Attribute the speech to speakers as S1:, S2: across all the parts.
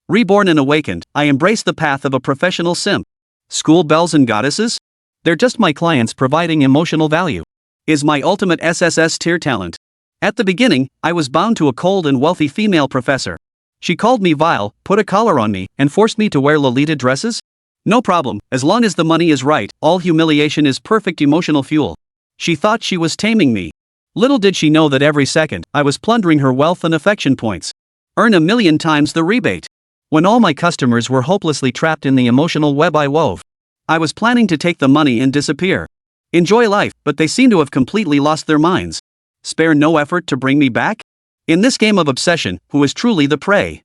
S1: Reborn and awakened, I embrace the path of a professional simp. School bells and goddesses? They're just my clients providing emotional value. Is my ultimate SSS tier talent. At the beginning, I was bound to a cold and wealthy female professor. She called me vile, put a collar on me, and forced me to wear Lolita dresses? No problem, as long as the money is right, all humiliation is perfect emotional fuel. She thought she was taming me. Little did she know that every second, I was plundering her wealth and affection points. Earn 1,000,000 times the rebate. When all my customers were hopelessly trapped in the emotional web I wove, I was planning to take the money and disappear. Enjoy life, but they seem to have completely lost their minds. Spare no effort to bring me back? In this game of obsession, who is truly the prey?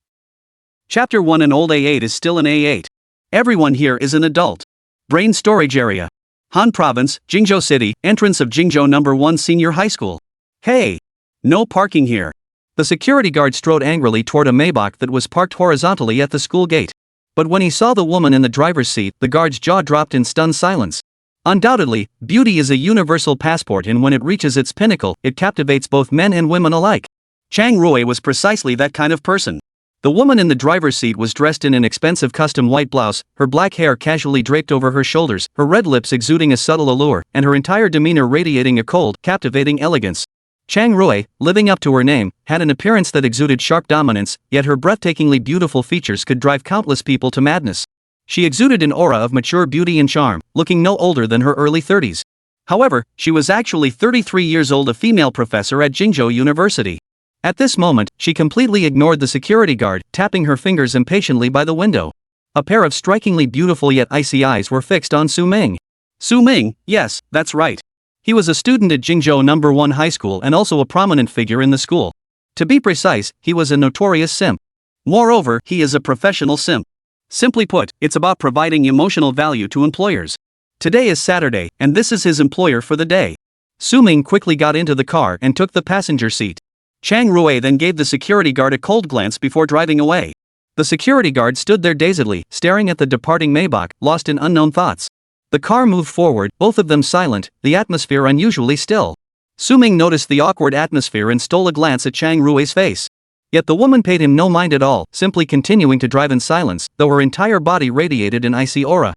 S1: Chapter 1. An old A8 is still an A8. Everyone here is an adult. Brain storage area. Han Province, Jingzhou City, entrance of Jingzhou No.1 Senior High School. Hey! No parking here. The security guard strode angrily toward a Maybach that was parked horizontally at the school gate. But when he saw the woman in the driver's seat, the guard's jaw dropped in stunned silence. Undoubtedly, beauty is a universal passport, and when it reaches its pinnacle, it captivates both men and women alike. Chang Rui was precisely that kind of person. The woman in the driver's seat was dressed in an expensive custom white blouse, her black hair casually draped over her shoulders, her red lips exuding a subtle allure, and her entire demeanor radiating a cold, captivating elegance. Chang Rui, living up to her name, had an appearance that exuded sharp dominance, yet her breathtakingly beautiful features could drive countless people to madness. She exuded an aura of mature beauty and charm, looking no older than her early 30s. However, she was actually 33 years old, a female professor at Jingzhou University. At this moment, she completely ignored the security guard, tapping her fingers impatiently by the window. A pair of strikingly beautiful yet icy eyes were fixed on Su Ming. Su Ming, yes, that's right. He was a student at Jingzhou No.1 High School and also a prominent figure in the school. To be precise, he was a notorious simp. Moreover, he is a professional simp. Simply put, it's about providing emotional value to employers. Today is Saturday, and this is his employer for the day. Su Ming quickly got into the car and took the passenger seat. Chang Rui then gave the security guard a cold glance before driving away. The security guard stood there dazedly, staring at the departing Maybach, lost in unknown thoughts. The car moved forward, both of them silent, the atmosphere unusually still. Su Ming noticed the awkward atmosphere and stole a glance at Chang Rui's face. Yet the woman paid him no mind at all, simply continuing to drive in silence, though her entire body radiated an icy aura.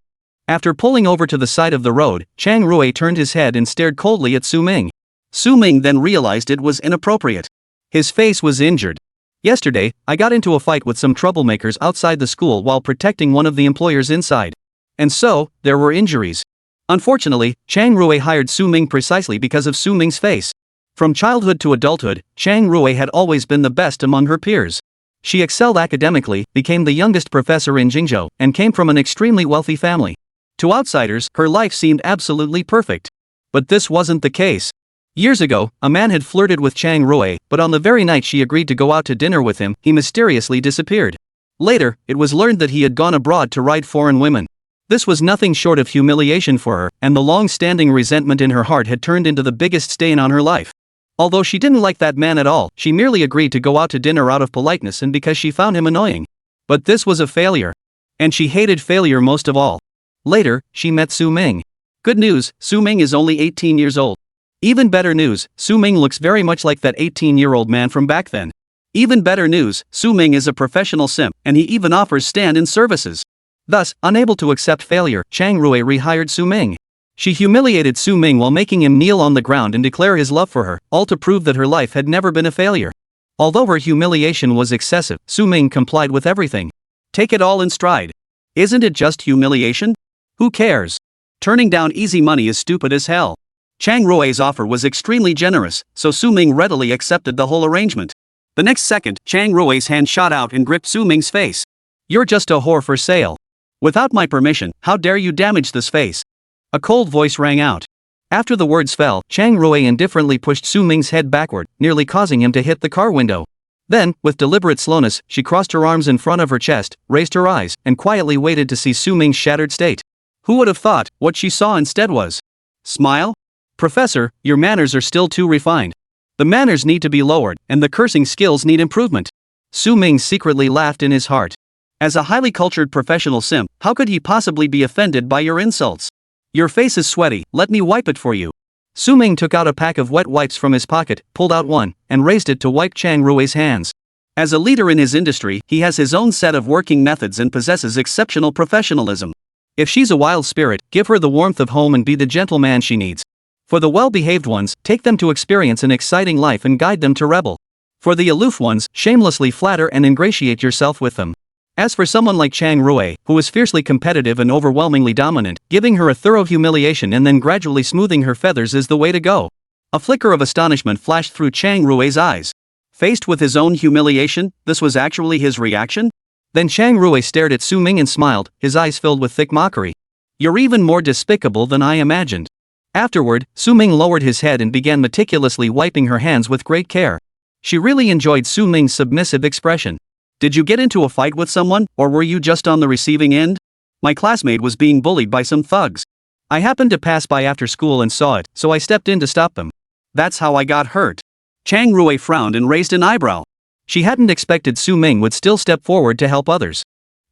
S1: After pulling over to the side of the road, Chang Rui turned his head and stared coldly at Su Ming. Su Ming then realized it was inappropriate. His face was injured. Yesterday, I got into a fight with some troublemakers outside the school while protecting one of the employers inside. And so, there were injuries. Unfortunately, Chang Rui hired Su Ming precisely because of Su Ming's face. From childhood to adulthood, Chang Rui had always been the best among her peers. She excelled academically, became the youngest professor in Jingzhou, and came from an extremely wealthy family. To outsiders, her life seemed absolutely perfect. But this wasn't the case. Years ago, a man had flirted with Chang Rui, but on the very night she agreed to go out to dinner with him, he mysteriously disappeared. Later, it was learned that he had gone abroad to ride foreign women. This was nothing short of humiliation for her, and the long-standing resentment in her heart had turned into the biggest stain on her life. Although she didn't like that man at all, she merely agreed to go out to dinner out of politeness and because she found him annoying. But this was a failure. And she hated failure most of all. Later, she met Su Ming. Good news, Su Ming is only 18 years old. Even better news, Su Ming looks very much like that 18-year-old man from back then. Even better news, Su Ming is a professional simp, and he even offers stand-in services. Thus, unable to accept failure, Chang Rui rehired Su Ming. She humiliated Su Ming while making him kneel on the ground and declare his love for her, all to prove that her life had never been a failure. Although her humiliation was excessive, Su Ming complied with everything. Take it all in stride. Isn't it just humiliation? Who cares? Turning down easy money is stupid as hell. Chang Rui's offer was extremely generous, so Su Ming readily accepted the whole arrangement. The next second, Chang Rui's hand shot out and gripped Su Ming's face. You're just a whore for sale. Without my permission, how dare you damage this face? A cold voice rang out. After the words fell, Chang Rui indifferently pushed Su Ming's head backward, nearly causing him to hit the car window. Then, with deliberate slowness, she crossed her arms in front of her chest, raised her eyes, and quietly waited to see Su Ming's shattered state. Who would have thought, what she saw instead was smile? Professor, your manners are still too refined. The manners need to be lowered, and the cursing skills need improvement. Su Ming secretly laughed in his heart. As a highly cultured professional simp, how could he possibly be offended by your insults? Your face is sweaty, let me wipe it for you. Su Ming took out a pack of wet wipes from his pocket, pulled out one, and raised it to wipe Chang Rui's hands. As a leader in his industry, he has his own set of working methods and possesses exceptional professionalism. If she's a wild spirit, give her the warmth of home and be the gentleman she needs. For the well-behaved ones, take them to experience an exciting life and guide them to rebel. For the aloof ones, shamelessly flatter and ingratiate yourself with them. As for someone like Chang Rui, who is fiercely competitive and overwhelmingly dominant, giving her a thorough humiliation and then gradually smoothing her feathers is the way to go. A flicker of astonishment flashed through Chang Rui's eyes. Faced with his own humiliation, this was actually his reaction? Then Chang Rui stared at Su Ming and smiled, his eyes filled with thick mockery. You're even more despicable than I imagined. Afterward, Su Ming lowered his head and began meticulously wiping her hands with great care. She really enjoyed Su Ming's submissive expression. Did you get into a fight with someone, or were you just on the receiving end? My classmate was being bullied by some thugs. I happened to pass by after school and saw it, so I stepped in to stop them. That's how I got hurt. Chang Rui frowned and raised an eyebrow. She hadn't expected Su Ming would still step forward to help others.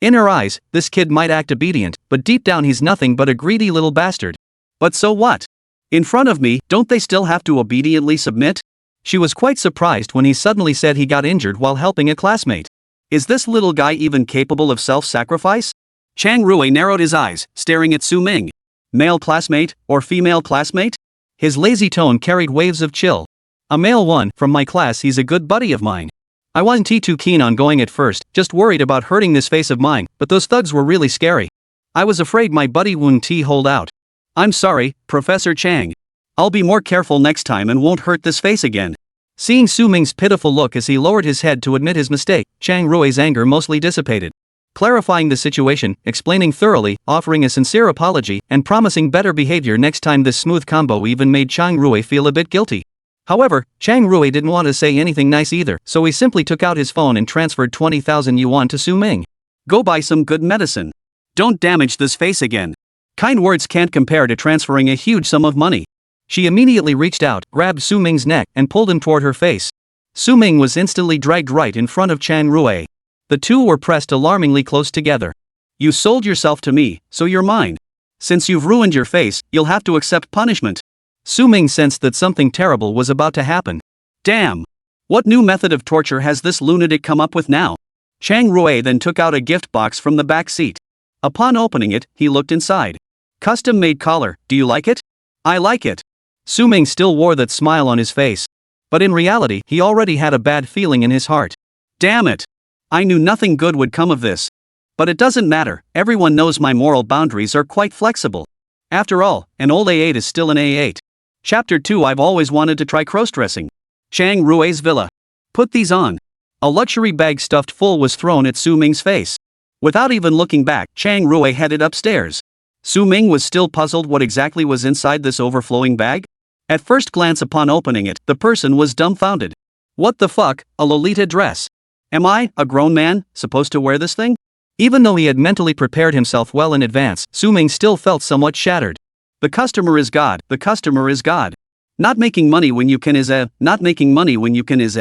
S1: In her eyes, this kid might act obedient, but deep down he's nothing but a greedy little bastard. But so what? In front of me, don't they still have to obediently submit? She was quite surprised when he suddenly said he got injured while helping a classmate. Is this little guy even capable of self-sacrifice? Chang Rui narrowed his eyes, staring at Su Ming. Male classmate, or female classmate? His lazy tone carried waves of chill. A male one, from my class. He's a good buddy of mine. I wasn't too keen on going at first, just worried about hurting this face of mine, but those thugs were really scary. I was afraid my buddy wouldn't hold out. I'm sorry, Professor Chang. I'll be more careful next time and won't hurt this face again. Seeing Su Ming's pitiful look as he lowered his head to admit his mistake, Chang Rui's anger mostly dissipated. Clarifying the situation, explaining thoroughly, offering a sincere apology, and promising better behavior next time, this smooth combo even made Chang Rui feel a bit guilty. However, Chang Rui didn't want to say anything nice either, so he simply took out his phone and transferred 20,000 yuan to Su Ming. Go buy some good medicine. Don't damage this face again. Kind words can't compare to transferring a huge sum of money. She immediately reached out, grabbed Su Ming's neck, and pulled him toward her face. Su Ming was instantly dragged right in front of Chang Rui. The two were pressed alarmingly close together. You sold yourself to me, so you're mine. Since you've ruined your face, you'll have to accept punishment. Su Ming sensed that something terrible was about to happen. Damn! What new method of torture has this lunatic come up with now? Chang Rui then took out a gift box from the back seat. Upon opening it, he looked inside. Custom-made collar, do you like it? I like it. Su Ming still wore that smile on his face. But in reality, he already had a bad feeling in his heart. Damn it! I knew nothing good would come of this. But it doesn't matter, everyone knows my moral boundaries are quite flexible. After all, an old A8 is still an A8. Chapter 2. I've always wanted to try cross-dressing. Chang Rui's villa. Put these on. A luxury bag stuffed full was thrown at Su Ming's face. Without even looking back, Chang Rui headed upstairs. Su Ming was still puzzled what exactly was inside this overflowing bag. At first glance upon opening it, the person was dumbfounded. What the fuck, a Lolita dress? Am I, a grown man, supposed to wear this thing? Even though he had mentally prepared himself well in advance, Su Ming still felt somewhat shattered. The customer is God, the customer is God. Not making money when you can is not making money when you can is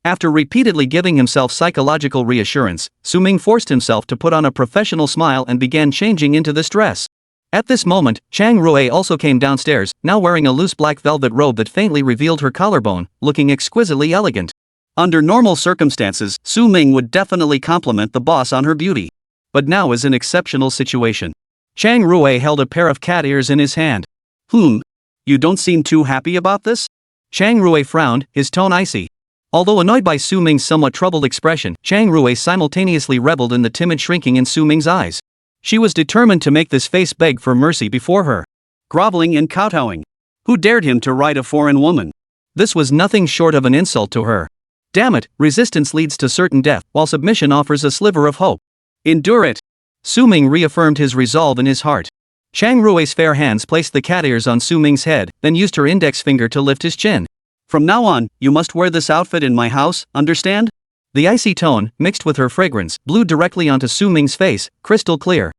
S1: After repeatedly giving himself psychological reassurance, Su Ming forced himself to put on a professional smile and began changing into this dress. At this moment, Chang Rui also came downstairs, now wearing a loose black velvet robe that faintly revealed her collarbone, looking exquisitely elegant. Under normal circumstances, Su Ming would definitely compliment the boss on her beauty. But now is an exceptional situation. Chang Rui held a pair of cat ears in his hand. You don't seem too happy about this? Chang Rui frowned, his tone icy. Although annoyed by Su Ming's somewhat troubled expression, Chang Rui simultaneously reveled in the timid shrinking in Su Ming's eyes. She was determined to make this face beg for mercy before her. Groveling and kowtowing. Who dared him to ride a foreign woman? This was nothing short of an insult to her. Damn it, resistance leads to certain death, while submission offers a sliver of hope. Endure it. Su Ming reaffirmed his resolve in his heart. Chang Rui's fair hands placed the cat ears on Su Ming's head, then used her index finger to lift his chin. From now on, you must wear this outfit in my house, understand? The icy tone, mixed with her fragrance, blew directly onto Su Ming's face, crystal clear.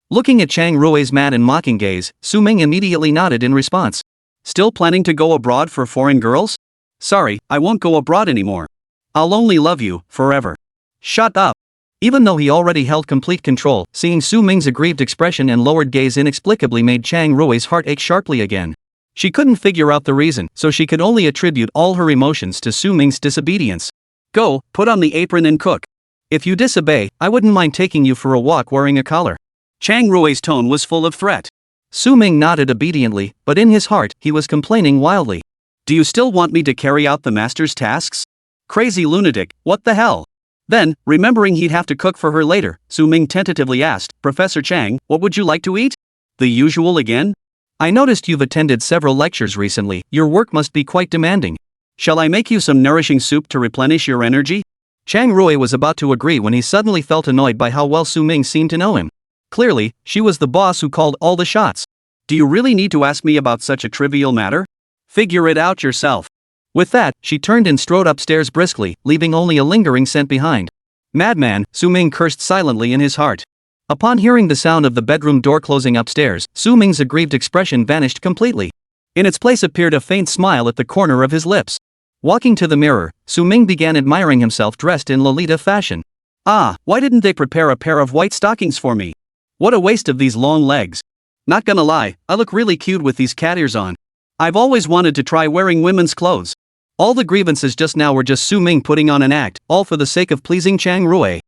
S1: Looking at Chang Rui's mad and mocking gaze, Su Ming immediately nodded in response. Still planning to go abroad for foreign girls? Sorry, I won't go abroad anymore. I'll only love you, forever. Shut up. Even though he already held complete control, seeing Su Ming's aggrieved expression and lowered gaze inexplicably made Chang Rui's heart ache sharply again. She couldn't figure out the reason, so she could only attribute all her emotions to Su Ming's disobedience. Go, put on the apron and cook. If you disobey, I wouldn't mind taking you for a walk wearing a collar. Chang Rui's tone was full of threat. Su Ming nodded obediently, but in his heart, he was complaining wildly. Do you still want me to carry out the master's tasks? Crazy lunatic, what the hell? Then, remembering he'd have to cook for her later, Su Ming tentatively asked, Professor Chang, what would you like to eat? The usual again? I noticed you've attended several lectures recently, your work must be quite demanding. Shall I make you some nourishing soup to replenish your energy? Chang Rui was about to agree when he suddenly felt annoyed by how well Su Ming seemed to know him. Clearly, she was the boss who called all the shots. Do you really need to ask me about such a trivial matter? Figure it out yourself. With that, she turned and strode upstairs briskly, leaving only a lingering scent behind. Madman, Su Ming cursed silently in his heart. Upon hearing the sound of the bedroom door closing upstairs, Su Ming's aggrieved expression vanished completely. In its place appeared a faint smile at the corner of his lips. Walking to the mirror, Su Ming began admiring himself dressed in Lolita fashion. Ah, why didn't they prepare a pair of white stockings for me? What a waste of these long legs. Not gonna lie, I look really cute with these cat ears on. I've always wanted to try wearing women's clothes. All the grievances just now were just Su Ming putting on an act, all for the sake of pleasing Chang Rui.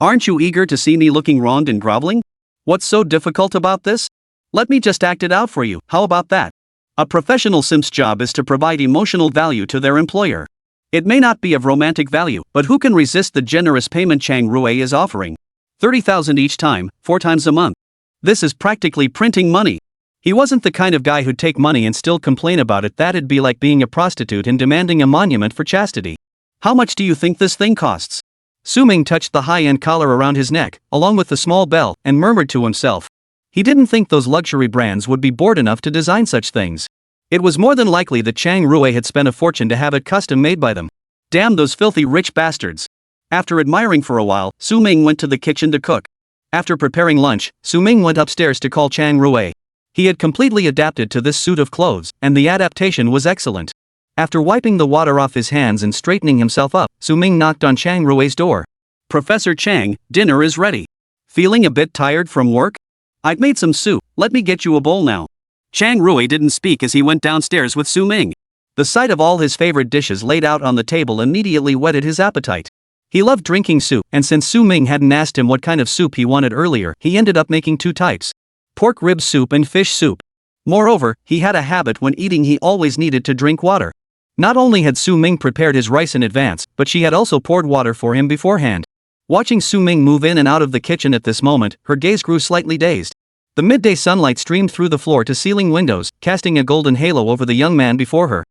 S1: Aren't you eager to see me looking wronged and groveling? What's so difficult about this? Let me just act it out for you, how about that? A professional simp's job is to provide emotional value to their employer. It may not be of romantic value, but who can resist the generous payment Chang Rui is offering? 30,000 each time, 4 times a month. This is practically printing money. He wasn't the kind of guy who'd take money and still complain about it. That'd be like being a prostitute and demanding a monument for chastity. How much do you think this thing costs? Su Ming touched the high-end collar around his neck, along with the small bell, and murmured to himself. He didn't think those luxury brands would be bored enough to design such things. It was more than likely that Chang Rui had spent a fortune to have it custom made by them. Damn those filthy rich bastards. After admiring for a while, Su Ming went to the kitchen to cook. After preparing lunch, Su Ming went upstairs to call Chang Rui. He had completely adapted to this suit of clothes, and the adaptation was excellent. After wiping the water off his hands and straightening himself up, Su Ming knocked on Chang Rui's door. Professor Chang, dinner is ready. Feeling a bit tired from work? I've made some soup, let me get you a bowl now. Chang Rui didn't speak as he went downstairs with Su Ming. The sight of all his favorite dishes laid out on the table immediately whetted his appetite. He loved drinking soup, and since Su Ming hadn't asked him what kind of soup he wanted earlier, he ended up making 2 types. Pork rib soup and fish soup. Moreover, he had a habit when eating, he always needed to drink water. Not only had Su Ming prepared his rice in advance, but she had also poured water for him beforehand. Watching Su Ming move in and out of the kitchen at this moment, her gaze grew slightly dazed. The midday sunlight streamed through the floor-to-ceiling windows, casting a golden halo over the young man before her.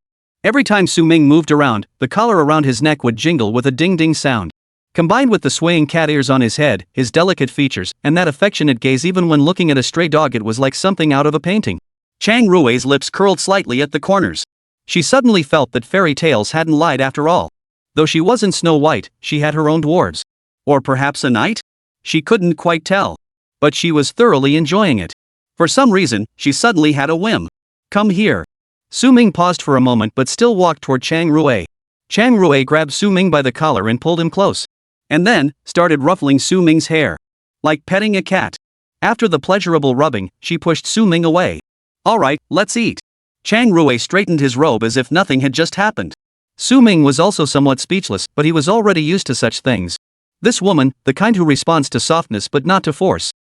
S1: Every time Su Ming moved around, the collar around his neck would jingle with a ding-ding sound. Combined with the swaying cat ears on his head, his delicate features, and that affectionate gaze even when looking at a stray dog, it was like something out of a painting. Chang Rui's lips curled slightly at the corners. She suddenly felt that fairy tales hadn't lied after all. Though she wasn't Snow White, she had her own dwarves. Or perhaps a knight? She couldn't quite tell. But she was thoroughly enjoying it. For some reason, she suddenly had a whim. Come here. Su Ming paused for a moment but still walked toward Chang Rui. Chang Rui grabbed Su Ming by the collar and pulled him close. And then, started ruffling Su Ming's hair. Like petting a cat. After the pleasurable rubbing, she pushed Su Ming away. Alright, let's eat. Chang Rui straightened his robe as if nothing had just happened. Su Ming was also somewhat speechless, but he was already used to such things. This woman, the kind who responds to softness but not to force.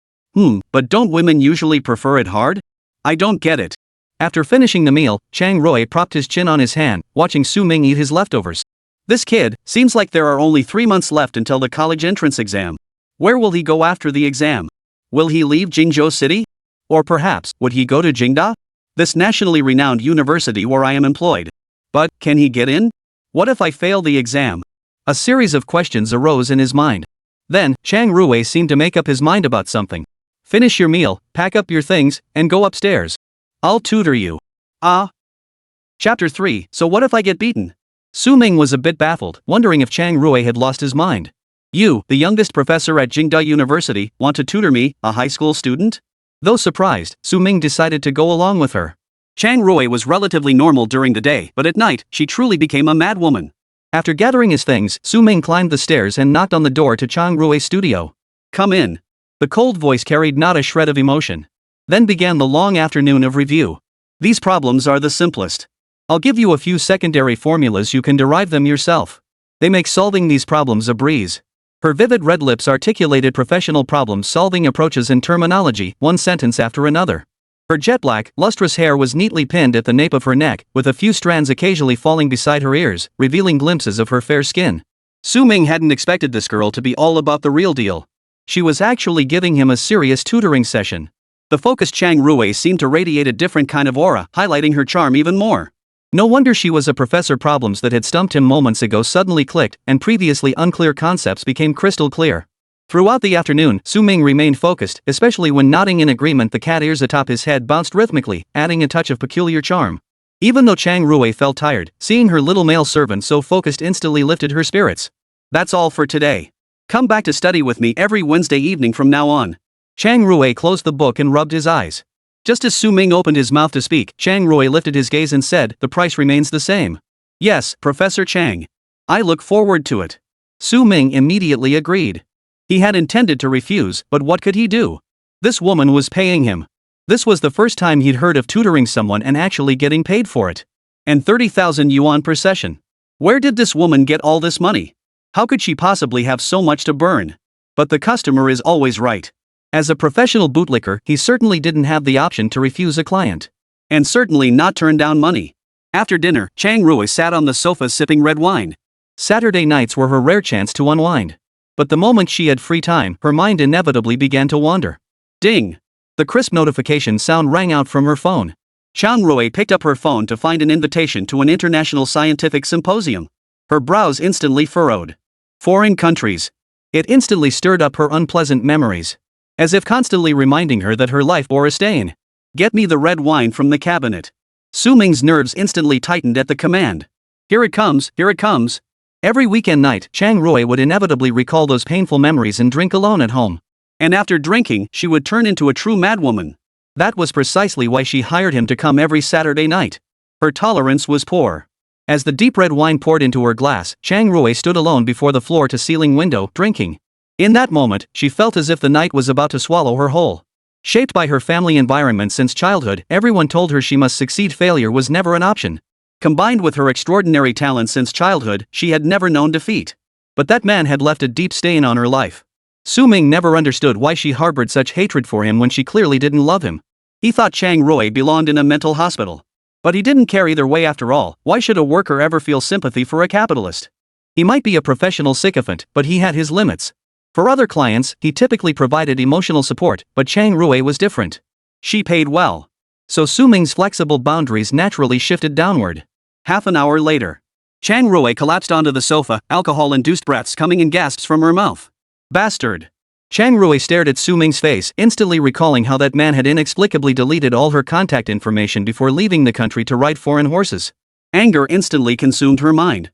S1: But don't women usually prefer it hard? I don't get it. After finishing the meal, Chang Rui propped his chin on his hand, watching Su Ming eat his leftovers. This kid, seems like there are only 3 months left until the college entrance exam. Where will he go after the exam? Will he leave Jingzhou City? Or perhaps, would he go to Jingda? This nationally renowned university where I am employed. But, can he get in? What if I fail the exam? A series of questions arose in his mind. Then, Chang Rui seemed to make up his mind about something. Finish your meal, pack up your things, and go upstairs. I'll tutor you. Chapter 3, So what if I get beaten? Su Ming was a bit baffled, wondering if Chang Rui had lost his mind. You, the youngest professor at Jingda University, want to tutor me, a high school student? Though surprised, Su Ming decided to go along with her. Chang Rui was relatively normal during the day, but at night, she truly became a madwoman. After gathering his things, Su Ming climbed the stairs and knocked on the door to Chang Rui's studio. Come in. The cold voice carried not a shred of emotion. Then began the long afternoon of review. These problems are the simplest. I'll give you a few secondary formulas, you can derive them yourself. They make solving these problems a breeze. Her vivid red lips articulated professional problem-solving approaches in terminology, one sentence after another. Her jet-black, lustrous hair was neatly pinned at the nape of her neck, with a few strands occasionally falling beside her ears, revealing glimpses of her fair skin. Su Ming hadn't expected this girl to be all about the real deal. She was actually giving him a serious tutoring session. The focused Chang Rui seemed to radiate a different kind of aura, highlighting her charm even more. No wonder she was a professor. Problems that had stumped him moments ago suddenly clicked, and previously unclear concepts became crystal clear. Throughout the afternoon, Su Ming remained focused, especially when nodding in agreement. The cat ears atop his head bounced rhythmically, adding a touch of peculiar charm. Even though Chang Rui felt tired, seeing her little male servant so focused instantly lifted her spirits. That's all for today. Come back to study with me every Wednesday evening from now on. Chang Rui closed the book and rubbed his eyes. Just as Su Ming opened his mouth to speak, Chang Rui lifted his gaze and said, "The price remains the same." "Yes, Professor Chang. I look forward to it." Su Ming immediately agreed. He had intended to refuse, but what could he do? This woman was paying him. This was the first time he'd heard of tutoring someone and actually getting paid for it. And 30,000 yuan per session. Where did this woman get all this money? How could she possibly have so much to burn? But the customer is always right. As a professional bootlicker, he certainly didn't have the option to refuse a client. And certainly not turn down money. After dinner, Chang Rui sat on the sofa sipping red wine. Saturday nights were her rare chance to unwind. But the moment she had free time, her mind inevitably began to wander. Ding! The crisp notification sound rang out from her phone. Chang Rui picked up her phone to find an invitation to an international scientific symposium. Her brows instantly furrowed. Foreign countries. It instantly stirred up her unpleasant memories. As if constantly reminding her that her life bore a stain. "Get me the red wine from the cabinet." Su Ming's nerves instantly tightened at the command. "Here it comes, here it comes." Every weekend night, Chang Rui would inevitably recall those painful memories and drink alone at home. And after drinking, she would turn into a true madwoman. That was precisely why she hired him to come every Saturday night. Her tolerance was poor. As the deep red wine poured into her glass, Chang Rui stood alone before the floor-to-ceiling window, drinking. In that moment, she felt as if the night was about to swallow her whole. Shaped by her family environment since childhood, everyone told her she must succeed. Failure was never an option. Combined with her extraordinary talent since childhood, she had never known defeat. But that man had left a deep stain on her life. Su Ming never understood why she harbored such hatred for him when she clearly didn't love him. He thought Chang Rui belonged in a mental hospital. But he didn't care either way. After all, why should a worker ever feel sympathy for a capitalist? He might be a professional sycophant, but he had his limits. For other clients, he typically provided emotional support, but Chang Rui was different. She paid well. So Su Ming's flexible boundaries naturally shifted downward. Half an hour later, Chang Rui collapsed onto the sofa, alcohol-induced breaths coming in gasps from her mouth. Bastard! Chang Rui stared at Su Ming's face, instantly recalling how that man had inexplicably deleted all her contact information before leaving the country to ride foreign horses. Anger instantly consumed her mind.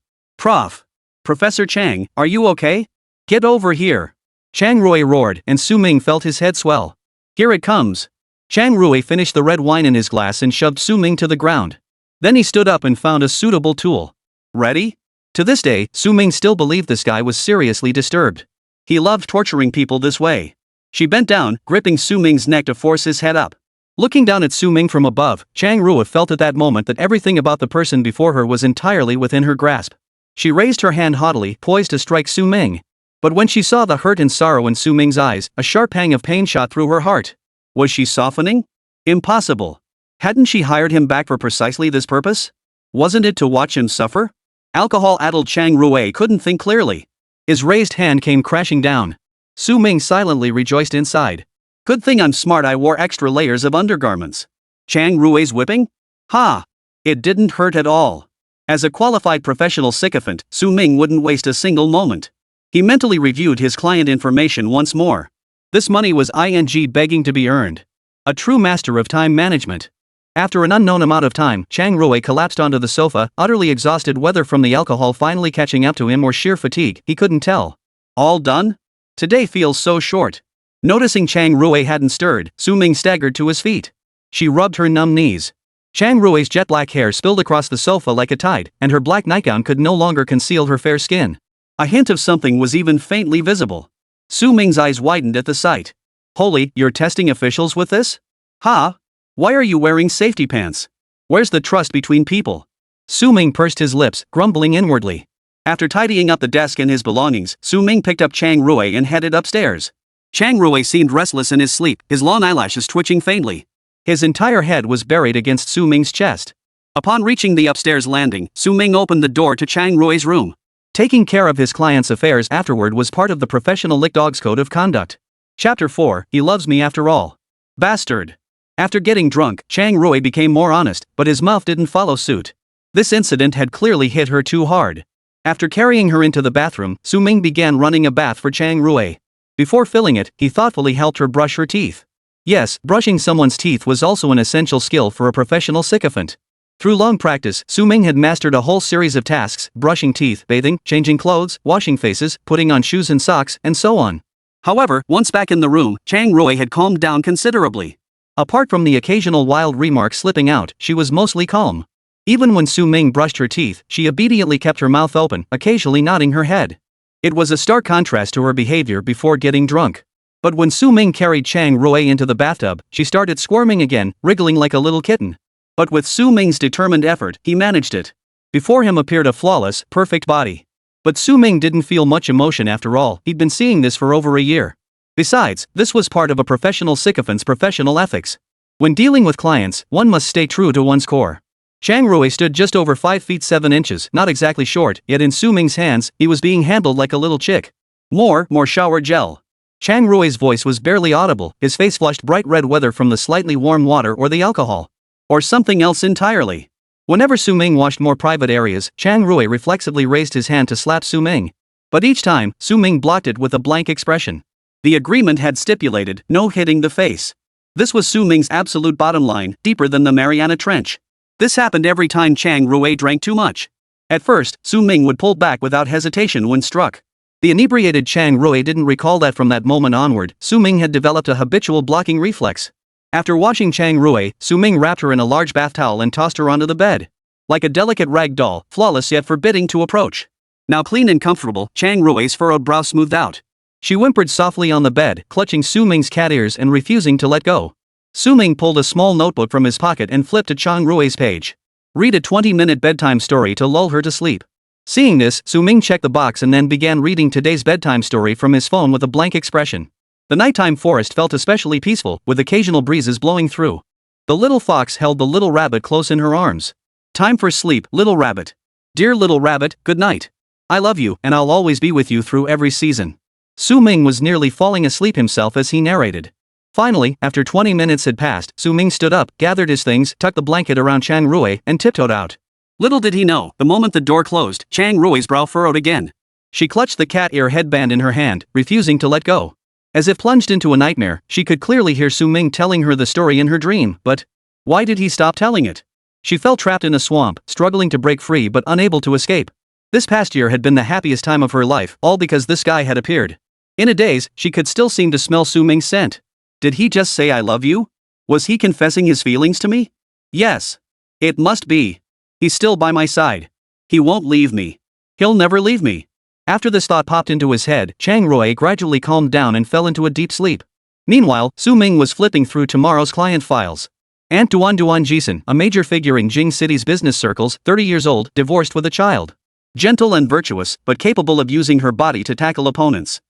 S1: Professor Chang, are you okay? Get over here! Chang Rui roared, and Su Ming felt his head swell. Here it comes! Chang Rui finished the red wine in his glass and shoved Su Ming to the ground. Then he stood up and found a suitable tool. Ready? To this day, Su Ming still believed this guy was seriously disturbed. He loved torturing people this way. She bent down, gripping Su Ming's neck to force his head up. Looking down at Su Ming from above, Chang Rui felt at that moment that everything about the person before her was entirely within her grasp. She raised her hand haughtily, poised to strike Su Ming. But when she saw the hurt and sorrow in Su Ming's eyes, a sharp pang of pain shot through her heart. Was she softening? Impossible. Hadn't she hired him back for precisely this purpose? Wasn't it to watch him suffer? Alcohol-addled Chang Rui couldn't think clearly. His raised hand came crashing down. Su Ming silently rejoiced inside. Good thing I'm smart, I wore extra layers of undergarments. Chang Rui's whipping? Ha! It didn't hurt at all. As a qualified professional sycophant, Su Ming wouldn't waste a single moment. He mentally reviewed his client information once more. This money was begging to be earned. A true master of time management. After an unknown amount of time, Chang Rui collapsed onto the sofa, utterly exhausted, whether from the alcohol finally catching up to him or sheer fatigue, he couldn't tell. All done? Today feels so short. Noticing Chang Rui hadn't stirred, Su Ming staggered to his feet. She rubbed her numb knees. Chang Rui's jet black hair spilled across the sofa like a tide, and her black nightgown could no longer conceal her fair skin. A hint of something was even faintly visible. Su Ming's eyes widened at the sight. Holy, you're testing officials with this? Ha! Why are you wearing safety pants? Where's the trust between people? Su Ming pursed his lips, grumbling inwardly. After tidying up the desk and his belongings, Su Ming picked up Chang Rui and headed upstairs. Chang Rui seemed restless in his sleep, his long eyelashes twitching faintly. His entire head was buried against Su Ming's chest. Upon reaching the upstairs landing, Su Ming opened the door to Chang Rui's room. Taking care of his client's affairs afterward was part of the professional lick dog's code of conduct. Chapter 4, He Loves Me After All. Bastard. After getting drunk, Chang Rui became more honest, but his mouth didn't follow suit. This incident had clearly hit her too hard. After carrying her into the bathroom, Su Ming began running a bath for Chang Rui. Before filling it, he thoughtfully helped her brush her teeth. Yes, brushing someone's teeth was also an essential skill for a professional sycophant. Through long practice, Su Ming had mastered a whole series of tasks: brushing teeth, bathing, changing clothes, washing faces, putting on shoes and socks, and so on. However, once back in the room, Chang Rui had calmed down considerably. Apart from the occasional wild remark slipping out, she was mostly calm. Even when Su Ming brushed her teeth, she obediently kept her mouth open, occasionally nodding her head. It was a stark contrast to her behavior before getting drunk. But when Su Ming carried Chang Rui into the bathtub, she started squirming again, wriggling like a little kitten. But with Su Ming's determined effort, he managed it. Before him appeared a flawless, perfect body. But Su Ming didn't feel much emotion after all, he'd been seeing this for over a year. Besides, this was part of a professional sycophant's professional ethics. When dealing with clients, one must stay true to one's core. Chang Rui stood just over 5 feet 7 inches, not exactly short, yet in Su Ming's hands, he was being handled like a little chick. More shower gel. Chang Rui's voice was barely audible, his face flushed bright red whether from the slightly warm water or the alcohol. Or something else entirely. Whenever Su Ming washed more private areas, Chang Rui reflexively raised his hand to slap Su Ming. But each time, Su Ming blocked it with a blank expression. The agreement had stipulated no hitting the face. This was Su Ming's absolute bottom line, deeper than the Mariana Trench. This happened every time Chang Rui drank too much. At first, Su Ming would pull back without hesitation when struck. The inebriated Chang Rui didn't recall that from that moment onward, Su Ming had developed a habitual blocking reflex. After washing Chang Rui, Su Ming wrapped her in a large bath towel and tossed her onto the bed. Like a delicate rag doll, flawless yet forbidding to approach. Now clean and comfortable, Chang Rui's furrowed brow smoothed out. She whimpered softly on the bed, clutching Su Ming's cat ears and refusing to let go. Su Ming pulled a small notebook from his pocket and flipped to Chang Rui's page. Read a 20-minute bedtime story to lull her to sleep. Seeing this, Su Ming checked the box and then began reading today's bedtime story from his phone with a blank expression. The nighttime forest felt especially peaceful, with occasional breezes blowing through. The little fox held the little rabbit close in her arms. Time for sleep, little rabbit. Dear little rabbit, good night. I love you, and I'll always be with you through every season. Su Ming was nearly falling asleep himself as he narrated. Finally, after 20 minutes had passed, Su Ming stood up, gathered his things, tucked the blanket around Chang Rui, and tiptoed out. Little did he know, the moment the door closed, Chang Rui's brow furrowed again. She clutched the cat ear headband in her hand, refusing to let go. As if plunged into a nightmare, she could clearly hear Su Ming telling her the story in her dream, but why did he stop telling it? She felt trapped in a swamp, struggling to break free but unable to escape. This past year had been the happiest time of her life, all because this guy had appeared. In a daze, she could still seem to smell Su Ming's scent. Did he just say I love you? Was he confessing his feelings to me? Yes. It must be. He's still by my side. He won't leave me. He'll never leave me. After this thought popped into his head, Chang Rui gradually calmed down and fell into a deep sleep. Meanwhile, Su Ming was flipping through tomorrow's client files. Aunt Duan Jixin, a major figure in Jing City's business circles, 30 years old, divorced with a child. Gentle and virtuous, but capable of using her body to tackle opponents.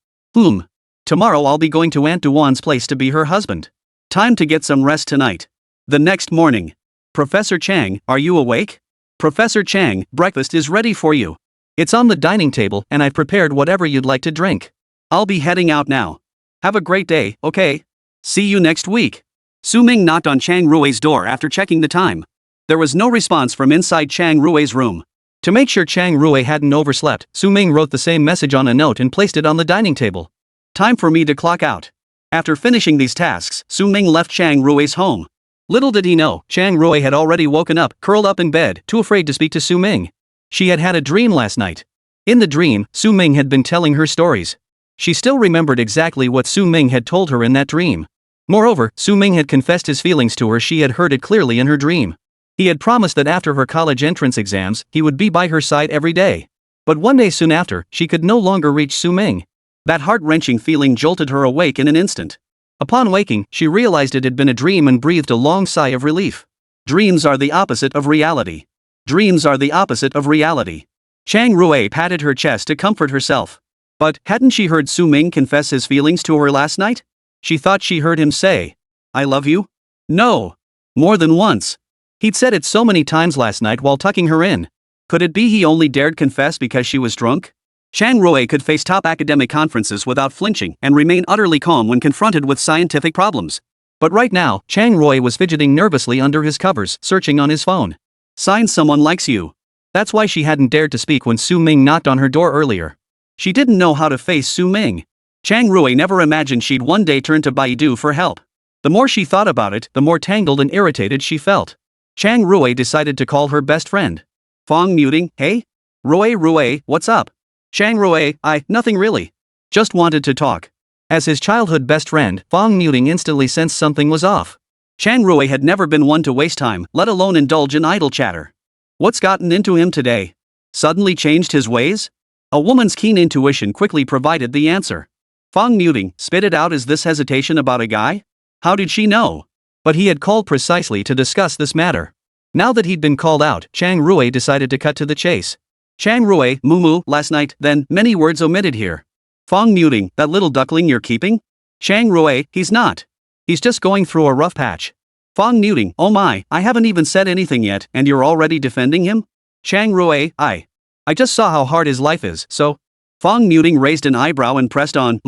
S1: Tomorrow I'll be going to Aunt Duan's place to be her husband. Time to get some rest tonight. The next morning. Professor Chang, are you awake? Professor Chang, breakfast is ready for you. It's on the dining table and I've prepared whatever you'd like to drink. I'll be heading out now. Have a great day, okay? See you next week. Su Ming knocked on Chang Rui's door after checking the time. There was no response from inside Chang Rui's room. To make sure Chang Rui hadn't overslept, Su Ming wrote the same message on a note and placed it on the dining table. Time for me to clock out. After finishing these tasks, Su Ming left Chang Rui's home. Little did he know, Chang Rui had already woken up, curled up in bed, too afraid to speak to Su Ming. She had had a dream last night. In the dream, Su Ming had been telling her stories. She still remembered exactly what Su Ming had told her in that dream. Moreover, Su Ming had confessed his feelings to her. She had heard it clearly in her dream. He had promised that after her college entrance exams, he would be by her side every day. But one day soon after, she could no longer reach Su Ming. That heart-wrenching feeling jolted her awake in an instant. Upon waking, she realized it had been a dream and breathed a long sigh of relief. Dreams are the opposite of reality. Dreams are the opposite of reality. Chang Rui patted her chest to comfort herself. But hadn't she heard Su Ming confess his feelings to her last night? She thought she heard him say, "I love you?" No. More than once. He'd said it so many times last night while tucking her in. Could it be he only dared confess because she was drunk? Chang Rui could face top academic conferences without flinching and remain utterly calm when confronted with scientific problems. But right now, Chang Rui was fidgeting nervously under his covers, searching on his phone. Signs someone likes you. That's why she hadn't dared to speak when Su Ming knocked on her door earlier. She didn't know how to face Su Ming. Chang Rui never imagined she'd one day turn to Baidu for help. The more she thought about it, the more tangled and irritated she felt. Chang Rui decided to call her best friend. Fong muting, "Hey? Rui, what's up?" Chang Rui, nothing really. Just wanted to talk. As his childhood best friend, Fong muting instantly sensed something was off. Chang Rui had never been one to waste time, let alone indulge in idle chatter. What's gotten into him today? Suddenly changed his ways? A woman's keen intuition quickly provided the answer. Fong muting, spit it out. Is this hesitation about a guy? How did she know? But he had called precisely to discuss this matter. Now that he'd been called out, Chang Rui decided to cut to the chase. Chang Rui, Mumu, last night, then, many words omitted here. Fong muting, that little duckling you're keeping? Chang Rui, he's not. He's just going through a rough patch. Fong muting, oh my, I haven't even said anything yet, and you're already defending him? Chang Rui, I just saw how hard his life is, so. Fong muting raised an eyebrow and pressed on,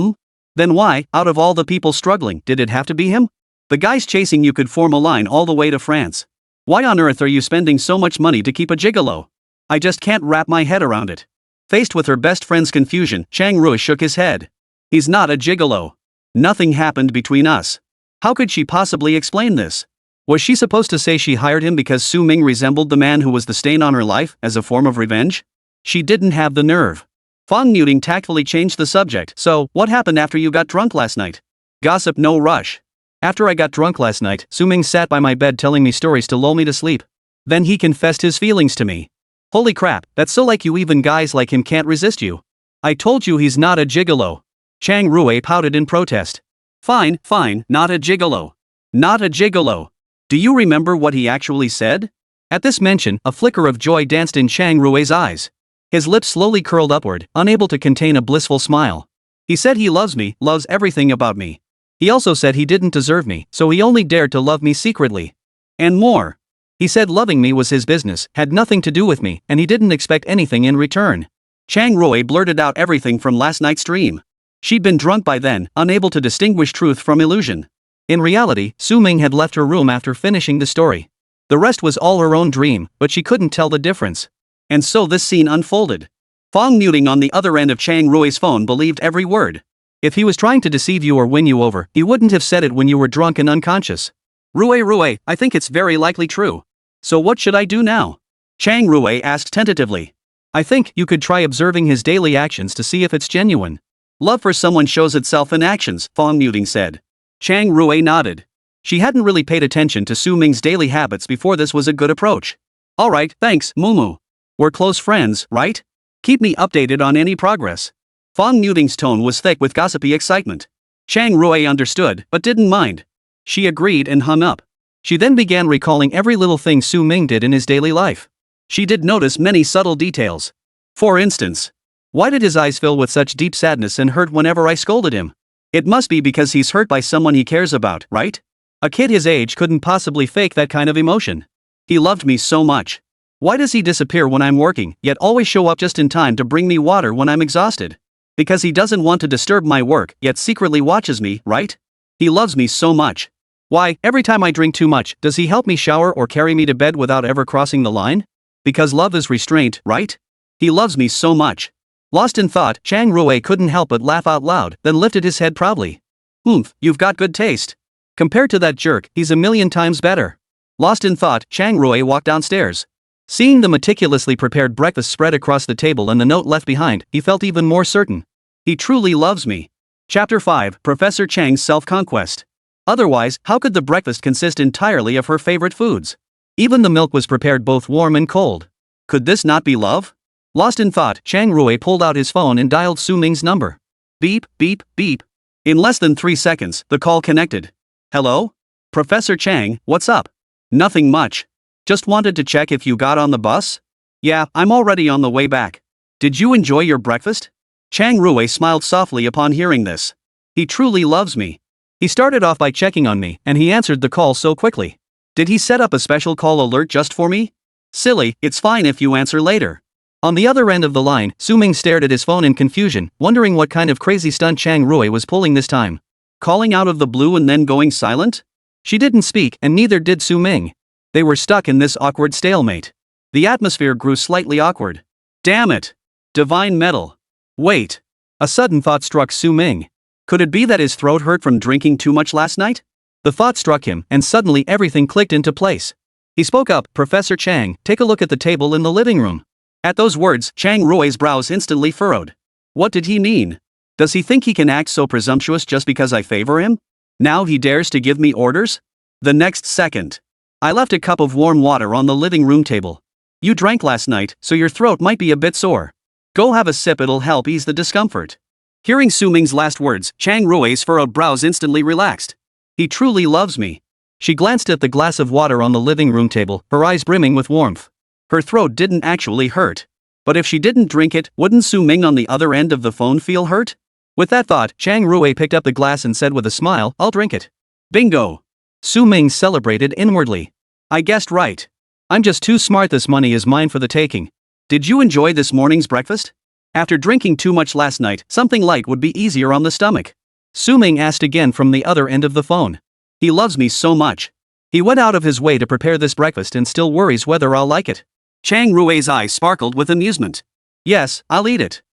S1: Then why, out of all the people struggling, did it have to be him? The guys chasing you could form a line all the way to France. Why on earth are you spending so much money to keep a gigolo? I just can't wrap my head around it. Faced with her best friend's confusion, Chang Rui shook his head. He's not a gigolo. Nothing happened between us. How could she possibly explain this? Was she supposed to say she hired him because Su Ming resembled the man who was the stain on her life, as a form of revenge? She didn't have the nerve. Fong muting tactfully changed the subject. So, what happened after you got drunk last night? Gossip, no rush. After I got drunk last night, Su Ming sat by my bed telling me stories to lull me to sleep. Then he confessed his feelings to me. Holy crap, that's so like you. Even guys like him can't resist you. I told you he's not a gigolo. Chang Rui pouted in protest. Fine, not a gigolo. Not a gigolo. Do you remember what he actually said? At this mention, a flicker of joy danced in Chang Rui's eyes. His lips slowly curled upward, unable to contain a blissful smile. He said he loves me, loves everything about me. He also said he didn't deserve me, so he only dared to love me secretly. And more. He said loving me was his business, had nothing to do with me, and he didn't expect anything in return. Chang Rui blurted out everything from last night's dream. She'd been drunk by then, unable to distinguish truth from illusion. In reality, Su Ming had left her room after finishing the story. The rest was all her own dream, but she couldn't tell the difference. And so this scene unfolded. Fong muting on the other end of Chang Rui's phone believed every word. If he was trying to deceive you or win you over, he wouldn't have said it when you were drunk and unconscious. Rui, I think it's very likely true. So what should I do now? Chang Rui asked tentatively. I think you could try observing his daily actions to see if it's genuine. Love for someone shows itself in actions, Fong muting said. Chang Rui nodded. She hadn't really paid attention to Su Ming's daily habits before. This was a good approach. Alright, thanks, Mumu. We're close friends, right? Keep me updated on any progress. Fong muting's tone was thick with gossipy excitement. Chang Rui understood, but didn't mind. She agreed and hung up. She then began recalling every little thing Su Ming did in his daily life. She did notice many subtle details. For instance, why did his eyes fill with such deep sadness and hurt whenever I scolded him? It must be because he's hurt by someone he cares about, right? A kid his age couldn't possibly fake that kind of emotion. He loved me so much. Why does he disappear when I'm working, yet always show up just in time to bring me water when I'm exhausted? Because he doesn't want to disturb my work, yet secretly watches me, right? He loves me so much. Why, every time I drink too much, does he help me shower or carry me to bed without ever crossing the line? Because love is restraint, right? He loves me so much. Lost in thought, Chang Rui couldn't help but laugh out loud, then lifted his head proudly. You've got good taste. Compared to that jerk, he's a million times better. Lost in thought, Chang Rui walked downstairs. Seeing the meticulously prepared breakfast spread across the table and the note left behind, he felt even more certain. He truly loves me. Chapter 5, Professor Chang's Self-Conquest. Otherwise, how could the breakfast consist entirely of her favorite foods? Even the milk was prepared both warm and cold. Could this not be love? Lost in thought, Chang Rui pulled out his phone and dialed Su Ming's number. Beep, beep, beep. In less than 3 seconds, the call connected. Hello? Professor Chang, what's up? Nothing much. Just wanted to check if you got on the bus? Yeah, I'm already on the way back. Did you enjoy your breakfast? Chang Rui smiled softly upon hearing this. He truly loves me. He started off by checking on me, and he answered the call so quickly. Did he set up a special call alert just for me? Silly, it's fine if you answer later. On the other end of the line, Ming stared at his phone in confusion, wondering what kind of crazy stunt Chang Rui was pulling this time. Calling out of the blue and then going silent? She didn't speak, and neither did Ming. They were stuck in this awkward stalemate. The atmosphere grew slightly awkward. Damn it! Divine metal. Wait. A sudden thought struck Ming. Could it be that his throat hurt from drinking too much last night? The thought struck him, and suddenly everything clicked into place. He spoke up, Professor Chang, take a look at the table in the living room. At those words, Chang Rui's brows instantly furrowed. What did he mean? Does he think he can act so presumptuous just because I favor him? Now he dares to give me orders? The next second, I left a cup of warm water on the living room table. You drank last night, so your throat might be a bit sore. Go have a sip, it'll help ease the discomfort. Hearing Ming's last words, Chang Rui's furrowed brows instantly relaxed. He truly loves me. She glanced at the glass of water on the living room table, her eyes brimming with warmth. Her throat didn't actually hurt. But if she didn't drink it, wouldn't Ming on the other end of the phone feel hurt? With that thought, Chang Rui picked up the glass and said with a smile, I'll drink it. Bingo! Ming celebrated inwardly. I guessed right. I'm just too smart, this money is mine for the taking. Did you enjoy this morning's breakfast? After drinking too much last night, something light would be easier on the stomach. Ming asked again from the other end of the phone. He loves me so much. He went out of his way to prepare this breakfast and still worries whether I'll like it. Chang Rui's eyes sparkled with amusement. Yes, I'll eat it.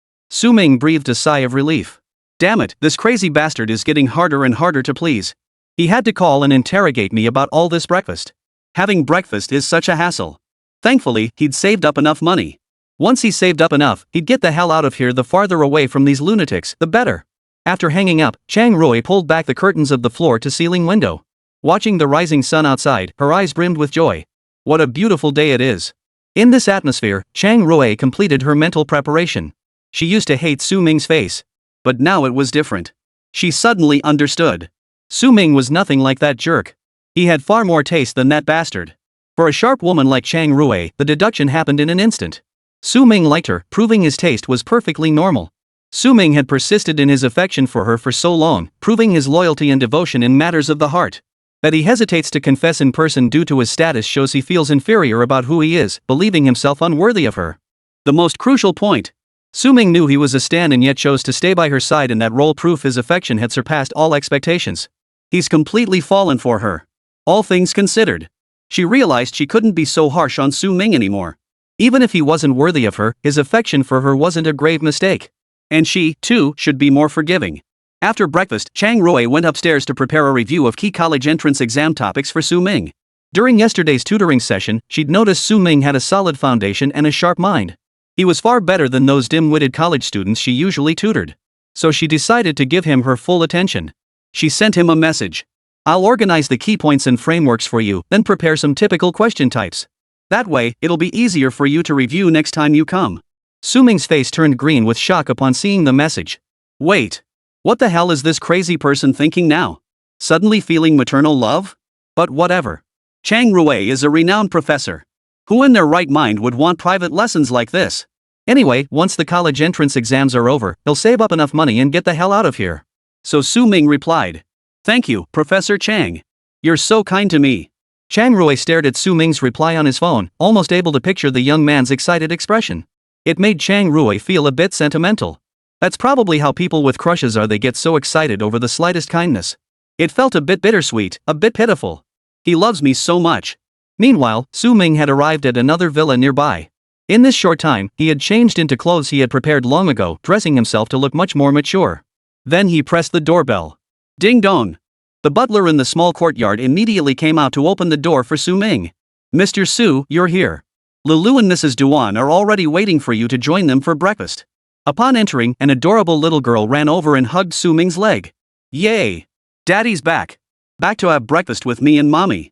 S1: Ming breathed a sigh of relief. Damn it, this crazy bastard is getting harder and harder to please. He had to call and interrogate me about all this breakfast. Having breakfast is such a hassle. Thankfully, he'd saved up enough money. Once he saved up enough, he'd get the hell out of here. The farther away from these lunatics, the better. After hanging up, Chang Rui pulled back the curtains of the floor-to-ceiling window. Watching the rising sun outside, her eyes brimmed with joy. What a beautiful day it is. In this atmosphere, Chang Rui completed her mental preparation. She used to hate Ming's face. But now it was different. She suddenly understood. Ming was nothing like that jerk. He had far more taste than that bastard. For a sharp woman like Chang Rui, the deduction happened in an instant. Ming liked her, proving his taste was perfectly normal. Ming had persisted in his affection for her for so long, proving his loyalty and devotion in matters of the heart. That he hesitates to confess in person due to his status shows he feels inferior about who he is, believing himself unworthy of her. The most crucial point. Ming knew he was a stan and yet chose to stay by her side in that role. Proof his affection had surpassed all expectations. He's completely fallen for her. All things considered. She realized she couldn't be so harsh on Ming anymore. Even if he wasn't worthy of her, his affection for her wasn't a grave mistake. And she, too, should be more forgiving. After breakfast, Chang Rui went upstairs to prepare a review of key college entrance exam topics for Ming. During yesterday's tutoring session, she'd noticed Ming had a solid foundation and a sharp mind. He was far better than those dim-witted college students she usually tutored. So she decided to give him her full attention. She sent him a message. I'll organize the key points and frameworks for you, then prepare some typical question types. That way, it'll be easier for you to review next time you come. Ming's face turned green with shock upon seeing the message. Wait. What the hell is this crazy person thinking now? Suddenly feeling maternal love? But whatever. Chang Rui is a renowned professor. Who in their right mind would want private lessons like this? Anyway, once the college entrance exams are over, he'll save up enough money and get the hell out of here. So Ming replied. Thank you, Professor Chang. You're so kind to me. Chang Rui stared at Ming's reply on his phone, almost able to picture the young man's excited expression. It made Chang Rui feel a bit sentimental. That's probably how people with crushes are, they get so excited over the slightest kindness. It felt a bit bittersweet, a bit pitiful. He loves me so much. Meanwhile, Ming had arrived at another villa nearby. In this short time, he had changed into clothes he had prepared long ago, dressing himself to look much more mature. Then he pressed the doorbell. Ding dong. The butler in the small courtyard immediately came out to open the door for Ming. Mr. Su, you're here. Lulu and Mrs. Duan are already waiting for you to join them for breakfast. Upon entering, an adorable little girl ran over and hugged Ming's leg. Yay! Daddy's back. Back to have breakfast with me and Mommy.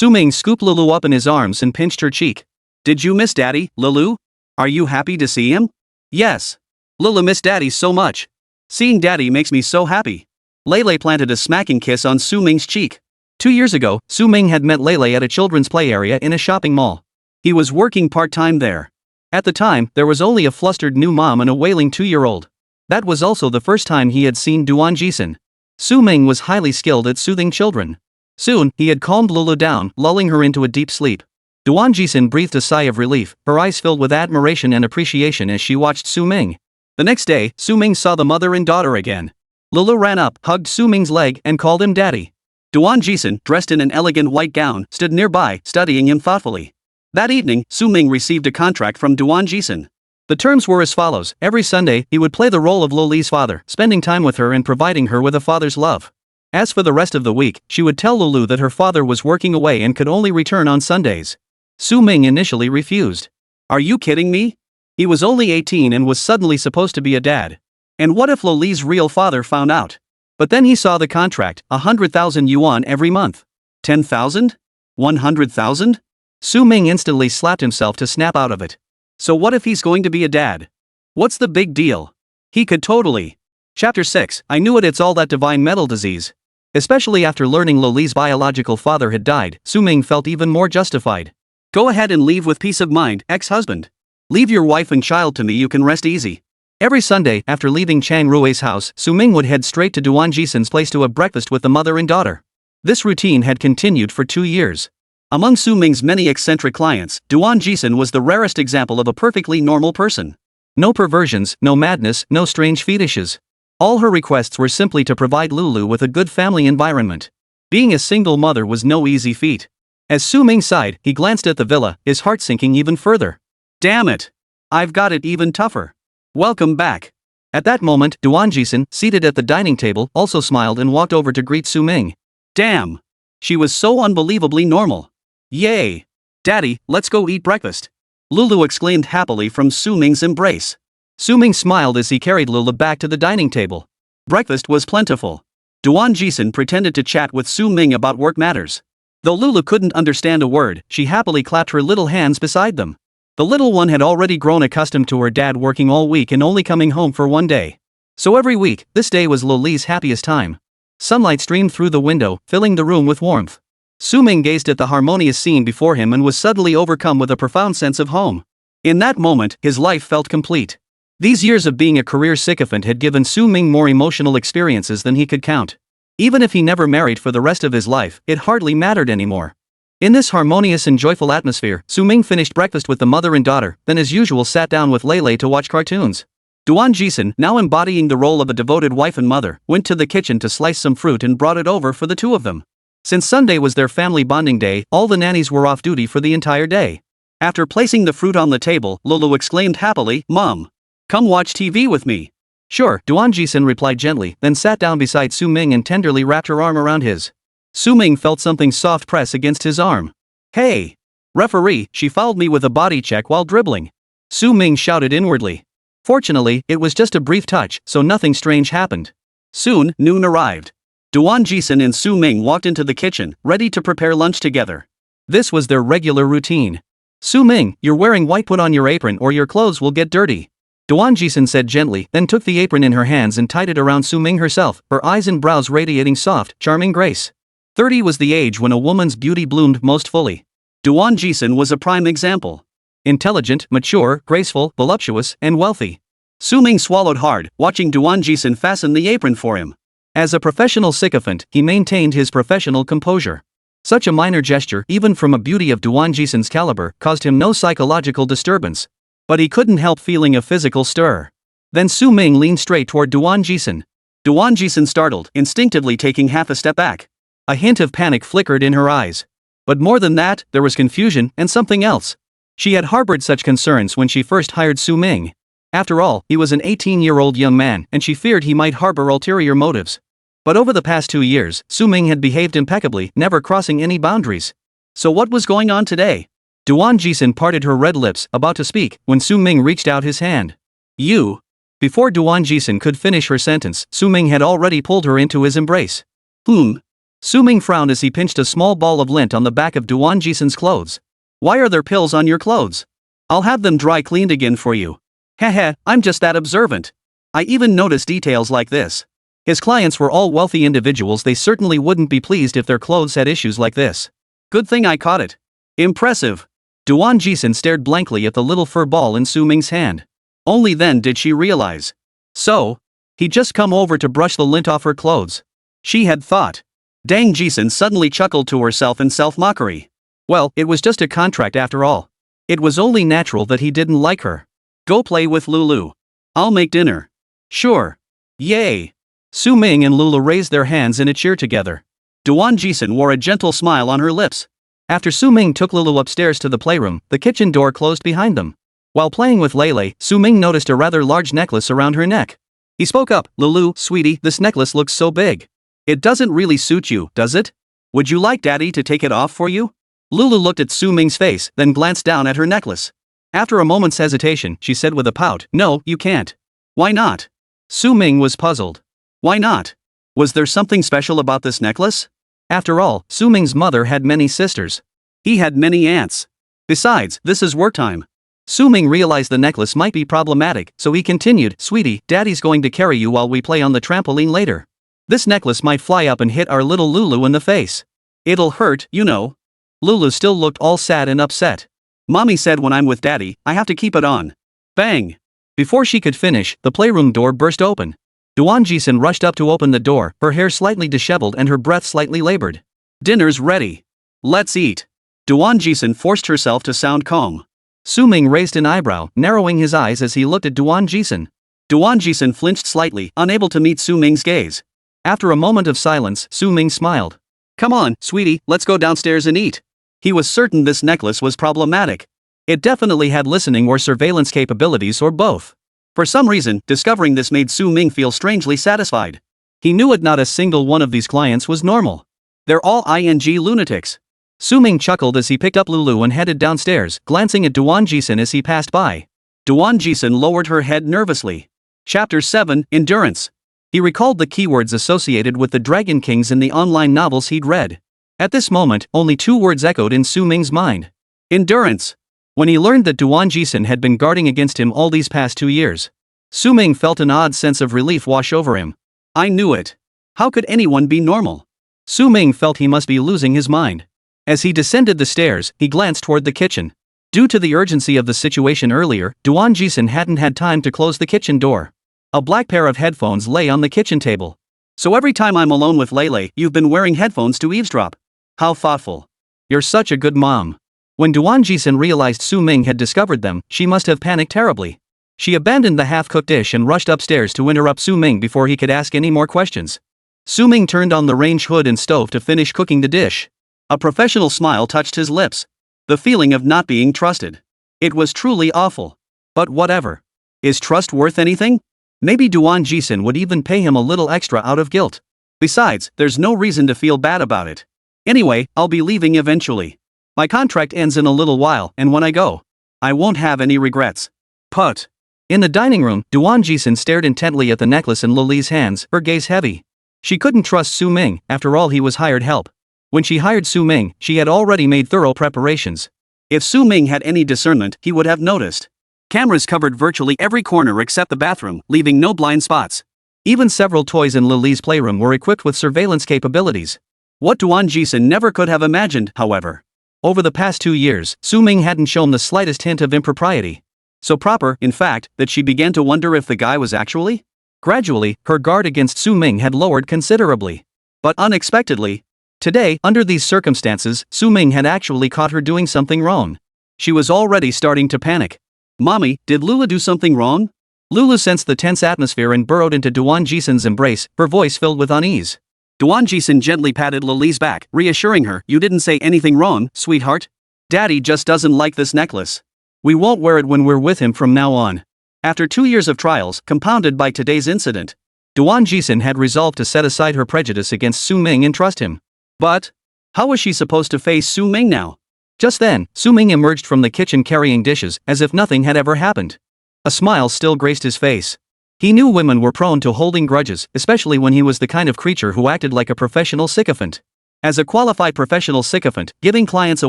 S1: Ming scooped Lulu up in his arms and pinched her cheek. Did you miss Daddy, Lulu? Are you happy to see him? Yes. Lulu missed Daddy so much. Seeing Daddy makes me so happy. Lele planted a smacking kiss on Ming's cheek. 2 years ago, Ming had met Lele at a children's play area in a shopping mall. He was working part-time there. At the time, there was only a flustered new mom and a wailing 2-year-old. That was also the first time he had seen Duan Jixin. Su Ming was highly skilled at soothing children. Soon, he had calmed Lulu down, lulling her into a deep sleep. Duan Jixin breathed a sigh of relief, her eyes filled with admiration and appreciation as she watched Su Ming. The next day, Su Ming saw the mother and daughter again. Lulu ran up, hugged Su Ming's leg, and called him daddy. Duan Jixin, dressed in an elegant white gown, stood nearby, studying him thoughtfully. That evening, Su Ming received a contract from Duan Jixin. The terms were as follows: every Sunday, he would play the role of Loli's father, spending time with her and providing her with a father's love. As for the rest of the week, she would tell Lulu that her father was working away and could only return on Sundays. Su Ming initially refused. Are you kidding me? He was only 18 and was suddenly supposed to be a dad. And what if Loli's real father found out? But then he saw the contract, 100,000 yuan every month. 10,000? 100,000? Su Ming instantly slapped himself to snap out of it. So what if he's going to be a dad? What's the big deal? He could totally. Chapter 6, I knew it, it's all that divine metal disease. Especially after learning Loli's biological father had died, Su Ming felt even more justified. Go ahead and leave with peace of mind, ex-husband. Leave your wife and child to me, you can rest easy. Every Sunday, after leaving Chang Rui's house, Su Ming would head straight to Duan Jixin's place to have breakfast with the mother and daughter. This routine had continued for 2 years. Among Su Ming's many eccentric clients, Duan Jixin was the rarest example of a perfectly normal person. No perversions, no madness, no strange fetishes. All her requests were simply to provide Lulu with a good family environment. Being a single mother was no easy feat. As Su Ming sighed, he glanced at the villa, his heart sinking even further. Damn it! I've got it even tougher. Welcome back. At that moment, Duan Jixin, seated at the dining table, also smiled and walked over to greet Su Ming. Damn! She was so unbelievably normal. Yay! Daddy, let's go eat breakfast. Lulu exclaimed happily from Su Ming's embrace. Su Ming smiled as he carried Lulu back to the dining table. Breakfast was plentiful. Duan Jixin pretended to chat with Su Ming about work matters. Though Lulu couldn't understand a word, she happily clapped her little hands beside them. The little one had already grown accustomed to her dad working all week and only coming home for one day. So every week, this day was Loli's happiest time. Sunlight streamed through the window, filling the room with warmth. Su Ming gazed at the harmonious scene before him and was suddenly overcome with a profound sense of home. In that moment, his life felt complete. These years of being a career sycophant had given Su Ming more emotional experiences than he could count. Even if he never married for the rest of his life, it hardly mattered anymore. In this harmonious and joyful atmosphere, Su Ming finished breakfast with the mother and daughter, then as usual sat down with Lei to watch cartoons. Duan Jixin, now embodying the role of a devoted wife and mother, went to the kitchen to slice some fruit and brought it over for the two of them. Since Sunday was their family bonding day, all the nannies were off duty for the entire day. After placing the fruit on the table, Lulu exclaimed happily, Mom, come watch TV with me. Sure, Duan Jixin replied gently, then sat down beside Su Ming and tenderly wrapped her arm around his. Su Ming felt something soft press against his arm. Hey! Referee, she fouled me with a body check while dribbling. Su Ming shouted inwardly. Fortunately, it was just a brief touch, so nothing strange happened. Soon, noon arrived. Duan Jixin and Su Ming walked into the kitchen, ready to prepare lunch together. This was their regular routine. Su Ming, you're wearing white, put on your apron or your clothes will get dirty. Duan Jixin said gently, then took the apron in her hands and tied it around Su Ming herself, her eyes and brows radiating soft, charming grace. 30 was the age when a woman's beauty bloomed most fully. Duan Jixin was a prime example. Intelligent, mature, graceful, voluptuous, and wealthy. Su Ming swallowed hard, watching Duan Jixin fasten the apron for him. As a professional sycophant, he maintained his professional composure. Such a minor gesture, even from a beauty of Duan Jixin's caliber, caused him no psychological disturbance. But he couldn't help feeling a physical stir. Then Su Ming leaned straight toward Duan Jixin. Duan Jixin startled, instinctively taking half a step back. A hint of panic flickered in her eyes. But more than that, there was confusion and something else. She had harbored such concerns when she first hired Su Ming. After all, he was an 18-year-old young man, and she feared he might harbor ulterior motives. But over the past 2 years, Su Ming had behaved impeccably, never crossing any boundaries. So what was going on today? Duan Jixin parted her red lips, about to speak, when Su Ming reached out his hand. You. Before Duan Jixin could finish her sentence, Su Ming had already pulled her into his embrace. Su Ming frowned as he pinched a small ball of lint on the back of Duan Jixin's clothes. Why are there pills on your clothes? I'll have them dry cleaned again for you. Heh, I'm just that observant. I even notice details like this. His clients were all wealthy individuals, they certainly wouldn't be pleased if their clothes had issues like this. Good thing I caught it. Impressive. Duan Jixin stared blankly at the little fur ball in Su Ming's hand. Only then did she realize. So, he'd just come over to brush the lint off her clothes. She had thought. Dang, Jixin suddenly chuckled to herself in self-mockery. Well, it was just a contract after all. It was only natural that he didn't like her. Go play with Lulu. I'll make dinner. Sure. Yay. Su Ming and Lulu raised their hands in a cheer together. Duan Jixin wore a gentle smile on her lips. After Su Ming took Lulu upstairs to the playroom, the kitchen door closed behind them. While playing with Lele, Su Ming noticed a rather large necklace around her neck. He spoke up, Lulu, sweetie, this necklace looks so big. It doesn't really suit you, does it? Would you like Daddy to take it off for you? Lulu looked at Su Ming's face, then glanced down at her necklace. After a moment's hesitation, she said with a pout, no, you can't. Why not? Su Ming was puzzled. Why not? Was there something special about this necklace? After all, Su Ming's mother had many sisters. He had many aunts. Besides, this is work time. Su Ming realized the necklace might be problematic, so he continued, sweetie, Daddy's going to carry you while we play on the trampoline later. This necklace might fly up and hit our little Lulu in the face. It'll hurt, you know. Lulu still looked all sad and upset. Mommy said when I'm with Daddy, I have to keep it on. Bang! Before she could finish, the playroom door burst open. Duan Jixin rushed up to open the door, her hair slightly disheveled and her breath slightly labored. Dinner's ready. Let's eat. Duan Jixin forced herself to sound calm. Su Ming raised an eyebrow, narrowing his eyes as he looked at Duan Jixin. Duan Jixin flinched slightly, unable to meet Su Ming's gaze. After a moment of silence, Su Ming smiled. Come on, sweetie, let's go downstairs and eat. He was certain this necklace was problematic. It definitely had listening or surveillance capabilities or both. For some reason, discovering this made Su Ming feel strangely satisfied. He knew it not a single one of these clients was normal. They're all lunatics. Su Ming chuckled as he picked up Lulu and headed downstairs, glancing at Duan Jixin as he passed by. Duan Jixin lowered her head nervously. Chapter 7, Endurance. He recalled the keywords associated with the Dragon Kings in the online novels he'd read. At this moment, only two words echoed in Su Ming's mind. Endurance. When he learned that Duan Jixin had been guarding against him all these past 2 years, Su Ming felt an odd sense of relief wash over him. I knew it. How could anyone be normal? Su Ming felt he must be losing his mind. As he descended the stairs, he glanced toward the kitchen. Due to the urgency of the situation earlier, Duan Jixin hadn't had time to close the kitchen door. A black pair of headphones lay on the kitchen table. So every time I'm alone with Lele, you've been wearing headphones to eavesdrop. How thoughtful. You're such a good mom. When Duan Jixin realized Su Ming had discovered them, she must have panicked terribly. She abandoned the half-cooked dish and rushed upstairs to interrupt Su Ming before he could ask any more questions. Su Ming turned on the range hood and stove to finish cooking the dish. A professional smile touched his lips. The feeling of not being trusted. It was truly awful. But whatever. Is trust worth anything? Maybe Duan Jixin would even pay him a little extra out of guilt. Besides, there's no reason to feel bad about it. Anyway, I'll be leaving eventually. My contract ends in a little while, and when I go, I won't have any regrets. Put. In the dining room, Duan Jixin stared intently at the necklace in Lily's hands, her gaze heavy. She couldn't trust Su Ming, after all he was hired help. When she hired Su Ming, she had already made thorough preparations. If Su Ming had any discernment, he would have noticed. Cameras covered virtually every corner except the bathroom, leaving no blind spots. Even several toys in Lily's playroom were equipped with surveillance capabilities. What Duan Jixin never could have imagined, however. Over the past 2 years, Su Ming hadn't shown the slightest hint of impropriety. So proper, in fact, that she began to wonder if the guy was actually. Gradually, her guard against Su Ming had lowered considerably. But unexpectedly, today, under these circumstances, Su Ming had actually caught her doing something wrong. She was already starting to panic. Mommy, did Lulu do something wrong? Lulu sensed the tense atmosphere and burrowed into Duan Jixin's embrace, her voice filled with unease. Duan Jixin gently patted Lily's back, reassuring her, you didn't say anything wrong, sweetheart. Daddy just doesn't like this necklace. We won't wear it when we're with him from now on. After 2 years of trials, compounded by today's incident, Duan Jixin had resolved to set aside her prejudice against Su Ming and trust him. But how was she supposed to face Su Ming now? Just then, Su Ming emerged from the kitchen carrying dishes, as if nothing had ever happened. A smile still graced his face. He knew women were prone to holding grudges, especially when he was the kind of creature who acted like a professional sycophant. As a qualified professional sycophant, giving clients a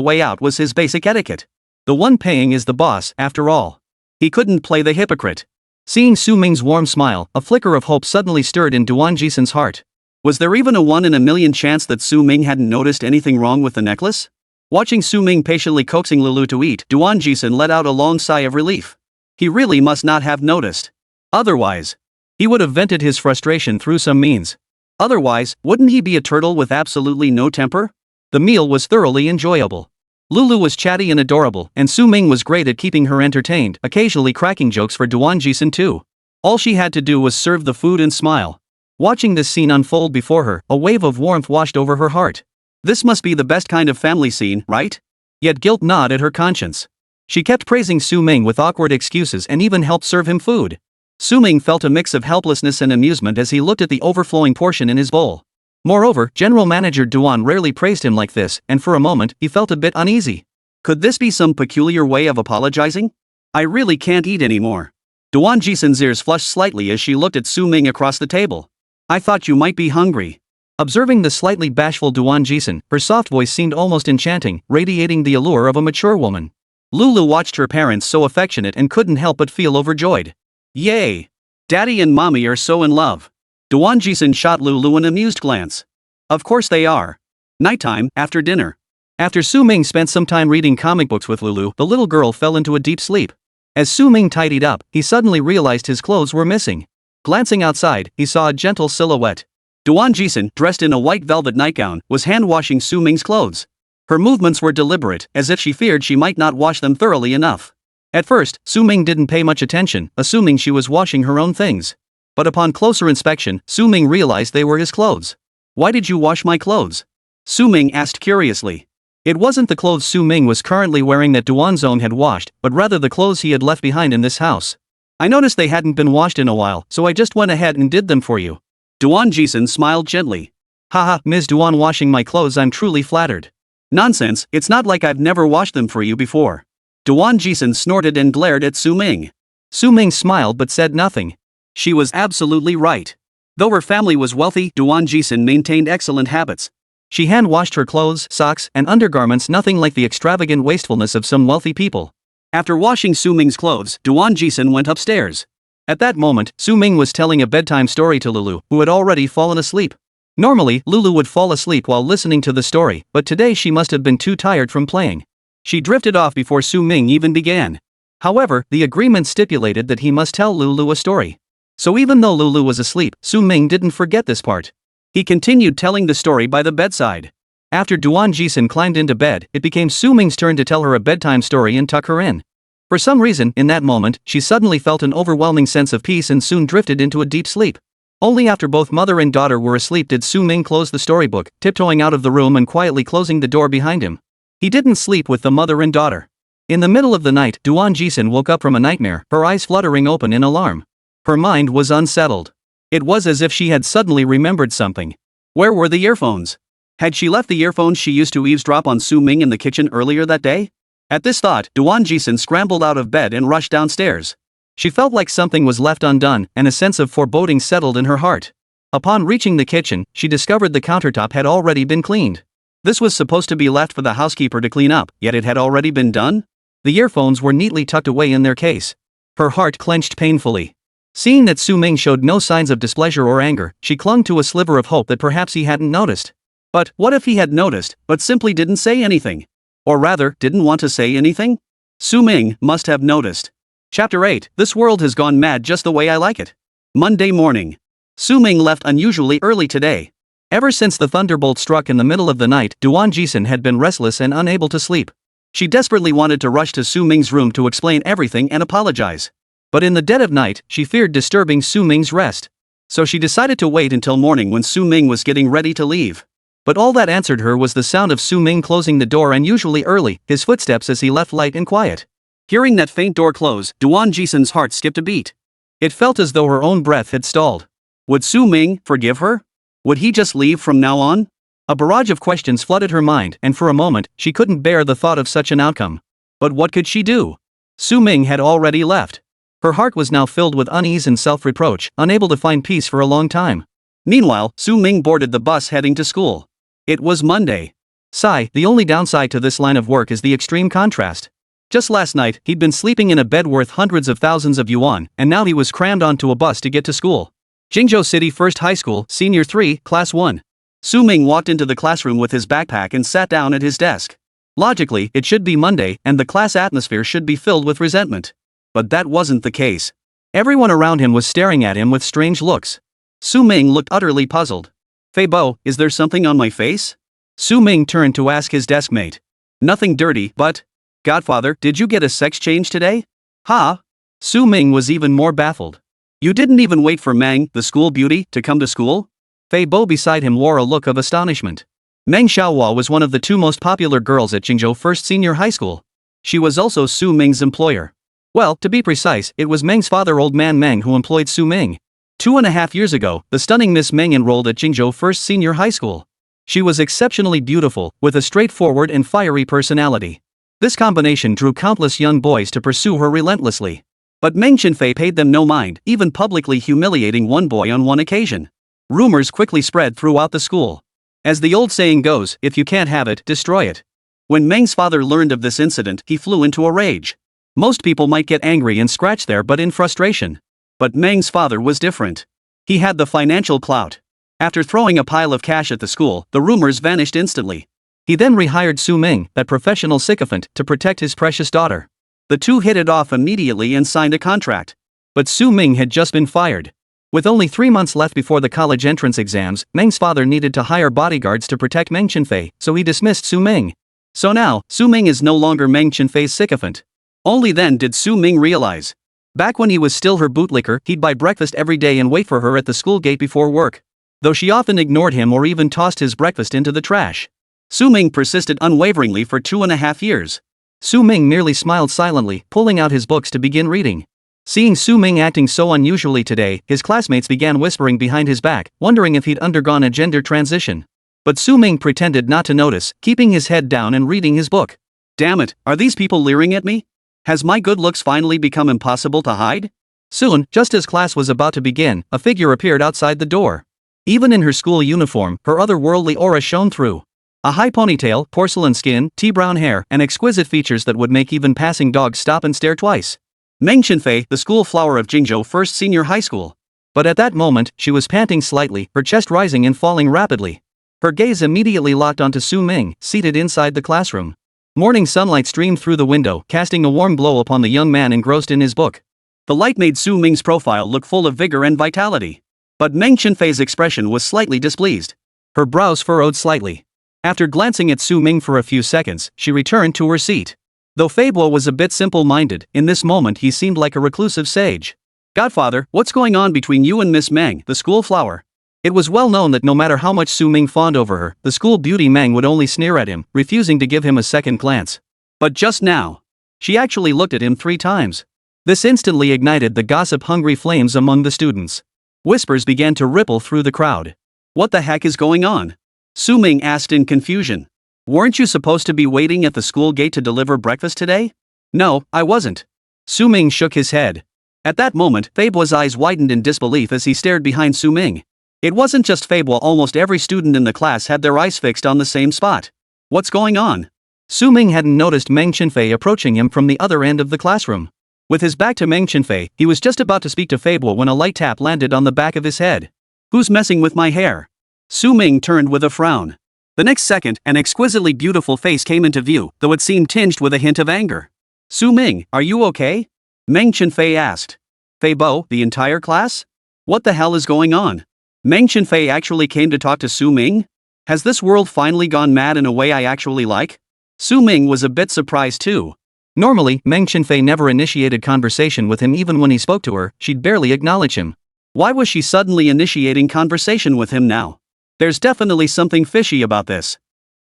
S1: way out was his basic etiquette. The one paying is the boss, after all. He couldn't play the hypocrite. Seeing Su Ming's warm smile, a flicker of hope suddenly stirred in Duan Jixin's heart. Was there even a 1 in a million chance that Su Ming hadn't noticed anything wrong with the necklace? Watching Su Ming patiently coaxing Lulu to eat, Duan Jixin let out a long sigh of relief. He really must not have noticed. Otherwise, he would have vented his frustration through some means. Otherwise, wouldn't he be a turtle with absolutely no temper? The meal was thoroughly enjoyable. Lulu was chatty and adorable, and Su Ming was great at keeping her entertained, occasionally cracking jokes for Duan Jixin too. All she had to do was serve the food and smile. Watching this scene unfold before her, a wave of warmth washed over her heart. This must be the best kind of family scene, right? Yet guilt gnawed at her conscience. She kept praising Su Ming with awkward excuses and even helped serve him food. Su Ming felt a mix of helplessness and amusement as he looked at the overflowing portion in his bowl. Moreover, General Manager Duan rarely praised him like this, and for a moment, he felt a bit uneasy. Could this be some peculiar way of apologizing? I really can't eat anymore. Duan Jixin's ears flushed slightly as she looked at Su Ming across the table. I thought you might be hungry. Observing the slightly bashful Duan Jixin, her soft voice seemed almost enchanting, radiating the allure of a mature woman. Lulu watched her parents so affectionate and couldn't help but feel overjoyed. Yay! Daddy and Mommy are so in love. Duan Jixin shot Lulu an amused glance. Of course they are. Nighttime, after dinner. After Su Ming spent some time reading comic books with Lulu, the little girl fell into a deep sleep. As Su Ming tidied up, he suddenly realized his clothes were missing. Glancing outside, he saw a gentle silhouette. Duan Jixin, dressed in a white velvet nightgown, was hand-washing Su Ming's clothes. Her movements were deliberate, as if she feared she might not wash them thoroughly enough. At first, Su Ming didn't pay much attention, assuming she was washing her own things. But upon closer inspection, Su Ming realized they were his clothes. Why did you wash my clothes? Su Ming asked curiously. It wasn't the clothes Su Ming was currently wearing that Duan Zong had washed, but rather the clothes he had left behind in this house. I noticed they hadn't been washed in a while, so I just went ahead and did them for you. Duan Jixin smiled gently. Haha, Ms. Duan washing my clothes, I'm truly flattered. Nonsense, it's not like I've never washed them for you before. Duan Jixin snorted and glared at Su Ming. Su Ming smiled but said nothing. She was absolutely right. Though her family was wealthy, Duan Jixin maintained excellent habits. She hand-washed her clothes, socks, and undergarments, nothing like the extravagant wastefulness of some wealthy people. After washing Su Ming's clothes, Duan Jixin went upstairs. At that moment, Su Ming was telling a bedtime story to Lulu, who had already fallen asleep. Normally, Lulu would fall asleep while listening to the story, but today she must have been too tired from playing. She drifted off before Su Ming even began. However, the agreement stipulated that he must tell Lulu a story. So even though Lulu was asleep, Su Ming didn't forget this part. He continued telling the story by the bedside. After Duan Jixin climbed into bed, it became Su Ming's turn to tell her a bedtime story and tuck her in. For some reason, in that moment, she suddenly felt an overwhelming sense of peace and soon drifted into a deep sleep. Only after both mother and daughter were asleep did Su Ming close the storybook, tiptoeing out of the room and quietly closing the door behind him. He didn't sleep with the mother and daughter. In the middle of the night, Duan Jixin woke up from a nightmare, her eyes fluttering open in alarm. Her mind was unsettled. It was as if she had suddenly remembered something. Where were the earphones? Had she left the earphones she used to eavesdrop on Su Ming in the kitchen earlier that day? At this thought, Duan Jixin scrambled out of bed and rushed downstairs. She felt like something was left undone, and a sense of foreboding settled in her heart. Upon reaching the kitchen, she discovered the countertop had already been cleaned. This was supposed to be left for the housekeeper to clean up, yet it had already been done? The earphones were neatly tucked away in their case. Her heart clenched painfully. Seeing that Su Ming showed no signs of displeasure or anger, she clung to a sliver of hope that perhaps he hadn't noticed. But what if he had noticed, but simply didn't say anything? Or rather, didn't want to say anything? Su Ming must have noticed. Chapter 8, This world has gone mad just the way I like it. Monday morning. Su Ming left unusually early today. Ever since the thunderbolt struck in the middle of the night, Duan Jixin had been restless and unable to sleep. She desperately wanted to rush to Su Ming's room to explain everything and apologize. But in the dead of night, she feared disturbing Su Ming's rest. So she decided to wait until morning when Su Ming was getting ready to leave. But all that answered her was the sound of Su Ming closing the door, unusually early, his footsteps as he left light and quiet. Hearing that faint door close, Duan Jixin's heart skipped a beat. It felt as though her own breath had stalled. Would Su Ming forgive her? Would he just leave from now on? A barrage of questions flooded her mind, and for a moment, she couldn't bear the thought of such an outcome. But what could she do? Su Ming had already left. Her heart was now filled with unease and self-reproach, unable to find peace for a long time. Meanwhile, Su Ming boarded the bus heading to school. It was Monday. Sigh, the only downside to this line of work is the extreme contrast. Just last night, he'd been sleeping in a bed worth hundreds of thousands of yuan, and now he was crammed onto a bus to get to school. Jingzhou City First High School, Senior 3, Class 1. Su Ming walked into the classroom with his backpack and sat down at his desk. Logically, it should be Monday and the class atmosphere should be filled with resentment. But that wasn't the case. Everyone around him was staring at him with strange looks. Su Ming looked utterly puzzled. Fei Bo, is there something on my face? Su Ming turned to ask his desk mate. Nothing dirty, but... Godfather, did you get a sex change today? Huh? Su Ming was even more baffled. You didn't even wait for Meng, the school beauty, to come to school? Fei Bo beside him wore a look of astonishment. Meng Xiaohua was one of the two most popular girls at Jingzhou 1st Senior High School. She was also Su Ming's employer. Well, to be precise, it was Meng's father, old man Meng, who employed Su Ming. 2.5 years ago, the stunning Miss Meng enrolled at Jingzhou 1st Senior High School. She was exceptionally beautiful, with a straightforward and fiery personality. This combination drew countless young boys to pursue her relentlessly. But Meng Chenfei paid them no mind, even publicly humiliating one boy on one occasion. Rumors quickly spread throughout the school. As the old saying goes, if you can't have it, destroy it. When Meng's father learned of this incident, he flew into a rage. Most people might get angry and scratch their butt in frustration. But Meng's father was different. He had the financial clout. After throwing a pile of cash at the school, the rumors vanished instantly. He then rehired Su Ming, that professional sycophant, to protect his precious daughter. The two hit it off immediately and signed a contract. But Su Ming had just been fired. With only 3 months left before the college entrance exams, Meng's father needed to hire bodyguards to protect Meng Chenfei, so he dismissed Su Ming. So now, Su Ming is no longer Meng Chenfei's sycophant. Only then did Su Ming realize. Back when he was still her bootlicker, he'd buy breakfast every day and wait for her at the school gate before work. Though she often ignored him or even tossed his breakfast into the trash. Su Ming persisted unwaveringly for 2.5 years. Su Ming merely smiled silently, pulling out his books to begin reading. Seeing Su Ming acting so unusually today, his classmates began whispering behind his back, wondering if he'd undergone a gender transition. But Su Ming pretended not to notice, keeping his head down and reading his book. Damn it, are these people leering at me? Has my good looks finally become impossible to hide? Soon, just as class was about to begin, a figure appeared outside the door. Even in her school uniform, her otherworldly aura shone through. A high ponytail, porcelain skin, tea-brown hair, and exquisite features that would make even passing dogs stop and stare twice. Meng Chenfei, the school flower of Jingzhou 1st Senior High School. But at that moment, she was panting slightly, her chest rising and falling rapidly. Her gaze immediately locked onto Su Ming, seated inside the classroom. Morning sunlight streamed through the window, casting a warm glow upon the young man engrossed in his book. The light made Su Ming's profile look full of vigor and vitality. But Meng Chenfei's expression was slightly displeased. Her brows furrowed slightly. After glancing at Su Ming for a few seconds, she returned to her seat. Though Fei Bo was a bit simple-minded, in this moment he seemed like a reclusive sage. Godfather, what's going on between you and Miss Meng, the school flower? It was well known that no matter how much Su Ming fawned over her, the school beauty Meng would only sneer at him, refusing to give him a second glance. But just now, she actually looked at him 3 times. This instantly ignited the gossip-hungry flames among the students. Whispers began to ripple through the crowd. What the heck is going on? Su Ming asked in confusion. Weren't you supposed to be waiting at the school gate to deliver breakfast today? No, I wasn't. Su Ming shook his head. At that moment, Fei Bo's eyes widened in disbelief as he stared behind Su Ming. It wasn't just Fei Bo, almost every student in the class had their eyes fixed on the same spot. What's going on? Su Ming hadn't noticed Meng Chenfei approaching him from the other end of the classroom. With his back to Meng Chenfei, he was just about to speak to Fei Bo when a light tap landed on the back of his head. Who's messing with my hair? Su Ming turned with a frown. The next second, an exquisitely beautiful face came into view, though it seemed tinged with a hint of anger. Su Ming, are you okay? Meng Chenfei asked. Fei Bo, the entire class? What the hell is going on? Meng Chenfei actually came to talk to Su Ming? Has this world finally gone mad in a way I actually like? Su Ming was a bit surprised too. Normally, Meng Chenfei never initiated conversation with him. Even when he spoke to her, she'd barely acknowledge him. Why was she suddenly initiating conversation with him now? There's definitely something fishy about this.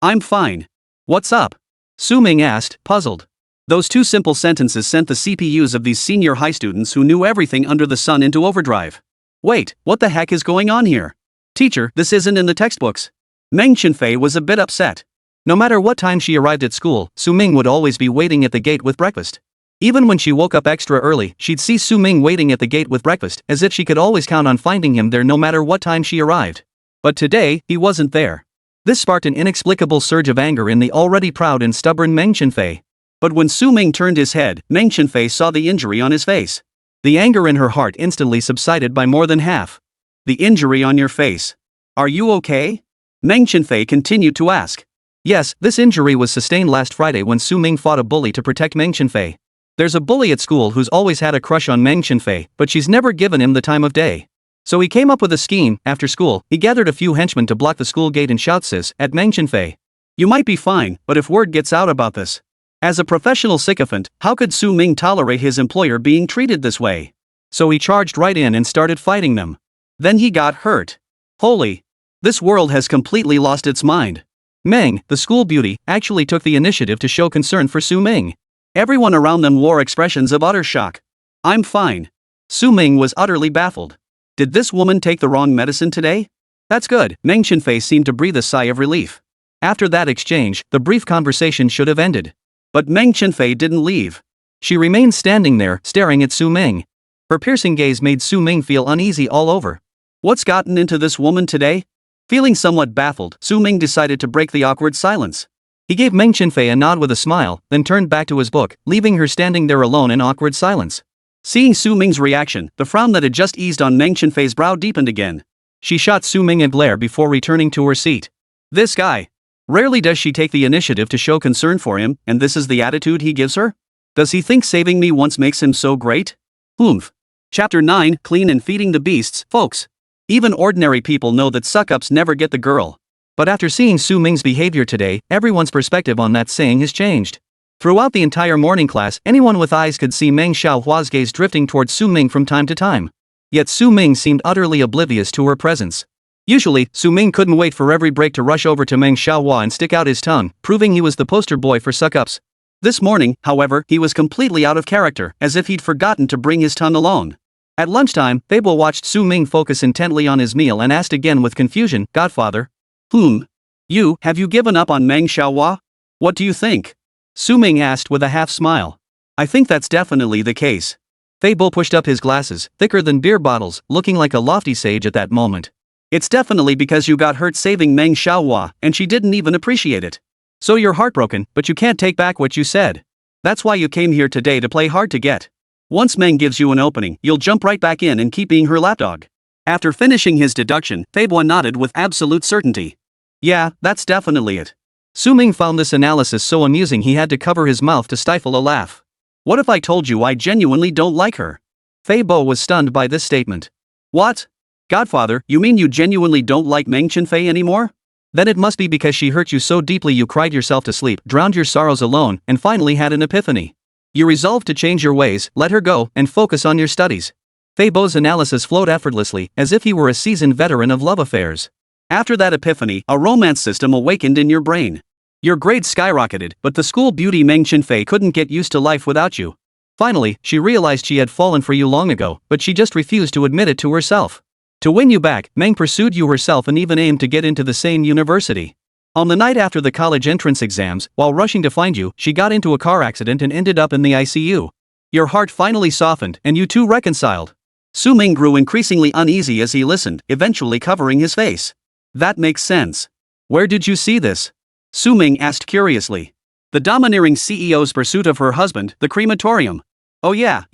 S1: I'm fine. What's up? Su Ming asked, puzzled. Those 2 simple sentences sent the CPUs of these senior high students who knew everything under the sun into overdrive. Wait, what the heck is going on here? Teacher, this isn't in the textbooks. Meng Chenfei was a bit upset. No matter what time she arrived at school, Su Ming would always be waiting at the gate with breakfast. Even when she woke up extra early, she'd see Su Ming waiting at the gate with breakfast, as if she could always count on finding him there no matter what time she arrived. But today, he wasn't there. This sparked an inexplicable surge of anger in the already proud and stubborn Meng Chenfei. But when Su Ming turned his head, Meng Chenfei saw the injury on his face. The anger in her heart instantly subsided by more than half. The injury on your face. Are you okay? Meng Chenfei continued to ask. Yes, this injury was sustained last Friday when Su Ming fought a bully to protect Meng Chenfei. There's a bully at school who's always had a crush on Meng Chenfei, but she's never given him the time of day. So he came up with a scheme. After school, he gathered a few henchmen to block the school gate and shout "Sis" at Meng Chenfei. You might be fine, but if word gets out about this. As a professional sycophant, how could Su Ming tolerate his employer being treated this way? So he charged right in and started fighting them. Then he got hurt. Holy! This world has completely lost its mind. Meng, the school beauty, actually took the initiative to show concern for Su Ming. Everyone around them wore expressions of utter shock. I'm fine. Su Ming was utterly baffled. Did this woman take the wrong medicine today? That's good. Meng Chenfei seemed to breathe a sigh of relief. After that exchange, the brief conversation should have ended. But Meng Chenfei didn't leave. She remained standing there, staring at Su Ming. Her piercing gaze made Su Ming feel uneasy all over. What's gotten into this woman today? Feeling somewhat baffled, Su Ming decided to break the awkward silence. He gave Meng Chenfei a nod with a smile, then turned back to his book, leaving her standing there alone in awkward silence. Seeing Su Ming's reaction, the frown that had just eased on Meng Chenfei's brow deepened again. She shot Su Ming a glare before returning to her seat. This guy. Rarely does she take the initiative to show concern for him, and this is the attitude he gives her? Does he think saving me once makes him so great? Oomph. Chapter 9, Clean and Feeding the Beasts, folks. Even ordinary people know that suck-ups never get the girl. But after seeing Su Ming's behavior today, everyone's perspective on that saying has changed. Throughout the entire morning class, anyone with eyes could see Meng Xiaohua's gaze drifting towards Su Ming from time to time. Yet Su Ming seemed utterly oblivious to her presence. Usually, Su Ming couldn't wait for every break to rush over to Meng Xiaohua and stick out his tongue, proving he was the poster boy for suck-ups. This morning, however, he was completely out of character, as if he'd forgotten to bring his tongue along. At lunchtime, Fable watched Su Ming focus intently on his meal and asked again with confusion, Godfather? Have you given up on Meng Xiaohua? What do you think? Su Ming asked with a half-smile. I think that's definitely the case. Fable pushed up his glasses, thicker than beer bottles, looking like a lofty sage at that moment. It's definitely because you got hurt saving Meng Xiaohua, and she didn't even appreciate it. So you're heartbroken, but you can't take back what you said. That's why you came here today to play hard to get. Once Meng gives you an opening, you'll jump right back in and keep being her lapdog. After finishing his deduction, Fable nodded with absolute certainty. Yeah, that's definitely it. Su Ming found this analysis so amusing he had to cover his mouth to stifle a laugh. What if I told you I genuinely don't like her? Fable was stunned by this statement. What? Godfather, you mean you genuinely don't like Meng Chenfei anymore? Then it must be because she hurt you so deeply you cried yourself to sleep, drowned your sorrows alone, and finally had an epiphany. You resolved to change your ways, let her go, and focus on your studies. Feibo's analysis flowed effortlessly, as if he were a seasoned veteran of love affairs. After that epiphany, a romance system awakened in your brain. Your grades skyrocketed, but the school beauty Meng Chenfei couldn't get used to life without you. Finally, she realized she had fallen for you long ago, but she just refused to admit it to herself. To win you back, Meng pursued you herself and even aimed to get into the same university. On the night after the college entrance exams, while rushing to find you, she got into a car accident and ended up in the ICU. Your heart finally softened, and you two reconciled. Su Ming grew increasingly uneasy as he listened, eventually covering his face. That makes sense. Where did you see this? Su Ming asked curiously. The domineering CEO's pursuit of her husband, the crematorium. Oh yeah.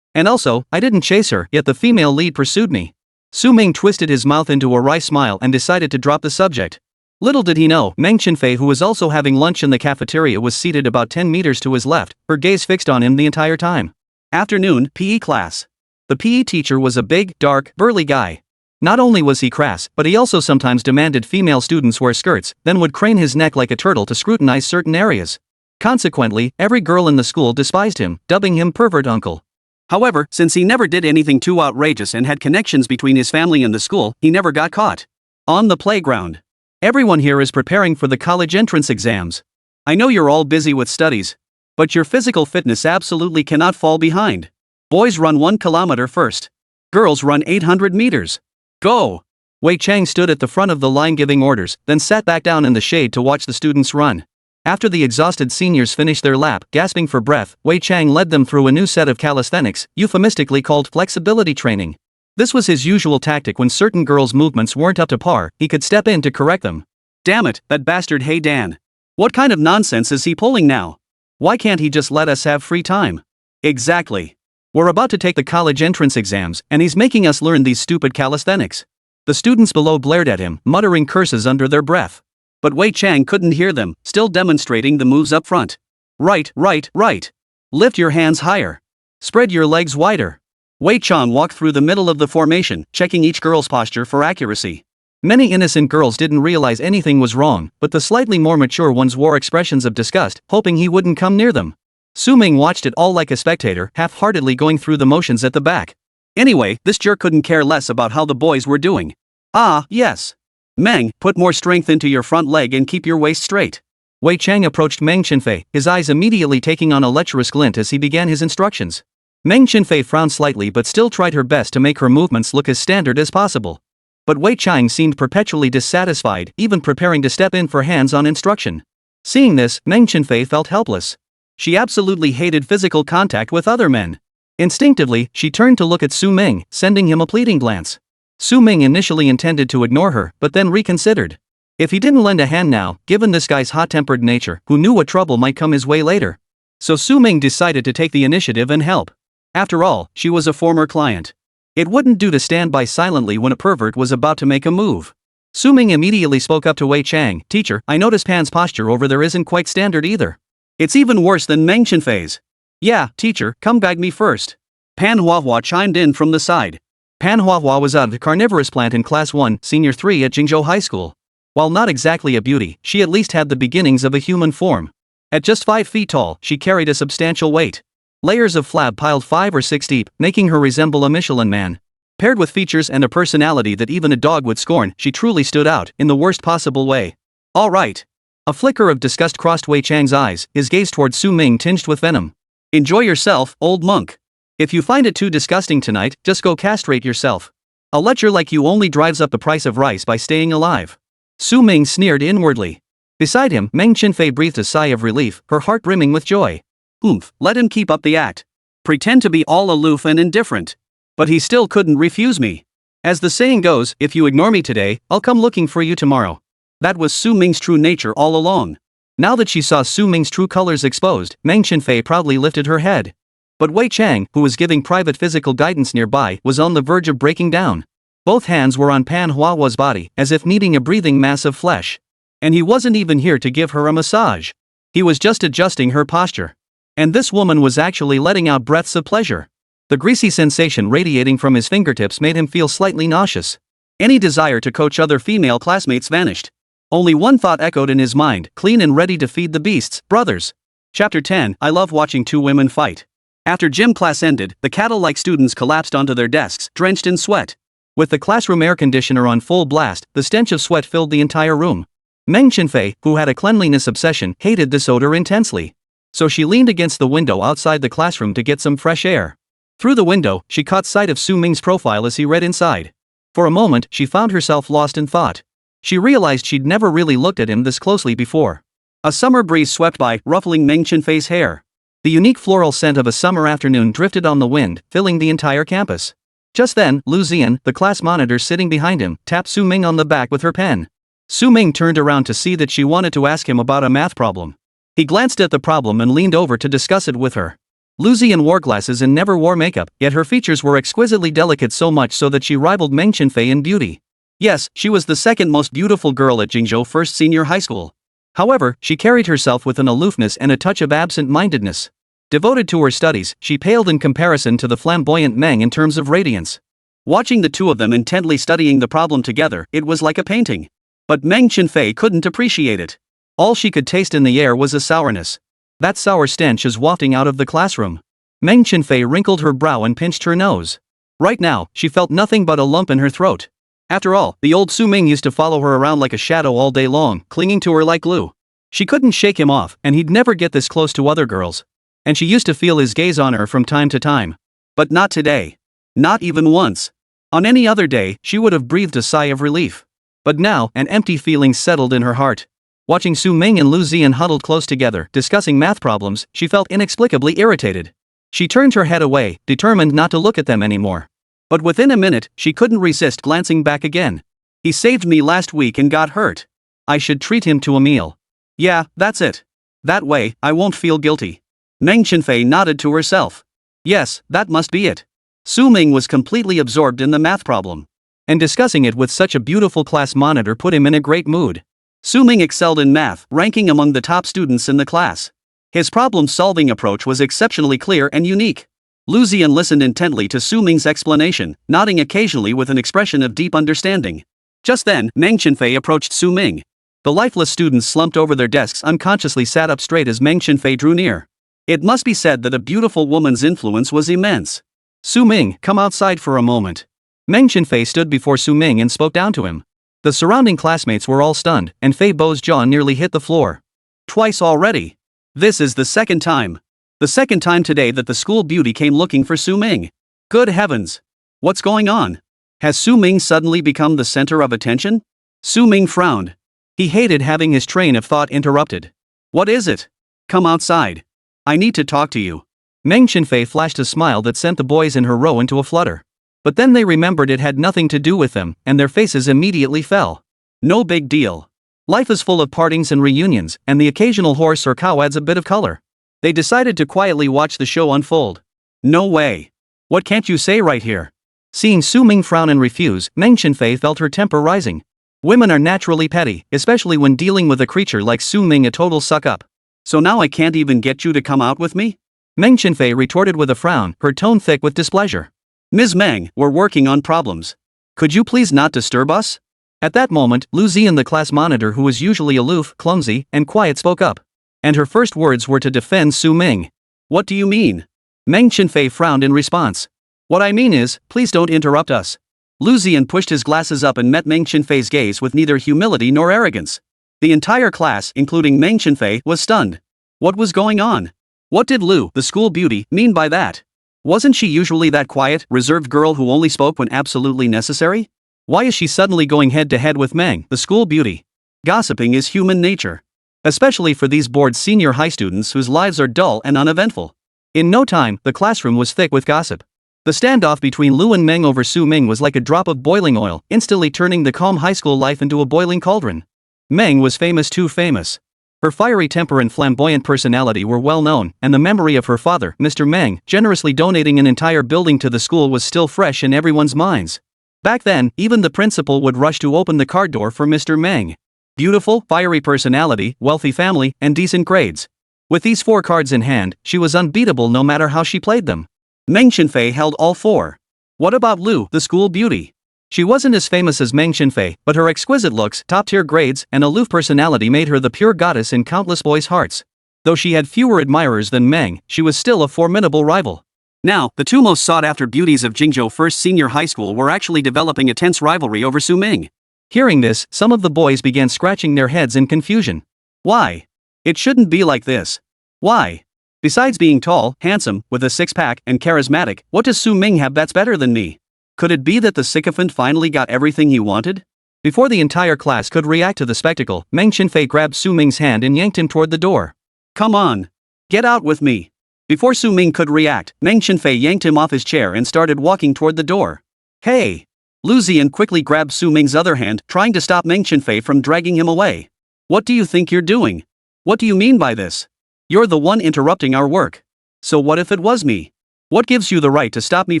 S1: And also, I didn't chase her, yet the female lead pursued me. Su Ming twisted his mouth into a wry smile and decided to drop the subject. Little did he know, Meng Chenfei, who was also having lunch in the cafeteria, was seated about 10 meters to his left, her gaze fixed on him the entire time. Afternoon, PE class. The PE teacher was a big, dark, burly guy. Not only was he crass, but he also sometimes demanded female students wear skirts, then would crane his neck like a turtle to scrutinize certain areas. Consequently, every girl in the school despised him, dubbing him pervert uncle. However, since he never did anything too outrageous and had connections between his family and the school, he never got caught. On the playground. Everyone here is preparing for the college entrance exams. I know you're all busy with studies, but your physical fitness absolutely cannot fall behind. Boys run 1 kilometer first. Girls run 800 meters. Go! Wei Chang stood at the front of the line giving orders, then sat back down in the shade to watch the students run. After the exhausted seniors finished their lap, gasping for breath, Wei Chang led them through a new set of calisthenics, euphemistically called flexibility training. This was his usual tactic when certain girls' movements weren't up to par, he could step in to correct them. Damn it, that bastard Hey Dan. What kind of nonsense is he pulling now? Why can't he just let us have free time? Exactly. We're about to take the college entrance exams, and he's making us learn these stupid calisthenics. The students below glared at him, muttering curses under their breath. But Wei Chang couldn't hear them, still demonstrating the moves up front. Right, right, right. Lift your hands higher. Spread your legs wider. Wei Chang walked through the middle of the formation, checking each girl's posture for accuracy. Many innocent girls didn't realize anything was wrong, but the slightly more mature ones wore expressions of disgust, hoping he wouldn't come near them. Su Ming watched it all like a spectator, half-heartedly going through the motions at the back. Anyway, this jerk couldn't care less about how the boys were doing. Ah, yes. Meng, put more strength into your front leg and keep your waist straight. Wei Chang approached Meng Chenfei, his eyes immediately taking on a lecherous glint as he began his instructions. Meng Chenfei frowned slightly but still tried her best to make her movements look as standard as possible. But Wei Chang seemed perpetually dissatisfied, even preparing to step in for hands-on instruction. Seeing this, Meng Chenfei felt helpless. She absolutely hated physical contact with other men. Instinctively, she turned to look at Su Ming, sending him a pleading glance. Su Ming initially intended to ignore her, but then reconsidered. If he didn't lend a hand now, given this guy's hot-tempered nature, who knew what trouble might come his way later? So Su Ming decided to take the initiative and help. After all, she was a former client. It wouldn't do to stand by silently when a pervert was about to make a move. Su Ming immediately spoke up to Wei Chang. Teacher, I notice Pan's posture over there isn't quite standard either. It's even worse than Meng Chenfei's. Yeah, teacher, come guide me first. Pan Huahua chimed in from the side. Pan Huahua was a carnivorous plant in Class 1, Senior 3 at Jingzhou High School. While not exactly a beauty, she at least had the beginnings of a human form. At just 5 feet tall, she carried a substantial weight. Layers of flab piled 5 or 6 deep, making her resemble a Michelin man. Paired with features and a personality that even a dog would scorn, she truly stood out, in the worst possible way. All right. A flicker of disgust crossed Wei Chang's eyes, his gaze toward Su Ming tinged with venom. Enjoy yourself, old monk. If you find it too disgusting tonight, just go castrate yourself. A lecture like you only drives up the price of rice by staying alive. Su Ming sneered inwardly. Beside him, Meng Chenfei breathed a sigh of relief, her heart brimming with joy. Oomph, let him keep up the act. Pretend to be all aloof and indifferent. But he still couldn't refuse me. As the saying goes, if you ignore me today, I'll come looking for you tomorrow. That was Su Ming's true nature all along. Now that she saw Su Ming's true colors exposed, Meng Chenfei proudly lifted her head. But Wei Chang, who was giving private physical guidance nearby, was on the verge of breaking down. Both hands were on Pan Huahua's body, as if needing a breathing mass of flesh. And he wasn't even here to give her a massage. He was just adjusting her posture. And this woman was actually letting out breaths of pleasure. The greasy sensation radiating from his fingertips made him feel slightly nauseous. Any desire to coach other female classmates vanished. Only one thought echoed in his mind, clean and ready to feed the beasts, brothers. Chapter 10, I love watching two women fight. After gym class ended, the cattle-like students collapsed onto their desks, drenched in sweat. With the classroom air conditioner on full blast, the stench of sweat filled the entire room. Meng Chenfei, who had a cleanliness obsession, hated this odor intensely. So she leaned against the window outside the classroom to get some fresh air. Through the window, she caught sight of Su Ming's profile as he read inside. For a moment, she found herself lost in thought. She realized she'd never really looked at him this closely before. A summer breeze swept by, ruffling Meng Chenfei's hair. The unique floral scent of a summer afternoon drifted on the wind, filling the entire campus. Just then, Lu Zian, the class monitor sitting behind him, tapped Su Ming on the back with her pen. Su Ming turned around to see that she wanted to ask him about a math problem. He glanced at the problem and leaned over to discuss it with her. Lu Zian wore glasses and never wore makeup, yet her features were exquisitely delicate, so much so that she rivaled Meng Chenfei in beauty. Yes, she was the second most beautiful girl at Jingzhou First Senior High School. However, she carried herself with an aloofness and a touch of absent-mindedness. Devoted to her studies, she paled in comparison to the flamboyant Meng in terms of radiance. Watching the two of them intently studying the problem together, it was like a painting. But Meng Chenfei couldn't appreciate it. All she could taste in the air was a sourness. That sour stench is wafting out of the classroom. Meng Chenfei wrinkled her brow and pinched her nose. Right now, she felt nothing but a lump in her throat. After all, the old Su Ming used to follow her around like a shadow all day long, clinging to her like glue. She couldn't shake him off, and he'd never get this close to other girls. And she used to feel his gaze on her from time to time. But not today. Not even once. On any other day, she would have breathed a sigh of relief. But now, an empty feeling settled in her heart. Watching Su Ming and Lu Zian huddled close together, discussing math problems, she felt inexplicably irritated. She turned her head away, determined not to look at them anymore. But within a minute, she couldn't resist glancing back again. He saved me last week and got hurt. I should treat him to a meal. Yeah, that's it. That way, I won't feel guilty. Meng Chenfei nodded to herself. Yes, that must be it. Su Ming was completely absorbed in the math problem. And discussing it with such a beautiful class monitor put him in a great mood. Su Ming excelled in math, ranking among the top students in the class. His problem-solving approach was exceptionally clear and unique. Lu Ziyan listened intently to Su Ming's explanation, nodding occasionally with an expression of deep understanding. Just then, Meng Chenfei approached Su Ming. The lifeless students slumped over their desks unconsciously sat up straight as Meng Chenfei drew near. It must be said that a beautiful woman's influence was immense. Su Ming, come outside for a moment. Meng Chenfei stood before Su Ming and spoke down to him. The surrounding classmates were all stunned, and Fei Bo's jaw nearly hit the floor. Twice already. This is the second time. The second time today that the school beauty came looking for Su Ming. Good heavens! What's going on? Has Su Ming suddenly become the center of attention? Su Ming frowned. He hated having his train of thought interrupted. What is it? Come outside. I need to talk to you. Meng Chenfei flashed a smile that sent the boys in her row into a flutter. But then they remembered it had nothing to do with them, and their faces immediately fell. No big deal. Life is full of partings and reunions, and the occasional horse or cow adds a bit of color. They decided to quietly watch the show unfold. No way. What can't you say right here? Seeing Su Ming frown and refuse, Meng Chenfei felt her temper rising. Women are naturally petty, especially when dealing with a creature like Su Ming, a total suck-up. So now I can't even get you to come out with me? Meng Chenfei retorted with a frown, her tone thick with displeasure. Ms. Meng, we're working on problems. Could you please not disturb us? At that moment, Lu Ziyan, the class monitor who was usually aloof, clumsy, and quiet, spoke up. And her first words were to defend Su Ming. What do you mean? Meng Chenfei frowned in response. What I mean is, please don't interrupt us. Lu Ziyan pushed his glasses up and met Meng Chenfei's gaze with neither humility nor arrogance. The entire class, including Meng Chenfei, was stunned. What was going on? What did Lu, the school beauty, mean by that? Wasn't she usually that quiet, reserved girl who only spoke when absolutely necessary? Why is she suddenly going head-to-head with Meng, the school beauty? Gossiping is human nature. Especially for these bored senior high students whose lives are dull and uneventful. In no time, the classroom was thick with gossip. The standoff between Lu and Meng over Su Ming was like a drop of boiling oil, instantly turning the calm high school life into a boiling cauldron. Meng was famous, too famous. Her fiery temper and flamboyant personality were well known, and the memory of her father, Mr. Meng, generously donating an entire building to the school was still fresh in everyone's minds. Back then, even the principal would rush to open the car door for Mr. Meng. Beautiful, fiery personality, wealthy family, and decent grades. With these 4 cards in hand, she was unbeatable no matter how she played them. Meng Chenfei held all 4. What about Lu, the school beauty? She wasn't as famous as Meng Chenfei, but her exquisite looks, top-tier grades, and aloof personality made her the pure goddess in countless boys' hearts. Though she had fewer admirers than Meng, she was still a formidable rival. Now, the 2 most sought-after beauties of Jingzhou First Senior High School were actually developing a tense rivalry over Su Ming. Hearing this, some of the boys began scratching their heads in confusion. Why? It shouldn't be like this. Why? Besides being tall, handsome, with a six-pack, and charismatic, what does Su Ming have that's better than me? Could it be that the sycophant finally got everything he wanted? Before the entire class could react to the spectacle, Meng Chenfei grabbed Su Ming's hand and yanked him toward the door. Come on. Get out with me. Before Su Ming could react, Meng Chenfei yanked him off his chair and started walking toward the door. Hey! Lu Ziyan quickly grabbed Su Ming's other hand, trying to stop Meng Chenfei from dragging him away. What do you think you're doing? What do you mean by this? You're the one interrupting our work. So what if it was me? What gives you the right to stop me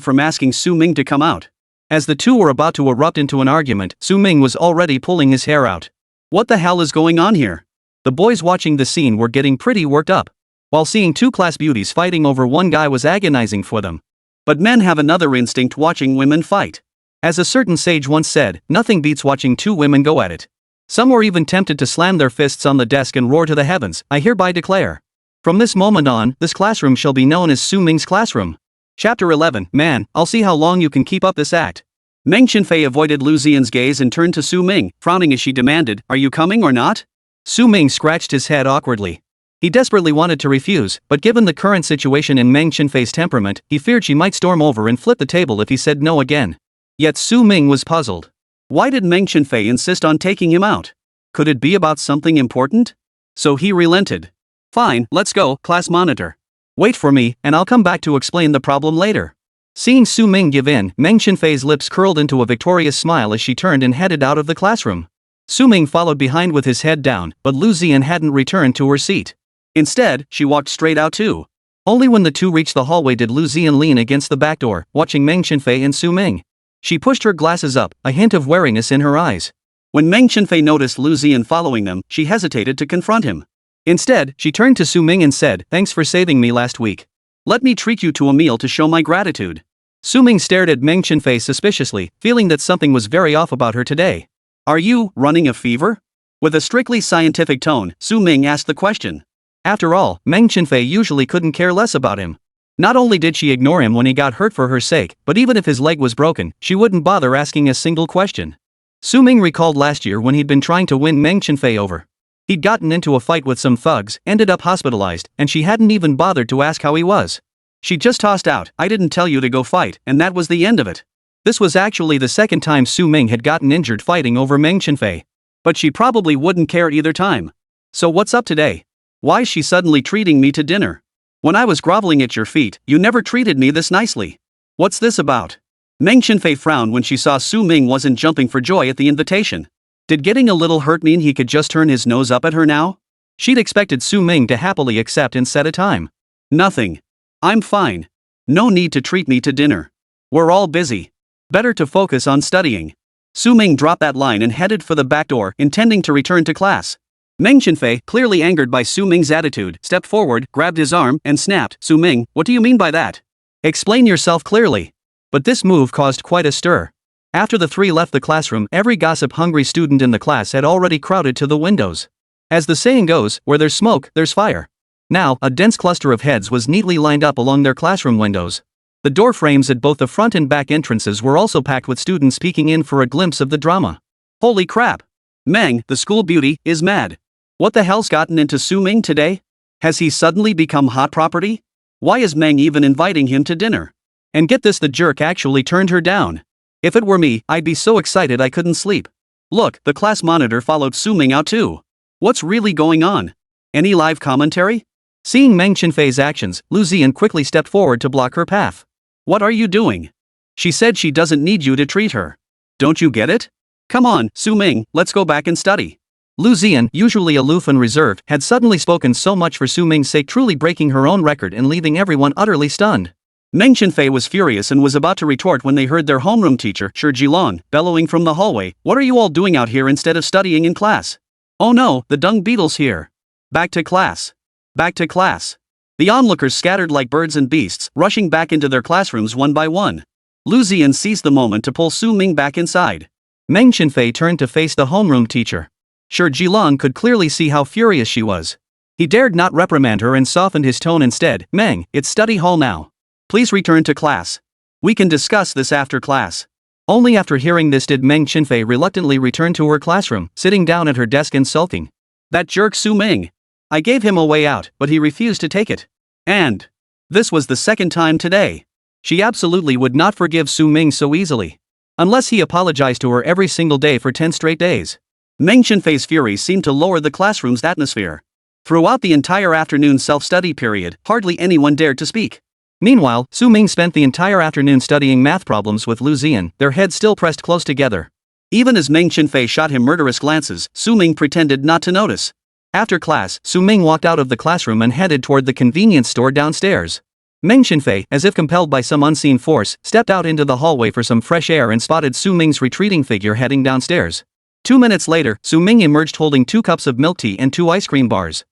S1: from asking Su Ming to come out? As the two were about to erupt into an argument, Su Ming was already pulling his hair out. What the hell is going on here? The boys watching the scene were getting pretty worked up. While seeing 2 class beauties fighting over one guy was agonizing for them. But men have another instinct watching women fight. As a certain sage once said, nothing beats watching 2 women go at it. Some were even tempted to slam their fists on the desk and roar to the heavens, I hereby declare. From this moment on, this classroom shall be known as Su Ming's classroom. Chapter 11, Man, I'll see how long you can keep up this act. Meng Chenfei avoided Lu Ziyan's gaze and turned to Su Ming, frowning as she demanded, Are you coming or not? Su Ming scratched his head awkwardly. He desperately wanted to refuse, but given the current situation in Meng Chenfei's temperament, he feared she might storm over and flip the table if he said no again. Yet Su Ming was puzzled. Why did Meng Chenfei insist on taking him out? Could it be about something important? So he relented. Fine, let's go, class monitor. Wait for me, and I'll come back to explain the problem later. Seeing Su Ming give in, Meng Chenfei's lips curled into a victorious smile as she turned and headed out of the classroom. Su Ming followed behind with his head down, but Lu Ziyan hadn't returned to her seat. Instead, she walked straight out too. Only when the two reached the hallway did Lu Ziyan lean against the back door, watching Meng Chenfei and Su Ming. She pushed her glasses up, a hint of wariness in her eyes. When Meng Chenfei noticed Lu Ziyan following them, she hesitated to confront him. Instead, she turned to Su Ming and said, "Thanks for saving me last week. Let me treat you to a meal to show my gratitude." Su Ming stared at Meng Chenfei suspiciously, feeling that something was very off about her today. "Are you running a fever?" With a strictly scientific tone, Su Ming asked the question. After all, Meng Chenfei usually couldn't care less about him. Not only did she ignore him when he got hurt for her sake, but even if his leg was broken, she wouldn't bother asking a single question. Su Ming recalled last year when he'd been trying to win Meng Chenfei over. He'd gotten into a fight with some thugs, ended up hospitalized, and she hadn't even bothered to ask how he was. She just tossed out, "I didn't tell you to go fight," and that was the end of it. This was actually the second time Su Ming had gotten injured fighting over Meng Chenfei. But she probably wouldn't care either time. "So what's up today? Why's she suddenly treating me to dinner? When I was groveling at your feet, you never treated me this nicely. What's this about?" Meng Chenfei frowned when she saw Su Ming wasn't jumping for joy at the invitation. Did getting a little hurt mean he could just turn his nose up at her now? She'd expected Su Ming to happily accept and set a time. "Nothing. I'm fine. No need to treat me to dinner. We're all busy. Better to focus on studying." Su Ming dropped that line and headed for the back door, intending to return to class. Meng Chenfei, clearly angered by Su Ming's attitude, stepped forward, grabbed his arm, and snapped, "Su Ming, what do you mean by that? Explain yourself clearly." But this move caused quite a stir. After the three left the classroom, every gossip-hungry student in the class had already crowded to the windows. As the saying goes, where there's smoke, there's fire. Now, a dense cluster of heads was neatly lined up along their classroom windows. The door frames at both the front and back entrances were also packed with students peeking in for a glimpse of the drama. Holy crap! Meng, the school beauty, is mad. What the hell's gotten into Su Ming today? Has he suddenly become hot property? Why is Meng even inviting him to dinner? And get this, the jerk actually turned her down. If it were me, I'd be so excited I couldn't sleep. Look, the class monitor followed Su Ming out too. What's really going on? Any live commentary? Seeing Meng Chenfei's actions, Lu Ziyan quickly stepped forward to block her path. "What are you doing? She said she doesn't need you to treat her. Don't you get it? Come on, Su Ming, let's go back and study." Lu Ziyan, usually aloof and reserved, had suddenly spoken so much for Su Ming's sake, truly breaking her own record and leaving everyone utterly stunned. Meng Chenfei was furious and was about to retort when they heard their homeroom teacher, Shi Jilong, bellowing from the hallway, "What are you all doing out here instead of studying in class? Oh no, the dung beetle's here. Back to class. Back to class." The onlookers scattered like birds and beasts, rushing back into their classrooms one by one. Lu Ziyan seized the moment to pull Su Ming back inside. Meng Chenfei turned to face the homeroom teacher. Shi Jilong could clearly see how furious she was. He dared not reprimand her and softened his tone instead. "Meng, it's study hall now. Please return to class. We can discuss this after class." Only after hearing this did Meng Chenfei reluctantly return to her classroom, sitting down at her desk and sulking. "That jerk Su Ming. I gave him a way out, but he refused to take it. And this was the second time today. She absolutely would not forgive Su Ming so easily. Unless he apologized to her every single day for 10 straight days." Meng Chenfei's fury seemed to lower the classroom's atmosphere. Throughout the entire afternoon self-study period, hardly anyone dared to speak. Meanwhile, Su Ming spent the entire afternoon studying math problems with Lu Ziyan, their heads still pressed close together. Even as Meng Chenfei shot him murderous glances, Su Ming pretended not to notice. After class, Su Ming walked out of the classroom and headed toward the convenience store downstairs. Meng Chenfei, as if compelled by some unseen force, stepped out into the hallway for some fresh air and spotted Su Ming's retreating figure heading downstairs. 2 minutes later, Su Ming emerged holding 2 cups of milk tea and 2 ice cream bars.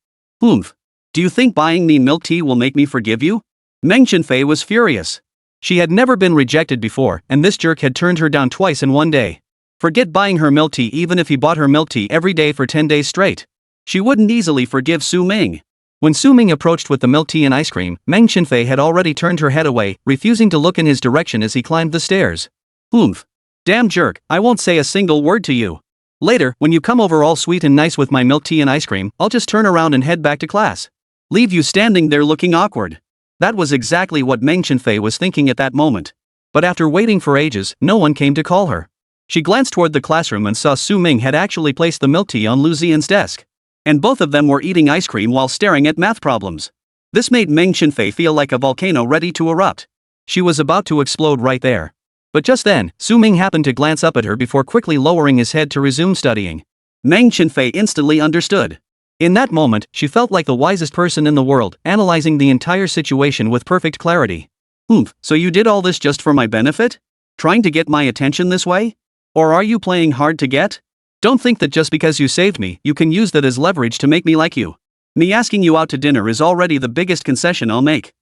S1: "Oomph. Do you think buying me milk tea will make me forgive you?" Meng Chenfei was furious. She had never been rejected before, and this jerk had turned her down twice in one day. Forget buying her milk tea even if he bought her milk tea every day for 10 days straight. She wouldn't easily forgive Su Ming. When Su Ming approached with the milk tea and ice cream, Meng Chenfei had already turned her head away, refusing to look in his direction as he climbed the stairs. "Oomph. Damn jerk, I won't say a single word to you. Later, when you come over all sweet and nice with my milk tea and ice cream, I'll just turn around and head back to class. Leave you standing there looking awkward." That was exactly what Meng Chenfei was thinking at that moment. But after waiting for ages, no one came to call her. She glanced toward the classroom and saw Su Ming had actually placed the milk tea on Lu Ziyan's desk. And both of them were eating ice cream while staring at math problems. This made Meng Chenfei feel like a volcano ready to erupt. She was about to explode right there. But just then, Su Ming happened to glance up at her before quickly lowering his head to resume studying. Meng Chenfei instantly understood. In that moment, she felt like the wisest person in the world, analyzing the entire situation with perfect clarity. "Oomph, so you did all this just for my benefit? Trying to get my attention this way? Or are you playing hard to get? Don't think that just because you saved me, you can use that as leverage to make me like you. Me asking you out to dinner is already the biggest concession I'll make.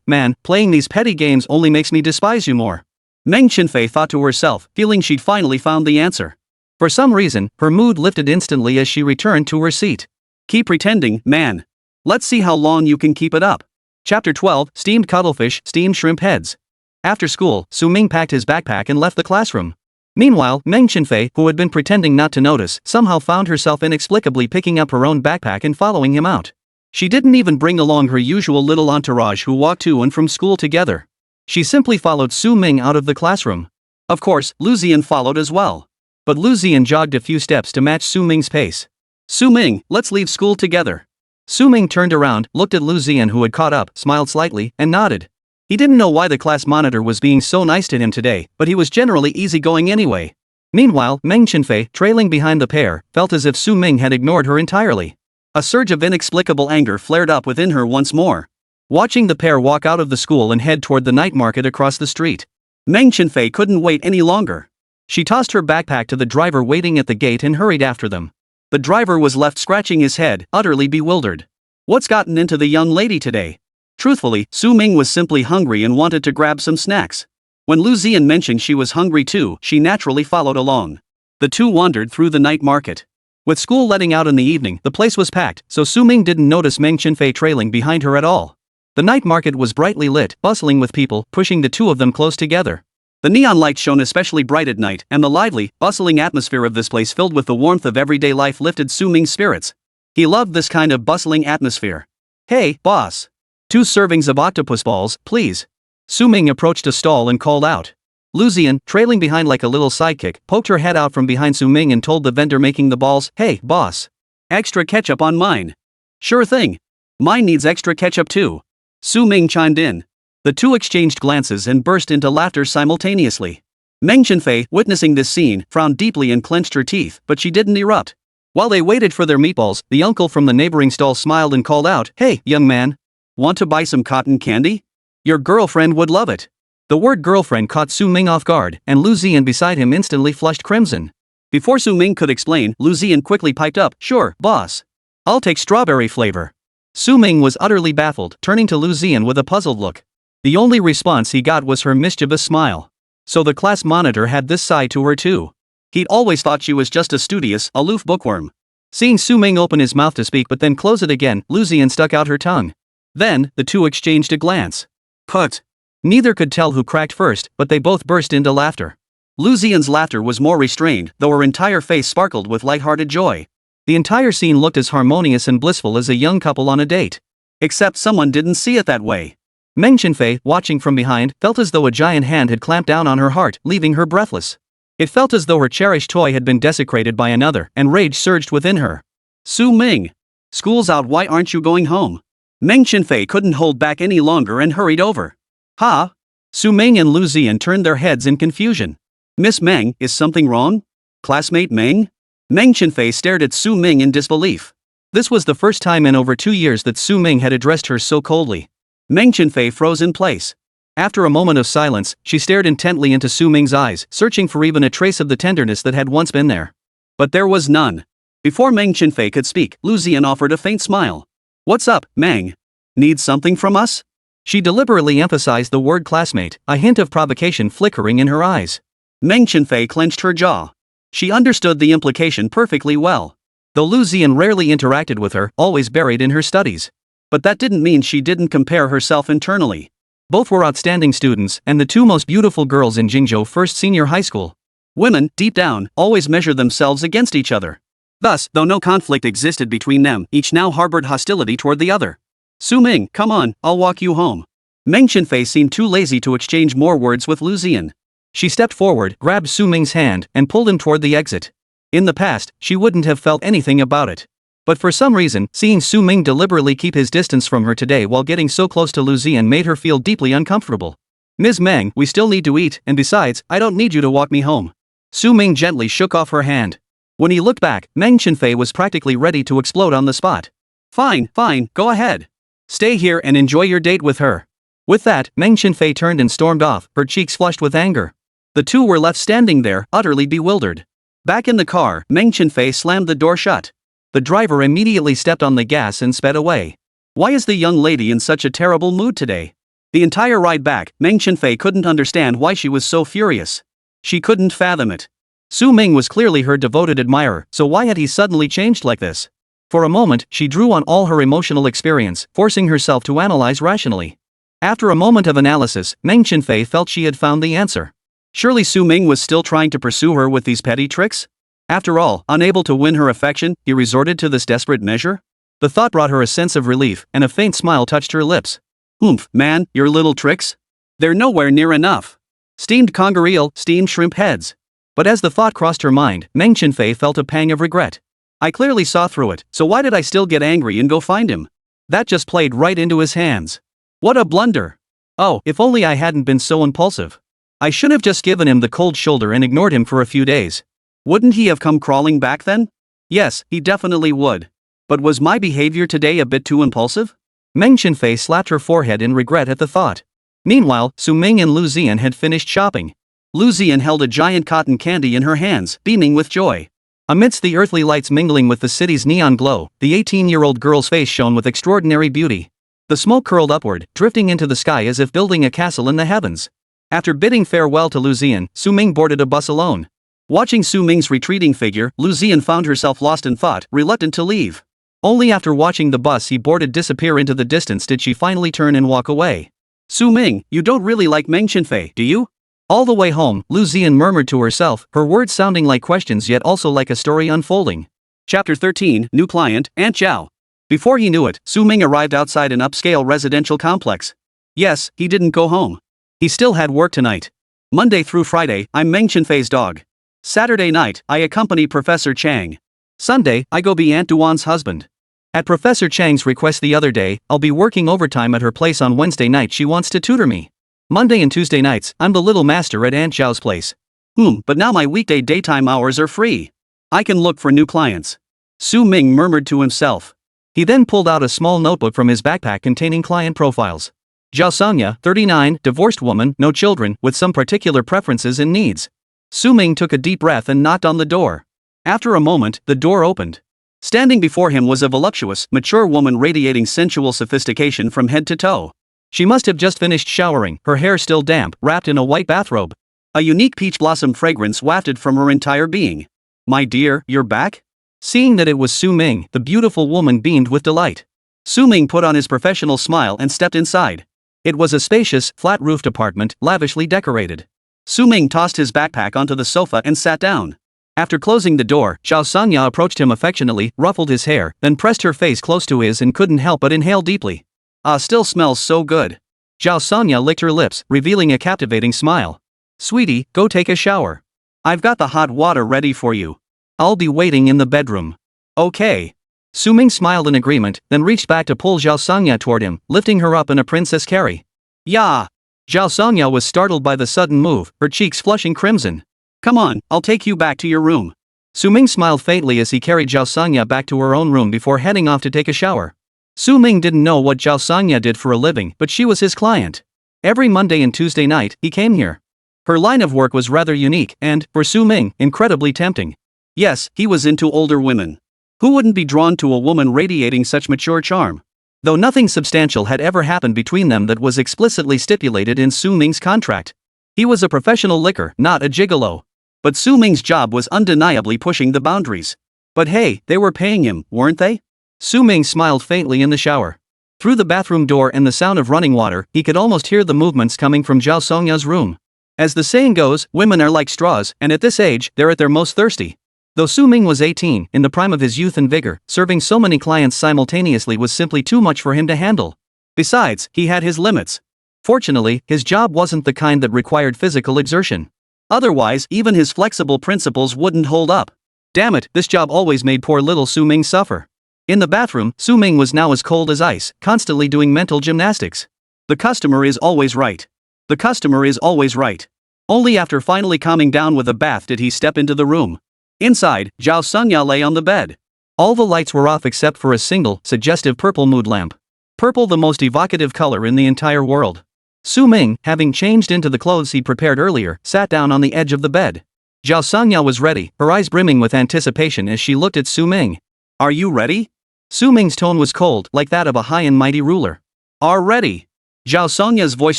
S1: Man, playing these petty games only makes me despise you more. Meng Chenfei thought to herself, feeling she'd finally found the answer. For some reason, her mood lifted instantly as she returned to her seat. Keep pretending, man. Let's see how long you can keep it up. Chapter 12, Steamed Cuttlefish, Steamed Shrimp Heads. After school, Su Ming packed his backpack and left the classroom. Meanwhile, Meng Chenfei, who had been pretending not to notice, somehow found herself inexplicably picking up her own backpack and following him out. She didn't even bring along her usual little entourage who walked to and from school together. She simply followed Su Ming out of the classroom. Of course, Lu Ziyan followed as well. But Lu Ziyan jogged a few steps to match Su Ming's pace. Su Ming, let's leave school together. Su Ming turned around, looked at Lu Ziyan who had caught up, smiled slightly, and nodded. He didn't know why the class monitor was being so nice to him today, but he was generally easygoing anyway. Meanwhile, Meng Chenfei, trailing behind the pair, felt as if Su Ming had ignored her entirely. A surge of inexplicable anger flared up within her once more. Watching the pair walk out of the school and head toward the night market across the street, Meng Chenfei couldn't wait any longer. She tossed her backpack to the driver waiting at the gate and hurried after them. The driver was left scratching his head, utterly bewildered. What's gotten into the young lady today? Truthfully, Su Ming was simply hungry and wanted to grab some snacks. When Lu Ziyan mentioned she was hungry too, she naturally followed along. The two wandered through the night market. With school letting out in the evening, the place was packed, so Su Ming didn't notice Meng Chenfei trailing behind her at all. The night market was brightly lit, bustling with people, pushing the two of them close together. The neon lights shone especially bright at night, and the lively, bustling atmosphere of this place filled with the warmth of everyday life lifted Su Ming's spirits. He loved this kind of bustling atmosphere. Hey, boss. 2 servings of octopus balls, please. Su Ming approached a stall and called out. Lu Ziyan, trailing behind like a little sidekick, poked her head out from behind Su Ming and told the vendor making the balls, hey, boss. Extra ketchup on mine. Sure thing. Mine needs extra ketchup too. Su Ming chimed in. The two exchanged glances and burst into laughter simultaneously. Meng Chenfei, witnessing this scene, frowned deeply and clenched her teeth, but she didn't erupt. While they waited for their meatballs, the uncle from the neighboring stall smiled and called out, hey, young man. Want to buy some cotton candy? Your girlfriend would love it. The word girlfriend caught Su Ming off guard, and Lu Ziyan beside him instantly flushed crimson. Before Su Ming could explain, Lu Ziyan quickly piped up, sure, boss. I'll take strawberry flavor. Su Ming was utterly baffled, turning to Lu Ziyan with a puzzled look. The only response he got was her mischievous smile. So the class monitor had this side to her too. He'd always thought she was just a studious, aloof bookworm. Seeing Su Ming open his mouth to speak but then close it again, Lu Ziyan stuck out her tongue. Then, the two exchanged a glance. Put. Neither could tell who cracked first, but they both burst into laughter. Lu Ziyan's laughter was more restrained, though her entire face sparkled with light-hearted joy. The entire scene looked as harmonious and blissful as a young couple on a date. Except someone didn't see it that way. Meng Chenfei, watching from behind, felt as though a giant hand had clamped down on her heart, leaving her breathless. It felt as though her cherished toy had been desecrated by another, and rage surged within her. Su Ming. School's out, why aren't you going home? Meng Chenfei couldn't hold back any longer and hurried over. Ha! Su Ming and Lu Ziyan turned their heads in confusion. Miss Meng, is something wrong? Classmate Meng? Meng Chenfei stared at Su Ming in disbelief. This was the first time in over 2 years that Su Ming had addressed her so coldly. Meng Chenfei froze in place. After a moment of silence, she stared intently into Su Ming's eyes, searching for even a trace of the tenderness that had once been there. But there was none. Before Meng Chenfei could speak, Lu Ziyan offered a faint smile. What's up, Meng? Need something from us? She deliberately emphasized the word classmate, a hint of provocation flickering in her eyes. Meng Chenfei clenched her jaw. She understood the implication perfectly well. Though Lu Ziyan rarely interacted with her, always buried in her studies. But that didn't mean she didn't compare herself internally. Both were outstanding students, and the two most beautiful girls in Jingzhou First Senior High School. Women, deep down, always measure themselves against each other. Thus, though no conflict existed between them, each now harbored hostility toward the other. Su Ming, come on, I'll walk you home. Meng Chenfei seemed too lazy to exchange more words with Lu Ziyan. She stepped forward, grabbed Su Ming's hand, and pulled him toward the exit. In the past, she wouldn't have felt anything about it. But for some reason, seeing Su Ming deliberately keep his distance from her today while getting so close to Lu Ziyan made her feel deeply uncomfortable. Ms. Meng, we still need to eat, and besides, I don't need you to walk me home. Su Ming gently shook off her hand. When he looked back, Meng Chenfei was practically ready to explode on the spot. Fine, go ahead. Stay here and enjoy your date with her. With that, Meng Chenfei turned and stormed off, her cheeks flushed with anger. The two were left standing there, utterly bewildered. Back in the car, Meng Chenfei slammed the door shut. The driver immediately stepped on the gas and sped away. Why is the young lady in such a terrible mood today? The entire ride back, Meng Chenfei couldn't understand why she was so furious. She couldn't fathom it. Su Ming was clearly her devoted admirer, so why had he suddenly changed like this? For a moment, she drew on all her emotional experience, forcing herself to analyze rationally. After a moment of analysis, Meng Chenfei felt she had found the answer. Surely Su Ming was still trying to pursue her with these petty tricks? After all, unable to win her affection, he resorted to this desperate measure? The thought brought her a sense of relief, and a faint smile touched her lips. Oomph, man, your little tricks? They're nowhere near enough. Steamed conger eel, steamed shrimp heads. But as the thought crossed her mind, Meng Chenfei felt a pang of regret. I clearly saw through it, so why did I still get angry and go find him? That just played right into his hands. What a blunder. Oh, if only I hadn't been so impulsive. I should have just given him the cold shoulder and ignored him for a few days. Wouldn't he have come crawling back then? Yes, he definitely would. But was my behavior today a bit too impulsive? Meng Chenfei slapped her forehead in regret at the thought. Meanwhile, Su Ming and Lu Zian had finished shopping. Lu Zian held a giant cotton candy in her hands, beaming with joy. Amidst the earthly lights mingling with the city's neon glow, the 18-year-old girl's face shone with extraordinary beauty. The smoke curled upward, drifting into the sky as if building a castle in the heavens. After bidding farewell to Lu Zian, Su Ming boarded a bus alone. Watching Su Ming's retreating figure, Lu Zian found herself lost in thought, reluctant to leave. Only after watching the bus he boarded disappear into the distance did she finally turn and walk away. Su Ming, you don't really like Meng Chenfei, do you? All the way home, Lu Zian murmured to herself, her words sounding like questions yet also like a story unfolding. Chapter 13, New Client, Aunt Zhao. Before he knew it, Su Ming arrived outside an upscale residential complex. Yes, he didn't go home. He still had work tonight. Monday through Friday, I'm Meng Chenfei's dog. Saturday night, I accompany Professor Chang. Sunday, I go be Aunt Duan's husband. At Professor Chang's request the other day, I'll be working overtime at her place on Wednesday night. She wants to tutor me. Monday and Tuesday nights, I'm the little master at Aunt Zhao's place. But now my weekday daytime hours are free. I can look for new clients. Su Ming murmured to himself. He then pulled out a small notebook from his backpack containing client profiles. Zhao Songya, 39, divorced woman, no children, with some particular preferences and needs. Su Ming took a deep breath and knocked on the door. After a moment, the door opened. Standing before him was a voluptuous, mature woman radiating sensual sophistication from head to toe. She must have just finished showering, her hair still damp, wrapped in a white bathrobe. A unique peach blossom fragrance wafted from her entire being. My dear, you're back? Seeing that it was Su Ming, the beautiful woman beamed with delight. Su Ming put on his professional smile and stepped inside. It was a spacious, flat-roofed apartment, lavishly decorated. Su Ming tossed his backpack onto the sofa and sat down. After closing the door, Zhao Songya approached him affectionately, ruffled his hair, then pressed her face close to his and couldn't help but inhale deeply. Ah, still smells so good. Zhao Songya licked her lips, revealing a captivating smile. Sweetie, go take a shower. I've got the hot water ready for you. I'll be waiting in the bedroom. Okay. Su Ming smiled in agreement, then reached back to pull Zhao Songya toward him, lifting her up in a princess carry. Yeah. Zhao Songya was startled by the sudden move, her cheeks flushing crimson. Come on, I'll take you back to your room. Su Ming smiled faintly as he carried Zhao Songya back to her own room before heading off to take a shower. Su Ming didn't know what Zhao Songya did for a living, but she was his client. Every Monday and Tuesday night, he came here. Her line of work was rather unique and, for Su Ming, incredibly tempting. Yes, he was into older women. Who wouldn't be drawn to a woman radiating such mature charm? Though nothing substantial had ever happened between them that was explicitly stipulated in Su Ming's contract. He was a professional licker, not a gigolo. But Su Ming's job was undeniably pushing the boundaries. But hey, they were paying him, weren't they? Su Ming smiled faintly in the shower. Through the bathroom door and the sound of running water, he could almost hear the movements coming from Zhao Songya's room. As the saying goes, women are like straws, and at this age, they're at their most thirsty. Though Su Ming was 18, in the prime of his youth and vigor, serving so many clients simultaneously was simply too much for him to handle. Besides, he had his limits. Fortunately, his job wasn't the kind that required physical exertion. Otherwise, even his flexible principles wouldn't hold up. Damn it, this job always made poor little Su Ming suffer. In the bathroom, Su Ming was now as cold as ice, constantly doing mental gymnastics. The customer is always right. The customer is always right. Only after finally calming down with a bath did he step into the room. Inside, Zhao Songya lay on the bed. All the lights were off except for a single, suggestive purple mood lamp. Purple, the most evocative color in the entire world. Su Ming, having changed into the clothes he prepared earlier, sat down on the edge of the bed. Zhao Songya was ready, her eyes brimming with anticipation as she looked at Su Ming. Are you ready? Su Ming's tone was cold, like that of a high and mighty ruler. Are ready. Zhao Songya's voice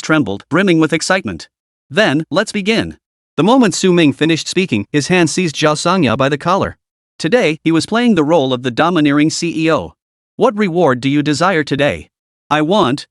S1: trembled, brimming with excitement. Then, let's begin. The moment Su Ming finished speaking, his hand seized Zhao Songya by the collar. Today, he was playing the role of the domineering CEO. What reward do you desire today? I want.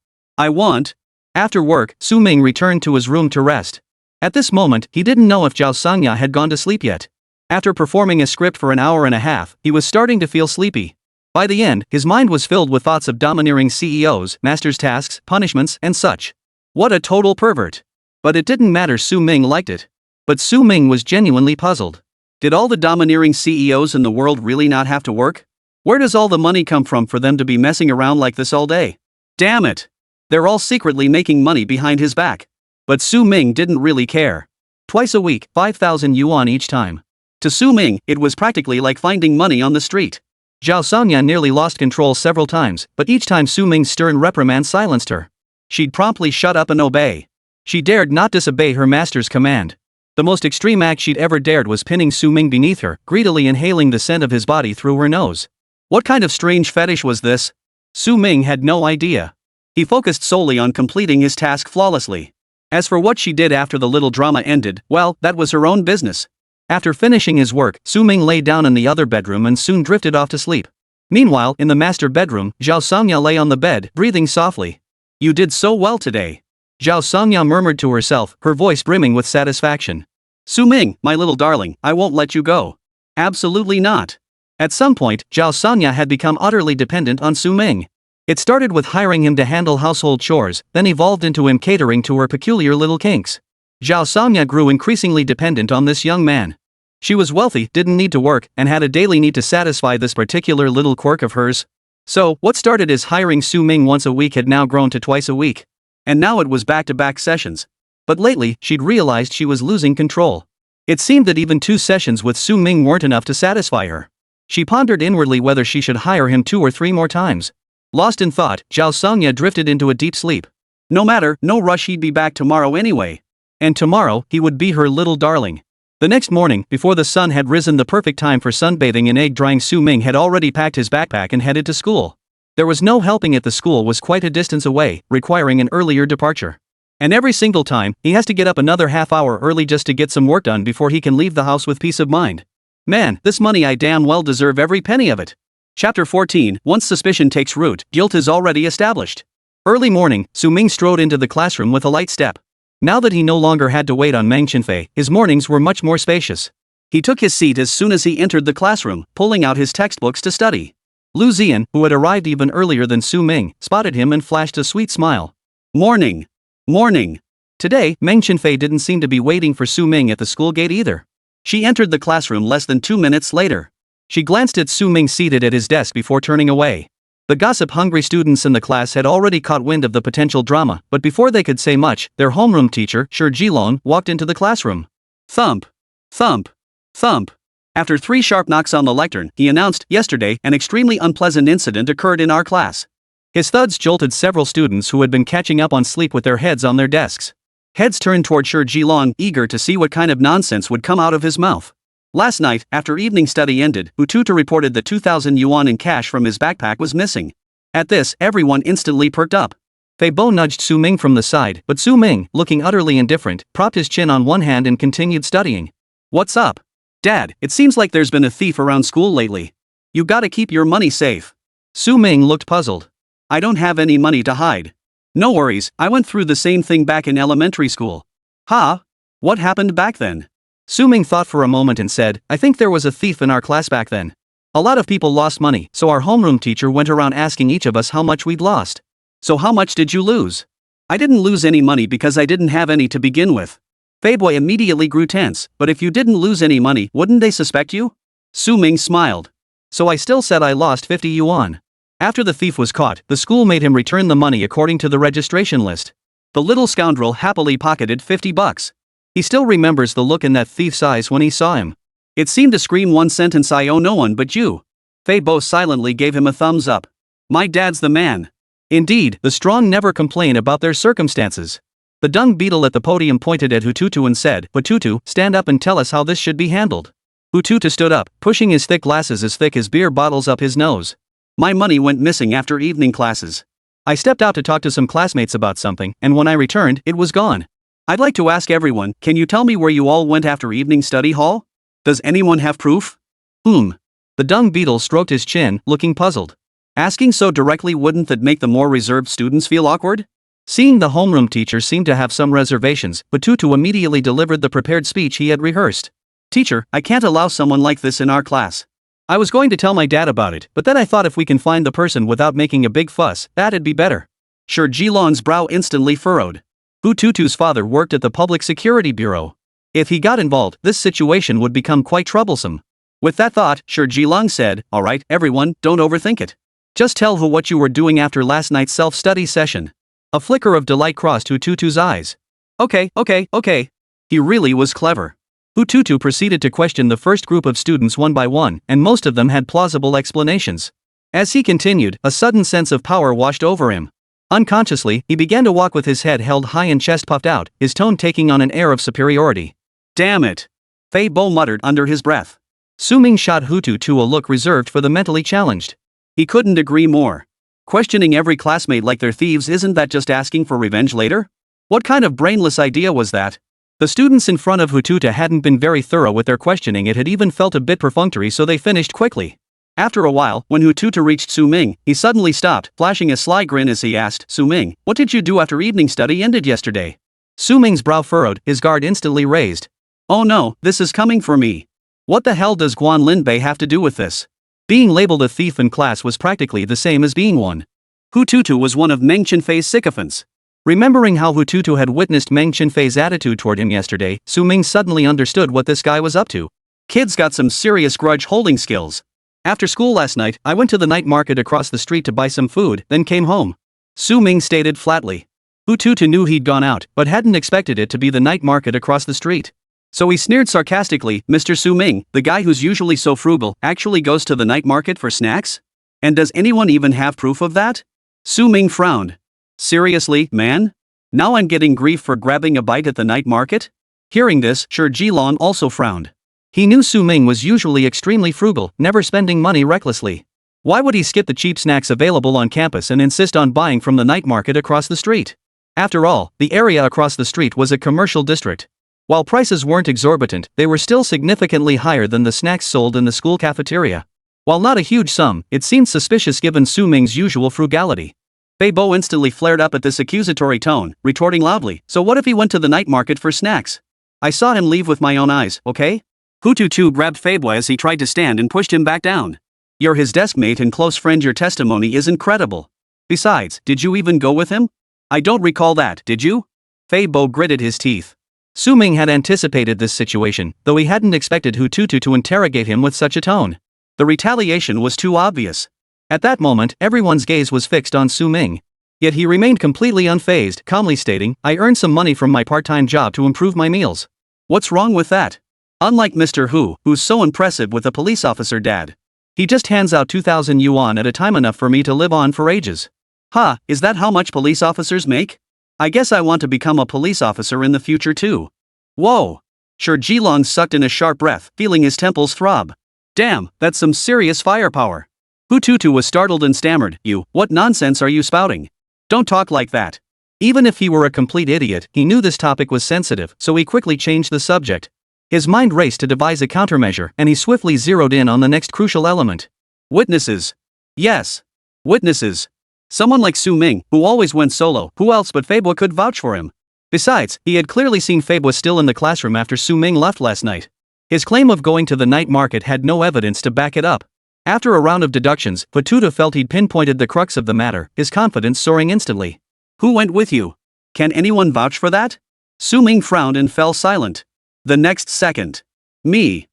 S1: After work, Su Ming returned to his room to rest. At this moment, he didn't know if Zhao Songya had gone to sleep yet. After performing a script for an hour and a half, he was starting to feel sleepy. By the end, his mind was filled with thoughts of domineering CEOs, masters' tasks, punishments, and such. What a total pervert. But it didn't matter, Su Ming liked it. But Su Ming was genuinely puzzled. Did all the domineering CEOs in the world really not have to work? Where does all the money come from for them to be messing around like this all day? Damn it! They're all secretly making money behind his back. But Su Ming didn't really care. Twice a week, 5,000 yuan each time. To Su Ming, it was practically like finding money on the street. Zhao Songya nearly lost control several times, but each time Su Ming's stern reprimand silenced her. She'd promptly shut up and obey. She dared not disobey her master's command. The most extreme act she'd ever dared was pinning Su Ming beneath her, greedily inhaling the scent of his body through her nose. What kind of strange fetish was this? Su Ming had no idea. He focused solely on completing his task flawlessly. As for what she did after the little drama ended, well, that was her own business. After finishing his work, Su Ming lay down in the other bedroom and soon drifted off to sleep. Meanwhile, in the master bedroom, Zhao Songya lay on the bed, breathing softly. You did so well today. Zhao Songya murmured to herself, her voice brimming with satisfaction. Su Ming, my little darling, I won't let you go. Absolutely not. At some point, Zhao Songya had become utterly dependent on Su Ming. It started with hiring him to handle household chores, then evolved into him catering to her peculiar little kinks. Zhao Songya grew increasingly dependent on this young man. She was wealthy, didn't need to work, and had a daily need to satisfy this particular little quirk of hers. So, what started as hiring Su Ming once a week had now grown to twice a week. And now it was back-to-back sessions. But lately, she'd realized she was losing control. It seemed that even 2 sessions with Su Ming weren't enough to satisfy her. She pondered inwardly whether she should hire him 2 or 3 more times. Lost in thought, Zhao Songya drifted into a deep sleep. No matter, no rush, he'd be back tomorrow anyway. And tomorrow, he would be her little darling. The next morning, before the sun had risen, the perfect time for sunbathing and egg drying, Su Ming had already packed his backpack and headed to school. There was no helping it, the school was quite a distance away, requiring an earlier departure. And every single time, he has to get up another half hour early just to get some work done before he can leave the house with peace of mind. Man, this money, I damn well deserve every penny of it. Chapter 14, Once suspicion takes root, guilt is already established. Early morning, Su Ming strode into the classroom with a light step. Now that he no longer had to wait on Meng Chenfei, his mornings were much more spacious. He took his seat as soon as he entered the classroom, pulling out his textbooks to study. Lu Zian, who had arrived even earlier than Su Ming, spotted him and flashed a sweet smile. Morning. Today, Meng Chenfei didn't seem to be waiting for Su Ming at the school gate either. She entered the classroom less than 2 minutes later. She glanced at Su Ming seated at his desk before turning away. The gossip-hungry students in the class had already caught wind of the potential drama, but before they could say much, their homeroom teacher, Shi Jilong, walked into the classroom. Thump. Thump. Thump. After 3 sharp knocks on the lectern, he announced, yesterday, an extremely unpleasant incident occurred in our class. His thuds jolted several students who had been catching up on sleep with their heads on their desks. Heads turned toward Shi Jilong, eager to see what kind of nonsense would come out of his mouth. Last night, after evening study ended, Tutor reported that 2,000 yuan in cash from his backpack was missing. At this, everyone instantly perked up. Fei Bo nudged Su Ming from the side, but Su Ming, looking utterly indifferent, propped his chin on one hand and continued studying. What's up? Dad, it seems like there's been a thief around school lately. You gotta keep your money safe. Su Ming looked puzzled. I don't have any money to hide. No worries, I went through the same thing back in elementary school. Huh? What happened back then? Su Ming thought for a moment and said, I think there was a thief in our class back then. A lot of people lost money, so our homeroom teacher went around asking each of us how much we'd lost. So how much did you lose? I didn't lose any money because I didn't have any to begin with. Fei Bo immediately grew tense, but if you didn't lose any money, wouldn't they suspect you? Su Ming smiled. So I still said I lost 50 yuan. After the thief was caught, the school made him return the money according to the registration list. The little scoundrel happily pocketed 50 bucks. He still remembers the look in that thief's eyes when he saw him. It seemed to scream one sentence, I owe no one but you. Fei Bo silently gave him a thumbs up. My dad's the man. Indeed, the strong never complain about their circumstances. The dung beetle at the podium pointed at Hututu and said, "Hututu, stand up and tell us how this should be handled." Hututu stood up, pushing his thick glasses as thick as beer bottles up his nose. My money went missing after evening classes. I stepped out to talk to some classmates about something, and when I returned, it was gone. I'd like to ask everyone, can you tell me where you all went after evening study hall? Does anyone have proof? The dung beetle stroked his chin, looking puzzled. Asking so directly, wouldn't that make the more reserved students feel awkward? Seeing the homeroom teacher seemed to have some reservations, Hututu immediately delivered the prepared speech he had rehearsed. "Teacher, I can't allow someone like this in our class. I was going to tell my dad about it, but then I thought if we can find the person without making a big fuss, that'd be better." Sure, Jilon's brow instantly furrowed. Hututu's father worked at the Public Security Bureau. If he got involved, this situation would become quite troublesome. With that thought, Sure Jilong said, "Alright, everyone, don't overthink it. Just tell who what you were doing after last night's self-study session." A flicker of delight crossed Hututu's eyes. Okay. He really was clever. Hututu proceeded to question the first group of students one by one, and most of them had plausible explanations. As he continued, a sudden sense of power washed over him. Unconsciously, he began to walk with his head held high and chest puffed out, his tone taking on an air of superiority. "Damn it!" Fei Bo muttered under his breath. Su Ming shot Hututu a look reserved for the mentally challenged. He couldn't agree more. Questioning every classmate like they're thieves, isn't that just asking for revenge later? What kind of brainless idea was that? The students in front of Hututu hadn't been very thorough with their questioning. It had even felt a bit perfunctory, so they finished quickly. After a while, when Hututu reached Su Ming, he suddenly stopped, flashing a sly grin as he asked, "Su Ming, what did you do after evening study ended yesterday?" Su Ming's brow furrowed, his guard instantly raised. "Oh no, this is coming for me. What the hell does Guan Linbei have to do with this?" Being labeled a thief in class was practically the same as being one. Hututu was one of Meng Chenfei's sycophants. Remembering how Hututu had witnessed Meng Chenfei's attitude toward him yesterday, Su Ming suddenly understood what this guy was up to. Kid's got some serious grudge-holding skills. "After school last night, I went to the night market across the street to buy some food, then came home," Su Ming stated flatly. Hututu knew he'd gone out, but hadn't expected it to be the night market across the street. So he sneered sarcastically, "Mr. Su Ming, the guy who's usually so frugal, actually goes to the night market for snacks? And does anyone even have proof of that?" Su Ming frowned. "Seriously, man? Now I'm getting grief for grabbing a bite at the night market?" Hearing this, Sure Jilon also frowned. He knew Su Ming was usually extremely frugal, never spending money recklessly. Why would he skip the cheap snacks available on campus and insist on buying from the night market across the street? After all, the area across the street was a commercial district. While prices weren't exorbitant, they were still significantly higher than the snacks sold in the school cafeteria. While not a huge sum, it seemed suspicious given Su Ming's usual frugality. Fei Bo instantly flared up at this accusatory tone, retorting loudly, "So what if he went to the night market for snacks? I saw him leave with my own eyes, okay?" Hututu grabbed Fei Bo as he tried to stand and pushed him back down. "You're his desk mate and close friend. Your testimony isn't credible. Besides, did you even go with him? I don't recall that, did you?" Fei Bo gritted his teeth. Su Ming had anticipated this situation, though he hadn't expected Hututu to interrogate him with such a tone. The retaliation was too obvious. At that moment, everyone's gaze was fixed on Su Ming. Yet he remained completely unfazed, calmly stating, "I earned some money from my part-time job to improve my meals. What's wrong with that? Unlike Mr. Hu, who's so impressive with a police officer dad. He just hands out 2,000 yuan at a time, enough for me to live on for ages." "Ha, is that how much police officers make? I guess I want to become a police officer in the future too." Whoa! Sure Jilong sucked in a sharp breath, feeling his temples throb. Damn, that's some serious firepower. Hututu was startled and stammered, "What nonsense are you spouting? Don't talk like that." Even if he were a complete idiot, he knew this topic was sensitive, so he quickly changed the subject. His mind raced to devise a countermeasure, and he swiftly zeroed in on the next crucial element. Witnesses. Yes. Witnesses. Someone like Su Ming, who always went solo. Who else but Fei Bo could vouch for him? Besides, he had clearly seen Fei Bo still in the classroom after Su Ming left last night. His claim of going to the night market had no evidence to back it up. After a round of deductions, Hututu felt he'd pinpointed the crux of the matter, his confidence soaring instantly. "Who went with you? Can anyone vouch for that?" Su Ming frowned and fell silent. The next second. Me.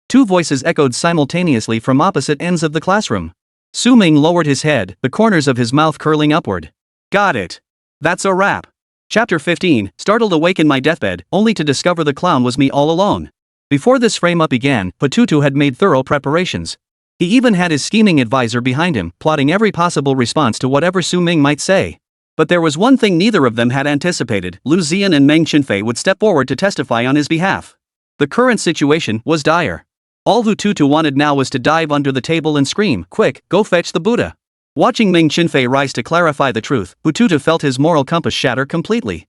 S1: Two voices echoed simultaneously from opposite ends of the classroom. Su Ming lowered his head, the corners of his mouth curling upward. Got it. That's a wrap. Chapter 15, startled awake in my deathbed, only to discover the clown was me all alone. Before this frame-up began, Hututu had made thorough preparations. He even had his scheming advisor behind him, plotting every possible response to whatever Su Ming might say. But there was one thing neither of them had anticipated: Lu Ziyan and Meng Chenfei would step forward to testify on his behalf. The current situation was dire. All Hututu wanted now was to dive under the table and scream, "Quick, go fetch the Buddha." Watching Meng Chenfei rise to clarify the truth, Hututu felt his moral compass shatter completely.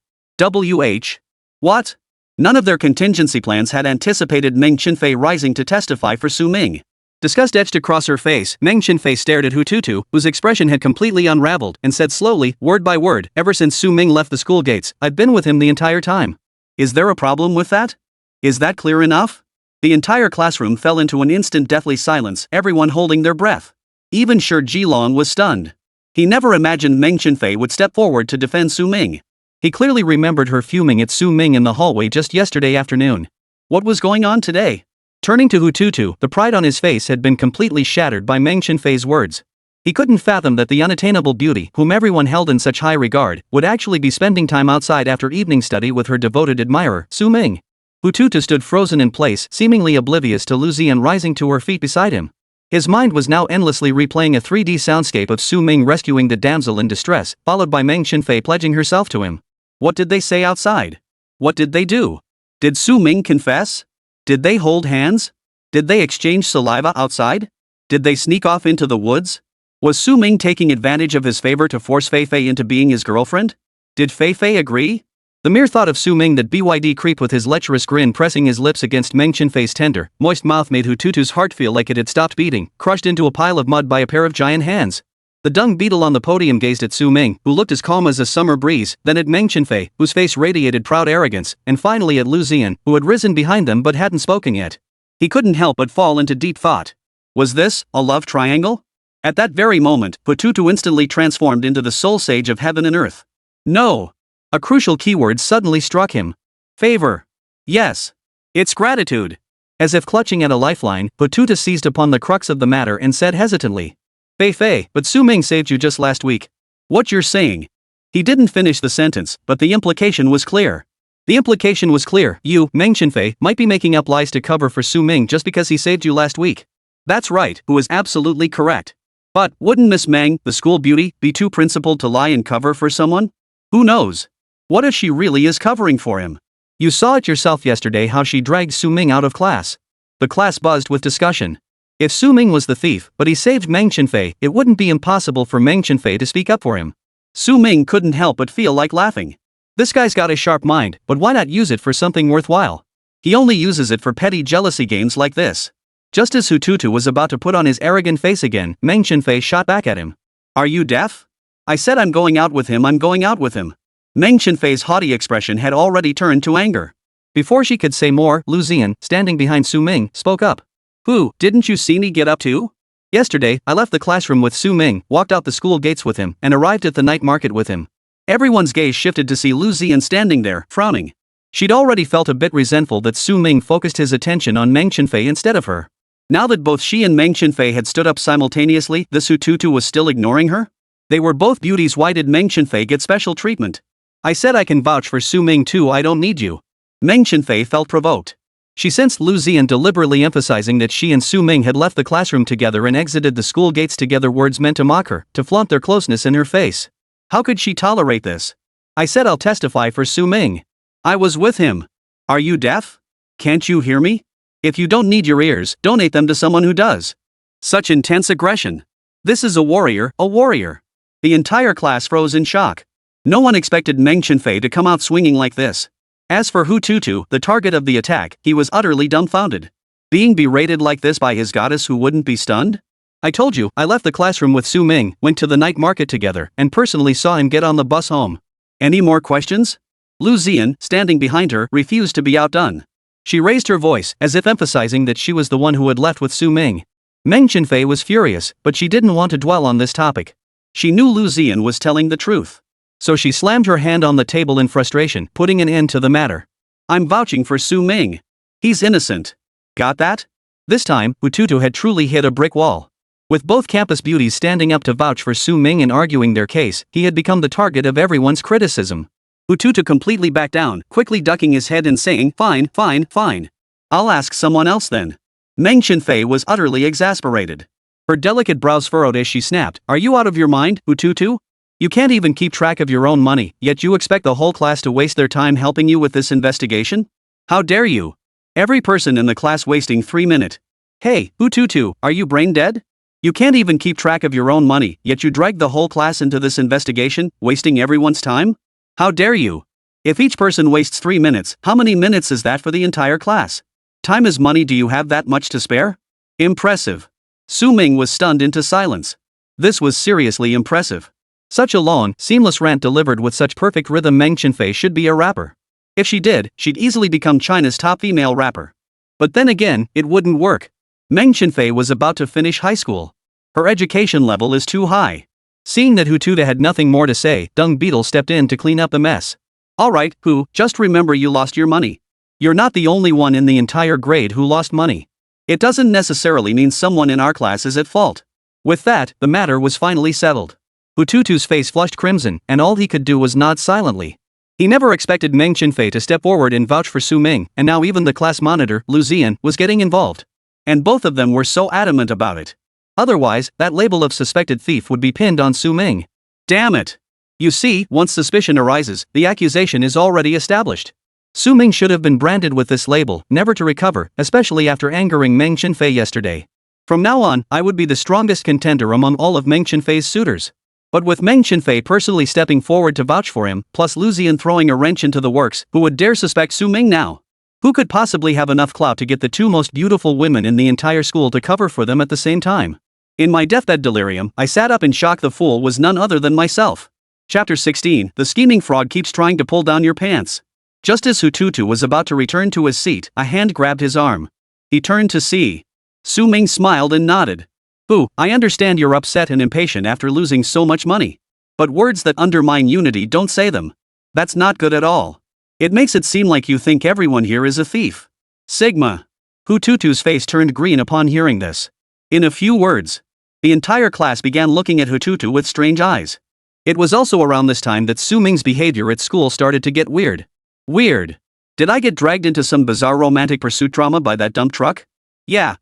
S1: What? None of their contingency plans had anticipated Meng Chenfei rising to testify for Su Ming. Disgust etched across her face, Meng Chenfei stared at Hututu, whose expression had completely unraveled, and said slowly, word by word, "Ever since Su Ming left the school gates, I've been with him the entire time. Is there a problem with that? Is that clear enough?" The entire classroom fell into an instant deathly silence, everyone holding their breath. Even Shi Jilong was stunned. He never imagined Meng Chenfei would step forward to defend Su Ming. He clearly remembered her fuming at Su Ming in the hallway just yesterday afternoon. What was going on today? Turning to Hututu, the pride on his face had been completely shattered by Meng Chenfei's words. He couldn't fathom that the unattainable beauty, whom everyone held in such high regard, would actually be spending time outside after evening study with her devoted admirer, Su Ming. Hututu stood frozen in place, seemingly oblivious to Lu Ziyan rising to her feet beside him. His mind was now endlessly replaying a 3D soundscape of Su Ming rescuing the damsel in distress, followed by Meng Chenfei pledging herself to him. What did they say outside? What did they do? Did Su Ming confess? Did they hold hands? Did they exchange saliva outside? Did they sneak off into the woods? Was Su Ming taking advantage of his favor to force Fei Fei into being his girlfriend? Did Fei Fei agree? The mere thought of Su Ming that BYD creep with his lecherous grin pressing his lips against Meng Chenfei's tender, moist mouth made Hututu's heart feel like it had stopped beating, crushed into a pile of mud by a pair of giant hands. The dung beetle on the podium gazed at Su Ming, who looked as calm as a summer breeze, then at Meng Chenfei, whose face radiated proud arrogance, and finally at Lu Ziyan, who had risen behind them but hadn't spoken yet. He couldn't help but fall into deep thought. Was this a love triangle? At that very moment, Hututu instantly transformed into the soul sage of heaven and earth. No! A crucial keyword suddenly struck him. Favor. Yes. It's gratitude. As if clutching at a lifeline, Hututu seized upon the crux of the matter and said hesitantly, Fei Fei, but Su Ming saved you just last week. What you're saying? He didn't finish the sentence, but the implication was clear. The implication was clear: you, Meng Chenfei, might be making up lies to cover for Su Ming just because he saved you last week. That's right, who is absolutely correct. But, wouldn't Miss Meng, the school beauty, be too principled to lie and cover for someone? Who knows? What if she really is covering for him? You saw it yourself yesterday how she dragged Su Ming out of class. The class buzzed with discussion. If Su Ming was the thief, but he saved Meng Chenfei, it wouldn't be impossible for Meng Chenfei to speak up for him. Su Ming couldn't help but feel like laughing. This guy's got a sharp mind, but why not use it for something worthwhile? He only uses it for petty jealousy games like this. Just as Hututu was about to put on his arrogant face again, Meng Chenfei shot back at him. Are you deaf? I said I'm going out with him. Meng Chenfei's haughty expression had already turned to anger. Before she could say more, Lu Ziyan, standing behind Su Ming, spoke up. Who, didn't you see me get up to? Yesterday, I left the classroom with Su Ming, walked out the school gates with him, and arrived at the night market with him. Everyone's gaze shifted to see Lu Ziyan standing there, frowning. She'd already felt a bit resentful that Su Ming focused his attention on Meng Chenfei instead of her. Now that both she and Meng Chenfei had stood up simultaneously, this Hututu was still ignoring her? They were both beauties. Why did Meng Chenfei get special treatment? I said I can vouch for Su Ming too. I don't need you. Meng Chenfei felt provoked. She sensed Lu Ziyan deliberately emphasizing that she and Su Ming had left the classroom together and exited the school gates together, words meant to mock her, to flaunt their closeness in her face. How could she tolerate this? I said I'll testify for Su Ming. I was with him. Are you deaf? Can't you hear me? If you don't need your ears, donate them to someone who does. Such intense aggression. This is a warrior, a warrior. The entire class froze in shock. No one expected Meng Chenfei to come out swinging like this. As for Hututu, the target of the attack, he was utterly dumbfounded. Being berated like this by his goddess, who wouldn't be stunned? I told you, I left the classroom with Su Ming, went to the night market together, and personally saw him get on the bus home. Any more questions? Lu Ziyan, standing behind her, refused to be outdone. She raised her voice, as if emphasizing that she was the one who had left with Su Ming. Meng Chenfei was furious, but she didn't want to dwell on this topic. She knew Lu Ziyan was telling the truth. So she slammed her hand on the table in frustration, putting an end to the matter. I'm vouching for Su Ming. He's innocent. Got that? This time, Hututu had truly hit a brick wall. With both campus beauties standing up to vouch for Su Ming and arguing their case, he had become the target of everyone's criticism. Hututu completely backed down, quickly ducking his head and saying, Fine. I'll ask someone else then. Meng Chenfei was utterly exasperated. Her delicate brows furrowed as she snapped, Are you out of your mind, Hututu? You can't even keep track of your own money, yet you expect the whole class to waste their time helping you with this investigation? How dare you? Every person in the class wasting 3 minutes. Hey, Hututu, are you brain dead? You can't even keep track of your own money, yet you drag the whole class into this investigation, wasting everyone's time? How dare you? If each person wastes 3 minutes, how many minutes is that for the entire class? Time is money, do you have that much to spare? Impressive. Su Ming was stunned into silence. This was seriously impressive. Such a long, seamless rant delivered with such perfect rhythm. Meng Chenfei should be a rapper. If she did, she'd easily become China's top female rapper. But then again, it wouldn't work. Meng Chenfei was about to finish high school. Her education level is too high. Seeing that Hutuda had nothing more to say, Dung Beetle stepped in to clean up the mess. Alright, Hu, just remember you lost your money. You're not the only one in the entire grade who lost money. It doesn't necessarily mean someone in our class is at fault. With that, the matter was finally settled. Hututu's face flushed crimson, and all he could do was nod silently. He never expected Meng Chenfei to step forward and vouch for Su Ming, and now even the class monitor, Lu Zian, was getting involved. And both of them were so adamant about it. Otherwise, that label of suspected thief would be pinned on Su Ming. Damn it! You see, once suspicion arises, the accusation is already established. Su Ming should have been branded with this label, never to recover, especially after angering Meng Chenfei yesterday. From now on, I would be the strongest contender among all of Meng Chenfei's suitors. But with Meng Chenfei personally stepping forward to vouch for him, plus Lu Zian throwing a wrench into the works, who would dare suspect Su Ming now? Who could possibly have enough clout to get the two most beautiful women in the entire school to cover for them at the same time? In my deathbed delirium, I sat up in shock. The fool was none other than myself. Chapter 16, The scheming frog keeps trying to pull down your pants. Just as Hututu was about to return to his seat, a hand grabbed his arm. He turned to see. Su Ming smiled and nodded. Hu, I understand you're upset and impatient after losing so much money. But words that undermine unity, don't say them. That's not good at all. It makes it seem like you think everyone here is a thief. Sigma. Hututu's face turned green upon hearing this. In a few words, the entire class began looking at Hututu with strange eyes. It was also around this time that Su Ming's behavior at school started to get weird. Weird. Did I get dragged into some bizarre romantic pursuit drama by that dump truck? Yeah.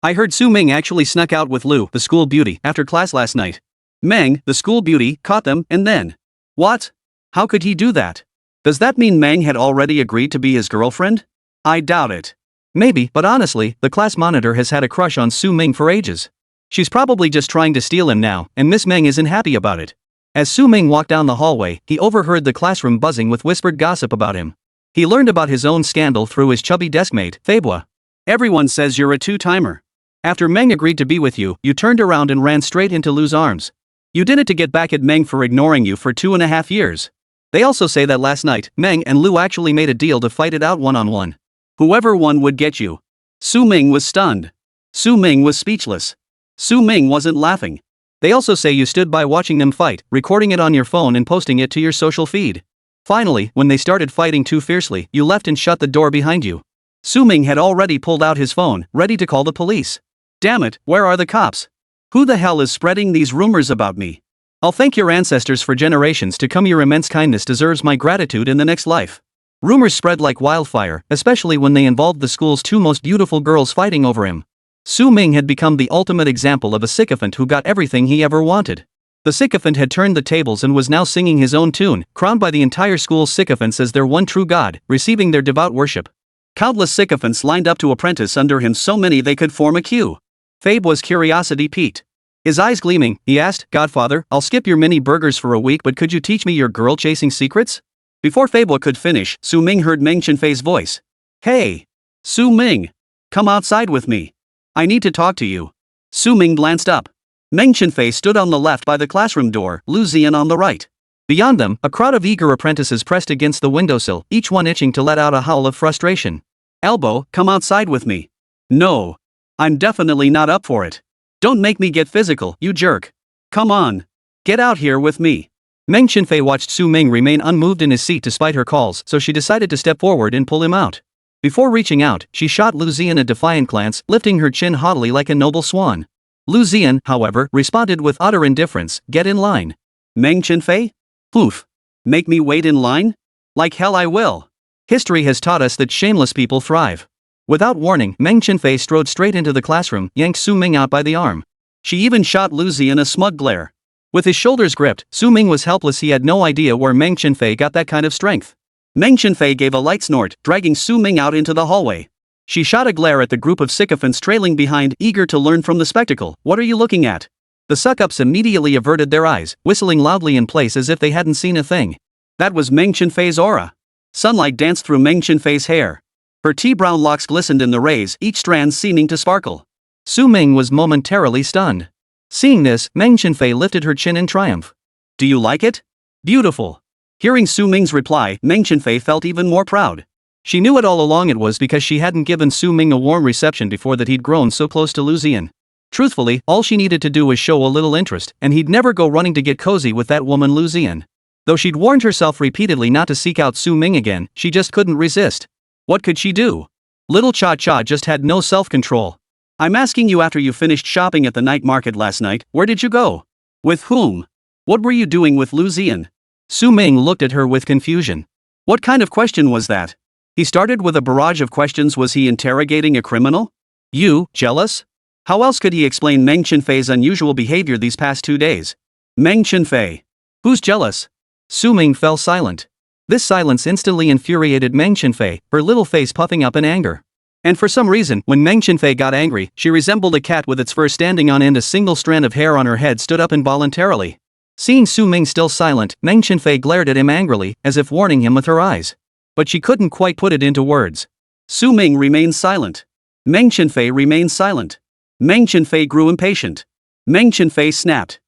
S1: I heard Su Ming actually snuck out with Lu, the school beauty, after class last night. Meng, the school beauty, caught them, and then... What? How could he do that? Does that mean Meng had already agreed to be his girlfriend? I doubt it. Maybe, but honestly, the class monitor has had a crush on Su Ming for ages. She's probably just trying to steal him now, and Miss Meng isn't happy about it. As Su Ming walked down the hallway, he overheard the classroom buzzing with whispered gossip about him. He learned about his own scandal through his chubby deskmate, Fabua. Everyone says you're a two-timer. After Meng agreed to be with you, you turned around and ran straight into Lu's arms. You did it to get back at Meng for ignoring you for 2.5 years. They also say that last night, Meng and Lu actually made a deal to fight it out one-on-one. Whoever won would get you. Su Ming was stunned. Su Ming was speechless. Su Ming wasn't laughing. They also say you stood by watching them fight, recording it on your phone and posting it to your social feed. Finally, when they started fighting too fiercely, you left and shut the door behind you. Su Ming had already pulled out his phone, ready to call the police. Damn it, where are the cops? Who the hell is spreading these rumors about me? I'll thank your ancestors for generations to come. Your immense kindness deserves my gratitude in the next life. Rumors spread like wildfire, especially when they involved the school's two most beautiful girls fighting over him. Su Ming had become the ultimate example of a sycophant who got everything he ever wanted. The sycophant had turned the tables and was now singing his own tune, crowned by the entire school's sycophants as their one true god, receiving their devout worship. Countless sycophants lined up to apprentice under him, so many they could form a queue. Fabua's curiosity piqued. His eyes gleaming, he asked, Godfather, I'll skip your mini burgers for a week, but could you teach me your girl-chasing secrets? Before Fabua could finish, Su Ming heard Meng Chenfei's voice. Hey! Su Ming! Come outside with me. I need to talk to you. Su Ming glanced up. Meng Chenfei stood on the left by the classroom door, Lu Zian on the right. Beyond them, a crowd of eager apprentices pressed against the windowsill, each one itching to let out a howl of frustration. Elbow, come outside with me. No. I'm definitely not up for it. Don't make me get physical, you jerk. Come on. Get out here with me. Meng Chenfei watched Su Ming remain unmoved in his seat despite her calls, so she decided to step forward and pull him out. Before reaching out, she shot Lu Zian a defiant glance, lifting her chin haughtily like a noble swan. Lu Zian, however, responded with utter indifference, get in line. Meng Chenfei? Poof. Make me wait in line? Like hell I will. History has taught us that shameless people thrive. Without warning, Meng Chenfei strode straight into the classroom, yanked Su Ming out by the arm. She even shot Lu Zian a smug glare. With his shoulders gripped, Su Ming was helpless. He had no idea where Meng Chenfei got that kind of strength. Meng Chenfei gave a light snort, dragging Su Ming out into the hallway. She shot a glare at the group of sycophants trailing behind, eager to learn from the spectacle. What are you looking at? The suck-ups immediately averted their eyes, whistling loudly in place as if they hadn't seen a thing. That was Meng Chenfei's aura. Sunlight danced through Meng Chenfei's hair. Her tea-brown locks glistened in the rays, each strand seeming to sparkle. Su Ming was momentarily stunned. Seeing this, Meng Chenfei lifted her chin in triumph. Do you like it? Beautiful. Hearing Su Ming's reply, Meng Chenfei felt even more proud. She knew it all along. It was because she hadn't given Su Ming a warm reception before that he'd grown so close to Lu Ziyan. Truthfully, all she needed to do was show a little interest, and he'd never go running to get cozy with that woman Lu Ziyan. Though she'd warned herself repeatedly not to seek out Su Ming again, she just couldn't resist. What could she do? Little Cha-Cha just had no self-control. I'm asking you, after you finished shopping at the night market last night, where did you go? With whom? What were you doing with Lu Ziyan? Su Ming looked at her with confusion. What kind of question was that? He started with a barrage of questions. Was he interrogating a criminal? You, jealous? How else could he explain Meng Chenfei's unusual behavior these past 2 days? Meng Chenfei. Who's jealous? Su Ming fell silent. This silence instantly infuriated Meng Chenfei, her little face puffing up in anger. And for some reason, when Meng Chenfei got angry, she resembled a cat with its fur standing on end. A single strand of hair on her head stood up involuntarily. Seeing Su Ming still silent, Meng Chenfei glared at him angrily, as if warning him with her eyes. But she couldn't quite put it into words. Su Ming remained silent. Meng Chenfei remained silent. Meng Chenfei grew impatient. Meng Chenfei snapped.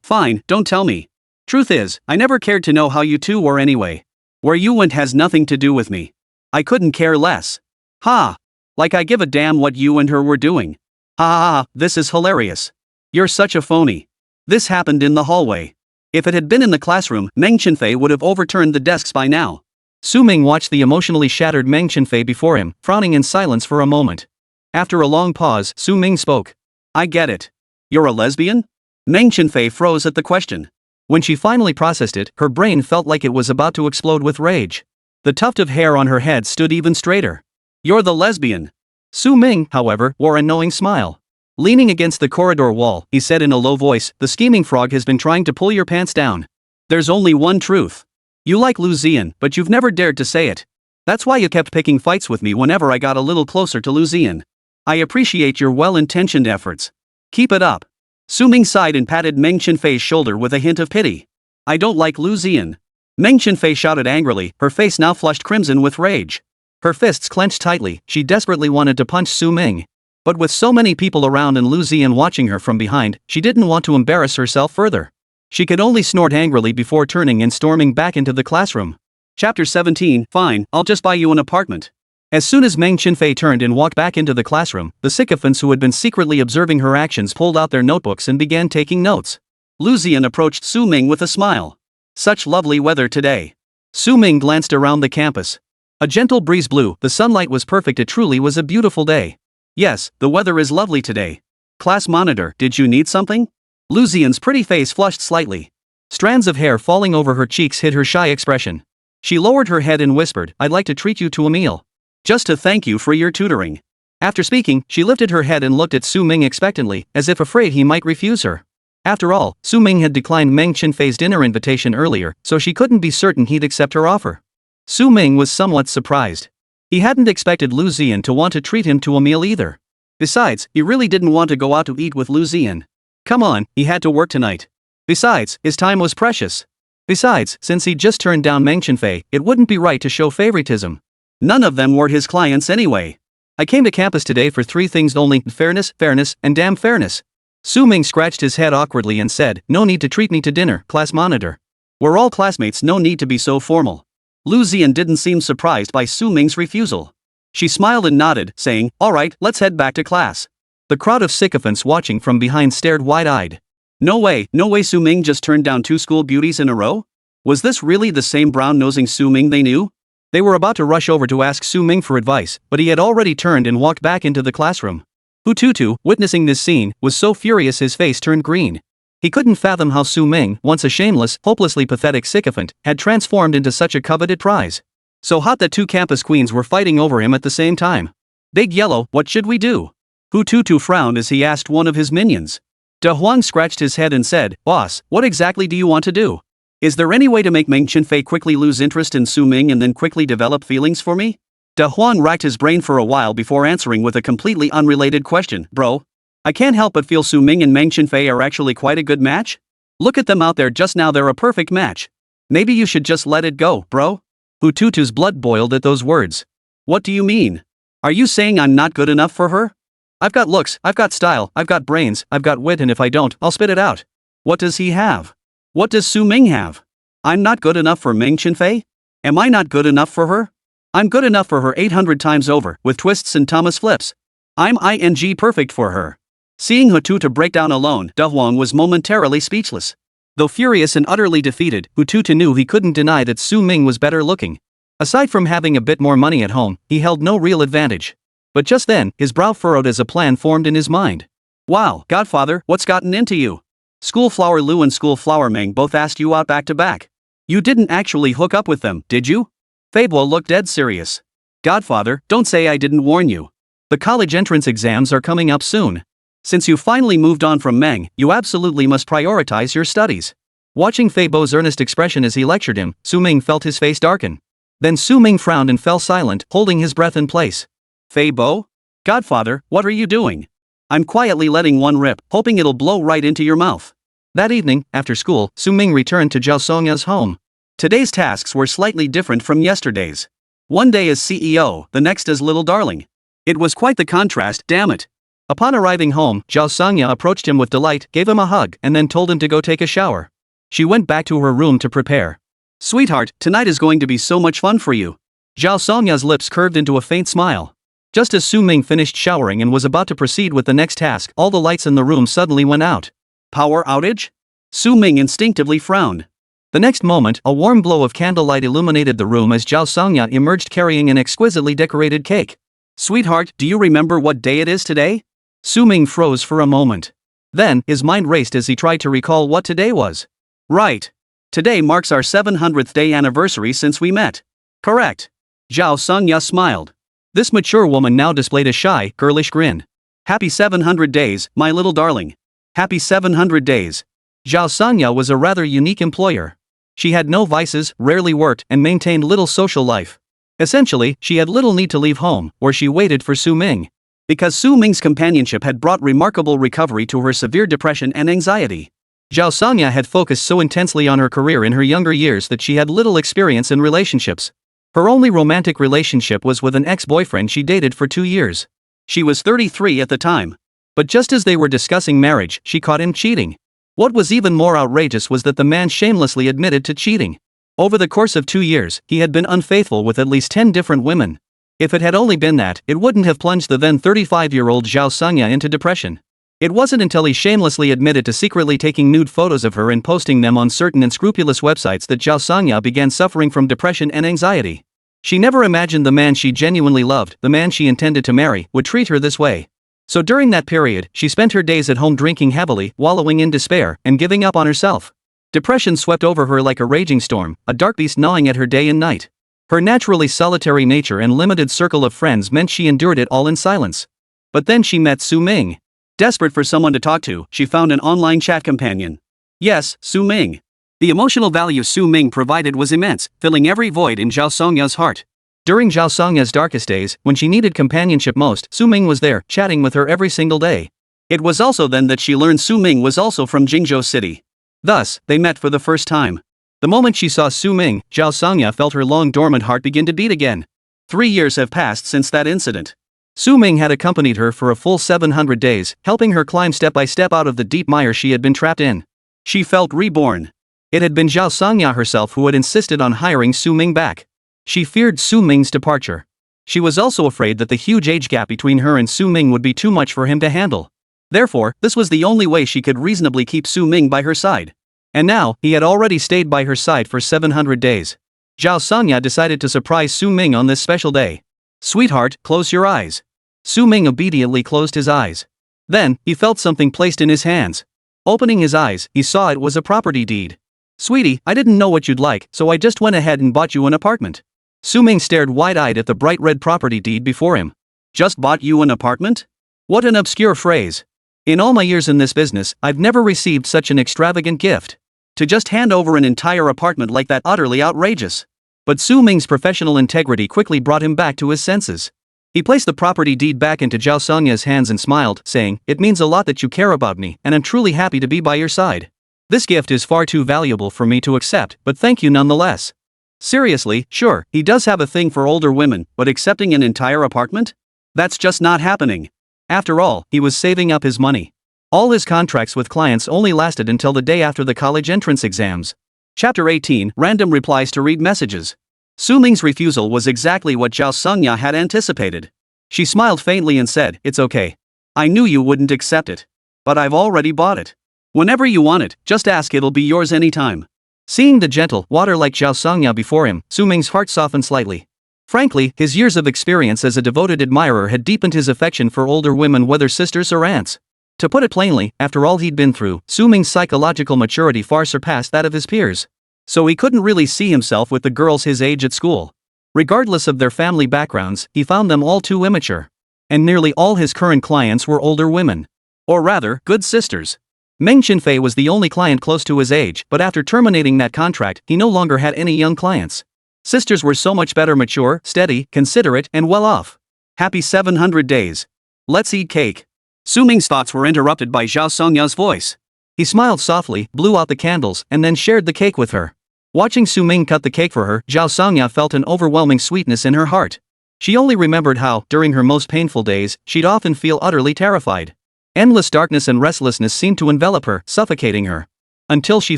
S1: Fine, don't tell me. Truth is, I never cared to know how you two were anyway. Where you went has nothing to do with me. I couldn't care less. Ha! Like I give a damn what you and her were doing. Ha ha ha, this is hilarious. You're such a phony. This happened in the hallway. If it had been in the classroom, Meng Chenfei would have overturned the desks by now. Su Ming watched the emotionally shattered Meng Chenfei before him, frowning in silence for a moment. After a long pause, Su Ming spoke. I get it. You're a lesbian? Meng Chenfei froze at the question. When she finally processed it, her brain felt like it was about to explode with rage. The tuft of hair on her head stood even straighter. You're the lesbian. Su Ming, however, wore a knowing smile. Leaning against the corridor wall, he said in a low voice, the scheming frog has been trying to pull your pants down. There's only one truth. You like Lu Ziyan, but you've never dared to say it. That's why you kept picking fights with me whenever I got a little closer to Lu Ziyan. I appreciate your well-intentioned efforts. Keep it up. Su Ming sighed and patted Meng Chenfei's shoulder with a hint of pity. I don't like Lu Ziyan. Meng Chenfei shouted angrily, her face now flushed crimson with rage. Her fists clenched tightly, she desperately wanted to punch Su Ming. But with so many people around and Lu Ziyan watching her from behind, she didn't want to embarrass herself further. She could only snort angrily before turning and storming back into the classroom. Chapter 17, Fine, I'll just buy you an apartment. As soon as Meng Chenfei turned and walked back into the classroom, the sycophants who had been secretly observing her actions pulled out their notebooks and began taking notes. Lu Ziyan approached Su Ming with a smile. Such lovely weather today. Su Ming glanced around the campus. A gentle breeze blew, the sunlight was perfect. It truly was a beautiful day. Yes, the weather is lovely today. Class monitor, did you need something? Lu Ziyan's pretty face flushed slightly. Strands of hair falling over her cheeks hid her shy expression. She lowered her head and whispered, I'd like to treat you to a meal. Just to thank you for your tutoring. After speaking, she lifted her head and looked at Su Ming expectantly, as if afraid he might refuse her. After all, Su Ming had declined Meng Chenfei's dinner invitation earlier, so she couldn't be certain he'd accept her offer. Su Ming was somewhat surprised. He hadn't expected Lu Ziyan to want to treat him to a meal either. Besides, he really didn't want to go out to eat with Lu Ziyan. Come on, he had to work tonight. Besides, his time was precious. Besides, since he'd just turned down Meng Chenfei, it wouldn't be right to show favoritism. None of them were his clients anyway. I came to campus today for 3 things only: fairness, fairness, and damn fairness. Su Ming scratched his head awkwardly and said, no need to treat me to dinner, class monitor. We're all classmates, no need to be so formal. Lu Ziyan didn't seem surprised by Su Ming's refusal. She smiled and nodded, saying, all right, let's head back to class. The crowd of sycophants watching from behind stared wide-eyed. No way, Su Ming just turned down 2 school beauties in a row? Was this really the same brown-nosing Su Ming they knew? They were about to rush over to ask Su Ming for advice, but he had already turned and walked back into the classroom. Hu Tutu, witnessing this scene, was so furious his face turned green. He couldn't fathom how Su Ming, once a shameless, hopelessly pathetic sycophant, had transformed into such a coveted prize. So hot that 2 campus queens were fighting over him at the same time. Big Yellow, what should we do? Hu Tutu frowned as he asked one of his minions. De Huang scratched his head and said, "Boss, what exactly do you want to do? Is there any way to make Meng Chenfei quickly lose interest in Su Ming and then quickly develop feelings for me?" De Huang racked his brain for a while before answering with a completely unrelated question. "Bro, I can't help but feel Su Ming and Meng Chenfei are actually quite a good match. Look at them out there just now, they're a perfect match. Maybe you should just let it go, bro." Hututu's blood boiled at those words. "What do you mean? Are you saying I'm not good enough for her? I've got looks, I've got style, I've got brains, I've got wit, and if I don't, I'll spit it out. What does he have? What does Su Ming have? I'm not good enough for Meng Chenfei? Am I not good enough for her? I'm good enough for her 800 times over, with twists and Thomas flips. I'm ing perfect for her." Seeing Hututu break down alone, De Huang was momentarily speechless. Though furious and utterly defeated, Hututu knew he couldn't deny that Su Ming was better looking. Aside from having a bit more money at home, he held no real advantage. But just then, his brow furrowed as a plan formed in his mind. "Wow, Godfather, what's gotten into you? Schoolflower Lu and Schoolflower Meng both asked you out back to back. You didn't actually hook up with them, did you?" Feibo looked dead serious. "Godfather, don't say I didn't warn you. The college entrance exams are coming up soon. Since you finally moved on from Meng, you absolutely must prioritize your studies." Watching Feibo's earnest expression as he lectured him, Su Ming felt his face darken. Then Su Ming frowned and fell silent, holding his breath in place. "Feibo? Godfather, what are you doing?" "I'm quietly letting one rip, hoping it'll blow right into your mouth." That evening, after school, Su Ming returned to Zhao Songya's home. Today's tasks were slightly different from yesterday's. One day as CEO, the next as little darling. It was quite the contrast, damn it. Upon arriving home, Zhao Songya approached him with delight, gave him a hug, and then told him to go take a shower. She went back to her room to prepare. "Sweetheart, tonight is going to be so much fun for you." Zhao Songya's lips curved into a faint smile. Just as Su Ming finished showering and was about to proceed with the next task, all the lights in the room suddenly went out. Power outage? Su Ming instinctively frowned. The next moment, a warm glow of candlelight illuminated the room as Zhao Songya emerged carrying an exquisitely decorated cake. "Sweetheart, do you remember what day it is today?" Su Ming froze for a moment. Then, his mind raced as he tried to recall what today was. "Right. Today marks our 700th day anniversary since we met." "Correct." Zhao Songya smiled. This mature woman now displayed a shy, girlish grin. "Happy 700 days, my little darling. Happy 700 days. Zhao Songya was a rather unique employer. She had no vices, rarely worked, and maintained little social life. Essentially, she had little need to leave home, where she waited for Su Ming. Because Su Ming's companionship had brought remarkable recovery to her severe depression and anxiety. Zhao Songya had focused so intensely on her career in her younger years that she had little experience in relationships. Her only romantic relationship was with an ex-boyfriend she dated for 2 years. She was 33 at the time. But just as they were discussing marriage, she caught him cheating. What was even more outrageous was that the man shamelessly admitted to cheating. Over the course of 2 years, he had been unfaithful with at least 10 different women. If it had only been that, it wouldn't have plunged the then 35-year-old Zhao Songya into depression. It wasn't until he shamelessly admitted to secretly taking nude photos of her and posting them on certain unscrupulous websites that Zhao Songya began suffering from depression and anxiety. She never imagined the man she genuinely loved, the man she intended to marry, would treat her this way. So during that period, she spent her days at home drinking heavily, wallowing in despair, and giving up on herself. Depression swept over her like a raging storm, a dark beast gnawing at her day and night. Her naturally solitary nature and limited circle of friends meant she endured it all in silence. But then she met Su Ming. Desperate for someone to talk to, she found an online chat companion. Yes, Su Ming. The emotional value Su Ming provided was immense, filling every void in Zhao Songya's heart. During Zhao Songya's darkest days, when she needed companionship most, Su Ming was there, chatting with her every single day. It was also then that she learned Su Ming was also from Jingzhou City. Thus, they met for the first time. The moment she saw Su Ming, Zhao Songya felt her long-dormant heart begin to beat again. 3 years have passed since that incident. Su Ming had accompanied her for a full 700 days, helping her climb step by step out of the deep mire she had been trapped in. She felt reborn. It had been Zhao Songya herself who had insisted on hiring Su Ming back. She feared Su Ming's departure. She was also afraid that the huge age gap between her and Su Ming would be too much for him to handle. Therefore, this was the only way she could reasonably keep Su Ming by her side. And now, he had already stayed by her side for 700 days. Zhao Songya decided to surprise Su Ming on this special day. "Sweetheart, close your eyes." Su Ming obediently closed his eyes. Then, he felt something placed in his hands. Opening his eyes, he saw it was a property deed. "Sweetie, I didn't know what you'd like, so I just went ahead and bought you an apartment." Su Ming stared wide-eyed at the bright red property deed before him. "Just bought you an apartment? What an obscure phrase. In all my years in this business, I've never received such an extravagant gift. To just hand over an entire apartment like that, utterly outrageous. But Su Ming's professional integrity quickly brought him back to his senses. He placed the property deed back into Zhao Songya's hands and smiled, saying, "It means a lot that you care about me, and I'm truly happy to be by your side. This gift is far too valuable for me to accept, but thank you nonetheless." Seriously, sure, he does have a thing for older women, but accepting an entire apartment? That's just not happening. After all, he was saving up his money. All his contracts with clients only lasted until the day after the college entrance exams. Chapter 18, Random Replies to Read Messages. Su Ming's refusal was exactly what Zhao Songya had anticipated. She smiled faintly and said, "It's okay. I knew you wouldn't accept it. But I've already bought it. Whenever you want it, just ask, it'll be yours anytime." Seeing the gentle, water-like Zhao Songya before him, Su Ming's heart softened slightly. Frankly, his years of experience as a devoted admirer had deepened his affection for older women, whether sisters or aunts. To put it plainly, after all he'd been through, Su Ming's psychological maturity far surpassed that of his peers. So he couldn't really see himself with the girls his age at school. Regardless of their family backgrounds, he found them all too immature. And nearly all his current clients were older women. Or rather, good sisters. Meng Chenfei was the only client close to his age, but after terminating that contract, he no longer had any young clients. Sisters were so much better, mature, steady, considerate, and well off. Happy 700 days. Let's eat cake. Su Ming's thoughts were interrupted by Zhao Songya's voice. He smiled softly, blew out the candles, and then shared the cake with her. Watching Su Ming cut the cake for her, Zhao Songya felt an overwhelming sweetness in her heart. She only remembered how, during her most painful days, she'd often feel utterly terrified. Endless darkness and restlessness seemed to envelop her, suffocating her. Until she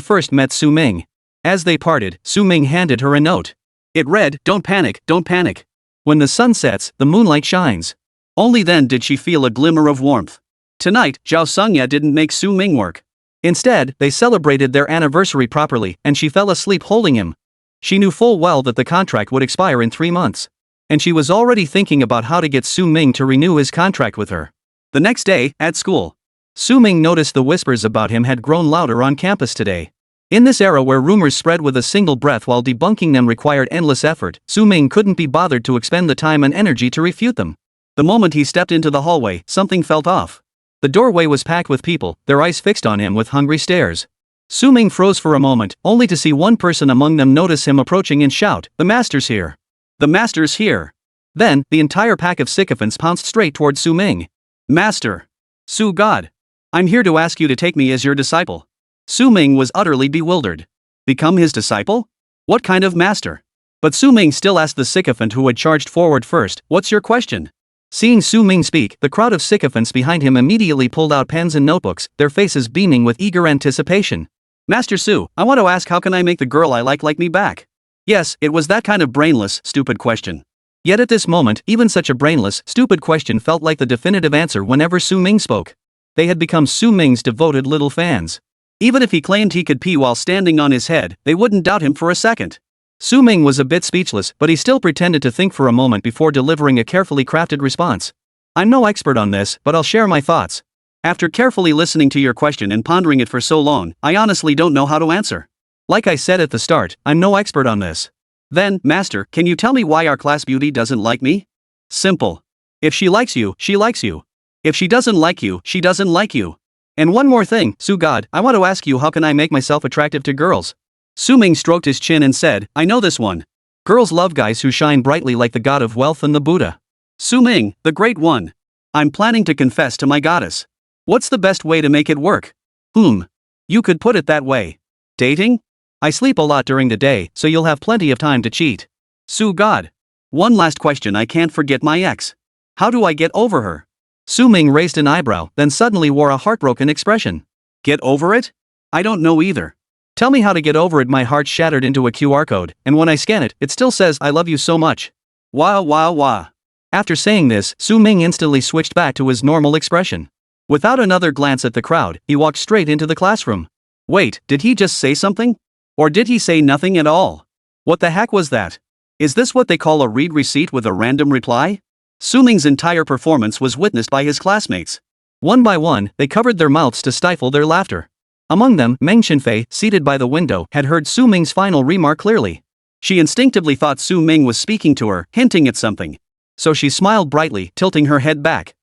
S1: first met Su Ming. As they parted, Su Ming handed her a note. It read, "Don't panic, don't panic. When the sun sets, the moonlight shines." Only then did she feel a glimmer of warmth. Tonight, Zhao Songya didn't make Su Ming work. Instead, they celebrated their anniversary properly, and she fell asleep holding him. She knew full well that the contract would expire in 3 months. And she was already thinking about how to get Su Ming to renew his contract with her. The next day, at school, Su Ming noticed the whispers about him had grown louder on campus today. In this era where rumors spread with a single breath while debunking them required endless effort, Su Ming couldn't be bothered to expend the time and energy to refute them. The moment he stepped into the hallway, something felt off. The doorway was packed with people, their eyes fixed on him with hungry stares. Su Ming froze for a moment, only to see one person among them notice him approaching and shout, "The master's here! The master's here!" Then, the entire pack of sycophants pounced straight toward Su Ming. "Master! Su God! I'm here to ask you to take me as your disciple." Su Ming was utterly bewildered. Become his disciple? What kind of master? But Su Ming still asked the sycophant who had charged forward first, "What's your question?" Seeing Su Ming speak, the crowd of sycophants behind him immediately pulled out pens and notebooks, their faces beaming with eager anticipation. "Master Su, I want to ask, how can I make the girl I like me back?" Yes, it was that kind of brainless, stupid question. Yet at this moment, even such a brainless, stupid question felt like the definitive answer whenever Su Ming spoke. They had become Su Ming's devoted little fans. Even if he claimed he could pee while standing on his head, they wouldn't doubt him for a second. Su Ming was a bit speechless, but he still pretended to think for a moment before delivering a carefully crafted response. "I'm no expert on this, but I'll share my thoughts. After carefully listening to your question and pondering it for so long, I honestly don't know how to answer. Like I said at the start, I'm no expert on this." "Then, Master, can you tell me why our class beauty doesn't like me?" "Simple. If she likes you, she likes you. If she doesn't like you, she doesn't like you. And one more thing, Su God, I want to ask you, how can I make myself attractive to girls?" Su Ming stroked his chin and said, "I know this one. Girls love guys who shine brightly like the god of wealth and the Buddha. Su Ming, the great one. I'm planning to confess to my goddess. What's the best way to make it work?" You could put it that way. Dating? I sleep a lot during the day, so you'll have plenty of time to cheat. Su God. One last question, I can't forget my ex. How do I get over her?" Su Ming raised an eyebrow, then suddenly wore a heartbroken expression. "Get over it? I don't know either. Tell me how to get over it." My heart shattered into a QR code, and when I scan it, it still says, "I love you so much." Wah. After saying this, Su Ming instantly switched back to his normal expression. Without another glance at the crowd, he walked straight into the classroom. Wait, did he just say something? Or did he say nothing at all? What the heck was that? Is this what they call a read receipt with a random reply? Su Ming's entire performance was witnessed by his classmates. One by one, they covered their mouths to stifle their laughter. Among them, Meng Chenfei, seated by the window, had heard Su Ming's final remark clearly. She instinctively thought Su Ming was speaking to her, hinting at something. So she smiled brightly, tilting her head back.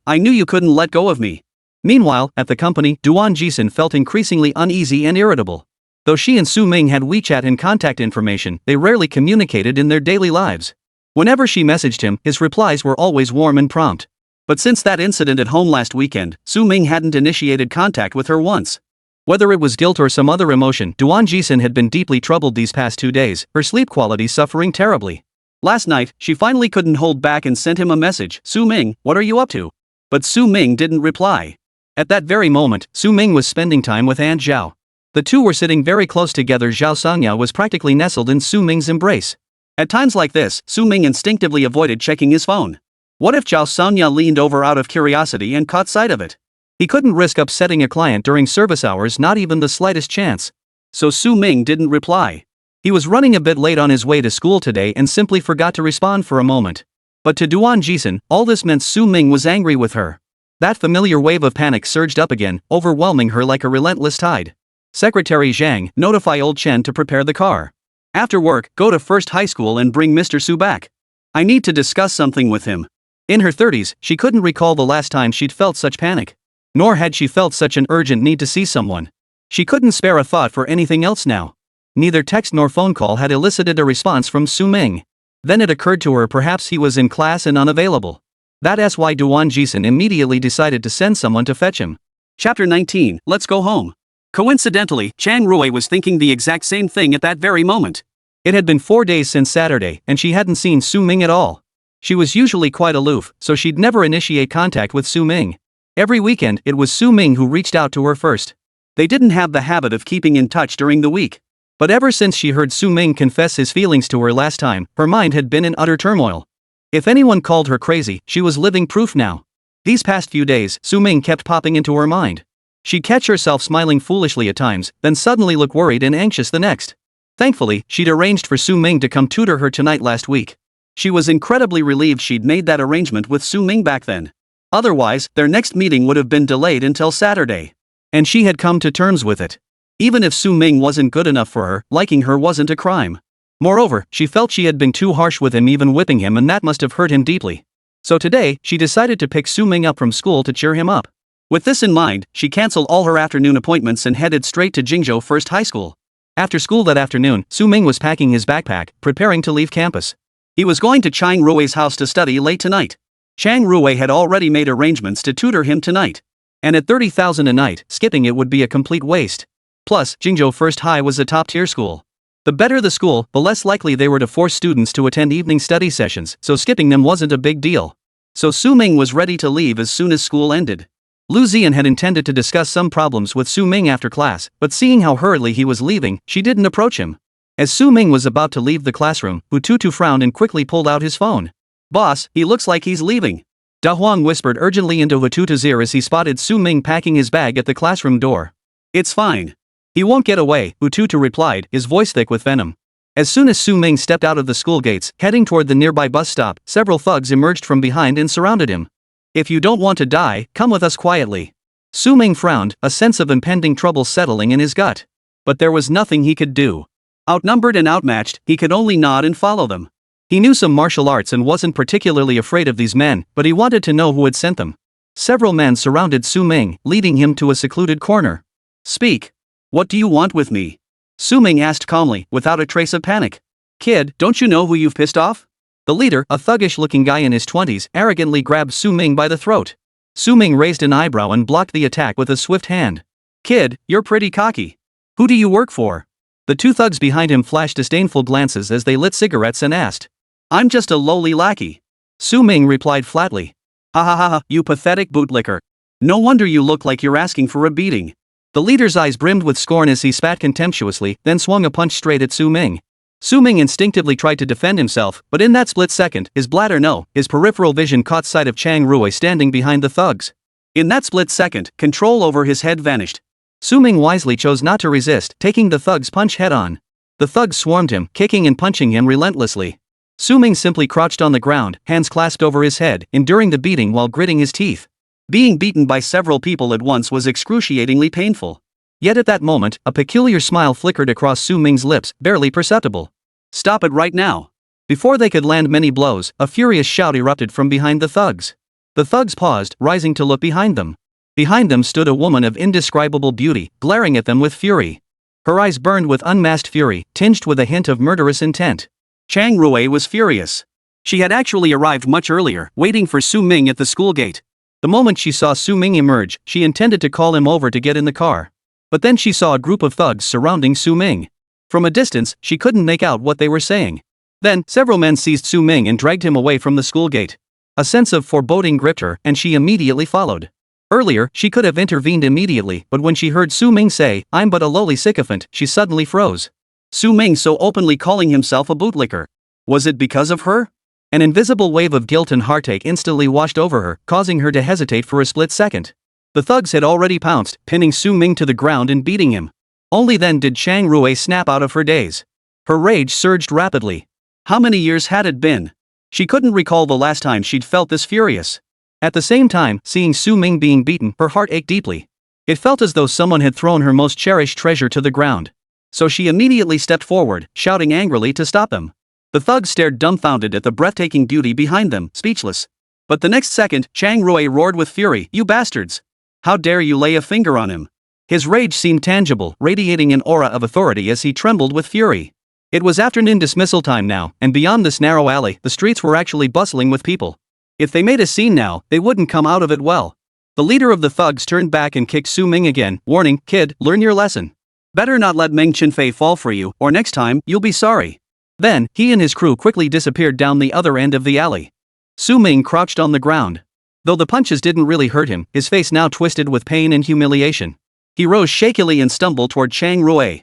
S1: "I knew you couldn't let go of me. Meanwhile, at the company, Duan Jixin felt increasingly uneasy and irritable. Though she and Su Ming had WeChat and contact information, they rarely communicated in their daily lives. Whenever she messaged him, his replies were always warm and prompt. But since that incident at home last weekend, Su Ming hadn't initiated contact with her once. Whether it was guilt or some other emotion, Duan Jixin had been deeply troubled these past 2 days, her sleep quality suffering terribly. Last night, she finally couldn't hold back and sent him a message, "Su Ming, what are you up to?" But Su Ming didn't reply. At that very moment, Su Ming was spending time with Aunt Zhao. The two were sitting very close together. Zhao Songya was practically nestled in Su Ming's embrace. At times like this, Su Ming instinctively avoided checking his phone. What if Zhao Songya leaned over out of curiosity and caught sight of it? He couldn't risk upsetting a client during service hours, not even the slightest chance. So Su Ming didn't reply. He was running a bit late on his way to school today and simply forgot to respond for a moment. But to Duan Jixin, all this meant Su Ming was angry with her. That familiar wave of panic surged up again, overwhelming her like a relentless tide. "Secretary Zhang, notify old Chen to prepare the car. After work, go to First High School and bring Mr. Su back. I need to discuss something with him." In her 30s, she couldn't recall the last time she'd felt such panic. Nor had she felt such an urgent need to see someone. She couldn't spare a thought for anything else now. Neither text nor phone call had elicited a response from Su Ming. Then it occurred to her perhaps he was in class and unavailable. That's why Duan Jixin immediately decided to send someone to fetch him. Chapter 19, Let's Go Home. Coincidentally, Chang Rui was thinking the exact same thing at that very moment. It had been 4 days since Saturday, and she hadn't seen Su Ming at all. She was usually quite aloof, so she'd never initiate contact with Su Ming. Every weekend, it was Su Ming who reached out to her first. They didn't have the habit of keeping in touch during the week. But ever since she heard Su Ming confess his feelings to her last time, her mind had been in utter turmoil. If anyone called her crazy, she was living proof now. These past few days, Su Ming kept popping into her mind. She'd catch herself smiling foolishly at times, then suddenly look worried and anxious the next. Thankfully, she'd arranged for Su Ming to come tutor her tonight last week. She was incredibly relieved she'd made that arrangement with Su Ming back then. Otherwise, their next meeting would have been delayed until Saturday. And she had come to terms with it. Even if Su Ming wasn't good enough for her, liking her wasn't a crime. Moreover, she felt she had been too harsh with him, even whipping him, and that must have hurt him deeply. So today, she decided to pick Su Ming up from school to cheer him up. With this in mind, she canceled all her afternoon appointments and headed straight to Jingzhou First High School. After school that afternoon, Su Ming was packing his backpack, preparing to leave campus. He was going to Chang Rui's house to study late tonight. Chang Rui had already made arrangements to tutor him tonight. And at 30,000 a night, skipping it would be a complete waste. Plus, Jingzhou First High was a top-tier school. The better the school, the less likely they were to force students to attend evening study sessions, so skipping them wasn't a big deal. So Su Ming was ready to leave as soon as school ended. Lu Zian had intended to discuss some problems with Su Ming after class, but seeing how hurriedly he was leaving, she didn't approach him. As Su Ming was about to leave the classroom, Hu Tutu frowned and quickly pulled out his phone. "Boss, he looks like he's leaving." Da Huang whispered urgently into Hu Tutu's ear as he spotted Su Ming packing his bag at the classroom door. "It's fine. He won't get away," Hu Tutu replied, his voice thick with venom. As soon as Su Ming stepped out of the school gates, heading toward the nearby bus stop, several thugs emerged from behind and surrounded him. "If you don't want to die, come with us quietly." Su Ming frowned, a sense of impending trouble settling in his gut. But there was nothing he could do. Outnumbered and outmatched, he could only nod and follow them. He knew some martial arts and wasn't particularly afraid of these men, but he wanted to know who had sent them. Several men surrounded Su Ming, leading him to a secluded corner. "Speak. What do you want with me?" Su Ming asked calmly, without a trace of panic. "Kid, don't you know who you've pissed off?" The leader, a thuggish-looking guy in his 20s, arrogantly grabbed Su Ming by the throat. Su Ming raised an eyebrow and blocked the attack with a swift hand. "Kid, you're pretty cocky. Who do you work for?" The two thugs behind him flashed disdainful glances as they lit cigarettes and asked. "I'm just a lowly lackey." Su Ming replied flatly. "Ha ha ha ha, you pathetic bootlicker. No wonder you look like you're asking for a beating." The leader's eyes brimmed with scorn as he spat contemptuously, then swung a punch straight at Su Ming. Su Ming instinctively tried to defend himself, but in that split second, his peripheral vision caught sight of Chang Rui standing behind the thugs. In that split second, control over his head vanished. Su Ming wisely chose not to resist, taking the thug's punch head-on. The thugs swarmed him, kicking and punching him relentlessly. Su Ming simply crouched on the ground, hands clasped over his head, enduring the beating while gritting his teeth. Being beaten by several people at once was excruciatingly painful. Yet at that moment, a peculiar smile flickered across Su Ming's lips, barely perceptible. "Stop it right now." Before they could land many blows, a furious shout erupted from behind the thugs. The thugs paused, rising to look behind them. Behind them stood a woman of indescribable beauty, glaring at them with fury. Her eyes burned with unmasked fury, tinged with a hint of murderous intent. Chang Rui was furious. She had actually arrived much earlier, waiting for Su Ming at the school gate. The moment she saw Su Ming emerge, she intended to call him over to get in the car. But then she saw a group of thugs surrounding Su Ming. From a distance, she couldn't make out what they were saying. Then, several men seized Su Ming and dragged him away from the school gate. A sense of foreboding gripped her, and she immediately followed. Earlier, she could have intervened immediately, but when she heard Su Ming say, "I'm but a lowly sycophant," she suddenly froze. Su Ming so openly calling himself a bootlicker. Was it because of her? An invisible wave of guilt and heartache instantly washed over her, causing her to hesitate for a split second. The thugs had already pounced, pinning Su Ming to the ground and beating him. Only then did Chang Rui snap out of her daze. Her rage surged rapidly. How many years had it been? She couldn't recall the last time she'd felt this furious. At the same time, seeing Su Ming being beaten, her heart ached deeply. It felt as though someone had thrown her most cherished treasure to the ground. So she immediately stepped forward, shouting angrily to stop them. The thugs stared dumbfounded at the breathtaking beauty behind them, speechless. But the next second, Chang Rui roared with fury, "You bastards! How dare you lay a finger on him?" His rage seemed tangible, radiating an aura of authority as he trembled with fury. It was afternoon dismissal time now, and beyond this narrow alley, the streets were actually bustling with people. If they made a scene now, they wouldn't come out of it well. The leader of the thugs turned back and kicked Su Ming again, warning, "Kid, learn your lesson. Better not let Meng Chenfei fall for you, or next time, you'll be sorry." Then, he and his crew quickly disappeared down the other end of the alley. Su Ming crouched on the ground. Though the punches didn't really hurt him, his face now twisted with pain and humiliation. He rose shakily and stumbled toward Chang Rui.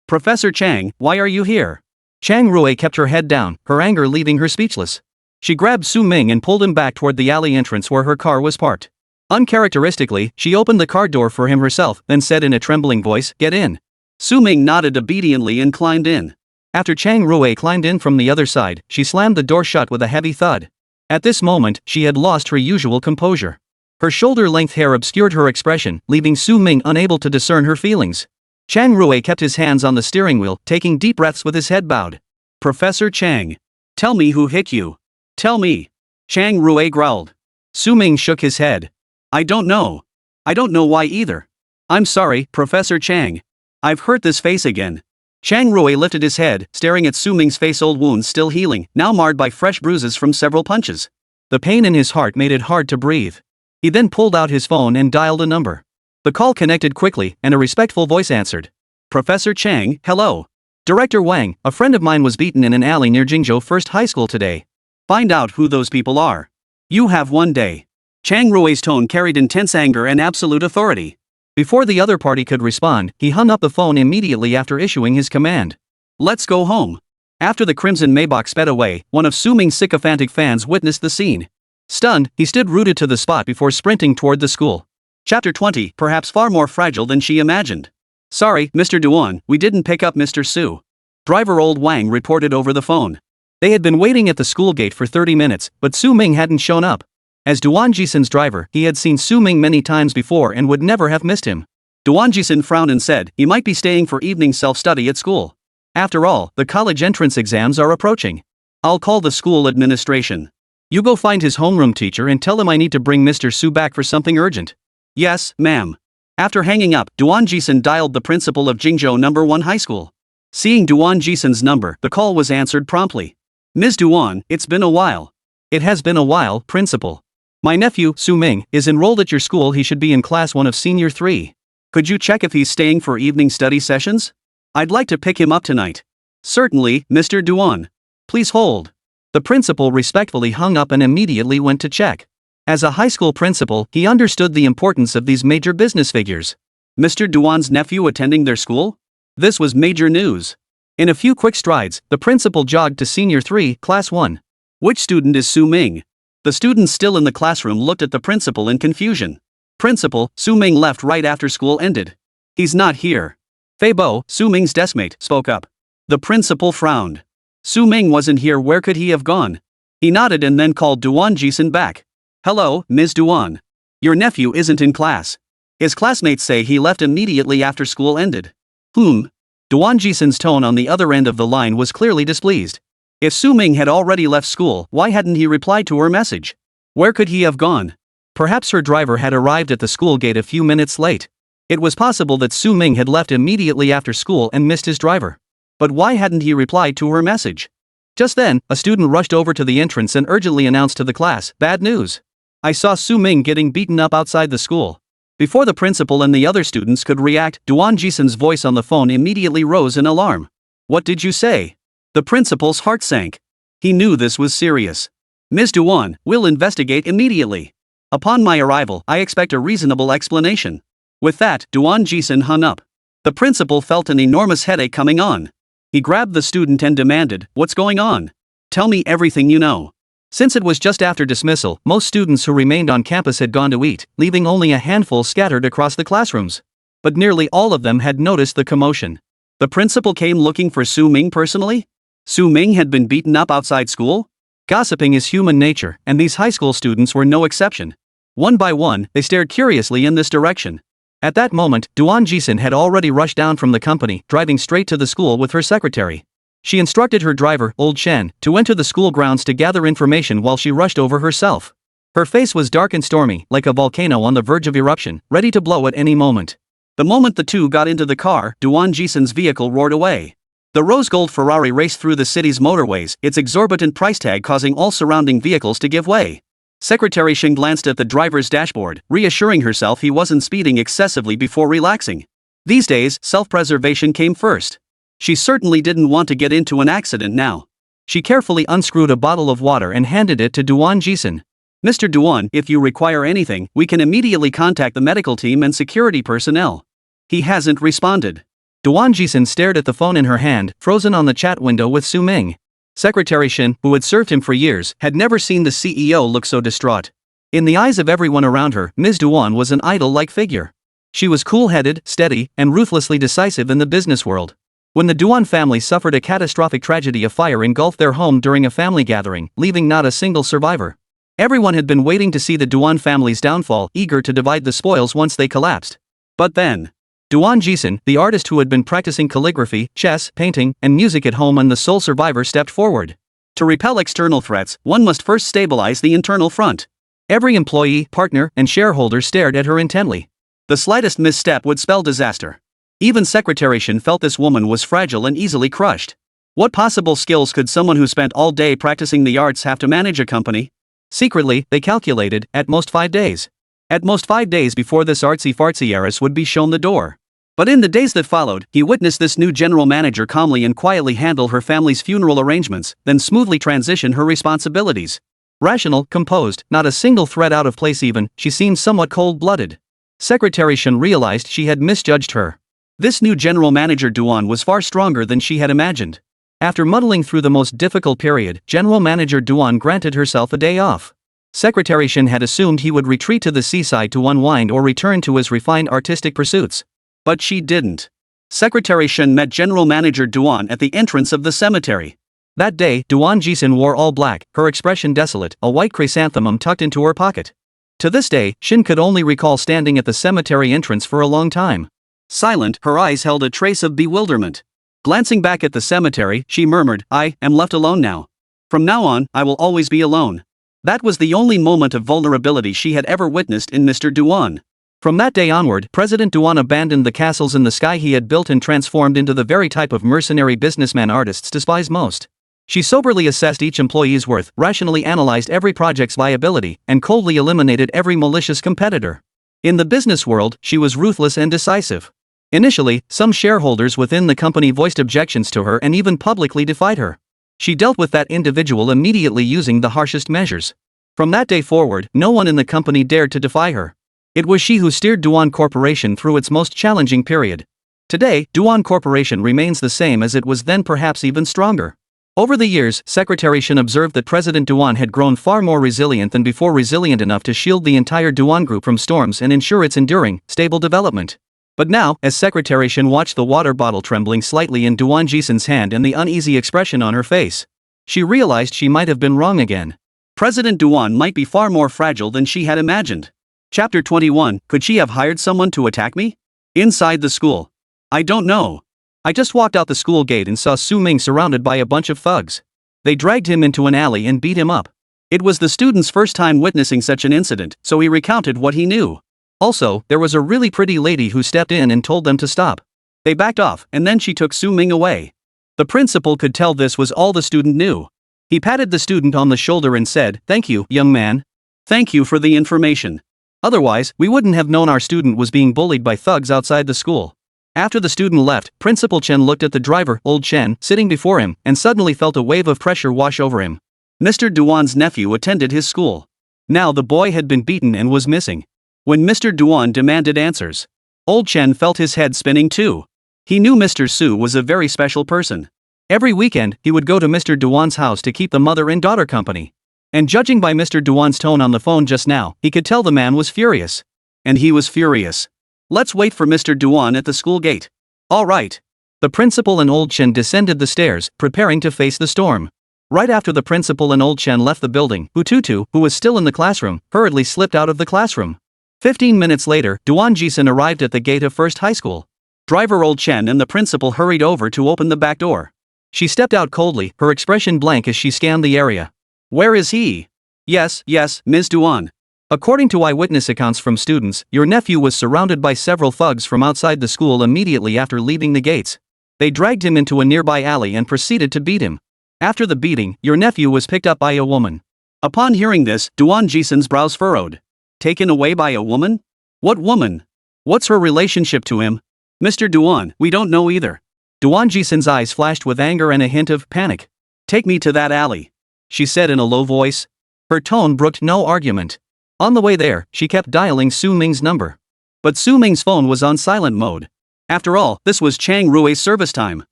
S1: Professor Chang, why are you here?" Chang Rui kept her head down, her anger leaving her speechless. She grabbed Su Ming and pulled him back toward the alley entrance where her car was parked. Uncharacteristically, she opened the car door for him herself, then said in a trembling voice, "Get in." Su Ming nodded obediently and climbed in. After Chang Rui climbed in from the other side, she slammed the door shut with a heavy thud. At this moment, she had lost her usual composure. Her shoulder-length hair obscured her expression, leaving Su Ming unable to discern her feelings. Chang Rui kept his hands on the steering wheel, taking deep breaths with his head bowed. "Professor Chang, tell me who hit you. Tell me." Chang Rui growled. Su Ming shook his head. "I don't know. I don't know why either. I'm sorry, Professor Chang. I've hurt this face again." Chang Rui lifted his head, staring at Su Ming's face, old wounds still healing, now marred by fresh bruises from several punches. The pain in his heart made it hard to breathe. He then pulled out his phone and dialed a number. The call connected quickly, and a respectful voice answered. "Professor Chang, hello. Director Wang, a friend of mine was beaten in an alley near Jingzhou No.1 High School today. Find out who those people are. You have one day." Chang Rui's tone carried intense anger and absolute authority. Before the other party could respond, he hung up the phone immediately after issuing his command. "Let's go home." After the crimson Maybach sped away, one of Su Ming's sycophantic fans witnessed the scene. Stunned, he stood rooted to the spot before sprinting toward the school. Chapter 20, perhaps far more fragile than she imagined. "Sorry, Mr. Duan, we didn't pick up Mr. Su. Driver old Wang reported over the phone." They had been waiting at the school gate for 30 minutes, but Su Ming hadn't shown up. As Duan Jixin's driver, he had seen Su Ming many times before and would never have missed him. Duan Jixin frowned and said he might be staying for evening self-study at school. After all, the college entrance exams are approaching. "I'll call the school administration. You go find his homeroom teacher and tell him I need to bring Mr. Su back for something urgent." "Yes, ma'am." After hanging up, Duan Jixin dialed the principal of Jingzhou No.1 High School. Seeing Duan Jixin's number, the call was answered promptly. "Ms. Duan, it's been a while." "It has been a while, Principal. My nephew, Su Ming, is enrolled at your school. He should be in class 1 of senior 3. Could you check if he's staying for evening study sessions? I'd like to pick him up tonight." "Certainly, Mr. Duan. Please hold." The principal respectfully hung up and immediately went to check. As a high school principal, he understood the importance of these major business figures. Mr. Duan's nephew attending their school? This was major news. In a few quick strides, the principal jogged to senior 3, class 1. "Which student is Su Ming?" The students still in the classroom looked at the principal in confusion. "Principal, Su Ming left right after school ended. He's not here." Fei Bo, Su Ming's deskmate, spoke up. The principal frowned. "Su Ming wasn't here. Where could he have gone?" He nodded and then called Duan Jixin back. "Hello, Ms. Duan. Your nephew isn't in class. His classmates say he left immediately after school ended." Duan Jixin's tone on the other end of the line was clearly displeased. If Su Ming had already left school, why hadn't he replied to her message? Where could he have gone? Perhaps her driver had arrived at the school gate a few minutes late. It was possible that Su Ming had left immediately after school and missed his driver. But why hadn't he replied to her message? Just then, a student rushed over to the entrance and urgently announced to the class, "Bad news. I saw Su Ming getting beaten up outside the school." Before the principal and the other students could react, Duan Jixin's voice on the phone immediately rose in alarm. "What did you say?" The principal's heart sank. He knew this was serious. "Ms. Duan, we'll investigate immediately. Upon my arrival, I expect a reasonable explanation." With that, Duan Jixin hung up. The principal felt an enormous headache coming on. He grabbed the student and demanded, "What's going on? Tell me everything you know." Since it was just after dismissal, most students who remained on campus had gone to eat, leaving only a handful scattered across the classrooms. But nearly all of them had noticed the commotion. The principal came looking for Su Ming personally? Su Ming had been beaten up outside school? Gossiping is human nature, and these high school students were no exception. One by one, they stared curiously in this direction. At that moment, Duan Jixin had already rushed down from the company, driving straight to the school with her secretary. She instructed her driver, Old Shen, to enter the school grounds to gather information while she rushed over herself. Her face was dark and stormy, like a volcano on the verge of eruption, ready to blow at any moment. The moment the two got into the car, Duan Jixin's vehicle roared away. The rose-gold Ferrari raced through the city's motorways, its exorbitant price tag causing all surrounding vehicles to give way. Secretary Shen glanced at the driver's dashboard, reassuring herself he wasn't speeding excessively before relaxing. These days, self-preservation came first. She certainly didn't want to get into an accident now. She carefully unscrewed a bottle of water and handed it to Duan Jixin. "Mr. Duan, if you require anything, we can immediately contact the medical team and security personnel." He hasn't responded. Duan Jixin stared at the phone in her hand, frozen on the chat window with Su Ming. Secretary Shen, who had served him for years, had never seen the CEO look so distraught. In the eyes of everyone around her, Ms. Duan was an idol-like figure. She was cool-headed, steady, and ruthlessly decisive in the business world. When the Duan family suffered a catastrophic tragedy, a fire engulfed their home during a family gathering, leaving not a single survivor. Everyone had been waiting to see the Duan family's downfall, eager to divide the spoils once they collapsed. But then, Duan Jixin, the artist who had been practicing calligraphy, chess, painting, and music at home and the sole survivor, stepped forward. To repel external threats, one must first stabilize the internal front. Every employee, partner, and shareholder stared at her intently. The slightest misstep would spell disaster. Even Secretary Shen felt this woman was fragile and easily crushed. What possible skills could someone who spent all day practicing the arts have to manage a company? Secretly, they calculated, at most 5 days. At most 5 days before this artsy-fartsy heiress would be shown the door. But in the days that followed, he witnessed this new general manager calmly and quietly handle her family's funeral arrangements, then smoothly transition her responsibilities. Rational, composed, not a single thread out of place even, she seemed somewhat cold-blooded. Secretary Shen realized she had misjudged her. This new general manager Duan was far stronger than she had imagined. After muddling through the most difficult period, General Manager Duan granted herself a day off. Secretary Shen had assumed he would retreat to the seaside to unwind or return to his refined artistic pursuits. But she didn't. Secretary Shen met General Manager Duan at the entrance of the cemetery. That day, Duan Jixin wore all black, her expression desolate, a white chrysanthemum tucked into her pocket. To this day, Shen could only recall standing at the cemetery entrance for a long time. Silent, her eyes held a trace of bewilderment. Glancing back at the cemetery, she murmured, "I am left alone now. From now on, I will always be alone." That was the only moment of vulnerability she had ever witnessed in Mr. Duan. From that day onward, President Duan abandoned the castles in the sky he had built and transformed into the very type of mercenary businessman artists despise most. She soberly assessed each employee's worth, rationally analyzed every project's viability, and coldly eliminated every malicious competitor. In the business world, she was ruthless and decisive. Initially, some shareholders within the company voiced objections to her and even publicly defied her. She dealt with that individual immediately using the harshest measures. From that day forward, no one in the company dared to defy her. It was she who steered Duan Corporation through its most challenging period. Today, Duan Corporation remains the same as it was then, perhaps even stronger. Over the years, Secretary Shen observed that President Duan had grown far more resilient than before, resilient enough to shield the entire Duan group from storms and ensure its enduring, stable development. But now, as Secretary Shen watched the water bottle trembling slightly in Duan Jixin's hand and the uneasy expression on her face, she realized she might have been wrong again. President Duan might be far more fragile than she had imagined. Chapter 21, Could she have hired someone to attack me? Inside the school. I don't know. I just walked out the school gate and saw Su Ming surrounded by a bunch of thugs. They dragged him into an alley and beat him up. It was the student's first time witnessing such an incident, so he recounted what he knew. Also, there was a really pretty lady who stepped in and told them to stop. They backed off, and then she took Su Ming away. The principal could tell this was all the student knew. He patted the student on the shoulder and said, "Thank you, young man. Thank you for the information. Otherwise, we wouldn't have known our student was being bullied by thugs outside the school." After the student left, Principal Chen looked at the driver, old Chen, sitting before him, and suddenly felt a wave of pressure wash over him. Mr. Duan's nephew attended his school. Now the boy had been beaten and was missing. When Mr. Duan demanded answers, old Chen felt his head spinning too. He knew Mr. Su was a very special person. Every weekend, he would go to Mr. Duan's house to keep the mother and daughter company. And judging by Mr. Duan's tone on the phone just now, he could tell the man was furious. And he was furious. "Let's wait for Mr. Duan at the school gate." "All right." The principal and old Chen descended the stairs, preparing to face the storm. Right after the principal and old Chen left the building, Tutu, who was still in the classroom, hurriedly slipped out of the classroom. 15 minutes later, Duan Jixin arrived at the gate of First High School. Driver old Chen and the principal hurried over to open the back door. She stepped out coldly, her expression blank as she scanned the area. "Where is he?" Yes, Ms. Duan. According to eyewitness accounts from students, your nephew was surrounded by several thugs from outside the school immediately after leaving the gates. They dragged him into a nearby alley and proceeded to beat him. After the beating, your nephew was picked up by a woman. Upon hearing this, Duan Jixin's brows furrowed. Taken away by a woman? What woman? What's her relationship to him? Mr. Duan, we don't know either. Duan Jixin's eyes flashed with anger and a hint of panic. "Take me to that alley," she said in a low voice. Her tone brooked no argument. On the way there, she kept dialing Su Ming's number. But Su Ming's phone was on silent mode. After all, this was Chang Rui's service time.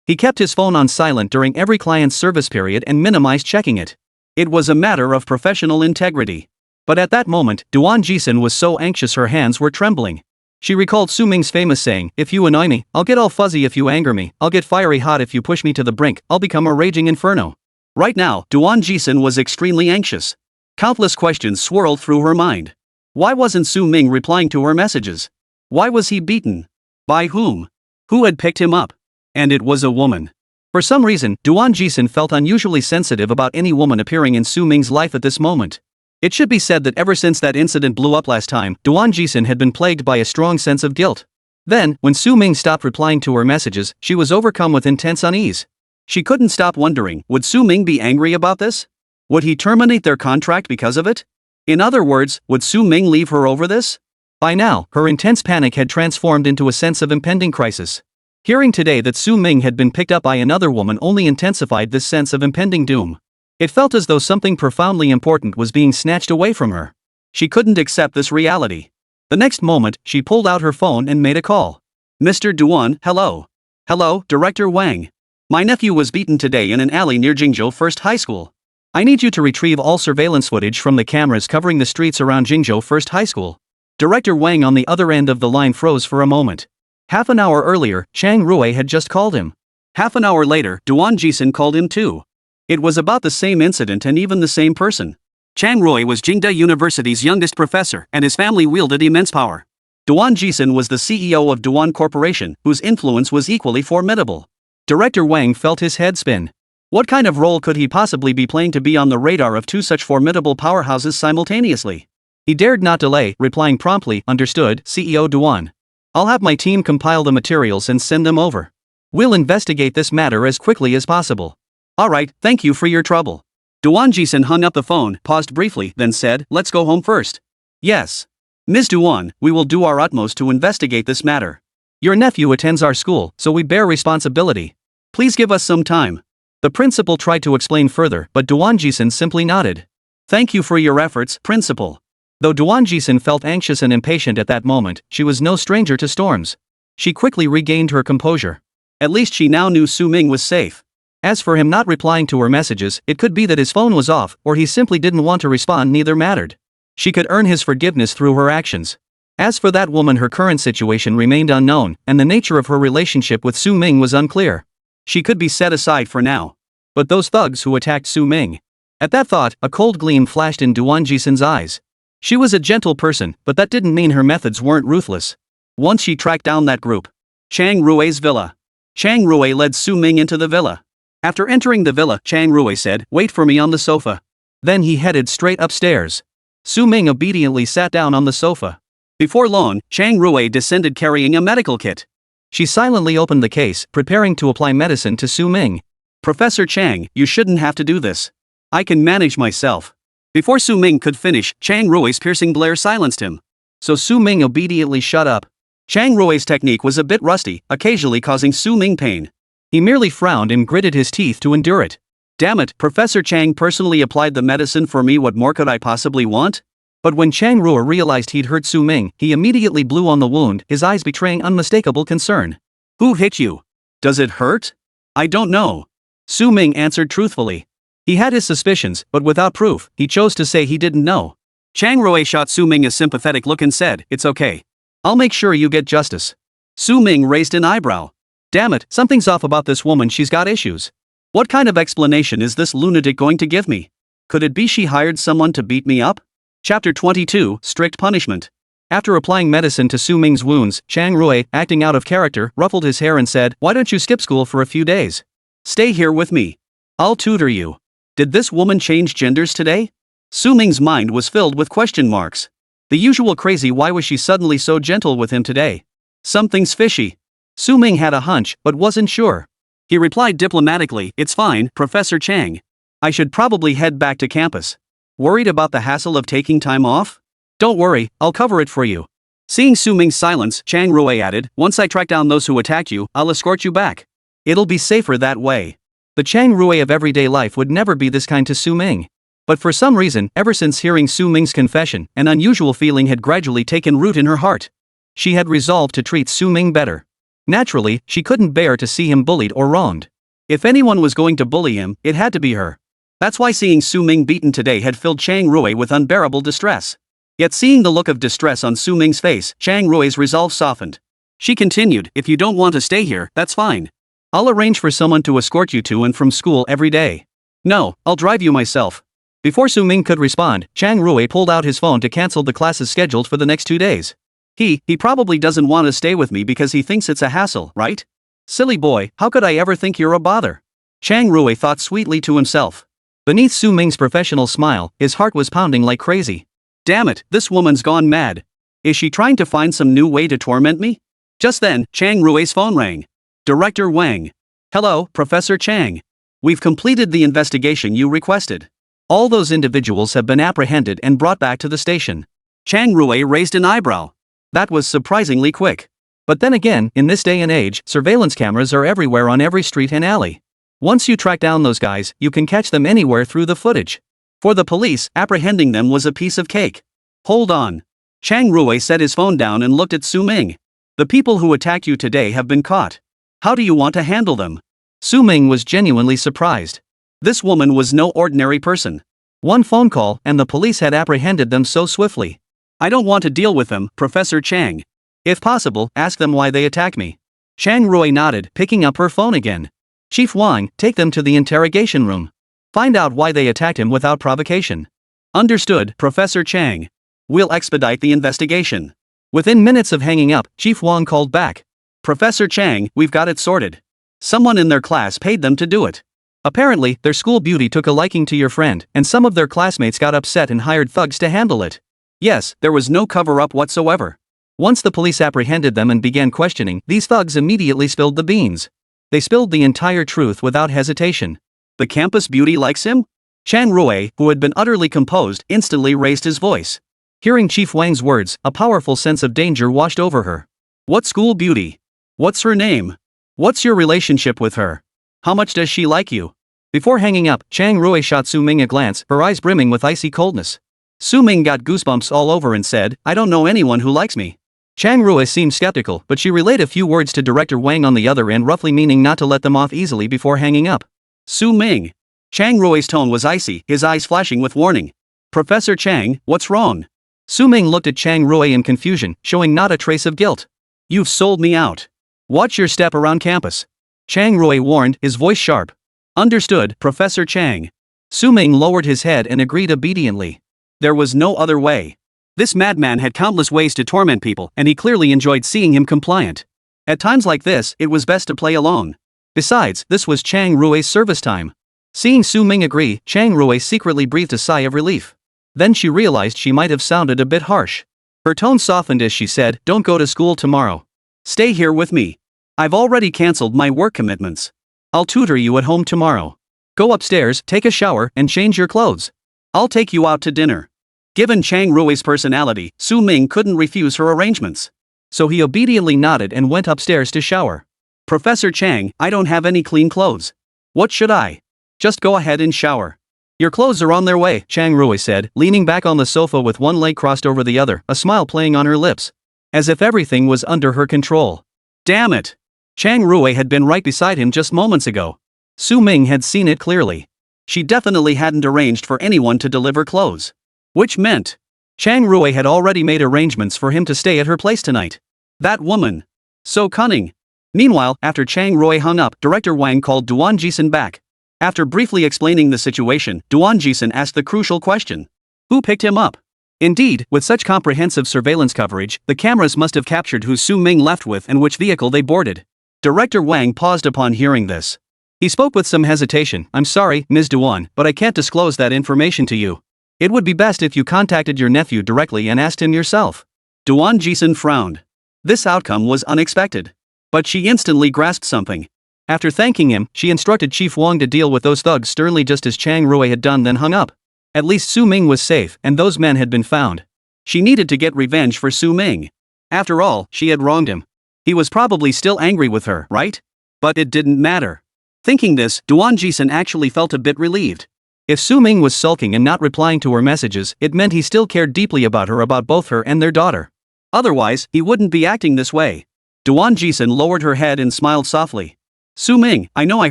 S1: He kept his phone on silent during every client's service period and minimized checking it. It was a matter of professional integrity. But at that moment, Duan Jixin was so anxious her hands were trembling. She recalled Su Ming's famous saying, "If you annoy me, I'll get all fuzzy. If you anger me, I'll get fiery hot. If you push me to the brink, I'll become a raging inferno." Right now, Duan Jixin was extremely anxious. Countless questions swirled through her mind. Why wasn't Su Ming replying to her messages? Why was he beaten? By whom? Who had picked him up? And it was a woman. For some reason, Duan Jixin felt unusually sensitive about any woman appearing in Su Ming's life at this moment. It should be said that ever since that incident blew up last time, Duan Jixin had been plagued by a strong sense of guilt. Then, when Su Ming stopped replying to her messages, she was overcome with intense unease. She couldn't stop wondering, would Su Ming be angry about this? Would he terminate their contract because of it? In other words, would Su Ming leave her over this? By now, her intense panic had transformed into a sense of impending crisis. Hearing today that Su Ming had been picked up by another woman only intensified this sense of impending doom. It felt as though something profoundly important was being snatched away from her. She couldn't accept this reality. The next moment, she pulled out her phone and made a call. "Mr. Duan, hello. Hello, Director Wang. My nephew was beaten today in an alley near Jingzhou First High School. I need you to retrieve all surveillance footage from the cameras covering the streets around Jingzhou First High School." Director Wang on the other end of the line froze for a moment. Half an hour earlier, Chang Rui had just called him. Half an hour later, Duan Jixin called him too. It was about the same incident and even the same person. Chang Rui was Jingda University's youngest professor, and his family wielded immense power. Duan Jixin was the CEO of Duan Corporation, whose influence was equally formidable. Director Wang felt his head spin. What kind of role could he possibly be playing to be on the radar of two such formidable powerhouses simultaneously? He dared not delay, replying promptly, "Understood, CEO Duan. I'll have my team compile the materials and send them over. We'll investigate this matter as quickly as possible." "All right, thank you for your trouble." Duan Jixin hung up the phone, paused briefly, then said, "Let's go home first." "Yes. Ms. Duan, we will do our utmost to investigate this matter. Your nephew attends our school, so we bear responsibility. Please give us some time." The principal tried to explain further, but Duan Jixin simply nodded. "Thank you for your efforts, principal." Though Duan Jixin felt anxious and impatient at that moment, she was no stranger to storms. She quickly regained her composure. At least she now knew Su Ming was safe. As for him not replying to her messages, it could be that his phone was off, or he simply didn't want to respond. Neither mattered. She could earn his forgiveness through her actions. As for that woman, her current situation remained unknown, and the nature of her relationship with Su Ming was unclear. She could be set aside for now. But those thugs who attacked Su Ming. At that thought, a cold gleam flashed in Duan Jixin's eyes. She was a gentle person, but that didn't mean her methods weren't ruthless. Once she tracked down that group. Chang Rui's villa. Chang Rui led Su Ming into the villa. After entering the villa, Chang Rui said, "Wait for me on the sofa." Then he headed straight upstairs. Su Ming obediently sat down on the sofa. Before long, Chang Rui descended carrying a medical kit. She silently opened the case, preparing to apply medicine to Su Ming. Professor Chang, you shouldn't have to do this. I can manage myself. Before Su Ming could finish, Chang Rui's piercing blare silenced him. So Su Ming obediently shut up. Chang Rui's technique was a bit rusty, occasionally causing Su Ming pain. He merely frowned and gritted his teeth to endure it. Damn it, Professor Chang personally applied the medicine for me, what more could I possibly want? But when Chang Rui realized he'd hurt Su Ming, he immediately blew on the wound, his eyes betraying unmistakable concern. Who hit you? Does it hurt? I don't know. Su Ming answered truthfully. He had his suspicions, but without proof, he chose to say he didn't know. Chang Rui shot Su Ming a sympathetic look and said, "It's okay. I'll make sure you get justice." Su Ming raised an eyebrow. Damn it, something's off about this woman, she's got issues. What kind of explanation is this lunatic going to give me? Could it be she hired someone to beat me up? Chapter 22, Strict Punishment. After applying medicine to Su Ming's wounds, Chang Rui, acting out of character, ruffled his hair and said, "Why don't you skip school for a few days? Stay here with me. I'll tutor you." Did this woman change genders today? Su Ming's mind was filled with question marks. The usual crazy, why was she suddenly so gentle with him today? Something's fishy. Su Ming had a hunch, but wasn't sure. He replied diplomatically, "It's fine, Professor Chang. I should probably head back to campus." Worried about the hassle of taking time off? Don't worry, I'll cover it for you. Seeing Su Ming's silence, Chang Rui added, "Once I track down those who attacked you, I'll escort you back. It'll be safer that way." The Chang Rui of everyday life would never be this kind to Su Ming. But for some reason, ever since hearing Su Ming's confession, an unusual feeling had gradually taken root in her heart. She had resolved to treat Su Ming better. Naturally, she couldn't bear to see him bullied or wronged. If anyone was going to bully him, it had to be her. That's why seeing Su Ming beaten today had filled Chang Rui with unbearable distress. Yet seeing the look of distress on Su Ming's face, Chang Rui's resolve softened. She continued, "If you don't want to stay here, that's fine. I'll arrange for someone to escort you to and from school every day." "No, I'll drive you myself." Before Su Ming could respond, Chang Rui pulled out his phone to cancel the classes scheduled for the next 2 days. He probably doesn't want to stay with me because he thinks it's a hassle, right? Silly boy, how could I ever think you're a bother? Chang Rui thought sweetly to himself. Beneath Su Ming's professional smile, his heart was pounding like crazy. Damn it, this woman's gone mad. Is she trying to find some new way to torment me? Just then, Chang Rui's phone rang. Director Wang. "Hello, Professor Chang. We've completed the investigation you requested. All those individuals have been apprehended and brought back to the station." Chang Rui raised an eyebrow. That was surprisingly quick. But then again, in this day and age, surveillance cameras are everywhere on every street and alley. Once you track down those guys, you can catch them anywhere through the footage. For the police, apprehending them was a piece of cake. Hold on. Chang Rui set his phone down and looked at Su Ming. "The people who attacked you today have been caught. How do you want to handle them?" Su Ming was genuinely surprised. This woman was no ordinary person. One phone call, and the police had apprehended them so swiftly. "I don't want to deal with them, Professor Chang. If possible, ask them why they attacked me." Chang Rui nodded, picking up her phone again. "Chief Wang, take them to the interrogation room. Find out why they attacked him without provocation." "Understood, Professor Chang. We'll expedite the investigation." Within minutes of hanging up, Chief Wang called back. "Professor Chang, we've got it sorted. Someone in their class paid them to do it. Apparently, their school beauty took a liking to your friend, and some of their classmates got upset and hired thugs to handle it. Yes, there was no cover-up whatsoever. Once the police apprehended them and began questioning, these thugs immediately spilled the beans. They spilled the entire truth without hesitation." "The campus beauty likes him?" Chang Rui, who had been utterly composed, instantly raised his voice. Hearing Chief Wang's words, a powerful sense of danger washed over her. "What school beauty? What's her name? What's your relationship with her? How much does she like you?" Before hanging up, Chang Rui shot Su Ming a glance, her eyes brimming with icy coldness. Su Ming got goosebumps all over and said, "I don't know anyone who likes me." Chang Rui seemed skeptical, but she relayed a few words to Director Wang on the other end, roughly meaning not to let them off easily before hanging up. "Su Ming." Chang Rui's tone was icy, his eyes flashing with warning. "Professor Chang, what's wrong?" Su Ming looked at Chang Rui in confusion, showing not a trace of guilt. "You've sold me out. Watch your step around campus." Chang Rui warned, his voice sharp. "Understood, Professor Chang." Su Ming lowered his head and agreed obediently. There was no other way. This madman had countless ways to torment people, and he clearly enjoyed seeing him compliant. At times like this, it was best to play along. Besides, this was Chang Rui's service time. Seeing Su Ming agree, Chang Rui secretly breathed a sigh of relief. Then she realized she might have sounded a bit harsh. Her tone softened as she said, "Don't go to school tomorrow. Stay here with me. I've already cancelled my work commitments. I'll tutor you at home tomorrow. Go upstairs, take a shower, and change your clothes. I'll take you out to dinner." Given Chang Rui's personality, Su Ming couldn't refuse her arrangements. So he obediently nodded and went upstairs to shower. "Professor Chang, I don't have any clean clothes. What should I? Just go ahead and shower." "Your clothes are on their way," Chang Rui said, leaning back on the sofa with one leg crossed over the other, a smile playing on her lips. As if everything was under her control. Damn it! Chang Rui had been right beside him just moments ago. Su Ming had seen it clearly. She definitely hadn't arranged for anyone to deliver clothes. Which meant Chang Rui had already made arrangements for him to stay at her place tonight. That woman. So cunning. Meanwhile, after Chang Rui hung up, Director Wang called Duan Jixin back. After briefly explaining the situation, Duan Jixin asked the crucial question. Who picked him up? Indeed, with such comprehensive surveillance coverage, the cameras must have captured who Su Ming left with and which vehicle they boarded. Director Wang paused upon hearing this. He spoke with some hesitation. "I'm sorry, Ms. Duan, but I can't disclose that information to you. It would be best if you contacted your nephew directly and asked him yourself." Duan Jixin frowned. This outcome was unexpected. But she instantly grasped something. After thanking him, she instructed Chief Wang to deal with those thugs sternly just as Chang Rui had done, then hung up. At least Su Ming was safe and those men had been found. She needed to get revenge for Su Ming. After all, she had wronged him. He was probably still angry with her, right? But it didn't matter. Thinking this, Duan Jixin actually felt a bit relieved. If Su Ming was sulking and not replying to her messages, it meant he still cared deeply about her, about both her and their daughter. Otherwise, he wouldn't be acting this way. Duan Jixin lowered her head and smiled softly. "Su Ming, I know I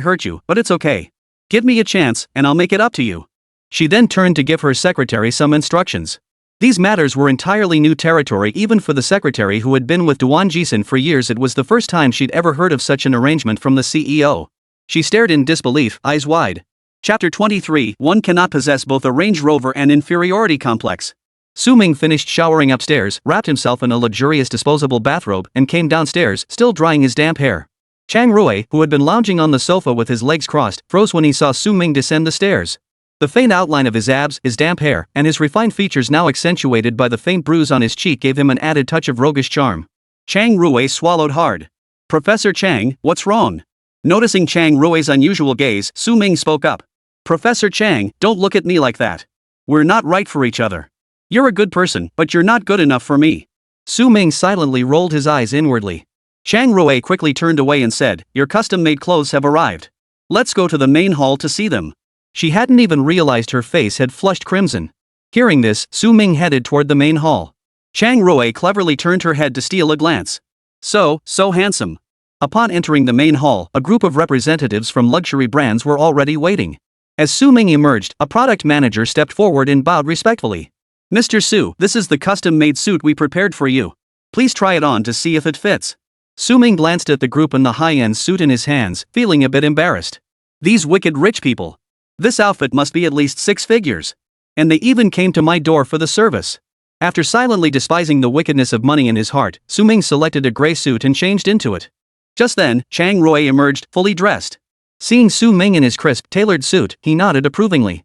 S1: hurt you, but it's okay. Give me a chance, and I'll make it up to you." She then turned to give her secretary some instructions. These matters were entirely new territory even for the secretary who had been with Duan Jixin for years. It was the first time she'd ever heard of such an arrangement from the CEO. She stared in disbelief, eyes wide. Chapter 23. One cannot possess both a Range Rover and inferiority complex. Su Ming finished showering upstairs, wrapped himself in a luxurious disposable bathrobe, and came downstairs, still drying his damp hair. Chang Rui, who had been lounging on the sofa with his legs crossed, froze when he saw Su Ming descend the stairs. The faint outline of his abs, his damp hair, and his refined features now accentuated by the faint bruise on his cheek gave him an added touch of roguish charm. Chang Rui swallowed hard. "Professor Chang, what's wrong?" Noticing Chang Rui's unusual gaze, Su Ming spoke up. "Professor Chang, don't look at me like that. We're not right for each other. You're a good person, but you're not good enough for me." Su Ming silently rolled his eyes inwardly. Chang Rui quickly turned away and said, "Your custom-made clothes have arrived. Let's go to the main hall to see them." She hadn't even realized her face had flushed crimson. Hearing this, Su Ming headed toward the main hall. Chang Rui cleverly turned her head to steal a glance. So handsome. Upon entering the main hall, a group of representatives from luxury brands were already waiting. As Su Ming emerged, a product manager stepped forward and bowed respectfully. "Mr. Su, this is the custom-made suit we prepared for you. Please try it on to see if it fits." Su Ming glanced at the group and the high-end suit in his hands, feeling a bit embarrassed. These wicked rich people. This outfit must be at least 6 figures. And they even came to my door for the service. After silently despising the wickedness of money in his heart, Su Ming selected a gray suit and changed into it. Just then, Chang Rui emerged, fully dressed. Seeing Su Ming in his crisp, tailored suit, he nodded approvingly.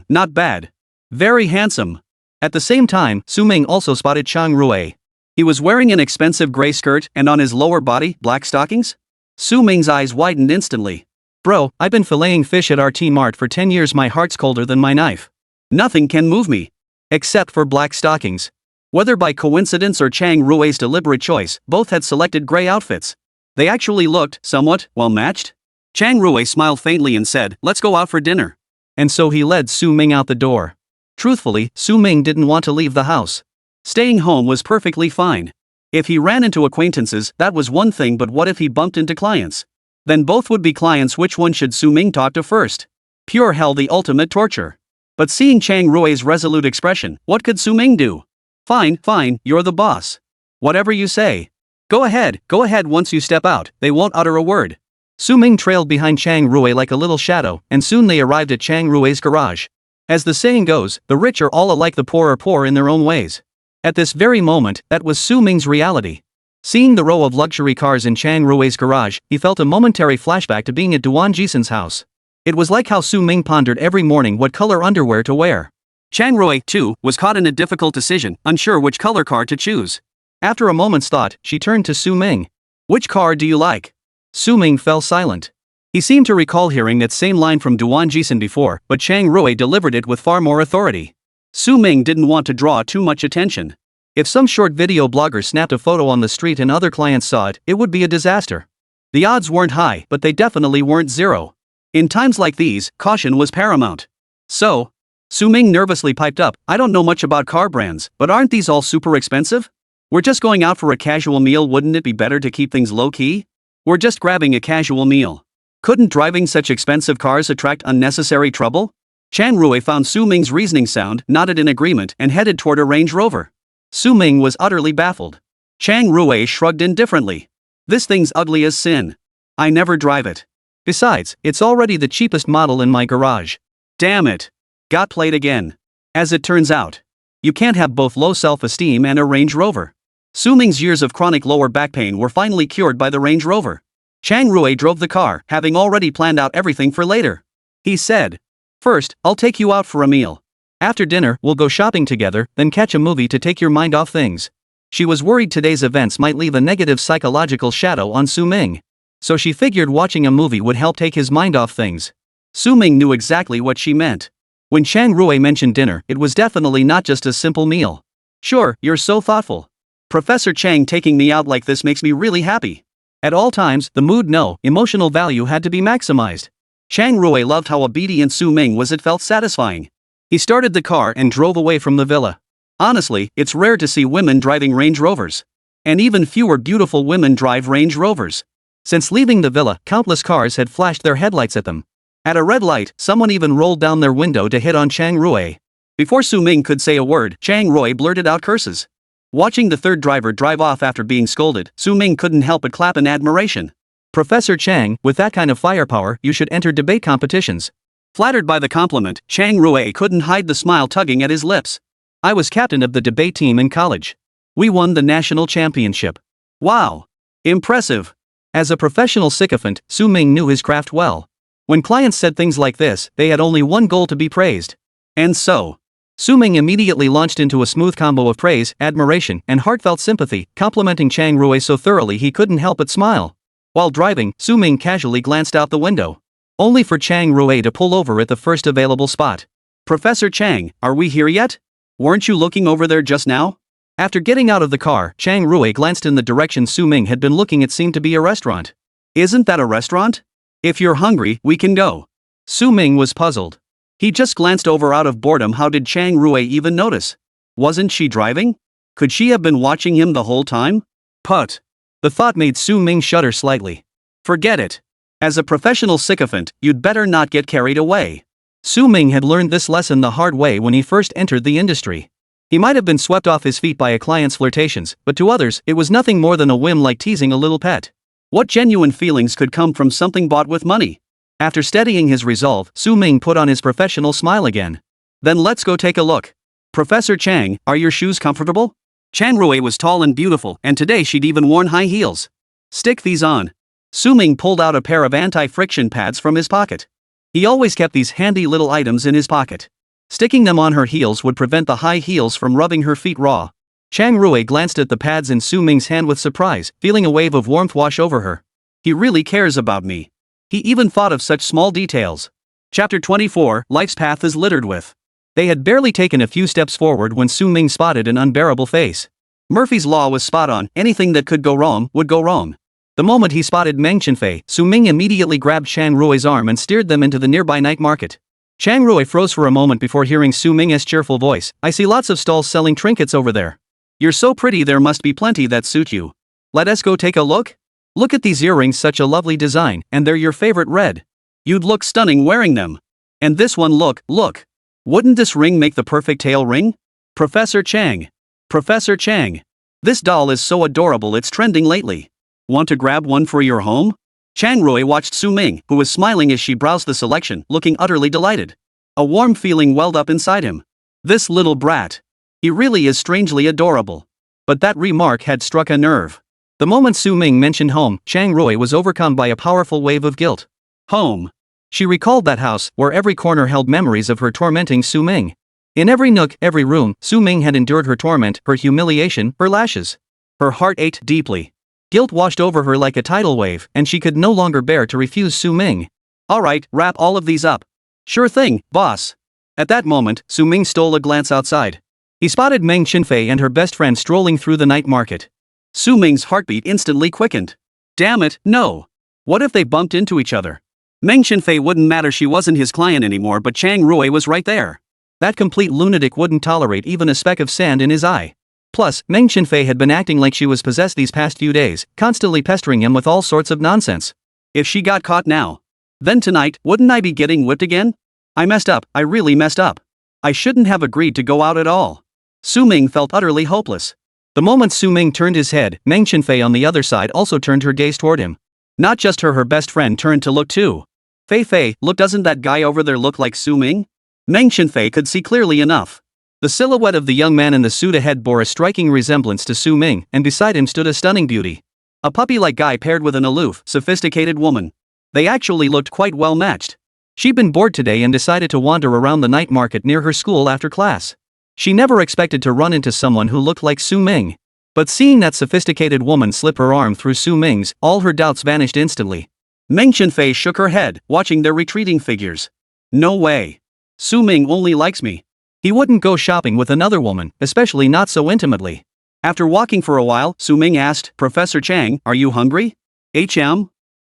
S1: Not bad. Very handsome." At the same time, Su Ming also spotted Chang Rui. He was wearing an expensive gray skirt and on his lower body, black stockings? Su Ming's eyes widened instantly. "Bro, I've been filleting fish at RT Mart for 10 years. My heart's colder than my knife. Nothing can move me. Except for black stockings." Whether by coincidence or Chang Rui's deliberate choice, both had selected gray outfits. They actually looked, somewhat, well matched. Chang Rui smiled faintly and said, "Let's go out for dinner." And so he led Su Ming out the door. Truthfully, Su Ming didn't want to leave the house. Staying home was perfectly fine. If he ran into acquaintances, that was one thing, but what if he bumped into clients? Then both would be clients. Which one should Su Ming talk to first? Pure hell, the ultimate torture. But seeing Chang Rui's resolute expression, what could Su Ming do? Fine, you're the boss. Whatever you say. Go ahead, once you step out, they won't utter a word. Su Ming trailed behind Chang Rui like a little shadow, and soon they arrived at Chang Rui's garage. As the saying goes, the rich are all alike, the poor are poor in their own ways. At this very moment, that was Su Ming's reality. Seeing the row of luxury cars in Chang Rui's garage, he felt a momentary flashback to being at Duan Jixin's house. It was like how Su Ming pondered every morning what color underwear to wear. Chang Rui, too, was caught in a difficult decision, unsure which color car to choose. After a moment's thought, she turned to Su Ming. "Which car do you like?" Su Ming fell silent. He seemed to recall hearing that same line from Duan Jixin before, but Chang Rui delivered it with far more authority. Su Ming didn't want to draw too much attention. If some short video blogger snapped a photo on the street and other clients saw it, it would be a disaster. The odds weren't high, but they definitely weren't zero. In times like these, caution was paramount. "So?" Su Ming nervously piped up, "I don't know much about car brands, but aren't these all super expensive? We're just going out for a casual meal, wouldn't it be better to keep things low-key? We're just grabbing a casual meal. Couldn't driving such expensive cars attract unnecessary trouble?" Chang Rui found Su Ming's reasoning sound, nodded in agreement, and headed toward a Range Rover. Su Ming was utterly baffled. Chang Rui shrugged indifferently. "This thing's ugly as sin. I never drive it. Besides, it's already the cheapest model in my garage." "Damn it. Got played again. As it turns out, you can't have both low self-esteem and a Range Rover." Su Ming's years of chronic lower back pain were finally cured by the Range Rover. Chang Rui drove the car, having already planned out everything for later. He said, "First, I'll take you out for a meal. After dinner, we'll go shopping together, then catch a movie to take your mind off things." She was worried today's events might leave a negative psychological shadow on Su Ming. So she figured watching a movie would help take his mind off things. Su Ming knew exactly what she meant. When Chang Rui mentioned dinner, it was definitely not just a simple meal. "Sure, you're so thoughtful. Professor Chang taking me out like this makes me really happy." At all times, the mood emotional value had to be maximized. Chang Rui loved how obedient Su Ming was, it felt satisfying. He started the car and drove away from the villa. Honestly, it's rare to see women driving Range Rovers. And even fewer beautiful women drive Range Rovers. Since leaving the villa, countless cars had flashed their headlights at them. At a red light, someone even rolled down their window to hit on Chang Rui. Before Su Ming could say a word, Chang Rui blurted out curses. Watching the third driver drive off after being scolded, Su Ming couldn't help but clap in admiration. "Professor Chang, with that kind of firepower, you should enter debate competitions." Flattered by the compliment, Chang Rui couldn't hide the smile tugging at his lips. "I was captain of the debate team in college. We won the national championship." "Wow. Impressive." As a professional sycophant, Su Ming knew his craft well. When clients said things like this, they had only one goal: to be praised. And so, Su Ming immediately launched into a smooth combo of praise, admiration, and heartfelt sympathy, complimenting Chang Rui so thoroughly he couldn't help but smile. While driving, Su Ming casually glanced out the window, only for Chang Rui to pull over at the first available spot. "Professor Chang, are we here yet? Weren't you looking over there just now?" After getting out of the car, Chang Rui glanced in the direction Su Ming had been looking. It seemed to be a restaurant. "Isn't that a restaurant? If you're hungry, we can go." Su Ming was puzzled. He just glanced over out of boredom. How did Chang Rui even notice? Wasn't she driving? Could she have been watching him the whole time? Put. The thought made Su Ming shudder slightly. Forget it. As a professional sycophant, you'd better not get carried away. Su Ming had learned this lesson the hard way when he first entered the industry. He might have been swept off his feet by a client's flirtations, but to others, it was nothing more than a whim, like teasing a little pet. What genuine feelings could come from something bought with money? After steadying his resolve, Su Ming put on his professional smile again. "Then let's go take a look. Professor Chang, are your shoes comfortable?" Chang Rui was tall and beautiful, and today she'd even worn high heels. "Stick these on." Su Ming pulled out a pair of anti-friction pads from his pocket. He always kept these handy little items in his pocket. Sticking them on her heels would prevent the high heels from rubbing her feet raw. Chang Rui glanced at the pads in Su Ming's hand with surprise, feeling a wave of warmth wash over her. He really cares about me. He even thought of such small details. Chapter 24, Life's Path is Littered with. They had barely taken a few steps forward when Su Ming spotted an unbearable face. Murphy's Law was spot on: anything that could go wrong would go wrong. The moment he spotted Meng Chenfei, Su Ming immediately grabbed Chang Rui's arm and steered them into the nearby night market. Chang Rui froze for a moment before hearing Su Ming's cheerful voice. "I see lots of stalls selling trinkets over there. You're so pretty, there must be plenty that suit you. Let us go take a look? Look at these earrings, such a lovely design, and they're your favorite red. You'd look stunning wearing them. And this one, look. Wouldn't this ring make the perfect tail ring? Professor Chang. Professor Chang. This doll is so adorable, it's trending lately. Want to grab one for your home?" Chang Rui watched Su Ming, who was smiling as she browsed the selection, looking utterly delighted. A warm feeling welled up inside him. This little brat. He really is strangely adorable. But that remark had struck a nerve. The moment Su Ming mentioned home, Chang Rui was overcome by a powerful wave of guilt. Home. She recalled that house, where every corner held memories of her tormenting Su Ming. In every nook, every room, Su Ming had endured her torment, her humiliation, her lashes. Her heart ached deeply. Guilt washed over her like a tidal wave, and she could no longer bear to refuse Su Ming. Alright, wrap all of these up. Sure thing, boss. At that moment, Su Ming stole a glance outside. He spotted Meng Chenfei and her best friend strolling through the night market. Su Ming's heartbeat instantly quickened. Damn it, no. What if they bumped into each other? Meng Chenfei wouldn't matter, she wasn't his client anymore, but Chang Rui was right there. That complete lunatic wouldn't tolerate even a speck of sand in his eye. Plus, Meng Chenfei had been acting like she was possessed these past few days, constantly pestering him with all sorts of nonsense. If she got caught now, then tonight, wouldn't I be getting whipped again? I messed up, I really messed up. I shouldn't have agreed to go out at all. Su Ming felt utterly hopeless. The moment Su Ming turned his head, Meng Chenfei on the other side also turned her gaze toward him. Not just her best friend turned to look too. Fei, look, doesn't that guy over there look like Su Ming? Meng Chenfei could see clearly enough. The silhouette of the young man in the suit ahead bore a striking resemblance to Su Ming, and beside him stood a stunning beauty. A puppy-like guy paired with an aloof, sophisticated woman. They actually looked quite well matched. She'd been bored today and decided to wander around the night market near her school after class. She never expected to run into someone who looked like Su Ming. But seeing that sophisticated woman slip her arm through Su Ming's, all her doubts vanished instantly. Meng Chenfei shook her head, watching their retreating figures. No way. Su Ming only likes me. He wouldn't go shopping with another woman, especially not so intimately. After walking for a while, Su Ming asked, Professor Chang, are you hungry?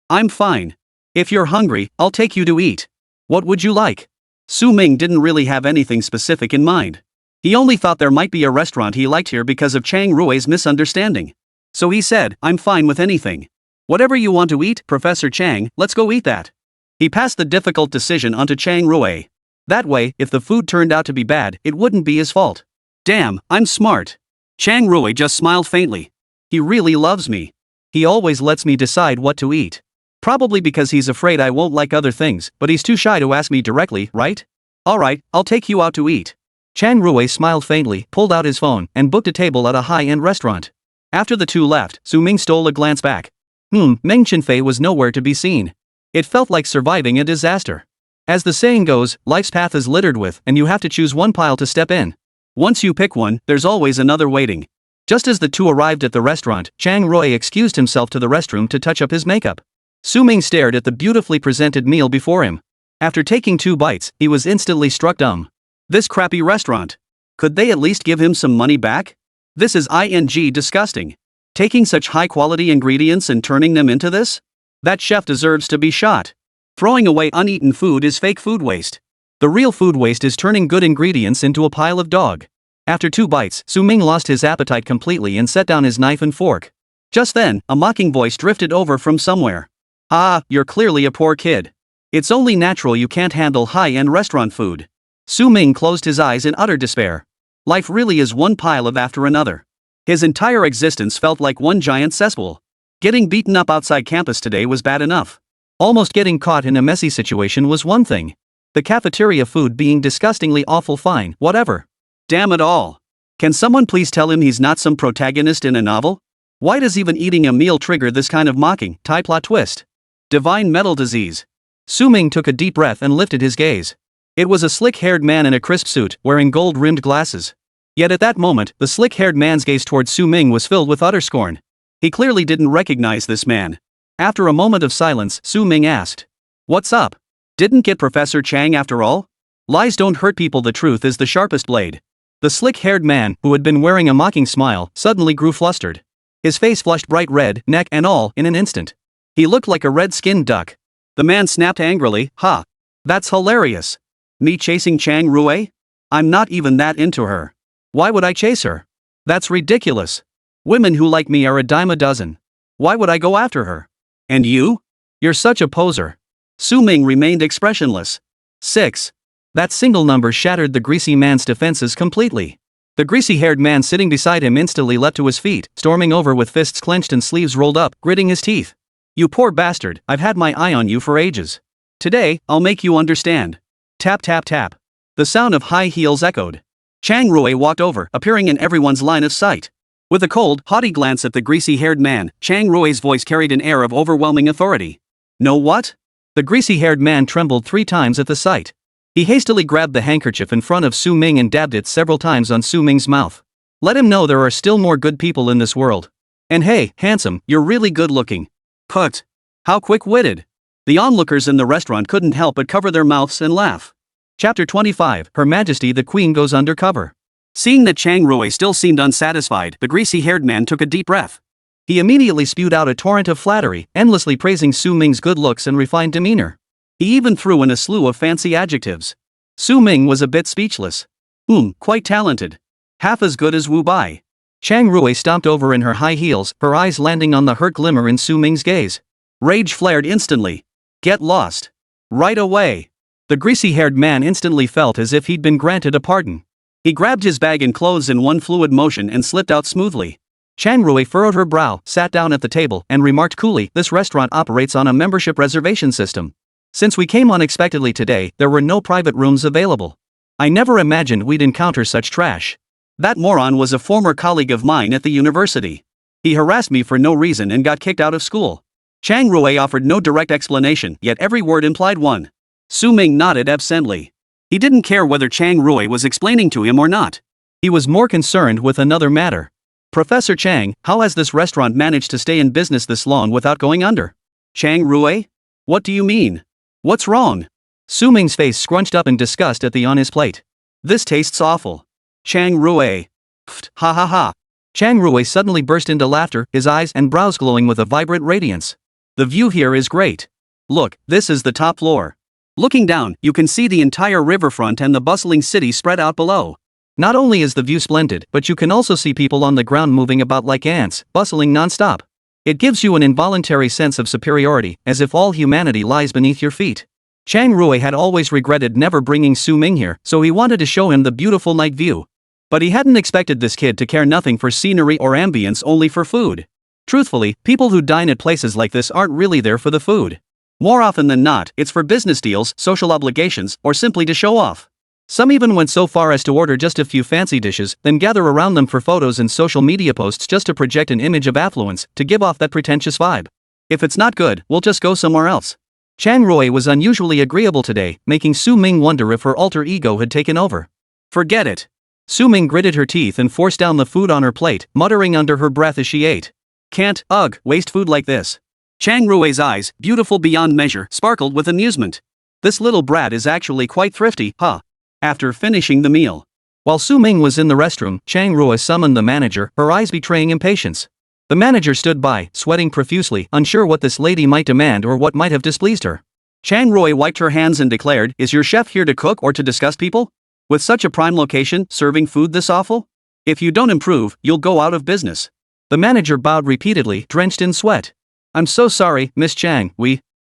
S1: I'm fine. If you're hungry, I'll take you to eat. What would you like? Su Ming didn't really have anything specific in mind. He only thought there might be a restaurant he liked here because of Chang Rui's misunderstanding. So he said, I'm fine with anything. Whatever you want to eat, Professor Chang, let's go eat that. He passed the difficult decision onto Chang Rui. That way, if the food turned out to be bad, it wouldn't be his fault. Damn, I'm smart. Chang Rui just smiled faintly. He really loves me. He always lets me decide what to eat. Probably because he's afraid I won't like other things, but he's too shy to ask me directly, right? Alright, I'll take you out to eat. Chang Rui smiled faintly, pulled out his phone, and booked a table at a high-end restaurant. After the two left, Su Ming stole a glance back. Meng Chenfei was nowhere to be seen. It felt like surviving a disaster. As the saying goes, life's path is littered with, and you have to choose one pile to step in. Once you pick one, there's always another waiting. Just as the two arrived at the restaurant, Chang Rui excused himself to the restroom to touch up his makeup. Su Ming stared at the beautifully presented meal before him. After taking 2 bites, he was instantly struck dumb. This crappy restaurant. Could they at least give him some money back? This is disgusting. Taking such high-quality ingredients and turning them into this? That chef deserves to be shot. Throwing away uneaten food is fake food waste. The real food waste is turning good ingredients into a pile of dog. After 2 bites, Su Ming lost his appetite completely and set down his knife and fork. Just then, a mocking voice drifted over from somewhere. Ah, you're clearly a poor kid. It's only natural you can't handle high-end restaurant food. Su Ming closed his eyes in utter despair. Life really is one pile of after another. His entire existence felt like one giant cesspool. Getting beaten up outside campus today was bad enough. Almost getting caught in a messy situation was one thing. The cafeteria food being disgustingly awful, fine, whatever. Damn it all. Can someone please tell him he's not some protagonist in a novel? Why does even eating a meal trigger this kind of mocking, plot twist? Divine metal disease. Su Ming took a deep breath and lifted his gaze. It was a slick-haired man in a crisp suit, wearing gold-rimmed glasses. Yet at that moment, the slick-haired man's gaze towards Su Ming was filled with utter scorn. He clearly didn't recognize this man. After a moment of silence, Su Ming asked, "What's up? Didn't get Professor Chang after all? Lies don't hurt people, the truth is the sharpest blade." The slick-haired man, who had been wearing a mocking smile, suddenly grew flustered. His face flushed bright red, neck and all, in an instant. He looked like a red-skinned duck. The man snapped angrily, "Ha! That's hilarious. Me chasing Chang Rui? I'm not even that into her. Why would I chase her? That's ridiculous. Women who like me are a dime a dozen. Why would I go after her? And you? You're such a poser." Su Ming remained expressionless. 6. That single number shattered the greasy man's defenses completely. The greasy-haired man sitting beside him instantly leapt to his feet, storming over with fists clenched and sleeves rolled up, gritting his teeth. "You poor bastard, I've had my eye on you for ages. Today, I'll make you understand." Tap tap tap. The sound of high heels echoed. Chang Rui walked over, appearing in everyone's line of sight. With a cold, haughty glance at the greasy-haired man, Chang Rui's voice carried an air of overwhelming authority. "Know what? The greasy-haired man trembled 3 times at the sight. He hastily grabbed the handkerchief in front of Su Ming and dabbed it several times on Su Ming's mouth. Let him know there are still more good people in this world. And hey, handsome, you're really good looking. Put. How quick-witted. The onlookers in the restaurant couldn't help but cover their mouths and laugh. Chapter 25, Her Majesty the Queen Goes Undercover. Seeing that Chang Rui still seemed unsatisfied, the greasy-haired man took a deep breath. He immediately spewed out a torrent of flattery, endlessly praising Su Ming's good looks and refined demeanor. He even threw in a slew of fancy adjectives. Su Ming was a bit speechless. Quite talented. Half as good as Wu Bai. Chang Rui stomped over in her high heels, her eyes landing on the hurt glimmer in Su Ming's gaze. Rage flared instantly. Get lost. Right away. The greasy-haired man instantly felt as if he'd been granted a pardon. He grabbed his bag and clothes in one fluid motion and slipped out smoothly. Chang Rui furrowed her brow, sat down at the table, and remarked coolly, "This restaurant operates on a membership reservation system. Since we came unexpectedly today, there were no private rooms available. I never imagined we'd encounter such trash. That moron was a former colleague of mine at the university. He harassed me for no reason and got kicked out of school." Chang Rui offered no direct explanation, yet every word implied one. Su Ming nodded absently. He didn't care whether Chang Rui was explaining to him or not. He was more concerned with another matter. "Professor Chang, how has this restaurant managed to stay in business this long without going under?" "Chang Rui? What do you mean? What's wrong?" Su Ming's face scrunched up in disgust at the on his plate. "This tastes awful. Chang Rui. Pfft, ha ha ha." Chang Rui suddenly burst into laughter, his eyes and brows glowing with a vibrant radiance. "The view here is great. Look, this is the top floor. Looking down, you can see the entire riverfront and the bustling city spread out below. Not only is the view splendid, but you can also see people on the ground moving about like ants, bustling non-stop. It gives you an involuntary sense of superiority, as if all humanity lies beneath your feet." Chang Rui had always regretted never bringing Su Ming here, so he wanted to show him the beautiful night view. But he hadn't expected this kid to care nothing for scenery or ambience, only for food. Truthfully, people who dine at places like this aren't really there for the food. More often than not, it's for business deals, social obligations, or simply to show off. Some even went so far as to order just a few fancy dishes, then gather around them for photos and social media posts just to project an image of affluence, to give off that pretentious vibe. "If it's not good, we'll just go somewhere else." Chang Rui was unusually agreeable today, making Su Ming wonder if her alter ego had taken over. "Forget it." Su Ming gritted her teeth and forced down the food on her plate, muttering under her breath as she ate. "Can't, waste food like this." Chang Rui's eyes, beautiful beyond measure, sparkled with amusement. "This little brat is actually quite thrifty, huh?" After finishing the meal. While Su Ming was in the restroom, Chang Rui summoned the manager, her eyes betraying impatience. The manager stood by, sweating profusely, unsure what this lady might demand or what might have displeased her. Chang Rui wiped her hands and declared, "Is your chef here to cook or to discuss people? With such a prime location, serving food this awful? If you don't improve, you'll go out of business." The manager bowed repeatedly, drenched in sweat. "I'm so sorry, Miss Chang,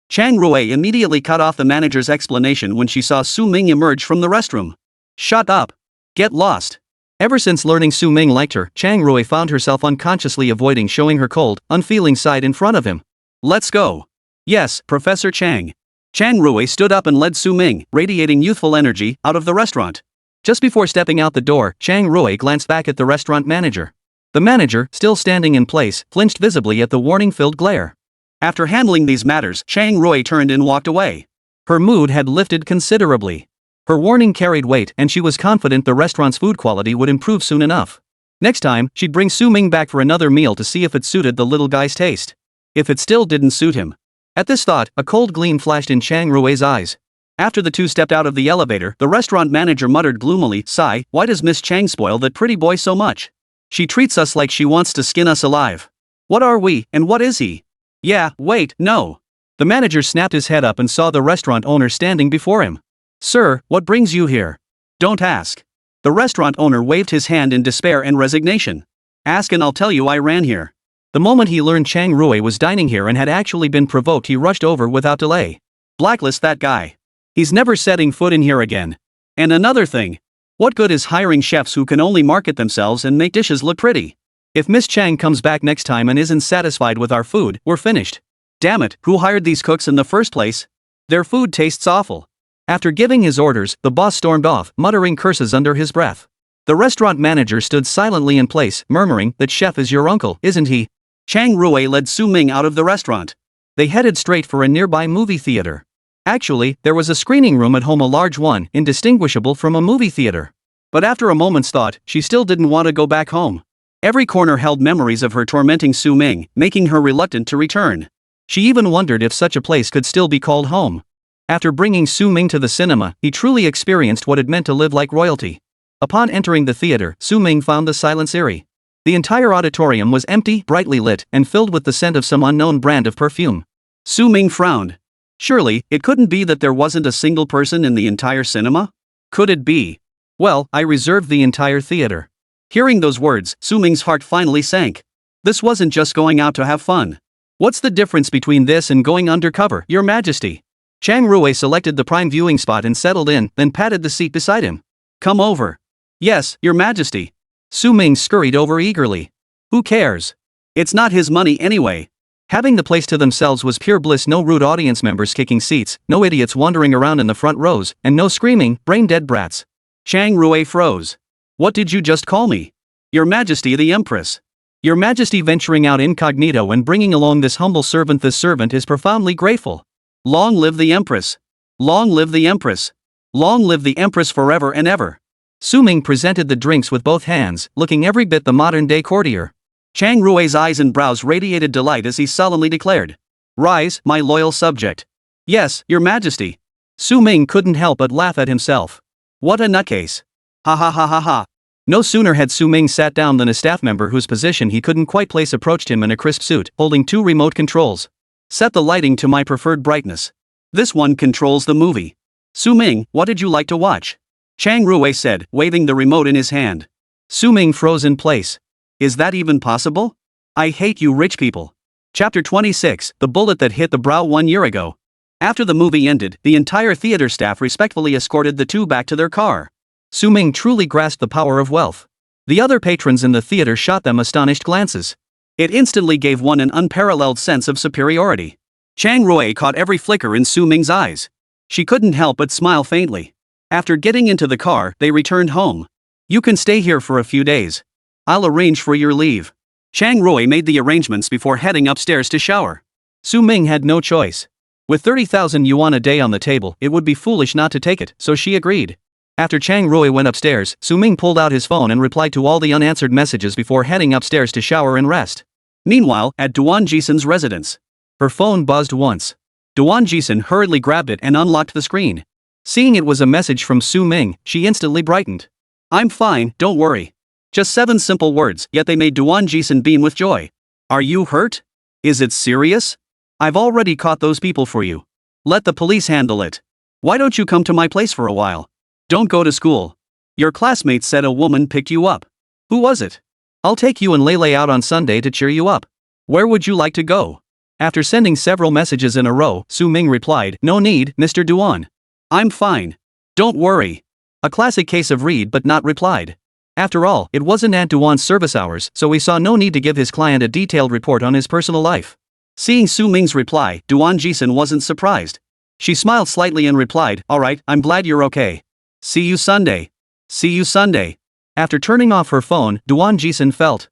S1: Chang Rui immediately cut off the manager's explanation when she saw Su Ming emerge from the restroom. "Shut up. Get lost." Ever since learning Su Ming liked her, Chang Rui found herself unconsciously avoiding showing her cold, unfeeling side in front of him. "Let's go." "Yes, Professor Chang." Chang Rui stood up and led Su Ming, radiating youthful energy, out of the restaurant. Just before stepping out the door, Chang Rui glanced back at the restaurant manager. The manager, still standing in place, flinched visibly at the warning-filled glare. After handling these matters, Chang Rui turned and walked away. Her mood had lifted considerably. Her warning carried weight, and she was confident the restaurant's food quality would improve soon enough. Next time, she'd bring Su Ming back for another meal to see if it suited the little guy's taste. If it still didn't suit him. At this thought, a cold gleam flashed in Chang Rui's eyes. After the two stepped out of the elevator, the restaurant manager muttered gloomily, "Sigh, why does Miss Chang spoil that pretty boy so much? She treats us like she wants to skin us alive. What are we, and what is he? Yeah, wait, no." The manager snapped his head up and saw the restaurant owner standing before him. "Sir, what brings you here?" "Don't ask." The restaurant owner waved his hand in despair and resignation. "Ask and I'll tell you I ran here." The moment he learned Chang Rui was dining here and had actually been provoked, he rushed over without delay. "Blacklist that guy. He's never setting foot in here again. And another thing. What good is hiring chefs who can only market themselves and make dishes look pretty? If Miss Chang comes back next time and isn't satisfied with our food, we're finished. Damn it, who hired these cooks in the first place? Their food tastes awful." After giving his orders, the boss stormed off, muttering curses under his breath. The restaurant manager stood silently in place, murmuring, "That chef is your uncle, isn't he?" Chang Rui led Su Ming out of the restaurant. They headed straight for a nearby movie theater. Actually, there was a screening room at home, a large one, indistinguishable from a movie theater. But after a moment's thought, she still didn't want to go back home. Every corner held memories of her tormenting Su Ming, making her reluctant to return. She even wondered if such a place could still be called home. After bringing Su Ming to the cinema, he truly experienced what it meant to live like royalty. Upon entering the theater, Su Ming found the silence eerie. The entire auditorium was empty, brightly lit, and filled with the scent of some unknown brand of perfume. Su Ming frowned. Surely, it couldn't be that there wasn't a single person in the entire cinema? Could it be? Well, I reserved the entire theater. Hearing those words, Su Ming's heart finally sank. This wasn't just going out to have fun. What's the difference between this and going undercover, Your Majesty? Chang Rui selected the prime viewing spot and settled in, then patted the seat beside him. Come over. Yes, Your Majesty. Su Ming scurried over eagerly. Who cares? It's not his money anyway. Having the place to themselves was pure bliss. No rude audience members kicking seats, no idiots wandering around in the front rows, and no screaming, brain-dead brats. Chang Rui froze. What did you just call me? Your Majesty the Empress. Your Majesty venturing out incognito and bringing along this humble servant. This servant is profoundly grateful. Long live the Empress. Long live the Empress. Long live the Empress forever and ever. Su Ming presented the drinks with both hands, looking every bit the modern-day courtier. Chang Rui's eyes and brows radiated delight as he solemnly declared. Rise, my loyal subject. Yes, Your Majesty. Su Ming couldn't help but laugh at himself. What a nutcase. Ha ha ha ha ha. No sooner had Su Ming sat down than a staff member whose position he couldn't quite place approached him in a crisp suit, holding two remote controls. Set the lighting to my preferred brightness. This one controls the movie. Su Ming, what did you like to watch? Chang Rui said, waving the remote in his hand. Su Ming froze in place. Is that even possible? I hate you rich people. Chapter 26, The Bullet That Hit the Brow 1 year ago. After the movie ended, the entire theater staff respectfully escorted the two back to their car. Su Ming truly grasped the power of wealth. The other patrons in the theater shot them astonished glances. It instantly gave one an unparalleled sense of superiority. Chang Rui caught every flicker in Su Ming's eyes. She couldn't help but smile faintly. After getting into the car, they returned home. You can stay here for a few days. I'll arrange for your leave. Chang Rui made the arrangements before heading upstairs to shower. Su Ming had no choice. With 30,000 yuan a day on the table, it would be foolish not to take it, so she agreed. After Chang Rui went upstairs, Su Ming pulled out his phone and replied to all the unanswered messages before heading upstairs to shower and rest. Meanwhile, at Duan Jixin's residence, her phone buzzed once. Duan Jixin hurriedly grabbed it and unlocked the screen. Seeing it was a message from Su Ming, she instantly brightened. I'm fine, don't worry. Just 7 simple words, yet they made Duan Jixin beam with joy. Are you hurt? Is it serious? I've already caught those people for you. Let the police handle it. Why don't you come to my place for a while? Don't go to school. Your classmates said a woman picked you up. Who was it? I'll take you and Lele out on Sunday to cheer you up. Where would you like to go? After sending several messages in a row, Su Ming replied, No need, Mr. Duan. I'm fine. Don't worry. A classic case of read but not replied. After all, it wasn't Aunt Duan's service hours, so he saw no need to give his client a detailed report on his personal life. Seeing Su Ming's reply, Duan Jixin wasn't surprised. She smiled slightly and replied, Alright, I'm glad you're okay. See you Sunday. See you Sunday. After turning off her phone, Duan Jixin felt.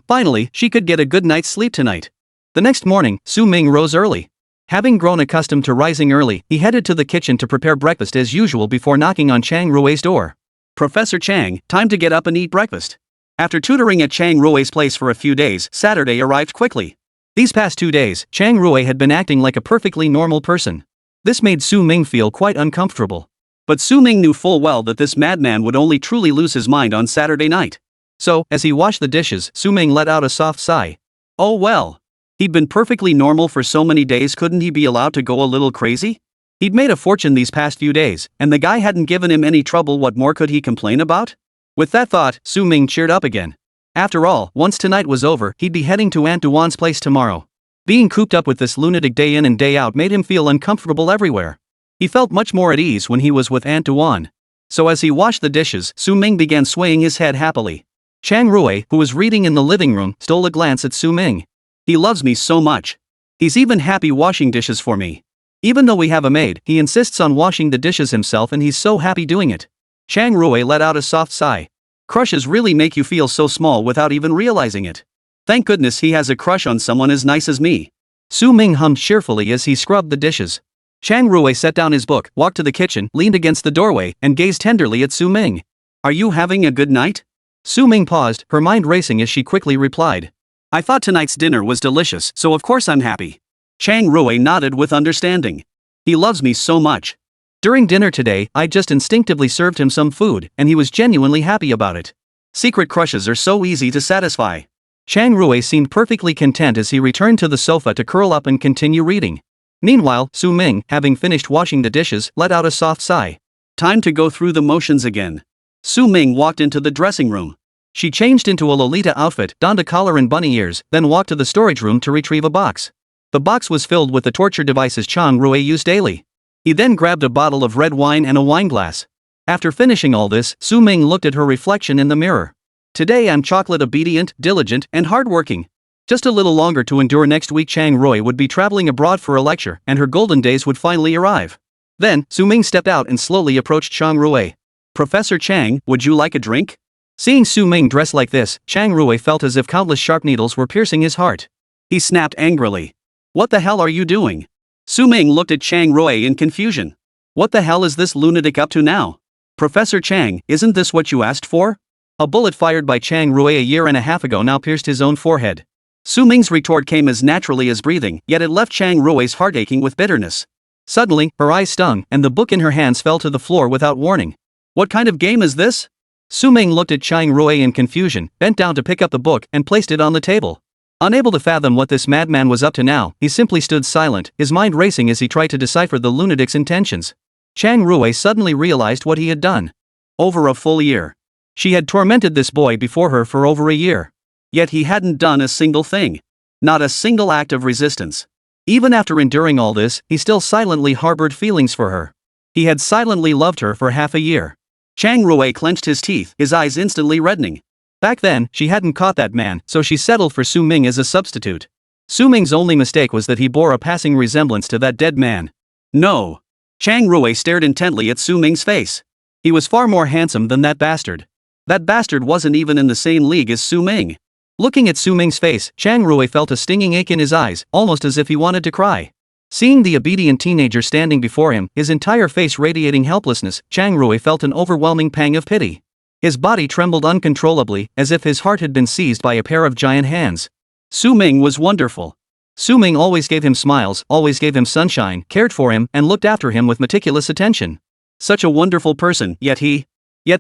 S1: Finally, she could get a good night's sleep tonight. The next morning, Su Ming rose early. Having grown accustomed to rising early, he headed to the kitchen to prepare breakfast as usual before knocking on Chang Rui's door. Professor Chang, time to get up and eat breakfast. After tutoring at Chang Rui's place for a few days, Saturday arrived quickly. These past 2 days, Chang Rui had been acting like a perfectly normal person. This made Su Ming feel quite uncomfortable. But Su Ming knew full well that this madman would only truly lose his mind on Saturday night. So, as he washed the dishes, Su Ming let out a soft sigh. Oh well. He'd been perfectly normal for so many days, couldn't he be allowed to go a little crazy? He'd made a fortune these past few days, and the guy hadn't given him any trouble. What more could he complain about? With that thought, Su Ming cheered up again. After all, once tonight was over, he'd be heading to Aunt Duan's place tomorrow. Being cooped up with this lunatic day in and day out made him feel uncomfortable everywhere. He felt much more at ease when he was with Aunt Duan. So as he washed the dishes, Su Ming began swaying his head happily. Chang Rui, who was reading in the living room, stole a glance at Su Ming. He loves me so much. He's even happy washing dishes for me. Even though we have a maid, he insists on washing the dishes himself and he's so happy doing it. Chang Rui let out a soft sigh. Crushes really make you feel so small without even realizing it. Thank goodness he has a crush on someone as nice as me. Su Ming hummed cheerfully as he scrubbed the dishes. Chang Rui set down his book, walked to the kitchen, leaned against the doorway, and gazed tenderly at Su Ming. Are you having a good night? Su Ming paused, her mind racing as she quickly replied. I thought tonight's dinner was delicious, so of course I'm happy. Chang Rui nodded with understanding. He loves me so much. During dinner today, I just instinctively served him some food, and he was genuinely happy about it. Secret crushes are so easy to satisfy. Chang Rui seemed perfectly content as he returned to the sofa to curl up and continue reading. Meanwhile, Su Ming, having finished washing the dishes, let out a soft sigh. Time to go through the motions again. Su Ming walked into the dressing room. She changed into a Lolita outfit, donned a collar and bunny ears, then walked to the storage room to retrieve a box. The box was filled with the torture devices Chang Rui used daily. He then grabbed a bottle of red wine and a wine glass. After finishing all this, Su Ming looked at her reflection in the mirror. Today I'm chocolate obedient, diligent, and hardworking. Just a little longer to endure. Next week Chang Rui would be traveling abroad for a lecture, and her golden days would finally arrive. Then, Su Ming stepped out and slowly approached Chang Rui. Professor Chang, would you like a drink? Seeing Su Ming dressed like this, Chang Rui felt as if countless sharp needles were piercing his heart. He snapped angrily. What the hell are you doing? Su Ming looked at Chang Rui in confusion. What the hell is this lunatic up to now? Professor Chang, isn't this what you asked for? A bullet fired by Chang Rui a year and a half ago now pierced his own forehead. Su Ming's retort came as naturally as breathing, yet it left Chang Rui's heart aching with bitterness. Suddenly, her eyes stung, and the book in her hands fell to the floor without warning. What kind of game is this? Su Ming looked at Chang Rui in confusion, bent down to pick up the book, and placed it on the table. Unable to fathom what this madman was up to now, he simply stood silent, his mind racing as he tried to decipher the lunatic's intentions. Chang Rui suddenly realized what he had done. Over a full year. She had tormented this boy before her for over a year. Yet he hadn't done a single thing. Not a single act of resistance. Even after enduring all this, he still silently harbored feelings for her. He had silently loved her for half a year. Chang Rui clenched his teeth, his eyes instantly reddening. Back then, she hadn't caught that man, so she settled for Su Ming as a substitute. Su Ming's only mistake was that he bore a passing resemblance to that dead man. No. Chang Rui stared intently at Su Ming's face. He was far more handsome than that bastard. That bastard wasn't even in the same league as Su Ming. Looking at Su Ming's face, Chang Rui felt a stinging ache in his eyes, almost as if he wanted to cry. Seeing the obedient teenager standing before him, his entire face radiating helplessness, Chang Rui felt an overwhelming pang of pity. His body trembled uncontrollably, as if his heart had been seized by a pair of giant hands. Su Ming was wonderful. Su Ming always gave him smiles, always gave him sunshine, cared for him, and looked after him with meticulous attention. Such a wonderful person, yet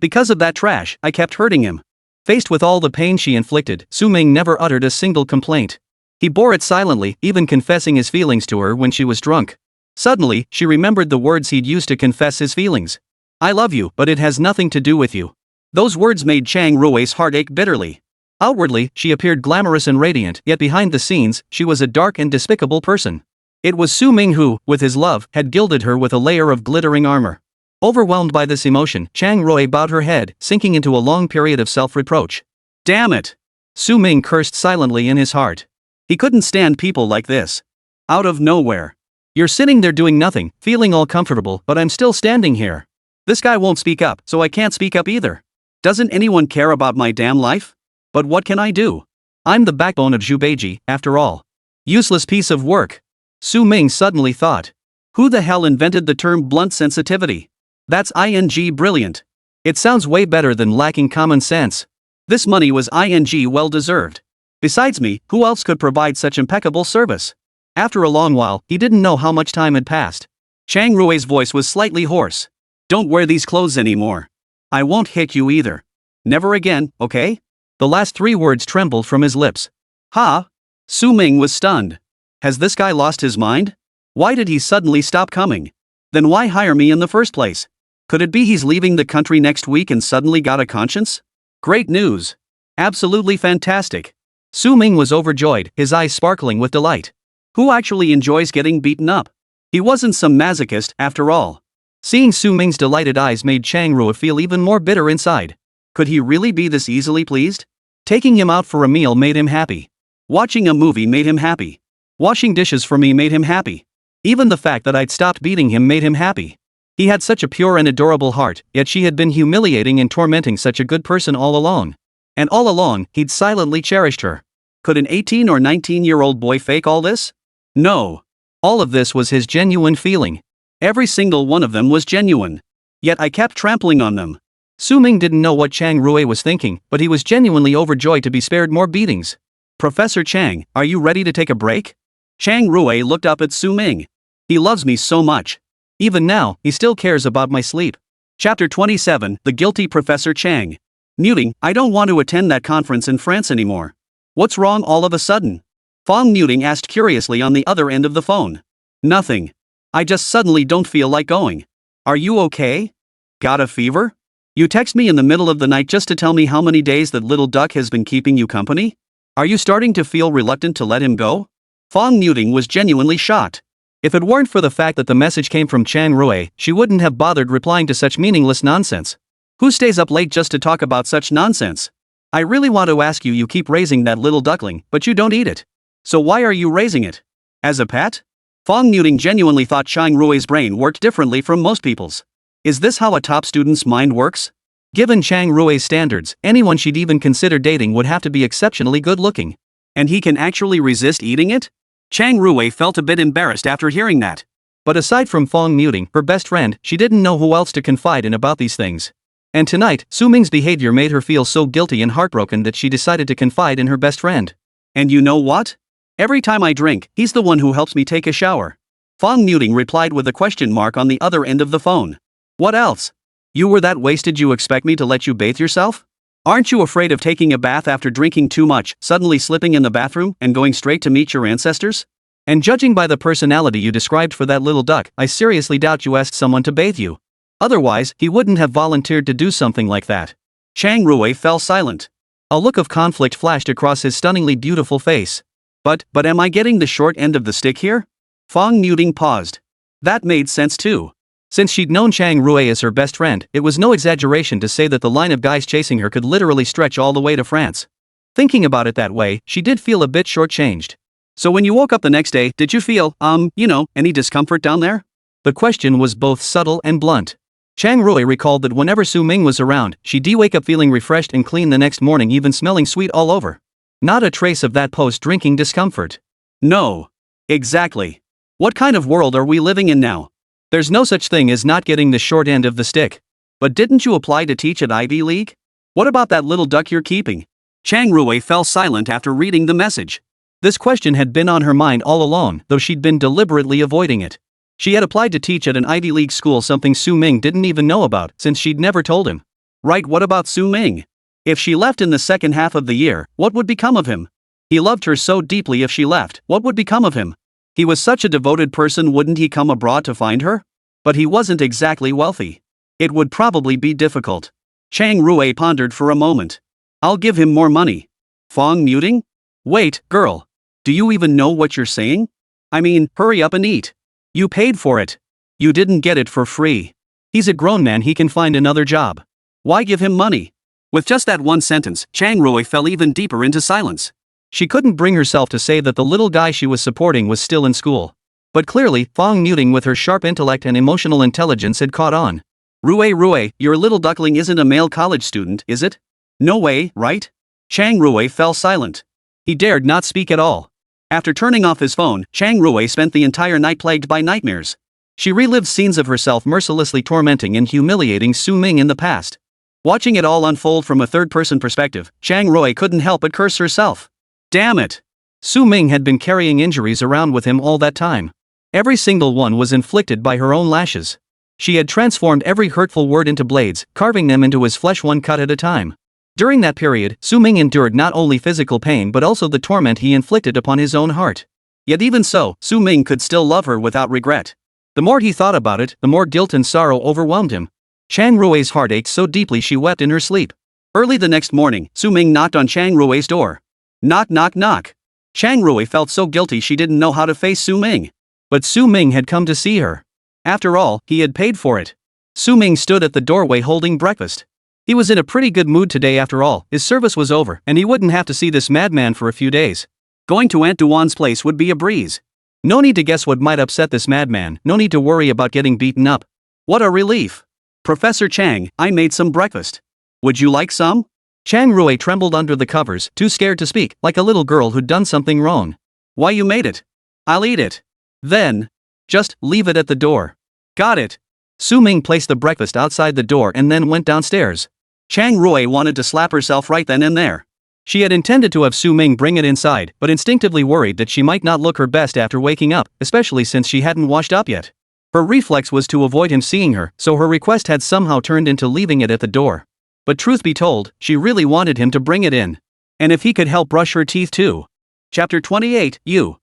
S1: because of that trash, I kept hurting him. Faced with all the pain she inflicted, Su Ming never uttered a single complaint. He bore it silently, even confessing his feelings to her when she was drunk. Suddenly, she remembered the words he'd used to confess his feelings. I love you, but it has nothing to do with you. Those words made Chang Rui's heart ache bitterly. Outwardly, she appeared glamorous and radiant, yet behind the scenes, she was a dark and despicable person. It was Su Ming who, with his love, had gilded her with a layer of glittering armor. Overwhelmed by this emotion, Chang Rui bowed her head, sinking into a long period of self-reproach. Damn it! Su Ming cursed silently in his heart. He couldn't stand people like this. Out of nowhere. You're sitting there doing nothing, feeling all comfortable, but I'm still standing here. This guy won't speak up, so I can't speak up either. Doesn't anyone care about my damn life? But what can I do? I'm the backbone of Zhubeiji, after all. Useless piece of work. Su Ming suddenly thought. Who the hell invented the term blunt sensitivity? That's brilliant. It sounds way better than lacking common sense. This money was well deserved. Besides me, who else could provide such impeccable service? After a long while, he didn't know how much time had passed. Chang Rui's voice was slightly hoarse. Don't wear these clothes anymore. I won't hit you either. Never again, okay? The last 3 words trembled from his lips. Ha! Su Ming was stunned. Has this guy lost his mind? Why did he suddenly stop coming? Then why hire me in the first place? Could it be he's leaving the country next week and suddenly got a conscience? Great news. Absolutely fantastic. Su Ming was overjoyed, his eyes sparkling with delight. Who actually enjoys getting beaten up? He wasn't some masochist, after all. Seeing Su Ming's delighted eyes made Chang Rui feel even more bitter inside. Could he really be this easily pleased? Taking him out for a meal made him happy. Watching a movie made him happy. Washing dishes for me made him happy. Even the fact that I'd stopped beating him made him happy. He had such a pure and adorable heart, yet she had been humiliating and tormenting such a good person all along. And all along, he'd silently cherished her. Could an 18 or 19-year-old boy fake all this? No. All of this was his genuine feeling. Every single one of them was genuine. Yet I kept trampling on them. Su Ming didn't know what Chang Rui was thinking, but he was genuinely overjoyed to be spared more beatings. Professor Chang, are you ready to take a break? Chang Rui looked up at Su Ming. He loves me so much. Even now, he still cares about my sleep. Chapter 27, The Guilty Professor Chang. Muting, I don't want to attend that conference in France anymore. What's wrong all of a sudden? Fong Muting asked curiously on the other end of the phone. Nothing. I just suddenly don't feel like going. Are you okay? Got a fever? You text me in the middle of the night just to tell me how many days that little duck has been keeping you company? Are you starting to feel reluctant to let him go? Fong Muting was genuinely shocked. If it weren't for the fact that the message came from Chang Rui, she wouldn't have bothered replying to such meaningless nonsense. Who stays up late just to talk about such nonsense? I really want to ask you, you keep raising that little duckling, but you don't eat it. So why are you raising it? As a pet? Fong Muting genuinely thought Chang Rui's brain worked differently from most people's. Is this how a top student's mind works? Given Chang Rui's standards, anyone she'd even consider dating would have to be exceptionally good looking. And he can actually resist eating it? Chang Rui felt a bit embarrassed after hearing that. But aside from Fong Muting, her best friend, she didn't know who else to confide in about these things. And tonight, Su Ming's behavior made her feel so guilty and heartbroken that she decided to confide in her best friend. And you know what? Every time I drink, he's the one who helps me take a shower. Fong Muting replied with a question mark on the other end of the phone. What else? You were that wasted you expect me to let you bathe yourself? Aren't you afraid of taking a bath after drinking too much, suddenly slipping in the bathroom, and going straight to meet your ancestors? And judging by the personality you described for that little duck, I seriously doubt you asked someone to bathe you. Otherwise, he wouldn't have volunteered to do something like that. Chang Rui fell silent. A look of conflict flashed across his stunningly beautiful face. But am I getting the short end of the stick here? Fong Muting paused. That made sense too. Since she'd known Chang Rui as her best friend, it was no exaggeration to say that the line of guys chasing her could literally stretch all the way to France. Thinking about it that way, she did feel a bit shortchanged. So when you woke up the next day, did you feel, any discomfort down there? The question was both subtle and blunt. Chang Rui recalled that whenever Su Ming was around, she'd wake up feeling refreshed and clean the next morning, even smelling sweet all over. Not a trace of that post-drinking discomfort. No. Exactly. What kind of world are we living in now? There's no such thing as not getting the short end of the stick. But didn't you apply to teach at Ivy League? What about that little duck you're keeping? Chang Rui fell silent after reading the message. This question had been on her mind all along, though she'd been deliberately avoiding it. She had applied to teach at an Ivy League school, something Su Ming didn't even know about, since she'd never told him. Right, what about Su Ming? If she left in the second half of the year, what would become of him? He loved her so deeply. If she left, what would become of him? He was such a devoted person, wouldn't he come abroad to find her? But he wasn't exactly wealthy. It would probably be difficult. Chang Rui pondered for a moment. I'll give him more money. Fong Muting? Wait, girl. Do you even know what you're saying? I mean, hurry up and eat. You paid for it. You didn't get it for free. He's a grown man, he can find another job. Why give him money? With just that one sentence, Chang Rui fell even deeper into silence. She couldn't bring herself to say that the little guy she was supporting was still in school. But clearly, Fong Muting with her sharp intellect and emotional intelligence had caught on. Rui, your little duckling isn't a male college student, is it? No way, right? Chang Rui fell silent. He dared not speak at all. After turning off his phone, Chang Rui spent the entire night plagued by nightmares. She relived scenes of herself mercilessly tormenting and humiliating Su Ming in the past. Watching it all unfold from a third-person perspective, Chang Rui couldn't help but curse herself. Damn it! Su Ming had been carrying injuries around with him all that time. Every single one was inflicted by her own lashes. She had transformed every hurtful word into blades, carving them into his flesh one cut at a time. During that period, Su Ming endured not only physical pain but also the torment he inflicted upon his own heart. Yet even so, Su Ming could still love her without regret. The more he thought about it, the more guilt and sorrow overwhelmed him. Chang Rui's heart ached so deeply she wept in her sleep. Early the next morning, Su Ming knocked on Chang Rui's door. Knock, knock, knock. Chang Rui felt so guilty she didn't know how to face Su Ming. But Su Ming had come to see her. After all, he had paid for it. Su Ming stood at the doorway holding breakfast. He was in a pretty good mood today after all, his service was over, and he wouldn't have to see this madman for a few days. Going to Aunt Duan's place would be a breeze. No need to guess what might upset this madman, no need to worry about getting beaten up. What a relief. Professor Chang, I made some breakfast. Would you like some? Chang Rui trembled under the covers, too scared to speak, like a little girl who'd done something wrong. Why, you made it. I'll eat it. Then, just leave it at the door. Got it. Su Ming placed the breakfast outside the door and then went downstairs. Chang Rui wanted to slap herself right then and there. She had intended to have Su Ming bring it inside, but instinctively worried that she might not look her best after waking up, especially since she hadn't washed up yet. Her reflex was to avoid him seeing her, so her request had somehow turned into leaving it at the door. But truth be told, she really wanted him to bring it in. And if he could help brush her teeth too. Chapter 28. You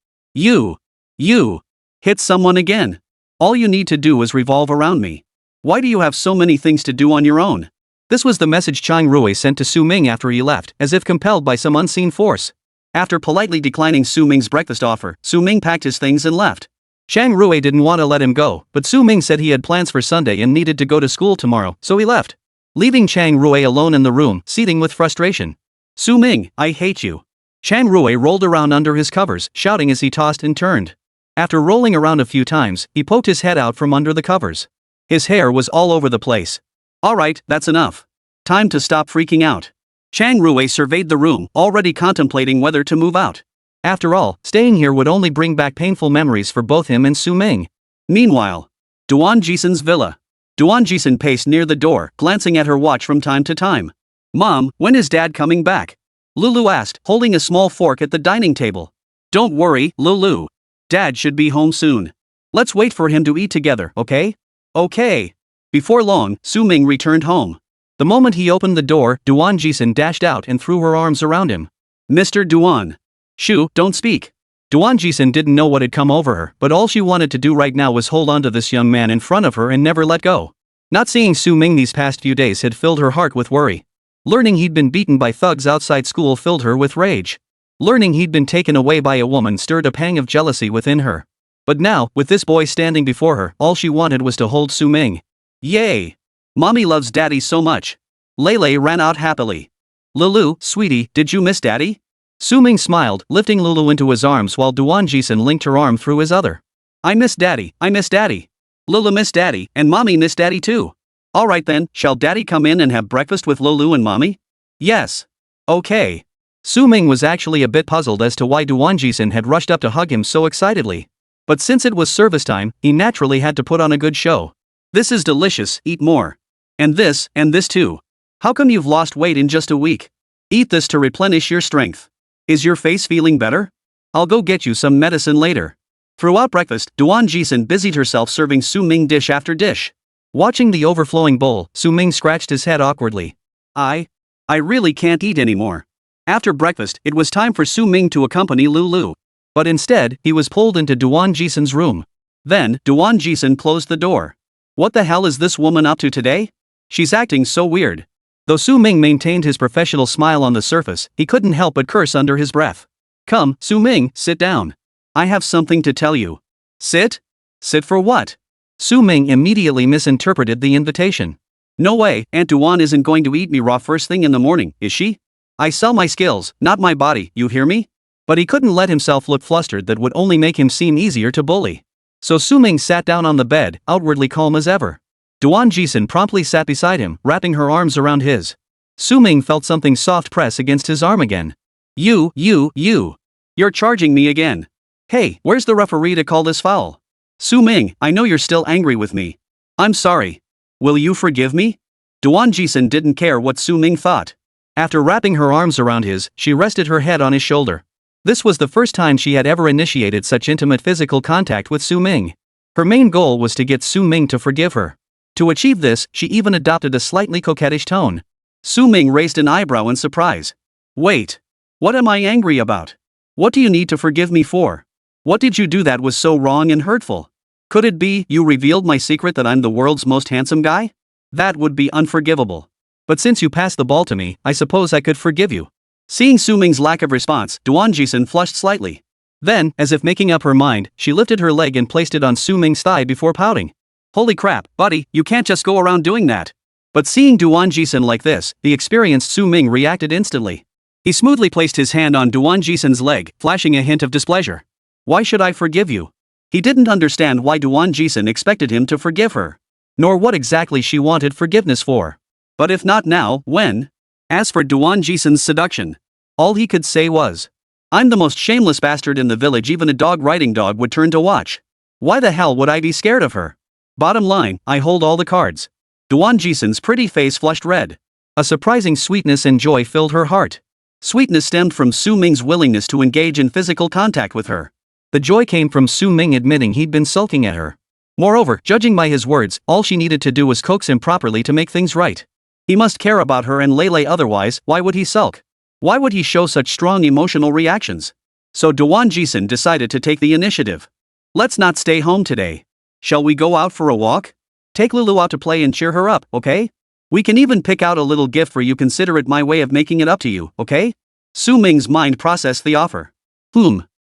S1: hit someone again. All you need to do is revolve around me. Why do you have so many things to do on your own? This was the message Chang Rui sent to Su Ming after he left, as if compelled by some unseen force. After politely declining Su Ming's breakfast offer, Su Ming packed his things and left. Chang Rui didn't want to let him go, but Su Ming said he had plans for Sunday and needed to go to school tomorrow, so he left. Leaving Chang Rui alone in the room, seething with frustration. Su Ming, I hate you. Chang Rui rolled around under his covers, shouting as he tossed and turned. After rolling around a few times, he poked his head out from under the covers. His hair was all over the place. Alright, that's enough. Time to stop freaking out. Chang Rui surveyed the room, already contemplating whether to move out. After all, staying here would only bring back painful memories for both him and Su Ming. Meanwhile, Duan Jixin's villa. Duan Jixin paced near the door, glancing at her watch from time to time. Mom, when is Dad coming back? Lulu asked, holding a small fork at the dining table. Don't worry, Lulu. Dad should be home soon. Let's wait for him to eat together, okay? Okay. Before long, Su Ming returned home. The moment he opened the door, Duan Jixin dashed out and threw her arms around him. Mr. Duan. Shoo, don't speak. Duan Jixin didn't know what had come over her, but all she wanted to do right now was hold on to this young man in front of her and never let go. Not seeing Su Ming these past few days had filled her heart with worry. Learning he'd been beaten by thugs outside school filled her with rage. Learning he'd been taken away by a woman stirred a pang of jealousy within her. But now, with this boy standing before her, all she wanted was to hold Su Ming. Yay! Mommy loves Daddy so much. Lele ran out happily. Lulu, sweetie, did you miss Daddy? Su Ming smiled, lifting Lulu into his arms while Duan Jixin linked her arm through his other. I miss Daddy, I miss Daddy. Lulu miss Daddy, and Mommy miss Daddy too. Alright then, shall Daddy come in and have breakfast with Lulu and Mommy? Yes. Okay. Su Ming was actually a bit puzzled as to why Duan Jixin had rushed up to hug him so excitedly. But since it was service time, he naturally had to put on a good show. This is delicious, eat more. And this too. How come you've lost weight in just a week? Eat this to replenish your strength. Is your face feeling better? I'll go get you some medicine later. Throughout breakfast, Duan Jixin busied herself serving Su Ming dish after dish. Watching the overflowing bowl, Su Ming scratched his head awkwardly. I really can't eat anymore. After breakfast, it was time for Su Ming to accompany Lulu. But instead, he was pulled into Duan Jixin's room. Then, Duan Jixin closed the door. What the hell is this woman up to today? She's acting so weird. Though Su Ming maintained his professional smile on the surface, he couldn't help but curse under his breath. Come, Su Ming, sit down. I have something to tell you. Sit? Sit for what? Su Ming immediately misinterpreted the invitation. No way, Aunt Duan isn't going to eat me raw first thing in the morning, is she? I sell my skills, not my body, you hear me? But he couldn't let himself look flustered, that would only make him seem easier to bully. So Su Ming sat down on the bed, outwardly calm as ever. Duan Jixin promptly sat beside him, wrapping her arms around his. Su Ming felt something soft press against his arm again. You're charging me again. Hey, where's the referee to call this foul? Su Ming, I know you're still angry with me. I'm sorry. Will you forgive me? Duan Jixin didn't care what Su Ming thought. After wrapping her arms around his, she rested her head on his shoulder. This was the first time she had ever initiated such intimate physical contact with Su Ming. Her main goal was to get Su Ming to forgive her. To achieve this, she even adopted a slightly coquettish tone. Su Ming raised an eyebrow in surprise. Wait. What am I angry about? What do you need to forgive me for? What did you do that was so wrong and hurtful? Could it be you revealed my secret that I'm the world's most handsome guy? That would be unforgivable. But since you passed the ball to me, I suppose I could forgive you. Seeing Su Ming's lack of response, Duan Jixin flushed slightly. Then, as if making up her mind, she lifted her leg and placed it on Su Ming's thigh before pouting. Holy crap, buddy, you can't just go around doing that. But seeing Duan Jixin like this, the experienced Su Ming reacted instantly. He smoothly placed his hand on Duan Jixin's leg, flashing a hint of displeasure. Why should I forgive you? He didn't understand why Duan Jixin expected him to forgive her. Nor what exactly she wanted forgiveness for. But if not now, when? As for Duan Jixin's seduction, all he could say was, I'm the most shameless bastard in the village even a dog riding dog would turn to watch. Why the hell would I be scared of her? Bottom line, I hold all the cards. Duan Jixin's pretty face flushed red. A surprising sweetness and joy filled her heart. Sweetness stemmed from Su Ming's willingness to engage in physical contact with her. The joy came from Su Ming admitting he'd been sulking at her. Moreover, judging by his words, all she needed to do was coax him properly to make things right. He must care about her and Lele, otherwise, why would he sulk? Why would he show such strong emotional reactions? So Duan Jixin decided to take the initiative. Let's not stay home today. Shall we go out for a walk? Take Lulu out to play and cheer her up, okay? We can even pick out a little gift for you. Consider it my way of making it up to you, okay? Su Ming's mind processed the offer.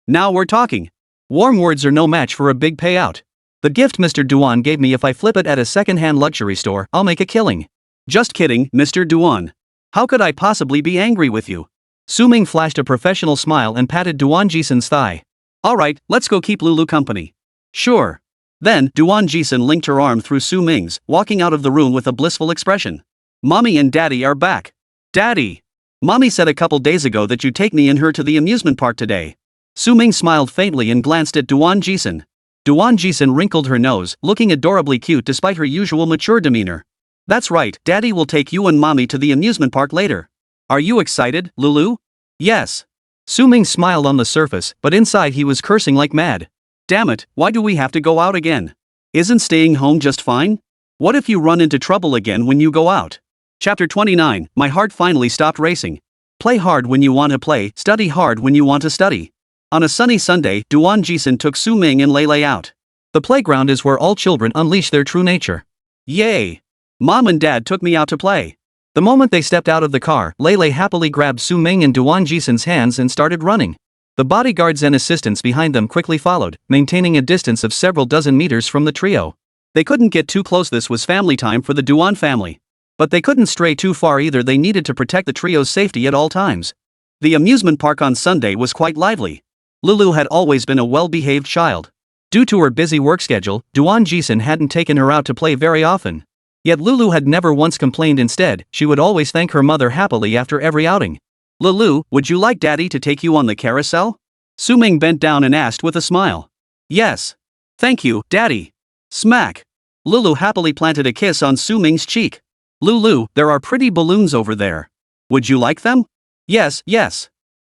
S1: Now we're talking. Warm words are no match for a big payout. The gift Mr. Duan gave me, if I flip it at a second-hand luxury store, I'll make a killing. Just kidding, Mr. Duan. How could I possibly be angry with you? Su Ming flashed a professional smile and patted Duan Jixin's thigh. Alright, let's go keep Lulu company. Sure. Then, Duan Jixin linked her arm through Su Ming's, walking out of the room with a blissful expression. Mommy and Daddy are back. Daddy! Mommy said a couple days ago that you'd take me and her to the amusement park today. Su Ming smiled faintly and glanced at Duan Jixin. Duan Jixin wrinkled her nose, looking adorably cute despite her usual mature demeanor. That's right, Daddy will take you and Mommy to the amusement park later. Are you excited, Lulu? Yes. Su Ming smiled on the surface, but inside he was cursing like mad. Damn it, why do we have to go out again? Isn't staying home just fine? What if you run into trouble again when you go out? Chapter 29, my heart finally stopped racing. Play hard when you want to play, study hard when you want to study. On a sunny Sunday, Duan Jixin took Su Ming and Lele out. The playground is where all children unleash their true nature. Yay! Mom and Dad took me out to play. The moment they stepped out of the car, Lele happily grabbed Su Ming and Duan Jixin's hands and started running. The bodyguards and assistants behind them quickly followed, maintaining a distance of several dozen meters from the trio. They couldn't get too close. This was family time for the Duan family. But they couldn't stray too far either. They needed to protect the trio's safety at all times. The amusement park on Sunday was quite lively. Lulu had always been a well-behaved child. Due to her busy work schedule, Duan Jixin hadn't taken her out to play very often. Yet Lulu had never once complained. Instead, she would always thank her mother happily after every outing. Lulu, would you like Daddy to take you on the carousel? Su Ming bent down and asked with a smile. Yes. Thank you, Daddy. Smack. Lulu happily planted a kiss on Su Ming's cheek. Lulu, there are pretty balloons over there. Would you like them? Yes.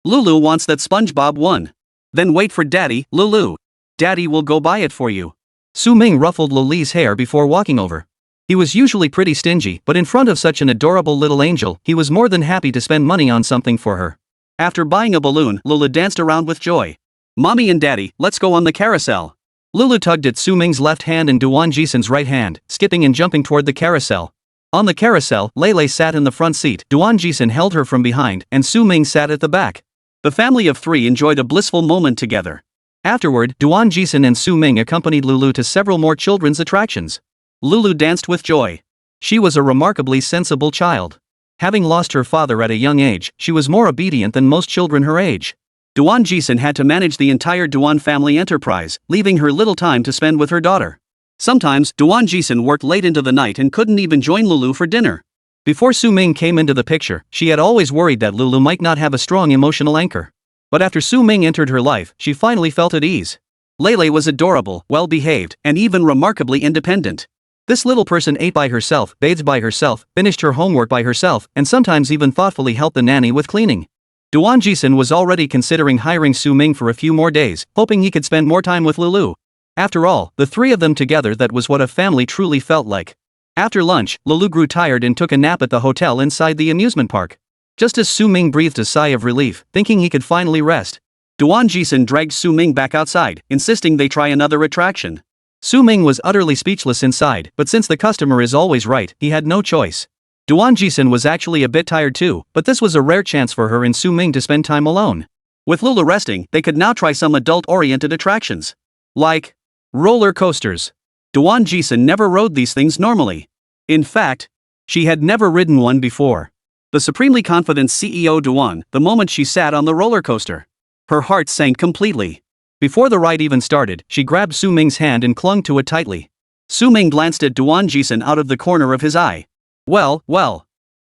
S1: Lulu wants that SpongeBob one. Then wait for Daddy, Lulu. Daddy will go buy it for you. Su Ming ruffled Lulu's hair before walking over. He was usually pretty stingy, but in front of such an adorable little angel, he was more than happy to spend money on something for her. After buying a balloon, Lulu danced around with joy. Mommy and Daddy, let's go on the carousel. Lulu tugged at Su Ming's left hand and Duan Jixin's right hand, skipping and jumping toward the carousel. On the carousel, Lele sat in the front seat, Duan Jixin held her from behind, and Su Ming sat at the back. The family of three enjoyed a blissful moment together. Afterward, Duan Jixin and Su Ming accompanied Lulu to several more children's attractions. Lulu danced with joy. She was a remarkably sensible child. Having lost her father at a young age, she was more obedient than most children her age. Duan Jixin had to manage the entire Duan family enterprise, leaving her little time to spend with her daughter. Sometimes, Duan Jixin worked late into the night and couldn't even join Lulu for dinner. Before Su Ming came into the picture, she had always worried that Lulu might not have a strong emotional anchor. But after Su Ming entered her life, she finally felt at ease. Lele was adorable, well-behaved, and even remarkably independent. This little person ate by herself, bathed by herself, finished her homework by herself, and sometimes even thoughtfully helped the nanny with cleaning. Duan Jixin was already considering hiring Su Ming for a few more days, hoping he could spend more time with Lulu. After all, the three of them together, that was what a family truly felt like. After lunch, Lulu grew tired and took a nap at the hotel inside the amusement park. Just as Su Ming breathed a sigh of relief, thinking he could finally rest, Duan Jixin dragged Su Ming back outside, insisting they try another attraction. Su Ming was utterly speechless inside, but since the customer is always right, he had no choice. Duan Jixin was actually a bit tired too, but this was a rare chance for her and Su Ming to spend time alone. With Lulu resting, they could now try some adult-oriented attractions. Like roller coasters. Duan Jixin never rode these things normally. In fact, she had never ridden one before. The supremely confident CEO Duan, the moment she sat on the roller coaster, her heart sank completely. Before the ride even started, she grabbed Su Ming's hand and clung to it tightly. Su Ming glanced at Duan Jixin out of the corner of his eye. Well.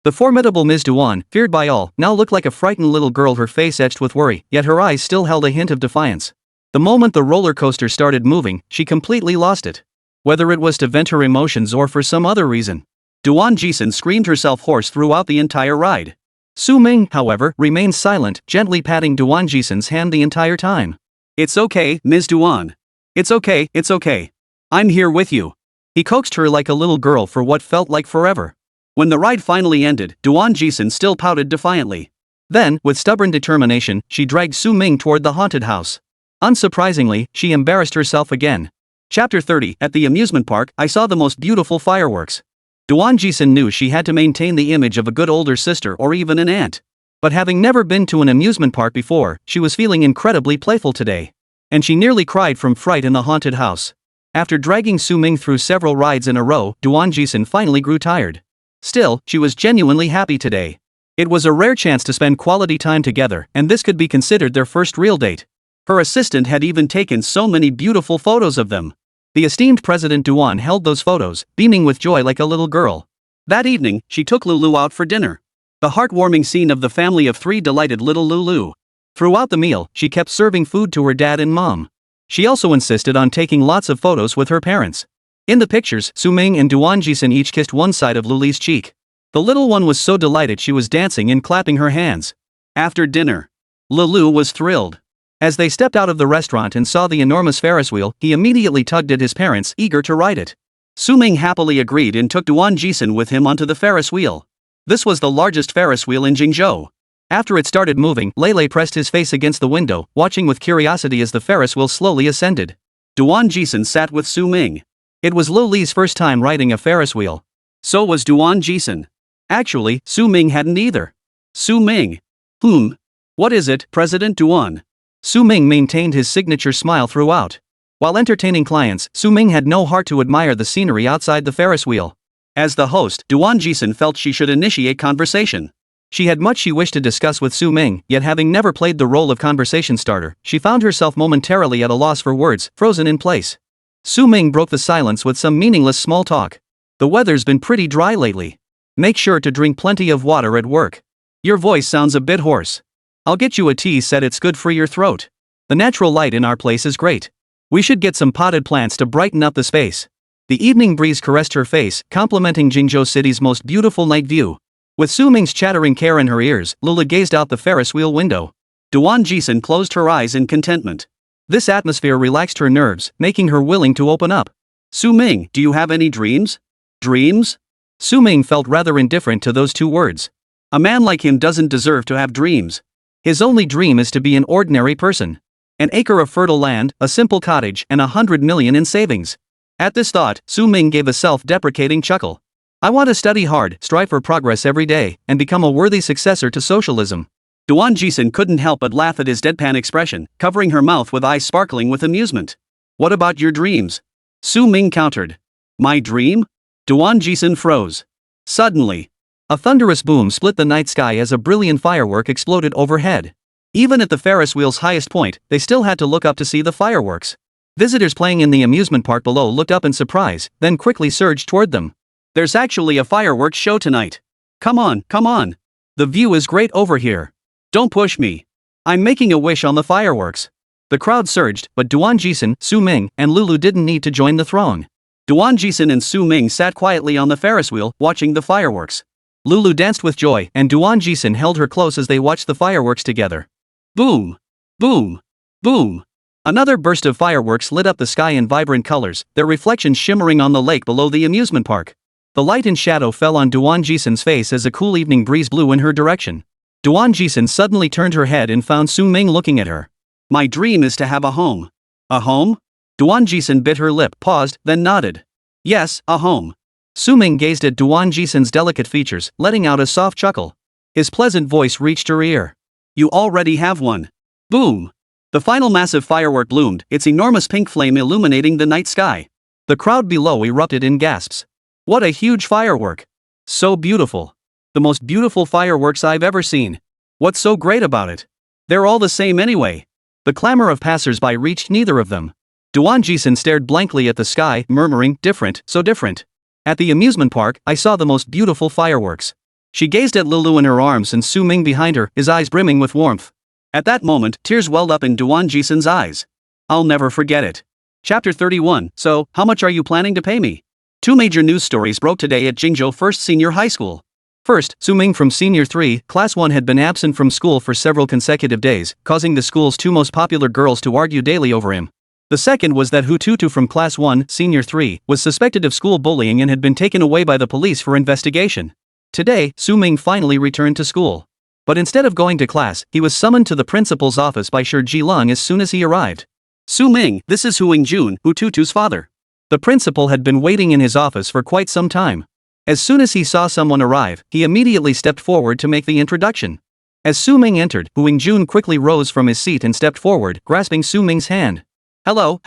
S1: The formidable Ms. Duan, feared by all, now looked like a frightened little girl, her face etched with worry, yet her eyes still held a hint of defiance. The moment the roller coaster started moving, she completely lost it. whether it was to vent her emotions or for some other reason. Duan Jixin screamed herself hoarse throughout the entire ride. Su Ming, however, remained silent, gently patting Duan Jixin's hand the entire time. "It's okay, Ms. Duan. It's okay, it's okay. I'm here with you." He coaxed her like a little girl for what felt like forever. When the ride finally ended, Duan Jixin still pouted defiantly. Then, with stubborn determination, she dragged Su Ming toward the haunted house. Unsurprisingly, she embarrassed herself again. Chapter 30. At the amusement park, I saw the most beautiful fireworks. Duan Jixin knew she had to maintain the image of a good older sister or even an aunt. But having never been to an amusement park before, she was feeling incredibly playful today. And she nearly cried from fright in the haunted house. After dragging Su Ming through several rides in a row, Duan Jixin finally grew tired. Still, she was genuinely happy today. It was a rare chance to spend quality time together, and this could be considered their first real date. Her assistant had even taken so many beautiful photos of them. The esteemed President Duan held those photos, beaming with joy like a little girl. That evening, she took Lulu out for dinner. The heartwarming scene of the family of three delighted little Lulu. Throughout the meal, she kept serving food to her dad and mom. She also insisted on taking lots of photos with her parents. In the pictures, Su Ming and Duan Jixin each kissed one side of Lulu's cheek. The little one was so delighted she was dancing and clapping her hands. After dinner, Lulu was thrilled. As they stepped out of the restaurant and saw the enormous Ferris wheel, he immediately tugged at his parents, eager to ride it. Su Ming happily agreed and took Duan Jixin with him onto the Ferris wheel. This was the largest Ferris wheel in Jingzhou. After it started moving, Lele pressed his face against the window, watching with curiosity as the Ferris wheel slowly ascended. Duan Jixin sat with Su Ming. It was Li's first time riding a Ferris wheel. So was Duan Jixin. Actually, Su Ming hadn't either. Su Ming. What is it, President Duan? Su Ming maintained his signature smile throughout. While entertaining clients, Su Ming had no heart to admire the scenery outside the Ferris wheel. As the host, Duan Jixin felt she should initiate conversation. She had much she wished to discuss with Su Ming, yet having never played the role of conversation starter, she found herself momentarily at a loss for words, frozen in place. Su Ming broke the silence with some meaningless small talk. "The weather's been pretty dry lately. Make sure to drink plenty of water at work. Your voice sounds a bit hoarse. I'll get you a tea set, it's good for your throat. The natural light in our place is great. We should get some potted plants to brighten up the space." The evening breeze caressed her face, complimenting Jingzhou City's most beautiful night view. With Su Ming's chattering care in her ears, Lula gazed out the Ferris wheel window. Duan Jixin closed her eyes in contentment. This atmosphere relaxed her nerves, making her willing to open up. "Su Ming, do you have any dreams?" "Dreams?" Su Ming felt rather indifferent to those two words. A man like him doesn't deserve to have dreams. His only dream is to be an ordinary person. An acre of fertile land, a simple cottage, and 100 million in savings. At this thought, Su Ming gave a self-deprecating chuckle. "I want to study hard, strive for progress every day, and become a worthy successor to socialism." Duan Jixin couldn't help but laugh at his deadpan expression, covering her mouth with eyes sparkling with amusement. "What about your dreams?" Su Ming countered. "My dream?" Duan Jixin froze. Suddenly, a thunderous boom split the night sky as a brilliant firework exploded overhead. Even at the Ferris wheel's highest point, they still had to look up to see the fireworks. Visitors playing in the amusement park below looked up in surprise, then quickly surged toward them. "There's actually a fireworks show tonight. Come on, come on. The view is great over here. Don't push me. I'm making a wish on the fireworks." The crowd surged, but Duan Jixin, Su Ming, and Lulu didn't need to join the throng. Duan Jixin and Su Ming sat quietly on the Ferris wheel, watching the fireworks. Lulu danced with joy, and Duan Jixin held her close as they watched the fireworks together. Boom! Boom! Boom! Another burst of fireworks lit up the sky in vibrant colors, their reflections shimmering on the lake below the amusement park. The light and shadow fell on Duan Jixin's face as a cool evening breeze blew in her direction. Duan Jixin suddenly turned her head and found Su Ming looking at her. "My dream is to have a home." "A home?" Duan Jixin bit her lip, paused, then nodded. "Yes, a home." Su Ming gazed at Duan Jixin's delicate features, letting out a soft chuckle. His pleasant voice reached her ear. "You already have one." Boom! The final massive firework bloomed, its enormous pink flame illuminating the night sky. The crowd below erupted in gasps. "What a huge firework! So beautiful. The most beautiful fireworks I've ever seen. What's so great about it? They're all the same anyway." The clamor of passers-by reached neither of them. Duan Jixin stared blankly at the sky, murmuring, "Different, so different. At the amusement park, I saw the most beautiful fireworks." She gazed at Lulu in her arms and Su Ming behind her, his eyes brimming with warmth. At that moment, tears welled up in Duan Jixin's eyes. "I'll never forget it. Chapter 31. So, how much are you planning to pay me? Two major news stories broke today at Jingzhou First Senior High School. First, Ming from Senior 3, Class 1 had been absent from school for several consecutive days, causing the school's two most popular girls to argue daily over him. The second was that Tutu from Class 1, Senior 3, was suspected of school bullying and had been taken away by the police for investigation. Today, Ming finally returned to school. But instead of going to class, he was summoned to the principal's office by Shi Jilong as soon as he arrived. Ming, this is Jun, Tutu's father. The principal had been waiting in his office for quite some time. As soon as he saw someone arrive, he immediately stepped forward to make the introduction. As Ming entered, Jun quickly rose from his seat and stepped forward, grasping Ming's hand. Hello,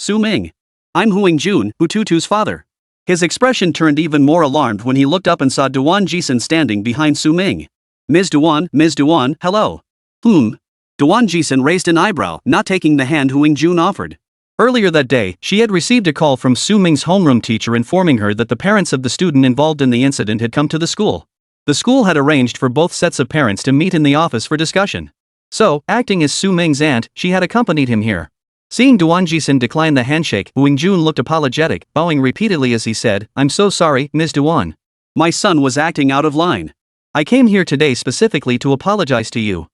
S1: Ming. I'm Jun, Tutu's father. His expression turned even more alarmed when he looked up and saw Duan Jixin standing behind Ming. Ms. Duan, hello. Duan Jixin raised an eyebrow, not taking the hand Jun offered. Earlier that day, she had received a call from Ming's homeroom teacher informing her that the parents of the student involved in the incident had come to the school. The school had arranged for both sets of parents to meet in the office for discussion. So, acting as Ming's aunt, she had accompanied him here. Seeing Duan Jixin decline the handshake, Jun looked apologetic, bowing repeatedly as he said, "I'm so sorry, Ms. Duan. My son was acting out of line. I came here today specifically to apologize to you."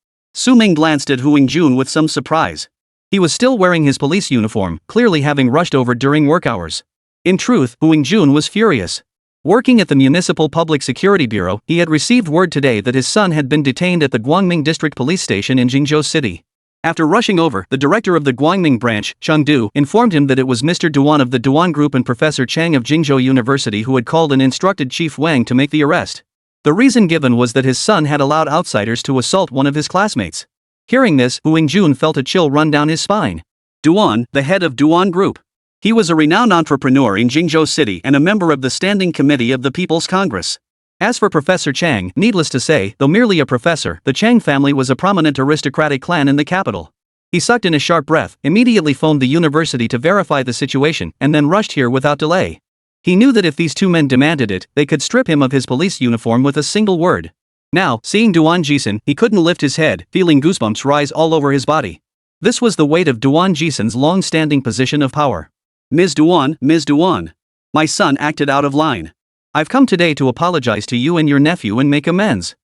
S1: Ming glanced at Jun with some surprise. He was still wearing his police uniform, clearly having rushed over during work hours. In truth, Jun was furious. Working at the Municipal Public Security Bureau, he had received word today that his son had been detained at the Guangming District Police Station in Jingzhou City. After rushing over, the director of the Guangming branch, Chang Rui, informed him that it was Mr. Duan of the Duan Group and Professor Chang of Jingzhou University who had called and instructed Chief Wang to make the arrest. The reason given was that his son had allowed outsiders to assault one of his classmates. Hearing this, Jun felt a chill run down his spine. Duan, the head of Duan Group. He was a renowned entrepreneur in Jingzhou City and a member of the Standing Committee of the People's Congress. As for Professor Chang, needless to say, though merely a professor, the Chang family was a prominent aristocratic clan in the capital. He sucked in a sharp breath, immediately phoned the university to verify the situation, and then rushed here without delay. He knew that if these two men demanded it, they could strip him of his police uniform with a single word. Now, seeing Duan Jixin, he couldn't lift his head, feeling goosebumps rise all over his body. This was the weight of Duan Jixin's long-standing position of power. Ms. Duan. My son acted out of line. I've come today to apologize to you and your nephew and make amends.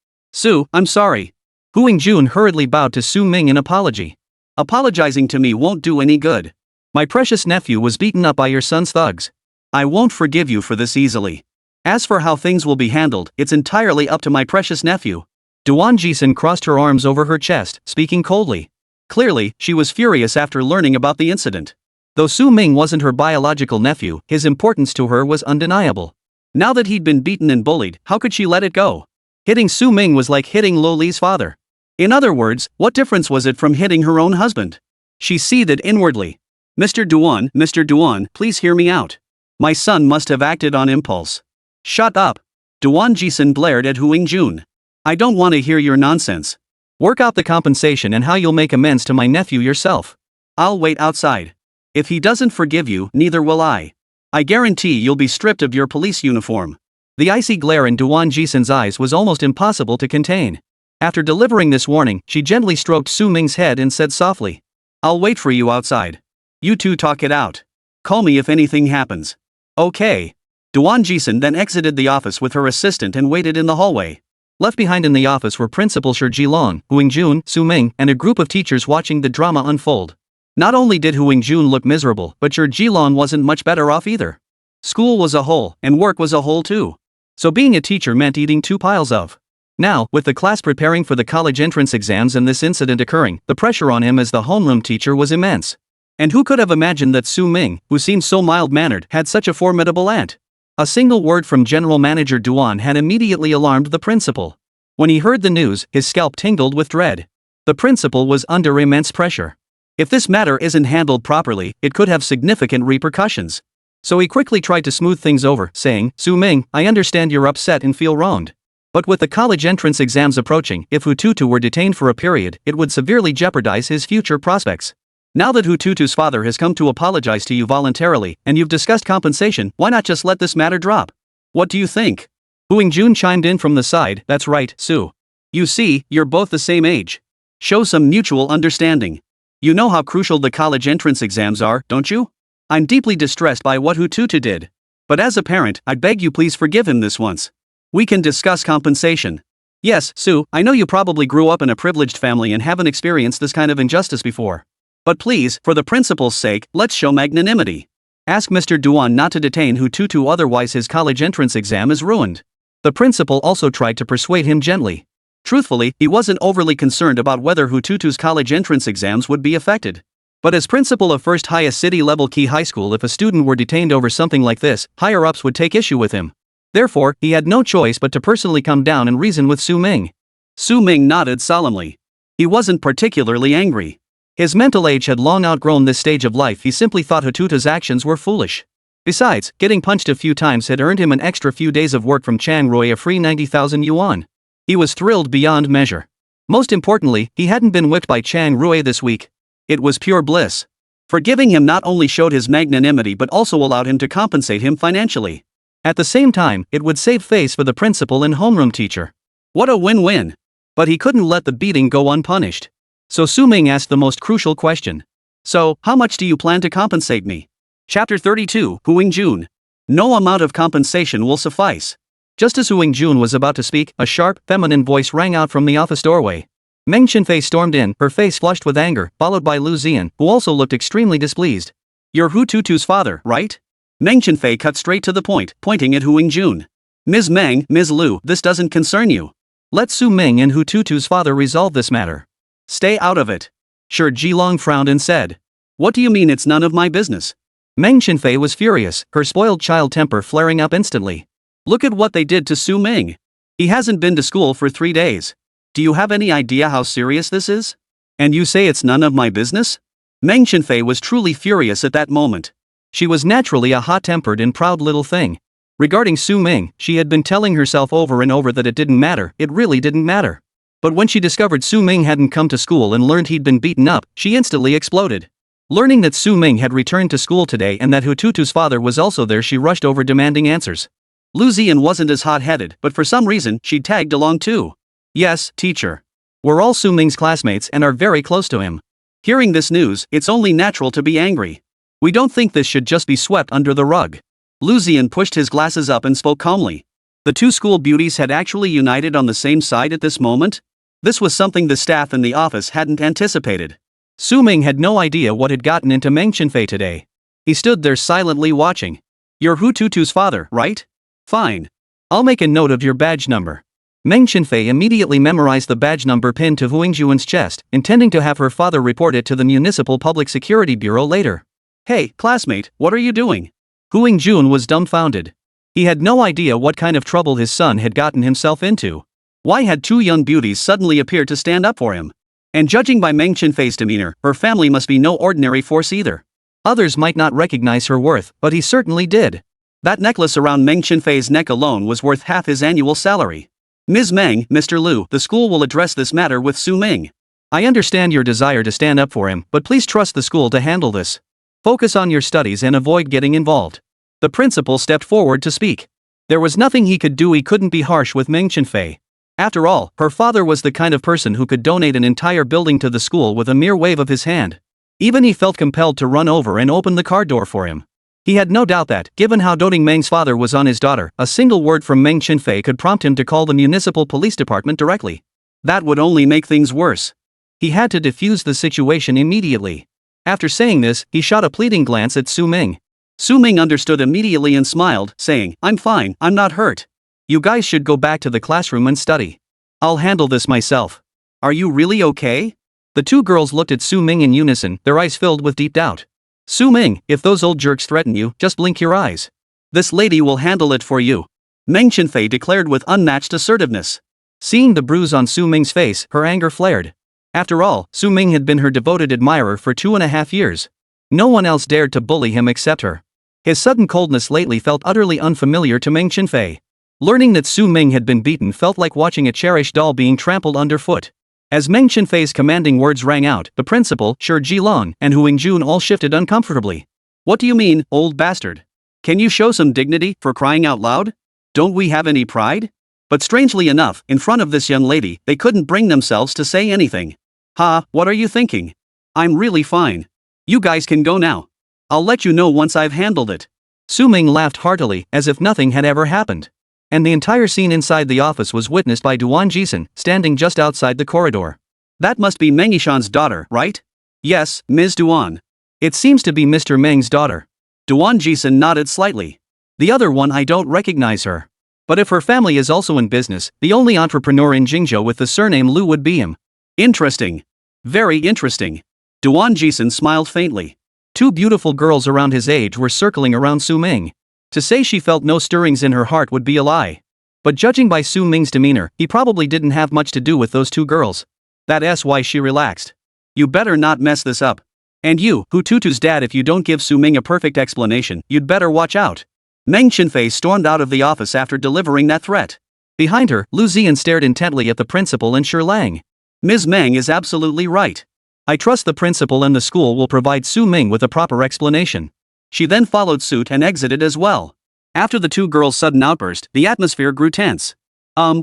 S1: I'm sorry. Jun hurriedly bowed to Ming in apology. Apologizing to me won't do any good. My precious nephew was beaten up by your son's thugs. I won't forgive you for this easily. As for how things will be handled, it's entirely up to my precious nephew. Duan Jixin crossed her arms over her chest, speaking coldly. Clearly, she was furious after learning about the incident. Though Ming wasn't her biological nephew, his importance to her was undeniable. Now that he'd been beaten and bullied, how could she let it go? Hitting Ming was like hitting Lo Li's father. In other words, what difference was it from hitting her own husband? She seethed inwardly. Mr. Duan, please hear me out. My son must have acted on impulse. Shut up. Duan Jixin blared at Jun. I don't want to hear your nonsense. Work out the compensation and how you'll make amends to my nephew yourself. I'll wait outside. If he doesn't forgive you, neither will I. I guarantee you'll be stripped of your police uniform. The icy glare in Duan Jixin's eyes was almost impossible to contain. After delivering this warning, she gently stroked Ming's head and said softly, I'll wait for you outside. You two talk it out. Call me if anything happens. Okay. Duan Jixin then exited the office with her assistant and waited in the hallway. Left behind in the office were Principal Shi Jilong, Jun, Ming, and a group of teachers watching the drama unfold. Not only did Jun look miserable, but Shi Jilong wasn't much better off either. School was a whole, and work was a whole too. So being a teacher meant eating two piles of. Now, with the class preparing for the college entrance exams and this incident occurring, the pressure on him as the homeroom teacher was immense. And who could have imagined that Ming, who seemed so mild-mannered, had such a formidable aunt? A single word from General Manager Duan had immediately alarmed the principal. When he heard the news, his scalp tingled with dread. The principal was under immense pressure. If this matter isn't handled properly, it could have significant repercussions. So he quickly tried to smooth things over, saying, Ming, I understand you're upset and feel wronged. But with the college entrance exams approaching, if Tutu were detained for a period, it would severely jeopardize his future prospects. Now that Tutu's father has come to apologize to you voluntarily, and you've discussed compensation, why not just let this matter drop? What do you think? Jun chimed in from the side, that's right, Su. You see, you're both the same age. Show some mutual understanding. You know how crucial the college entrance exams are, don't you? I'm deeply distressed by what Hututu did. But as a parent, I beg you please forgive him this once. We can discuss compensation. Yes, Sue, I know you probably grew up in a privileged family and haven't experienced this kind of injustice before. But please, for the principal's sake, let's show magnanimity. Ask Mr. Duan not to detain Hututu, otherwise his college entrance exam is ruined. The principal also tried to persuade him gently. Truthfully, he wasn't overly concerned about whether Hututu's college entrance exams would be affected. But as principal of first highest city-level key high school, if a student were detained over something like this, higher-ups would take issue with him. Therefore, he had no choice but to personally come down and reason with Su Ming. Su Ming nodded solemnly. He wasn't particularly angry. His mental age had long outgrown this stage of life. He simply thought Hututu's actions were foolish. Besides, getting punched a few times had earned him an extra few days of work from Chang Rui, a free 90,000 yuan. He was thrilled beyond measure. Most importantly, he hadn't been whipped by Chang Rui this week. It was pure bliss. Forgiving him not only showed his magnanimity but also allowed him to compensate him financially. At the same time, it would save face for the principal and homeroom teacher. What a win-win! But he couldn't let the beating go unpunished. So Su Ming asked the most crucial question. So, how much do you plan to compensate me? Chapter 32, Huing Jun. No amount of compensation will suffice. Just as Huing Jun was about to speak, a sharp, feminine voice rang out from the office doorway. Meng Chenfei stormed in, her face flushed with anger, followed by Lu Zian, who also looked extremely displeased. You're Hututu's father, right? Meng Chenfei cut straight to the point, pointing at Huing Jun. Ms. Meng, Ms. Lu, this doesn't concern you. Let Su Ming and Hututu's father resolve this matter. Stay out of it. Shi Jilong frowned and said. What do you mean it's none of my business? Meng Chenfei was furious, her spoiled child temper flaring up instantly. Look at what they did to Su Ming. He hasn't been to school for 3 days. Do you have any idea how serious this is? And you say it's none of my business? Meng Chenfei was truly furious at that moment. She was naturally a hot-tempered and proud little thing. Regarding Su Ming, she had been telling herself over and over that it didn't matter, it really didn't matter. But when she discovered Su Ming hadn't come to school and learned he'd been beaten up, she instantly exploded. Learning that Su Ming had returned to school today and that Hututu's father was also there, she rushed over demanding answers. Lu Zian wasn't as hot-headed, but for some reason, she tagged along too. Yes, teacher. We're all Su Ming's classmates and are very close to him. Hearing this news, it's only natural to be angry. We don't think this should just be swept under the rug. Lu Zian pushed his glasses up and spoke calmly. The two school beauties had actually united on the same side at this moment? This was something the staff in the office hadn't anticipated. Su Ming had no idea what had gotten into Meng Chenfei today. He stood there silently watching. You're Hututu's father, right? Fine. I'll make a note of your badge number. Meng Chenfei immediately memorized the badge number pinned to Huing Jun's chest, intending to have her father report it to the Municipal Public Security Bureau later. Hey, classmate, what are you doing? Huing Jun was dumbfounded. He had no idea what kind of trouble his son had gotten himself into. Why had two young beauties suddenly appeared to stand up for him? And judging by Meng Chenfei's demeanor, her family must be no ordinary force either. Others might not recognize her worth, but he certainly did. That necklace around Meng Chenfei's neck alone was worth half his annual salary. Ms. Meng, Mr. Lu, the school will address this matter with Su Ming. I understand your desire to stand up for him, but please trust the school to handle this. Focus on your studies and avoid getting involved. The principal stepped forward to speak. There was nothing he could do. He couldn't be harsh with Meng Chenfei. After all, her father was the kind of person who could donate an entire building to the school with a mere wave of his hand. Even he felt compelled to run over and open the car door for him. He had no doubt that, given how doting Meng's father was on his daughter, a single word from Meng Chenfei could prompt him to call the municipal police department directly. That would only make things worse. He had to defuse the situation immediately. After saying this, he shot a pleading glance at Su Ming. Su Ming understood immediately and smiled, saying, I'm fine, I'm not hurt. You guys should go back to the classroom and study. I'll handle this myself. Are you really okay? The two girls looked at Su Ming in unison, their eyes filled with deep doubt. Su Ming, if those old jerks threaten you, just blink your eyes. This lady will handle it for you. Meng Chenfei declared with unmatched assertiveness. Seeing the bruise on Su Ming's face, her anger flared. After all, Su Ming had been her devoted admirer for 2.5 years. No one else dared to bully him except her. His sudden coldness lately felt utterly unfamiliar to Meng Chenfei. Learning that Su Ming had been beaten felt like watching a cherished doll being trampled underfoot. As Meng Chenfei's commanding words rang out, the principal, Shi Jilong, and Huing Jun all shifted uncomfortably. What do you mean, old bastard? Can you show some dignity, for crying out loud? Don't we have any pride? But strangely enough, in front of this young lady, they couldn't bring themselves to say anything. Ha, what are you thinking? I'm really fine. You guys can go now. I'll let you know once I've handled it. Su Ming laughed heartily, as if nothing had ever happened. And the entire scene inside the office was witnessed by Duan Jixin, standing just outside the corridor. That must be Meng Yishan's daughter, right? Yes, Ms. Duan. It seems to be Mr. Meng's daughter. Duan Jixin nodded slightly. The other one, I don't recognize her. But if her family is also in business, the only entrepreneur in Jingzhou with the surname Lu would be him. Interesting. Very interesting. Duan Jixin smiled faintly. Two beautiful girls around his age were circling around Su Ming. To say she felt no stirrings in her heart would be a lie. But judging by Su Ming's demeanor, he probably didn't have much to do with those two girls. That's why she relaxed. You better not mess this up. And you, who tutus dad, if you don't give Su Ming a perfect explanation, you'd better watch out. Meng Chenfei stormed out of the office after delivering that threat. Behind her, Lu Ziyan stared intently at the principal and Shi Lang. Ms. Meng is absolutely right. I trust the principal and the school will provide Su Ming with a proper explanation. She then followed suit and exited as well. After the two girls' sudden outburst, the atmosphere grew tense.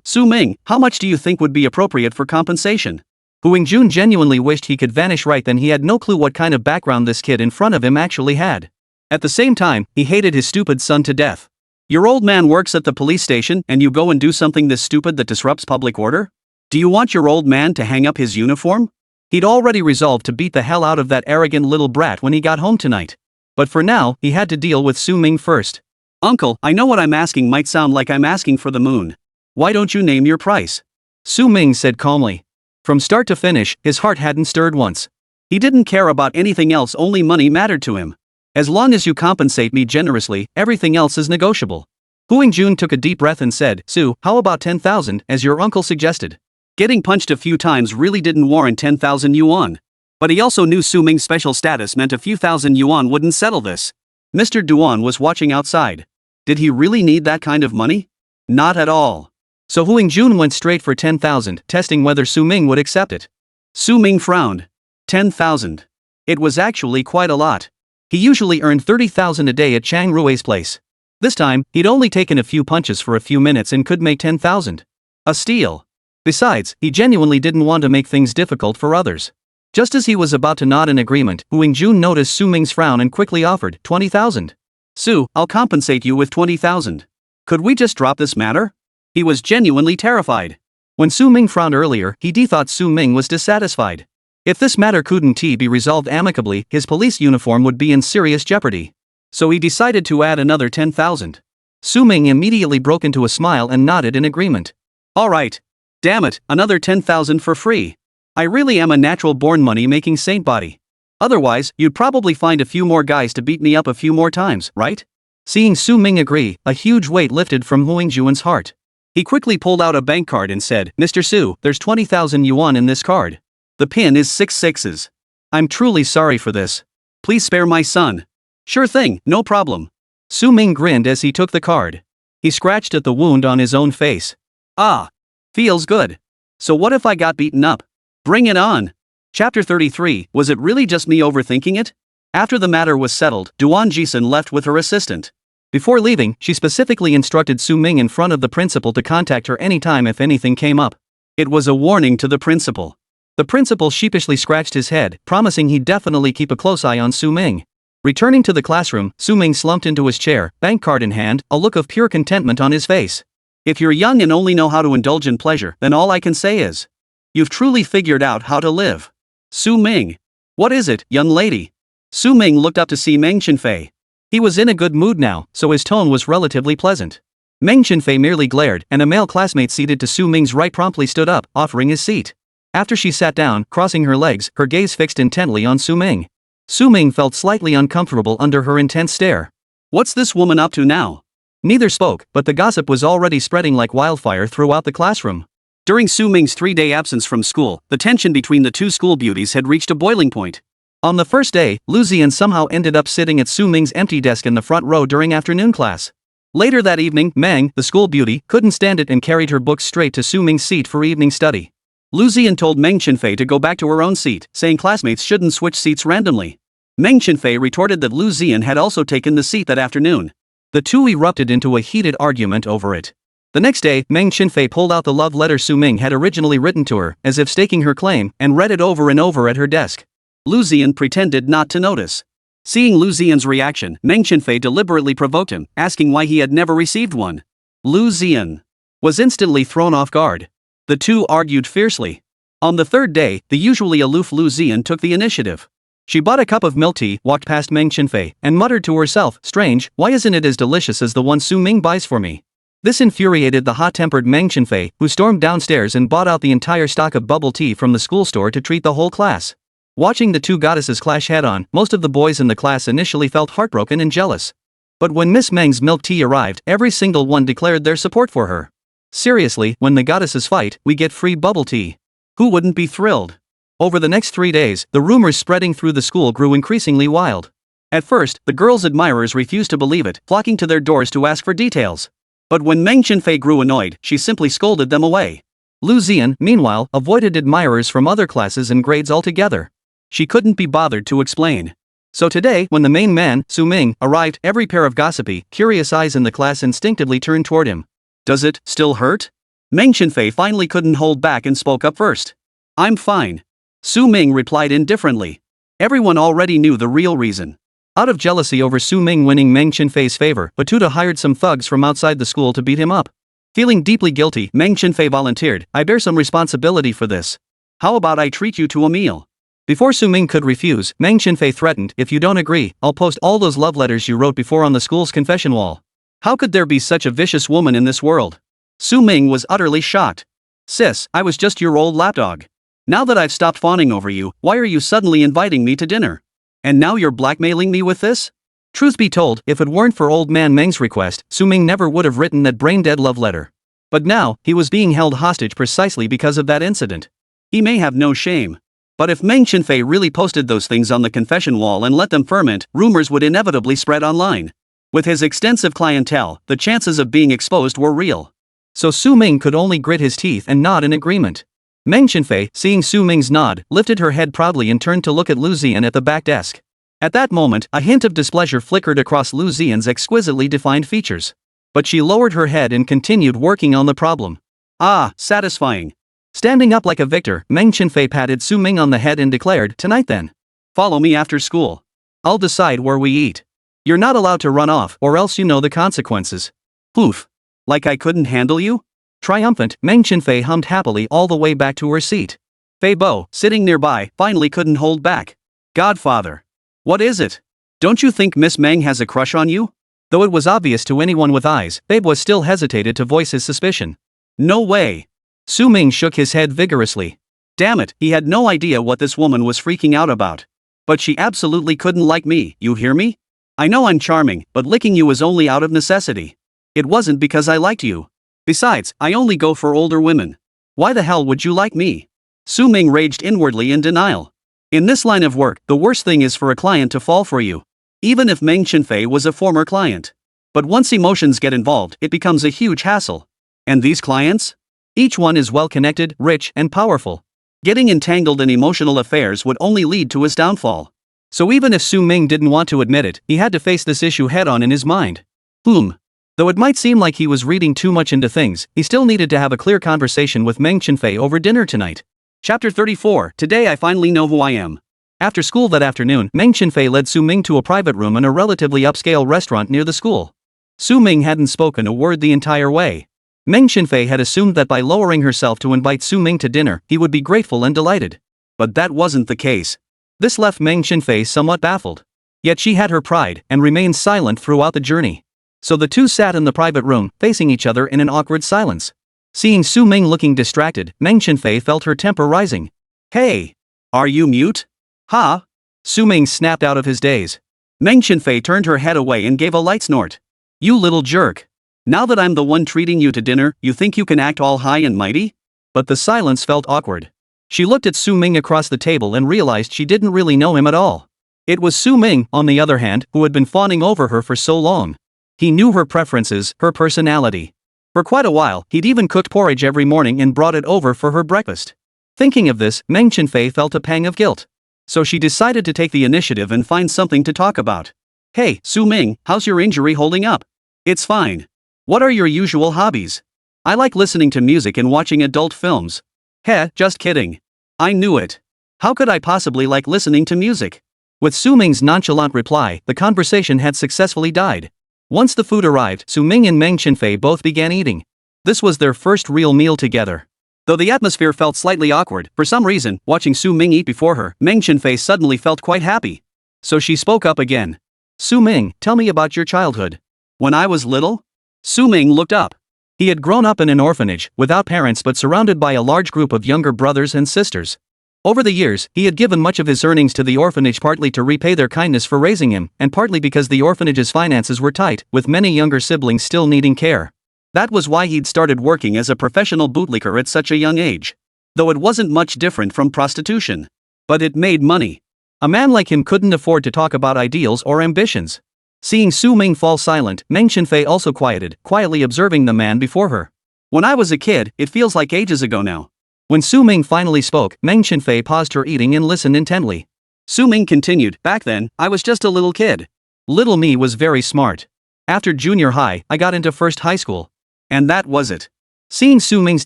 S1: Su Ming, how much do you think would be appropriate for compensation? Hu Yingjun genuinely wished he could vanish right then. He had no clue what kind of background this kid in front of him actually had. At the same time, he hated his stupid son to death. Your old man works at the police station and you go and do something this stupid that disrupts public order? Do you want your old man to hang up his uniform? He'd already resolved to beat the hell out of that arrogant little brat when he got home tonight. But for now, he had to deal with Su Ming first. Uncle, I know what I'm asking might sound like I'm asking for the moon. Why don't you name your price? Su Ming said calmly. From start to finish, his heart hadn't stirred once. He didn't care about anything else, only money mattered to him. As long as you compensate me generously, everything else is negotiable. Hu Yingjun took a deep breath and said, Su, how about 10,000, as your uncle suggested? Getting punched a few times really didn't warrant 10,000 yuan. But he also knew Su Ming's special status meant a few thousand yuan wouldn't settle this. Mr. Duan was watching outside. Did he really need that kind of money? Not at all. So Hu Yingjun went straight for 10,000, testing whether Su Ming would accept it. Su Ming frowned. 10,000. It was actually quite a lot. He usually earned 30,000 a day at Chang Rui's place. This time, he'd only taken a few punches for a few minutes and could make 10,000. A steal. Besides, he genuinely didn't want to make things difficult for others. Just as he was about to nod in agreement, Hu Yingjun noticed Su Ming's frown and quickly offered 20,000. Su, I'll compensate you with 20,000. Could we just drop this matter? He was genuinely terrified. When Su Ming frowned earlier, he thought Su Ming was dissatisfied. If this matter couldn't be resolved amicably, his police uniform would be in serious jeopardy. So he decided to add another 10,000. Su Ming immediately broke into a smile and nodded in agreement. Alright. Damn it, another 10,000 for free. I really am a natural-born money-making saint body. Otherwise, you'd probably find a few more guys to beat me up a few more times, right? Seeing Su Ming agree, a huge weight lifted from Hu Yingjun's heart. He quickly pulled out a bank card and said, Mr. Su, there's 20,000 yuan in this card. The pin is 6 sixes. I'm truly sorry for this. Please spare my son. Sure thing, no problem. Su Ming grinned as he took the card. He scratched at the wound on his own face. Ah. Feels good. So what if I got beaten up? Bring it on. Chapter 33, was it really just me overthinking it? After the matter was settled, Duan Jixin left with her assistant. Before leaving, she specifically instructed Su Ming in front of the principal to contact her anytime if anything came up. It was a warning to the principal. The principal sheepishly scratched his head, promising he'd definitely keep a close eye on Su Ming. Returning to the classroom, Su Ming slumped into his chair, bank card in hand, a look of pure contentment on his face. If you're young and only know how to indulge in pleasure, then all I can say is, you've truly figured out how to live. Su Ming. What is it, young lady? Su Ming looked up to see Meng Chenfei. He was in a good mood now, so his tone was relatively pleasant. Meng Chenfei merely glared, and a male classmate seated to Su Ming's right promptly stood up, offering his seat. After she sat down, crossing her legs, her gaze fixed intently on Su Ming. Su Ming felt slightly uncomfortable under her intense stare. What's this woman up to now? Neither spoke, but the gossip was already spreading like wildfire throughout the classroom. During Su Ming's 3-day absence from school, the tension between the two school beauties had reached a boiling point. On the first day, Lu Ziyan somehow ended up sitting at Su Ming's empty desk in the front row during afternoon class. Later that evening, Meng, the school beauty, couldn't stand it and carried her books straight to Su Ming's seat for evening study. Lu Ziyan told Meng Chenfei to go back to her own seat, saying classmates shouldn't switch seats randomly. Meng Chenfei retorted that Lu Ziyan had also taken the seat that afternoon. The two erupted into a heated argument over it. The next day, Meng Chenfei pulled out the love letter Su Ming had originally written to her, as if staking her claim, and read it over and over at her desk. Lu Ziyan pretended not to notice. Seeing Lu Zian's reaction, Meng Chenfei deliberately provoked him, asking why he had never received one. Lu Zian was instantly thrown off guard. The two argued fiercely. On the third day, the usually aloof Lu Zian took the initiative. She bought a cup of milk tea, walked past Meng Chenfei, and muttered to herself, "Strange, why isn't it as delicious as the one Su Ming buys for me?" This infuriated the hot-tempered Meng Chenfei, who stormed downstairs and bought out the entire stock of bubble tea from the school store to treat the whole class. Watching the two goddesses clash head-on, most of the boys in the class initially felt heartbroken and jealous. But when Miss Meng's milk tea arrived, every single one declared their support for her. Seriously, when the goddesses fight, we get free bubble tea. Who wouldn't be thrilled? Over the next 3 days, the rumors spreading through the school grew increasingly wild. At first, the girls' admirers refused to believe it, flocking to their doors to ask for details. But when Meng Chenfei grew annoyed, she simply scolded them away. Lu Zian, meanwhile, avoided admirers from other classes and grades altogether. She couldn't be bothered to explain. So today, when the main man, Su Ming, arrived, every pair of gossipy, curious eyes in the class instinctively turned toward him. "Does it still hurt?" Meng Chenfei finally couldn't hold back and spoke up first. "I'm fine." Su Ming replied indifferently. Everyone already knew the real reason. Out of jealousy over Su Ming winning Meng Chenfei's favor, Batuta hired some thugs from outside the school to beat him up. Feeling deeply guilty, Meng Chenfei volunteered, "I bear some responsibility for this. How about I treat you to a meal?" Before Su Ming could refuse, Meng Chenfei threatened, "If you don't agree, I'll post all those love letters you wrote before on the school's confession wall." How could there be such a vicious woman in this world? Su Ming was utterly shocked. "Sis, I was just your old lapdog. Now that I've stopped fawning over you, why are you suddenly inviting me to dinner? And now you're blackmailing me with this?" Truth be told, if it weren't for old man Meng's request, Su Ming never would have written that brain-dead love letter. But now, he was being held hostage precisely because of that incident. He may have no shame. But if Meng Chenfei really posted those things on the confession wall and let them ferment, rumors would inevitably spread online. With his extensive clientele, the chances of being exposed were real. So Su Ming could only grit his teeth and nod in agreement. Meng Chenfei, seeing Su Ming's nod, lifted her head proudly and turned to look at Lu Zian at the back desk. At that moment, a hint of displeasure flickered across Lu Zian's exquisitely defined features. But she lowered her head and continued working on the problem. "Ah, satisfying." Standing up like a victor, Meng Chenfei patted Su Ming on the head and declared, "Tonight then. Follow me after school. I'll decide where we eat. You're not allowed to run off, or else you know the consequences." Poof. Like I couldn't handle you? Triumphant, Meng Chenfei hummed happily all the way back to her seat. Fei Bo, sitting nearby, finally couldn't hold back. "Godfather. What is it? Don't you think Miss Meng has a crush on you?" Though it was obvious to anyone with eyes, Babe was still hesitated to voice his suspicion. "No way." Su Ming shook his head vigorously. Damn it, he had no idea what this woman was freaking out about. "But she absolutely couldn't like me, you hear me? I know I'm charming, but licking you was only out of necessity. It wasn't because I liked you. Besides, I only go for older women. Why the hell would you like me?" Su Ming raged inwardly in denial. In this line of work, the worst thing is for a client to fall for you. Even if Meng Chenfei was a former client. But once emotions get involved, it becomes a huge hassle. And these clients? Each one is well-connected, rich, and powerful. Getting entangled in emotional affairs would only lead to his downfall. So even if Su Ming didn't want to admit it, he had to face this issue head-on in his mind. Though it might seem like he was reading too much into things, he still needed to have a clear conversation with Meng Chenfei over dinner tonight. Chapter 34, Today I finally know who I am. After school that afternoon, Meng Chenfei led Su Ming to a private room in a relatively upscale restaurant near the school. Su Ming hadn't spoken a word the entire way. Meng Chenfei had assumed that by lowering herself to invite Su Ming to dinner, he would be grateful and delighted. But that wasn't the case. This left Meng Chenfei somewhat baffled. Yet she had her pride, and remained silent throughout the journey. So the two sat in the private room, facing each other in an awkward silence. Seeing Su Ming looking distracted, Meng Chenfei felt her temper rising. "Hey! Are you mute? Huh?" Su Ming snapped out of his daze. Meng Chenfei turned her head away and gave a light snort. "You little jerk. Now that I'm the one treating you to dinner, you think you can act all high and mighty?" But the silence felt awkward. She looked at Su Ming across the table and realized she didn't really know him at all. It was Su Ming, on the other hand, who had been fawning over her for so long. He knew her preferences, her personality. For quite a while, he'd even cooked porridge every morning and brought it over for her breakfast. Thinking of this, Meng Chenfei felt a pang of guilt. So she decided to take the initiative and find something to talk about. "Hey, Su Ming, how's your injury holding up?" "It's fine. What are your usual hobbies?" "I like listening to music and watching adult films." "Heh, just kidding. I knew it. How could I possibly like listening to music?" With Su Ming's nonchalant reply, the conversation had successfully died. Once the food arrived, Su Ming and Meng Chenfei both began eating. This was their first real meal together. Though the atmosphere felt slightly awkward, for some reason, watching Su Ming eat before her, Meng Chenfei suddenly felt quite happy. So she spoke up again. Su Ming, tell me about your childhood. When I was little? Su Ming looked up. He had grown up in an orphanage, without parents but surrounded by a large group of younger brothers and sisters. Over the years, he had given much of his earnings to the orphanage, partly to repay their kindness for raising him, and partly because the orphanage's finances were tight, with many younger siblings still needing care. That was why he'd started working as a professional bootlicker at such a young age. Though it wasn't much different from prostitution. But it made money. A man like him couldn't afford to talk about ideals or ambitions. Seeing Su Ming fall silent, Meng Chenfei also quieted, quietly observing the man before her. When I was a kid, it feels like ages ago now. When Su Ming finally spoke, Meng Chenfei paused her eating and listened intently. Su Ming continued, back then, I was just a little kid. Little me was very smart. After junior high, I got into first high school. And that was it. Seeing Su Ming's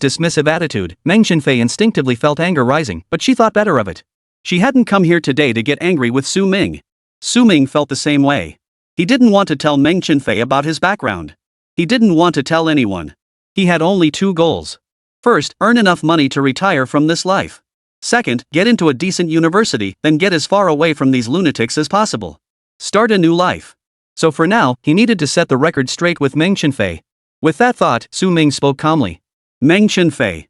S1: dismissive attitude, Meng Chenfei instinctively felt anger rising, but she thought better of it. She hadn't come here today to get angry with Su Ming. Su Ming felt the same way. He didn't want to tell Meng Chenfei about his background. He didn't want to tell anyone. He had only two goals. First, earn enough money to retire from this life. Second, get into a decent university, then get as far away from these lunatics as possible. Start a new life. So for now, he needed to set the record straight with Meng Chenfei. With that thought, Su Ming spoke calmly. Meng Chenfei.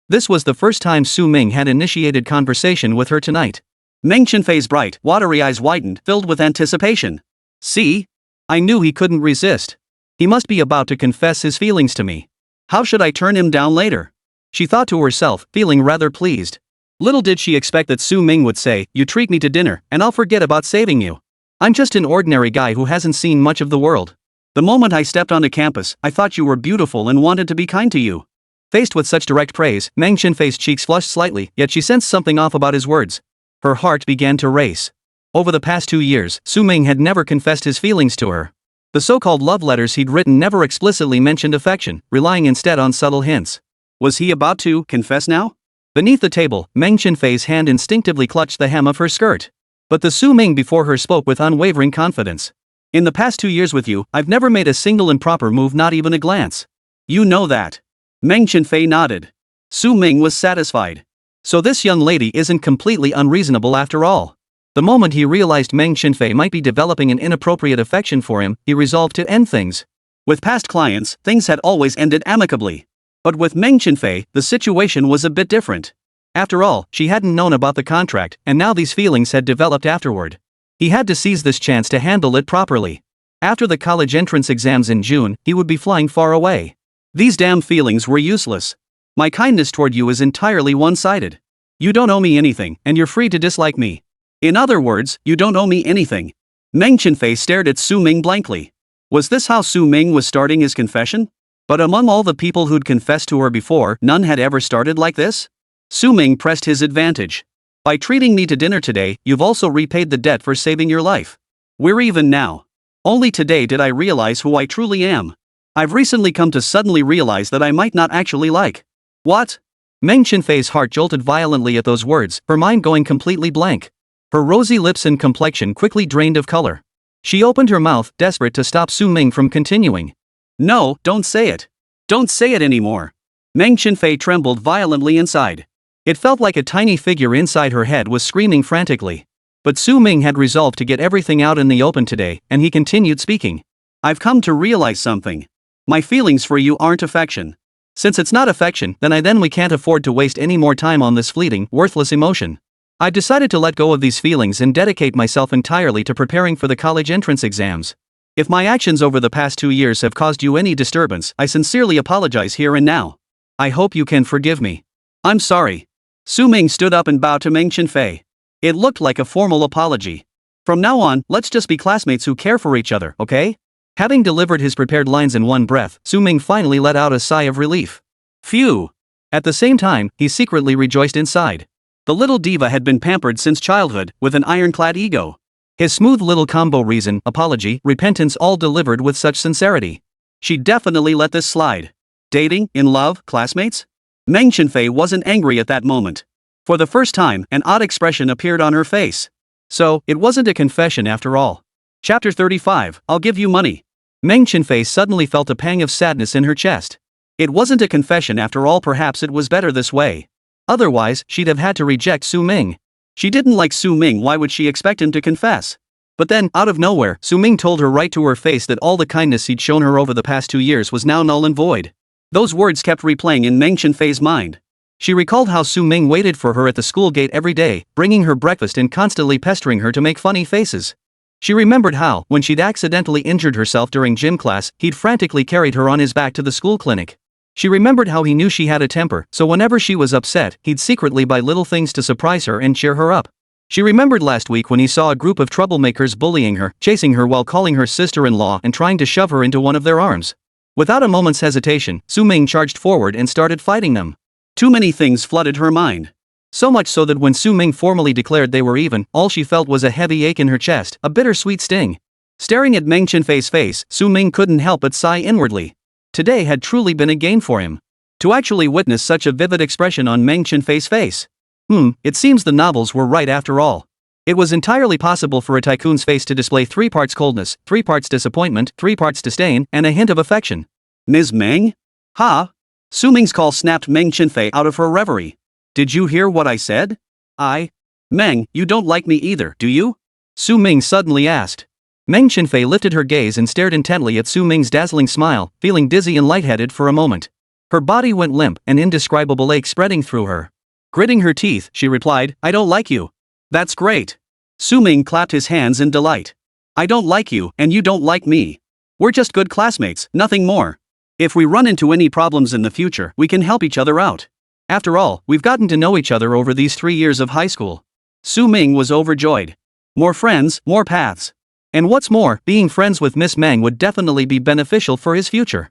S1: This was the first time Su Ming had initiated conversation with her tonight. Meng Chenfei's bright, watery eyes widened, filled with anticipation. See? I knew he couldn't resist. He must be about to confess his feelings to me. How should I turn him down later? She thought to herself, feeling rather pleased. Little did she expect that Su Ming would say, you treat me to dinner, and I'll forget about saving you. I'm just an ordinary guy who hasn't seen much of the world. The moment I stepped onto campus, I thought you were beautiful and wanted to be kind to you. Faced with such direct praise, Meng Chenfei's cheeks flushed slightly, yet she sensed something off about his words. Her heart began to race. Over the past 2 years, Su Ming had never confessed his feelings to her. The so-called love letters he'd written never explicitly mentioned affection, relying instead on subtle hints. Was he about to confess now? Beneath the table, Meng Chenfei's hand instinctively clutched the hem of her skirt. But the Su Ming before her spoke with unwavering confidence. In the past 2 years with you, I've never made a single improper move, not even a glance. You know that. Meng Chenfei nodded. Su Ming was satisfied. So this young lady isn't completely unreasonable after all. The moment he realized Meng Chenfei might be developing an inappropriate affection for him, he resolved to end things. With past clients, things had always ended amicably. But with Meng Chenfei, the situation was a bit different. After all, she hadn't known about the contract, and now these feelings had developed afterward. He had to seize this chance to handle it properly. After the college entrance exams in June, he would be flying far away. These damn feelings were useless. My kindness toward you is entirely one-sided. You don't owe me anything, and you're free to dislike me. In other words, you don't owe me anything. Meng Chenfei stared at Su Ming blankly. Was this how Su Ming was starting his confession? But among all the people who'd confessed to her before, none had ever started like this? Su Ming pressed his advantage. By treating me to dinner today, you've also repaid the debt for saving your life. We're even now. Only today did I realize who I truly am. I've recently come to suddenly realize that I might not actually like. What? Meng Chenfei's heart jolted violently at those words, her mind going completely blank. Her rosy lips and complexion quickly drained of color. She opened her mouth, desperate to stop Su Ming from continuing. No, don't say it. Don't say it anymore. Meng Chenfei trembled violently inside. It felt like a tiny figure inside her head was screaming frantically. But Su Ming had resolved to get everything out in the open today, and he continued speaking. I've come to realize something. My feelings for you aren't affection. Since it's not affection, then we can't afford to waste any more time on this fleeting, worthless emotion. I've decided to let go of these feelings and dedicate myself entirely to preparing for the college entrance exams. If my actions over the past 2 years have caused you any disturbance, I sincerely apologize here and now. I hope you can forgive me. I'm sorry. Su Ming stood up and bowed to Meng Chenfei. It looked like a formal apology. From now on, let's just be classmates who care for each other, okay? Having delivered his prepared lines in one breath, Su Ming finally let out a sigh of relief. Phew! At the same time, he secretly rejoiced inside. The little diva had been pampered since childhood, with an ironclad ego. His smooth little combo reason, apology, repentance all delivered with such sincerity. She'd definitely let this slide. Dating, in love, classmates? Meng Chenfei wasn't angry at that moment. For the first time, an odd expression appeared on her face. So, it wasn't a confession after all. Chapter 35, I'll give you money. Meng Chenfei suddenly felt a pang of sadness in her chest. It wasn't a confession after all, perhaps it was better this way. Otherwise, she'd have had to reject Su Ming. She didn't like Su Ming, why would she expect him to confess? But then, out of nowhere, Su Ming told her right to her face that all the kindness he'd shown her over the past 2 years was now null and void. Those words kept replaying in Meng Chenfei's mind. She recalled how Su Ming waited for her at the school gate every day, bringing her breakfast and constantly pestering her to make funny faces. She remembered how, when she'd accidentally injured herself during gym class, he'd frantically carried her on his back to the school clinic. She remembered how he knew she had a temper, so whenever she was upset, he'd secretly buy little things to surprise her and cheer her up. She remembered last week when he saw a group of troublemakers bullying her, chasing her while calling her sister-in-law and trying to shove her into one of their arms. Without a moment's hesitation, Su Ming charged forward and started fighting them. Too many things flooded her mind. So much so that when Su Ming formally declared they were even, all she felt was a heavy ache in her chest, a bittersweet sting. Staring at Meng Chenfei's face, Su Ming couldn't help but sigh inwardly. Today had truly been a gain for him. To actually witness such a vivid expression on Meng Chenfei's face. It seems the novels were right after all. It was entirely possible for a tycoon's face to display 3 parts coldness, 3 parts disappointment, 3 parts disdain, and a hint of affection. Ms. Meng? Ha? Su Ming's call snapped Meng Chenfei out of her reverie. Did you hear what I said? Meng, you don't like me either, do you? Su Ming suddenly asked. Meng Chenfei lifted her gaze and stared intently at Su Ming's dazzling smile, feeling dizzy and lightheaded for a moment. Her body went limp, an indescribable ache spreading through her. Gritting her teeth, she replied, I don't like you. That's great. Su Ming clapped his hands in delight. I don't like you, and you don't like me. We're just good classmates, nothing more. If we run into any problems in the future, we can help each other out. After all, we've gotten to know each other over these 3 years of high school. Su Ming was overjoyed. More friends, more paths. And what's more, being friends with Miss Meng would definitely be beneficial for his future.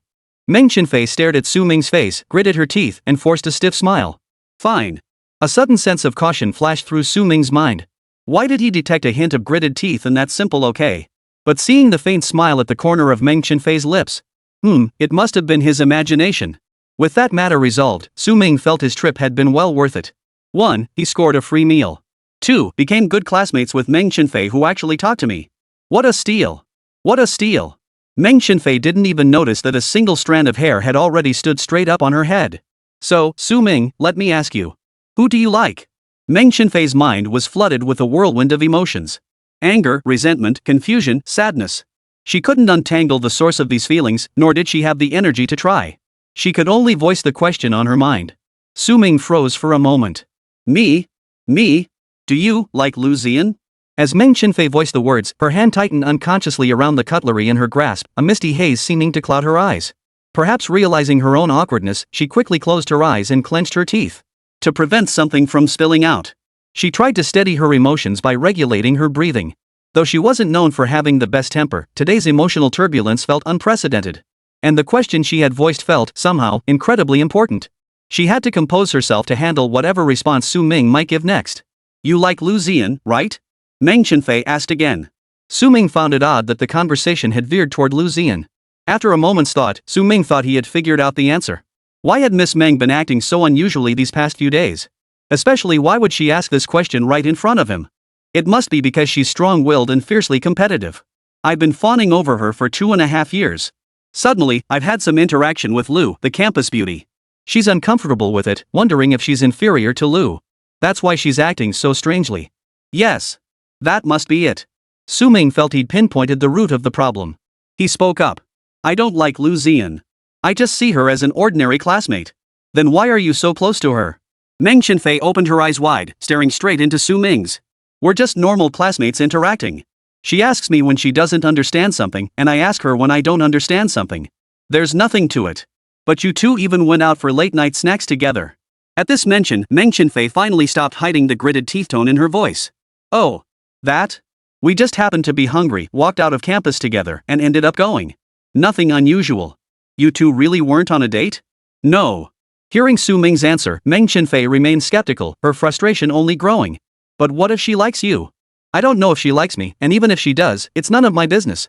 S1: Meng Chenfei stared at Su Ming's face, gritted her teeth, and forced a stiff smile. Fine. A sudden sense of caution flashed through Su Ming's mind. Why did he detect a hint of gritted teeth in that simple okay? But seeing the faint smile at the corner of Meng Chenfei's lips. It must have been his imagination. With that matter resolved, Su Ming felt his trip had been well worth it. 1. He scored a free meal. 2. Became good classmates with Meng Chenfei, who actually talked to me. What a steal! What a steal! Meng Chenfei didn't even notice that a single strand of hair had already stood straight up on her head. So, Su Ming, let me ask you. Who do you like? Meng Chenfei's mind was flooded with a whirlwind of emotions. Anger, resentment, confusion, sadness. She couldn't untangle the source of these feelings, nor did she have the energy to try. She could only voice the question on her mind. Su Ming froze for a moment. Me? Do you like Lu Ziyan? As Meng Chenfei voiced the words, her hand tightened unconsciously around the cutlery in her grasp, a misty haze seeming to cloud her eyes. Perhaps realizing her own awkwardness, she quickly closed her eyes and clenched her teeth. To prevent something from spilling out. She tried to steady her emotions by regulating her breathing. Though she wasn't known for having the best temper, today's emotional turbulence felt unprecedented. And the question she had voiced felt, somehow, incredibly important. She had to compose herself to handle whatever response Su Ming might give next. You like Lu Ziyan, right? Meng Chenfei asked again. Su Ming found it odd that the conversation had veered toward Lu Ziyan. After a moment's thought, Su Ming thought he had figured out the answer. Why had Miss Meng been acting so unusually these past few days? Especially, why would she ask this question right in front of him? It must be because she's strong-willed and fiercely competitive. I've been fawning over her for 2.5 years. Suddenly, I've had some interaction with Lu, the campus beauty. She's uncomfortable with it, wondering if she's inferior to Lu. That's why she's acting so strangely. Yes. That must be it. Su Ming felt he'd pinpointed the root of the problem. He spoke up. I don't like Lu Ziyan. I just see her as an ordinary classmate. Then why are you so close to her? Meng Chenfei opened her eyes wide, staring straight into Su Ming's. We're just normal classmates interacting. She asks me when she doesn't understand something, and I ask her when I don't understand something. There's nothing to it. But you two even went out for late-night snacks together. At this mention, Meng Chenfei finally stopped hiding the gritted teeth tone in her voice. Oh. That? We just happened to be hungry, walked out of campus together, and ended up going. Nothing unusual. You two really weren't on a date? No. Hearing Su Ming's answer, Meng Chenfei remained skeptical, her frustration only growing. But what if she likes you? I don't know if she likes me, and even if she does, it's none of my business.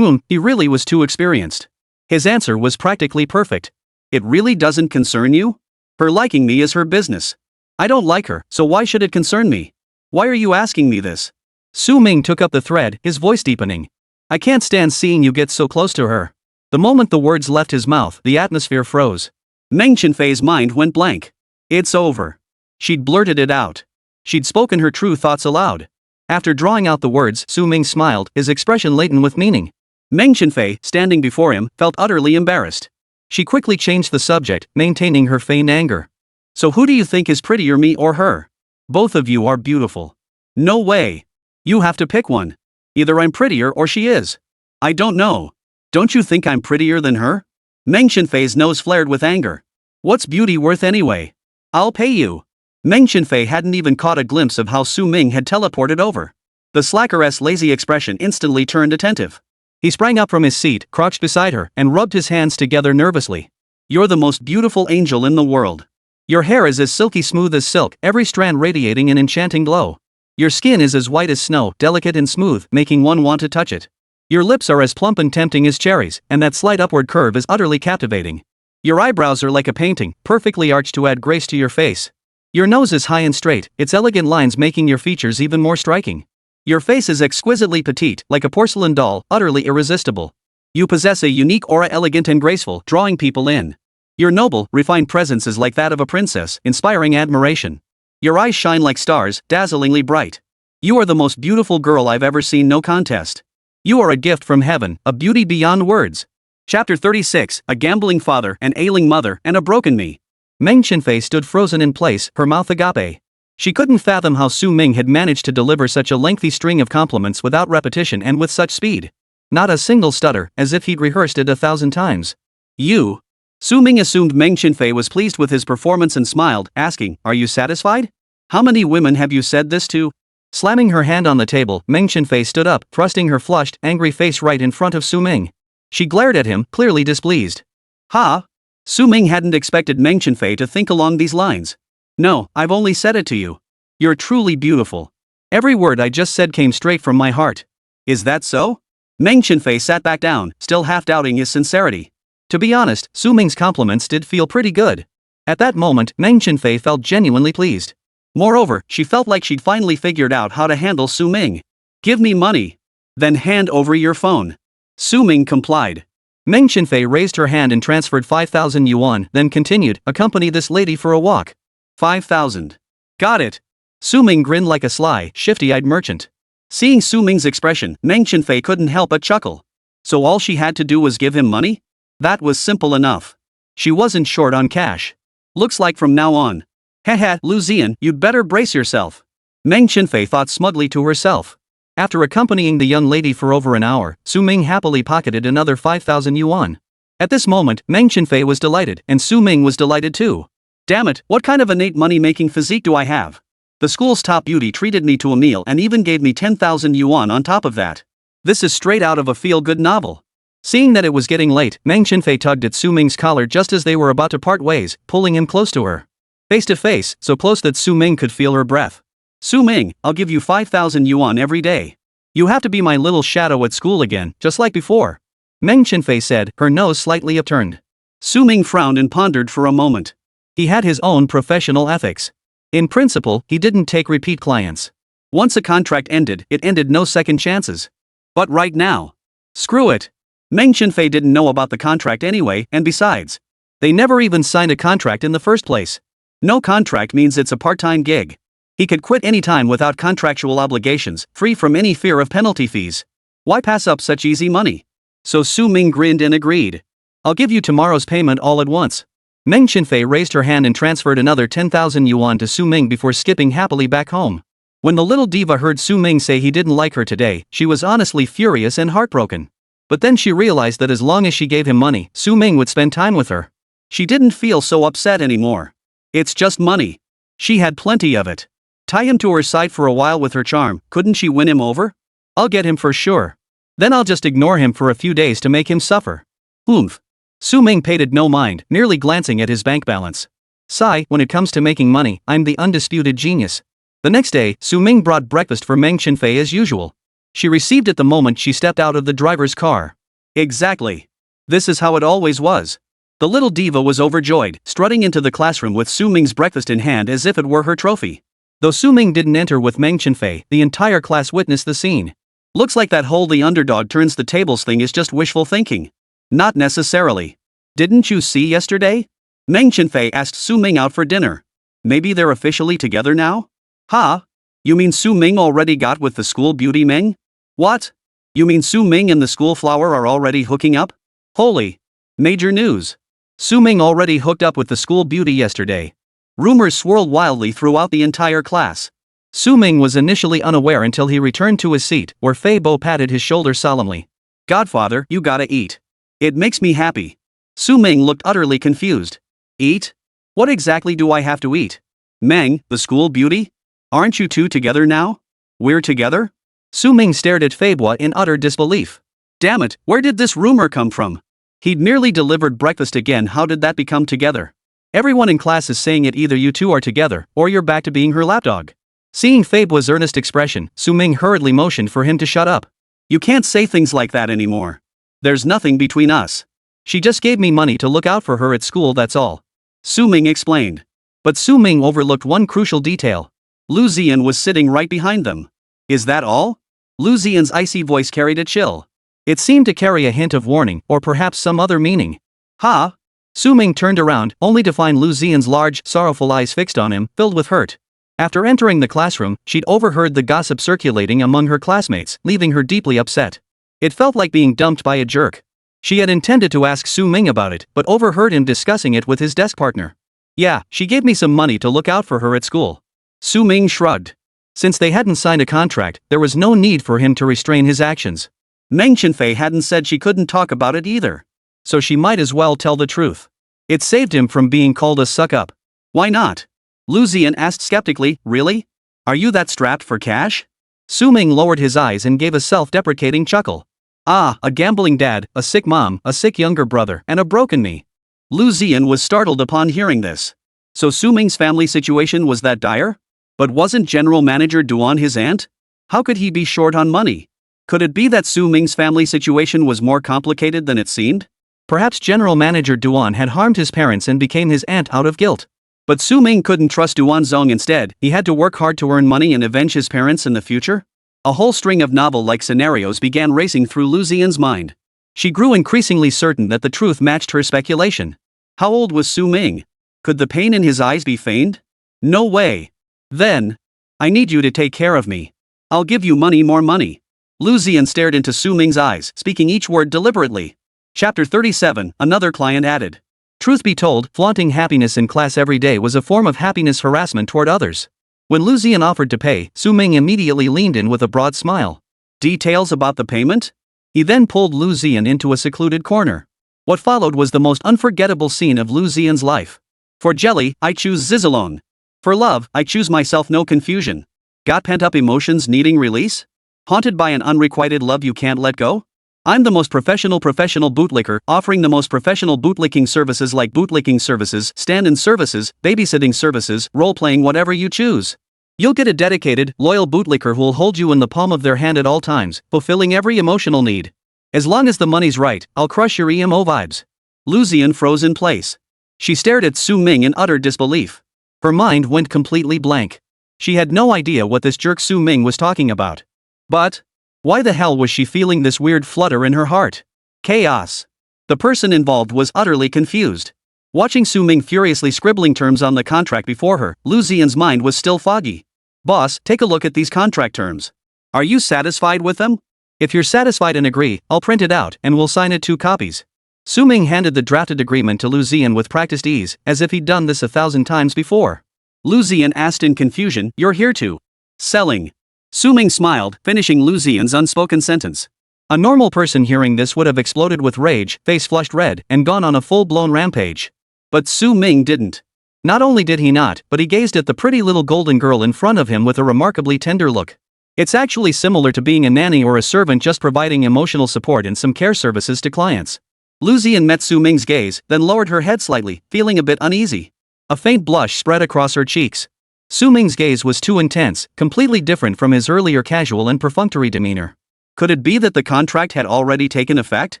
S1: He really was too experienced. His answer was practically perfect. It really doesn't concern you? Her liking me is her business. I don't like her, so why should it concern me? Why are you asking me this? Su Ming took up the thread, his voice deepening. I can't stand seeing you get so close to her. The moment the words left his mouth, the atmosphere froze. Meng Chenfei's mind went blank. It's over. She'd blurted it out. She'd spoken her true thoughts aloud. After drawing out the words, Su Ming smiled, his expression laden with meaning. Meng Chenfei, standing before him, felt utterly embarrassed. She quickly changed the subject, maintaining her feigned anger. So who do you think is prettier, me or her? Both of you are beautiful. No way. You have to pick one. Either I'm prettier or she is. I don't know. Don't you think I'm prettier than her? Meng Chenfei's nose flared with anger. What's beauty worth anyway? I'll pay you. Meng Chenfei hadn't even caught a glimpse of how Su Ming had teleported over. The slacker's lazy expression instantly turned attentive. He sprang up from his seat, crouched beside her, and rubbed his hands together nervously. You're the most beautiful angel in the world. Your hair is as silky smooth as silk, every strand radiating an enchanting glow. Your skin is as white as snow, delicate and smooth, making one want to touch it. Your lips are as plump and tempting as cherries, and that slight upward curve is utterly captivating. Your eyebrows are like a painting, perfectly arched to add grace to your face. Your nose is high and straight, its elegant lines making your features even more striking. Your face is exquisitely petite, like a porcelain doll, utterly irresistible. You possess a unique aura, elegant and graceful, drawing people in. Your noble, refined presence is like that of a princess, inspiring admiration. Your eyes shine like stars, dazzlingly bright. You are the most beautiful girl I've ever seen, no contest. You are a gift from heaven, a beauty beyond words. Chapter 36, A Gambling Father, an Ailing Mother, and a Broken Me. Meng Chenfei stood frozen in place, her mouth agape. She couldn't fathom how Su Ming had managed to deliver such a lengthy string of compliments without repetition and with such speed. Not a single stutter, as if he'd rehearsed it 1,000 times. You. Su Ming assumed Meng Chenfei was pleased with his performance and smiled, asking, Are you satisfied? How many women have you said this to? Slamming her hand on the table, Meng Chenfei stood up, thrusting her flushed, angry face right in front of Su Ming. She glared at him, clearly displeased. Ha! Su Ming hadn't expected Meng Chenfei to think along these lines. No, I've only said it to you. You're truly beautiful. Every word I just said came straight from my heart. Is that so? Meng Chenfei sat back down, still half doubting his sincerity. To be honest, Su Ming's compliments did feel pretty good. At that moment, Meng Chenfei felt genuinely pleased. Moreover, she felt like she'd finally figured out how to handle Su Ming. Give me money. Then hand over your phone. Su Ming complied. Meng Chenfei raised her hand and transferred 5,000 yuan, then continued, Accompany this lady for a walk. 5,000. Got it. Su Ming grinned like a sly, shifty-eyed merchant. Seeing Su Ming's expression, Meng Chenfei couldn't help but chuckle. So all she had to do was give him money? That was simple enough. She wasn't short on cash. Looks like from now on. Heh, Lu Zian, you'd better brace yourself. Meng Chenfei thought smugly to herself. After accompanying the young lady for over an hour, Su Ming happily pocketed another 5,000 yuan. At this moment, Meng Chenfei was delighted, and Su Ming was delighted too. Damn it, what kind of innate money-making physique do I have? The school's top beauty treated me to a meal and even gave me 10,000 yuan on top of that. This is straight out of a feel-good novel. Seeing that it was getting late, Meng Chenfei tugged at Su Ming's collar just as they were about to part ways, pulling him close to her. Face to face, so close that Su Ming could feel her breath. Su Ming, I'll give you 5,000 yuan every day. You have to be my little shadow at school again, just like before. Meng Chenfei said, her nose slightly upturned. Su Ming frowned and pondered for a moment. He had his own professional ethics. In principle, he didn't take repeat clients. Once a contract ended, it ended, no second chances. But right now, screw it. Meng Chenfei didn't know about the contract anyway, and besides, they never even signed a contract in the first place. No contract means it's a part-time gig. He could quit anytime without contractual obligations, free from any fear of penalty fees. Why pass up such easy money? So Su Ming grinned and agreed. I'll give you tomorrow's payment all at once. Meng Chenfei raised her hand and transferred another 10,000 yuan to Su Ming before skipping happily back home. When the little diva heard Su Ming say he didn't like her today, she was honestly furious and heartbroken. But then she realized that as long as she gave him money, Su Ming would spend time with her. She didn't feel so upset anymore. It's just money. She had plenty of it. Tie him to her side for a while with her charm, couldn't she win him over? I'll get him for sure. Then I'll just ignore him for a few days to make him suffer. Oomph. Su Ming paid it no mind, merely glancing at his bank balance. Sigh, when it comes to making money, I'm the undisputed genius. The next day, Su Ming brought breakfast for Meng Chenfei as usual. She received it the moment she stepped out of the driver's car. Exactly. This is how it always was. The little diva was overjoyed, strutting into the classroom with Su Ming's breakfast in hand as if it were her trophy. Though Su Ming didn't enter with Meng Chenfei, the entire class witnessed the scene. Looks like that whole the underdog turns the tables thing is just wishful thinking. Not necessarily. Didn't you see yesterday? Meng Chenfei asked Su Ming out for dinner. Maybe they're officially together now? Huh? You mean Su Ming already got with the school beauty Ming? What? You mean Su Ming and the school flower are already hooking up? Holy. Major news. Su Ming already hooked up with the school beauty yesterday. Rumors swirled wildly throughout the entire class. Su Ming was initially unaware until he returned to his seat, where Fei Bo patted his shoulder solemnly. Godfather, you gotta eat. It makes me happy. Su Ming looked utterly confused. Eat? What exactly do I have to eat? Meng, the school beauty? Aren't you two together now? We're together? Su Ming stared at Fei Bo in utter disbelief. Damn it, where did this rumor come from? He'd merely delivered breakfast again, how did that become together? Everyone in class is saying it, either you two are together, or you're back to being her lapdog. Seeing Fei Bo's earnest expression, Su Ming hurriedly motioned for him to shut up. You can't say things like that anymore. There's nothing between us. She just gave me money to look out for her at school, that's all. Su Ming explained. But Su Ming overlooked one crucial detail. Lu Ziyan was sitting right behind them. Is that all? Lu Ziyan's icy voice carried a chill. It seemed to carry a hint of warning, or perhaps some other meaning. Ha! Su Ming turned around, only to find Lu Ziyan's large, sorrowful eyes fixed on him, filled with hurt. After entering the classroom, she'd overheard the gossip circulating among her classmates, leaving her deeply upset. It felt like being dumped by a jerk. She had intended to ask Su Ming about it, but overheard him discussing it with his desk partner. Yeah, she gave me some money to look out for her at school. Su Ming shrugged. Since they hadn't signed a contract, there was no need for him to restrain his actions. Meng Chenfei hadn't said she couldn't talk about it either. So she might as well tell the truth. It saved him from being called a suck-up. Why not? Lu Ziyan asked skeptically, really? Are you that strapped for cash? Su Ming lowered his eyes and gave a self-deprecating chuckle. Ah, a gambling dad, a sick mom, a sick younger brother, and a broken me. Lu Ziyan was startled upon hearing this. So Su Ming's family situation was that dire? But wasn't General Manager Duan his aunt? How could he be short on money? Could it be that Su Ming's family situation was more complicated than it seemed? Perhaps General Manager Duan had harmed his parents and became his aunt out of guilt. But Su Ming couldn't trust Duan Zong, instead, he had to work hard to earn money and avenge his parents in the future? A whole string of novel-like scenarios began racing through Lu Ziyan's mind. She grew increasingly certain that the truth matched her speculation. How old was Su Ming? Could the pain in his eyes be feigned? No way. Then, I need you to take care of me. I'll give you money, more money. Lu Ziyan stared into Su Ming's eyes, speaking each word deliberately. Chapter 37, another client added. Truth be told, flaunting happiness in class every day was a form of happiness harassment toward others. When Lu Ziyan offered to pay, Su Ming immediately leaned in with a broad smile. Details about the payment? He then pulled Lu Ziyan into a secluded corner. What followed was the most unforgettable scene of Lu Ziyan's life. For jelly, I choose Zizalone. For love, I choose myself, no confusion. Got pent-up emotions needing release? Haunted by an unrequited love you can't let go? I'm the most professional bootlicker, offering the most professional bootlicking services like bootlicking services, stand-in services, babysitting services, role-playing, whatever you choose. You'll get a dedicated, loyal bootlicker who'll hold you in the palm of their hand at all times, fulfilling every emotional need. As long as the money's right, I'll crush your emo vibes. Lu Ziyan froze in place. She stared at Su Ming in utter disbelief. Her mind went completely blank. She had no idea what this jerk Su Ming was talking about. But why the hell was she feeling this weird flutter in her heart? Chaos. The person involved was utterly confused. Watching Su Ming furiously scribbling terms on the contract before her, Lu Ziyan's mind was still foggy. Boss, take a look at these contract terms. Are you satisfied with them? If you're satisfied and agree, I'll print it out and we'll sign it 2 copies. Su Ming handed the drafted agreement to Lu Ziyan with practiced ease, as if he'd done this 1,000 times before. Lu Ziyan asked in confusion, you're here to selling. Su Ming smiled, finishing Lu Ziyan's unspoken sentence. A normal person hearing this would have exploded with rage, face flushed red, and gone on a full-blown rampage. But Su Ming didn't. Not only did he not, but he gazed at the pretty little golden girl in front of him with a remarkably tender look. It's actually similar to being a nanny or a servant, just providing emotional support and some care services to clients. Lu Ziyan met Su Ming's gaze, then lowered her head slightly, feeling a bit uneasy. A faint blush spread across her cheeks. Su Ming's gaze was too intense, completely different from his earlier casual and perfunctory demeanor. Could it be that the contract had already taken effect?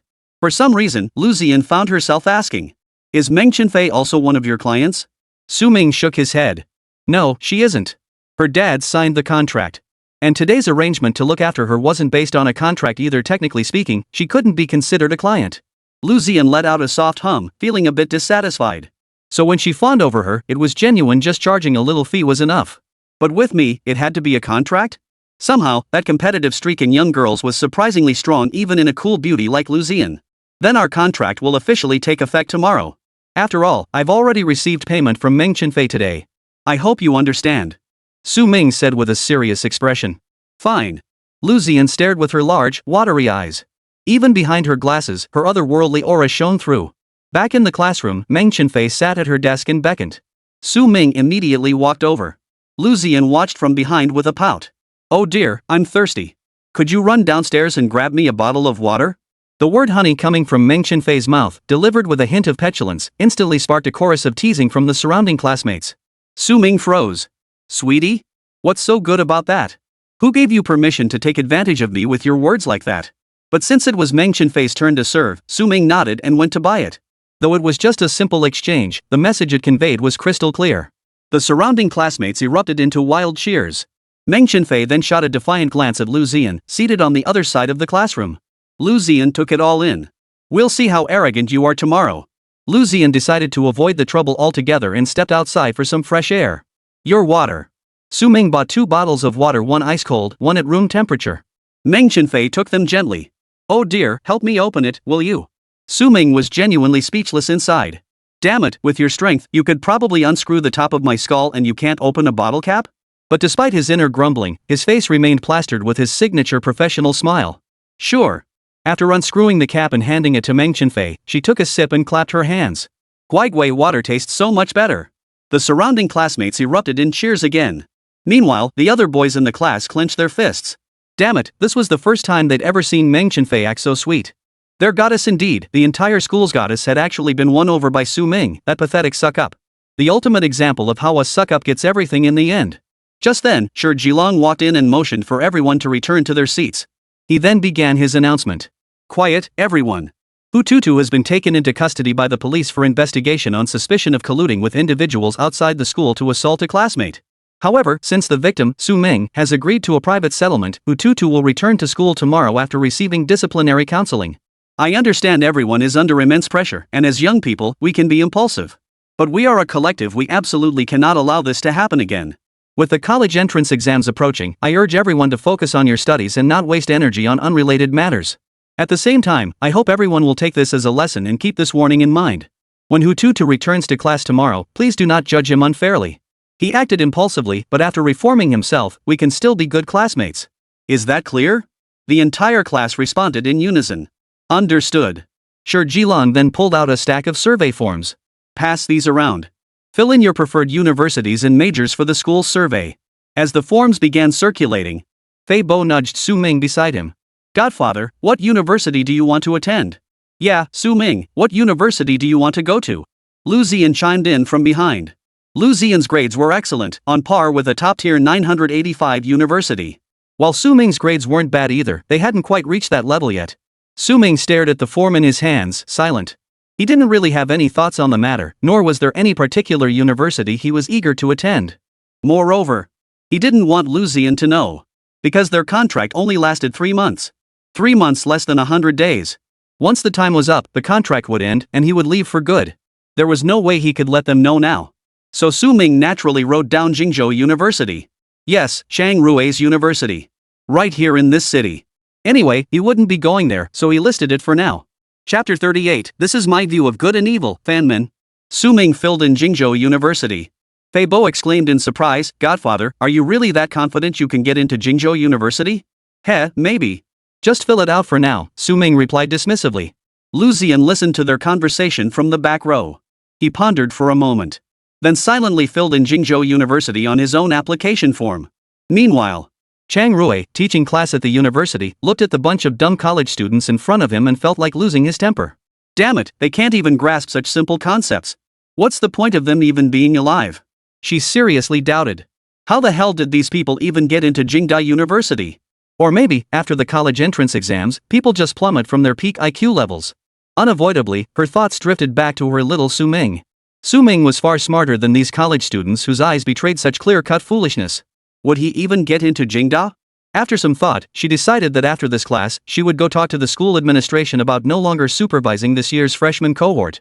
S1: For some reason, Lu Ziyan found herself asking. Is Meng Chenfei also one of your clients? Su Ming shook his head. No, she isn't. Her dad signed the contract. And today's arrangement to look after her wasn't based on a contract either. Technically speaking, she couldn't be considered a client. Lu Ziyan let out a soft hum, feeling a bit dissatisfied. So when she fawned over her, it was genuine. Just charging a little fee was enough. But with me, it had to be a contract? Somehow, that competitive streak in young girls was surprisingly strong even in a cool beauty like Lu Ziyan. Then our contract will officially take effect tomorrow. After all, I've already received payment from Meng Chenfei today. I hope you understand. Su Ming said with a serious expression. Fine. Lu Ziyan stared with her large, watery eyes. Even behind her glasses, her otherworldly aura shone through. Back in the classroom, Meng Chenfei sat at her desk and beckoned. Su Ming immediately walked over. Lu Ziyan watched from behind with a pout. Oh dear, I'm thirsty. Could you run downstairs and grab me a bottle of water? The word honey coming from Meng Chenfei's mouth, delivered with a hint of petulance, instantly sparked a chorus of teasing from the surrounding classmates. Su Ming froze. Sweetie? What's so good about that? Who gave you permission to take advantage of me with your words like that? But since it was Meng Chenfei's turn to serve, Su Ming nodded and went to buy it. Though it was just a simple exchange, the message it conveyed was crystal clear. The surrounding classmates erupted into wild cheers. Meng Chenfei then shot a defiant glance at Lu Ziyan, seated on the other side of the classroom. Lu Ziyan took it all in. We'll see how arrogant you are tomorrow. Lu Ziyan decided to avoid the trouble altogether and stepped outside for some fresh air. Your water. Su Ming bought 2 bottles of water, one ice cold, one at room temperature. Meng Chenfei took them gently. Oh dear, help me open it, will you? Su Ming was genuinely speechless inside. Damn it, with your strength, you could probably unscrew the top of my skull and you can't open a bottle cap? But despite his inner grumbling, his face remained plastered with his signature professional smile. Sure. After unscrewing the cap and handing it to Meng Chenfei, she took a sip and clapped her hands. Guaigui water tastes so much better. The surrounding classmates erupted in cheers again. Meanwhile, the other boys in the class clenched their fists. Damn it, this was the first time they'd ever seen Meng Chenfei act so sweet. Their goddess indeed, the entire school's goddess had actually been won over by Su Ming, that pathetic suck-up. The ultimate example of how a suck-up gets everything in the end. Just then, Shi Jilong walked in and motioned for everyone to return to their seats. He then began his announcement. Quiet, everyone. Hu Tutu has been taken into custody by the police for investigation on suspicion of colluding with individuals outside the school to assault a classmate. However, since the victim, Su Ming, has agreed to a private settlement, Hu Tutu will return to school tomorrow after receiving disciplinary counseling. I understand everyone is under immense pressure, and as young people, we can be impulsive. But we are a collective, we absolutely cannot allow this to happen again. With the college entrance exams approaching, I urge everyone to focus on your studies and not waste energy on unrelated matters. At the same time, I hope everyone will take this as a lesson and keep this warning in mind. When Hu Tutu returns to class tomorrow, please do not judge him unfairly. He acted impulsively, but after reforming himself, we can still be good classmates. Is that clear? The entire class responded in unison. Understood. Shi Jilong then pulled out a stack of survey forms. Pass these around. Fill in your preferred universities and majors for the school's survey. As the forms began circulating, Fei Bo nudged Su Ming beside him. Godfather, what university do you want to attend? Yeah, Su Ming, what university do you want to go to? Lu Ziyan chimed in from behind. Lu Ziyan's grades were excellent, on par with a top-tier 985 university. While Su Ming's grades weren't bad either, they hadn't quite reached that level yet. Su Ming stared at the form in his hands, silent. He didn't really have any thoughts on the matter, nor was there any particular university he was eager to attend. Moreover, he didn't want Lu Ziyan to know. Because their contract only lasted 3 months. 3 months less than 100 days. Once the time was up, the contract would end, and he would leave for good. There was no way he could let them know now. So Su Ming naturally wrote down Jingzhou University. Yes, Chang Rui's university. Right here in this city. Anyway, he wouldn't be going there, so he listed it for now. Chapter 38, This is my view of good and evil, fanmen. Su Ming filled in Jingzhou University. Fei Bo exclaimed in surprise, Godfather, are you really that confident you can get into Jingzhou University? Heh, maybe. Just fill it out for now, Su Ming replied dismissively. Lu Ziyan listened to their conversation from the back row. He pondered for a moment. Then silently filled in Jingzhou University on his own application form. Meanwhile, Chang Rui, teaching class at the university, looked at the bunch of dumb college students in front of him and felt like losing his temper. Damn it, they can't even grasp such simple concepts. What's the point of them even being alive? She seriously doubted. How the hell did these people even get into Jingda University? Or maybe, after the college entrance exams, people just plummet from their peak IQ levels. Unavoidably, her thoughts drifted back to her little Su Ming. Su Ming was far smarter than these college students whose eyes betrayed such clear-cut foolishness. Would he even get into Jingda? After some thought, she decided that after this class, she would go talk to the school administration about no longer supervising this year's freshman cohort.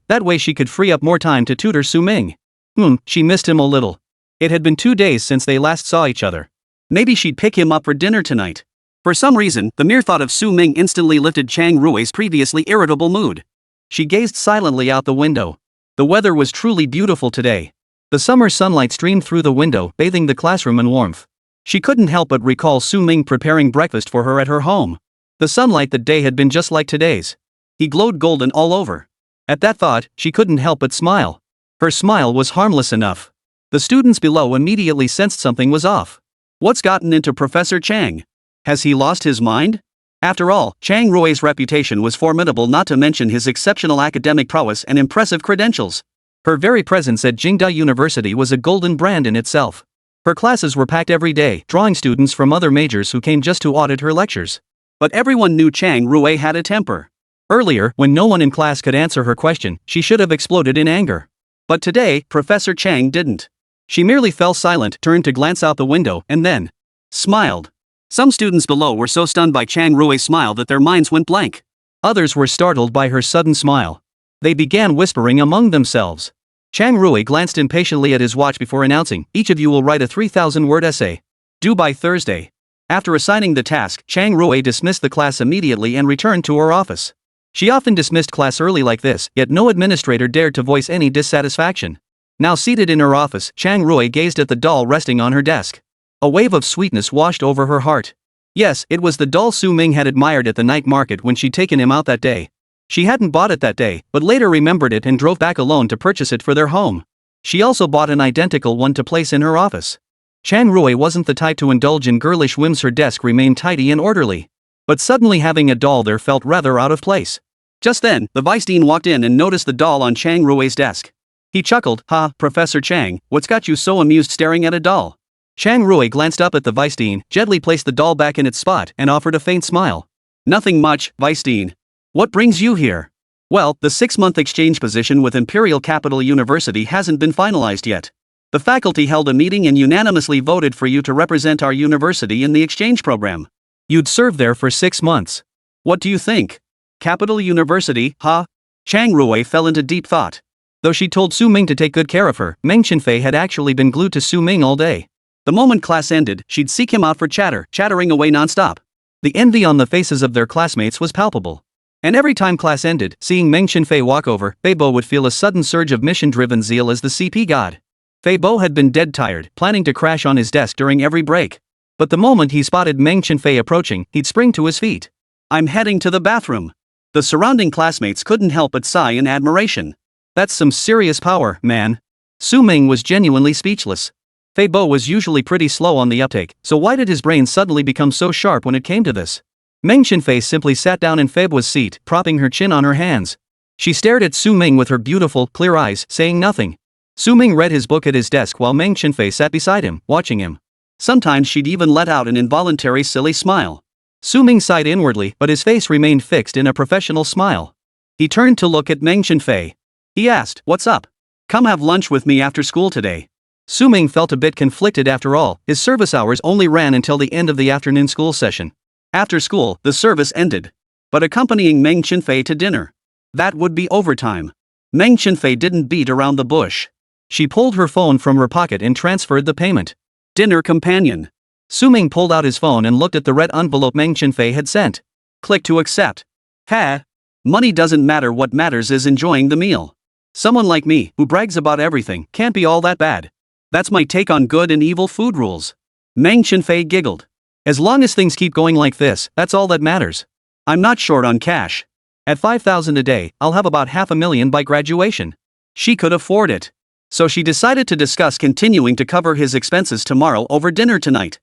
S1: That way she could free up more time to tutor Su Ming. She missed him a little. It had been 2 days since they last saw each other. Maybe she'd pick him up for dinner tonight. For some reason, the mere thought of Su Ming instantly lifted Chang Rui's previously irritable mood. She gazed silently out the window. The weather was truly beautiful today. The summer sunlight streamed through the window, bathing the classroom in warmth. She couldn't help but recall Su Ming preparing breakfast for her at her home. The sunlight that day had been just like today's. He glowed golden all over. At that thought, she couldn't help but smile. Her smile was harmless enough. The students below immediately sensed something was off. What's gotten into Professor Chang? Has he lost his mind? After all, Chang Rui's reputation was formidable, not to mention his exceptional academic prowess and impressive credentials. Her very presence at Jingda University was a golden brand in itself. Her classes were packed every day, drawing students from other majors who came just to audit her lectures. But everyone knew Chang Rui had a temper. Earlier, when no one in class could answer her question, she should have exploded in anger. But today, Professor Chang didn't. She merely fell silent, turned to glance out the window, and then smiled. Some students below were so stunned by Chang Rui's smile that their minds went blank. Others were startled by her sudden smile. They began whispering among themselves. Chang Rui glanced impatiently at his watch before announcing, "Each of you will write a 3,000-word essay. Due by Thursday." After assigning the task, Chang Rui dismissed the class immediately and returned to her office. She often dismissed class early like this, yet no administrator dared to voice any dissatisfaction. Now seated in her office, Chang Rui gazed at the doll resting on her desk. A wave of sweetness washed over her heart. Yes, it was the doll Su Ming had admired at the night market when she'd taken him out that day. She hadn't bought it that day, but later remembered it and drove back alone to purchase it for their home. She also bought an identical one to place in her office. Chang Rui wasn't the type to indulge in girlish whims. Her desk remained tidy and orderly. But suddenly having a doll there felt rather out of place. Just then, the vice dean walked in and noticed the doll on Chang Rui's desk. He chuckled, "Ha, Professor Chang, what's got you so amused staring at a doll?" Chang Rui glanced up at the vice dean, gently placed the doll back in its spot, and offered a faint smile. "Nothing much, Vice Dean. What brings you here?" "Well, the 6-month exchange position with Imperial Capital University hasn't been finalized yet. The faculty held a meeting and unanimously voted for you to represent our university in the exchange program. You'd serve there for 6 months. What do you think? Capital University, huh?" Chang Rui fell into deep thought. Though she told Su Ming to take good care of her, Meng Chenfei had actually been glued to Su Ming all day. The moment class ended, she'd seek him out for chattering away nonstop. The envy on the faces of their classmates was palpable. And every time class ended, seeing Meng Chenfei walk over, Fei Bo would feel a sudden surge of mission-driven zeal as the CP god. Fei Bo had been dead tired, planning to crash on his desk during every break. But the moment he spotted Meng Chenfei approaching, he'd spring to his feet. "I'm heading to the bathroom." The surrounding classmates couldn't help but sigh in admiration. "That's some serious power, man." Su Ming was genuinely speechless. Fei Bo was usually pretty slow on the uptake, so why did his brain suddenly become so sharp when it came to this? Meng Chenfei simply sat down in Fei Bo's seat, propping her chin on her hands. She stared at Su Ming with her beautiful, clear eyes, saying nothing. Su Ming read his book at his desk while Meng Chenfei sat beside him, watching him. Sometimes she'd even let out an involuntary silly smile. Su Ming sighed inwardly, but his face remained fixed in a professional smile. He turned to look at Meng Chenfei. He asked, "What's up? Come have lunch with me after school today." Su Ming felt a bit conflicted. After all, his service hours only ran until the end of the afternoon school session. After school, the service ended. But accompanying Meng Chenfei to dinner, that would be overtime. Meng Chenfei didn't beat around the bush. She pulled her phone from her pocket and transferred the payment. "Dinner companion." Su Ming pulled out his phone and looked at the red envelope Meng Chenfei had sent. Click to accept. Ha! Money doesn't matter, what matters is enjoying the meal. Someone like me, who brags about everything, can't be all that bad. That's my take on good and evil food rules. Meng Chenfei giggled. As long as things keep going like this, that's all that matters. I'm not short on cash. At 5,000 a day, I'll have about $500,000 by graduation. She could afford it. So she decided to discuss continuing to cover his expenses tomorrow over dinner tonight.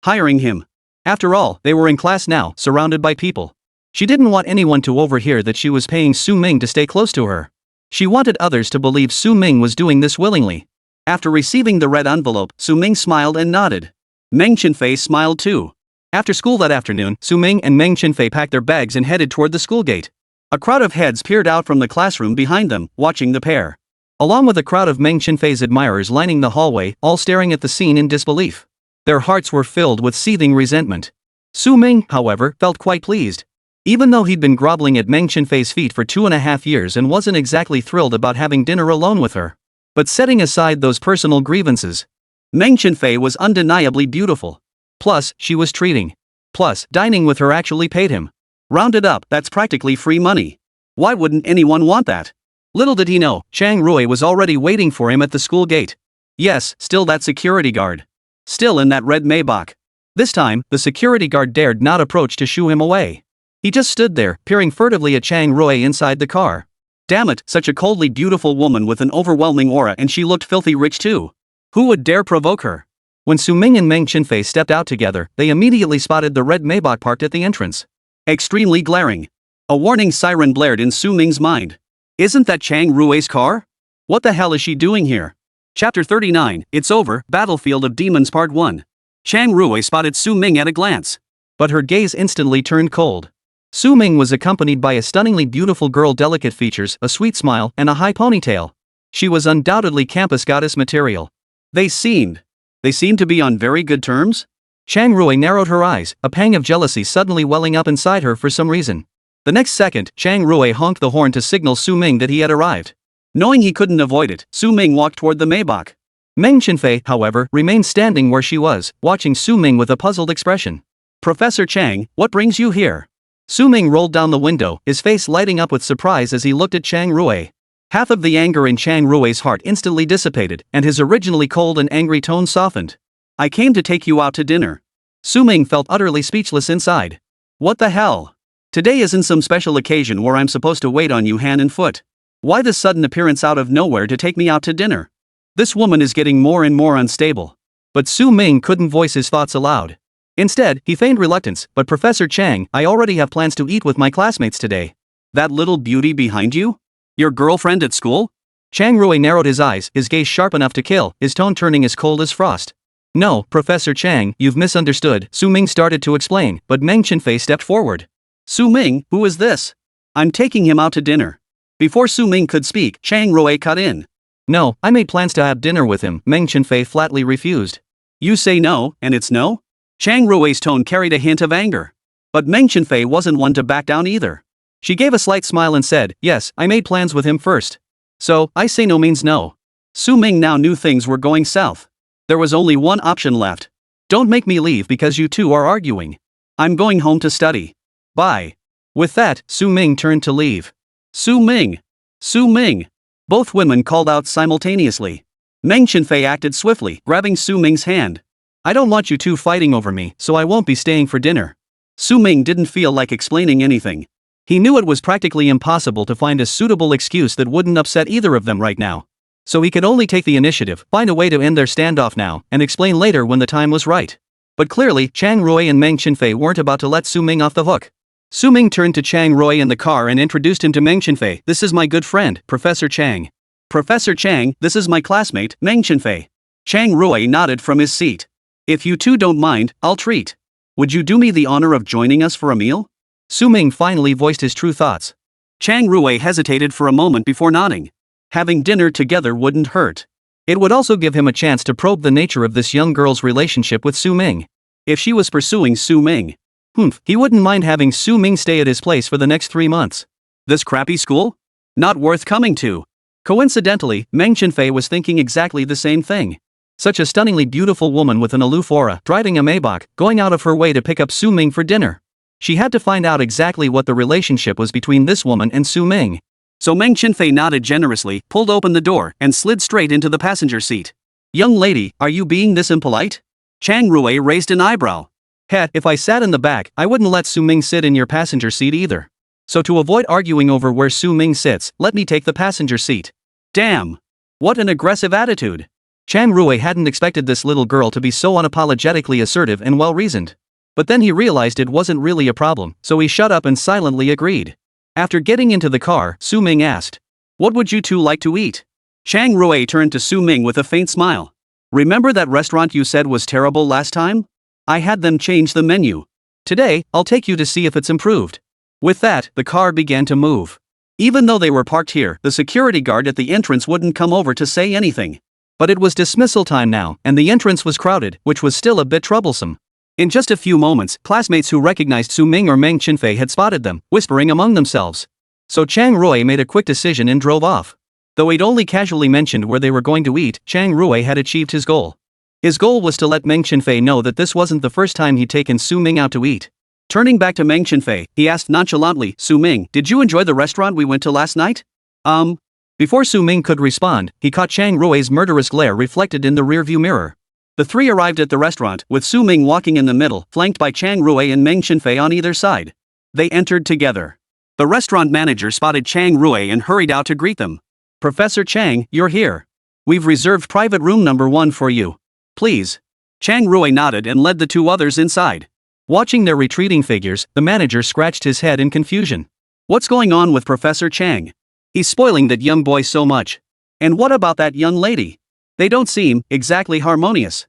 S1: Hiring him. After all, they were in class now, surrounded by people. She didn't want anyone to overhear that she was paying Su Ming to stay close to her. She wanted others to believe Su Ming was doing this willingly. After receiving the red envelope, Su Ming smiled and nodded. Meng Chenfei smiled too. After school that afternoon, Su Ming and Meng Chenfei packed their bags and headed toward the school gate. A crowd of heads peered out from the classroom behind them, watching the pair. along with a crowd of Meng Chenfei's admirers lining the hallway, all staring at the scene in disbelief. Their hearts were filled with seething resentment. Su Ming, however, felt quite pleased. Even though he'd been groveling at Meng Chenfei's feet for 2.5 years and wasn't exactly thrilled about having dinner alone with her. But setting aside those personal grievances, Meng Chenfei was undeniably beautiful. Plus, she was treating. Plus, dining with her actually paid him. Rounded up, that's practically free money. Why wouldn't anyone want that? Little did he know, Chang Rui was already waiting for him at the school gate. Yes, still that security guard. Still in that red Maybach. This time, the security guard dared not approach to shoo him away. He just stood there, peering furtively at Chang Rui inside the car. Damn it, such a coldly beautiful woman with an overwhelming aura, and she looked filthy rich too. Who would dare provoke her? When Su Ming and Meng Chenfei stepped out together, they immediately spotted the red Maybach parked at the entrance. Extremely glaring. A warning siren blared in Su Ming's mind. Isn't that Chang Rui's car? What the hell is she doing here? Chapter 39, It's Over, Battlefield of Demons Part 1. Chang Rui spotted Su Ming at a glance. But her gaze instantly turned cold. Su Ming was accompanied by a stunningly beautiful girl, delicate features, a sweet smile, and a high ponytail. She was undoubtedly campus goddess material. They seemed to be on very good terms? Chang Rui narrowed her eyes, a pang of jealousy suddenly welling up inside her for some reason. The next second, Chang Rui honked the horn to signal Su Ming that he had arrived. Knowing he couldn't avoid it, Su Ming walked toward the Maybach. Meng Chenfei, however, remained standing where she was, watching Su Ming with a puzzled expression. Professor Chang, what brings you here? Su Ming rolled down the window, his face lighting up with surprise as he looked at Chang Rui. Half of the anger in Chang Rui's heart instantly dissipated, and his originally cold and angry tone softened. I came to take you out to dinner. Su Ming felt utterly speechless inside. What the hell? Today isn't some special occasion where I'm supposed to wait on you hand and foot. Why this sudden appearance out of nowhere to take me out to dinner? This woman is getting more and more unstable. But Su Ming couldn't voice his thoughts aloud. Instead, he feigned reluctance. But Professor Chang, I already have plans to eat with my classmates today. That little beauty behind you? Your girlfriend at school? Chang Rui narrowed his eyes, his gaze sharp enough to kill, his tone turning as cold as frost. No, Professor Chang, you've misunderstood, Su Ming started to explain, but Meng Chenfei stepped forward. Su Ming, who is this? I'm taking him out to dinner. Before Su Ming could speak, Chang Rui cut in. No, I made plans to have dinner with him, Meng Chenfei flatly refused. You say no, and it's no? Chang Rui's tone carried a hint of anger. But Meng Chenfei wasn't one to back down either. She gave a slight smile and said, yes, I made plans with him first. So, I say no means no. Su Ming now knew things were going south. There was only one option left. Don't make me leave because you two are arguing. I'm going home to study. Bye. With that, Su Ming turned to leave. Su Ming! Su Ming! Both women called out simultaneously. Meng Chenfei acted swiftly, grabbing Su Ming's hand. I don't want you two fighting over me, so I won't be staying for dinner. Su Ming didn't feel like explaining anything. He knew it was practically impossible to find a suitable excuse that wouldn't upset either of them right now. So he could only take the initiative, find a way to end their standoff now, and explain later when the time was right. But clearly, Chang Rui and Meng Chenfei weren't about to let Su Ming off the hook. Su Ming turned to Chang Rui in the car and introduced him to Meng Chenfei. This is my good friend, Professor Chang. Professor Chang, this is my classmate, Meng Chenfei. Chang Rui nodded from his seat. If you two don't mind, I'll treat. Would you do me the honor of joining us for a meal? Su Ming finally voiced his true thoughts. Chang Rui hesitated for a moment before nodding. Having dinner together wouldn't hurt. It would also give him a chance to probe the nature of this young girl's relationship with Su Ming. If she was pursuing Su Ming, he wouldn't mind having Su Ming stay at his place for the next 3 months. This crappy school? Not worth coming to. Coincidentally, Meng Chenfei was thinking exactly the same thing. Such a stunningly beautiful woman with an aloof aura, driving a Maybach, going out of her way to pick up Su Ming for dinner. She had to find out exactly what the relationship was between this woman and Su Ming. So Meng Chenfei nodded generously, pulled open the door, and slid straight into the passenger seat. Young lady, are you being this impolite? Chang Rui raised an eyebrow. Heh, if I sat in the back, I wouldn't let Su Ming sit in your passenger seat either. So to avoid arguing over where Su Ming sits, let me take the passenger seat. Damn! What an aggressive attitude! Chang Rui hadn't expected this little girl to be so unapologetically assertive and well-reasoned. But then he realized it wasn't really a problem, so he shut up and silently agreed. After getting into the car, Su Ming asked, "What would you two like to eat?" Chang Rui turned to Su Ming with a faint smile. "Remember that restaurant you said was terrible last time? I had them change the menu. Today, I'll take you to see if it's improved." With that, the car began to move. Even though they were parked here, the security guard at the entrance wouldn't come over to say anything. But it was dismissal time now, and the entrance was crowded, which was still a bit troublesome. In just a few moments, classmates who recognized Su Ming or Meng Chenfei had spotted them, whispering among themselves. So Chang Rui made a quick decision and drove off. Though he'd only casually mentioned where they were going to eat, Chang Rui had achieved his goal. His goal was to let Meng Chenfei know that this wasn't the first time he'd taken Su Ming out to eat. Turning back to Meng Chenfei, he asked nonchalantly, Su Ming, did you enjoy the restaurant we went to last night? Before Su Ming could respond, he caught Chang Rui's murderous glare reflected in the rearview mirror. The three arrived at the restaurant, with Su Ming walking in the middle, flanked by Chang Rui and Meng Chenfei on either side. They entered together. The restaurant manager spotted Chang Rui and hurried out to greet them. Professor Chang, you're here. We've reserved private room number 1 for you. Please. Chang Rui nodded and led the two others inside. Watching their retreating figures, the manager scratched his head in confusion. What's going on with Professor Chang? He's spoiling that young boy so much. And what about that young lady? They don't seem exactly harmonious.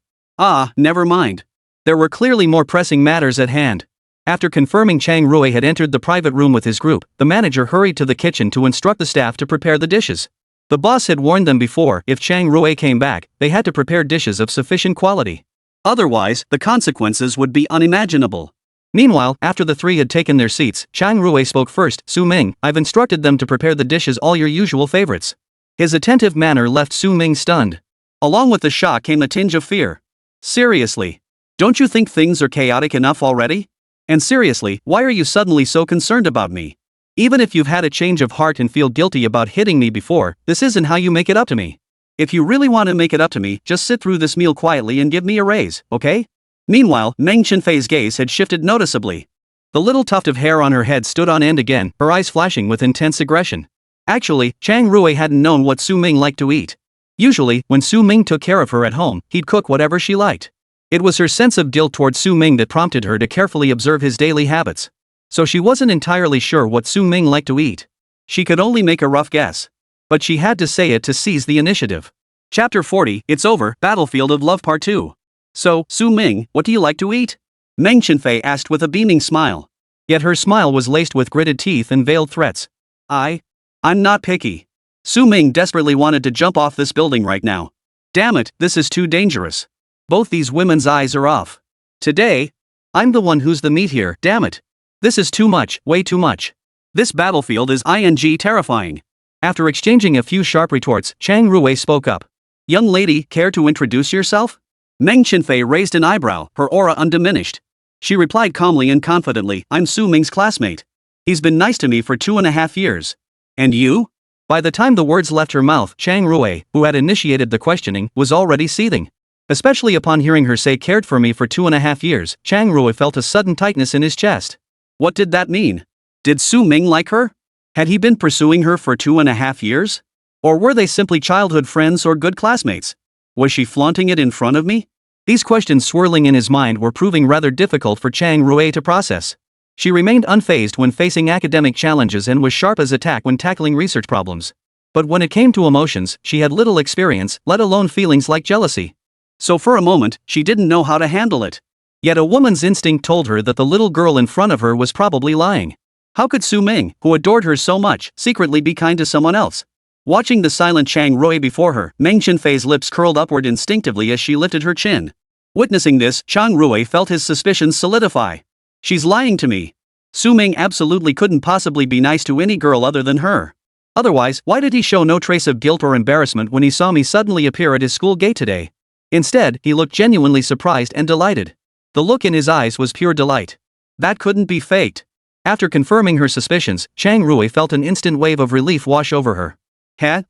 S1: Never mind. There were clearly more pressing matters at hand. After confirming Chang Rui had entered the private room with his group, the manager hurried to the kitchen to instruct the staff to prepare the dishes. The boss had warned them before, if Chang Rui came back, they had to prepare dishes of sufficient quality. Otherwise, the consequences would be unimaginable. Meanwhile, after the three had taken their seats, Chang Rui spoke first. Su Ming, I've instructed them to prepare the dishes all your usual favorites. His attentive manner left Su Ming stunned. Along with the shock came a tinge of fear. Seriously? Don't you think things are chaotic enough already? And seriously, why are you suddenly so concerned about me? Even if you've had a change of heart and feel guilty about hitting me before, this isn't how you make it up to me. If you really want to make it up to me, just sit through this meal quietly and give me a raise, okay? Meanwhile, Meng Chenfei's gaze had shifted noticeably. The little tuft of hair on her head stood on end again, her eyes flashing with intense aggression. Actually, Chang Rui hadn't known what Su Ming liked to eat. Usually, when Su Ming took care of her at home, he'd cook whatever she liked. It was her sense of guilt toward Su Ming that prompted her to carefully observe his daily habits. So she wasn't entirely sure what Su Ming liked to eat. She could only make a rough guess. But she had to say it to seize the initiative. Chapter 40, It's Over, Battlefield of Love Part 2. So, Su Ming, what do you like to eat? Meng Chenfei asked with a beaming smile. Yet her smile was laced with gritted teeth and veiled threats. I'm not picky. Su Ming desperately wanted to jump off this building right now. Damn it, this is too dangerous. Both these women's eyes are off. Today, I'm the one who's the meat here, damn it. This is too much, way too much. This battlefield is terrifying. After exchanging a few sharp retorts, Chang Rui spoke up. Young lady, care to introduce yourself? Meng Chenfei raised an eyebrow, her aura undiminished. She replied calmly and confidently, I'm Su Ming's classmate. He's been nice to me for 2.5 years. And you? By the time the words left her mouth, Chang Rui, who had initiated the questioning, was already seething. Especially upon hearing her say cared for me for 2.5 years, Chang Rui felt a sudden tightness in his chest. What did that mean? Did Su Ming like her? Had he been pursuing her for 2.5 years? Or were they simply childhood friends or good classmates? Was she flaunting it in front of me? These questions swirling in his mind were proving rather difficult for Chang Rui to process. She remained unfazed when facing academic challenges and was sharp as a tack when tackling research problems. But when it came to emotions, she had little experience, let alone feelings like jealousy. So for a moment, she didn't know how to handle it. Yet a woman's instinct told her that the little girl in front of her was probably lying. How could Su Ming, who adored her so much, secretly be kind to someone else? Watching the silent Chang Rui before her, Meng Chenfei's lips curled upward instinctively as she lifted her chin. Witnessing this, Chang Rui felt his suspicions solidify. She's lying to me. Su Ming absolutely couldn't possibly be nice to any girl other than her. Otherwise, why did he show no trace of guilt or embarrassment when he saw me suddenly appear at his school gate today? Instead, he looked genuinely surprised and delighted. The look in his eyes was pure delight. That couldn't be faked. After confirming her suspicions, Chang Rui felt an instant wave of relief wash over her.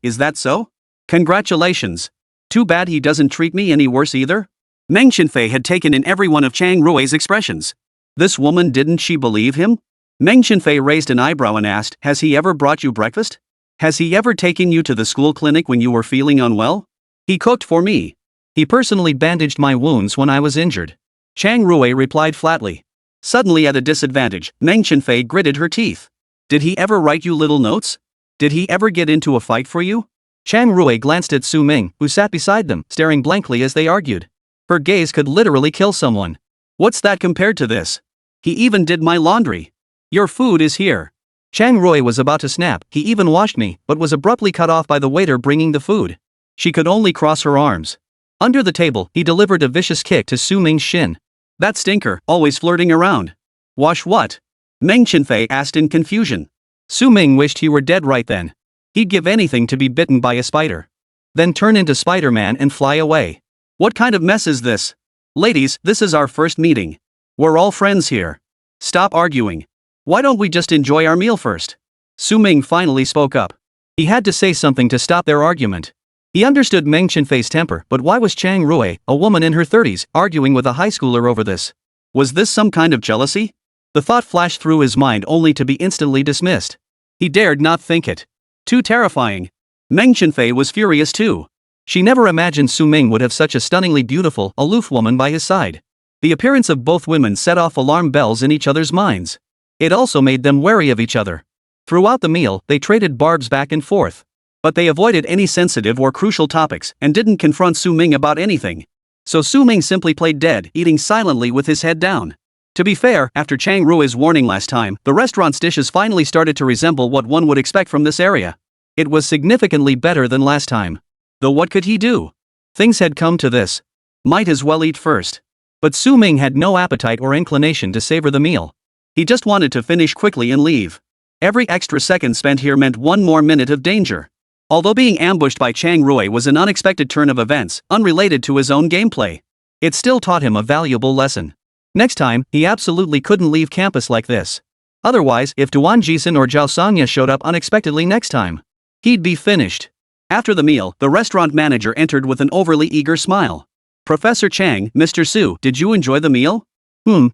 S1: Is that so? Congratulations. Too bad he doesn't treat me any worse either. Meng Chenfei had taken in every one of Chang Rui's expressions. This woman, didn't she believe him? Meng Chenfei raised an eyebrow and asked, has he ever brought you breakfast? Has he ever taken you to the school clinic when you were feeling unwell? He cooked for me. He personally bandaged my wounds when I was injured. Chang Rui replied flatly. Suddenly at a disadvantage, Meng Chenfei gritted her teeth. Did he ever write you little notes? Did he ever get into a fight for you? Chang Rui glanced at Su Ming, who sat beside them, staring blankly as they argued. Her gaze could literally kill someone. What's that compared to this? He even did my laundry. Your food is here. Chang Rui was about to snap, he even washed me, but was abruptly cut off by the waiter bringing the food. She could only cross her arms. Under the table, he delivered a vicious kick to Su Ming's shin. That stinker, always flirting around. Wash what? Meng Chenfei asked in confusion. Su Ming wished he were dead right then. He'd give anything to be bitten by a spider. Then turn into Spider-Man and fly away. What kind of mess is this? Ladies, this is our first meeting. We're all friends here. Stop arguing. Why don't we just enjoy our meal first? Su Ming finally spoke up. He had to say something to stop their argument. He understood Meng Chenfei's temper, but why was Chang Rui, a woman in her 30s, arguing with a high schooler over this? Was this some kind of jealousy? The thought flashed through his mind only to be instantly dismissed. He dared not think it. Too terrifying. Meng Chenfei was furious too. She never imagined Su Ming would have such a stunningly beautiful, aloof woman by his side. The appearance of both women set off alarm bells in each other's minds. It also made them wary of each other. Throughout the meal, they traded barbs back and forth. But they avoided any sensitive or crucial topics and didn't confront Su Ming about anything. So Su Ming simply played dead, eating silently with his head down. To be fair, after Chang Rui's warning last time, the restaurant's dishes finally started to resemble what one would expect from this area. It was significantly better than last time. Though what could he do? Things had come to this. Might as well eat first. But Su Ming had no appetite or inclination to savor the meal. He just wanted to finish quickly and leave. Every extra second spent here meant one more minute of danger. Although being ambushed by Chang Rui was an unexpected turn of events, unrelated to his own gameplay, it still taught him a valuable lesson. Next time, he absolutely couldn't leave campus like this. Otherwise, if Duan Jixin or Zhao Songya showed up unexpectedly next time, he'd be finished. After the meal, the restaurant manager entered with an overly eager smile. Professor Chang, Mr. Su, did you enjoy the meal?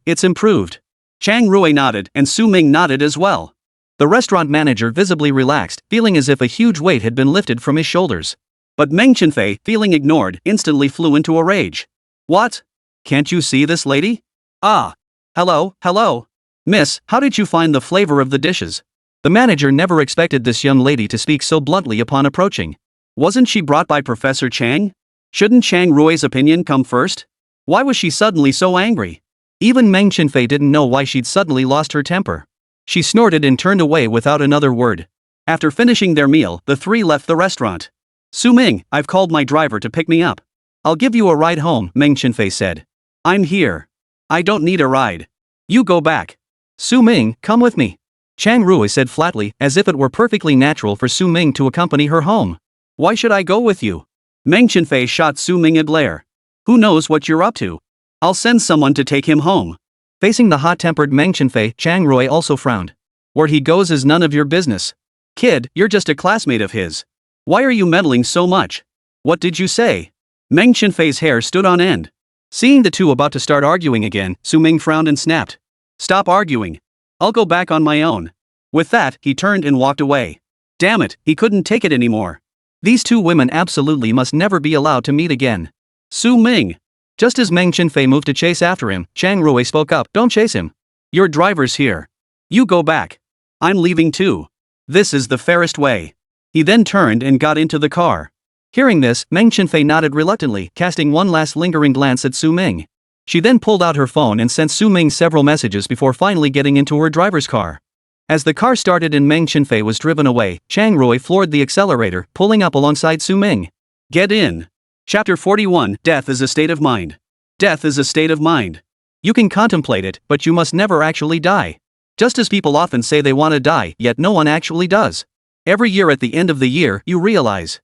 S1: It's improved. Chang Rui nodded, and Su Ming nodded as well. The restaurant manager visibly relaxed, feeling as if a huge weight had been lifted from his shoulders. But Meng Chenfei, feeling ignored, instantly flew into a rage. What? Can't you see this lady? Ah. Hello. Miss, how did you find the flavor of the dishes? The manager never expected this young lady to speak so bluntly upon approaching. Wasn't she brought by Professor Chang? Shouldn't Chang Rui's opinion come first? Why was she suddenly so angry? Even Meng Chenfei didn't know why she'd suddenly lost her temper. She snorted and turned away without another word. After finishing their meal, the three left the restaurant. Su Ming, I've called my driver to pick me up. I'll give you a ride home, Meng Chenfei said. I'm here. I don't need a ride. You go back. Su Ming, come with me. Chang Rui said flatly, as if it were perfectly natural for Su Ming to accompany her home. Why should I go with you? Meng Chenfei shot Su Ming a glare. Who knows what you're up to? I'll send someone to take him home. Facing the hot-tempered Meng Chenfei, Chang Rui also frowned. Where he goes is none of your business. Kid, you're just a classmate of his. Why are you meddling so much? What did you say? Meng Chenfei's hair stood on end. Seeing the two about to start arguing again, Su Ming frowned and snapped. Stop arguing. I'll go back on my own. With that, he turned and walked away. Damn it, he couldn't take it anymore. These two women absolutely must never be allowed to meet again. Su Ming. Just as Meng Chenfei moved to chase after him, Chang Rui spoke up. Don't chase him. Your driver's here. You go back. I'm leaving too. This is the fairest way. He then turned and got into the car. Hearing this, Meng Chenfei nodded reluctantly, casting one last lingering glance at Su Ming. She then pulled out her phone and sent Su Ming several messages before finally getting into her driver's car. As the car started and Meng Chenfei was driven away, Chang Rui floored the accelerator, pulling up alongside Su Ming. Get in. Chapter 41, Death is a State of Mind. Death is a state of mind. You can contemplate it, but you must never actually die. Just as people often say they want to die, yet no one actually does. Every year at the end of the year, you realize,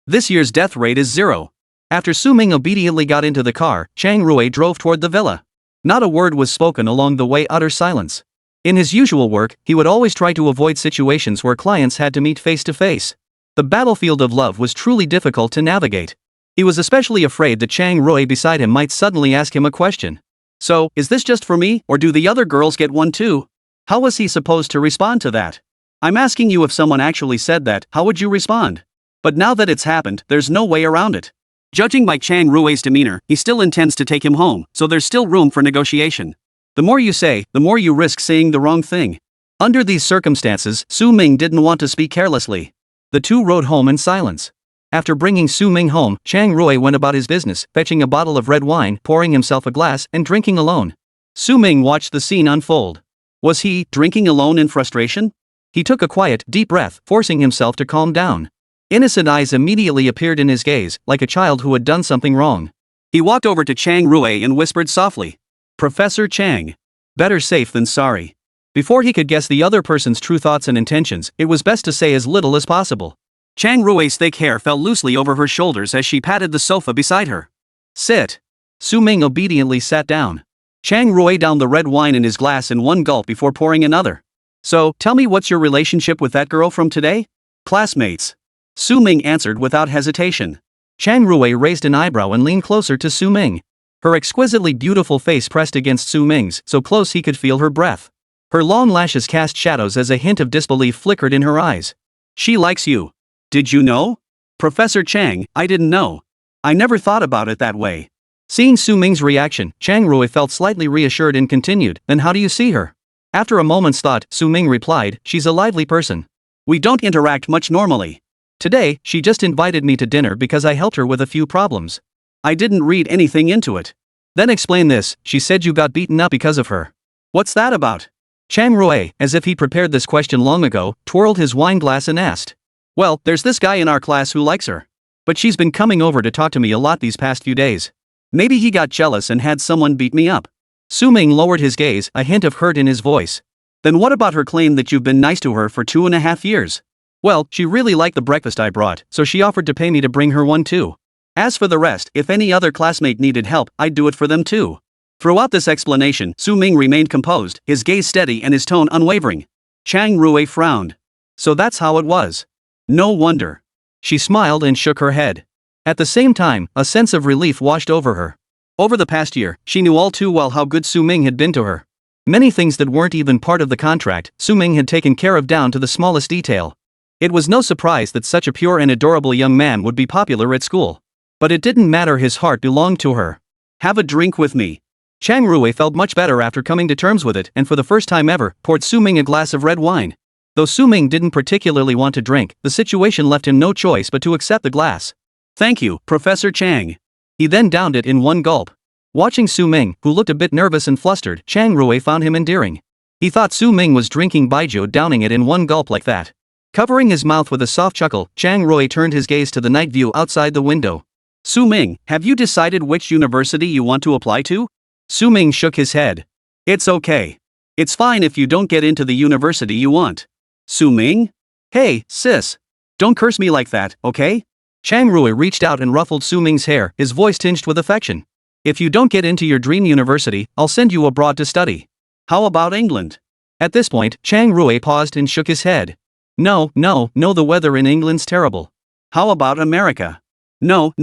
S1: this year's death rate is 0. After Su Ming obediently got into the car, Chang Rui drove toward the villa. Not a word was spoken along the way, utter silence. In his usual work, he would always try to avoid situations where clients had to meet face to face. The battlefield of love was truly difficult to navigate. He was especially afraid that Chang Rui beside him might suddenly ask him a question. So, is this just for me, or do the other girls get one too? How was he supposed to respond to that? I'm asking you, if someone actually said that, how would you respond? But now that it's happened, there's no way around it. Judging by Chang Rui's demeanor, he still intends to take him home, so there's still room for negotiation. The more you say, the more you risk saying the wrong thing. Under these circumstances, Su Ming didn't want to speak carelessly. The two rode home in silence. After bringing Su Ming home, Chang Rui went about his business, fetching a bottle of red wine, pouring himself a glass, and drinking alone. Su Ming watched the scene unfold. Was he drinking alone in frustration? He took a quiet, deep breath, forcing himself to calm down. Innocent eyes immediately appeared in his gaze, like a child who had done something wrong. He walked over to Chang Rui and whispered softly, "Professor Chang. Better safe than sorry." Before he could guess the other person's true thoughts and intentions, it was best to say as little as possible. Chang Rui's thick hair fell loosely over her shoulders as she patted the sofa beside her. "Sit." Su Ming obediently sat down. Chang Rui downed the red wine in his glass in one gulp before pouring another. "So, tell me, what's your relationship with that girl from today?" "Classmates." Su Ming answered without hesitation. Chang Rui raised an eyebrow and leaned closer to Su Ming. Her exquisitely beautiful face pressed against Su Ming's, so close he could feel her breath. Her long lashes cast shadows as a hint of disbelief flickered in her eyes. "She likes you. Did you know?" "Professor Chang, I didn't know. I never thought about it that way." Seeing Su Ming's reaction, Chang Rui felt slightly reassured and continued, "Then how do you see her?" After a moment's thought, Su Ming replied, "She's a lively person. We don't interact much normally. Today, she just invited me to dinner because I helped her with a few problems. I didn't read anything into it." "Then explain this. She said you got beaten up because of her." "What's that about?" Chang Rui, as if he prepared this question long ago, twirled his wine glass and asked. "Well, there's this guy in our class who likes her. But she's been coming over to talk to me a lot these past few days. Maybe he got jealous and had someone beat me up." Su Ming lowered his gaze, a hint of hurt in his voice. "Then what about her claim that you've been nice to her for 2.5 years? "Well, she really liked the breakfast I brought, so she offered to pay me to bring her one too. As for the rest, if any other classmate needed help, I'd do it for them too." Throughout this explanation, Su Ming remained composed, his gaze steady and his tone unwavering. Chang Rui frowned. "So that's how it was. No wonder." She smiled and shook her head. At the same time, a sense of relief washed over her. Over the past year, she knew all too well how good Su Ming had been to her. Many things that weren't even part of the contract, Su Ming had taken care of down to the smallest detail. It was no surprise that such a pure and adorable young man would be popular at school. But it didn't matter, his heart belonged to her. "Have a drink with me." Chang Rui felt much better after coming to terms with it and for the first time ever, poured Su Ming a glass of red wine. Though Su Ming didn't particularly want to drink, the situation left him no choice but to accept the glass. "Thank you, Professor Chang." He then downed it in one gulp. Watching Su Ming, who looked a bit nervous and flustered, Chang Rui found him endearing. He thought Su Ming was drinking baijiu, downing it in one gulp like that. Covering his mouth with a soft chuckle, Chang Rui turned his gaze to the night view outside the window. "Su Ming, have you decided which university you want to apply to?" Su Ming shook his head. "It's okay. It's fine if you don't get into the university you want." "Su Ming? Hey, sis. Don't curse me like that, okay?" Chang Rui reached out and ruffled Su Ming's hair, his voice tinged with affection. "If you don't get into your dream university, I'll send you abroad to study." "How about England?" At this point, Chang Rui paused and shook his head. No, the weather in England's terrible." "How about America?" No.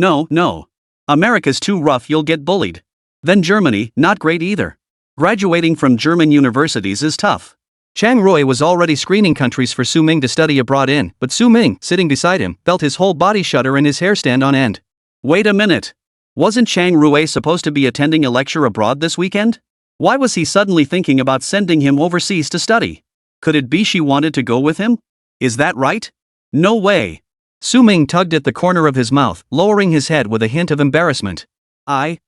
S1: America's too rough, you'll get bullied." "Then Germany, not great either. Graduating from German universities is tough." Chang Rui was already screening countries for Su Ming to study abroad in, but Su Ming, sitting beside him, felt his whole body shudder and his hair stand on end. Wait a minute. Wasn't Chang Rui supposed to be attending a lecture abroad this weekend? Why was he suddenly thinking about sending him overseas to study? Could it be she wanted to go with him? Is that right? No way. Su Ming tugged at the corner of his mouth, lowering his head with a hint of embarrassment. I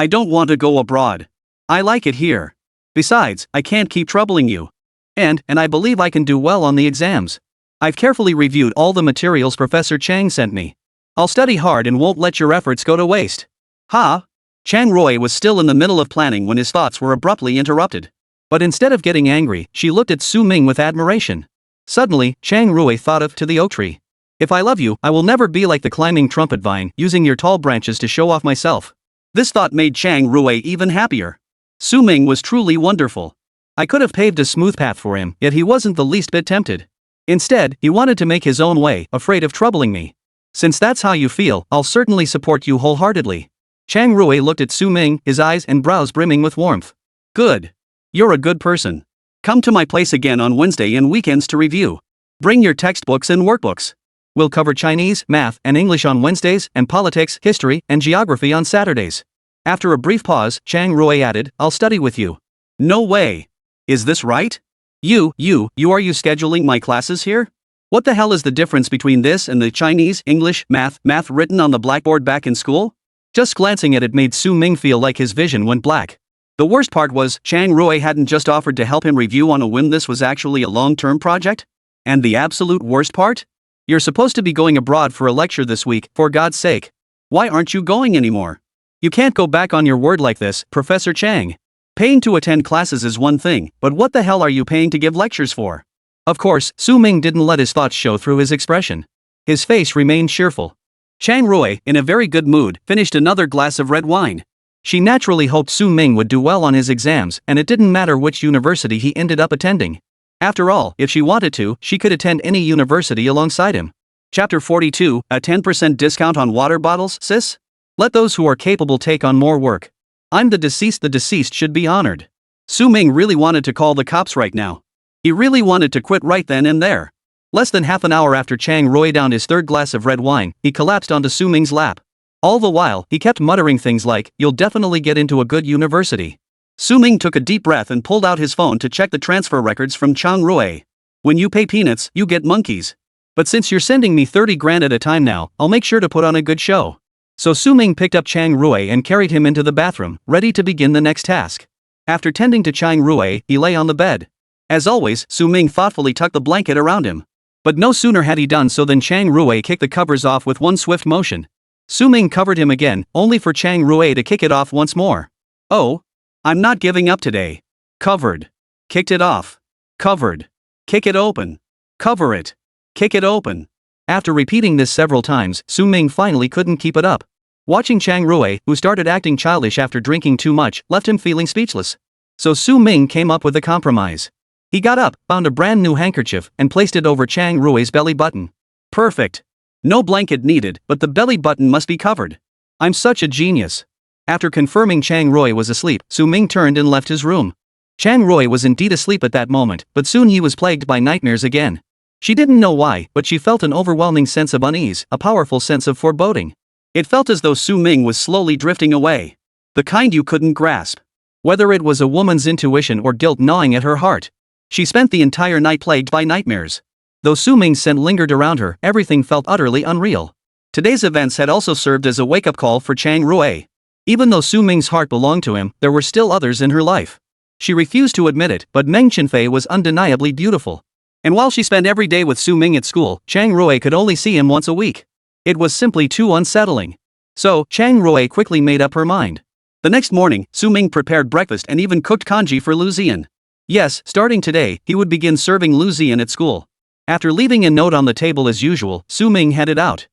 S1: don't want to go abroad. I like it here. Besides, I can't keep troubling you. And I believe I can do well on the exams. I've carefully reviewed all the materials Professor Chang sent me. I'll study hard and won't let your efforts go to waste. Ha! Chang Rui was still in the middle of planning when his thoughts were abruptly interrupted. But instead of getting angry, she looked at Su Ming with admiration. Suddenly, Chang Rui thought of to the oak tree. If I love you, I will never be like the climbing trumpet vine, using your tall branches to show off myself. This thought made Chang Rui even happier. Su Ming was truly wonderful. I could have paved a smooth path for him, yet he wasn't the least bit tempted. Instead, he wanted to make his own way, afraid of troubling me. Since that's how you feel, I'll certainly support you wholeheartedly. Chang Rui looked at Su Ming, his eyes and brows brimming with warmth. Good. You're a good person. Come to my place again on Wednesday and weekends to review. Bring your textbooks and workbooks. We'll cover Chinese, math, and English on Wednesdays, and politics, history, and geography on Saturdays. After a brief pause, Chang Rui added, I'll study with you. No way. Is this right? Are you scheduling my classes here? What the hell is the difference between this and the Chinese, English, math written on the blackboard back in school? Just glancing at it made Su Ming feel like his vision went black. The worst part was, Chang Rui hadn't just offered to help him review on a whim. This was actually a long-term project? And the absolute worst part? You're supposed to be going abroad for a lecture this week, for God's sake. Why aren't you going anymore? You can't go back on your word like this, Professor Chang. Paying to attend classes is one thing, but what the hell are you paying to give lectures for? Of course, Ming didn't let his thoughts show through his expression. His face remained cheerful. Chang Rui, in a very good mood, finished another glass of red wine. She naturally hoped Ming would do well on his exams, and it didn't matter which university he ended up attending. After all, if she wanted to, she could attend any university alongside him. Chapter 42, a 10% discount on water bottles, sis? Let those who are capable take on more work. I'm the deceased should be honored. Ming really wanted to call the cops right now. He really wanted to quit right then and there. Less than half an hour after Chang Rui downed his third glass of red wine, he collapsed onto Ming's lap. All the while, he kept muttering things like, "You'll definitely get into a good university." Ming took a deep breath and pulled out his phone to check the transfer records from Chang Rui. When you pay peanuts, you get monkeys. But since you're sending me 30 grand at a time now, I'll make sure to put on a good show. So Ming picked up Chang Rui and carried him into the bathroom, ready to begin the next task. After tending to Chang Rui, he lay on the bed. As always, Ming thoughtfully tucked the blanket around him. But no sooner had he done so than Chang Rui kicked the covers off with one swift motion. Ming covered him again, only for Chang Rui to kick it off once more. "Oh, I'm not giving up today." Covered. Kicked it off. Covered. Kick it open. Cover it. Kick it open. After repeating this several times, Ming finally couldn't keep it up. Watching Chang Rui, who started acting childish after drinking too much, left him feeling speechless. So Ming came up with a compromise. He got up, found a brand new handkerchief, and placed it over Chang Rui's belly button. Perfect. No blanket needed, but the belly button must be covered. I'm such a genius. After confirming Chang Rui was asleep, Ming turned and left his room. Chang Rui was indeed asleep at that moment, but soon he was plagued by nightmares again. She didn't know why, but she felt an overwhelming sense of unease, a powerful sense of foreboding. It felt as though Ming was slowly drifting away. The kind you couldn't grasp. Whether it was a woman's intuition or guilt gnawing at her heart. She spent the entire night plagued by nightmares. Though Ming's scent lingered around her, everything felt utterly unreal. Today's events had also served as a wake-up call for Chang Rui. Even though Ming's heart belonged to him, there were still others in her life. She refused to admit it, but Meng Chenfei was undeniably beautiful. And while she spent every day with Ming at school, Chang Rui could only see him once a week. It was simply too unsettling. So, Chang Rui quickly made up her mind. The next morning, Ming prepared breakfast and even cooked congee for Lu Ziyan. Yes, starting today, he would begin serving Lu Ziyan at school. After leaving a note on the table as usual, Ming headed out.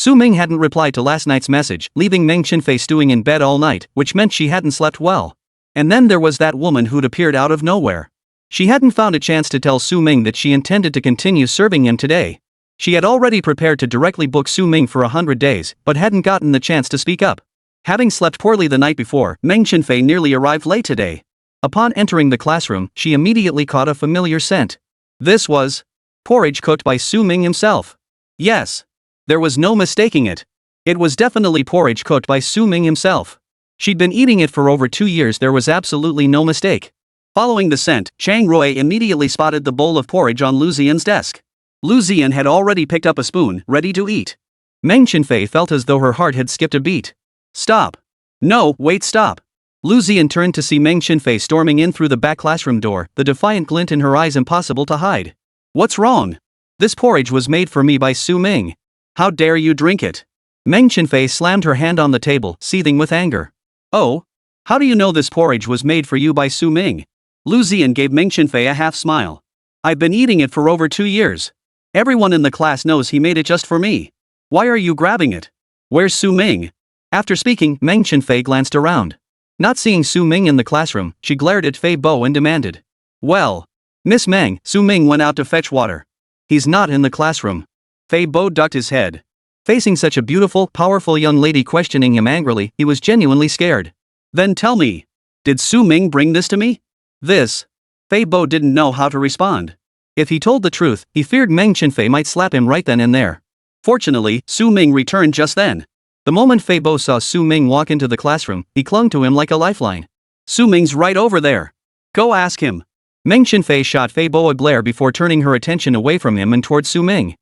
S1: Ming hadn't replied to last night's message, leaving Meng Chenfei stewing in bed all night, which meant she hadn't slept well. And then there was that woman who'd appeared out of nowhere. She hadn't found a chance to tell Ming that she intended to continue serving him today. She had already prepared to directly book Ming for 100 days, but hadn't gotten the chance to speak up. Having slept poorly the night before, Meng Chenfei nearly arrived late today. Upon entering the classroom, she immediately caught a familiar scent. This was porridge cooked by Ming himself. Yes. There was no mistaking it. It was definitely porridge cooked by Ming himself. She'd been eating it for over 2 years, there was absolutely no mistake. Following the scent, Chang Rui immediately spotted the bowl of porridge on Lu Ziyan's desk. Lu Ziyan had already picked up a spoon, ready to eat. Meng Chenfei felt as though her heart had skipped a beat. Stop. No, wait, stop. Lu Ziyan turned to see Meng Chenfei storming in through the back classroom door, the defiant glint in her eyes impossible to hide. What's wrong? This porridge was made for me by Ming. How dare you drink it? Meng Chenfei slammed her hand on the table, seething with anger. Oh? How do you know this porridge was made for you by Ming? Lu Ziyan gave Meng Chenfei a half smile. I've been eating it for over 2 years. Everyone in the class knows he made it just for me. Why are you grabbing it? Where's Ming? After speaking, Meng Chenfei glanced around. Not seeing Ming in the classroom, she glared at Fei Bo and demanded. Well, Miss Meng, Ming went out to fetch water. He's not in the classroom. Fei Bo ducked his head. Facing such a beautiful, powerful young lady questioning him angrily, he was genuinely scared. Then tell me, did Ming bring this to me? This? Fei Bo didn't know how to respond. If he told the truth, he feared Meng Chenfei might slap him right then and there. Fortunately, Ming returned just then. The moment Fei Bo saw Ming walk into the classroom, he clung to him like a lifeline. Ming's right over there. Go ask him. Meng Chenfei shot Fei Bo a glare before turning her attention away from him and towards Ming.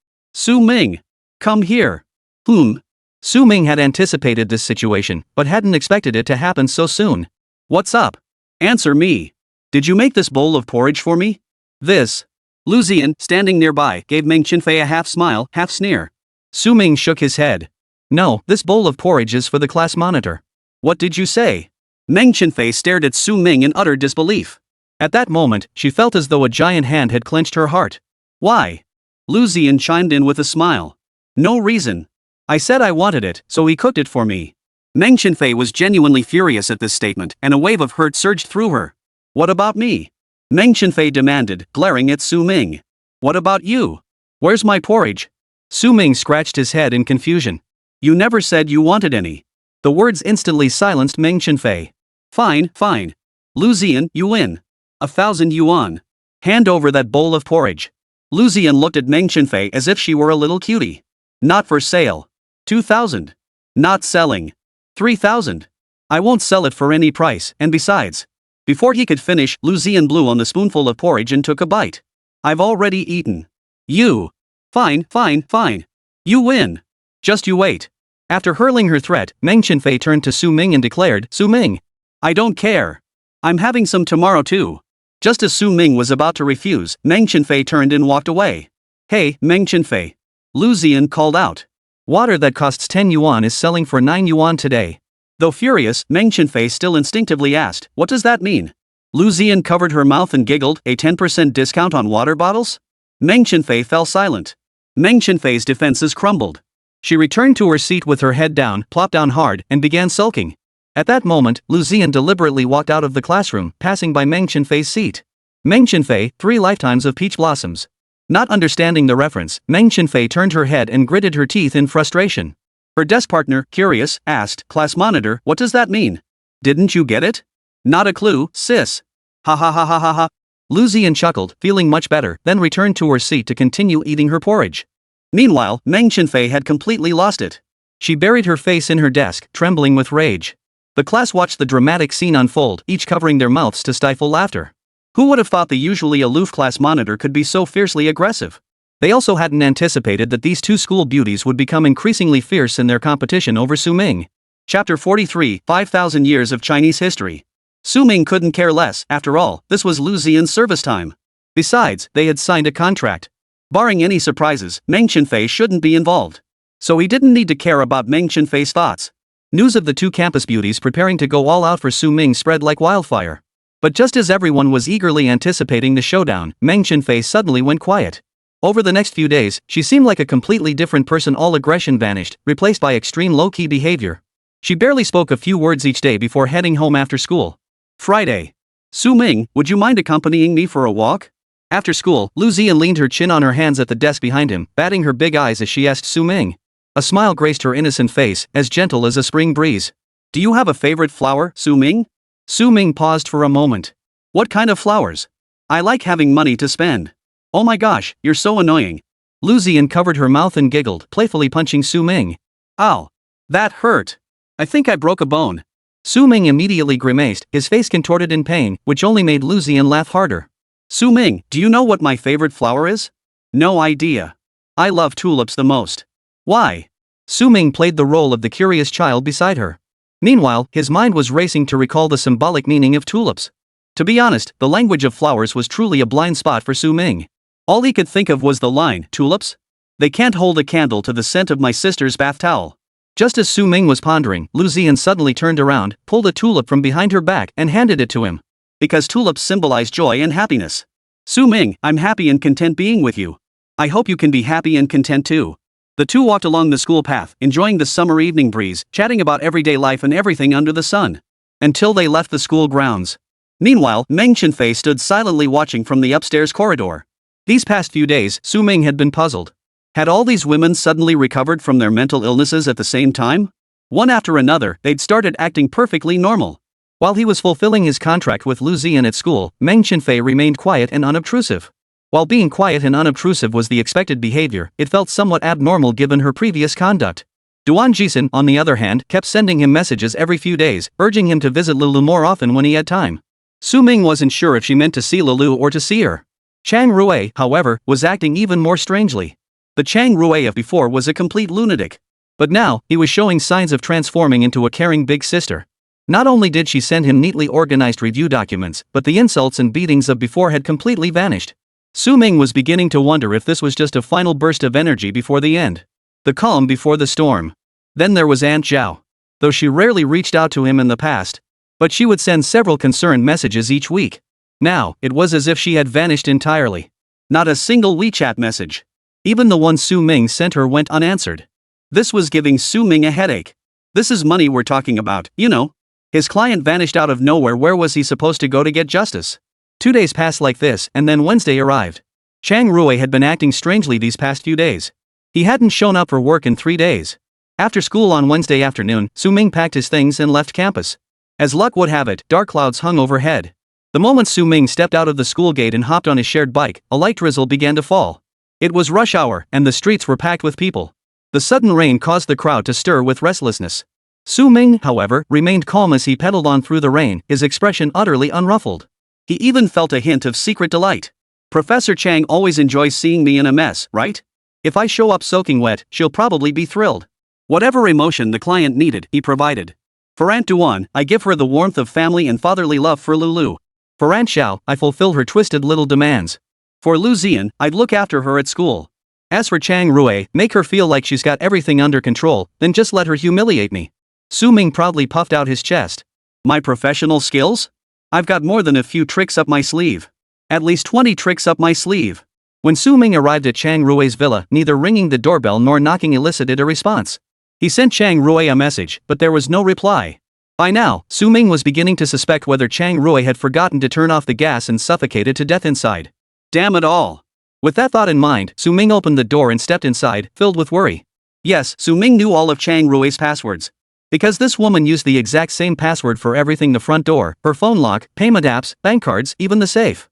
S1: Ming, come here. Ming had anticipated this situation, but hadn't expected it to happen so soon. What's up? Answer me. Did you make this bowl of porridge for me? This. Lu Ziyan, standing nearby, gave Meng Chenfei a half smile, half sneer. Su Ming shook his head. No, this bowl of porridge is for the class monitor. What did you say? Meng Chenfei stared at Su Ming in utter disbelief. At that moment, she felt as though a giant hand had clenched her heart. Why? Lu Ziyan chimed in with a smile. No reason. I said I wanted it, so he cooked it for me. Meng Chenfei was genuinely furious at this statement, and a wave of hurt surged through her. What about me? Meng Chenfei demanded, glaring at Su Ming. What about you? Where's my porridge? Su Ming scratched his head in confusion. You never said you wanted any. The words instantly silenced Meng Chenfei. Fine, fine. Lu Ziyan, you win. 1,000 yuan. Hand over that bowl of porridge. Lu Ziyan looked at Meng Chenfei as if she were a little cutie. Not for sale. 2,000. Not selling. 3,000. I won't sell it for any price, and besides. Before he could finish, Lu Ziyan blew on the spoonful of porridge and took a bite. I've already eaten. You. Fine, fine, fine. You win. Just you wait. After hurling her threat, Meng Chenfei turned to Su Ming and declared, Su Ming. I don't care. I'm having some tomorrow too. Just as Su Ming was about to refuse, Meng Chenfei turned and walked away. Hey, Meng Chenfei. Lu Ziyan called out. Water that costs 10 yuan is selling for 9 yuan today. Though furious, Meng Chenfei still instinctively asked, what does that mean? Lu Ziyan covered her mouth and giggled, a 10% discount on water bottles? Meng Chenfei fell silent. Meng Chenfei's defenses crumbled. She returned to her seat with her head down, plopped down hard, and began sulking. At that moment, Lu Ziyan deliberately walked out of the classroom, passing by Meng Chenfei's seat. Meng Chenfei, 3 lifetimes of peach blossoms. Not understanding the reference, Meng Chenfei turned her head and gritted her teeth in frustration. Her desk partner, curious, asked, Class monitor, what does that mean? Didn't you get it? Not a clue, sis. Ha ha ha ha ha ha. Lu Ziyan chuckled, feeling much better, then returned to her seat to continue eating her porridge. Meanwhile, Meng Chenfei had completely lost it. She buried her face in her desk, trembling with rage. The class watched the dramatic scene unfold, each covering their mouths to stifle laughter. Who would have thought the usually aloof class monitor could be so fiercely aggressive? They also hadn't anticipated that these two school beauties would become increasingly fierce in their competition over Su Ming. Chapter 43, 5,000 Years of Chinese History. Su Ming couldn't care less, after all, this was Lu Ziyan's service time. Besides, they had signed a contract. Barring any surprises, Meng Chenfei shouldn't be involved. So he didn't need to care about Meng Chenfei's thoughts. News of the two campus beauties preparing to go all out for Su Ming spread like wildfire. But just as everyone was eagerly anticipating the showdown, Meng Chenfei suddenly went quiet. Over the next few days, she seemed like a completely different person. All aggression vanished, replaced by extreme low-key behavior. She barely spoke a few words each day before heading home after school. Friday. Su Ming, would you mind accompanying me for a walk? After school, Lu Ziyan leaned her chin on her hands at the desk behind him, batting her big eyes as she asked Su Ming. A smile graced her innocent face, as gentle as a spring breeze. Do you have a favorite flower, Su Ming? Su Ming paused for a moment. What kind of flowers? I like having money to spend. Oh my gosh, you're so annoying. Lu Ziyan covered her mouth and giggled, playfully punching Su Ming. Ow. That hurt. I think I broke a bone. Su Ming immediately grimaced, his face contorted in pain, which only made Lu Ziyan laugh harder. Su Ming, do you know what my favorite flower is? No idea. I love tulips the most. Why? Su Ming played the role of the curious child beside her. Meanwhile, his mind was racing to recall the symbolic meaning of tulips. To be honest, the language of flowers was truly a blind spot for Su Ming. All he could think of was the line, tulips? They can't hold a candle to the scent of my sister's bath towel. Just as Su Ming was pondering, Lu Ziyan suddenly turned around, pulled a tulip from behind her back, and handed it to him. Because tulips symbolize joy and happiness. Su Ming, I'm happy and content being with you. I hope you can be happy and content too. The two walked along the school path, enjoying the summer evening breeze, chatting about everyday life and everything under the sun. Until they left the school grounds. Meanwhile, Meng Chenfei stood silently watching from the upstairs corridor. These past few days, Su Ming had been puzzled. Had all these women suddenly recovered from their mental illnesses at the same time? One after another, they'd started acting perfectly normal. While he was fulfilling his contract with Lu Ziyan at school, Meng Chenfei remained quiet and unobtrusive. While being quiet and unobtrusive was the expected behavior, it felt somewhat abnormal given her previous conduct. Duan Jixin, on the other hand, kept sending him messages every few days, urging him to visit Lulu more often when he had time. Su Ming wasn't sure if she meant to see Lulu or to see her. Chang Rui, however, was acting even more strangely. The Chang Rui of before was a complete lunatic. But now, he was showing signs of transforming into a caring big sister. Not only did she send him neatly organized review documents, but the insults and beatings of before had completely vanished. Su Ming was beginning to wonder if this was just a final burst of energy before the end. The calm before the storm. Then there was Aunt Zhao. Though she rarely reached out to him in the past, but she would send several concerned messages each week. Now, it was as if she had vanished entirely. Not a single WeChat message. Even the one Su Ming sent her went unanswered. This was giving Su Ming a headache. This is money we're talking about, you know. His client vanished out of nowhere. Where was he supposed to go to get justice? 2 days passed like this, and then Wednesday arrived. Chang Rui had been acting strangely these past few days. He hadn't shown up for work in 3 days. After school on Wednesday afternoon, Su Ming packed his things and left campus. As luck would have it, dark clouds hung overhead. The moment Su Ming stepped out of the school gate and hopped on his shared bike, a light drizzle began to fall. It was rush hour, and the streets were packed with people. The sudden rain caused the crowd to stir with restlessness. Su Ming, however, remained calm as he pedaled on through the rain, his expression utterly unruffled. He even felt a hint of secret delight. Professor Chang always enjoys seeing me in a mess, right? If I show up soaking wet, she'll probably be thrilled. Whatever emotion the client needed, he provided. For Aunt Duan, I give her the warmth of family and fatherly love for Lulu. For Aunt Xiao, I fulfill her twisted little demands. For Lu Zian, I'd look after her at school. As for Chang Rui, make her feel like she's got everything under control, then just let her humiliate me. Su Ming proudly puffed out his chest. My professional skills? I've got more than a few tricks up my sleeve. At least 20 tricks up my sleeve. When Su Ming arrived at Chang Rui's villa, neither ringing the doorbell nor knocking elicited a response. He sent Chang Rui a message, but there was no reply. By now, Su Ming was beginning to suspect whether Chang Rui had forgotten to turn off the gas and suffocated to death inside. Damn it all. With that thought in mind, Su Ming opened the door and stepped inside, filled with worry. Yes, Su Ming knew all of Chang Rui's passwords. Because this woman used the exact same password for everything: the front door, her phone lock, payment apps, bank cards, even the safe.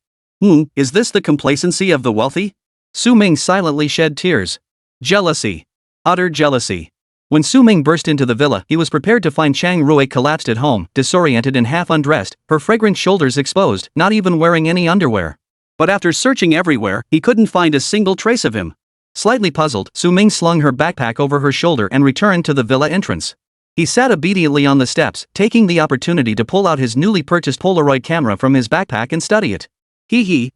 S1: Is this the complacency of the wealthy? Su Ming silently shed tears. Jealousy. Utter jealousy. When Su Ming burst into the villa, he was prepared to find Chang Rui collapsed at home, disoriented and half undressed, her fragrant shoulders exposed, not even wearing any underwear. But after searching everywhere, he couldn't find a single trace of him. Slightly puzzled, Su Ming slung her backpack over her shoulder and returned to the villa entrance. He sat obediently on the steps, taking the opportunity to pull out his newly purchased Polaroid camera from his backpack and study it.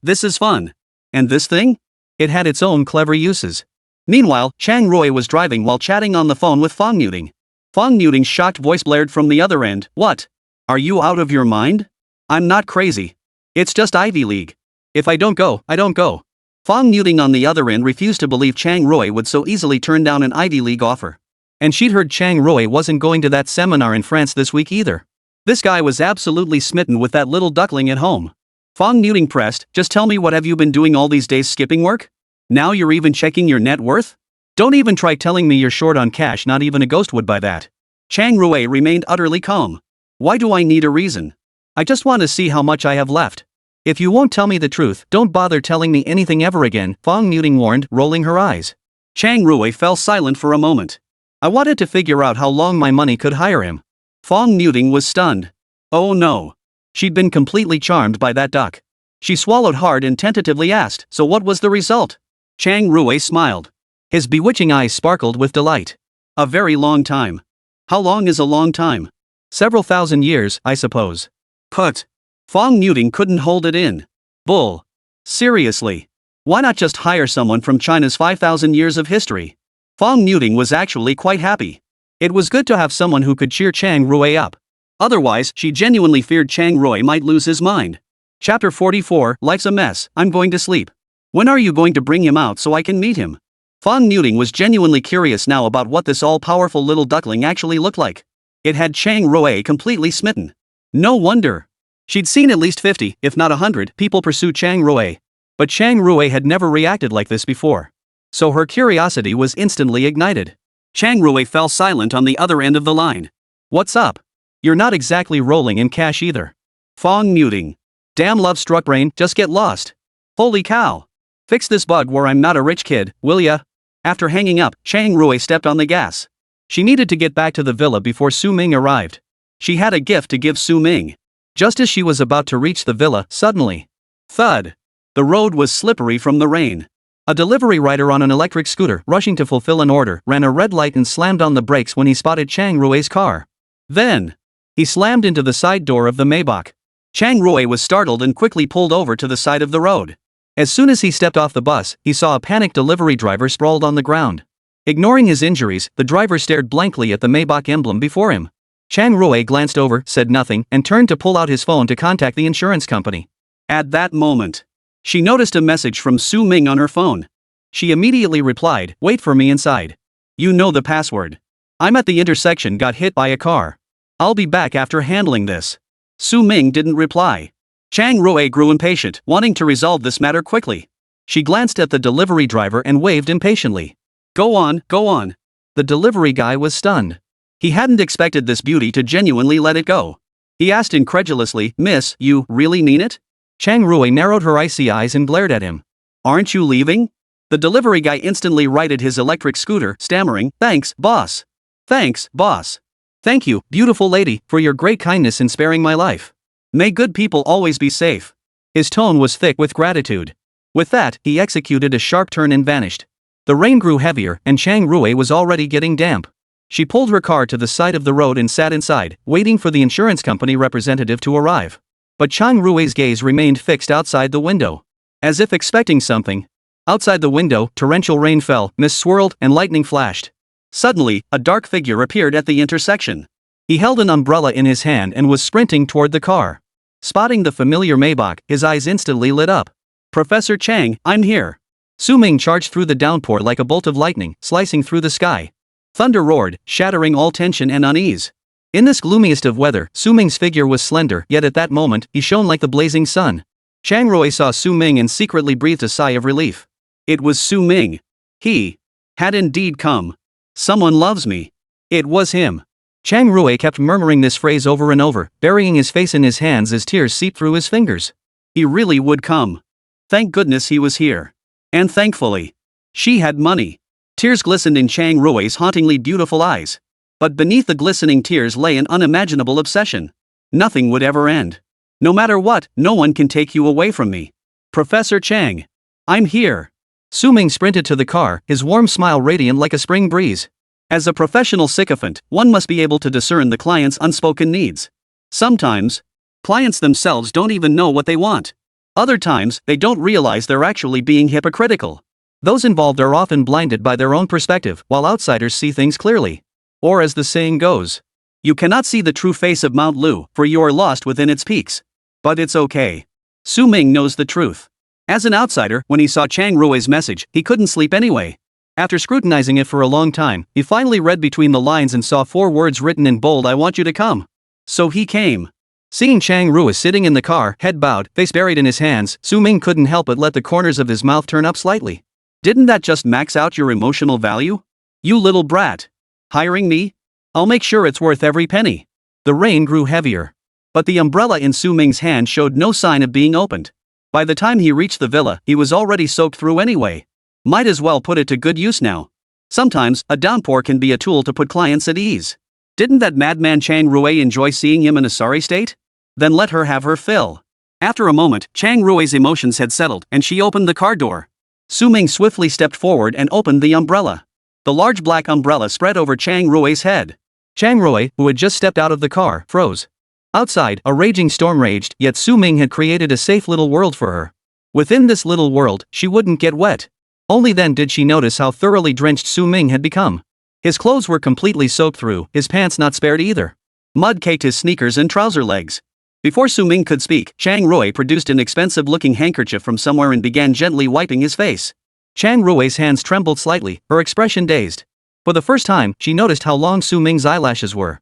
S1: This is fun. And this thing? It had its own clever uses. Meanwhile, Chang Rui was driving while chatting on the phone with Fong Nuting. Fong Nuting's shocked voice blared from the other end. What? Are you out of your mind? I'm not crazy. It's just Ivy League. If I don't go, I don't go. Fong Nuting on the other end refused to believe Chang Rui would so easily turn down an Ivy League offer. And she'd heard Chang Rui wasn't going to that seminar in France this week either. This guy was absolutely smitten with that little duckling at home. Fong Nuting pressed, just tell me, what have you been doing all these days? Skipping work? Now you're even checking your net worth? Don't even try telling me you're short on cash, not even a ghost would buy that. Chang Rui remained utterly calm. Why do I need a reason? I just want to see how much I have left. If you won't tell me the truth, don't bother telling me anything ever again, Fong Nuting warned, rolling her eyes. Chang Rui fell silent for a moment. I wanted to figure out how long my money could hire him. Fong Nuting was stunned. Oh no. She'd been completely charmed by that duck. She swallowed hard and tentatively asked, so what was the result? Chang Rui smiled. His bewitching eyes sparkled with delight. A very long time. How long is a long time? Several thousand years, I suppose. Put. Fong Nuting couldn't hold it in. Bull. Seriously. Why not just hire someone from China's 5,000 years of history? Fong Nuting was actually quite happy. It was good to have someone who could cheer Chang Rui up. Otherwise, she genuinely feared Chang Rui might lose his mind. Chapter 44, Life's a Mess, I'm going to sleep. When are you going to bring him out so I can meet him? Fong Nuting was genuinely curious now about what this all-powerful little duckling actually looked like. It had Chang Rui completely smitten. No wonder. She'd seen at least 50, if not 100, people pursue Chang Rui. But Chang Rui had never reacted like this before. So her curiosity was instantly ignited. Chang Rui fell silent on the other end of the line. What's up? You're not exactly rolling in cash either. Fong Nuting. Damn love-struck brain, just get lost. Holy cow. Fix this bug where I'm not a rich kid, will ya? After hanging up, Chang Rui stepped on the gas. She needed to get back to the villa before Su Ming arrived. She had a gift to give Su Ming. Just as she was about to reach the villa, suddenly. Thud. The road was slippery from the rain. A delivery rider on an electric scooter, rushing to fulfill an order, ran a red light and slammed on the brakes when he spotted Chang Rui's car. Then. He slammed into the side door of the Maybach. Chang Rui was startled and quickly pulled over to the side of the road. As soon as he stepped off the bus, he saw a panicked delivery driver sprawled on the ground. Ignoring his injuries, the driver stared blankly at the Maybach emblem before him. Chang Rui glanced over, said nothing, and turned to pull out his phone to contact the insurance company. At that moment, she noticed a message from Su Ming on her phone. She immediately replied, "Wait for me inside. You know the password. I'm at the intersection, got hit by a car. I'll be back after handling this." Su Ming didn't reply. Chang Rui grew impatient, wanting to resolve this matter quickly. She glanced at the delivery driver and waved impatiently. Go on, go on." The delivery guy was stunned. He hadn't expected this beauty to genuinely let it go. He asked incredulously, "Miss, you really mean it?" Chang Rui narrowed her icy eyes and glared at him. "Aren't you leaving?" The delivery guy instantly righted his electric scooter, stammering, "Thanks, boss. Thanks, boss. Thank you, beautiful lady, for your great kindness in sparing my life. May good people always be safe." His tone was thick with gratitude. With that, he executed a sharp turn and vanished. The rain grew heavier, and Chang Rui was already getting damp. She pulled her car to the side of the road and sat inside, waiting for the insurance company representative to arrive. But Chang Rui's gaze remained fixed outside the window. As if expecting something. Outside the window, torrential rain fell, mist swirled, and lightning flashed. Suddenly, a dark figure appeared at the intersection. He held an umbrella in his hand and was sprinting toward the car. Spotting the familiar Maybach, his eyes instantly lit up. "Professor Chang, I'm here." Su Ming charged through the downpour like a bolt of lightning, slicing through the sky. Thunder roared, shattering all tension and unease. In this gloomiest of weather, Su Ming's figure was slender, yet at that moment, he shone like the blazing sun. Chang Rui saw Su Ming and secretly breathed a sigh of relief. It was Su Ming. He had indeed come. "Someone loves me." It was him. Chang Rui kept murmuring this phrase over and over, burying his face in his hands as tears seeped through his fingers. He really would come. Thank goodness he was here. And thankfully, she had money. Tears glistened in Chang Rui's hauntingly beautiful eyes. But beneath the glistening tears lay an unimaginable obsession. Nothing would ever end. "No matter what, no one can take you away from me. Professor Chang. I'm here." Su Ming sprinted to the car, his warm smile radiant like a spring breeze. As a professional sycophant, one must be able to discern the client's unspoken needs. Sometimes, clients themselves don't even know what they want. Other times, they don't realize they're actually being hypocritical. Those involved are often blinded by their own perspective, while outsiders see things clearly. Or as the saying goes, you cannot see the true face of Mount Lu, for you are lost within its peaks. But it's okay. Su Ming knows the truth. As an outsider, when he saw Chang Rui's message, he couldn't sleep anyway. After scrutinizing it for a long time, he finally read between the lines and saw 4 words written in bold: "I want you to come." So he came. Seeing Chang Rui sitting in the car, head bowed, face buried in his hands, Su Ming couldn't help but let the corners of his mouth turn up slightly. Didn't that just max out your emotional value? You little brat. Hiring me? I'll make sure it's worth every penny. The rain grew heavier. But the umbrella in Su Ming's hand showed no sign of being opened. By the time he reached the villa, he was already soaked through anyway. Might as well put it to good use now. Sometimes, a downpour can be a tool to put clients at ease. Didn't that madman Chang Rui enjoy seeing him in a sorry state? Then let her have her fill. After a moment, Chang Rui's emotions had settled, and she opened the car door. Su Ming swiftly stepped forward and opened the umbrella. The large black umbrella spread over Chang Rui's head. Chang Rui, who had just stepped out of the car, froze. Outside, a raging storm raged, yet Su Ming had created a safe little world for her. Within this little world, she wouldn't get wet. Only then did she notice how thoroughly drenched Su Ming had become. His clothes were completely soaked through, his pants not spared either. Mud caked his sneakers and trouser legs. Before Su Ming could speak, Chang Rui produced an expensive-looking handkerchief from somewhere and began gently wiping his face. Chang Rui's hands trembled slightly, her expression dazed. For the first time, she noticed how long Su Ming's eyelashes were.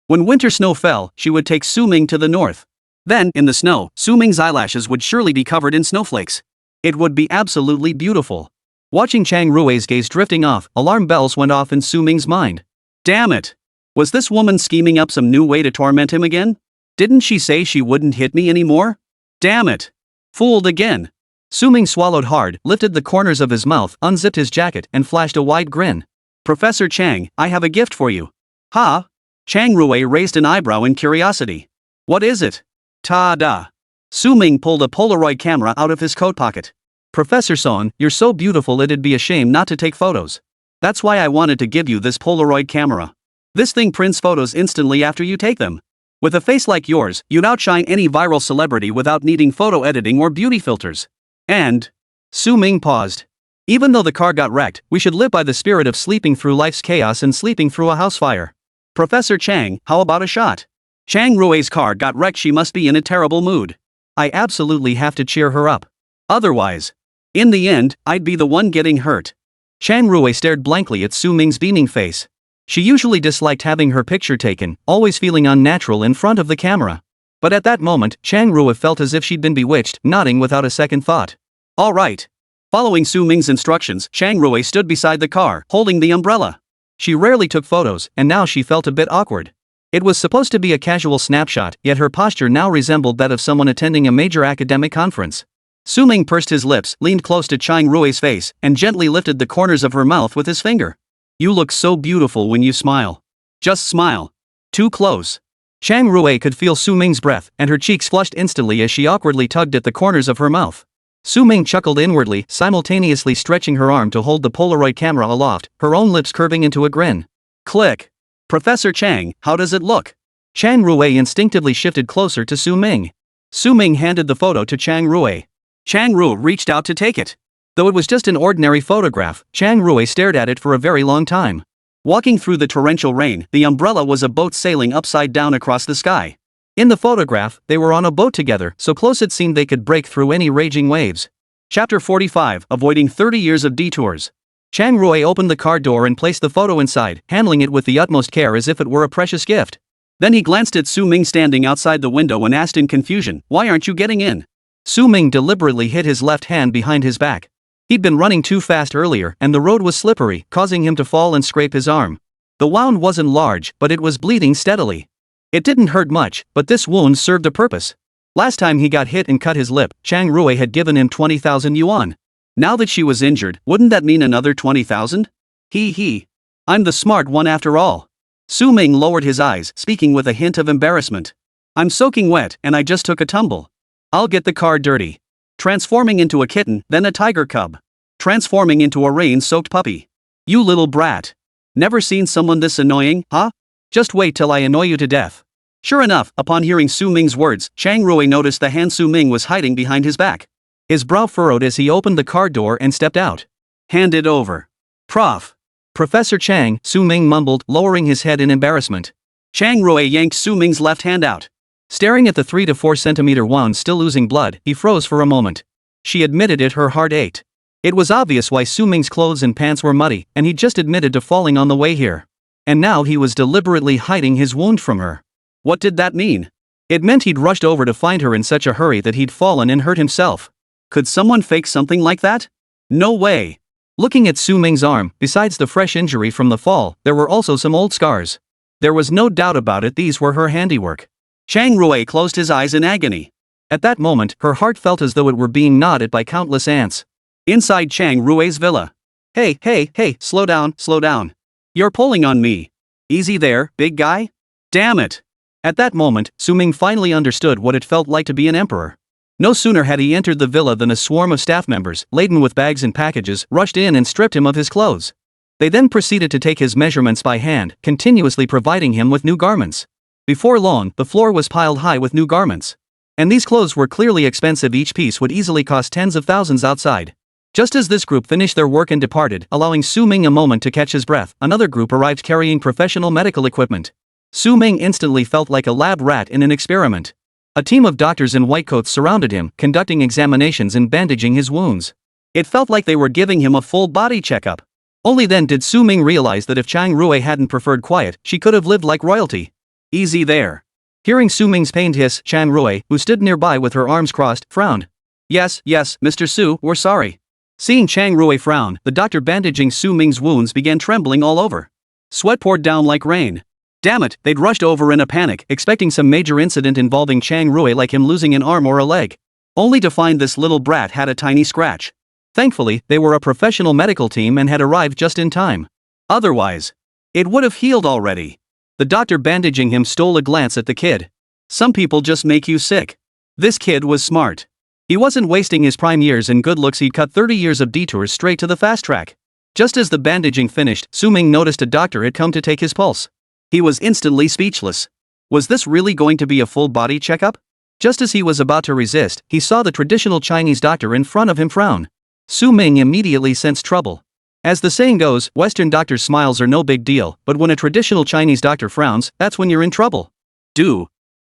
S1: When winter snow fell, she would take Su Ming to the north. Then, in the snow, Su Ming's eyelashes would surely be covered in snowflakes. It would be absolutely beautiful. Watching Chang Rui's gaze drifting off, alarm bells went off in Su Ming's mind. Damn it! Was this woman scheming up some new way to torment him again? Didn't she say she wouldn't hit me anymore? Damn it! Fooled again. Su Ming swallowed hard, lifted the corners of his mouth, unzipped his jacket, and flashed a wide grin. Professor Chang, I have a gift for you. Ha? Chang Rui raised an eyebrow in curiosity. What is it? Ta-da! Su Ming pulled a Polaroid camera out of his coat pocket. Professor Son, you're so beautiful it'd be a shame not to take photos. That's why I wanted to give you this Polaroid camera. This thing prints photos instantly after you take them. With a face like yours, you'd outshine any viral celebrity without needing photo editing or beauty filters. And Su Ming paused. Even though the car got wrecked, we should live by the spirit of sleeping through life's chaos and sleeping through a house fire. Professor Chang, how about a shot? Chang Rui's car got wrecked. She must be in a terrible mood. I absolutely have to cheer her up. Otherwise, in the end, I'd be the one getting hurt. Chang Rui stared blankly at Su Ming's beaming face. She usually disliked having her picture taken, always feeling unnatural in front of the camera. But at that moment, Chang Rui felt as if she'd been bewitched, nodding without a second thought. All right. Following Su Ming's instructions, Chang Rui stood beside the car, holding the umbrella. She rarely took photos, and now she felt a bit awkward. It was supposed to be a casual snapshot, yet her posture now resembled that of someone attending a major academic conference. Su Ming pursed his lips, leaned close to Chang Rui's face, and gently lifted the corners of her mouth with his finger. You look so beautiful when you smile. Just smile. Too close. Chang Rui could feel Su Ming's breath, and her cheeks flushed instantly as she awkwardly tugged at the corners of her mouth. Su Ming chuckled inwardly, simultaneously stretching her arm to hold the Polaroid camera aloft, her own lips curving into a grin. Click. Professor Chang, how does it look? Chang Rui instinctively shifted closer to Su Ming. Su Ming handed the photo to Chang Rui. Chang Rui reached out to take it. Though it was just an ordinary photograph, Chang Rui stared at it for a very long time. Walking through the torrential rain, the umbrella was a boat sailing upside down across the sky. In the photograph, they were on a boat together, so close it seemed they could break through any raging waves. Chapter 45, Avoiding 30 Years of Detours. Chang Rui opened the car door and placed the photo inside, handling it with the utmost care as if it were a precious gift. Then he glanced at Su Ming standing outside the window and asked in confusion, "Why aren't you getting in?" Su Ming deliberately hid his left hand behind his back. He'd been running too fast earlier, and the road was slippery, causing him to fall and scrape his arm. The wound wasn't large, but it was bleeding steadily. It didn't hurt much, but this wound served a purpose. Last time he got hit and cut his lip, Chang Rui had given him 20,000 yuan. Now that she was injured, wouldn't that mean another 20,000? He. I'm the smart one after all. Su Ming lowered his eyes, speaking with a hint of embarrassment. I'm soaking wet, and I just took a tumble. I'll get the car dirty. Transforming into a kitten, then a tiger cub. Transforming into a rain-soaked puppy. You little brat. Never seen someone this annoying, huh? Just wait till I annoy you to death. Sure enough, upon hearing Su Ming's words, Chang Rui noticed the hand Su Ming was hiding behind his back. His brow furrowed as he opened the car door and stepped out. Hand it over. Professor Chang, Su Ming mumbled, lowering his head in embarrassment. Chang Rui yanked Su Ming's left hand out. Staring at the 3 to 4 centimeter wound still oozing blood, he froze for a moment. She admitted it, her heart ached. It was obvious why Su Ming's clothes and pants were muddy, and he just admitted to falling on the way here. And now he was deliberately hiding his wound from her. What did that mean? It meant he'd rushed over to find her in such a hurry that he'd fallen and hurt himself. Could someone fake something like that? No way. Looking at Su Ming's arm, besides the fresh injury from the fall, there were also some old scars. There was no doubt about it, these were her handiwork. Chang Rui closed his eyes in agony. At that moment, her heart felt as though it were being gnawed at by countless ants. Inside Chang Rui's villa. Hey, slow down. You're pulling on me. Easy there, big guy. Damn it. At that moment, Su Ming finally understood what it felt like to be an emperor. No sooner had he entered the villa than a swarm of staff members, laden with bags and packages, rushed in and stripped him of his clothes. They then proceeded to take his measurements by hand, continuously providing him with new garments. Before long, the floor was piled high with new garments. And these clothes were clearly expensive, each piece would easily cost tens of thousands outside. Just as this group finished their work and departed, allowing Su Ming a moment to catch his breath, another group arrived carrying professional medical equipment. Su Ming instantly felt like a lab rat in an experiment. A team of doctors in white coats surrounded him, conducting examinations and bandaging his wounds. It felt like they were giving him a full body checkup. Only then did Su Ming realize that if Chang Rui hadn't preferred quiet, she could have lived like royalty. Easy there. Hearing Su Ming's pained hiss, Chang Rui, who stood nearby with her arms crossed, frowned. Yes, Mr. Su, we're sorry. Seeing Chang Rui frown, the doctor bandaging Su Ming's wounds began trembling all over. Sweat poured down like rain. Damn it, they'd rushed over in a panic, expecting some major incident involving Chang Rui like him losing an arm or a leg. Only to find this little brat had a tiny scratch. Thankfully, they were a professional medical team and had arrived just in time. Otherwise, it would have healed already. The doctor bandaging him stole a glance at the kid. Some people just make you sick. This kid was smart. He wasn't wasting his prime years and good looks, he'd cut 30 years of detours straight to the fast track. Just as the bandaging finished, Su Ming noticed a doctor had come to take his pulse. He was instantly speechless. Was this really going to be a full-body checkup? Just as he was about to resist, he saw the traditional Chinese doctor in front of him frown. Su Ming immediately sensed trouble. As the saying goes, Western doctors' smiles are no big deal, but when a traditional Chinese doctor frowns, that's when you're in trouble.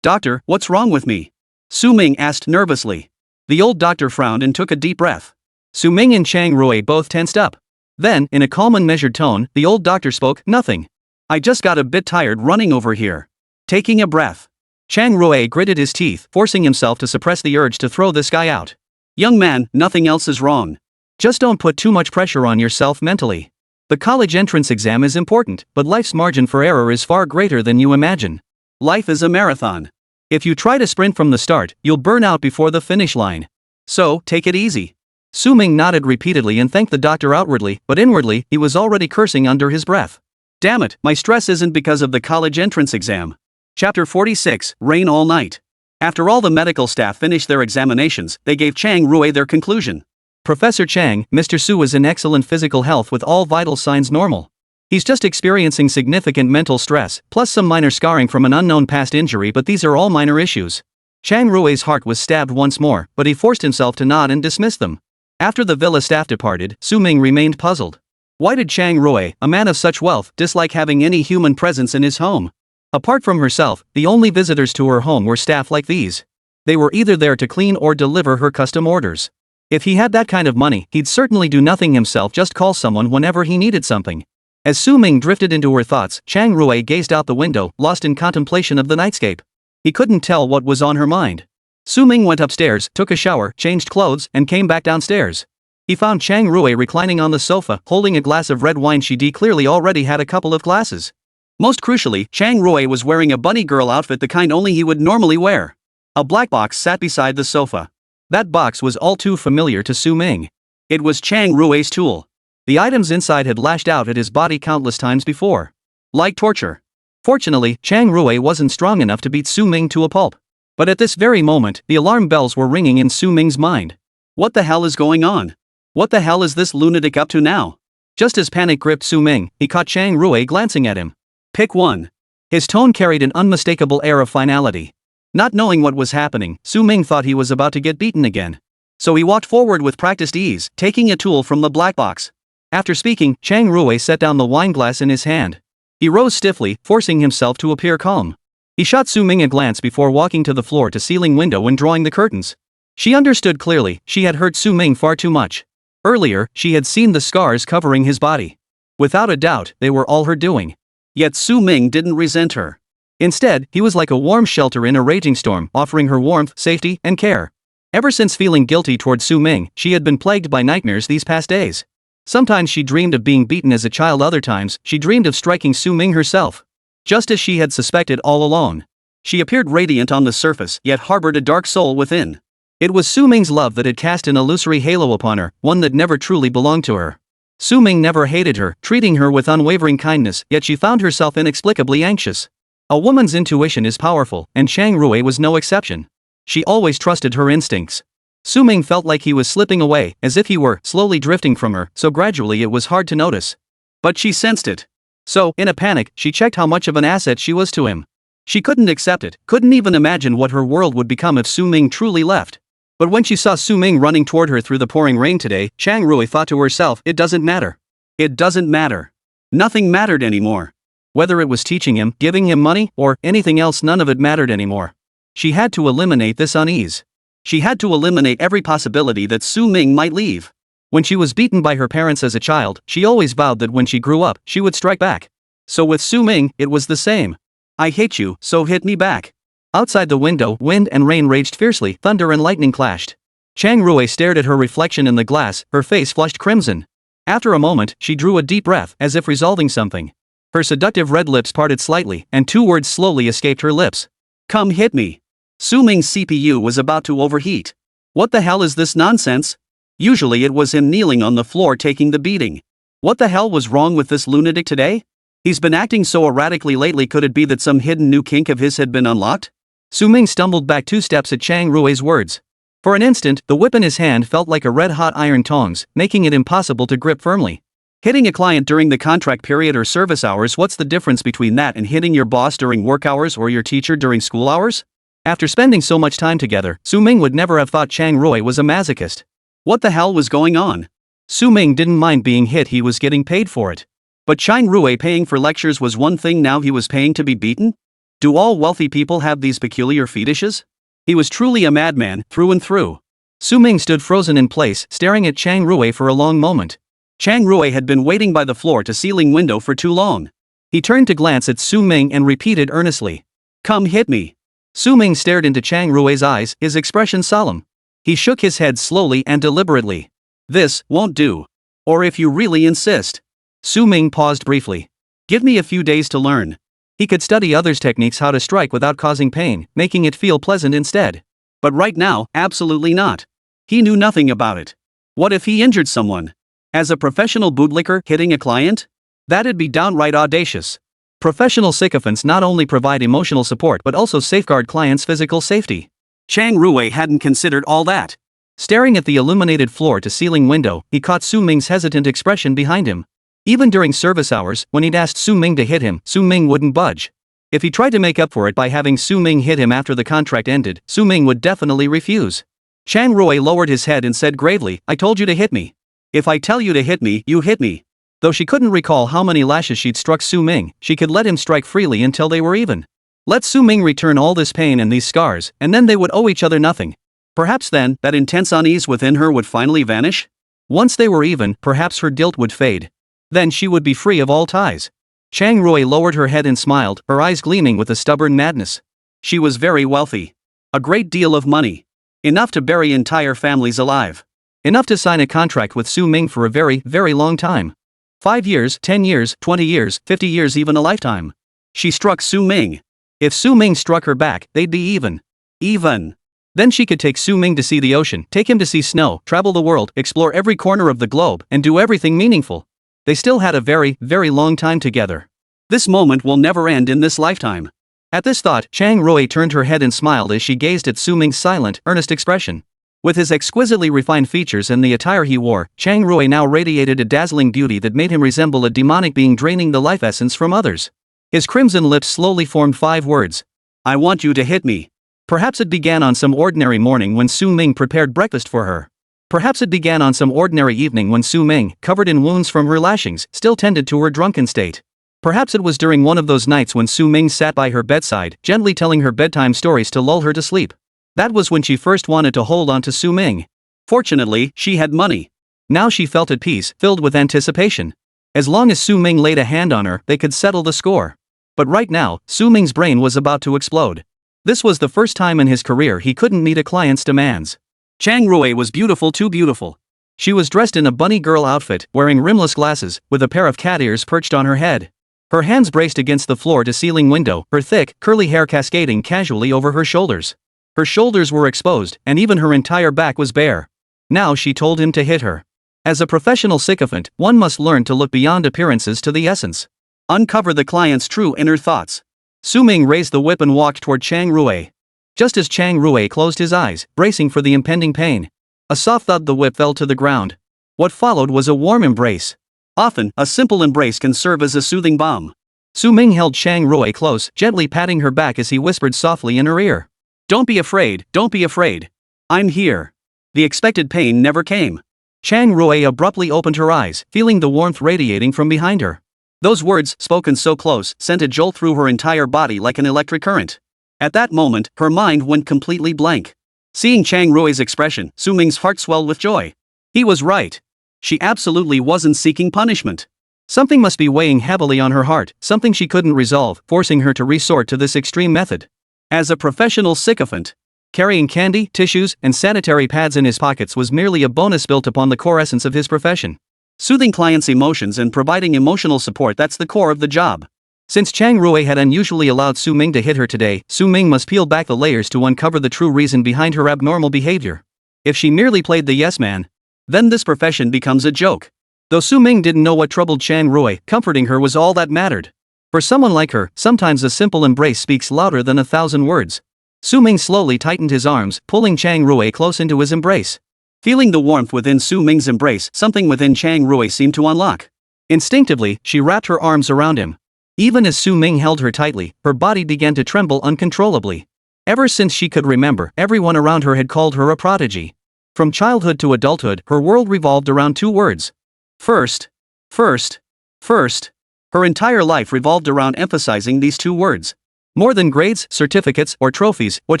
S1: Doctor, what's wrong with me? Su Ming asked nervously. The old doctor frowned and took a deep breath. Su Ming and Chang Rui both tensed up. Then, in a calm and measured tone, the old doctor spoke, "Nothing. I just got a bit tired running over here." Taking a breath. Chang Rui gritted his teeth, forcing himself to suppress the urge to throw this guy out. "Young man, nothing else is wrong. Just don't put too much pressure on yourself mentally. The college entrance exam is important, but life's margin for error is far greater than you imagine. Life is a marathon. If you try to sprint from the start, you'll burn out before the finish line. So, take it easy." Su Ming nodded repeatedly and thanked the doctor outwardly, but inwardly, he was already cursing under his breath. Damn it, my stress isn't because of the college entrance exam. Chapter 46, Rain All Night. After all the medical staff finished their examinations, they gave Chang Rui their conclusion. Professor Chang, Mr. Su is in excellent physical health with all vital signs normal. He's just experiencing significant mental stress, plus some minor scarring from an unknown past injury, but these are all minor issues. Chang Rui's heart was stabbed once more, but he forced himself to nod and dismiss them. After the villa staff departed, Su Ming remained puzzled. Why did Chang Rui, a man of such wealth, dislike having any human presence in his home? Apart from herself, the only visitors to her home were staff like these. They were either there to clean or deliver her custom orders. If he had that kind of money, he'd certainly do nothing himself, just call someone whenever he needed something. As Su Ming drifted into her thoughts, Chang Rui gazed out the window, lost in contemplation of the nightscape. He couldn't tell what was on her mind. Su Ming went upstairs, took a shower, changed clothes, and came back downstairs. He found Chang Rui reclining on the sofa, holding a glass of red wine. She clearly already had a couple of glasses. Most crucially, Chang Rui was wearing a bunny girl outfit, the kind only he would normally wear. A black box sat beside the sofa. That box was all too familiar to Su Ming. It was Chang Rui's tool. The items inside had lashed out at his body countless times before. Like torture. Fortunately, Chang Rui wasn't strong enough to beat Su Ming to a pulp. But at this very moment, the alarm bells were ringing in Su Ming's mind. What the hell is going on? What the hell is this lunatic up to now? Just as panic gripped Su Ming, he caught Chang Rui glancing at him. Pick one. His tone carried an unmistakable air of finality. Not knowing what was happening, Su Ming thought he was about to get beaten again. So he walked forward with practiced ease, taking a tool from the black box. After speaking, Chang Rui set down the wine glass in his hand. He rose stiffly, forcing himself to appear calm. He shot Su Ming a glance before walking to the floor-to-ceiling window and drawing the curtains. She understood clearly, she had hurt Su Ming far too much. Earlier, she had seen the scars covering his body. Without a doubt, they were all her doing. Yet Su Ming didn't resent her. Instead, he was like a warm shelter in a raging storm, offering her warmth, safety, and care. Ever since feeling guilty toward Su Ming, she had been plagued by nightmares these past days. Sometimes she dreamed of being beaten as a child, other times, she dreamed of striking Su Ming herself. Just as she had suspected all along. She appeared radiant on the surface, yet harbored a dark soul within. It was Su Ming's love that had cast an illusory halo upon her, one that never truly belonged to her. Su Ming never hated her, treating her with unwavering kindness, yet she found herself inexplicably anxious. A woman's intuition is powerful, and Chang Rui was no exception. She always trusted her instincts. Su Ming felt like he was slipping away, as if he were slowly drifting from her, so gradually it was hard to notice. But she sensed it. So, in a panic, she checked how much of an asset she was to him. She couldn't accept it, couldn't even imagine what her world would become if Su Ming truly left. But when she saw Su Ming running toward her through the pouring rain today, Chang Rui thought to herself, it doesn't matter. It doesn't matter. Nothing mattered anymore. Whether it was teaching him, giving him money, or anything else, none of it mattered anymore. She had to eliminate this unease. She had to eliminate every possibility that Su Ming might leave. When she was beaten by her parents as a child, she always vowed that when she grew up, she would strike back. So with Su Ming, it was the same. I hate you, so hit me back. Outside the window, wind and rain raged fiercely, thunder and lightning clashed. Chang Rui stared at her reflection in the glass, her face flushed crimson. After a moment, she drew a deep breath, as if resolving something. Her seductive red lips parted slightly, and two words slowly escaped her lips. Come hit me. Su Ming's CPU was about to overheat. What the hell is this nonsense? Usually it was him kneeling on the floor taking the beating. What the hell was wrong with this lunatic today? He's been acting so erratically lately. Could it be that some hidden new kink of his had been unlocked? Su Ming stumbled back 2 steps at Chang Rui's words. For an instant, the whip in his hand felt like a red-hot iron tongs, making it impossible to grip firmly. Hitting a client during the contract period or service hours, what's the difference between that and hitting your boss during work hours or your teacher during school hours? After spending so much time together, Su Ming would never have thought Chang Rui was a masochist. What the hell was going on? Su Ming didn't mind being hit, he was getting paid for it. But Chang Rui paying for lectures was one thing, now he was paying to be beaten? Do all wealthy people have these peculiar fetishes? He was truly a madman, through and through. Su Ming stood frozen in place, staring at Chang Rui for a long moment. Chang Rui had been waiting by the floor-to-ceiling window for too long. He turned to glance at Su Ming and repeated earnestly, "Come hit me." Su Ming stared into Chang Rui's eyes, his expression solemn. He shook his head slowly and deliberately. "This won't do. Or if you really insist." Su Ming paused briefly. "Give me a few days to learn." He could study others' techniques how to strike without causing pain, making it feel pleasant instead. But right now, absolutely not. He knew nothing about it. What if he injured someone? As a professional bootlicker hitting a client? That'd be downright audacious. Professional sycophants not only provide emotional support but also safeguard clients' physical safety. Chang Rui hadn't considered all that. Staring at the illuminated floor-to-ceiling window, he caught Su Ming's hesitant expression behind him. Even during service hours, when he'd asked Su Ming to hit him, Su Ming wouldn't budge. If he tried to make up for it by having Su Ming hit him after the contract ended, Su Ming would definitely refuse. Chang Rui lowered his head and said gravely, "I told you to hit me. If I tell you to hit me, you hit me." Though she couldn't recall how many lashes she'd struck Su Ming, she could let him strike freely until they were even. Let Su Ming return all this pain and these scars, and then they would owe each other nothing. Perhaps then, that intense unease within her would finally vanish? Once they were even, perhaps her guilt would fade. Then she would be free of all ties. Chang Rui lowered her head and smiled, her eyes gleaming with a stubborn madness. She was very wealthy. A great deal of money. Enough to bury entire families alive. Enough to sign a contract with Su Ming for a very, very long time. 5 years, 10 years, 20 years, 50 years, even a lifetime. She struck Su Ming. If Su Ming struck her back, they'd be even. Even. Then she could take Su Ming to see the ocean, take him to see snow, travel the world, explore every corner of the globe, and do everything meaningful. They still had a very, very long time together. This moment will never end in this lifetime. At this thought, Chang Rui turned her head and smiled as she gazed at Su Ming's silent, earnest expression. With his exquisitely refined features and the attire he wore, Chang Rui now radiated a dazzling beauty that made him resemble a demonic being draining the life essence from others. His crimson lips slowly formed 5 words. "I want you to hit me." Perhaps it began on some ordinary morning when Su Ming prepared breakfast for her. Perhaps it began on some ordinary evening when Su Ming, covered in wounds from her lashings, still tended to her drunken state. Perhaps it was during one of those nights when Su Ming sat by her bedside, gently telling her bedtime stories to lull her to sleep. That was when she first wanted to hold on to Su Ming. Fortunately, she had money. Now she felt at peace, filled with anticipation. As long as Su Ming laid a hand on her, they could settle the score. But right now, Su Ming's brain was about to explode. This was the first time in his career he couldn't meet a client's demands. Chang Rui was beautiful, too beautiful. She was dressed in a bunny girl outfit, wearing rimless glasses, with a pair of cat ears perched on her head. Her hands braced against the floor-to-ceiling window, her thick, curly hair cascading casually over her shoulders. Her shoulders were exposed, and even her entire back was bare. Now she told him to hit her. As a professional sycophant, one must learn to look beyond appearances to the essence. Uncover the client's true inner thoughts. Su Ming raised the whip and walked toward Chang Rui. Just as Chang Rui closed his eyes, bracing for the impending pain, a soft thud, the whip fell to the ground. What followed was a warm embrace. Often, a simple embrace can serve as a soothing balm. Su Ming held Chang Rui close, gently patting her back as he whispered softly in her ear. "Don't be afraid, don't be afraid. I'm here." The expected pain never came. Chang Rui abruptly opened her eyes, feeling the warmth radiating from behind her. Those words, spoken so close, sent a jolt through her entire body like an electric current. At that moment, her mind went completely blank. Seeing Chang Rui's expression, Su Ming's heart swelled with joy. He was right. She absolutely wasn't seeking punishment. Something must be weighing heavily on her heart, something she couldn't resolve, forcing her to resort to this extreme method. As a professional sycophant, carrying candy, tissues, and sanitary pads in his pockets was merely a bonus built upon the core essence of his profession. Soothing clients' emotions and providing emotional support, that's the core of the job. Since Chang Rui had unusually allowed Su Ming to hit her today, Su Ming must peel back the layers to uncover the true reason behind her abnormal behavior. If she merely played the yes man, then this profession becomes a joke. Though Su Ming didn't know what troubled Chang Rui, comforting her was all that mattered. For someone like her, sometimes a simple embrace speaks louder than 1,000 words. Su Ming slowly tightened his arms, pulling Chang Rui close into his embrace. Feeling the warmth within Su Ming's embrace, something within Chang Rui seemed to unlock. Instinctively, she wrapped her arms around him. Even as Su Ming held her tightly, her body began to tremble uncontrollably. Ever since she could remember, everyone around her had called her a prodigy. From childhood to adulthood, her world revolved around two words. First. First. First. Her entire life revolved around emphasizing these two words. More than grades, certificates, or trophies, what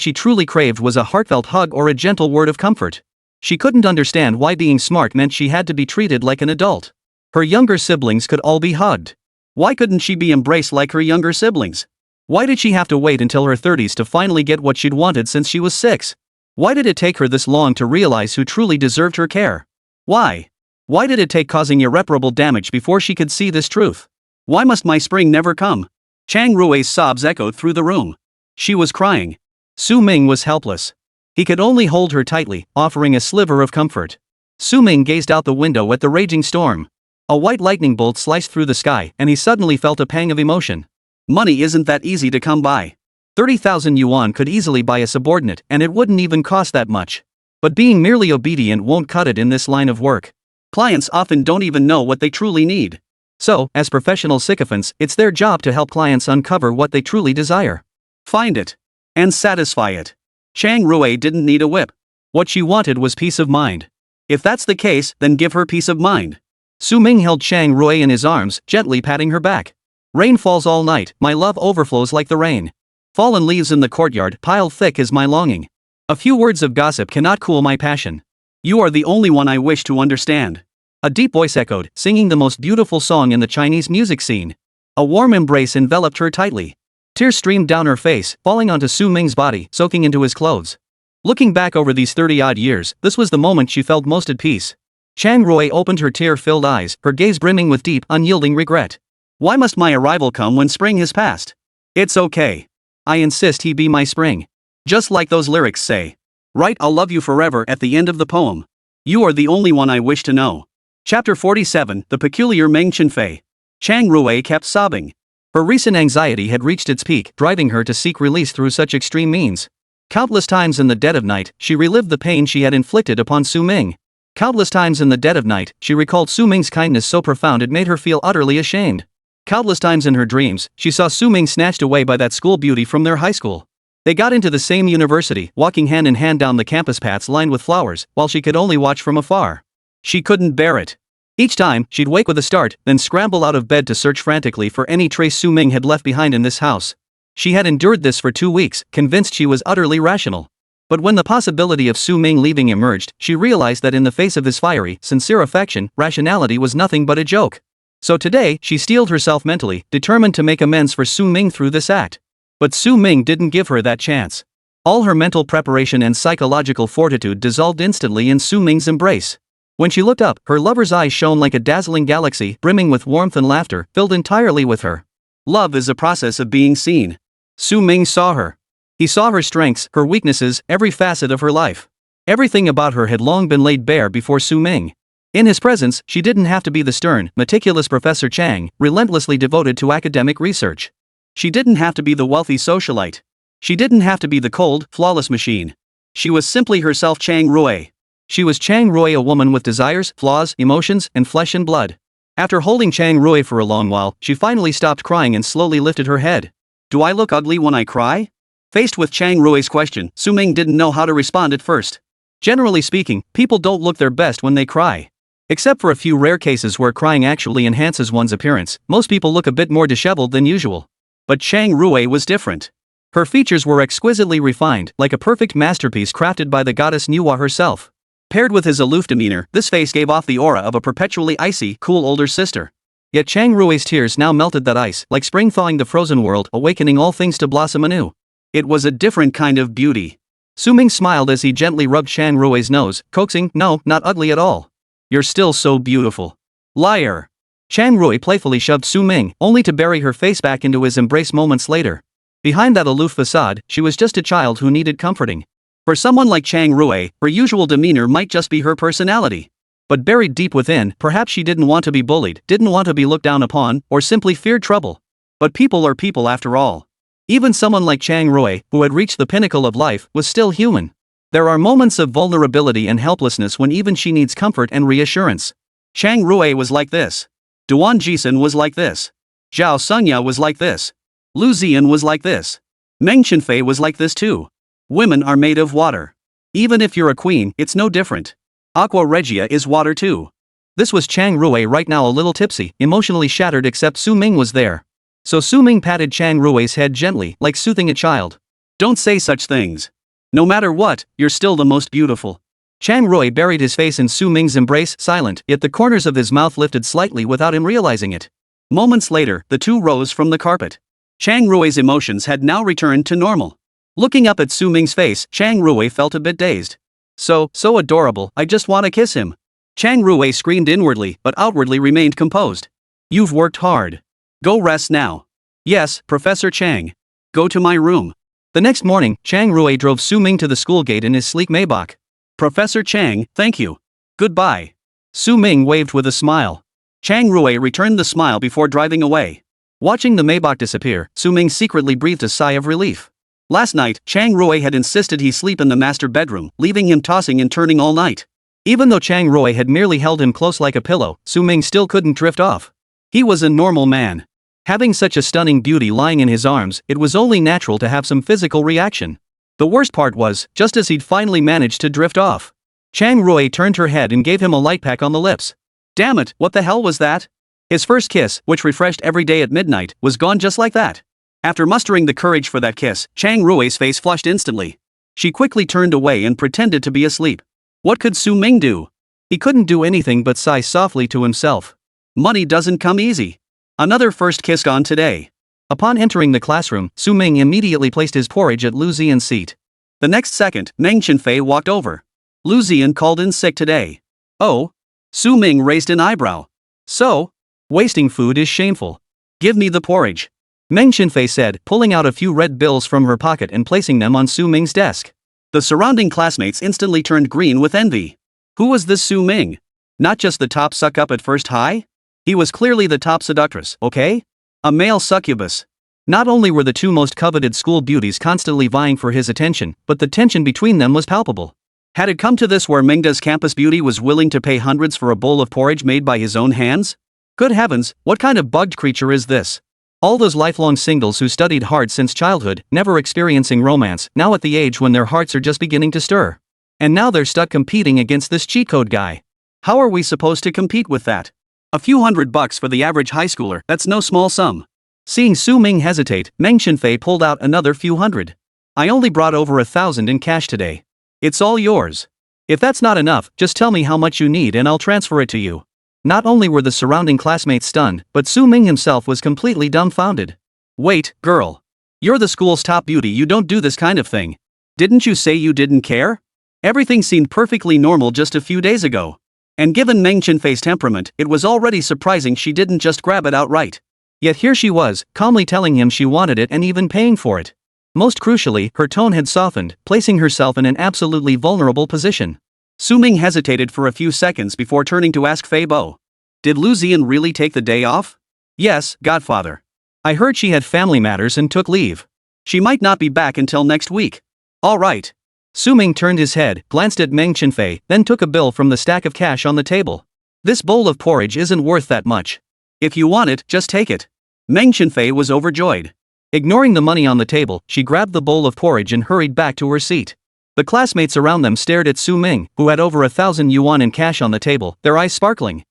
S1: she truly craved was a heartfelt hug or a gentle word of comfort. She couldn't understand why being smart meant she had to be treated like an adult. Her younger siblings could all be hugged. Why couldn't she be embraced like her younger siblings? Why did she have to wait until her 30s to finally get what she'd wanted since she was 6? Why did it take her this long to realize who truly deserved her care? Why? Why did it take causing irreparable damage before she could see this truth? Why must my spring never come? Chang Rui's sobs echoed through the room. She was crying. Su Ming was helpless. He could only hold her tightly, offering a sliver of comfort. Su Ming gazed out the window at the raging storm. A white lightning bolt sliced through the sky, and he suddenly felt a pang of emotion. Money isn't that easy to come by. 30,000 yuan could easily buy a subordinate, and it wouldn't even cost that much. But being merely obedient won't cut it in this line of work. Clients often don't even know what they truly need. So, as professional sycophants, it's their job to help clients uncover what they truly desire. Find it. And satisfy it. Chang Rui didn't need a whip. What she wanted was peace of mind. If that's the case, then give her peace of mind. Su Ming held Chang Rui in his arms, gently patting her back. Rain falls all night, my love overflows like the rain. Fallen leaves in the courtyard, piled thick is my longing. A few words of gossip cannot cool my passion. You are the only one I wish to understand. A deep voice echoed, singing the most beautiful song in the Chinese music scene. A warm embrace enveloped her tightly. Tears streamed down her face, falling onto Su Ming's body, soaking into his clothes. Looking back over these 30-odd years, this was the moment she felt most at peace. Chang Rui opened her tear-filled eyes, her gaze brimming with deep, unyielding regret. Why must my arrival come when spring has passed? It's okay. I insist he be my spring. Just like those lyrics say. Write I'll love you forever at the end of the poem. You are the only one I wish to know. Chapter 47, The Peculiar Meng Chenfei. Chang Rui kept sobbing. Her recent anxiety had reached its peak, driving her to seek release through such extreme means. Countless times in the dead of night, she relived the pain she had inflicted upon Su Ming. Countless times in the dead of night, she recalled Su Ming's kindness so profound it made her feel utterly ashamed. Countless times in her dreams, she saw Su Ming snatched away by that school beauty from their high school. They got into the same university, walking hand in hand down the campus paths lined with flowers, while she could only watch from afar. She couldn't bear it. Each time, she'd wake with a start, then scramble out of bed to search frantically for any trace Su Ming had left behind in this house. She had endured this for 2 weeks, convinced she was utterly rational. But when the possibility of Su Ming leaving emerged, she realized that in the face of his fiery, sincere affection, rationality was nothing but a joke. So today, she steeled herself mentally, determined to make amends for Su Ming through this act. But Su Ming didn't give her that chance. All her mental preparation and psychological fortitude dissolved instantly in Su Ming's embrace. When she looked up, her lover's eyes shone like a dazzling galaxy, brimming with warmth and laughter, filled entirely with her. Love is a process of being seen. Su Ming saw her. He saw her strengths, her weaknesses, every facet of her life. Everything about her had long been laid bare before Su Ming. In his presence, she didn't have to be the stern, meticulous Professor Chang, relentlessly devoted to academic research. She didn't have to be the wealthy socialite. She didn't have to be the cold, flawless machine. She was simply herself, Chang Rui. She was Chang Rui, a woman with desires, flaws, emotions, and flesh and blood. After holding Chang Rui for a long while, she finally stopped crying and slowly lifted her head. Do I look ugly when I cry? Faced with Chang Rui's question, Su Ming didn't know how to respond at first. Generally speaking, people don't look their best when they cry. Except for a few rare cases where crying actually enhances one's appearance, most people look a bit more disheveled than usual. But Chang Rui was different. Her features were exquisitely refined, like a perfect masterpiece crafted by the goddess Nuwa herself. Paired with his aloof demeanor, this face gave off the aura of a perpetually icy, cool older sister. Yet Chang Rui's tears now melted that ice, like spring thawing the frozen world, awakening all things to blossom anew. It was a different kind of beauty. Su Ming smiled as he gently rubbed Chang Rui's nose, coaxing, "No, not ugly at all. You're still so beautiful." Liar. Chang Rui playfully shoved Su Ming, only to bury her face back into his embrace moments later. Behind that aloof facade, she was just a child who needed comforting. For someone like Chang Rui, her usual demeanor might just be her personality. But buried deep within, perhaps she didn't want to be bullied, didn't want to be looked down upon, or simply feared trouble. But people are people after all. Even someone like Chang Rui, who had reached the pinnacle of life, was still human. There are moments of vulnerability and helplessness when even she needs comfort and reassurance. Chang Rui was like this. Duan Jixin was like this. Zhao Songya was like this. Lu Ziyan was like this. Meng Chenfei was like this too. Women are made of water. Even if you're a queen, it's no different. Aqua Regia is water too. This was Chang Rui, right now a little tipsy, emotionally shattered, except Su Ming was there. So Su Ming patted Chang Rui's head gently, like soothing a child. Don't say such things. No matter what, you're still the most beautiful. Chang Rui buried his face in Su Ming's embrace, silent, yet the corners of his mouth lifted slightly without him realizing it. Moments later, the two rose from the carpet. Chang Rui's emotions had now returned to normal. Looking up at Su Ming's face, Chang Rui felt a bit dazed. So adorable, I just want to kiss him. Chang Rui screamed inwardly, but outwardly remained composed. You've worked hard. Go rest now. Yes, Professor Chang. Go to my room. The next morning, Chang Rui drove Su Ming to the school gate in his sleek Maybach. Professor Chang, thank you. Goodbye. Su Ming waved with a smile. Chang Rui returned the smile before driving away. Watching the Maybach disappear, Su Ming secretly breathed a sigh of relief. Last night, Chang Rui had insisted he sleep in the master bedroom, leaving him tossing and turning all night. Even though Chang Rui had merely held him close like a pillow, Su Ming still couldn't drift off. He was a normal man. Having such a stunning beauty lying in his arms, it was only natural to have some physical reaction. The worst part was, just as he'd finally managed to drift off, Chang Rui turned her head and gave him a light peck on the lips. Damn it, what the hell was that? His first kiss, which refreshed every day at midnight, was gone just like that. After mustering the courage for that kiss, Chang Rui's face flushed instantly. She quickly turned away and pretended to be asleep. What could Su Ming do? He couldn't do anything but sigh softly to himself. Money doesn't come easy. Another first kiss gone today. Upon entering the classroom, Su Ming immediately placed his porridge at Lu Ziyan's seat. The next second, Meng Chenfei walked over. Lu Ziyan called in sick today. Oh? Su Ming raised an eyebrow. So? Wasting food is shameful. Give me the porridge. Meng Chenfei said, pulling out a few red bills from her pocket and placing them on Su Ming's desk. The surrounding classmates instantly turned green with envy. Who was this Su Ming? Not just the top suck-up at first high? He was clearly the top seductress, okay? A male succubus. Not only were the two most coveted school beauties constantly vying for his attention, but the tension between them was palpable. Had it come to this where Mingda's campus beauty was willing to pay hundreds for a bowl of porridge made by his own hands? Good heavens, what kind of bugged creature is this? All those lifelong singles who studied hard since childhood, never experiencing romance, now at the age when their hearts are just beginning to stir. And now they're stuck competing against this cheat code guy. How are we supposed to compete with that? A few $100 for the average high schooler, that's no small sum. Seeing Su Ming hesitate, Meng Chenfei pulled out another few hundred. I only brought over 1,000 in cash today. It's all yours. If that's not enough, just tell me how much you need and I'll transfer it to you. Not only were the surrounding classmates stunned, but Su Ming himself was completely dumbfounded. Wait, girl. You're the school's top beauty, you don't do this kind of thing. Didn't you say you didn't care? Everything seemed perfectly normal just a few days ago. And given Meng Chenfei's temperament, it was already surprising she didn't just grab it outright. Yet here she was, calmly telling him she wanted it and even paying for it. Most crucially, her tone had softened, placing herself in an absolutely vulnerable position. Su Ming hesitated for a few seconds before turning to ask Fei Bo. Did Lu Ziyan really take the day off? Yes, Godfather. I heard she had family matters and took leave. She might not be back until next week. All right. Su Ming turned his head, glanced at Meng Chenfei, then took a bill from the stack of cash on the table. This bowl of porridge isn't worth that much. If you want it, just take it. Meng Chenfei was overjoyed. Ignoring the money on the table, she grabbed the bowl of porridge and hurried back to her seat. The classmates around them stared at Su Ming, who had over 1,000 yuan in cash on the table, their eyes sparkling.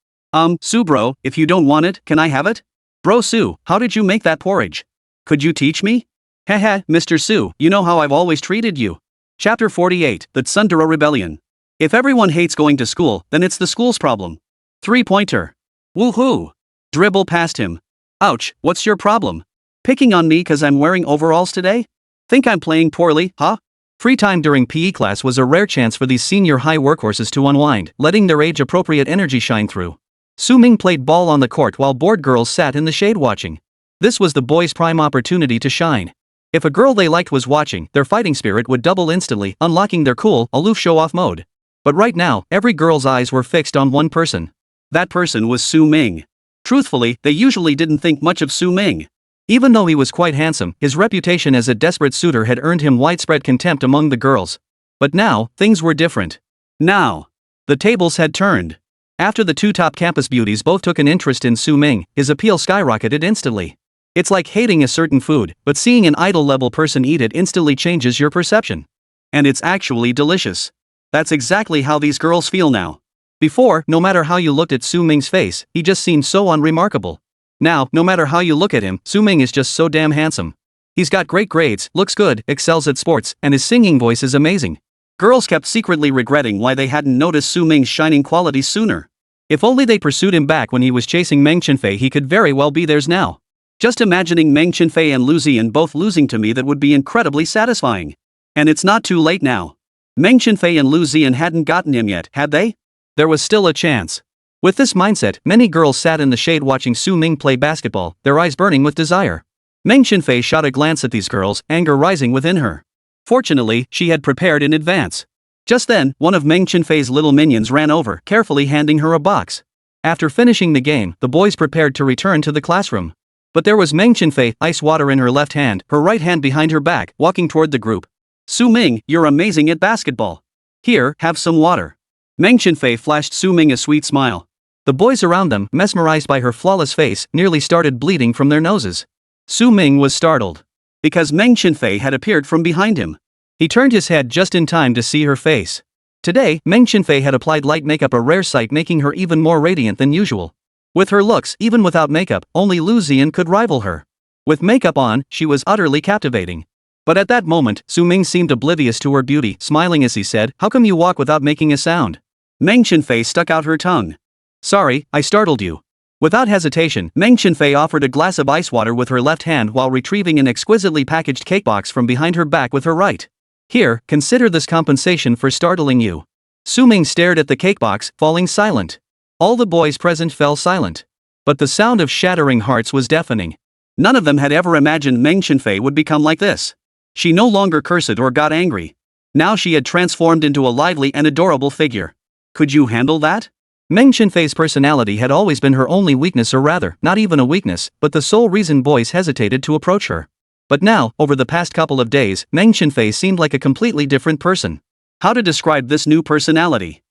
S1: Su bro, if you don't want it, can I have it? Bro Su, how did you make that porridge? Could you teach me? Heh, Mr. Su, you know how I've always treated you. Chapter 48, The Tsundere Rebellion. If everyone hates going to school, then it's the school's problem. 3-pointer. Woohoo! Dribble past him. Ouch, what's your problem? Picking on me cause I'm wearing overalls today? Think I'm playing poorly, huh? Free time during PE class was a rare chance for these senior high workhorses to unwind, letting their age-appropriate energy shine through. Su Ming played ball on the court while bored girls sat in the shade watching. This was the boys' prime opportunity to shine. If a girl they liked was watching, their fighting spirit would double instantly, unlocking their cool, aloof show-off mode. But right now, every girl's eyes were fixed on one person. That person was Su Ming. Truthfully, they usually didn't think much of Su Ming. Even though he was quite handsome, his reputation as a desperate suitor had earned him widespread contempt among the girls. But now, things were different. Now, the tables had turned. After the two top campus beauties both took an interest in Su Ming, his appeal skyrocketed instantly. It's like hating a certain food, but seeing an idol-level person eat it instantly changes your perception. And it's actually delicious. That's exactly how these girls feel now. Before, no matter how you looked at Su Ming's face, he just seemed so unremarkable. Now, no matter how you look at him, Su Ming is just so damn handsome. He's got great grades, looks good, excels at sports, and his singing voice is amazing. Girls kept secretly regretting why they hadn't noticed Su Ming's shining qualities sooner. If only they pursued him back when he was chasing Meng Chenfei, he could very well be theirs now. Just imagining Meng Chenfei and Lu Ziyan both losing to me, that would be incredibly satisfying. And it's not too late now. Meng Chenfei and Lu Ziyan hadn't gotten him yet, had they? There was still a chance. With this mindset, many girls sat in the shade watching Su Ming play basketball, their eyes burning with desire. Meng Chenfei shot a glance at these girls, anger rising within her. Fortunately, she had prepared in advance. Just then, one of Meng Chenfei's little minions ran over, carefully handing her a box. After finishing the game, the boys prepared to return to the classroom. But there was Meng Chenfei, ice water in her left hand, her right hand behind her back, walking toward the group. Su Ming, you're amazing at basketball. Here, have some water. Meng Chenfei flashed Su Ming a sweet smile. The boys around them, mesmerized by her flawless face, nearly started bleeding from their noses. Su Ming was startled. Because Meng Chenfei had appeared from behind him. He turned his head just in time to see her face. Today, Meng Chenfei had applied light makeup, a rare sight, making her even more radiant than usual. With her looks, even without makeup, only Lu Ziyan could rival her. With makeup on, she was utterly captivating. But at that moment, Su Ming seemed oblivious to her beauty, smiling as he said, "How come you walk without making a sound?" Meng Chenfei stuck out her tongue. "Sorry, I startled you." Without hesitation, Meng Chenfei offered a glass of ice water with her left hand while retrieving an exquisitely packaged cake box from behind her back with her right. "Here, consider this compensation for startling you." Su Ming stared at the cake box, falling silent. All the boys present fell silent. But the sound of shattering hearts was deafening. None of them had ever imagined Meng Chenfei would become like this. She no longer cursed or got angry. Now she had transformed into a lively and adorable figure. Could you handle that? Meng Chenfei's personality had always been her only weakness, or rather, not even a weakness, but the sole reason boys hesitated to approach her. But now, over the past couple of days, Meng Chenfei seemed like a completely different person. How to describe this new personality?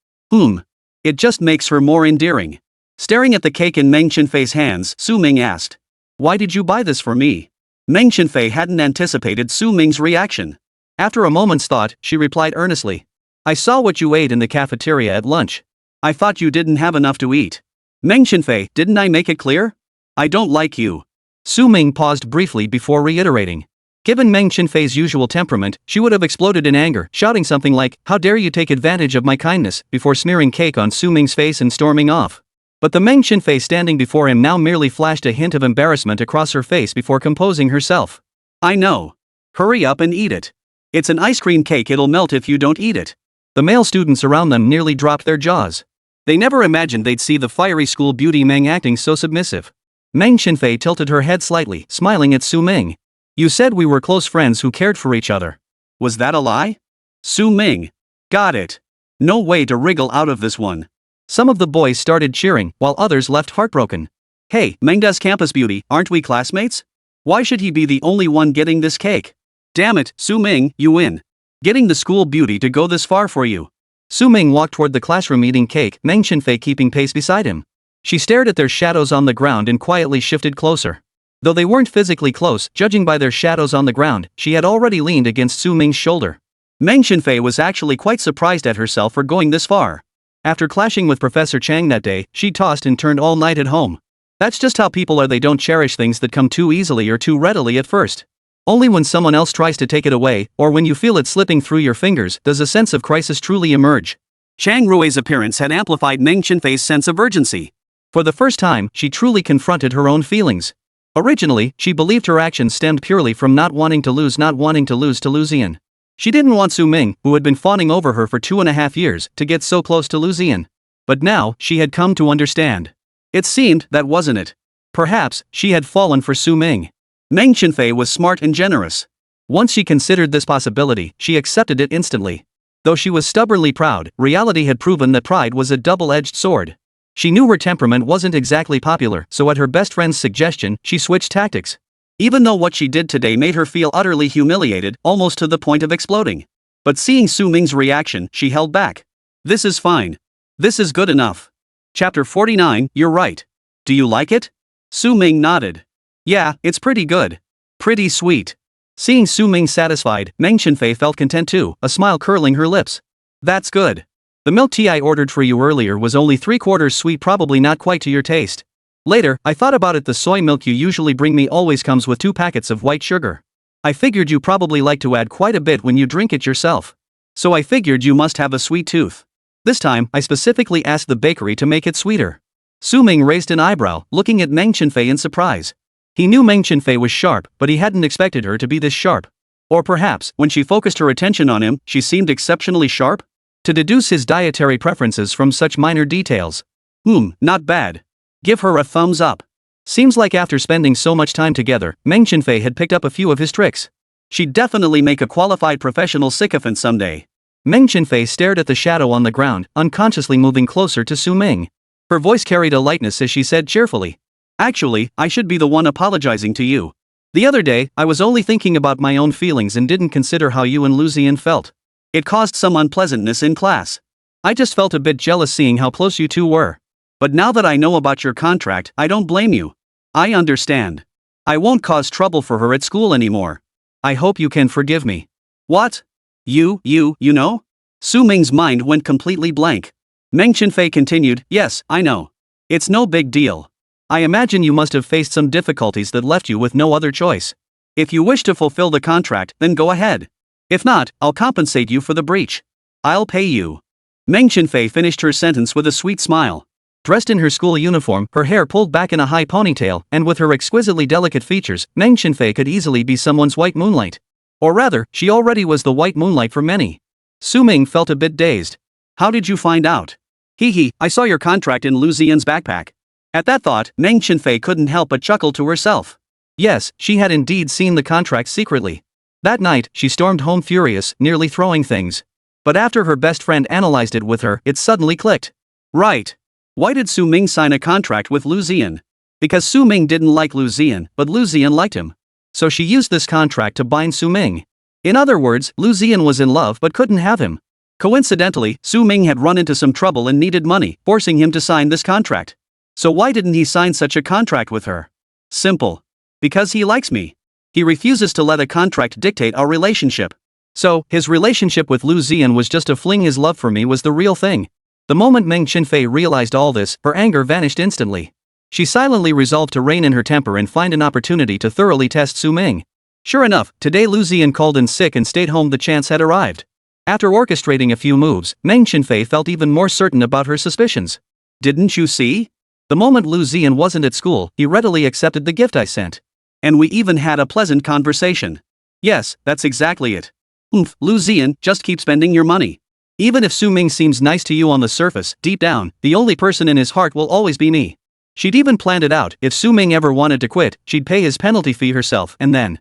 S1: It just makes her more endearing. Staring at the cake in Meng Chenfei's hands, Su Ming asked, "Why did you buy this for me?" Meng Chenfei hadn't anticipated Su Ming's reaction. After a moment's thought, she replied earnestly, "I saw what you ate in the cafeteria at lunch. I thought you didn't have enough to eat." "Meng Chenfei, didn't I make it clear? I don't like you." Su Ming paused briefly before reiterating. Given Meng Chenfei's usual temperament, she would have exploded in anger, shouting something like, "How dare you take advantage of my kindness," before smearing cake on Su Ming's face and storming off. But the Meng Chenfei standing before him now merely flashed a hint of embarrassment across her face before composing herself. "I know. Hurry up and eat it. It's an ice cream cake, it'll melt if you don't eat it." The male students around them nearly dropped their jaws. They never imagined they'd see the fiery school beauty Meng acting so submissive. Meng Chenfei tilted her head slightly, smiling at Su Ming. "You said we were close friends who cared for each other. Was that a lie?" Su Ming. "Got it. No way to wriggle out of this one." Some of the boys started cheering, while others left heartbroken. "Hey, Mengda's campus beauty, aren't we classmates? Why should he be the only one getting this cake? Damn it, Su Ming, you win. Getting the school beauty to go this far for you." Su Ming walked toward the classroom eating cake, Meng Chenfei keeping pace beside him. She stared at their shadows on the ground and quietly shifted closer. Though they weren't physically close, judging by their shadows on the ground, she had already leaned against Su Ming's shoulder. Meng Chenfei was actually quite surprised at herself for going this far. After clashing with Professor Chang that day, she tossed and turned all night at home. That's just how people are. They don't cherish things that come too easily or too readily at first. Only when someone else tries to take it away, or when you feel it slipping through your fingers, does a sense of crisis truly emerge. Chang Rui's appearance had amplified Meng Chenfei's sense of urgency. For the first time, she truly confronted her own feelings. Originally, she believed her actions stemmed purely from not wanting to lose to Lu Ziyan. She didn't want Su Ming, who had been fawning over her for 2.5 years, to get so close to Lu Ziyan. But now, she had come to understand. It seemed that wasn't it. Perhaps, she had fallen for Su Ming. Meng Chenfei was smart and generous. Once she considered this possibility, she accepted it instantly. Though she was stubbornly proud, reality had proven that pride was a double-edged sword. She knew her temperament wasn't exactly popular, so at her best friend's suggestion, she switched tactics. Even though what she did today made her feel utterly humiliated, almost to the point of exploding. But seeing Su Ming's reaction, she held back. "This is fine. This is good enough. Chapter 49, You're right. Do you like it? Su Ming nodded. Yeah, it's pretty good. Pretty sweet. Seeing Su Ming satisfied, Meng Chenfei felt content too, a smile curling her lips. That's good. The milk tea I ordered for you earlier was only 3/4 sweet, probably not quite to your taste. Later, I thought about it, the soy milk you usually bring me always comes with 2 packets of white sugar. I figured you probably like to add quite a bit when you drink it yourself. So I figured you must have a sweet tooth. This time, I specifically asked the bakery to make it sweeter. Su Ming raised an eyebrow, looking at Meng Chenfei in surprise. He knew Meng Chenfei was sharp, but he hadn't expected her to be this sharp. Or perhaps, when she focused her attention on him, she seemed exceptionally sharp? To deduce his dietary preferences from such minor details. Not bad. Give her a thumbs up. Seems like after spending so much time together, Meng Chenfei had picked up a few of his tricks. She'd definitely make a qualified professional sycophant someday. Meng Chenfei stared at the shadow on the ground, unconsciously moving closer to Su Ming. Her voice carried a lightness as she said cheerfully. Actually, I should be the one apologizing to you. The other day, I was only thinking about my own feelings and didn't consider how you and Lucian felt. It caused some unpleasantness in class. I just felt a bit jealous seeing how close you two were. But now that I know about your contract, I don't blame you. I understand. I won't cause trouble for her at school anymore. I hope you can forgive me. What? You know? Su Ming's mind went completely blank. Meng Chenfei continued, yes, I know. It's no big deal. I imagine you must have faced some difficulties that left you with no other choice. If you wish to fulfill the contract, then go ahead. If not, I'll compensate you for the breach. I'll pay you. Meng Chenfei finished her sentence with a sweet smile. Dressed in her school uniform, her hair pulled back in a high ponytail, and with her exquisitely delicate features, Meng Chenfei could easily be someone's white moonlight. Or rather, she already was the white moonlight for many. Su Ming felt a bit dazed. How did you find out? I saw your contract in Lucian's backpack. At that thought, Meng Chenfei couldn't help but chuckle to herself. Yes, she had indeed seen the contract secretly. That night, she stormed home furious, nearly throwing things. But after her best friend analyzed it with her, it suddenly clicked. Right. Why did Su Ming sign a contract with Lucian? Because Su Ming didn't like Lucian, but Lucian liked him. So she used this contract to bind Su Ming. In other words, Lucian was in love but couldn't have him. Coincidentally, Su Ming had run into some trouble and needed money, forcing him to sign this contract. So why didn't he sign such a contract with her? Simple. Because he likes me. He refuses to let a contract dictate our relationship. So, his relationship with Lucian was just a fling, his love for me was the real thing. The moment Meng Chenfei realized all this, her anger vanished instantly. She silently resolved to rein in her temper and find an opportunity to thoroughly test Su Ming. Sure enough, today Lucian called in sick and stayed home. The chance had arrived. After orchestrating a few moves, Meng Chenfei felt even more certain about her suspicions. Didn't you see? The moment Lucian wasn't at school, he readily accepted the gift I sent. And we even had a pleasant conversation. Yes, that's exactly it. Lucian, just keep spending your money. Even if Su Ming seems nice to you on the surface, deep down, the only person in his heart will always be me. She'd even planned it out. If Su Ming ever wanted to quit, she'd pay his penalty fee herself, and then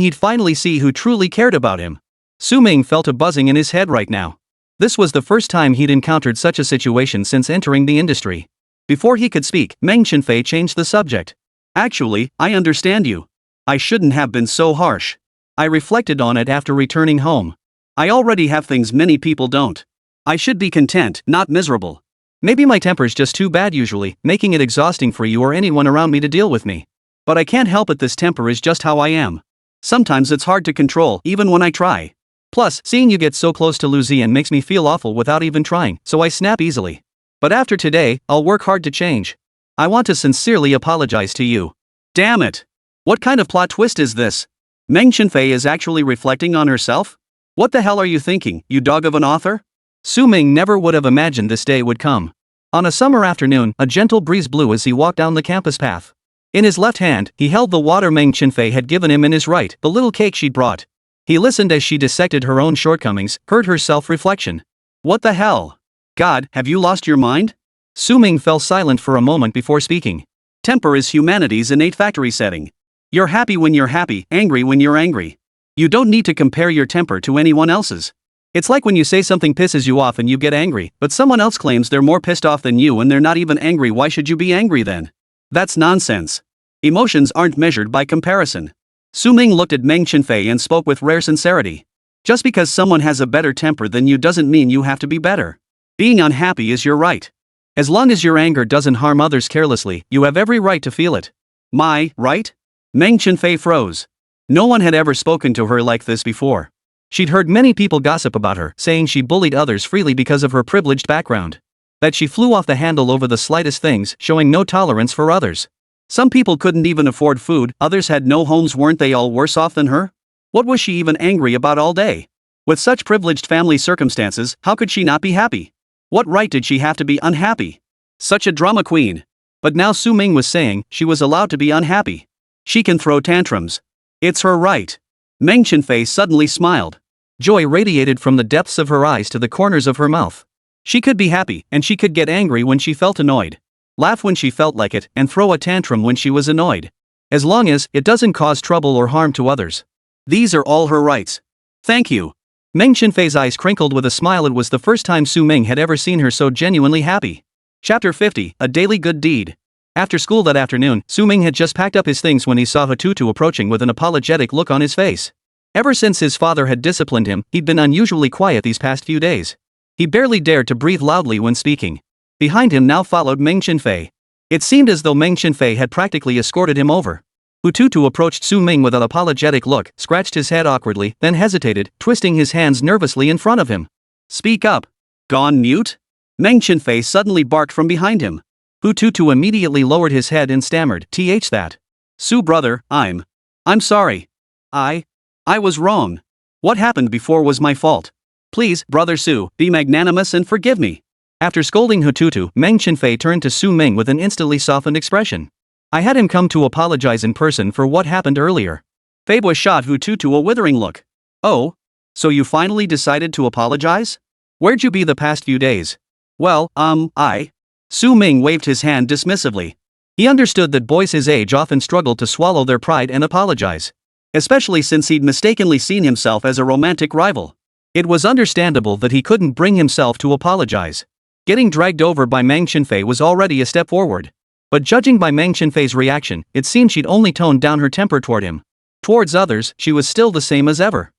S1: he'd finally see who truly cared about him. Su Ming felt a buzzing in his head right now. This was the first time he'd encountered such a situation since entering the industry. Before he could speak, Meng Chenfei changed the subject. Actually, I understand you. I shouldn't have been so harsh. I reflected on it after returning home. I already have things many people don't. I should be content, not miserable. Maybe my temper's just too bad usually, making it exhausting for you or anyone around me to deal with me. But I can't help it, this temper is just how I am. Sometimes it's hard to control, even when I try. Plus, seeing you get so close to Lucian makes me feel awful without even trying, so I snap easily. But after today, I'll work hard to change. I want to sincerely apologize to you. Damn it! What kind of plot twist is this? Meng Chenfei is actually reflecting on herself? What the hell are you thinking, you dog of an author? Su Ming never would have imagined this day would come. On a summer afternoon, a gentle breeze blew as he walked down the campus path. In his left hand, he held the water Meng Chenfei had given him, in his right, the little cake she'd brought. He listened as she dissected her own shortcomings, heard her self-reflection. What the hell? God, have you lost your mind? Su Ming fell silent for a moment before speaking. Temper is humanity's innate factory setting. You're happy when you're happy, angry when you're angry. You don't need to compare your temper to anyone else's. It's like when you say something pisses you off and you get angry, but someone else claims they're more pissed off than you and they're not even angry. Why should you be angry then? That's nonsense. Emotions aren't measured by comparison. Su Ming looked at Meng Chenfei and spoke with rare sincerity. Just because someone has a better temper than you doesn't mean you have to be better. Being unhappy is your right. As long as your anger doesn't harm others carelessly, you have every right to feel it. My, right? Meng Chenfei froze. No one had ever spoken to her like this before. She'd heard many people gossip about her, saying she bullied others freely because of her privileged background. That she flew off the handle over the slightest things, showing no tolerance for others. Some people couldn't even afford food, others had no homes. Weren't they all worse off than her? What was she even angry about all day? With such privileged family circumstances, how could she not be happy? What right did she have to be unhappy? Such a drama queen. But now Su Ming was saying she was allowed to be unhappy. She can throw tantrums. It's her right. Meng Chenfei suddenly smiled. Joy radiated from the depths of her eyes to the corners of her mouth. She could be happy, and she could get angry when she felt annoyed. Laugh when she felt like it, and throw a tantrum when she was annoyed. As long as it doesn't cause trouble or harm to others. These are all her rights. Thank you. Meng Chenfei's eyes crinkled with a smile. It was the first time Su Ming had ever seen her so genuinely happy. Chapter 50, A Daily Good Deed. After school that afternoon, Su Ming had just packed up his things when he saw Hututu approaching with an apologetic look on his face. Ever since his father had disciplined him, he'd been unusually quiet these past few days. He barely dared to breathe loudly when speaking. Behind him now followed Meng Chenfei. It seemed as though Meng Chenfei had practically escorted him over. Hututu approached Su Ming with an apologetic look, scratched his head awkwardly, then hesitated, twisting his hands nervously in front of him. Speak up. Gone mute? Meng Chenfei suddenly barked from behind him. Hututu immediately lowered his head and stammered, that. Su brother, I'm sorry. I was wrong. What happened before was my fault. Please, brother Su, be magnanimous and forgive me. After scolding Hututu, Meng Chenfei turned to Su Ming with an instantly softened expression. I had him come to apologize in person for what happened earlier. Fei shot Hututu a withering look. Oh? So you finally decided to apologize? Where'd you be the past few days? Well, Su Ming waved his hand dismissively. He understood that boys his age often struggled to swallow their pride and apologize. Especially since he'd mistakenly seen himself as a romantic rival. It was understandable that he couldn't bring himself to apologize. Getting dragged over by Meng Chenfei was already a step forward. But judging by Meng Chenfei's reaction, it seemed she'd only toned down her temper toward him. Towards others, she was still the same as ever.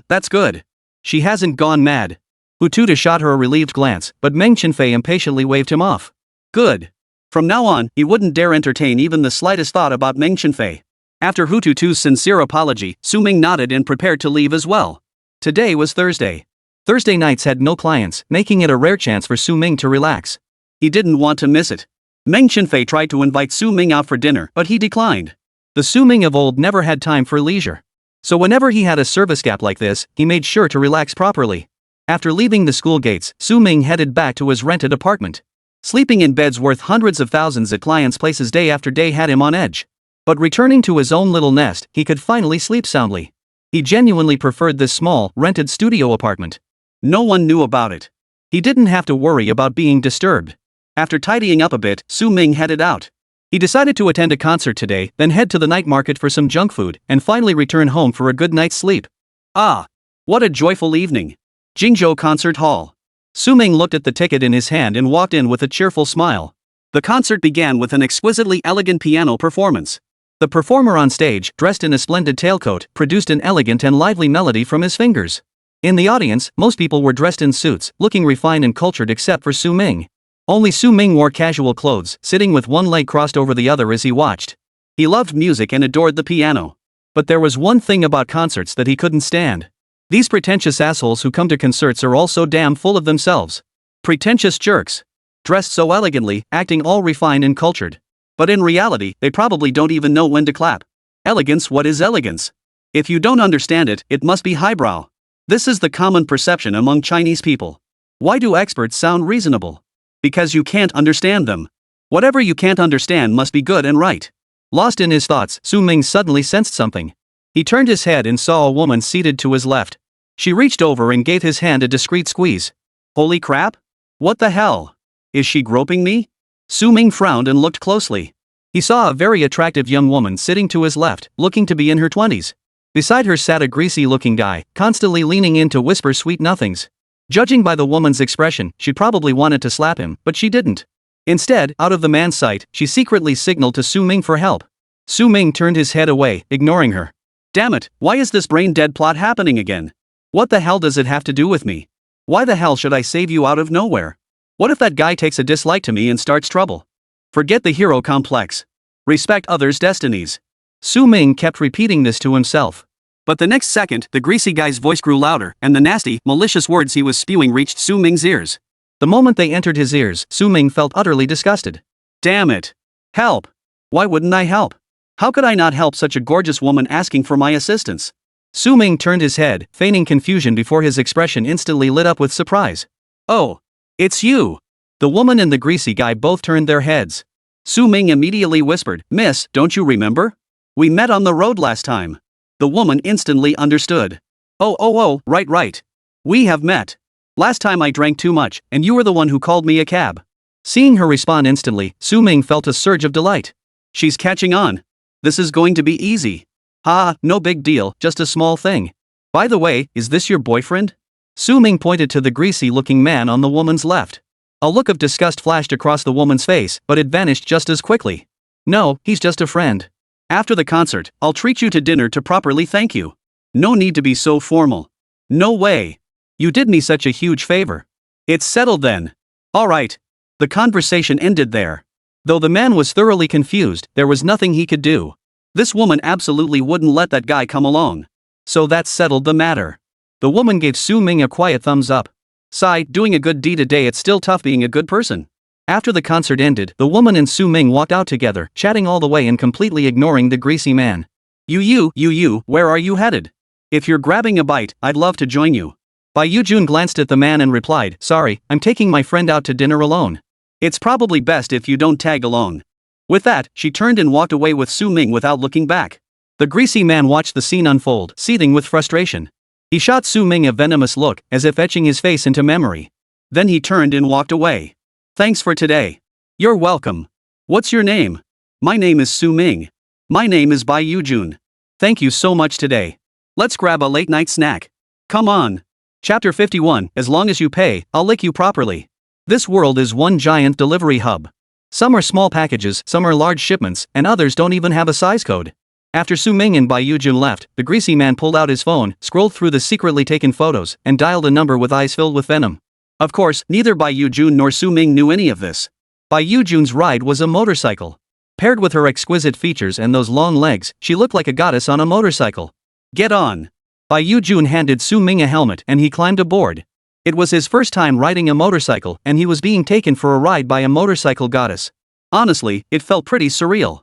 S1: That's good. She hasn't gone mad. Hututu shot her a relieved glance, but Meng Chenfei impatiently waved him off. Good. From now on, he wouldn't dare entertain even the slightest thought about Meng Chenfei. After Hututu's sincere apology, Su Ming nodded and prepared to leave as well. Today was Thursday. Thursday nights had no clients, making it a rare chance for Su Ming to relax. He didn't want to miss it. Meng Chenfei tried to invite Su Ming out for dinner, but he declined. The Su Ming of old never had time for leisure. So whenever he had a service gap like this, he made sure to relax properly. After leaving the school gates, Su Ming headed back to his rented apartment. Sleeping in beds worth hundreds of thousands at clients' places day after day had him on edge. But returning to his own little nest, he could finally sleep soundly. He genuinely preferred this small, rented studio apartment. No one knew about it. He didn't have to worry about being disturbed. After tidying up a bit, Su Ming headed out. He decided to attend a concert today, then head to the night market for some junk food, and finally return home for a good night's sleep. Ah! What a joyful evening! Jingzhou Concert Hall. Su Ming looked at the ticket in his hand and walked in with a cheerful smile. The concert began with an exquisitely elegant piano performance. The performer on stage, dressed in a splendid tailcoat, produced an elegant and lively melody from his fingers. In the audience, most people were dressed in suits, looking refined and cultured except for Su Ming. Only Su Ming wore casual clothes, sitting with one leg crossed over the other as he watched. He loved music and adored the piano. But there was one thing about concerts that he couldn't stand. These pretentious assholes who come to concerts are all so damn full of themselves. Pretentious jerks. Dressed so elegantly, acting all refined and cultured. But in reality, they probably don't even know when to clap. Elegance, what is elegance? If you don't understand it, it must be highbrow. This is the common perception among Chinese people. Why do experts sound reasonable? Because you can't understand them. Whatever you can't understand must be good and right. Lost in his thoughts, Su Ming suddenly sensed something. He turned his head and saw a woman seated to his left. She reached over and gave his hand a discreet squeeze. Holy crap? What the hell? Is she groping me? Su Ming frowned and looked closely. He saw a very attractive young woman sitting to his left, looking to be in her 20s. Beside her sat a greasy-looking guy, constantly leaning in to whisper sweet nothings. Judging by the woman's expression, she probably wanted to slap him, but she didn't. Instead, out of the man's sight, she secretly signaled to Su Ming for help. Su Ming turned his head away, ignoring her. Damn it, why is this brain-dead plot happening again? What the hell does it have to do with me? Why the hell should I save you out of nowhere? What if that guy takes a dislike to me and starts trouble? Forget the hero complex. Respect others' destinies. Su Ming kept repeating this to himself. But the next second, the greasy guy's voice grew louder, and the nasty, malicious words he was spewing reached Su Ming's ears. The moment they entered his ears, Su Ming felt utterly disgusted. Damn it. Help. Why wouldn't I help? How could I not help such a gorgeous woman asking for my assistance? Su Ming turned his head, feigning confusion before his expression instantly lit up with surprise. Oh. It's you. The woman and the greasy guy both turned their heads. Su Ming immediately whispered, Miss, don't you remember? We met on the road last time. The woman instantly understood. Oh, right. We have met. Last time I drank too much, and you were the one who called me a cab. Seeing her respond instantly, Su Ming felt a surge of delight. She's catching on. This is going to be easy. No big deal, just a small thing. By the way, is this your boyfriend? Su Ming pointed to the greasy-looking man on the woman's left. A look of disgust flashed across the woman's face, but it vanished just as quickly. No, he's just a friend. After the concert, I'll treat you to dinner to properly thank you. No need to be so formal. No way. You did me such a huge favor. It's settled then. Alright. The conversation ended there. Though the man was thoroughly confused, there was nothing he could do. This woman absolutely wouldn't let that guy come along. So that settled the matter. The woman gave Su Ming a quiet thumbs up. Sigh, doing a good deed a day, it's still tough being a good person. After the concert ended, the woman and Su Ming walked out together, chatting all the way and completely ignoring the greasy man. You, where are you headed? If you're grabbing a bite, I'd love to join you. Bai Yujun glanced at the man and replied, Sorry, I'm taking my friend out to dinner alone. It's probably best if you don't tag along. With that, she turned and walked away with Su Ming without looking back. The greasy man watched the scene unfold, seething with frustration. He shot Su Ming a venomous look, as if etching his face into memory. Then he turned and walked away. Thanks for today. You're welcome. What's your name? My name is Su Ming. My name is Bai Yujun. Thank you so much today. Let's grab a late night snack. Come on. Chapter 51, As long as you pay, I'll lick you properly. This world is one giant delivery hub. Some are small packages, some are large shipments, and others don't even have a size code. After Su Ming and Bai Yujun left, the greasy man pulled out his phone, scrolled through the secretly taken photos, and dialed a number with eyes filled with venom. Of course, neither Bai Yujun nor Su Ming knew any of this. Bai Yujun's ride was a motorcycle. Paired with her exquisite features and those long legs, she looked like a goddess on a motorcycle. Get on. Bai Yujun handed Su Ming a helmet and he climbed aboard. It was his first time riding a motorcycle and he was being taken for a ride by a motorcycle goddess. Honestly, it felt pretty surreal.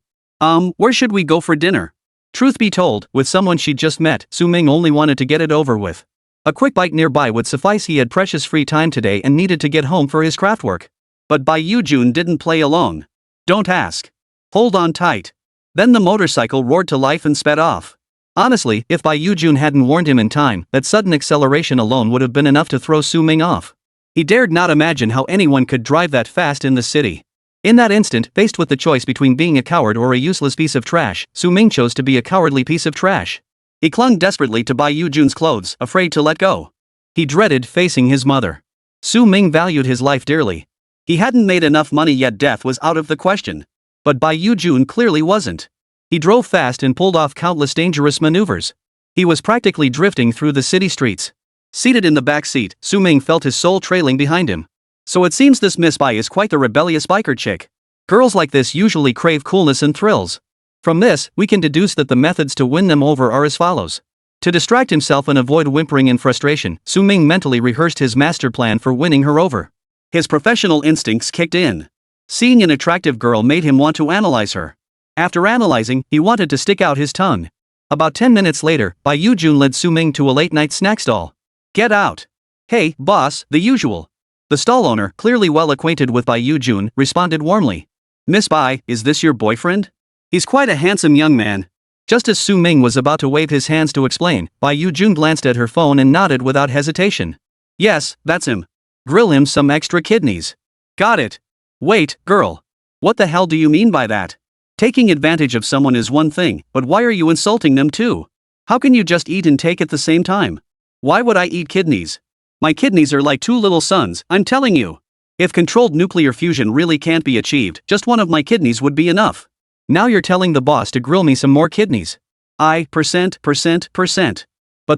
S1: Where should we go for dinner? Truth be told, with someone she'd just met, Su Ming only wanted to get it over with. A quick bite nearby would suffice. He had precious free time today and needed to get home for his craft work. But Bai Yujun didn't play along. Don't ask. Hold on tight. Then the motorcycle roared to life and sped off. Honestly, if Bai Yujun hadn't warned him in time, that sudden acceleration alone would have been enough to throw Su Ming off. He dared not imagine how anyone could drive that fast in the city. In that instant, faced with the choice between being a coward or a useless piece of trash, Su Ming chose to be a cowardly piece of trash. He clung desperately to Bai Yujun's clothes, afraid to let go. He dreaded facing his mother. Su Ming valued his life dearly. He hadn't made enough money yet, death was out of the question. But Bai Yujun clearly wasn't. He drove fast and pulled off countless dangerous maneuvers. He was practically drifting through the city streets. Seated in the back seat, Su Ming felt his soul trailing behind him. So it seems this Miss Bai is quite the rebellious biker chick. Girls like this usually crave coolness and thrills. From this, we can deduce that the methods to win them over are as follows. To distract himself and avoid whimpering and frustration, Su Ming mentally rehearsed his master plan for winning her over. His professional instincts kicked in. Seeing an attractive girl made him want to analyze her. After analyzing, he wanted to stick out his tongue. About 10 minutes later, Bai Yujun led Su Ming to a late-night snack stall. Get out. Hey, boss, the usual. The stall owner, clearly well acquainted with Bai Yujun, responded warmly. Miss Bai, is this your boyfriend? He's quite a handsome young man. Just as Su Ming was about to wave his hands to explain, Bai Yujun glanced at her phone and nodded without hesitation. Yes, that's him. Grill him some extra kidneys. Got it. Wait, girl. What the hell do you mean by that? Taking advantage of someone is one thing, but why are you insulting them too? How can you just eat and take at the same time? Why would I eat kidneys? My kidneys are like two little suns, I'm telling you. If controlled nuclear fusion really can't be achieved, just one of my kidneys would be enough. Now you're telling the boss to grill me some more kidneys. But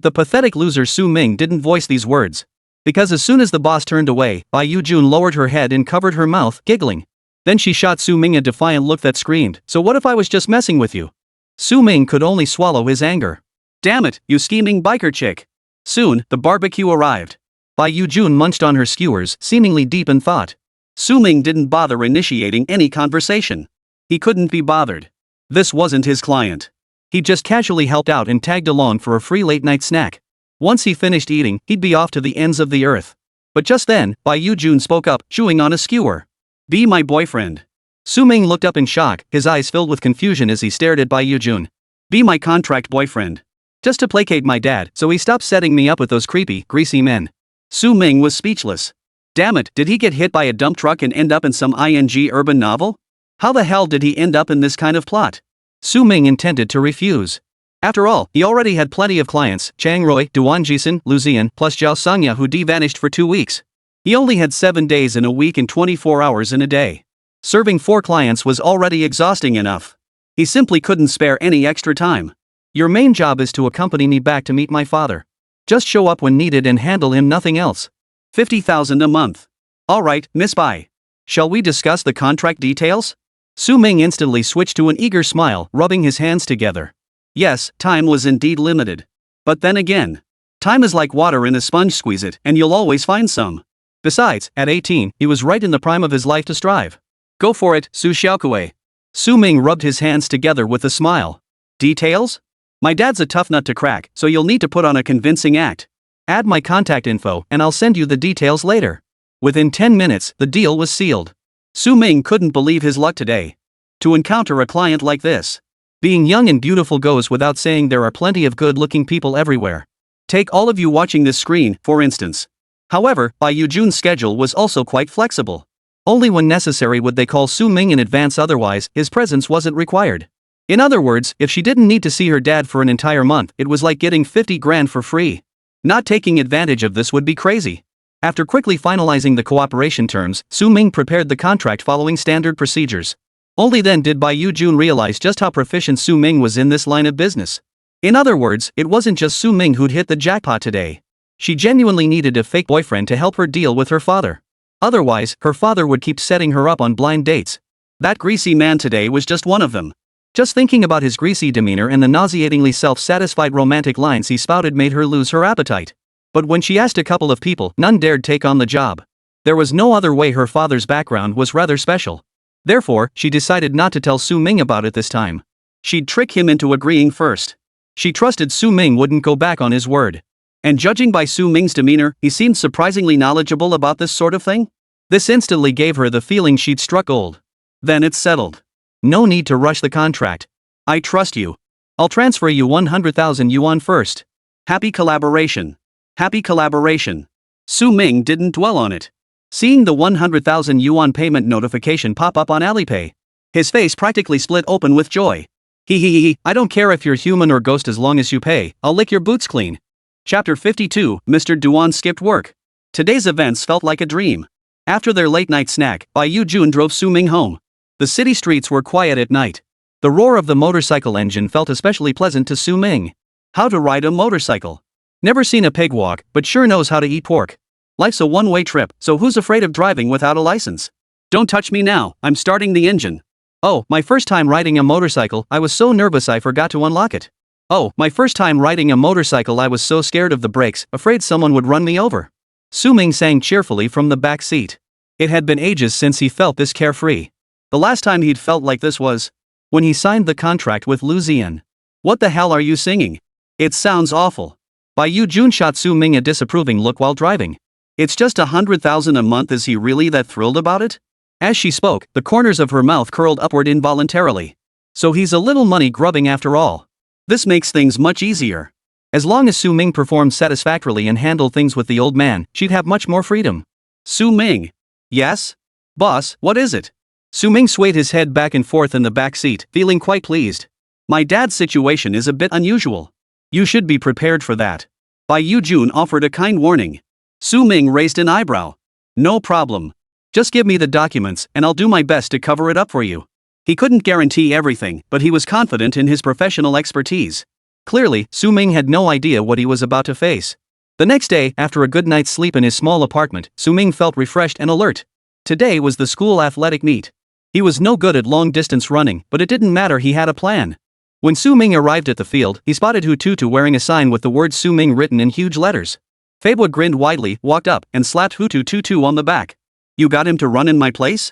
S1: the pathetic loser Su Ming didn't voice these words. Because as soon as the boss turned away, Bai Yujun lowered her head and covered her mouth, giggling. Then she shot Su Ming a defiant look that screamed, "So what if I was just messing with you?" Su Ming could only swallow his anger. "Damn it, you scheming biker chick." Soon, the barbecue arrived. Bai Yujun munched on her skewers, seemingly deep in thought. Su Ming didn't bother initiating any conversation. He couldn't be bothered. This wasn't his client. He just casually helped out and tagged along for a free late-night snack. Once he finished eating, he'd be off to the ends of the earth. But just then, Bai Yujun spoke up, chewing on a skewer. "Be my boyfriend." Su Ming looked up in shock, his eyes filled with confusion as he stared at Bai Yujun. "Be my contract boyfriend. Just to placate my dad, so he stopped setting me up with those creepy, greasy men." Su Ming was speechless. Damn it, did he get hit by a dump truck and end up in some urban novel? How the hell did he end up in this kind of plot? Su Ming intended to refuse. After all, he already had plenty of clients, Chang Rui, Duan Jixin, Luzian, plus Zhao Songya, who vanished for 2 weeks. He only had 7 days in a week and 24 hours in a day. Serving 4 clients was already exhausting enough. He simply couldn't spare any extra time. "Your main job is to accompany me back to meet my father. Just show up when needed and handle him, nothing else. 50,000 a month. Alright, Miss Bai. Shall we discuss the contract details?" Su Ming instantly switched to an eager smile, rubbing his hands together. Yes, time was indeed limited. But then again, time is like water in a sponge, squeeze it, and you'll always find some. Besides, at 18, he was right in the prime of his life to strive. "Go for it, Su Xiaokui." Su Ming rubbed his hands together with a smile. "Details? My dad's a tough nut to crack, so you'll need to put on a convincing act. Add my contact info and I'll send you the details later." Within 10 minutes, the deal was sealed. Su Ming couldn't believe his luck today. To encounter a client like this. Being young and beautiful goes without saying, there are plenty of good-looking people everywhere. Take all of you watching this screen, for instance. However, Bai Yujun's schedule was also quite flexible. Only when necessary would they call Su Ming in advance, otherwise, his presence wasn't required. In other words, if she didn't need to see her dad for an entire month, it was like getting 50 grand for free. Not taking advantage of this would be crazy. After quickly finalizing the cooperation terms, Su Ming prepared the contract following standard procedures. Only then did Bai Yujun realize just how proficient Su Ming was in this line of business. In other words, it wasn't just Su Ming who'd hit the jackpot today. She genuinely needed a fake boyfriend to help her deal with her father. Otherwise, her father would keep setting her up on blind dates. That greasy man today was just one of them. Just thinking about his greasy demeanor and the nauseatingly self-satisfied romantic lines he spouted made her lose her appetite. But when she asked a couple of people, none dared take on the job. There was no other way. Her father's background was rather special. Therefore, she decided not to tell Su Ming about it this time. She'd trick him into agreeing first. She trusted Su Ming wouldn't go back on his word. And judging by Su Ming's demeanor, he seemed surprisingly knowledgeable about this sort of thing. This instantly gave her the feeling she'd struck gold. Then it's settled. No need to rush the contract. I trust you. I'll transfer you 100,000 yuan first. Happy collaboration. Happy collaboration. Su Ming didn't dwell on it. Seeing the 100,000 yuan payment notification pop up on Alipay, his face practically split open with joy. He, I don't care if you're human or ghost as long as you pay, I'll lick your boots clean. Chapter 52, Mr. Duan skipped work. Today's events felt like a dream. After their late-night snack, Bai Yujun drove Su Ming home. The city streets were quiet at night. The roar of the motorcycle engine felt especially pleasant to Su Ming. How to ride a motorcycle. Never seen a pig walk, but sure knows how to eat pork. Life's a one-way trip, so who's afraid of driving without a license? Don't touch me now, I'm starting the engine. Oh, my first time riding a motorcycle, I was so nervous I forgot to unlock it. Oh, my first time riding a motorcycle, I was so scared of the brakes, afraid someone would run me over. Su Ming sang cheerfully from the back seat. It had been ages since he felt this carefree. The last time he'd felt like this was when he signed the contract with Luzian. What the hell are you singing? It sounds awful. Bai Yujun shot Su Ming a disapproving look while driving. It's just 100,000 a month, is he really that thrilled about it? As she spoke, the corners of her mouth curled upward involuntarily. So he's a little money grubbing after all. This makes things much easier. As long as Su Ming performed satisfactorily and handled things with the old man, she'd have much more freedom. Su Ming. Yes? Boss, what is it? Su Ming swayed his head back and forth in the back seat, feeling quite pleased. My dad's situation is a bit unusual. You should be prepared for that. Bai Yujun offered a kind warning. Su Ming raised an eyebrow. No problem. Just give me the documents and I'll do my best to cover it up for you. He couldn't guarantee everything, but he was confident in his professional expertise. Clearly, Su Ming had no idea what he was about to face. The next day, after a good night's sleep in his small apartment, Ming felt refreshed and alert. Today was the school athletic meet. He was no good at long-distance running, but it didn't matter, he had a plan. When Ming arrived at the field, he spotted Hututu wearing a sign with the word Ming written in huge letters. Feibo grinned widely, walked up, and slapped Hututu on the back. "You got him to run in my place?"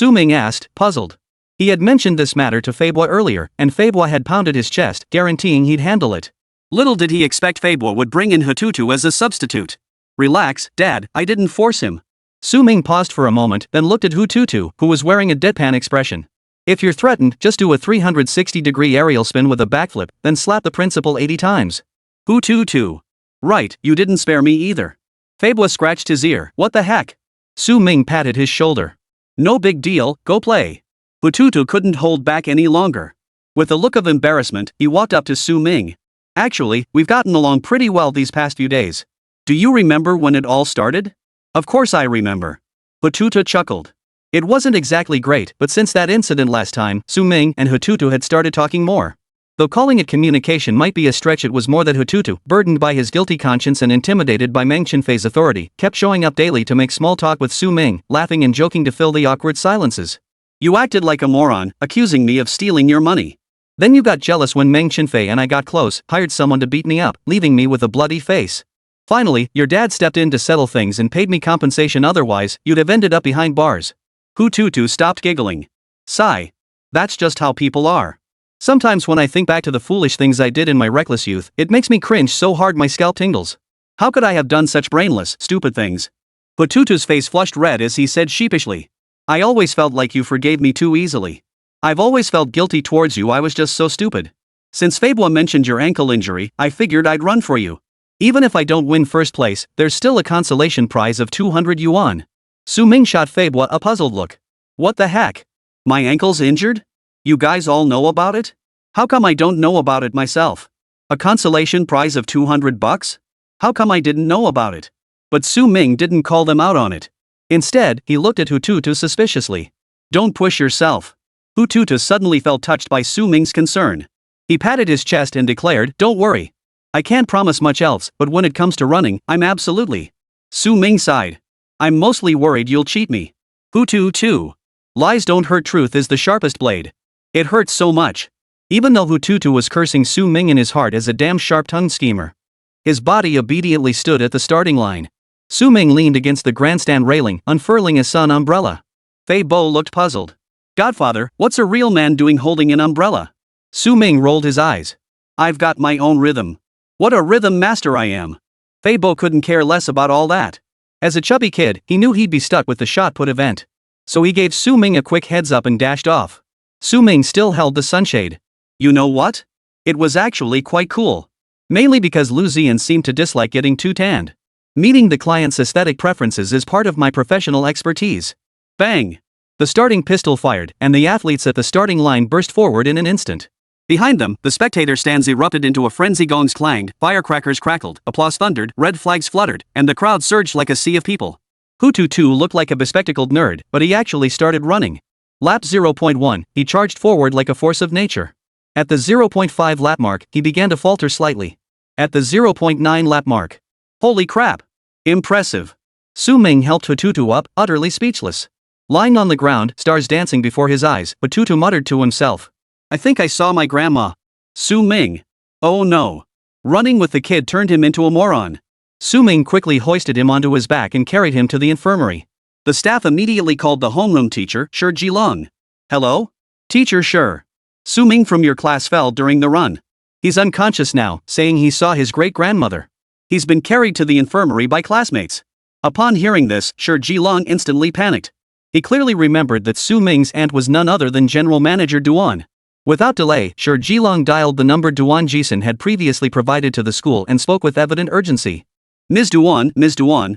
S1: Ming asked, puzzled. He had mentioned this matter to Feibo earlier, and Feibo had pounded his chest, guaranteeing he'd handle it. Little did he expect Feibo would bring in Hututu as a substitute. "Relax, Dad, I didn't force him." Ming paused for a moment, then looked at Hututu, who was wearing a deadpan expression. "If you're threatened, just do a 360-degree aerial spin with a backflip, then slap the principal 80 times. Hututu. Right, you didn't spare me either. Feibo scratched his ear. What the heck? Ming patted his shoulder. No big deal, go play. Hututu couldn't hold back any longer. With a look of embarrassment, he walked up to Ming. Actually, we've gotten along pretty well these past few days. Do you remember when it all started? Of course I remember. Hututu chuckled. It wasn't exactly great, but since that incident last time, Ming and Hututu had started talking more. Though calling it communication might be a stretch, it was more that Hututu, burdened by his guilty conscience and intimidated by Meng Chenfei's authority, kept showing up daily to make small talk with Ming, laughing and joking to fill the awkward silences. You acted like a moron, accusing me of stealing your money. Then you got jealous when Meng Chenfei and I got close, hired someone to beat me up, leaving me with a bloody face. Finally, your dad stepped in to settle things and paid me compensation, otherwise, you'd have ended up behind bars. Hututu stopped giggling. Sigh. That's just how people are. Sometimes when I think back to the foolish things I did in my reckless youth, it makes me cringe so hard my scalp tingles. How could I have done such brainless, stupid things? Hututu's face flushed red as he said sheepishly. I always felt like you forgave me too easily. I've always felt guilty towards you, I was just so stupid. Since Feibo mentioned your ankle injury, I figured I'd run for you. Even if I don't win first place, there's still a consolation prize of 200 yuan. Ming shot Feibo a puzzled look. What the heck? My ankle's injured? You guys all know about it? How come I don't know about it myself? A consolation prize of 200 bucks? How come I didn't know about it? But Ming didn't call them out on it. Instead, he looked at Hututu suspiciously. Don't push yourself. Hututu suddenly felt touched by Ming's concern. He patted his chest and declared, don't worry. I can't promise much else, but when it comes to running, I'm absolutely. Ming sighed. I'm mostly worried you'll cheat me. Hututu. Lies don't hurt, truth is the sharpest blade. It hurts so much. Even though Hututu was cursing Ming in his heart as a damn sharp-tongued schemer. His body obediently stood at the starting line. Ming leaned against the grandstand railing, unfurling a sun umbrella. Feibo looked puzzled. Godfather, what's a real man doing holding an umbrella? Ming rolled his eyes. I've got my own rhythm. What a rhythm master I am. Feibo couldn't care less about all that. As a chubby kid, he knew he'd be stuck with the shot put event. So he gave Ming a quick heads up and dashed off. Ming still held the sunshade. You know what? It was actually quite cool. Mainly because Lu Ziyan seemed to dislike getting too tanned. Meeting the client's aesthetic preferences is part of my professional expertise. Bang! The starting pistol fired, and the athletes at the starting line burst forward in an instant. Behind them, the spectator stands erupted into a frenzy. Gongs clanged, firecrackers crackled, applause thundered, red flags fluttered, and the crowd surged like a sea of people. Hututu looked like a bespectacled nerd, but he actually started running. Lap 0.1, he charged forward like a force of nature. At the 0.5 lap mark, he began to falter slightly. At the 0.9 lap mark. Holy crap! Impressive. Ming helped Hututu up, utterly speechless. Lying on the ground, stars dancing before his eyes, Hututu muttered to himself. I think I saw my grandma. Ming. Oh no. Running with the kid turned him into a moron. Ming quickly hoisted him onto his back and carried him to the infirmary. The staff immediately called the homeroom teacher, Shi Jilong. Hello? Teacher Shi. Ming from your class fell during the run. He's unconscious now, saying he saw his great-grandmother. He's been carried to the infirmary by classmates. Upon hearing this, Shi Jilong instantly panicked. He clearly remembered that Ming's aunt was none other than General Manager Duan. Without delay, Shi Jilong dialed the number Duan Jixin had previously provided to the school and spoke with evident urgency. Ms. Duan,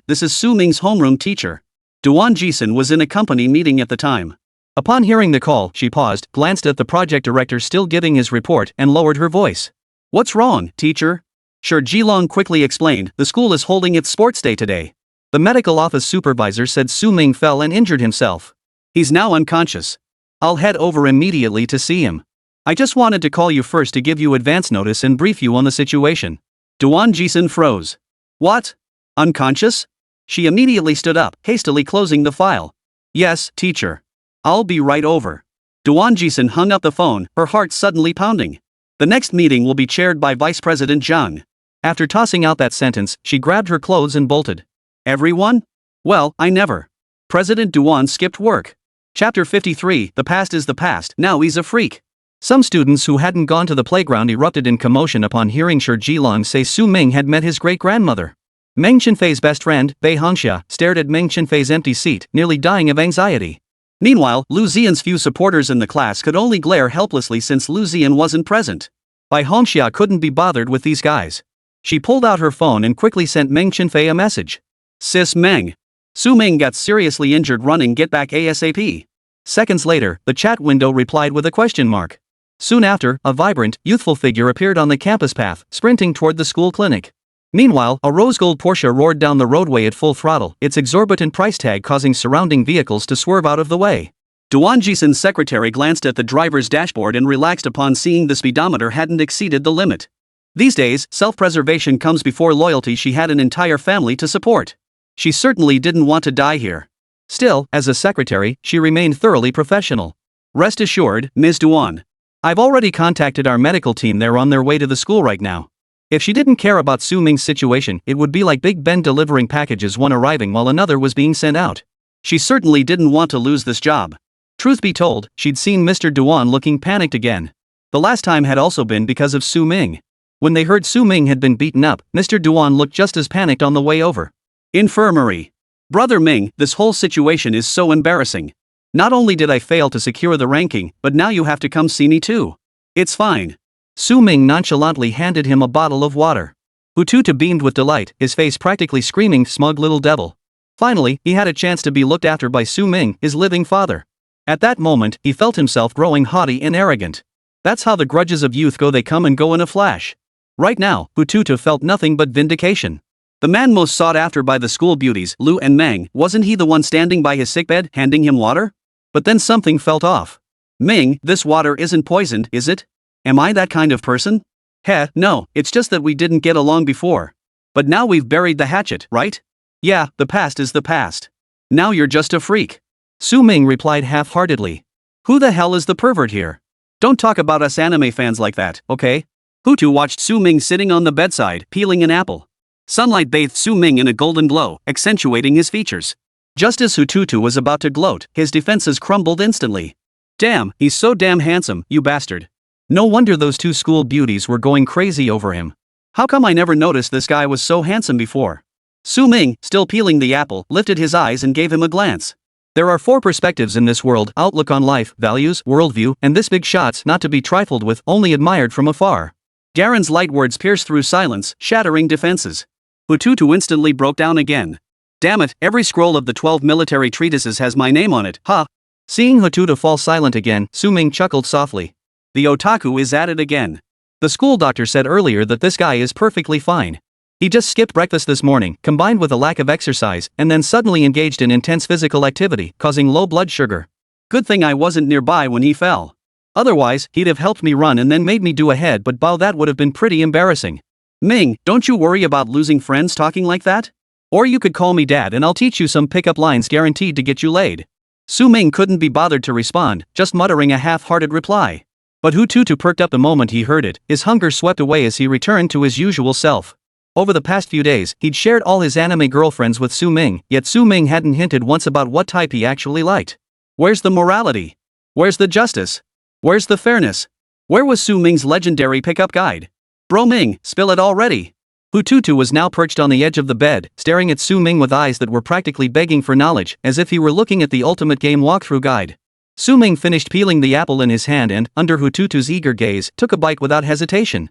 S1: this is Ming's homeroom teacher. Duan Jixin was in a company meeting at the time. Upon hearing the call, she paused, glanced at the project director still giving his report, and lowered her voice. What's wrong, teacher? Shi Jilong quickly explained, the school is holding its sports day today. The medical office supervisor said Ming fell and injured himself. He's now unconscious. I'll head over immediately to see him. I just wanted to call you first to give you advance notice and brief you on the situation. Duan Jixin froze. What? Unconscious? She immediately stood up, hastily closing the file. Yes, teacher. I'll be right over. Duan Jixin hung up the phone, her heart suddenly pounding. The next meeting will be chaired by Vice President Zhang. After tossing out that sentence, she grabbed her clothes and bolted. Everyone? Well, I never. President Duan skipped work. Chapter 53, The past is the past, now he's a freak. Some students who hadn't gone to the playground erupted in commotion upon hearing Shi Jilong say Su Ming had met his great-grandmother. Meng Chenfei's best friend, Bei Hongxia, stared at Meng Chenfei's empty seat, nearly dying of anxiety. Meanwhile, Lu Xian's few supporters in the class could only glare helplessly since Lu Xian wasn't present. Bai Hongxia couldn't be bothered with these guys. She pulled out her phone and quickly sent Meng Chenfei a message. Sis Meng. Su Ming got seriously injured running, get back ASAP. Seconds later, the chat window replied with a question mark. Soon after, a vibrant, youthful figure appeared on the campus path, sprinting toward the school clinic. Meanwhile, a rose-gold Porsche roared down the roadway at full throttle, its exorbitant price tag causing surrounding vehicles to swerve out of the way. Duan Jixin's secretary glanced at the driver's dashboard and relaxed upon seeing the speedometer hadn't exceeded the limit. These days, self-preservation comes before loyalty. She had an entire family to support. She certainly didn't want to die here. Still, as a secretary, she remained thoroughly professional. Rest assured, Ms. Duan. I've already contacted our medical team. They're on their way to the school right now. If she didn't care about Su Ming's situation, it would be like Big Ben delivering packages, one arriving while another was being sent out. She certainly didn't want to lose this job. Truth be told, she'd seen Mr. Duan looking panicked again. The last time had also been because of Su Ming. When they heard Su Ming had been beaten up, Mr. Duan looked just as panicked on the way over. Infirmary. Brother Ming, this whole situation is so embarrassing. Not only did I fail to secure the ranking, but now you have to come see me too. It's fine. Su Ming nonchalantly handed him a bottle of water. Hututu beamed with delight, his face practically screaming, smug little devil. Finally, he had a chance to be looked after by Su Ming, his living father. At that moment, he felt himself growing haughty and arrogant. That's how the grudges of youth go, they come and go in a flash. Right now, Hututu felt nothing but vindication. The man most sought after by the school beauties, Lu and Meng, wasn't he the one standing by his sickbed, handing him water? But then something felt off. Ming, this water isn't poisoned, is it? Am I that kind of person? Heh, no, it's just that we didn't get along before. But now we've buried the hatchet, right? Yeah, the past is the past. Now you're just a freak. Su Ming replied half-heartedly. Who the hell is the pervert here? Don't talk about us anime fans like that, okay? Hutu watched Su Ming sitting on the bedside, peeling an apple. Sunlight bathed Su Ming in a golden glow, accentuating his features. Just as Hututu was about to gloat, his defenses crumbled instantly. Damn, he's so damn handsome, you bastard. No wonder those two school beauties were going crazy over him. How come I never noticed this guy was so handsome before? Su Ming, still peeling the apple, lifted his eyes and gave him a glance. There are 4 perspectives in this world: outlook on life, values, worldview, and this big shot's not to be trifled with, only admired from afar. Garen's light words pierced through silence, shattering defenses. Hututu instantly broke down again. Damn it, every scroll of the 12 military treatises has my name on it, huh? Seeing Hututu fall silent again, Su Ming chuckled softly. The otaku is at it again. The school doctor said earlier that this guy is perfectly fine. He just skipped breakfast this morning, combined with a lack of exercise, and then suddenly engaged in intense physical activity, causing low blood sugar. Good thing I wasn't nearby when he fell. Otherwise, he'd have helped me run and then made me do a head but bow. That would have been pretty embarrassing. Ming, don't you worry about losing friends talking like that? Or you could call me dad and I'll teach you some pickup lines guaranteed to get you laid. Su Ming couldn't be bothered to respond, just muttering a half-hearted reply. But Hututu perked up the moment he heard it, his hunger swept away as he returned to his usual self. Over the past few days, he'd shared all his anime girlfriends with Su Ming, yet Su Ming hadn't hinted once about what type he actually liked. Where's the morality? Where's the justice? Where's the fairness? Where was Su Ming's legendary pickup guide? Bro Ming, spill it already. Hututu was now perched on the edge of the bed, staring at Su Ming with eyes that were practically begging for knowledge, as if he were looking at the ultimate game walkthrough guide. Su Ming finished peeling the apple in his hand and, under Hututu's eager gaze, took a bite without hesitation.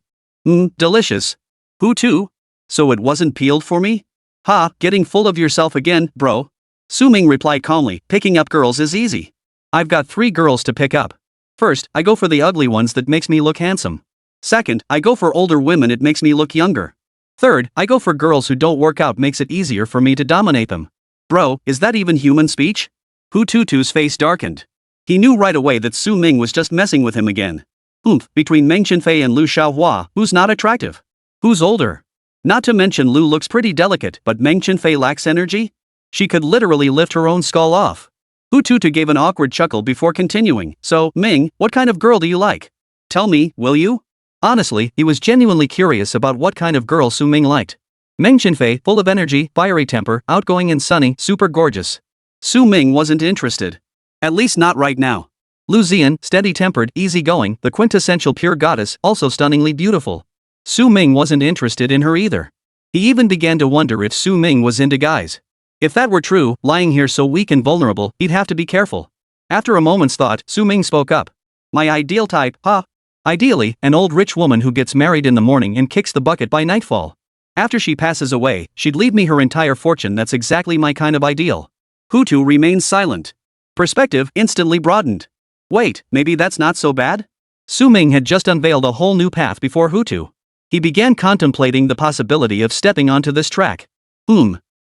S1: Delicious. Hutu? So it wasn't peeled for me? Ha, getting full of yourself again, bro. Su Ming replied calmly, picking up girls is easy. I've got 3 girls to pick up. First, I go for the ugly ones that makes me look handsome. Second, I go for older women, it makes me look younger. Third, I go for girls who don't work out, makes it easier for me to dominate them. Bro, is that even human speech? Hututu's face darkened. He knew right away that Su Ming was just messing with him again. Between Meng Chenfei and Lu Xiaohua, who's not attractive? Who's older? Not to mention Lu looks pretty delicate, but Meng Chenfei lacks energy? She could literally lift her own skull off. Hu Tutu gave an awkward chuckle before continuing, so, Ming, what kind of girl do you like? Tell me, will you? Honestly, he was genuinely curious about what kind of girl Su Ming liked. Meng Chenfei, full of energy, fiery temper, outgoing and sunny, super gorgeous. Su Ming wasn't interested. At least not right now. Lu Zian, steady-tempered, easygoing, the quintessential pure goddess, also stunningly beautiful. Su Ming wasn't interested in her either. He even began to wonder if Su Ming was into guys. If that were true, lying here so weak and vulnerable, he'd have to be careful. After a moment's thought, Su Ming spoke up. My ideal type, huh? Ideally, an old rich woman who gets married in the morning and kicks the bucket by nightfall. After she passes away, she'd leave me her entire fortune. That's exactly my kind of ideal. Hutu remained silent. Perspective instantly broadened. Wait, maybe that's not so bad? Su Ming had just unveiled a whole new path before Hutu. He began contemplating the possibility of stepping onto this track.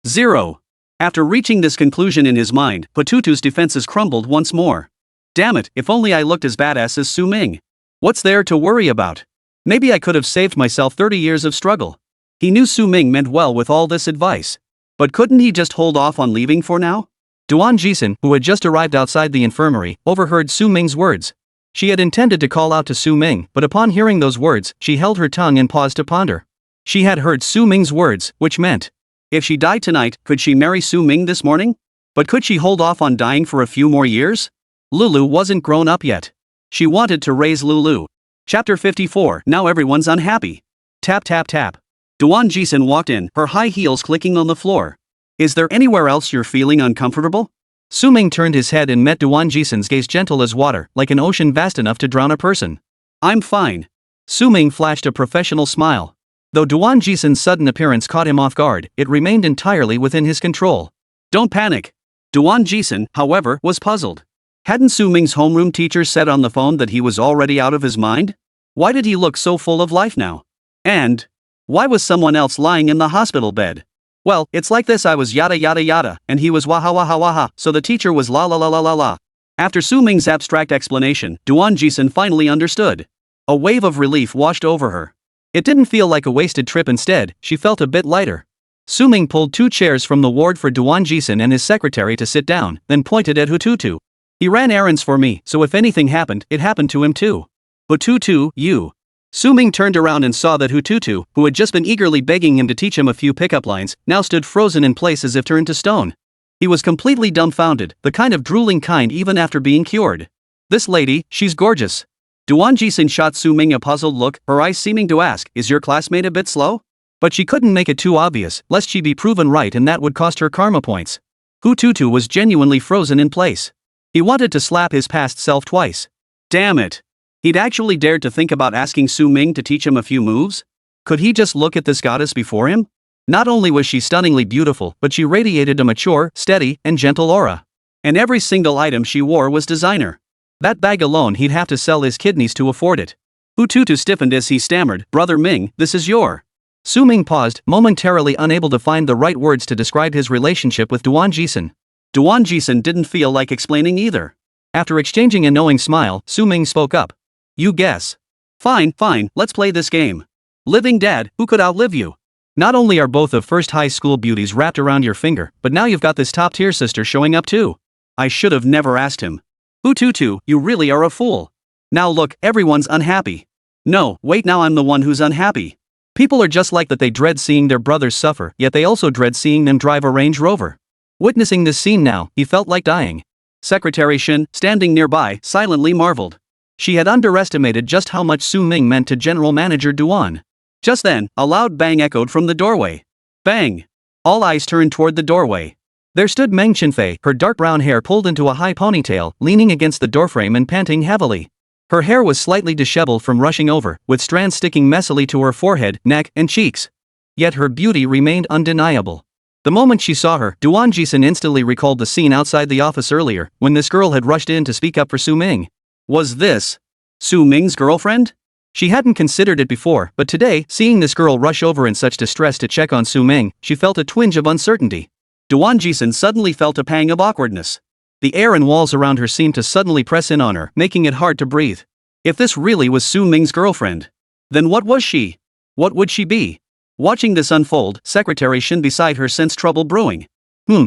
S1: 0. After reaching this conclusion in his mind, Hutu's defenses crumbled once more. Damn it, if only I looked as badass as Su Ming. What's there to worry about? Maybe I could have saved myself 30 years of struggle. He knew Su Ming meant well with all this advice. But couldn't he just hold off on leaving for now? Duan Jixin, who had just arrived outside the infirmary, overheard Su Ming's words. She had intended to call out to Su Ming, but upon hearing those words, she held her tongue and paused to ponder. She had heard Su Ming's words, which meant, if she died tonight, could she marry Su Ming this morning? But could she hold off on dying for a few more years? Lulu wasn't grown up yet. She wanted to raise Lulu. Chapter 54. Now everyone's unhappy. Tap tap tap. Duan Jixin walked in, her high heels clicking on the floor. Is there anywhere else you're feeling uncomfortable? Su Ming turned his head and met Duan Jixin's gaze, gentle as water, like an ocean vast enough to drown a person. I'm fine. Su Ming flashed a professional smile. Though Duan Jixin's sudden appearance caught him off guard, it remained entirely within his control. Don't panic. Duan Jixin, however, was puzzled. Hadn't Su Ming's homeroom teacher said on the phone that he was already out of his mind? Why did he look so full of life now? And why was someone else lying in the hospital bed? Well, it's like this: I was yada yada yada, and he was waha waha waha, so the teacher was la la la la la la. After Su Ming's abstract explanation, Duan Jixin finally understood. A wave of relief washed over her. It didn't feel like a wasted trip. Instead, she felt a bit lighter. Su Ming pulled 2 chairs from the ward for Duan Jixin and his secretary to sit down, then pointed at Hututu. He ran errands for me, so if anything happened, it happened to him too. Hututu, you. Su Ming turned around and saw that Hututu, who had just been eagerly begging him to teach him a few pickup lines, now stood frozen in place as if turned to stone. He was completely dumbfounded, the kind of drooling kind even after being cured. This lady, she's gorgeous. Duan Jixin shot Su Ming a puzzled look, her eyes seeming to ask, is your classmate a bit slow? But she couldn't make it too obvious, lest she be proven right and that would cost her karma points. Hututu was genuinely frozen in place. He wanted to slap his past self twice. Damn it. He'd actually dared to think about asking Su Ming to teach him a few moves? Could he just look at this goddess before him? Not only was she stunningly beautiful, but she radiated a mature, steady, and gentle aura. And every single item she wore was designer. That bag alone, he'd have to sell his kidneys to afford it. Hututu stiffened as he stammered, Brother Ming, this is your... Su Ming paused, momentarily unable to find the right words to describe his relationship with Duan Jixin. Duan Jixin didn't feel like explaining either. After exchanging a knowing smile, Su Ming spoke up. You guess. Fine, let's play this game. Living dad, who could outlive you? Not only are both of first high school beauties wrapped around your finger, but now you've got this top-tier sister showing up too. I should have never asked him. Hututu, you really are a fool. Now look, everyone's unhappy. No, wait, now I'm the one who's unhappy. People are just like that, they dread seeing their brothers suffer, yet they also dread seeing them drive a Range Rover. Witnessing this scene now, he felt like dying. Secretary Shin, standing nearby, silently marveled. She had underestimated just how much Su Ming meant to General Manager Duan. Just then, a loud bang echoed from the doorway. Bang! All eyes turned toward the doorway. There stood Meng Chenfei, her dark brown hair pulled into a high ponytail, leaning against the doorframe and panting heavily. Her hair was slightly disheveled from rushing over, with strands sticking messily to her forehead, neck, and cheeks. Yet her beauty remained undeniable. The moment she saw her, Duan Jixin instantly recalled the scene outside the office earlier, when this girl had rushed in to speak up for Su Ming. Was this Su Ming's girlfriend? She hadn't considered it before, but today, seeing this girl rush over in such distress to check on Su Ming, she felt a twinge of uncertainty. Duan Jixin suddenly felt a pang of awkwardness. The air and walls around her seemed to suddenly press in on her, making it hard to breathe. If this really was Su Ming's girlfriend, then what was she? What would she be? Watching this unfold, Secretary Shin beside her sensed trouble brewing.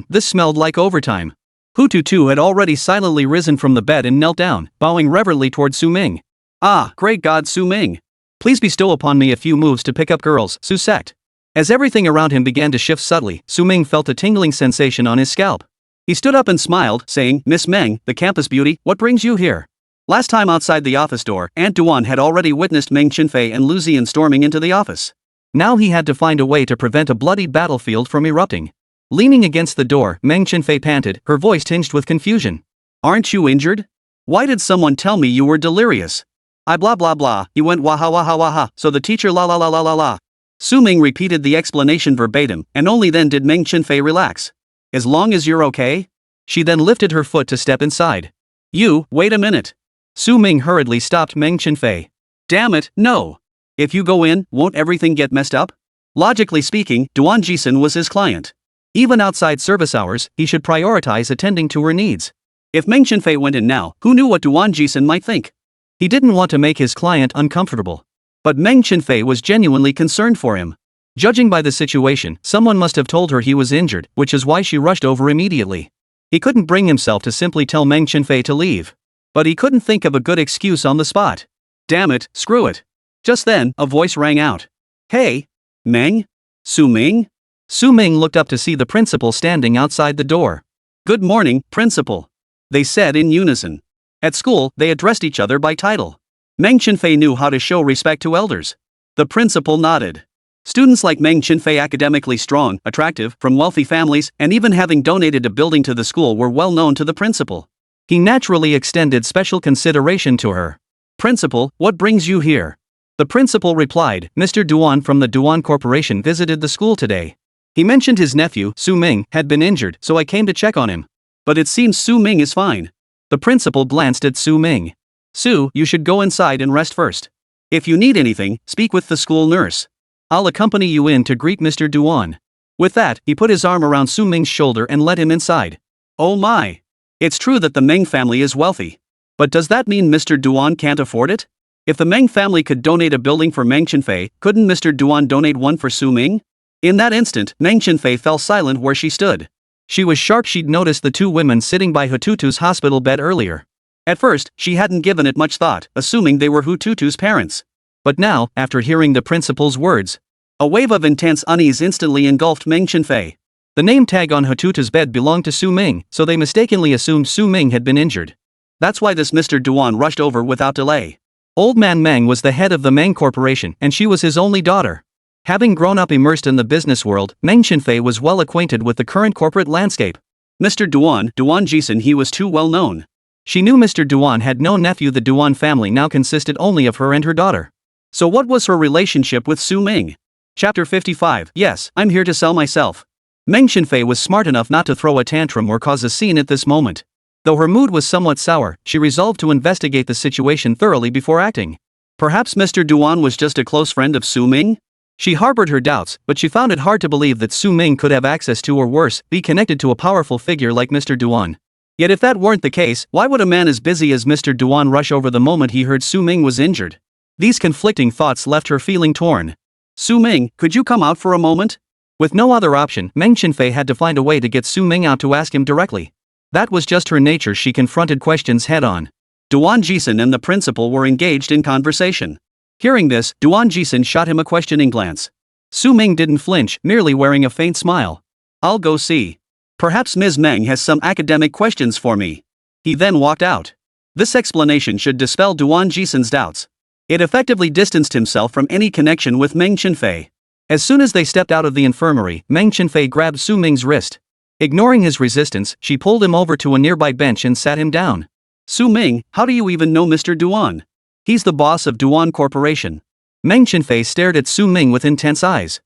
S1: This smelled like overtime. Hu Tutu had already silently risen from the bed and knelt down, bowing reverently toward Su Ming. Ah, great God Su Ming. Please bestow upon me a few moves to pick up girls, Su Sect. As everything around him began to shift subtly, Su Ming felt a tingling sensation on his scalp. He stood up and smiled, saying, Miss Meng, the campus beauty, what brings you here? Last time outside the office door, Aunt Duan had already witnessed Meng Chenfei and Lu Ziyan storming into the office. Now he had to find a way to prevent a bloody battlefield from erupting. Leaning against the door, Meng Chenfei panted, her voice tinged with confusion. Aren't you injured? Why did someone tell me you were delirious? I blah blah blah, he went waha waha waha, so the teacher la la la la la la. Su Ming repeated the explanation verbatim, and only then did Meng Chenfei relax. As long as you're okay? She then lifted her foot to step inside. You, wait a minute. Su Ming hurriedly stopped Meng Chenfei. Damn it, no. If you go in, won't everything get messed up? Logically speaking, Duan Jixin was his client. Even outside service hours, he should prioritize attending to her needs. If Meng Chenfei went in now, who knew what Duan Jixin might think? He didn't want to make his client uncomfortable. But Meng Chenfei was genuinely concerned for him. Judging by the situation, someone must have told her he was injured, which is why she rushed over immediately. He couldn't bring himself to simply tell Meng Chenfei to leave. But he couldn't think of a good excuse on the spot. Damn it, screw it. Just then, a voice rang out. Hey! Meng? Su Ming? Su Ming looked up to see the principal standing outside the door. Good morning, principal. They said in unison. At school, they addressed each other by title. Meng Chenfei knew how to show respect to elders. The principal nodded. Students like Meng Chenfei, academically strong, attractive, from wealthy families, and even having donated a building to the school, were well known to the principal. He naturally extended special consideration to her. Principal, what brings you here? The principal replied, Mr. Duan from the Duan Corporation visited the school today. He mentioned his nephew, Su Ming, had been injured, so I came to check on him. But it seems Su Ming is fine. The principal glanced at Su Ming. Su, you should go inside and rest first. If you need anything, speak with the school nurse. I'll accompany you in to greet Mr. Duan. With that, he put his arm around Su Ming's shoulder and led him inside. Oh my! It's true that the Meng family is wealthy. But does that mean Mr. Duan can't afford it? If the Meng family could donate a building for Meng Chenfei, couldn't Mr. Duan donate one for Su Ming? In that instant, Meng Chenfei fell silent where she stood. She was sharp. She'd noticed the two women sitting by Hututu's hospital bed earlier. At first, she hadn't given it much thought, assuming they were Hututu's parents. But now, after hearing the principal's words, a wave of intense unease instantly engulfed Meng Chenfei. The name tag on Hututu's bed belonged to Su Ming, so they mistakenly assumed Su Ming had been injured. That's why this Mr. Duan rushed over without delay. Old man Meng was the head of the Meng Corporation, and she was his only daughter. Having grown up immersed in the business world, Meng Chenfei was well acquainted with the current corporate landscape. Mr. Duan Jixin, he was too well known. She knew Mr. Duan had no nephew. The Duan family now consisted only of her and her daughter. So what was her relationship with Su Ming? Chapter 55. Yes, I'm here to sell myself. Meng Chenfei was smart enough not to throw a tantrum or cause a scene at this moment. Though her mood was somewhat sour, she resolved to investigate the situation thoroughly before acting. Perhaps Mr. Duan was just a close friend of Su Ming? She harbored her doubts, but she found it hard to believe that Su Ming could have access to, or worse, be connected to a powerful figure like Mr. Duan. Yet if that weren't the case, why would a man as busy as Mr. Duan rush over the moment he heard Su Ming was injured? These conflicting thoughts left her feeling torn. Su Ming, could you come out for a moment? With no other option, Meng Chenfei had to find a way to get Su Ming out to ask him directly. That was just her nature. She confronted questions head-on. Duan Jixin and the principal were engaged in conversation. Hearing this, Duan Jixin shot him a questioning glance. Su Ming didn't flinch, merely wearing a faint smile. I'll go see. Perhaps Ms. Meng has some academic questions for me. He then walked out. This explanation should dispel Duan Jixin's doubts. It effectively distanced himself from any connection with Meng Chenfei. As soon as they stepped out of the infirmary, Meng Chenfei grabbed Su Ming's wrist. Ignoring his resistance, she pulled him over to a nearby bench and sat him down. Su Ming, how do you even know Mr. Duan? He's the boss of Duan Corporation. Meng Chenfei stared at Su Ming with intense eyes.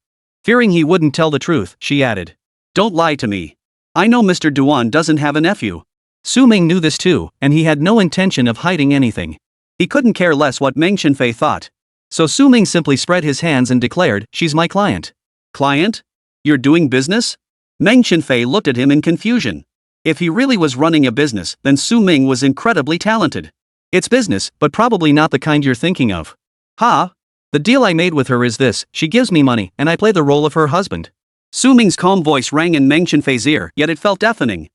S1: Fearing he wouldn't tell the truth, she added. Don't lie to me. I know Mr. Duan doesn't have a nephew. Su Ming knew this too, and he had no intention of hiding anything. He couldn't care less what Meng Chenfei thought. So Su Ming simply spread his hands and declared, she's my client. Client? You're doing business? Meng Chenfei looked at him in confusion. If he really was running a business, then Su Ming was incredibly talented. It's business, but probably not the kind you're thinking of. Ha? The deal I made with her is this: she gives me money, and I play the role of her husband. Su Ming's calm voice rang in Meng Chenfei's ear, yet it felt deafening.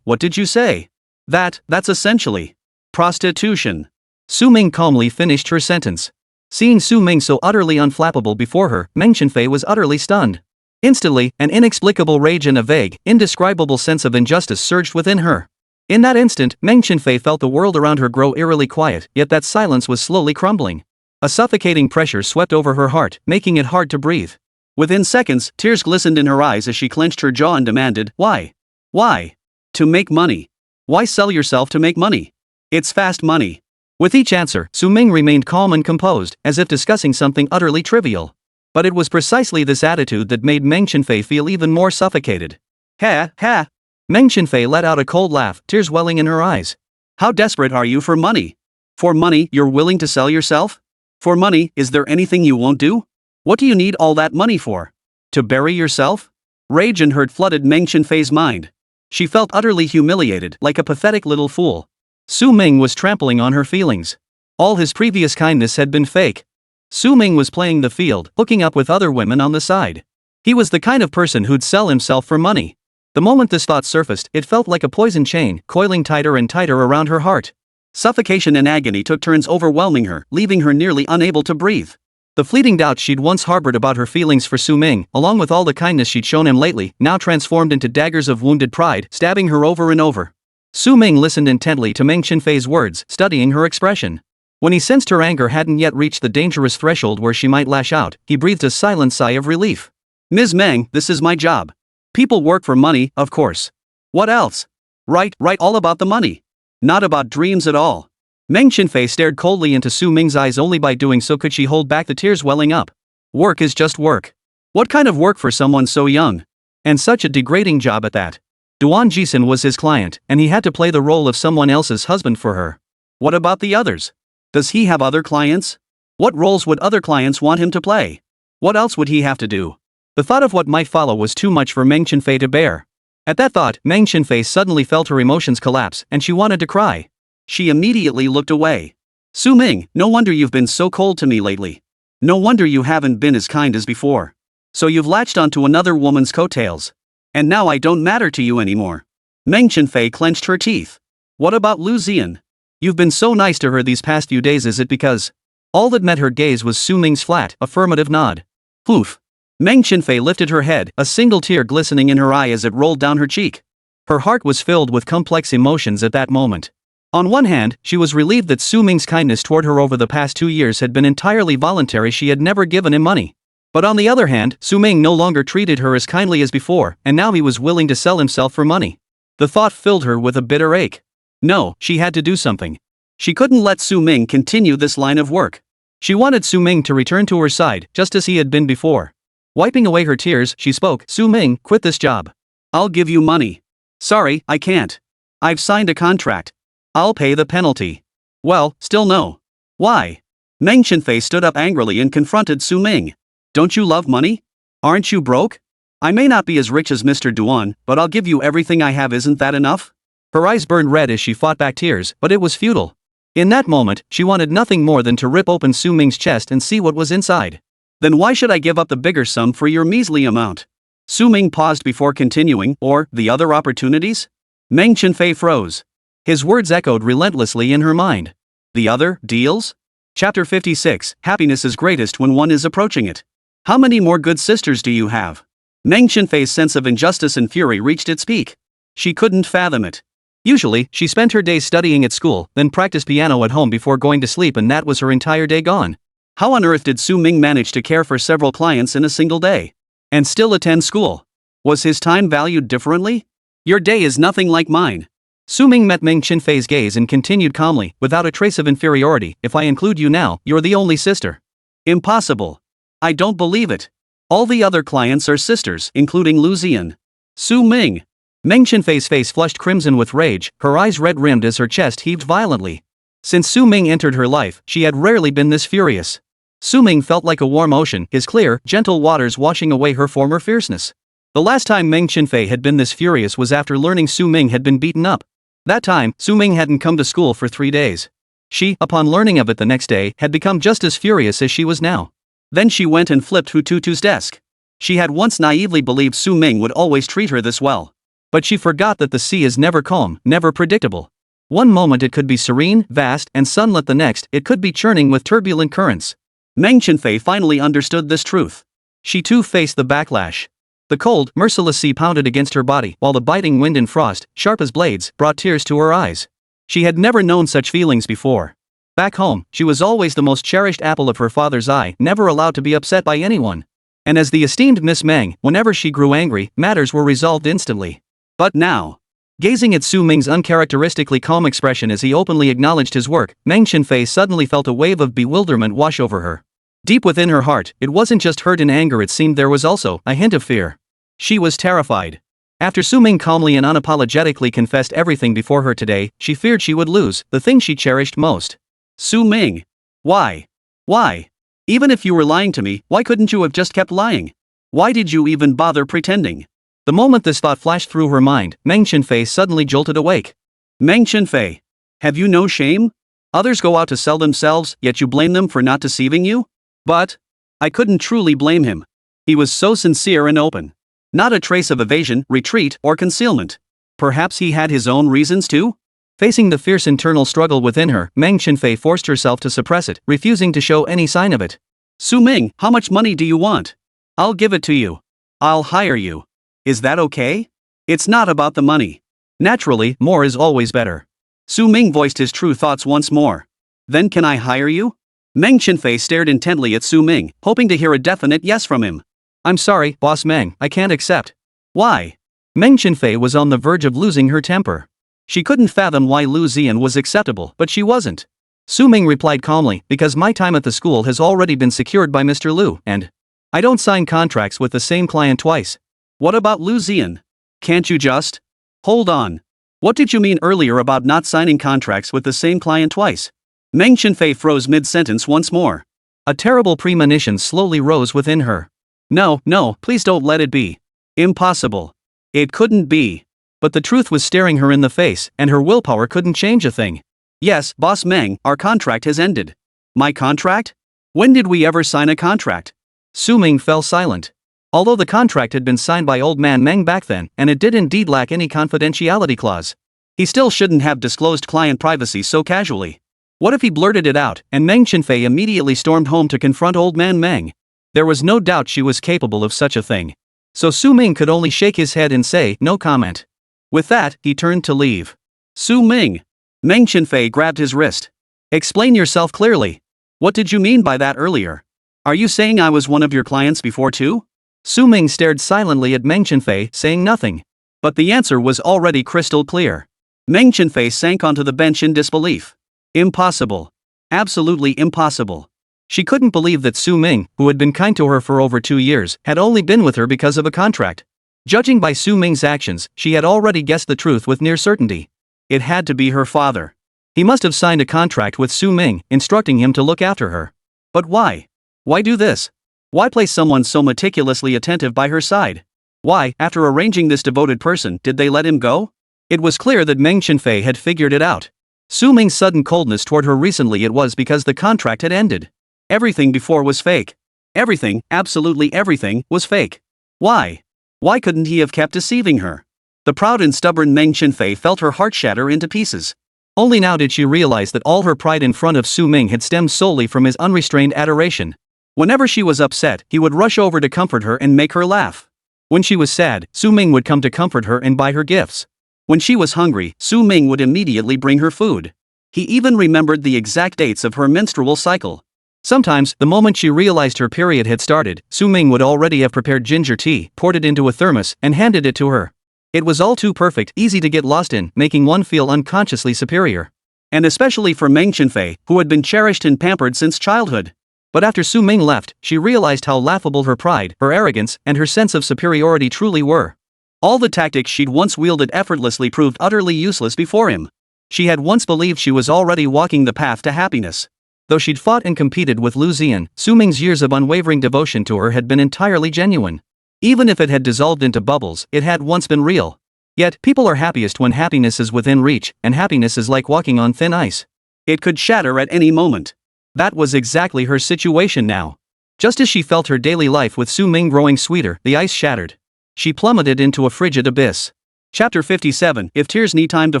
S1: What did you say? That's essentially prostitution. Su Ming calmly finished her sentence. Seeing Su Ming so utterly unflappable before her, Meng Chenfei was utterly stunned. Instantly, an inexplicable rage and a vague, indescribable sense of injustice surged within her. In that instant, Meng Chenfei felt the world around her grow eerily quiet, yet that silence was slowly crumbling. A suffocating pressure swept over her heart, making it hard to breathe. Within seconds, tears glistened in her eyes as she clenched her jaw and demanded, "Why? Why? To make money. Why sell yourself to make money? It's fast money." With each answer, Su Ming remained calm and composed, as if discussing something utterly trivial. But it was precisely this attitude that made Meng Chenfei feel even more suffocated. Ha ha! Meng Chenfei let out a cold laugh, tears welling in her eyes. How desperate are you for money? For money, you're willing to sell yourself? For money, is there anything you won't do? What do you need all that money for? To bury yourself? Rage and hurt flooded Meng Chenfei's mind. She felt utterly humiliated, like a pathetic little fool. Su Ming was trampling on her feelings. All his previous kindness had been fake. Su Ming was playing the field, hooking up with other women on the side. He was the kind of person who'd sell himself for money. The moment this thought surfaced, it felt like a poison chain, coiling tighter and tighter around her heart. Suffocation and agony took turns overwhelming her, leaving her nearly unable to breathe. The fleeting doubts she'd once harbored about her feelings for Su Ming, along with all the kindness she'd shown him lately, now transformed into daggers of wounded pride, stabbing her over and over. Su Ming listened intently to Meng Chenfei's words, studying her expression. When he sensed her anger hadn't yet reached the dangerous threshold where she might lash out, he breathed a silent sigh of relief. "Ms. Meng, this is my job. People work for money, of course. What else? Right, all about the money. Not about dreams at all." Meng Chenfei stared coldly into Su Ming's eyes. Only by doing so could she hold back the tears welling up. Work is just work. What kind of work for someone so young? And such a degrading job at that. Duan Jixin was his client, and he had to play the role of someone else's husband for her. What about the others? Does he have other clients? What roles would other clients want him to play? What else would he have to do? The thought of what might follow was too much for Meng Chenfei to bear. At that thought, Meng Chenfei suddenly felt her emotions collapse, and she wanted to cry. She immediately looked away. "Su Ming, no wonder you've been so cold to me lately. No wonder you haven't been as kind as before. So you've latched onto another woman's coattails. And now I don't matter to you anymore." Meng Chenfei clenched her teeth. "What about Lu Zian? You've been so nice to her these past few days. Is it because—" All that met her gaze was Su Ming's flat, affirmative nod. Poof. Meng Chenfei lifted her head, a single tear glistening in her eye as it rolled down her cheek. Her heart was filled with complex emotions at that moment. On one hand, she was relieved that Su Ming's kindness toward her over the past 2 years had been entirely voluntary. She had never given him money. But on the other hand, Su Ming no longer treated her as kindly as before, and now he was willing to sell himself for money. The thought filled her with a bitter ache. No, she had to do something. She couldn't let Su Ming continue this line of work. She wanted Su Ming to return to her side, just as he had been before. Wiping away her tears, she spoke. "Su Ming, quit this job. I'll give you money." "Sorry, I can't. I've signed a contract. I'll pay the penalty." "Well, still no." "Why?" Meng Chenfei stood up angrily and confronted Su Ming. "Don't you love money? Aren't you broke? I may not be as rich as Mr. Duan, but I'll give you everything I have. Isn't that enough?" Her eyes burned red as she fought back tears, but it was futile. In that moment, she wanted nothing more than to rip open Su Ming's chest and see what was inside. "Then why should I give up the bigger sum for your measly amount?" Su Ming paused before continuing. "Or, the other opportunities?" Meng Chenfei froze. His words echoed relentlessly in her mind. "The other deals?" Chapter 56, Happiness is greatest when one is approaching it. "How many more good sisters do you have?" Meng Chenfei's sense of injustice and fury reached its peak. She couldn't fathom it. Usually, she spent her days studying at school, then practiced piano at home before going to sleep, and that was her entire day gone. How on earth did Su Ming manage to care for several clients in a single day? And still attend school? Was his time valued differently? "Your day is nothing like mine." Su Ming met Meng Chenfei's gaze and continued calmly, without a trace of inferiority. "If I include you now, you're the only sister." "Impossible. I don't believe it. All the other clients are sisters, including Lu Zian." "Su Ming." Meng Chenfei's face flushed crimson with rage, her eyes red-rimmed as her chest heaved violently. Since Su Ming entered her life, she had rarely been this furious. Su Ming felt like a warm ocean, his clear, gentle waters washing away her former fierceness. The last time Meng Chenfei had been this furious was after learning Su Ming had been beaten up. That time, Su Ming hadn't come to school for 3 days. She, upon learning of it the next day, had become just as furious as she was now. Then she went and flipped Hu Tutu's desk. She had once naively believed Su Ming would always treat her this well. But she forgot that the sea is never calm, never predictable. One moment it could be serene, vast, and sunlit, the next it could be churning with turbulent currents. Meng Chenfei finally understood this truth. She too faced the backlash. The cold, merciless sea pounded against her body, while the biting wind and frost, sharp as blades, brought tears to her eyes. She had never known such feelings before. Back home, she was always the most cherished apple of her father's eye, never allowed to be upset by anyone. And as the esteemed Miss Meng, whenever she grew angry, matters were resolved instantly. But now, gazing at Su Ming's uncharacteristically calm expression as he openly acknowledged his work, Meng Chenfei suddenly felt a wave of bewilderment wash over her. Deep within her heart, it wasn't just hurt and anger, it seemed there was also a hint of fear. She was terrified. After Su Ming calmly and unapologetically confessed everything before her today, she feared she would lose the thing she cherished most. Su Ming. Why? Why? Even if you were lying to me, why couldn't you have just kept lying? Why did you even bother pretending? The moment this thought flashed through her mind, Meng Chenfei suddenly jolted awake. Meng Chenfei. Have you no shame? Others go out to sell themselves, yet you blame them for not deceiving you? But I couldn't truly blame him. He was so sincere and open. Not a trace of evasion, retreat, or concealment. Perhaps he had his own reasons too? Facing the fierce internal struggle within her, Meng Chenfei forced herself to suppress it, refusing to show any sign of it. Su Ming, how much money do you want? I'll give it to you. I'll hire you. Is that okay? It's not about the money. Naturally, more is always better. Su Ming voiced his true thoughts once more. Then can I hire you? Meng Chenfei stared intently at Su Ming, hoping to hear a definite yes from him. I'm sorry, Boss Meng, I can't accept. Why? Meng Chenfei was on the verge of losing her temper. She couldn't fathom why Lu Zian was acceptable, but she wasn't. Su Ming replied calmly, because my time at the school has already been secured by Mr. Lu, and I don't sign contracts with the same client twice. What about Lu Zian? Can't you just? Hold on. What did you mean earlier about not signing contracts with the same client twice? Meng Chenfei froze mid-sentence once more. A terrible premonition slowly rose within her. No, please don't let it be. Impossible. It couldn't be. But the truth was staring her in the face, and her willpower couldn't change a thing. Yes, Boss Meng, our contract has ended. My contract? When did we ever sign a contract? Su Ming fell silent. Although the contract had been signed by old man Meng back then, and it did indeed lack any confidentiality clause, he still shouldn't have disclosed client privacy so casually. What if he blurted it out, and Meng Chenfei immediately stormed home to confront old man Meng? There was no doubt she was capable of such a thing. So Su Ming could only shake his head and say, no comment. With that, he turned to leave. Su Ming. Meng Chenfei grabbed his wrist. Explain yourself clearly. What did you mean by that earlier? Are you saying I was one of your clients before too? Su Ming stared silently at Meng Chenfei, saying nothing. But the answer was already crystal clear. Meng Chenfei sank onto the bench in disbelief. Impossible. Absolutely impossible. She couldn't believe that Su Ming, who had been kind to her for over 2 years, had only been with her because of a contract. Judging by Su Ming's actions, she had already guessed the truth with near certainty. It had to be her father. He must have signed a contract with Su Ming, instructing him to look after her. But why? Why do this? Why place someone so meticulously attentive by her side? Why, after arranging this devoted person, did they let him go? It was clear that Meng Chenfei had figured it out. Su Ming's sudden coldness toward her recently, it was because the contract had ended. Everything before was fake. Everything, absolutely everything, was fake. Why? Why couldn't he have kept deceiving her? The proud and stubborn Meng Chenfei felt her heart shatter into pieces. Only now did she realize that all her pride in front of Su Ming had stemmed solely from his unrestrained adoration. Whenever she was upset, he would rush over to comfort her and make her laugh. When she was sad, Su Ming would come to comfort her and buy her gifts. When she was hungry, Su Ming would immediately bring her food. He even remembered the exact dates of her menstrual cycle. Sometimes, the moment she realized her period had started, Su Ming would already have prepared ginger tea, poured it into a thermos, and handed it to her. It was all too perfect, easy to get lost in, making one feel unconsciously superior. And especially for Meng Chenfei, who had been cherished and pampered since childhood. But after Su Ming left, she realized how laughable her pride, her arrogance, and her sense of superiority truly were. All the tactics she'd once wielded effortlessly proved utterly useless before him. She had once believed she was already walking the path to happiness. Though she'd fought and competed with Lu Zian, Su Ming's years of unwavering devotion to her had been entirely genuine. Even if it had dissolved into bubbles, it had once been real. Yet, people are happiest when happiness is within reach, and happiness is like walking on thin ice. It could shatter at any moment. That was exactly her situation now. Just as she felt her daily life with Su Ming growing sweeter, the ice shattered. She plummeted into a frigid abyss. Chapter 57, If Tears Need Time to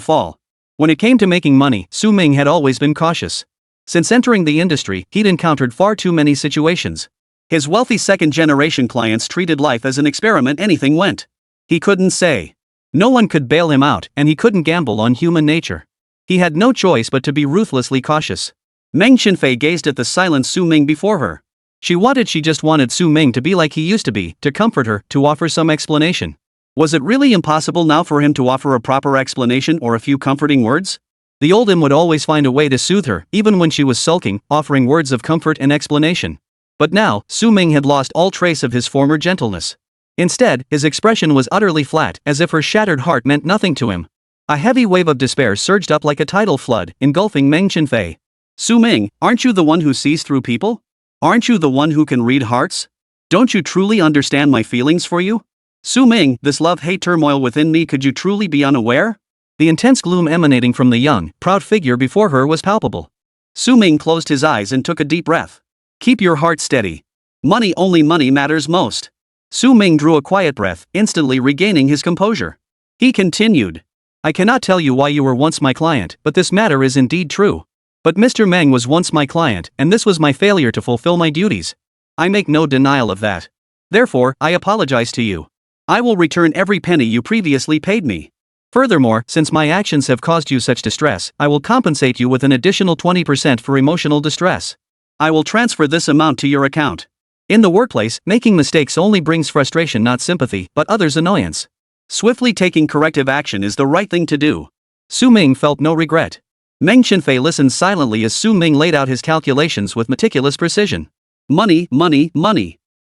S1: Fall. When it came to making money, Su Ming had always been cautious. Since entering the industry, he'd encountered far too many situations. His wealthy second-generation clients treated life as an experiment, anything went. He couldn't say. No one could bail him out, and he couldn't gamble on human nature. He had no choice but to be ruthlessly cautious. Meng Chenfei gazed at the silent Su Ming before her. She just wanted Su Ming to be like he used to be, to comfort her, to offer some explanation. Was it really impossible now for him to offer a proper explanation or a few comforting words? The old him would always find a way to soothe her, even when she was sulking, offering words of comfort and explanation. But now, Su Ming had lost all trace of his former gentleness. Instead, his expression was utterly flat, as if her shattered heart meant nothing to him. A heavy wave of despair surged up like a tidal flood, engulfing Meng Chenfei. Su Ming, aren't you the one who sees through people? Aren't you the one who can read hearts? Don't you truly understand my feelings for you? Su Ming, this love-hate turmoil within me, could you truly be unaware? The intense gloom emanating from the young, proud figure before her was palpable. Su Ming closed his eyes and took a deep breath. Keep your heart steady. Only money matters most. Su Ming drew a quiet breath, instantly regaining his composure. He continued. I cannot tell you why you were once my client, but this matter is indeed true. But Mr. Meng was once my client, and this was my failure to fulfill my duties. I make no denial of that. Therefore, I apologize to you. I will return every penny you previously paid me. Furthermore, since my actions have caused you such distress, I will compensate you with an additional 20% for emotional distress. I will transfer this amount to your account. In the workplace, making mistakes only brings frustration, not sympathy, but others' annoyance. Swiftly taking corrective action is the right thing to do. Su Ming felt no regret. Meng Chenfei listened silently as Su Ming laid out his calculations with meticulous precision. Money.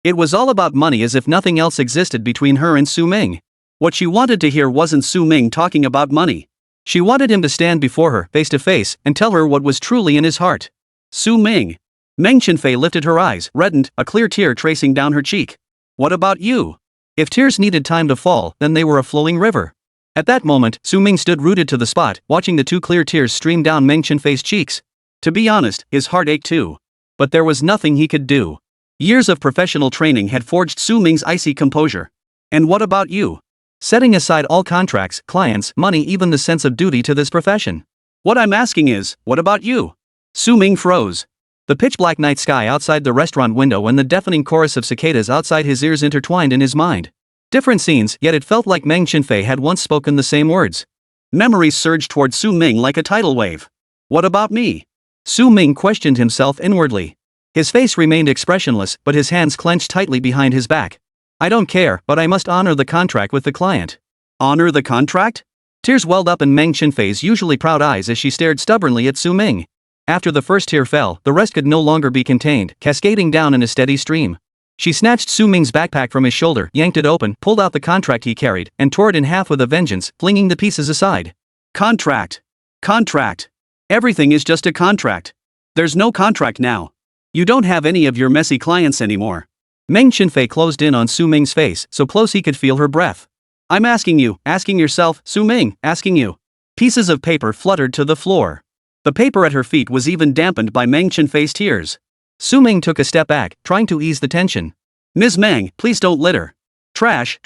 S1: It was all about money, as if nothing else existed between her and Su Ming. What she wanted to hear wasn't Su Ming talking about money. She wanted him to stand before her, face to face, and tell her what was truly in his heart. Su Ming. Meng Chenfei lifted her eyes, reddened, a clear tear tracing down her cheek. What about you? If tears needed time to fall, then they were a flowing river. At that moment, Su Ming stood rooted to the spot, watching the two clear tears stream down Meng Chenfei's cheeks. To be honest, his heart ached too. But there was nothing he could do. Years of professional training had forged Su Ming's icy composure. And what about you? Setting aside all contracts, clients, money, even the sense of duty to this profession. What I'm asking is, what about you? Su Ming froze. The pitch-black night sky outside the restaurant window and the deafening chorus of cicadas outside his ears intertwined in his mind. Different scenes, yet it felt like Meng Chenfei had once spoken the same words. Memories surged toward Su Ming like a tidal wave. What about me? Su Ming questioned himself inwardly. His face remained expressionless, but his hands clenched tightly behind his back. I don't care, but I must honor the contract with the client. Honor the contract? Tears welled up in Meng Chenfei's usually proud eyes as she stared stubbornly at Su Ming. After the first tear fell, the rest could no longer be contained, cascading down in a steady stream. She snatched Su Ming's backpack from his shoulder, yanked it open, pulled out the contract he carried, and tore it in half with a vengeance, flinging the pieces aside. Contract. Everything is just a contract. There's no contract now. You don't have any of your messy clients anymore. Meng Chenfei closed in on Su Ming's face, so close he could feel her breath. I'm asking you, asking yourself, Su Ming, asking you. Pieces of paper fluttered to the floor. The paper at her feet was even dampened by Meng Chenfei's tears. Su Ming took a step back, trying to ease the tension. Ms. Meng, please don't litter. Trash.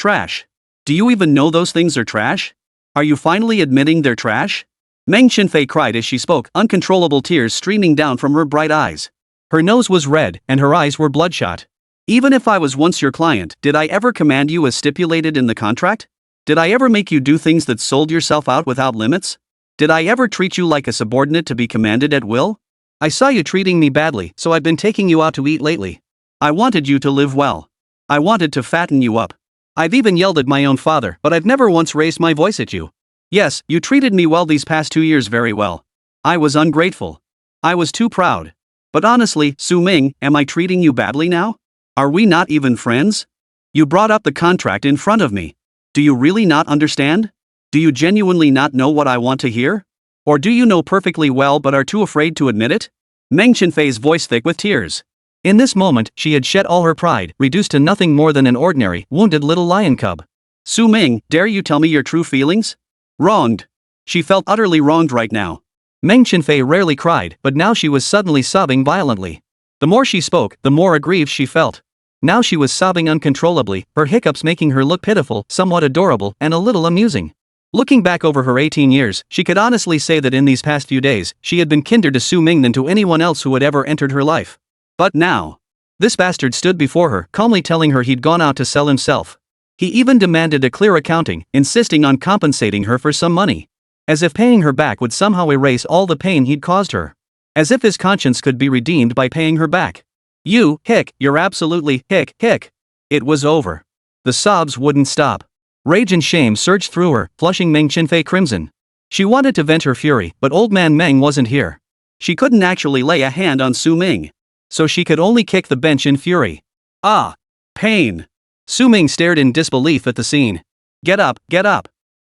S1: Do you even know those things are trash? Are you finally admitting they're trash? Meng Chenfei cried as she spoke, uncontrollable tears streaming down from her bright eyes. Her nose was red, and her eyes were bloodshot. Even if I was once your client, did I ever command you as stipulated in the contract? Did I ever make you do things that sold yourself out without limits? Did I ever treat you like a subordinate to be commanded at will? I saw you treating me badly, so I've been taking you out to eat lately. I wanted you to live well. I wanted to fatten you up. I've even yelled at my own father, but I've never once raised my voice at you. Yes, you treated me well these past 2 years, very well. I was ungrateful. I was too proud. But honestly, Su Ming, am I treating you badly now? Are we not even friends? You brought up the contract in front of me. Do you really not understand? Do you genuinely not know what I want to hear? Or do you know perfectly well but are too afraid to admit it? Meng Chenfei's voice thick with tears. In this moment, she had shed all her pride, reduced to nothing more than an ordinary, wounded little lion cub. Su Ming, dare you tell me your true feelings? Wronged. She felt utterly wronged right now. Meng Chenfei rarely cried, but now she was suddenly sobbing violently. The more she spoke, the more aggrieved she felt. Now she was sobbing uncontrollably, her hiccups making her look pitiful, somewhat adorable, and a little amusing. Looking back over her 18 years, she could honestly say that in these past few days, she had been kinder to Su Ming than to anyone else who had ever entered her life. But now, this bastard stood before her, calmly telling her he'd gone out to sell himself. He even demanded a clear accounting, insisting on compensating her for some money. As if paying her back would somehow erase all the pain he'd caused her. As if his conscience could be redeemed by paying her back. You're absolutely, It was over. The sobs wouldn't stop. Rage and shame surged through her, flushing Meng Chenfei crimson. She wanted to vent her fury, but old man Meng wasn't here. She couldn't actually lay a hand on Su Ming. So she could only kick the bench in fury. Ah! Pain! Su Ming stared in disbelief at the scene. Get up!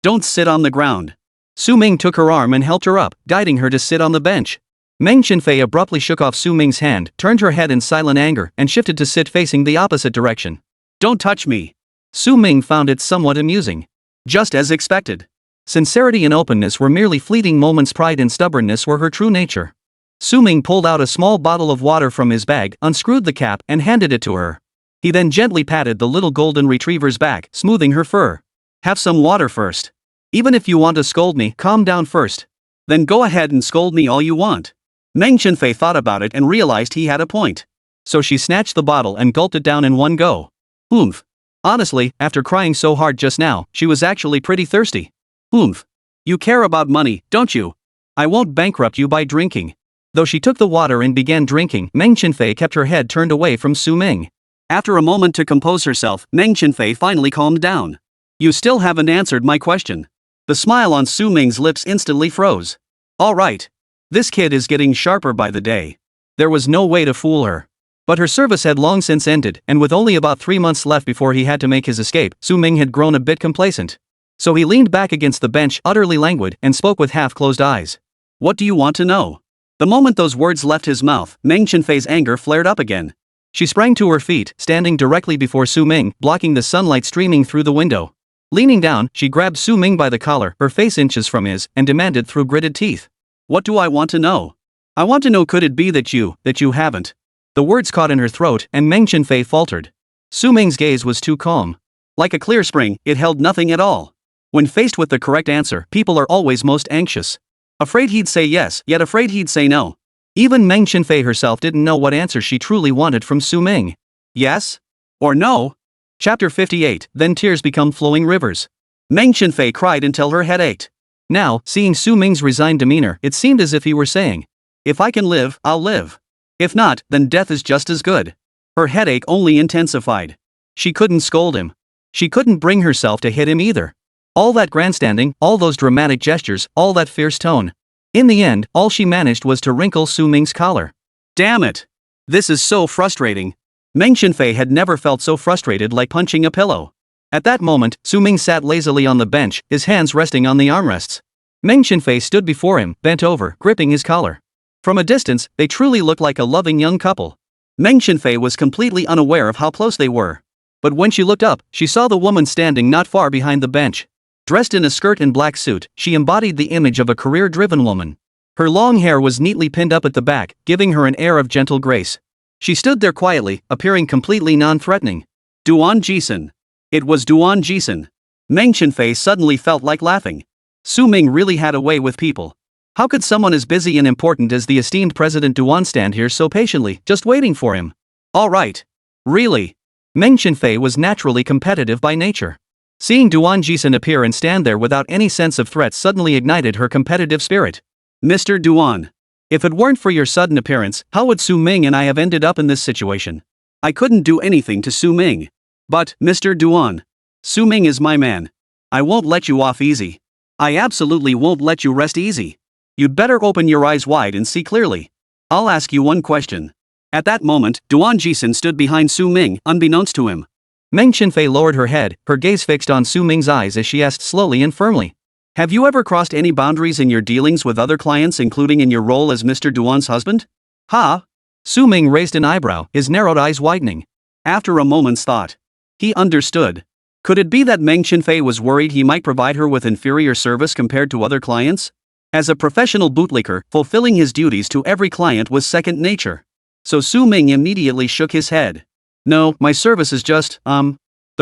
S1: Don't sit on the ground. Su Ming took her arm and helped her up, guiding her to sit on the bench. Meng Chenfei abruptly shook off Su Ming's hand, turned her head in silent anger, and shifted to sit facing the opposite direction. Don't touch me! Su Ming found it somewhat amusing. Just as expected. Sincerity and openness were merely fleeting moments, pride and stubbornness were her true nature. Su Ming pulled out a small bottle of water from his bag, unscrewed the cap, and handed it to her. He then gently patted the little golden retriever's back, smoothing her fur. Have some water first. Even if you want to scold me, calm down first. Then go ahead and scold me all you want. Meng Chenfei thought about it and realized he had a point. So she snatched the bottle and gulped it down in one go. Oomph. Honestly, after crying so hard just now, she was actually pretty thirsty. Oomph. You care about money, don't you? I won't bankrupt you by drinking. Though she took the water and began drinking, Meng Chenfei kept her head turned away from Su Ming. After a moment to compose herself, Meng Chenfei finally calmed down. You still haven't answered my question. The smile on Su Ming's lips instantly froze. All right. This kid is getting sharper by the day. There was no way to fool her. But her service had long since ended, and with only about 3 months left before he had to make his escape, Su Ming had grown a bit complacent. So he leaned back against the bench, utterly languid, and spoke with half-closed eyes. What do you want to know? The moment those words left his mouth, Meng Chenfei's anger flared up again. She sprang to her feet, standing directly before Su Ming, blocking the sunlight streaming through the window. Leaning down, she grabbed Su Ming by the collar, her face inches from his, and demanded through gritted teeth. What do I want to know? I want to know, could it be that you haven't? The words caught in her throat, and Meng Chenfei faltered. Su Ming's gaze was too calm. Like a clear spring, it held nothing at all. When faced with the correct answer, people are always most anxious. Afraid he'd say yes, yet afraid he'd say no. Even Meng Chenfei herself didn't know what answer she truly wanted from Su Ming. Yes? Or no? Chapter 58, Then tears become flowing rivers. Meng Chenfei cried until her head ached. Now, seeing Su Ming's resigned demeanor, it seemed as if he were saying, if I can live, I'll live. If not, then death is just as good. Her headache only intensified. She couldn't scold him. She couldn't bring herself to hit him either. All that grandstanding, all those dramatic gestures, all that fierce tone. In the end, all she managed was to wrinkle Su Ming's collar. Damn it! This is so frustrating. Meng Chenfei had never felt so frustrated like punching a pillow. At that moment, Su Ming sat lazily on the bench, his hands resting on the armrests. Meng Chenfei stood before him, bent over, gripping his collar. From a distance, they truly looked like a loving young couple. Meng Chenfei was completely unaware of how close they were. But when she looked up, she saw the woman standing not far behind the bench. Dressed in a skirt and black suit, she embodied the image of a career-driven woman. Her long hair was neatly pinned up at the back, giving her an air of gentle grace. She stood there quietly, appearing completely non-threatening. Duan Jixin. It was Duan Jixin. Meng Chenfei suddenly felt like laughing. Su Ming really had a way with people. How could someone as busy and important as the esteemed President Duan stand here so patiently, just waiting for him? All right. Really? Meng Chenfei was naturally competitive by nature. Seeing Duan Jixin appear and stand there without any sense of threat suddenly ignited her competitive spirit. Mr. Duan. If it weren't for your sudden appearance, how would Su Ming and I have ended up in this situation? I couldn't do anything to Su Ming. But, Mr. Duan. Su Ming is my man. I won't let you off easy. I absolutely won't let you rest easy. You'd better open your eyes wide and see clearly. I'll ask you one question. At that moment, Duan Jixin stood behind Su Ming, unbeknownst to him. Meng Chenfei lowered her head, her gaze fixed on Su Ming's eyes as she asked slowly and firmly. Have you ever crossed any boundaries in your dealings with other clients, including in your role as Mr. Duan's husband? Ha? Su Ming raised an eyebrow, his narrowed eyes widening. After a moment's thought, he understood. Could it be that Meng Chenfei was worried he might provide her with inferior service compared to other clients? As a professional bootlicker, fulfilling his duties to every client was second nature. So Su Ming immediately shook his head. No, my service is just, The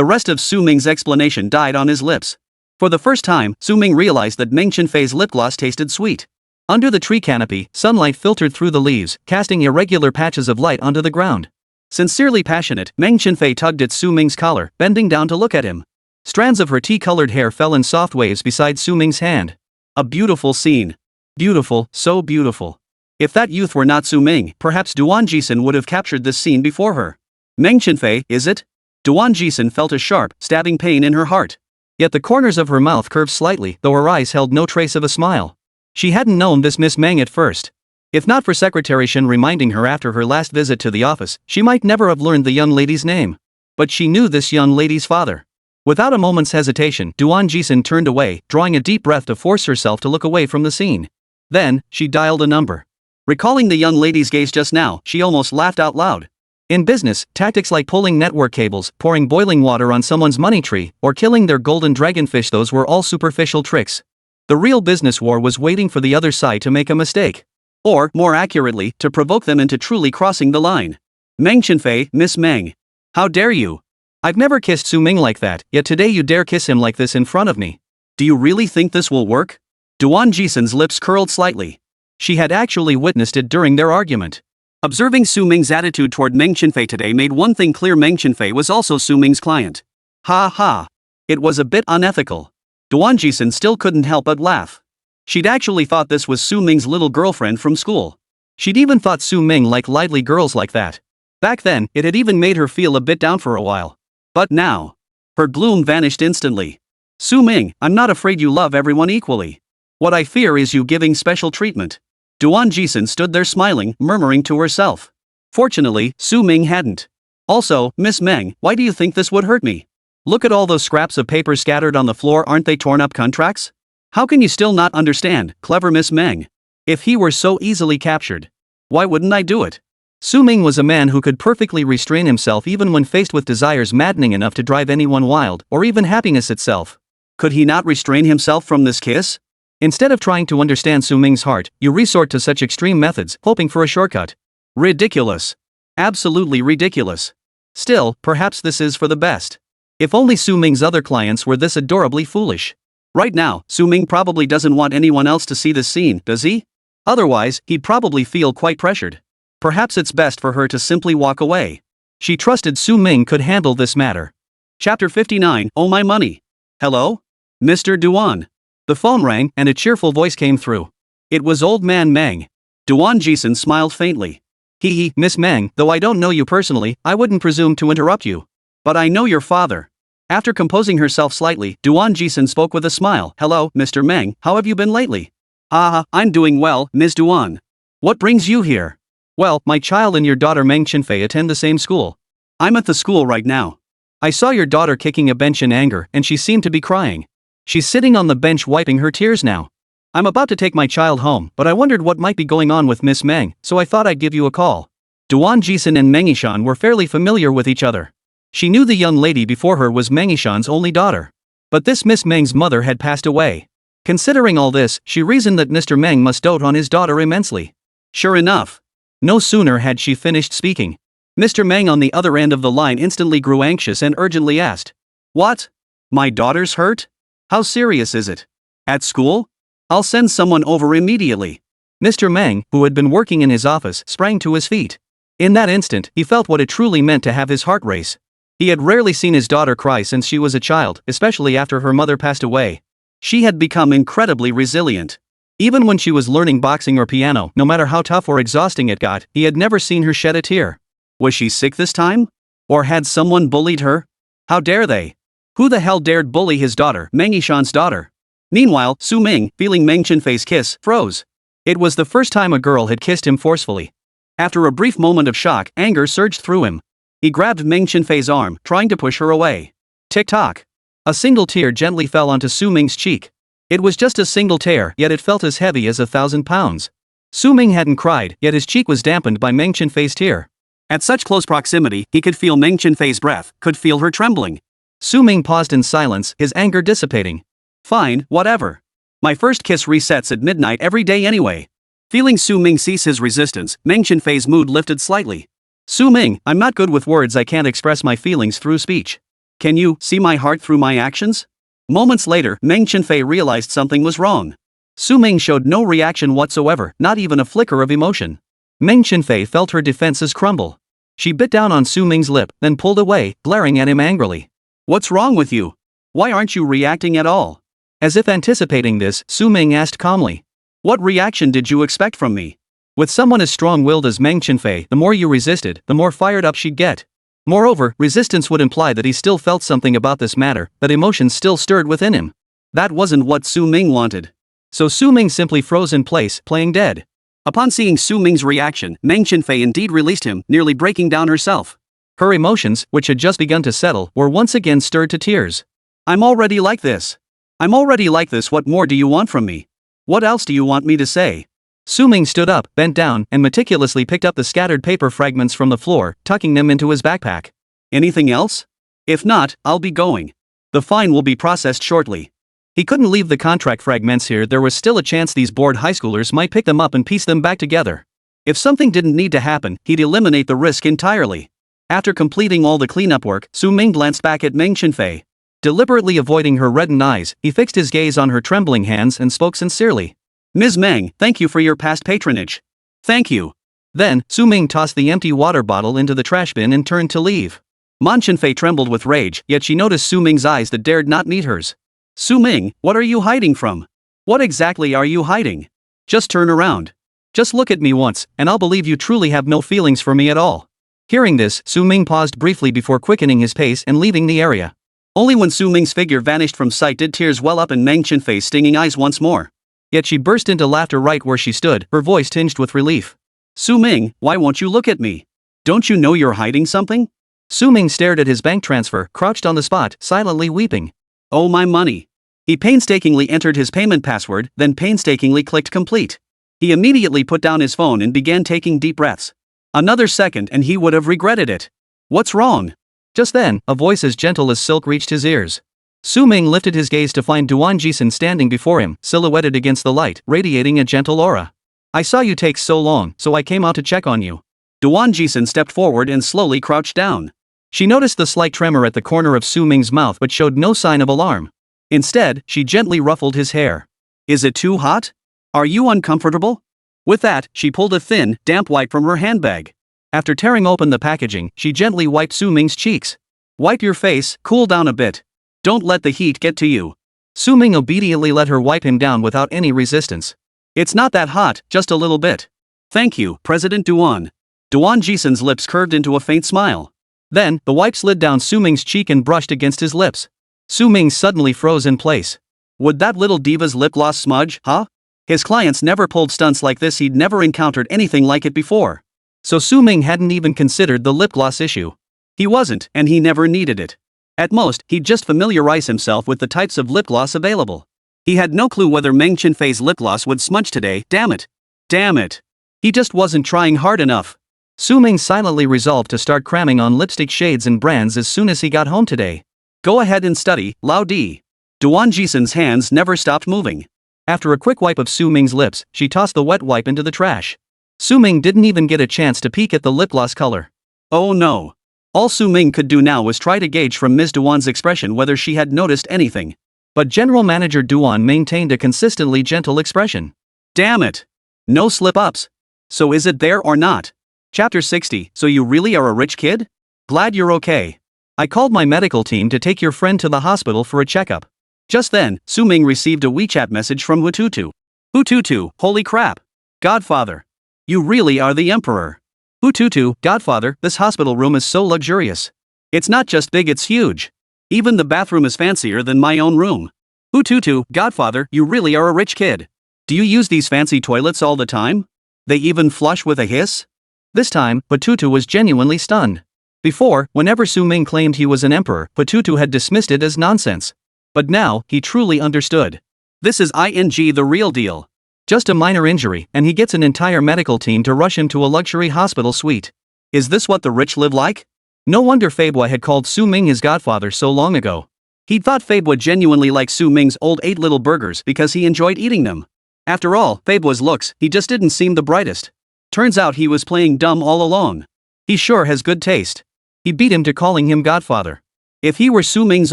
S1: rest of Su Ming's explanation died on his lips. For the first time, Su Ming realized that Meng Chenfei's lip gloss tasted sweet. Under the tree canopy, sunlight filtered through the leaves, casting irregular patches of light onto the ground. Sincerely passionate, Meng Chenfei tugged at Su Ming's collar, bending down to look at him. Strands of her tea-colored hair fell in soft waves beside Su Ming's hand. A beautiful scene. Beautiful, so beautiful. If that youth were not Su Ming, perhaps Duan Jixin would have captured this scene before her. Meng Chenfei, is it? Duan Jixin felt a sharp, stabbing pain in her heart. Yet the corners of her mouth curved slightly, though her eyes held no trace of a smile. She hadn't known this Miss Meng at first. If not for Secretary Shen reminding her after her last visit to the office, she might never have learned the young lady's name. But she knew this young lady's father. Without a moment's hesitation, Duan Jixin turned away, drawing a deep breath to force herself to look away from the scene. Then, she dialed a number. Recalling the young lady's gaze just now, she almost laughed out loud. In business, tactics like pulling network cables, pouring boiling water on someone's money tree, or killing their golden dragonfish, those were all superficial tricks. The real business war was waiting for the other side to make a mistake. Or, more accurately, to provoke them into truly crossing the line. Meng Chenfei, Miss Meng. How dare you? I've never kissed Su Ming like that, yet today you dare kiss him like this in front of me. Do you really think this will work? Duan Jixin's lips curled slightly. She had actually witnessed it during their argument. Observing Su Ming's attitude toward Meng Chenfei today made one thing clear: Meng Chenfei was also Su Ming's client. Ha ha. It was a bit unethical. Duan Jixin still couldn't help but laugh. She'd actually thought this was Su Ming's little girlfriend from school. She'd even thought Su Ming liked lively girls like that. Back then, it had even made her feel a bit down for a while. But now, her gloom vanished instantly. Su Ming, I'm not afraid you love everyone equally. What I fear is you giving special treatment. Duan Jixin stood there smiling, murmuring to herself. Fortunately, Su Ming hadn't. Also, Miss Meng, why do you think this would hurt me? Look at all those scraps of paper scattered on the floor, aren't they torn up contracts? How can you still not understand, clever Miss Meng? If he were so easily captured, why wouldn't I do it? Su Ming was a man who could perfectly restrain himself even when faced with desires maddening enough to drive anyone wild, or even happiness itself. Could he not restrain himself from this kiss? Instead of trying to understand Su Ming's heart, you resort to such extreme methods, hoping for a shortcut. Ridiculous. Absolutely ridiculous. Still, perhaps this is for the best. If only Su Ming's other clients were this adorably foolish. Right now, Su Ming probably doesn't want anyone else to see this scene, does he? Otherwise, he'd probably feel quite pressured. Perhaps it's best for her to simply walk away. She trusted Su Ming could handle this matter. Chapter 59, Oh My Money. Hello? Mr. Duan. The phone rang, and a cheerful voice came through. It was old man Meng. Duan Jixin smiled faintly. Hee, Miss Meng, though I don't know you personally, I wouldn't presume to interrupt you. But I know your father. After composing herself slightly, Duan Jixin spoke with a smile. Hello, Mr. Meng, how have you been lately? I'm doing well, Ms. Duan. What brings you here? Well, my child and your daughter Meng Chenfei attend the same school. I'm at the school right now. I saw your daughter kicking a bench in anger, and she seemed to be crying. She's sitting on the bench wiping her tears now. I'm about to take my child home, but I wondered what might be going on with Miss Meng, so I thought I'd give you a call. Duan Jixin and Meng Yishan were fairly familiar with each other. She knew the young lady before her was Meng Yishan's only daughter. But this Miss Meng's mother had passed away. Considering all this, she reasoned that Mr. Meng must dote on his daughter immensely. Sure enough. No sooner had she finished speaking. Mr. Meng on the other end of the line instantly grew anxious and urgently asked. What? My daughter's hurt? How serious is it? At school? I'll send someone over immediately. Mr. Meng, who had been working in his office, sprang to his feet. In that instant, he felt what it truly meant to have his heart race. He had rarely seen his daughter cry since she was a child, especially after her mother passed away. She had become incredibly resilient. Even when she was learning boxing or piano, no matter how tough or exhausting it got, he had never seen her shed a tear. Was she sick this time? Or had someone bullied her? How dare they? Who the hell dared bully his daughter, Meng Yishan's daughter? Meanwhile, Su Ming, feeling Meng Chenfei's kiss, froze. It was the first time a girl had kissed him forcefully. After a brief moment of shock, anger surged through him. He grabbed Meng Chenfei's arm, trying to push her away. Tick-tock. A single tear gently fell onto Su Ming's cheek. It was just a single tear, yet it felt as heavy as 1,000 pounds. Su Ming hadn't cried, yet his cheek was dampened by Meng Chenfei's tear. At such close proximity, he could feel Meng Chenfei's breath, could feel her trembling. Su Ming paused in silence, his anger dissipating. Fine, whatever. My first kiss resets at midnight every day anyway. Feeling Su Ming cease his resistance, Meng Chenfei's mood lifted slightly. Su Ming, I'm not good with words. I can't express my feelings through speech. Can you see my heart through my actions? Moments later, Meng Chenfei realized something was wrong. Su Ming showed no reaction whatsoever, not even a flicker of emotion. Meng Chenfei felt her defenses crumble. She bit down on Su Ming's lip, then pulled away, glaring at him angrily. What's wrong with you? Why aren't you reacting at all? As if anticipating this, Su Ming asked calmly. What reaction did you expect from me? With someone as strong-willed as Meng Chenfei, the more you resisted, the more fired up she'd get. Moreover, resistance would imply that he still felt something about this matter, that emotions still stirred within him. That wasn't what Su Ming wanted. So Su Ming simply froze in place, playing dead. Upon seeing Su Ming's reaction, Meng Chenfei indeed released him, nearly breaking down herself. Her emotions, which had just begun to settle, were once again stirred to tears. I'm already like this. What more do you want from me? What else do you want me to say? Su Ming stood up, bent down, and meticulously picked up the scattered paper fragments from the floor, tucking them into his backpack. Anything else? If not, I'll be going. The fine will be processed shortly. He couldn't leave the contract fragments here. There was still a chance these bored high schoolers might pick them up and piece them back together. If something didn't need to happen, he'd eliminate the risk entirely. After completing all the cleanup work, Su Ming glanced back at Meng Chenfei. Deliberately avoiding her reddened eyes, he fixed his gaze on her trembling hands and spoke sincerely. Ms. Meng, thank you for your past patronage. Thank you. Then, Su Ming tossed the empty water bottle into the trash bin and turned to leave. Meng Chenfei trembled with rage, yet she noticed Su Ming's eyes that dared not meet hers. Su Ming, what are you hiding from? What exactly are you hiding? Just turn around. Just look at me once, and I'll believe you truly have no feelings for me at all. Hearing this, Su Ming paused briefly before quickening his pace and leaving the area. Only when Su Ming's figure vanished from sight did tears well up in Meng Chenfei's stinging eyes once more. Yet she burst into laughter right where she stood, her voice tinged with relief. Su Ming, why won't you look at me? Don't you know you're hiding something? Su Ming stared at his bank transfer, crouched on the spot, silently weeping. Oh, my money. He painstakingly entered his payment password, then painstakingly clicked complete. He immediately put down his phone and began taking deep breaths. Another second and he would have regretted it. What's wrong? Just then, a voice as gentle as silk reached his ears. Su Ming lifted his gaze to find Duan Jixin standing before him, silhouetted against the light, radiating a gentle aura. I saw you take so long, so I came out to check on you. Duan Jixin stepped forward and slowly crouched down. She noticed the slight tremor at the corner of Su Ming's mouth but showed no sign of alarm. Instead, she gently ruffled his hair. Is it too hot? Are you uncomfortable? With that, she pulled a thin, damp wipe from her handbag. After tearing open the packaging, she gently wiped Su Ming's cheeks. Wipe your face, cool down a bit. Don't let the heat get to you. Su Ming obediently let her wipe him down without any resistance. It's not that hot, just a little bit. Thank you, President Duan. Duan Jixin's lips curved into a faint smile. Then, the wipe slid down Su Ming's cheek and brushed against his lips. Su Ming suddenly froze in place. Would that little diva's lip gloss smudge, huh? His clients never pulled stunts like this. He'd never encountered anything like it before. So Su Ming hadn't even considered the lip gloss issue. He wasn't, and he never needed it. At most, he'd just familiarize himself with the types of lip gloss available. He had no clue whether Meng Chenfei's lip gloss would smudge today. Damn it. Damn it. He just wasn't trying hard enough. Su Ming silently resolved to start cramming on lipstick shades and brands as soon as he got home today. Go ahead and study, Lao Di. Duan Jixin's hands never stopped moving. After a quick wipe of Su Ming's lips, she tossed the wet wipe into the trash. Su Ming didn't even get a chance to peek at the lip gloss color. Oh no. All Su Ming could do now was try to gauge from Ms. Duan's expression whether she had noticed anything. But General Manager Duan maintained a consistently gentle expression. Damn it. No slip-ups. So is it there or not? Chapter 60. So you really are a rich kid? Glad you're okay. I called my medical team to take your friend to the hospital for a checkup. Just then, Su Ming received a WeChat message from Hututu. Hututu, holy crap. Godfather. You really are the emperor. Hututu, Godfather, this hospital room is so luxurious. It's not just big, it's huge. Even the bathroom is fancier than my own room. Hututu, Godfather, you really are a rich kid. Do you use these fancy toilets all the time? They even flush with a hiss? This time, Hututu was genuinely stunned. Before, whenever Su Ming claimed he was an emperor, Hututu had dismissed it as nonsense. But now, he truly understood. This is the real deal. Just a minor injury, and he gets an entire medical team to rush him to a luxury hospital suite. Is this what the rich live like? No wonder Fabwa had called Su Ming his godfather so long ago. He thought Fabe would genuinely like Su Ming's old 8 little burgers because he enjoyed eating them. After all, Fabe was looks, he just didn't seem the brightest. Turns out he was playing dumb all along. He sure has good taste. He beat him to calling him godfather. If he were Su Ming's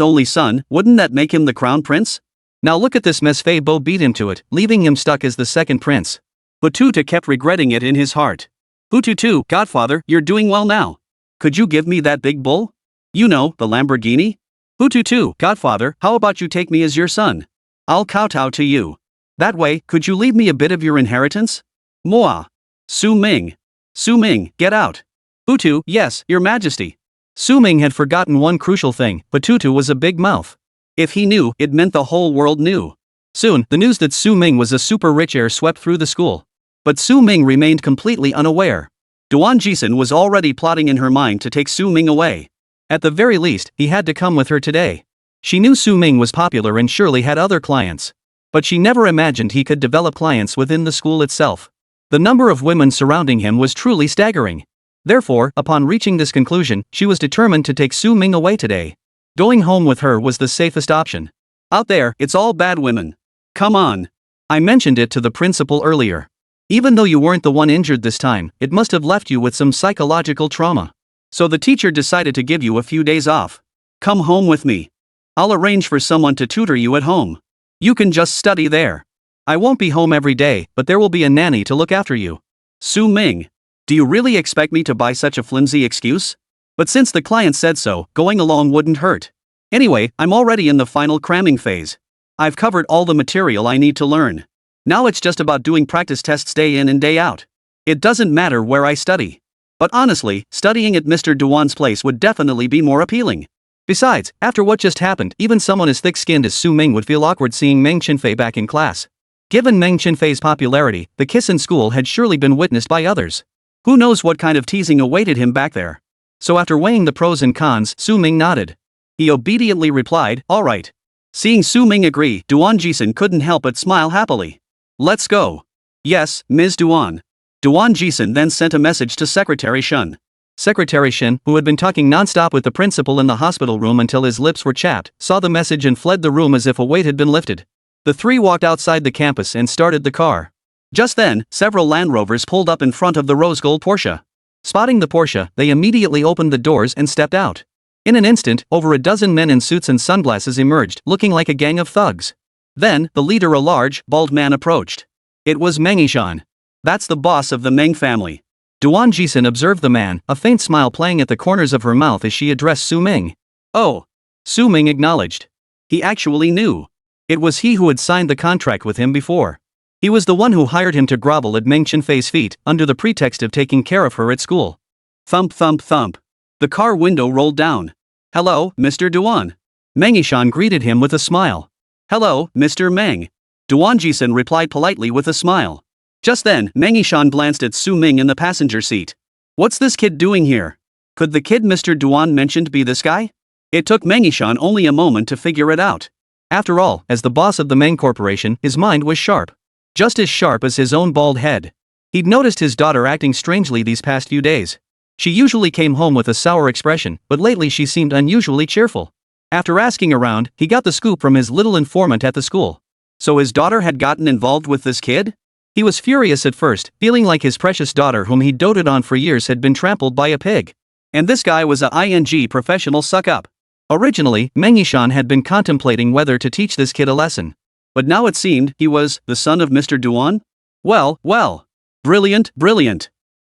S1: only son, wouldn't that make him the crown prince? Now look at this mess. Fabe beat him to it, leaving him stuck as the second prince. Hututu kept regretting it in his heart. Hututu, godfather, you're doing well now. Could you give me that big bull? You know, the Lamborghini? Hututu, godfather, how about you take me as your son? I'll kowtow to you. That way, could you leave me a bit of your inheritance? Moa. Su Ming. Su Ming, get out. Hutu, yes, your majesty. Su Ming had forgotten one crucial thing, Hututu was a big mouth. If he knew, it meant the whole world knew. Soon, the news that Su Ming was a super rich heir swept through the school. But Su Ming remained completely unaware. Duan Jixin was already plotting in her mind to take Su Ming away. At the very least, he had to come with her today. She knew Su Ming was popular and surely had other clients. But she never imagined he could develop clients within the school itself. The number of women surrounding him was truly staggering. Therefore, upon reaching this conclusion, she was determined to take Su Ming away today. Going home with her was the safest option. Out there, it's all bad women. Come on. I mentioned it to the principal earlier. Even though you weren't the one injured this time, it must have left you with some psychological trauma. So the teacher decided to give you a few days off. Come home with me. I'll arrange for someone to tutor you at home. You can just study there. I won't be home every day, but there will be a nanny to look after you. Su Ming. Do you really expect me to buy such a flimsy excuse? But since the client said so, going along wouldn't hurt. Anyway, I'm already in the final cramming phase. I've covered all the material I need to learn. Now it's just about doing practice tests day in and day out. It doesn't matter where I study. But honestly, studying at Mr. Duan's place would definitely be more appealing. Besides, after what just happened, even someone as thick-skinned as Su Ming would feel awkward seeing Meng Chenfei back in class. Given Meng Chenfei's popularity, the kiss in school had surely been witnessed by others. Who knows what kind of teasing awaited him back there? So after weighing the pros and cons, Su Ming nodded. He obediently replied, all right. Seeing Su Ming agree, Duan Jixin couldn't help but smile happily. Let's go. Yes, Ms. Duan. Duan Jixin then sent a message to Secretary Shen. Secretary Shen, who had been talking non-stop with the principal in the hospital room until his lips were chapped, saw the message and fled the room as if a weight had been lifted. The three walked outside the campus and started the car. Just then, several Land Rovers pulled up in front of the rose gold Porsche. Spotting the Porsche, they immediately opened the doors and stepped out. In an instant, over a dozen men in suits and sunglasses emerged, looking like a gang of thugs. Then, the leader, a large, bald man, approached. It was Meng Chenfei. That's the boss of the Meng family. Duan Jixin observed the man, a faint smile playing at the corners of her mouth as she addressed Su Ming. Oh. Su Ming acknowledged. He actually knew. It was he who had signed the contract with him before. He was the one who hired him to grovel at Meng Chenfei's feet, under the pretext of taking care of her at school. Thump thump thump. The car window rolled down. Hello, Mr. Duan. Meng Chenfei greeted him with a smile. Hello, Mr. Meng. Duan Jixin replied politely with a smile. Just then, Meng Chenfei glanced at Su Ming in the passenger seat. What's this kid doing here? Could the kid Mr. Duan mentioned be this guy? It took Meng Chenfei only a moment to figure it out. After all, as the boss of the Meng Corporation, his mind was sharp. Just as sharp as his own bald head. He'd noticed his daughter acting strangely these past few days. She usually came home with a sour expression, but lately she seemed unusually cheerful. After asking around, he got the scoop from his little informant at the school. So his daughter had gotten involved with this kid? He was furious at first, feeling like his precious daughter whom he doted on for years had been trampled by a pig. And this guy was a professional suck-up. Originally, Meng Chenfei had been contemplating whether to teach this kid a lesson. But now it seemed he was the son of Mr. Duan? Well. Brilliant.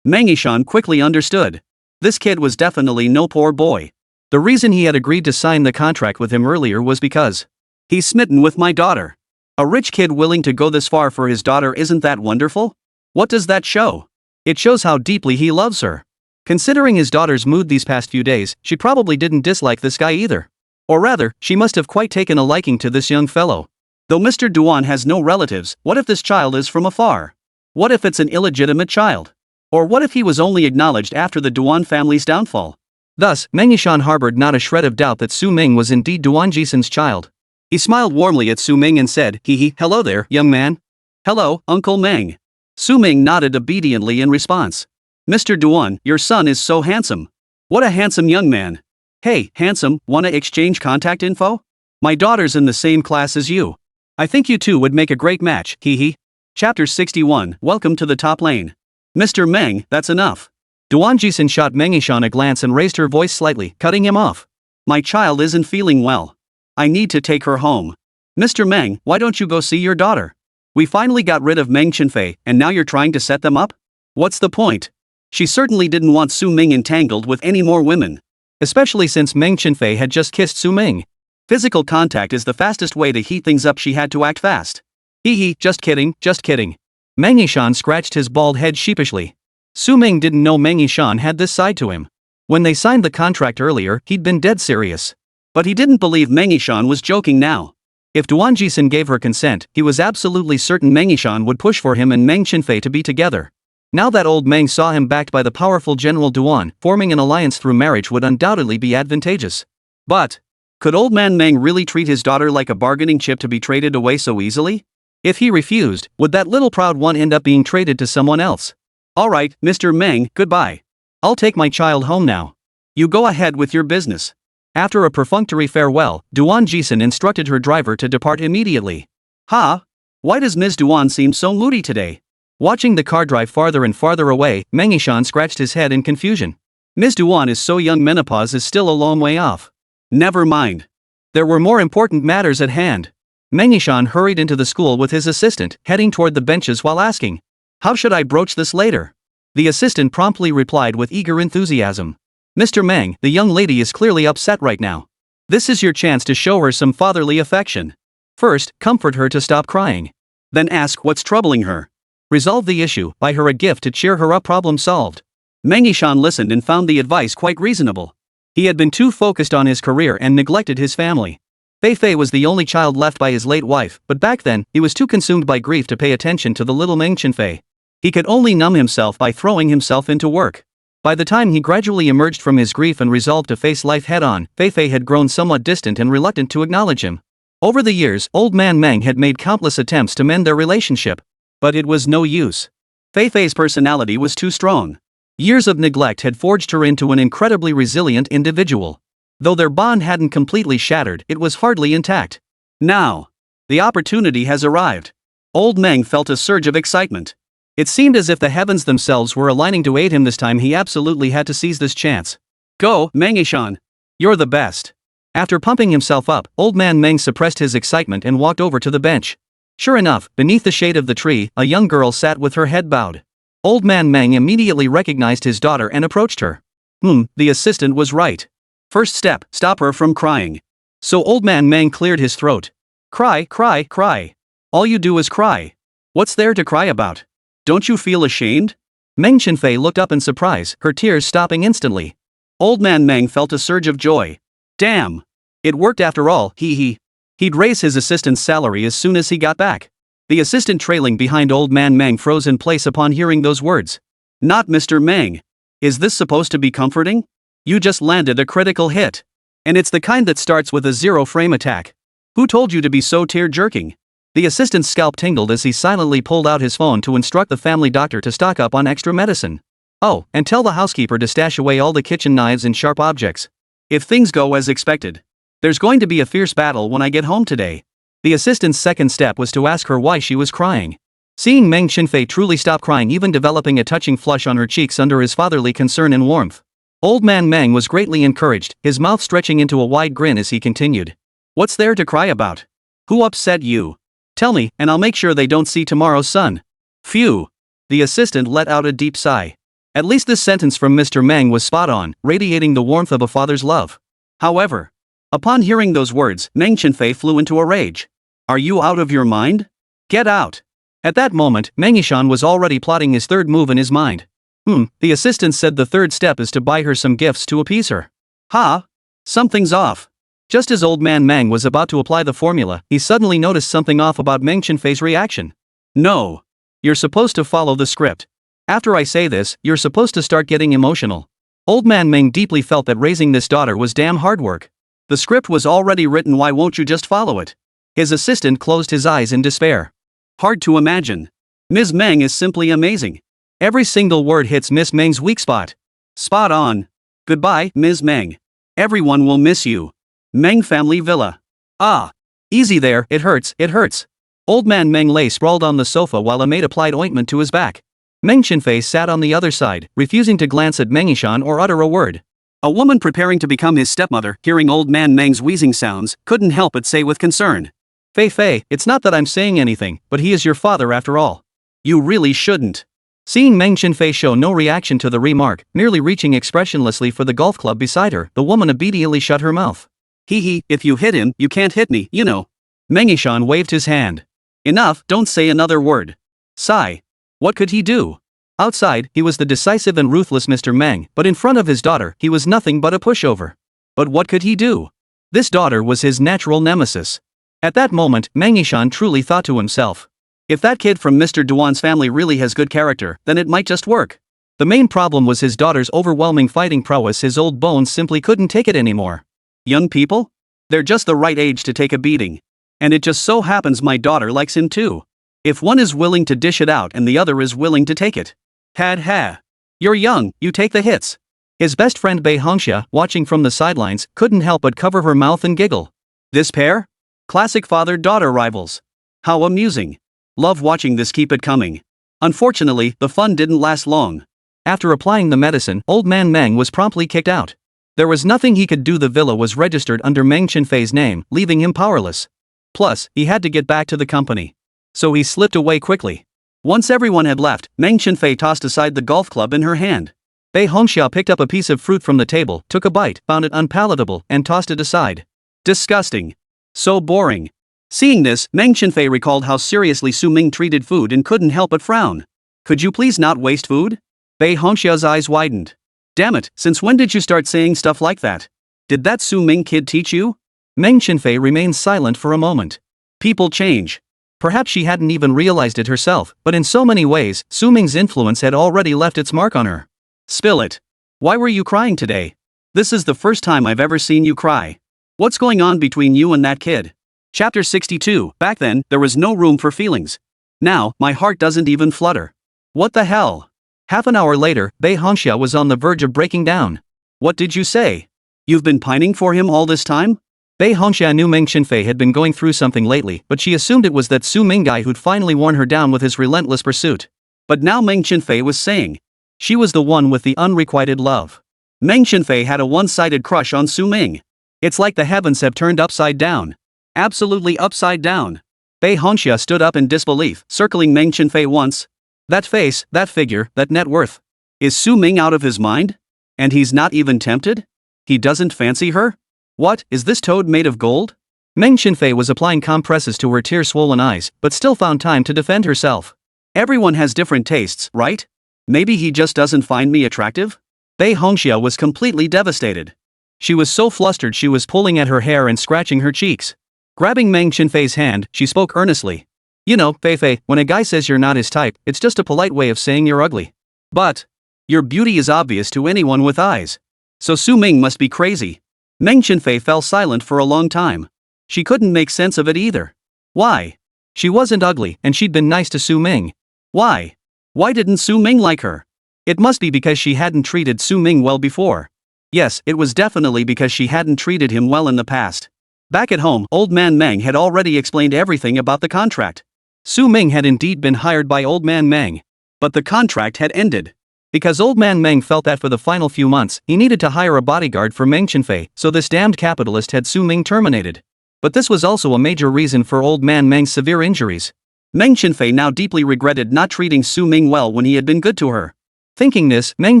S1: Meng Chenfei quickly understood. This kid was definitely no poor boy. The reason he had agreed to sign the contract with him earlier was because he's smitten with my daughter. A rich kid willing to go this far for his daughter, isn't that wonderful? What does that show? It shows how deeply he loves her. Considering his daughter's mood these past few days, she probably didn't dislike this guy either. Or rather, she must have quite taken a liking to this young fellow. Though Mr. Duan has no relatives, what if this child is from afar? What if it's an illegitimate child? Or what if he was only acknowledged after the Duan family's downfall? Thus, Meng Chenfei harbored not a shred of doubt that Su Ming was indeed Duan Jixin's child. He smiled warmly at Su Ming and said, hello there, young man. Hello, Uncle Meng. Su Ming nodded obediently in response. Mr. Duan, your son is so handsome. What a handsome young man. Hey, handsome, wanna exchange contact info? My daughter's in the same class as you. I think you two would make a great match, hee hee. Chapter 61, Welcome to the Top Lane. Mr. Meng, that's enough. Duan Jixin shot Meng Chenfei a glance and raised her voice slightly, cutting him off. My child isn't feeling well. I need to take her home. Mr. Meng, why don't you go see your daughter? We finally got rid of Meng Chenfei, and now you're trying to set them up? What's the point? She certainly didn't want Su Ming entangled with any more women. Especially since Meng Chenfei had just kissed Su Ming. Physical contact is the fastest way to heat things up. She had to act fast. Hee hee, just kidding, just kidding. Meng Chenfei scratched his bald head sheepishly. Su Ming didn't know Meng Chenfei had this side to him. When they signed the contract earlier, he'd been dead serious. But he didn't believe Meng Chenfei was joking now. If Duan Jixin gave her consent, he was absolutely certain Meng Chenfei would push for him and Meng Chenfei to be together. Now that old Meng saw him backed by the powerful General Duan, forming an alliance through marriage would undoubtedly be advantageous. But could old man Meng really treat his daughter like a bargaining chip to be traded away so easily? If he refused, would that little proud one end up being traded to someone else? Alright, Mr. Meng, goodbye. I'll take my child home now. You go ahead with your business. After a perfunctory farewell, Duan Jixin instructed her driver to depart immediately. Ha! Why does Ms. Duan seem so moody today? Watching the car drive farther and farther away, Meng Chenfei scratched his head in confusion. Ms. Duan is so young, menopause is still a long way off. Never mind. There were more important matters at hand. Meng Chenfei hurried into the school with his assistant, heading toward the benches while asking, "How should I broach this later?" The assistant promptly replied with eager enthusiasm. Mr. Meng, the young lady is clearly upset right now. This is your chance to show her some fatherly affection. First, comfort her to stop crying. Then ask what's troubling her. Resolve the issue, buy her a gift to cheer her up. Problem solved. Meng Chenfei listened and found the advice quite reasonable. He had been too focused on his career and neglected his family. Fei Fei was the only child left by his late wife, but back then, he was too consumed by grief to pay attention to the little Meng Chenfei. He could only numb himself by throwing himself into work. By the time he gradually emerged from his grief and resolved to face life head-on, Fei Fei had grown somewhat distant and reluctant to acknowledge him. Over the years, old man Meng had made countless attempts to mend their relationship. But it was no use. Fei Fei's personality was too strong. Years of neglect had forged her into an incredibly resilient individual. Though their bond hadn't completely shattered, it was hardly intact. Now, the opportunity has arrived. Old Meng felt a surge of excitement. It seemed as if the heavens themselves were aligning to aid him this time. He absolutely had to seize this chance. Go, Meng Chenfei. You're the best. After pumping himself up, old man Meng suppressed his excitement and walked over to the bench. Sure enough, beneath the shade of the tree, a young girl sat with her head bowed. Old man Meng immediately recognized his daughter and approached her. The assistant was right. First step, stop her from crying. So old man Meng cleared his throat. Cry, cry, cry. All you do is cry. What's there to cry about? Don't you feel ashamed? Meng Chenfei looked up in surprise, her tears stopping instantly. Old man Meng felt a surge of joy. Damn! It worked after all, hee hee. He'd raise his assistant's salary as soon as he got back. The assistant trailing behind old man Meng froze in place upon hearing those words. Not Mr. Meng. Is this supposed to be comforting? You just landed a critical hit. And it's the kind that starts with a zero-frame attack. Who told you to be so tear-jerking? The assistant's scalp tingled as he silently pulled out his phone to instruct the family doctor to stock up on extra medicine. Oh, and tell the housekeeper to stash away all the kitchen knives and sharp objects. If things go as expected, there's going to be a fierce battle when I get home today. The assistant's second step was to ask her why she was crying. Seeing Meng Chenfei truly stop crying, even developing a touching flush on her cheeks under his fatherly concern and warmth, old man Meng was greatly encouraged, his mouth stretching into a wide grin as he continued. What's there to cry about? Who upset you? Tell me, and I'll make sure they don't see tomorrow's sun. Phew. The assistant let out a deep sigh. At least this sentence from Mr. Meng was spot on, radiating the warmth of a father's love. However, upon hearing those words, Meng Chenfei flew into a rage. Are you out of your mind? Get out. At that moment, Meng Chenfei was already plotting his third move in his mind. The assistant said the third step is to buy her some gifts to appease her. Ha! Something's off. Just as old man Meng was about to apply the formula, he suddenly noticed something off about Meng Chenfei's reaction. No. You're supposed to follow the script. After I say this, you're supposed to start getting emotional. Old man Meng deeply felt that raising this daughter was damn hard work. The script was already written, why won't you just follow it? His assistant closed his eyes in despair. Hard to imagine. Ms. Meng is simply amazing. Every single word hits Miss Meng's weak spot. Spot on. Goodbye, Ms. Meng. Everyone will miss you. Meng Family Villa. Ah. Easy there, it hurts, it hurts. Old man Meng lay sprawled on the sofa while a maid applied ointment to his back. Meng Chenfei sat on the other side, refusing to glance at Mengishan or utter a word. A woman preparing to become his stepmother, hearing old man Meng's wheezing sounds, couldn't help but say with concern. Fei, it's not that I'm saying anything, but he is your father after all. You really shouldn't. Seeing Meng Chenfei show no reaction to the remark, merely reaching expressionlessly for the golf club beside her, the woman obediently shut her mouth. Hee, if you hit him, you can't hit me, you know. Mengishan waved his hand. Enough, don't say another word. Sigh. What could he do? Outside, he was the decisive and ruthless Mr. Meng, but in front of his daughter, he was nothing but a pushover. But what could he do? This daughter was his natural nemesis. At that moment, Mengishan truly thought to himself. If that kid from Mr. Duan's family really has good character, then it might just work. The main problem was his daughter's overwhelming fighting prowess. His old bones simply couldn't take it anymore. Young people? They're just the right age to take a beating. And it just so happens my daughter likes him too. If one is willing to dish it out and the other is willing to take it. Ha. You're young, you take the hits. His best friend Bei Hongxia, watching from the sidelines, couldn't help but cover her mouth and giggle. This pair? Classic father-daughter rivals. How amusing. Love watching this, keep it coming. Unfortunately, the fun didn't last long. After applying the medicine, old man Meng was promptly kicked out. There was nothing he could do. The villa was registered under Meng Chenfei's name, leaving him powerless. Plus, he had to get back to the company. So he slipped away quickly. Once everyone had left, Meng Chenfei tossed aside the golf club in her hand. Bei Hongxia picked up a piece of fruit from the table, took a bite, found it unpalatable, and tossed it aside. Disgusting. So boring. Seeing this, Meng Chenfei recalled how seriously Su Ming treated food and couldn't help but frown. Could you please not waste food? Bei Hongxia's eyes widened. Damn it, since when did you start saying stuff like that? Did that Su Ming kid teach you? Meng Chenfei remained silent for a moment. People change. Perhaps she hadn't even realized it herself, but in so many ways, Su Ming's influence had already left its mark on her. Spill it. Why were you crying today? This is the first time I've ever seen you cry. What's going on between you and that kid? Chapter 62. Back then, there was no room for feelings. Now, my heart doesn't even flutter. What the hell? Half an hour later, Bei Hongxia was on the verge of breaking down. What did you say? You've been pining for him all this time? Bei Hongxia knew Meng Chenfei had been going through something lately, but she assumed it was that Su Ming guy who'd finally worn her down with his relentless pursuit. But now Meng Chenfei was saying she was the one with the unrequited love. Meng Chenfei had a one-sided crush on Su Ming. It's like the heavens have turned upside down. Absolutely upside down. Bei Hongxia stood up in disbelief, circling Meng Chenfei once. That face, that figure, that net worth. Is Su Ming out of his mind? And he's not even tempted? He doesn't fancy her? What, is this toad made of gold? Meng Chenfei was applying compresses to her tear-swollen eyes, but still found time to defend herself. Everyone has different tastes, right? Maybe he just doesn't find me attractive? Bei Hongxia was completely devastated. She was so flustered she was pulling at her hair and scratching her cheeks. Grabbing Meng Chenfei's hand, she spoke earnestly. You know, Fei, when a guy says you're not his type, it's just a polite way of saying you're ugly. But your beauty is obvious to anyone with eyes. So Su Ming must be crazy. Meng Chenfei fell silent for a long time. She couldn't make sense of it either. Why? She wasn't ugly, and she'd been nice to Su Ming. Why? Why didn't Su Ming like her? It must be because she hadn't treated Su Ming well before. Yes, it was definitely because she hadn't treated him well in the past. Back at home, old man Meng had already explained everything about the contract. Su Ming had indeed been hired by old man Meng. But the contract had ended. Because old man Meng felt that for the final few months, he needed to hire a bodyguard for Meng Chenfei, so this damned capitalist had Su Ming terminated. But this was also a major reason for old man Meng's severe injuries. Meng Chenfei now deeply regretted not treating Su Ming well when he had been good to her. Thinking this, Meng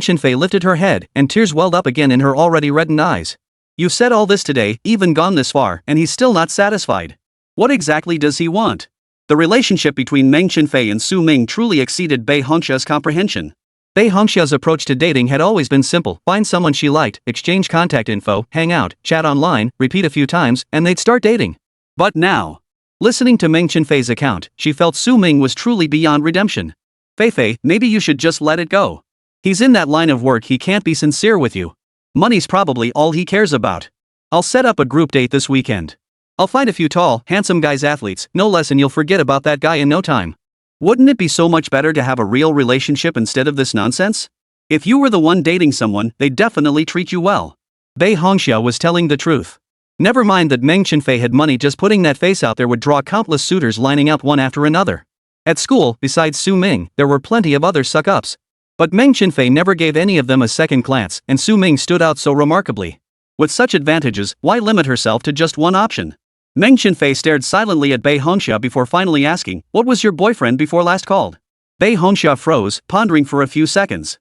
S1: Chenfei lifted her head, and tears welled up again in her already reddened eyes. You've said all this today, even gone this far, and he's still not satisfied. What exactly does he want? The relationship between Meng Chenfei and Su Ming truly exceeded Bei Hongxia's comprehension. Bei Hongxia's approach to dating had always been simple: find someone she liked, exchange contact info, hang out, chat online, repeat a few times, and they'd start dating. But now, listening to Meng Chenfei's account, she felt Su Ming was truly beyond redemption. Fei, maybe you should just let it go. He's in that line of work, he can't be sincere with you. Money's probably all he cares about. I'll set up a group date this weekend. I'll find a few tall, handsome guys, athletes, no less, and you'll forget about that guy in no time. Wouldn't it be so much better to have a real relationship instead of this nonsense? If you were the one dating someone, they'd definitely treat you well. Bei Hongxia was telling the truth. Never mind that Meng Chenfei had money. Just putting that face out there would draw countless suitors lining up one after another. At school, besides Su Ming, there were plenty of other suck-ups. But Meng Chenfei never gave any of them a second glance, and Su Ming stood out so remarkably. With such advantages, why limit herself to just one option? Meng Chenfei stared silently at Bei Hongxia before finally asking, "What was your boyfriend before last called?" Bei Hongxia froze, pondering for a few seconds.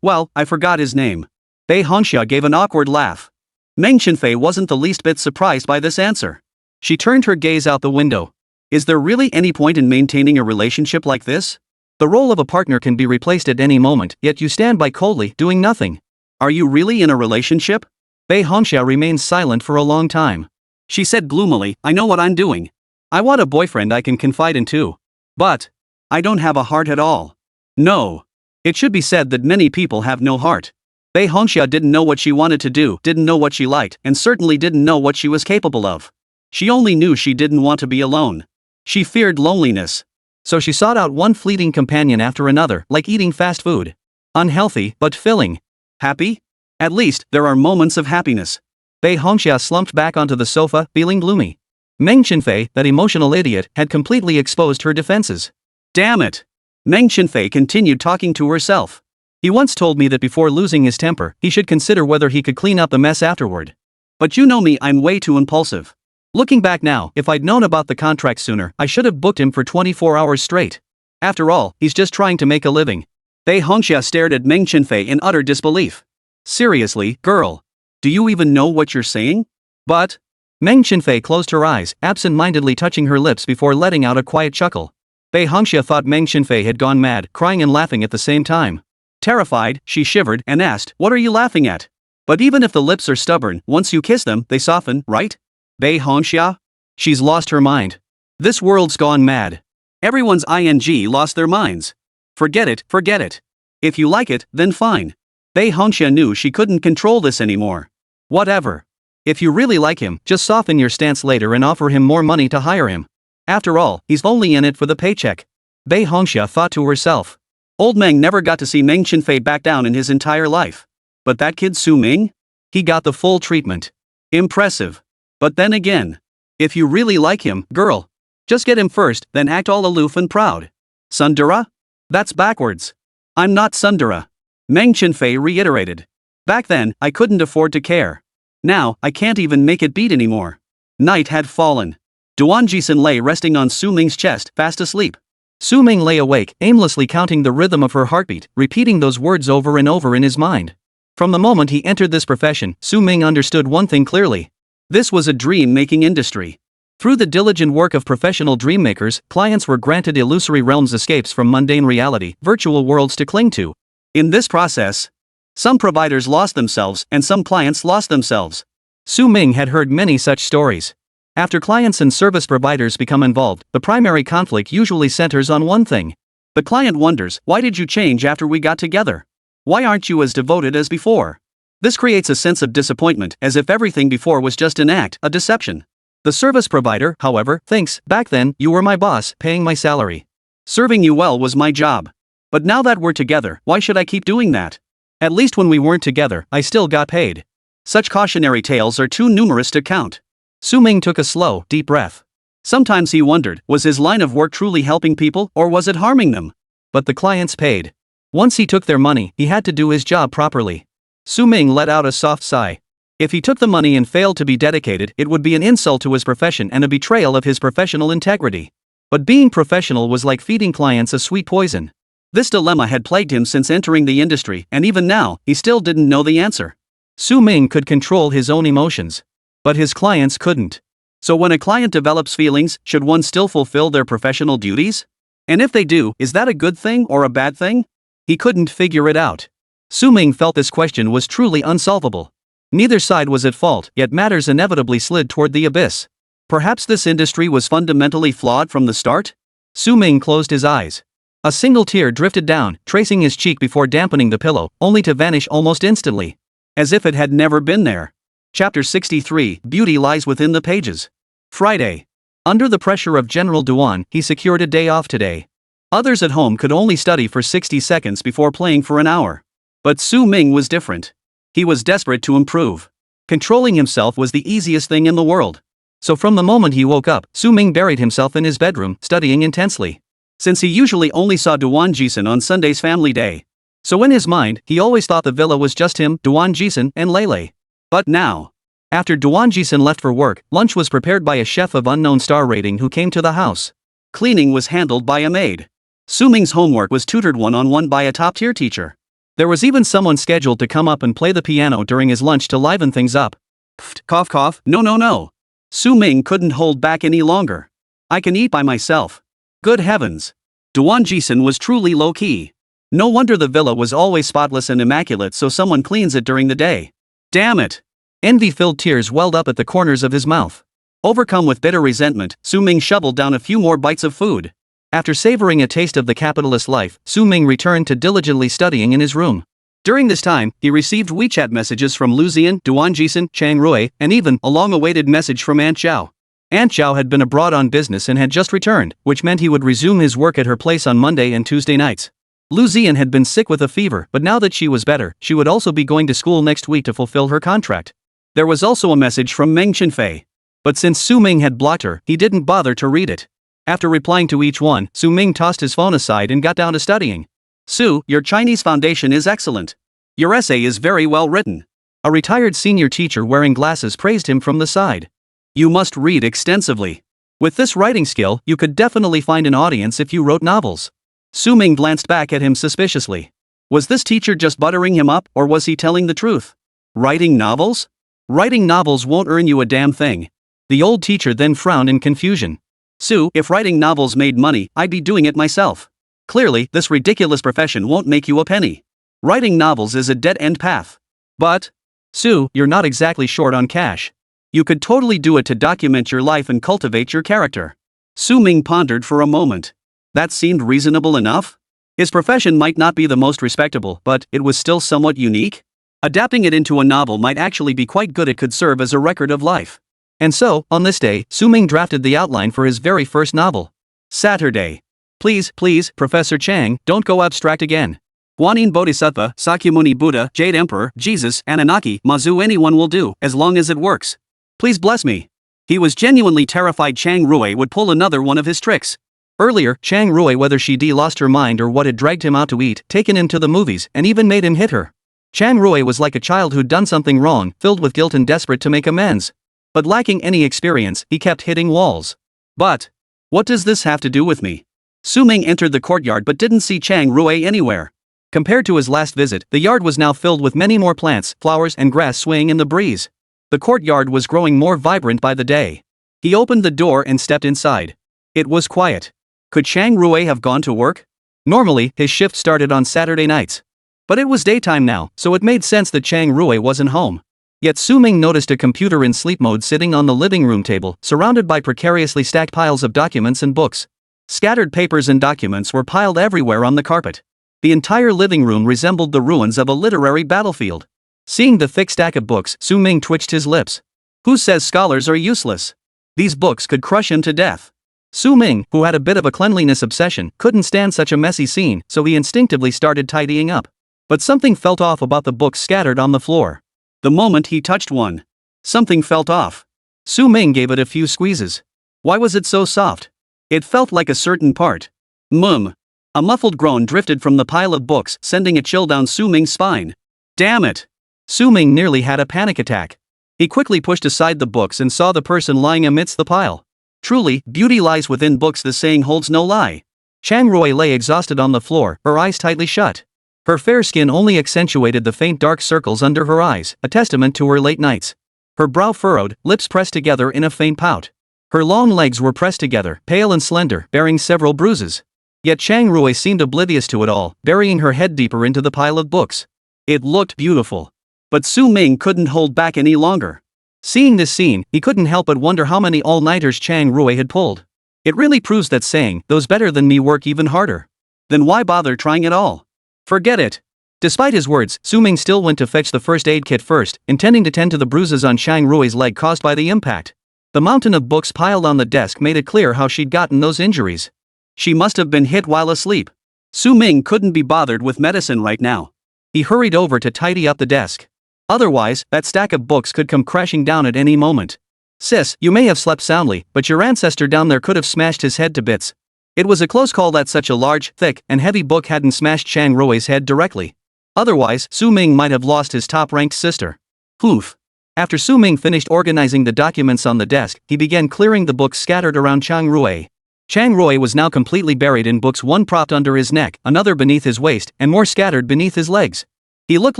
S1: Well, I forgot his name. Bei Hongxia gave an awkward laugh. Meng Chenfei wasn't the least bit surprised by this answer. She turned her gaze out the window. Is there really any point in maintaining a relationship like this? The role of a partner can be replaced at any moment, yet you stand by coldly, doing nothing. Are you really in a relationship? Bei Hongxia remained silent for a long time. She said gloomily, I know what I'm doing. I want a boyfriend I can confide in too. But I don't have a heart at all. No. It should be said that many people have no heart. Bei Hongxia didn't know what she wanted to do, didn't know what she liked, and certainly didn't know what she was capable of. She only knew she didn't want to be alone. She feared loneliness. So she sought out one fleeting companion after another, like eating fast food. Unhealthy, but filling. Happy? At least, there are moments of happiness. Bei Hongxia slumped back onto the sofa, feeling gloomy. Meng Chenfei, that emotional idiot, had completely exposed her defenses. Damn it! Meng Chenfei continued talking to herself. He once told me that before losing his temper, he should consider whether he could clean up the mess afterward. But you know me, I'm way too impulsive. Looking back now, if I'd known about the contract sooner, I should have booked him for 24 hours straight. After all, he's just trying to make a living. Bei Hongxia stared at Meng Chenfei in utter disbelief. Seriously, girl? Do you even know what you're saying? But Meng Chenfei closed her eyes, absent-mindedly touching her lips before letting out a quiet chuckle. Bei Hongxia thought Meng Chenfei had gone mad, crying and laughing at the same time. Terrified, she shivered and asked, "What are you laughing at?" But even if the lips are stubborn, once you kiss them, they soften, right? Bei Hongxia? She's lost her mind. This world's gone mad. Everyone's lost their minds. Forget it, forget it. If you like it, then fine. Bei Hongxia knew she couldn't control this anymore. Whatever. If you really like him, just soften your stance later and offer him more money to hire him. After all, he's only in it for the paycheck. Bei Hongxia thought to herself. Old Meng never got to see Meng Chenfei back down in his entire life. But that kid Su Ming? He got the full treatment. Impressive. But then again, if you really like him, girl, just get him first, then act all aloof and proud. Tsundere? That's backwards. I'm not tsundere. Meng Chenfei reiterated. Back then, I couldn't afford to care. Now, I can't even make it beat anymore. Night had fallen. Duan Jixin lay resting on Su Ming's chest, fast asleep. Su Ming lay awake, aimlessly counting the rhythm of her heartbeat, repeating those words over and over in his mind. From the moment he entered this profession, Su Ming understood one thing clearly. This was a dream-making industry. Through the diligent work of professional dreammakers, clients were granted illusory realms, escapes from mundane reality, virtual worlds to cling to. In this process, some providers lost themselves and some clients lost themselves. Su Ming had heard many such stories. After clients and service providers become involved, the primary conflict usually centers on one thing. The client wonders, why did you change after we got together? Why aren't you as devoted as before? This creates a sense of disappointment, as if everything before was just an act, a deception. The service provider, however, thinks, back then, you were my boss, paying my salary. Serving you well was my job. But now that we're together, why should I keep doing that? At least when we weren't together, I still got paid. Such cautionary tales are too numerous to count. Su Ming took a slow, deep breath. Sometimes he wondered, was his line of work truly helping people, or was it harming them? But the clients paid. Once he took their money, he had to do his job properly. Su Ming let out a soft sigh. If he took the money and failed to be dedicated, it would be an insult to his profession and a betrayal of his professional integrity. But being professional was like feeding clients a sweet poison. This dilemma had plagued him since entering the industry, and even now, he still didn't know the answer. Su Ming could control his own emotions. But his clients couldn't. So when a client develops feelings, should one still fulfill their professional duties? And if they do, is that a good thing or a bad thing? He couldn't figure it out. Su Ming felt this question was truly unsolvable. Neither side was at fault, yet matters inevitably slid toward the abyss. Perhaps this industry was fundamentally flawed from the start? Su Ming closed his eyes. A single tear drifted down, tracing his cheek before dampening the pillow, only to vanish almost instantly. As if it had never been there. Chapter 63, Beauty Lies Within the Pages. Friday. Under the pressure of General Duan, he secured a day off today. Others at home could only study for 60 seconds before playing for an hour. But Su Ming was different. He was desperate to improve. Controlling himself was the easiest thing in the world. So from the moment he woke up, Su Ming buried himself in his bedroom, studying intensely. Since he usually only saw Duan Jixin on Sunday's family day. So in his mind, he always thought the villa was just him, Duan Jixin, and Lele. But now, after Duan Jixin left for work, lunch was prepared by a chef of unknown star rating who came to the house. Cleaning was handled by a maid. Su Ming's homework was tutored one-on-one by a top-tier teacher. There was even someone scheduled to come up and play the piano during his lunch to liven things up. Pfft, cough cough, no. Su Ming couldn't hold back any longer. I can eat by myself. Good heavens. Duan Jixin was truly low-key. No wonder the villa was always spotless and immaculate, so someone cleans it during the day. Damn it. Envy-filled tears welled up at the corners of his mouth. Overcome with bitter resentment, Su Ming shoveled down a few more bites of food. After savoring a taste of the capitalist life, Su Ming returned to diligently studying in his room. During this time, he received WeChat messages from Lu Zian, Duan Jixin, Chang Rui, and even a long-awaited message from Aunt Zhao. Aunt Zhao had been abroad on business and had just returned, which meant he would resume his work at her place on Monday and Tuesday nights. Lu Zian had been sick with a fever, but now that she was better, she would also be going to school next week to fulfill her contract. There was also a message from Meng Chenfei. But since Su Ming had blocked her, he didn't bother to read it. After replying to each one, Su Ming tossed his phone aside and got down to studying. Su, your Chinese foundation is excellent. Your essay is very well written. A retired senior teacher wearing glasses praised him from the side. You must read extensively. With this writing skill, you could definitely find an audience if you wrote novels. Su Ming glanced back at him suspiciously. Was this teacher just buttering him up, or was he telling the truth? Writing novels? Writing novels won't earn you a damn thing. The old teacher then frowned in confusion. Su, if writing novels made money, I'd be doing it myself. Clearly, this ridiculous profession won't make you a penny. Writing novels is a dead-end path. But, Su, you're not exactly short on cash. You could totally do it to document your life and cultivate your character. Su Ming pondered for a moment. That seemed reasonable enough. His profession might not be the most respectable, but it was still somewhat unique. Adapting it into a novel might actually be quite good. It could serve as a record of life. And so, on this day, Su Ming drafted the outline for his very first novel. Saturday. Please, Professor Chang, don't go abstract again. Guanyin Bodhisattva, Sakyamuni Buddha, Jade Emperor, Jesus, Anunnaki, Mazu, anyone will do, as long as it works. Please bless me. He was genuinely terrified Chang Rui would pull another one of his tricks. Earlier, Chang Rui, whether she lost her mind or what, had dragged him out to eat, taken him to the movies, and even made him hit her. Chang Rui was like a child who'd done something wrong, filled with guilt and desperate to make amends. But lacking any experience, he kept hitting walls. But, what does this have to do with me? Su Ming entered the courtyard but didn't see Chang Rui anywhere. Compared to his last visit, the yard was now filled with many more plants, flowers, and grass swaying in the breeze. The courtyard was growing more vibrant by the day. He opened the door and stepped inside. It was quiet. Could Chang Rui have gone to work? Normally, his shift started on Saturday nights. But it was daytime now, so it made sense that Chang Rui wasn't home. Yet Su Ming noticed a computer in sleep mode sitting on the living room table, surrounded by precariously stacked piles of documents and books. Scattered papers and documents were piled everywhere on the carpet. The entire living room resembled the ruins of a literary battlefield. Seeing the thick stack of books, Su Ming twitched his lips. Who says scholars are useless? These books could crush him to death. Su Ming, who had a bit of a cleanliness obsession, couldn't stand such a messy scene, so he instinctively started tidying up. But something felt off about the books scattered on the floor. The moment he touched one, something felt off. Su Ming gave it a few squeezes. Why was it so soft? It felt like a certain part. A muffled groan drifted from the pile of books, sending a chill down Su Ming's spine. Damn it! Su Ming nearly had a panic attack. He quickly pushed aside the books and saw the person lying amidst the pile. Truly, beauty lies within books, the saying holds no lie. Chang Rui lay exhausted on the floor, her eyes tightly shut. Her fair skin only accentuated the faint dark circles under her eyes, a testament to her late nights. Her brow furrowed, lips pressed together in a faint pout. Her long legs were pressed together, pale and slender, bearing several bruises. Yet Chang Rui seemed oblivious to it all, burying her head deeper into the pile of books. It looked beautiful. But Su Ming couldn't hold back any longer. Seeing this scene, he couldn't help but wonder how many all-nighters Chang Rui had pulled. It really proves that saying, "those better than me work even harder." Then why bother trying at all? Forget it. Despite his words, Su Ming still went to fetch the first aid kit first, intending to tend to the bruises on Chang Rui's leg caused by the impact. The mountain of books piled on the desk made it clear how she'd gotten those injuries. She must have been hit while asleep. Su Ming couldn't be bothered with medicine right now. He hurried over to tidy up the desk. Otherwise, that stack of books could come crashing down at any moment. Sis, you may have slept soundly, but your ancestor down there could have smashed his head to bits. It was a close call that such a large, thick, and heavy book hadn't smashed Chang Rui's head directly. Otherwise, Su Ming might have lost his top-ranked sister. Oof. After Su Ming finished organizing the documents on the desk, he began clearing the books scattered around Chang Rui. Chang Rui was now completely buried in books, one propped under his neck, another beneath his waist, and more scattered beneath his legs. He looked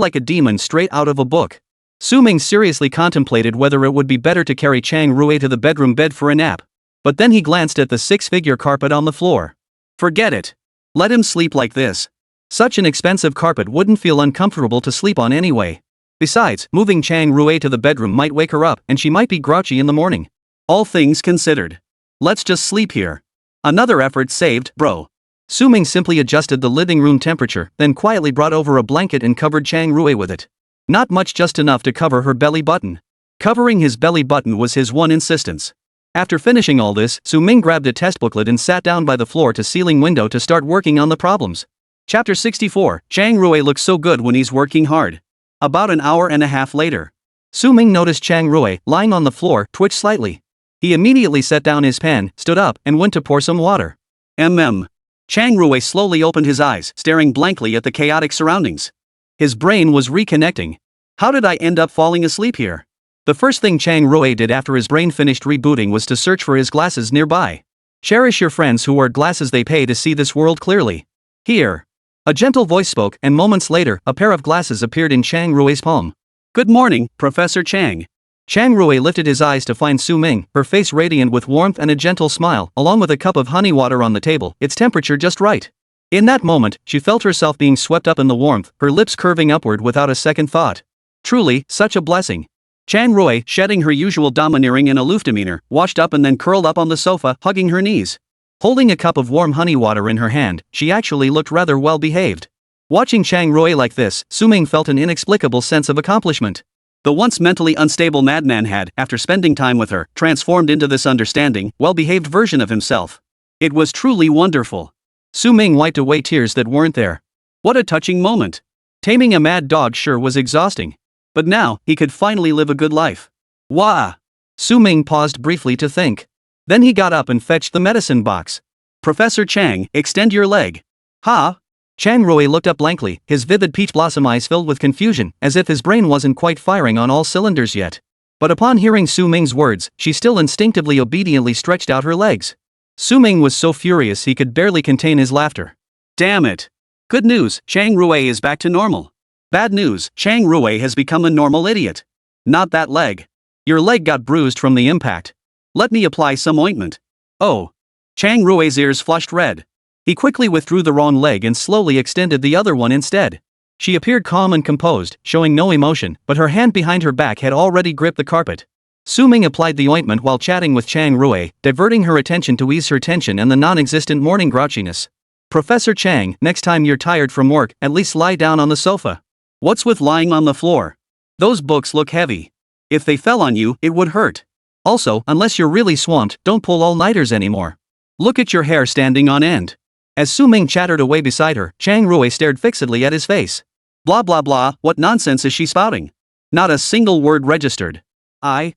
S1: like a demon straight out of a book. Su Ming seriously contemplated whether it would be better to carry Chang Rui to the bedroom bed for a nap. But then he glanced at the six-figure carpet on the floor. Forget it. Let him sleep like this. Such an expensive carpet wouldn't feel uncomfortable to sleep on anyway. Besides, moving Chang Rui to the bedroom might wake her up, and she might be grouchy in the morning. All things considered. Let's just sleep here. Another effort saved, bro. Su Ming simply adjusted the living room temperature, then quietly brought over a blanket and covered Chang Rui with it. Not much, just enough to cover her belly button. Covering his belly button was his one insistence. After finishing all this, Su Ming grabbed a test booklet and sat down by the floor-to-ceiling window to start working on the problems. Chapter 64, Chang Rui looks so good when he's working hard. About an hour and a half later, Su Ming noticed Chang Rui, lying on the floor, twitch slightly. He immediately set down his pen, stood up, and went to pour some water. Chang Rui slowly opened his eyes, staring blankly at the chaotic surroundings. His brain was reconnecting. How did I end up falling asleep here? The first thing Chang Rui did after his brain finished rebooting was to search for his glasses nearby. Cherish your friends who wear glasses, they pay to see this world clearly. Here. A gentle voice spoke, and moments later, a pair of glasses appeared in Chang Rui's palm. Good morning, Professor Chang. Chang Rui lifted his eyes to find Su Ming, her face radiant with warmth and a gentle smile, along with a cup of honey water on the table, its temperature just right. In that moment, she felt herself being swept up in the warmth, her lips curving upward without a second thought. Truly, such a blessing. Chang Rui, shedding her usual domineering and aloof demeanor, washed up and then curled up on the sofa, hugging her knees. Holding a cup of warm honey water in her hand, she actually looked rather well behaved. Watching Chang Rui like this, Su Ming felt an inexplicable sense of accomplishment. The once mentally unstable madman had, after spending time with her, transformed into this understanding, well-behaved version of himself. It was truly wonderful. Su Ming wiped away tears that weren't there. What a touching moment. Taming a mad dog sure was exhausting. But now, he could finally live a good life. Wah! Su Ming paused briefly to think. Then he got up and fetched the medicine box. Professor Chang, extend your leg. Ha! Chang Rui looked up blankly, his vivid peach blossom eyes filled with confusion, as if his brain wasn't quite firing on all cylinders yet. But upon hearing Su Ming's words, she still instinctively obediently stretched out her legs. Su Ming was so furious he could barely contain his laughter. Damn it! Good news, Chang Rui is back to normal. Bad news, Chang Rui has become a normal idiot. Not that leg. Your leg got bruised from the impact. Let me apply some ointment. Oh. Chang Rui's ears flushed red. He quickly withdrew the wrong leg and slowly extended the other one instead. She appeared calm and composed, showing no emotion, but her hand behind her back had already gripped the carpet. Su Ming applied the ointment while chatting with Chang Rui, diverting her attention to ease her tension and the non-existent morning grouchiness. Professor Chang, next time you're tired from work, at least lie down on the sofa. What's with lying on the floor? Those books look heavy. If they fell on you, it would hurt. Also, unless you're really swamped, don't pull all-nighters anymore. Look at your hair standing on end. As Su Ming chattered away beside her, Chang Rui stared fixedly at his face. Blah blah blah, what nonsense is she spouting? Not a single word registered. I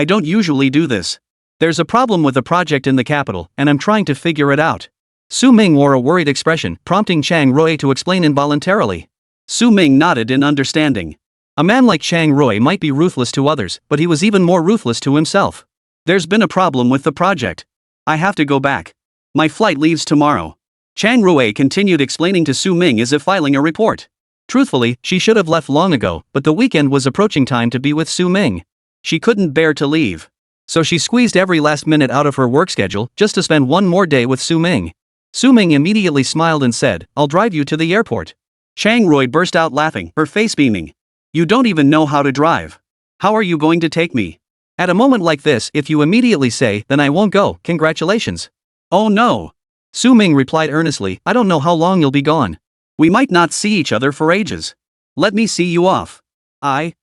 S1: don't usually do this. There's a problem with a project in the capital, and I'm trying to figure it out. Su Ming wore a worried expression, prompting Chang Rui to explain involuntarily. Su Ming nodded in understanding. A man like Chang Rui might be ruthless to others, but he was even more ruthless to himself. There's been a problem with the project. I have to go back. My flight leaves tomorrow. Chang Rui continued explaining to Su Ming as if filing a report. Truthfully, she should have left long ago, but the weekend was approaching time to be with Su Ming. She couldn't bear to leave. So she squeezed every last minute out of her work schedule just to spend one more day with Su Ming. Su Ming immediately smiled and said, I'll drive you to the airport. Chang Rui burst out laughing, her face beaming. You don't even know how to drive. How are you going to take me? At a moment like this, if you immediately say, then I won't go, congratulations. Oh no. Su Ming replied earnestly, I don't know how long you'll be gone. We might not see each other for ages. Let me see you off. I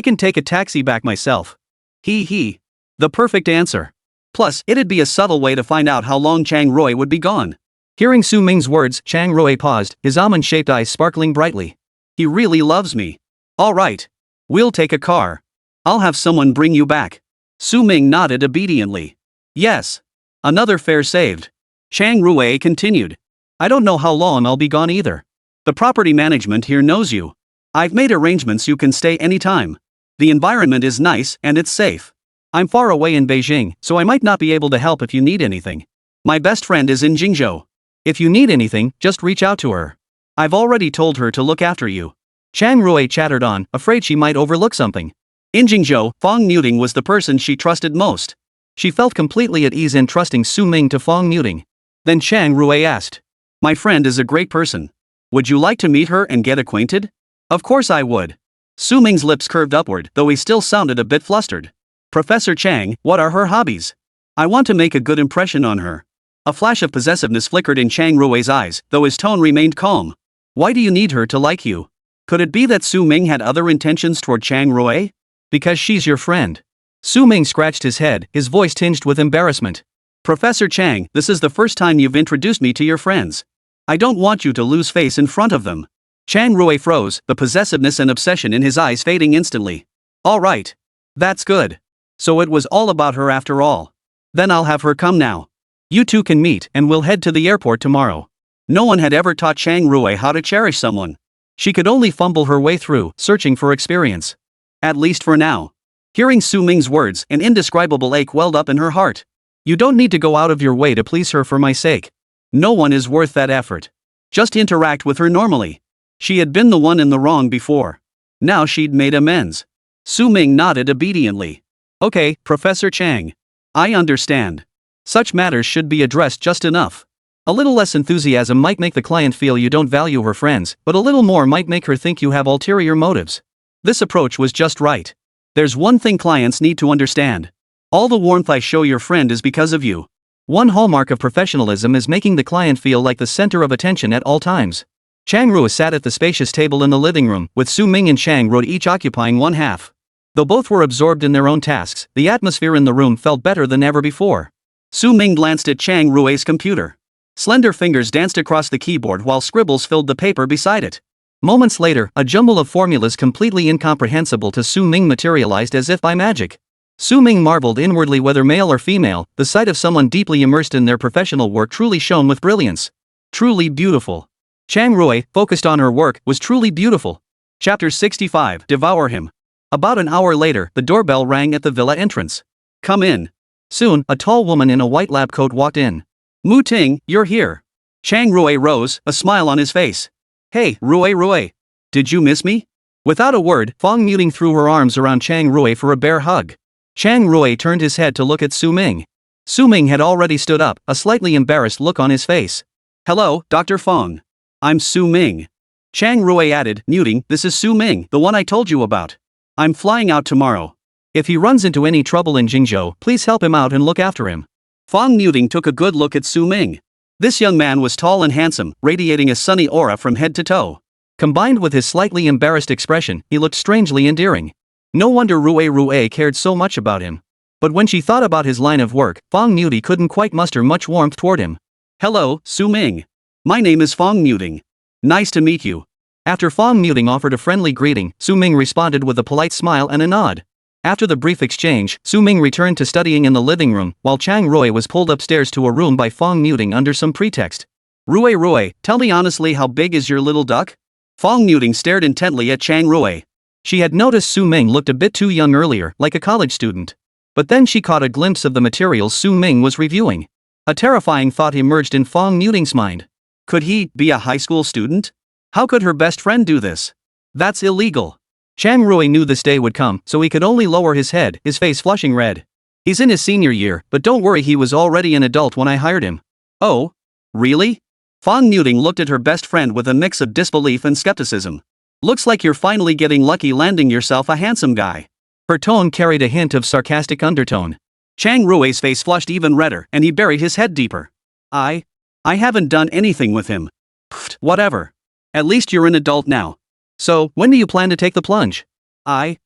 S1: can take a taxi back myself. He. The perfect answer. Plus, it'd be a subtle way to find out how long Chang Rui would be gone. Hearing Su Ming's words, Chang Rui paused, his almond-shaped eyes sparkling brightly. He really loves me. All right. We'll take a car. I'll have someone bring you back. Su Ming nodded obediently. Yes. Another fare saved. Chang Rui continued. I don't know how long I'll be gone either. The property management here knows you. I've made arrangements you can stay anytime. The environment is nice and it's safe. I'm far away in Beijing, so I might not be able to help if you need anything. My best friend is in Jingzhou. If you need anything, just reach out to her. I've already told her to look after you. Chang Rui chattered on, afraid she might overlook something. In Jingzhou, Fong Muting was the person she trusted most. She felt completely at ease in trusting Su Ming to Fong Muting. Then Chang Rui asked. My friend is a great person. Would you like to meet her and get acquainted? Of course I would. Su Ming's lips curved upward, though he still sounded a bit flustered. Professor Chang, what are her hobbies? I want to make a good impression on her. A flash of possessiveness flickered in Chang Rui's eyes, though his tone remained calm. Why do you need her to like you? Could it be that Su Ming had other intentions toward Chang Rui? Because she's your friend. Su Ming scratched his head, his voice tinged with embarrassment. Professor Chang, this is the first time you've introduced me to your friends. I don't want you to lose face in front of them. Chang Rui froze, the possessiveness and obsession in his eyes fading instantly. All right. That's good. So it was all about her after all. Then I'll have her come now. You two can meet and we'll head to the airport tomorrow. No one had ever taught Chang Rui how to cherish someone. She could only fumble her way through, searching for experience. At least for now. Hearing Su Ming's words, an indescribable ache welled up in her heart. You don't need to go out of your way to please her for my sake. No one is worth that effort. Just interact with her normally. She had been the one in the wrong before. Now she'd made amends. Su Ming nodded obediently. Okay, Professor Chang. I understand. Such matters should be addressed just enough. A little less enthusiasm might make the client feel you don't value her friends, but a little more might make her think you have ulterior motives. This approach was just right. There's one thing clients need to understand. All the warmth I show your friend is because of you. One hallmark of professionalism is making the client feel like the center of attention at all times. Chang Rui sat at the spacious table in the living room, with Su Ming and Chang Rui each occupying one half. Though both were absorbed in their own tasks, the atmosphere in the room felt better than ever before. Su Ming glanced at Chang Rui's computer. Slender fingers danced across the keyboard while scribbles filled the paper beside it. Moments later, a jumble of formulas completely incomprehensible to Su Ming materialized as if by magic. Su Ming marveled inwardly whether male or female, the sight of someone deeply immersed in their professional work truly shone with brilliance. Truly beautiful. Chang Rui, focused on her work, was truly beautiful. Chapter 65, Devour Him. About an hour later, the doorbell rang at the villa entrance. Come in. Soon, a tall woman in a white lab coat walked in. Mu Ting, you're here. Chang Rui rose, a smile on his face. Hey, Rui. Did you miss me? Without a word, Fong Muting threw her arms around Chang Rui for a bear hug. Chang Rui turned his head to look at Su Ming. Su Ming had already stood up, a slightly embarrassed look on his face. Hello, Dr. Fong. I'm Su Ming. Chang Rui added, muting, this is Su Ming, the one I told you about. I'm flying out tomorrow. If he runs into any trouble in Jingzhou, please help him out and look after him. Fong Muting took a good look at Su Ming. This young man was tall and handsome, radiating a sunny aura from head to toe. Combined with his slightly embarrassed expression, he looked strangely endearing. No wonder Rui cared so much about him. But when she thought about his line of work, Fong Muting couldn't quite muster much warmth toward him. Hello, Su Ming. My name is Fong Muting. Nice to meet you. After Fong Muting offered a friendly greeting, Su Ming responded with a polite smile and a nod. After the brief exchange, Su Ming returned to studying in the living room, while Chang Rui was pulled upstairs to a room by Fong Muting under some pretext. Rui, tell me honestly, how big is your little duck? Fong Muting stared intently at Chang Rui. She had noticed Su Ming looked a bit too young earlier, like a college student. But then she caught a glimpse of the materials Su Ming was reviewing. A terrifying thought emerged in Fong Muting's mind. Could he be a high school student? How could her best friend do this? That's illegal. Chang Rui knew this day would come, so he could only lower his head, his face flushing red. He's in his senior year, but don't worry, he was already an adult when I hired him. Oh? Really? Fong Muting looked at her best friend with a mix of disbelief and skepticism. Looks like you're finally getting lucky landing yourself a handsome guy. Her tone carried a hint of sarcastic undertone. Chang Rui's face flushed even redder, and he buried his head deeper. I haven't done anything with him. Pfft, whatever. At least you're an adult now. So, when do you plan to take the plunge? I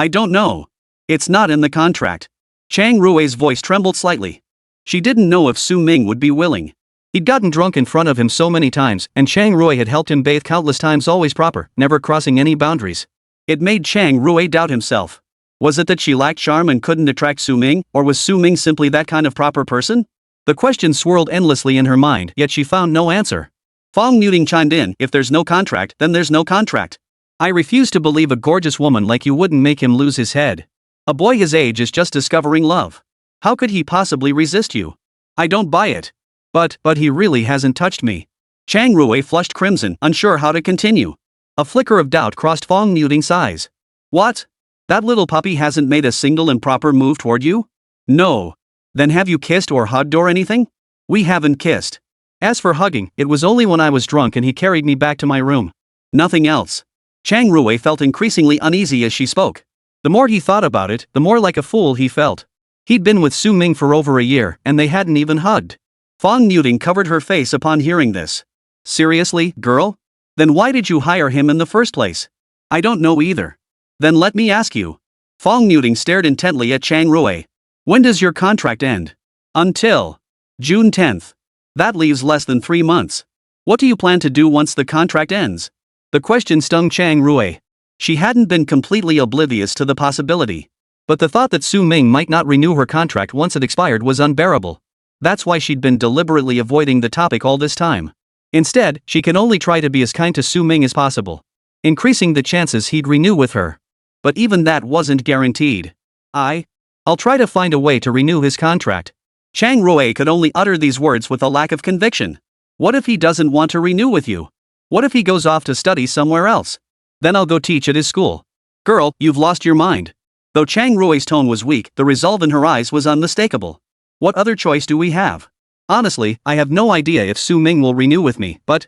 S1: don't know. It's not in the contract. Chang Rui's voice trembled slightly. She didn't know if Su Ming would be willing. He'd gotten drunk in front of him so many times, and Chang Rui had helped him bathe countless times, always proper, never crossing any boundaries. It made Chang Rui doubt himself. Was it that she lacked charm and couldn't attract Su Ming, or was Su Ming simply that kind of proper person? The question swirled endlessly in her mind, yet she found no answer. Fong Muting chimed in, if there's no contract, then there's no contract. I refuse to believe a gorgeous woman like you wouldn't make him lose his head. A boy his age is just discovering love. How could he possibly resist you? I don't buy it. But he really hasn't touched me. Chang Rui flushed crimson, unsure how to continue. A flicker of doubt crossed Fong Muting's eyes. What? That little puppy hasn't made a single improper move toward you? No. Then have you kissed or hugged or anything? We haven't kissed. As for hugging, it was only when I was drunk and he carried me back to my room. Nothing else. Chang Rui felt increasingly uneasy as she spoke. The more he thought about it, the more like a fool he felt. He'd been with Su Ming for over a year, and they hadn't even hugged. Fong Muting covered her face upon hearing this. Seriously, girl? Then why did you hire him in the first place? I don't know either. Then let me ask you. Fong Muting stared intently at Chang Rui. When does your contract end? Until June 10th. That leaves less than 3 months. What do you plan to do once the contract ends? The question stung Chang Rui. She hadn't been completely oblivious to the possibility. But the thought that Su Ming might not renew her contract once it expired was unbearable. That's why she'd been deliberately avoiding the topic all this time. Instead, she can only try to be as kind to Su Ming as possible, increasing the chances he'd renew with her. But even that wasn't guaranteed. I'll try to find a way to renew his contract. Chang Rui could only utter these words with a lack of conviction. What if he doesn't want to renew with you? What if he goes off to study somewhere else? Then I'll go teach at his school. Girl, you've lost your mind. Though Chang Rui's tone was weak, the resolve in her eyes was unmistakable. What other choice do we have? Honestly, I have no idea if Su Ming will renew with me, but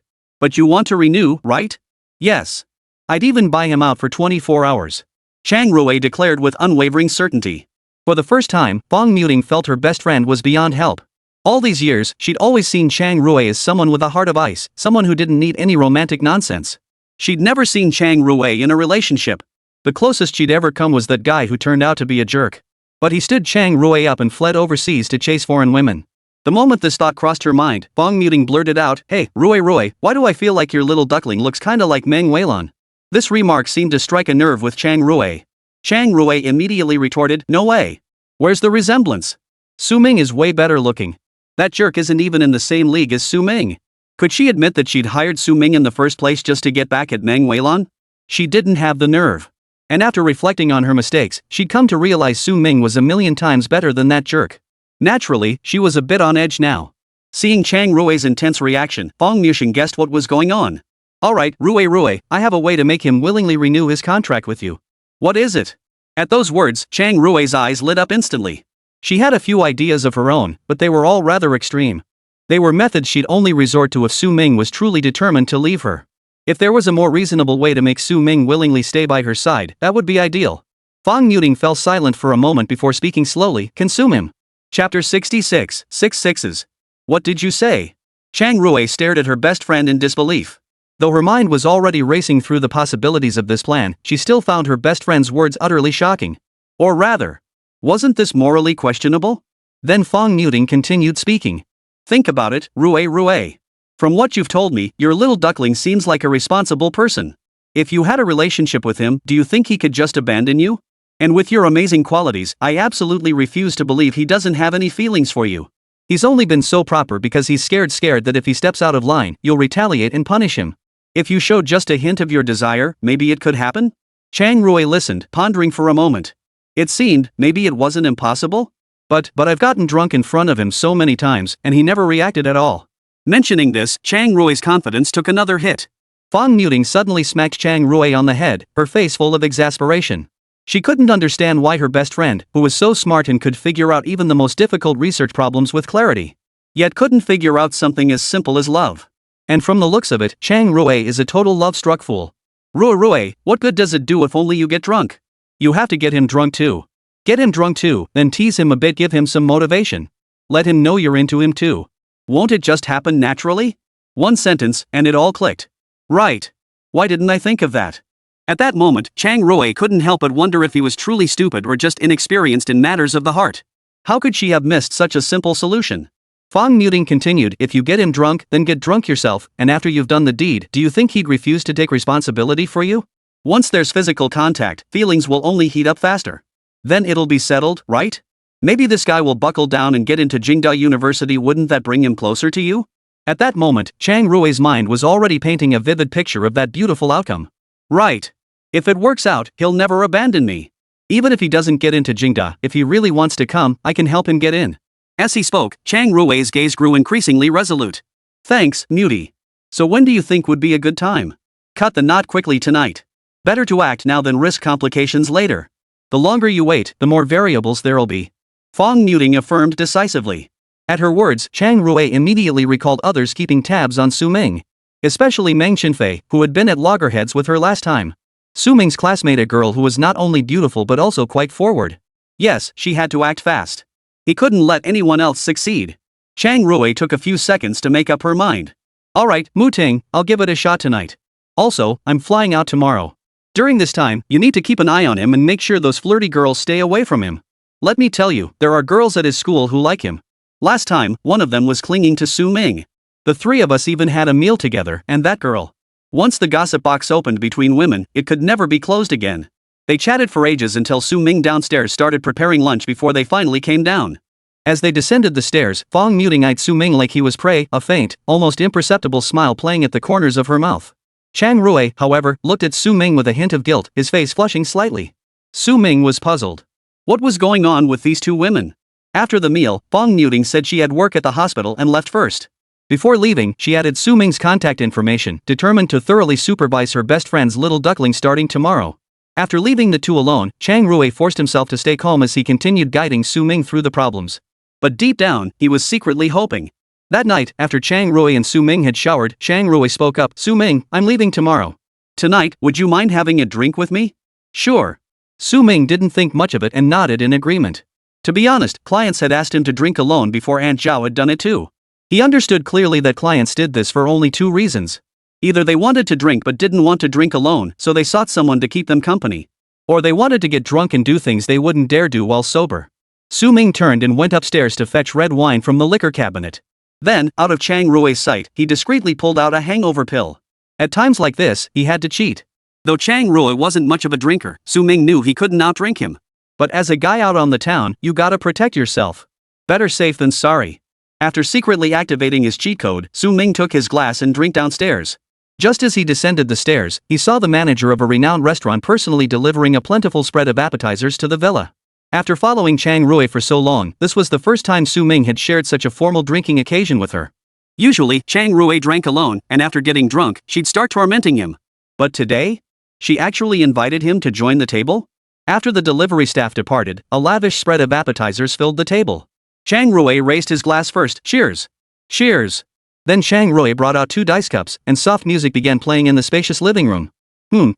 S1: you want to renew, right? Yes. I'd even buy him out for 24 hours. Chang Rui declared with unwavering certainty. For the first time, Fong Muting felt her best friend was beyond help. All these years, she'd always seen Chang Rui as someone with a heart of ice, someone who didn't need any romantic nonsense. She'd never seen Chang Rui in a relationship. The closest she'd ever come was that guy who turned out to be a jerk. But he stood Chang Rui up and fled overseas to chase foreign women. The moment this thought crossed her mind, Fong Muting blurted out, "Hey, Rui, why do I feel like your little duckling looks kinda like Meng Chenfei?" This remark seemed to strike a nerve with Chang Rui. Chang Rui immediately retorted, "No way. Where's the resemblance? Su Ming is way better looking. That jerk isn't even in the same league as Su Ming." Could she admit that she'd hired Su Ming in the first place just to get back at Meng Chenfei? She didn't have the nerve. And after reflecting on her mistakes, she'd come to realize Su Ming was a million times better than that jerk. Naturally, she was a bit on edge now. Seeing Chang Rui's intense reaction, Fong Muting guessed what was going on. Alright, Rui, I have a way to make him willingly renew his contract with you. What is it? At those words, Chang Rui's eyes lit up instantly. She had a few ideas of her own, but they were all rather extreme. They were methods she'd only resort to if Su Ming was truly determined to leave her. If there was a more reasonable way to make Su Ming willingly stay by her side, that would be ideal. Fong Muting fell silent for a moment before speaking slowly, "Consume him." Chapter 66, 6 Sixes. What did you say? Chang Rui stared at her best friend in disbelief. Though her mind was already racing through the possibilities of this plan, she still found her best friend's words utterly shocking. Or rather, wasn't this morally questionable? Then Fong Muting continued speaking. Think about it, Rui. From what you've told me, your little duckling seems like a responsible person. If you had a relationship with him, do you think he could just abandon you? And with your amazing qualities, I absolutely refuse to believe he doesn't have any feelings for you. He's only been so proper because he's scared that if he steps out of line, you'll retaliate and punish him. If you showed just a hint of your desire, maybe it could happen? Chang Rui listened, pondering for a moment. It seemed, maybe it wasn't impossible? But I've gotten drunk in front of him so many times, and he never reacted at all. Mentioning this, Chang Rui's confidence took another hit. Fong Muting suddenly smacked Chang Rui on the head, her face full of exasperation. She couldn't understand why her best friend, who was so smart and could figure out even the most difficult research problems with clarity, yet couldn't figure out something as simple as love. And from the looks of it, Chang Rui is a total love-struck fool. Rui, what good does it do if only you get drunk? You have to get him drunk too. Get him drunk too, then tease him a bit, give him some motivation. Let him know you're into him too. Won't it just happen naturally? One sentence, and it all clicked. Right. Why didn't I think of that? At that moment, Chang Rui couldn't help but wonder if he was truly stupid or just inexperienced in matters of the heart. How could she have missed such a simple solution? Fong Muting continued, if you get him drunk, then get drunk yourself, and after you've done the deed, do you think he'd refuse to take responsibility for you? Once there's physical contact, feelings will only heat up faster. Then it'll be settled, right? Maybe this guy will buckle down and get into Jingzhou University. Wouldn't that bring him closer to you? At that moment, Chang Rui's mind was already painting a vivid picture of that beautiful outcome. Right. If it works out, he'll never abandon me. Even if he doesn't get into Jingda, if he really wants to come, I can help him get in. As he spoke, Chang Rui's gaze grew increasingly resolute. Thanks, Mutie. So when do you think would be a good time? Cut the knot quickly tonight. Better to act now than risk complications later. The longer you wait, the more variables there'll be. Fong Muting affirmed decisively. At her words, Chang Rui immediately recalled others keeping tabs on Su Ming. Especially Meng Chenfei, who had been at loggerheads with her last time. Su Ming's classmate, a girl who was not only beautiful but also quite forward. Yes, she had to act fast. He couldn't let anyone else succeed. Chang Rui took a few seconds to make up her mind. Alright, Mu Ting, I'll give it a shot tonight. Also, I'm flying out tomorrow. During this time, you need to keep an eye on him and make sure those flirty girls stay away from him. Let me tell you, there are girls at his school who like him. Last time, one of them was clinging to Su Ming. The three of us even had a meal together, and that girl. Once the gossip box opened between women, it could never be closed again. They chatted for ages until Su Ming downstairs started preparing lunch before they finally came down. As they descended the stairs, Fong Muting eyed Su Ming like he was prey, a faint, almost imperceptible smile playing at the corners of her mouth. Chang Rui, however, looked at Su Ming with a hint of guilt, his face flushing slightly. Su Ming was puzzled. What was going on with these two women? After the meal, Fong Muting said she had work at the hospital and left first. Before leaving, she added Su Ming's contact information, determined to thoroughly supervise her best friend's little duckling starting tomorrow. After leaving the two alone, Chang Rui forced himself to stay calm as he continued guiding Su Ming through the problems. But deep down, he was secretly hoping. That night, after Chang Rui and Su Ming had showered, Chang Rui spoke up. Su Ming, I'm leaving tomorrow. Tonight, would you mind having a drink with me? Sure. Su Ming didn't think much of it and nodded in agreement. To be honest, clients had asked him to drink alone before Aunt Zhao had done it too. He understood clearly that clients did this for only two reasons. Either they wanted to drink but didn't want to drink alone, so they sought someone to keep them company. Or they wanted to get drunk and do things they wouldn't dare do while sober. Su Ming turned and went upstairs to fetch red wine from the liquor cabinet. Then, out of Chang Rui's sight, he discreetly pulled out a hangover pill. At times like this, he had to cheat. Though Chang Rui wasn't much of a drinker, Su Ming knew he couldn't outdrink him. But as a guy out on the town, you gotta protect yourself. Better safe than sorry. After secretly activating his cheat code, Su Ming took his glass and drink downstairs. Just as he descended the stairs, he saw the manager of a renowned restaurant personally delivering a plentiful spread of appetizers to the villa. After following Chang Rui for so long, this was the first time Su Ming had shared such a formal drinking occasion with her. Usually, Chang Rui drank alone, and after getting drunk, she'd start tormenting him. But today? She actually invited him to join the table? After the delivery staff departed, a lavish spread of appetizers filled the table. Chang Rui raised his glass first. Cheers. Cheers. Then Chang Rui brought out 2 dice cups, and soft music began playing in the spacious living room.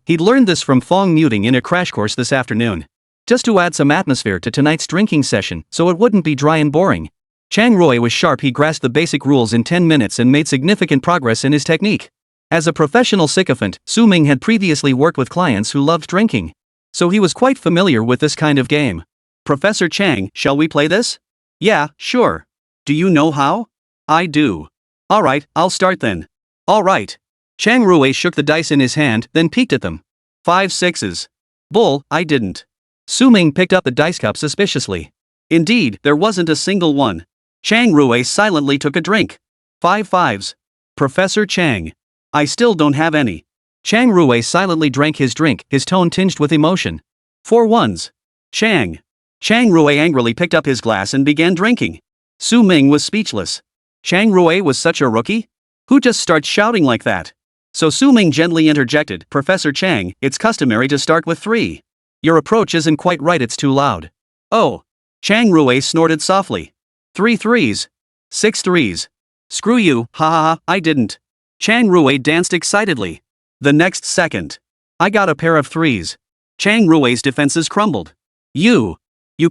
S1: He'd learned this from Fong Muting in a crash course this afternoon. Just to add some atmosphere to tonight's drinking session, so it wouldn't be dry and boring. Chang Rui was sharp. He grasped the basic rules in 10 minutes and made significant progress in his technique. As a professional sycophant, Su Ming had previously worked with clients who loved drinking. So he was quite familiar with this kind of game. Professor Chang, shall we play this? Yeah, sure. Do you know how? I do. Alright, I'll start then. Alright. Chang Rui shook the dice in his hand, then peeked at them. 5 sixes. Bull, I didn't. Su Ming picked up the dice cup suspiciously. Indeed, there wasn't a single one. Chang Rui silently took a drink. 5 fives. Professor Chang. I still don't have any. Chang Rui silently drank his drink, his tone tinged with emotion. 4 ones. Chang. Chang Rui angrily picked up his glass and began drinking. Su Ming was speechless. Chang Rui was such a rookie? Who just starts shouting like that? So Su Ming gently interjected, Professor Chang, it's customary to start with 3. Your approach isn't quite right, it's too loud. Oh. Chang Rui snorted softly. 3 threes. 6 threes. Screw you, ha ha ha, I didn't. Chang Rui danced excitedly. The next second. I got a pair of 3s. Chang Rui's defenses crumbled. You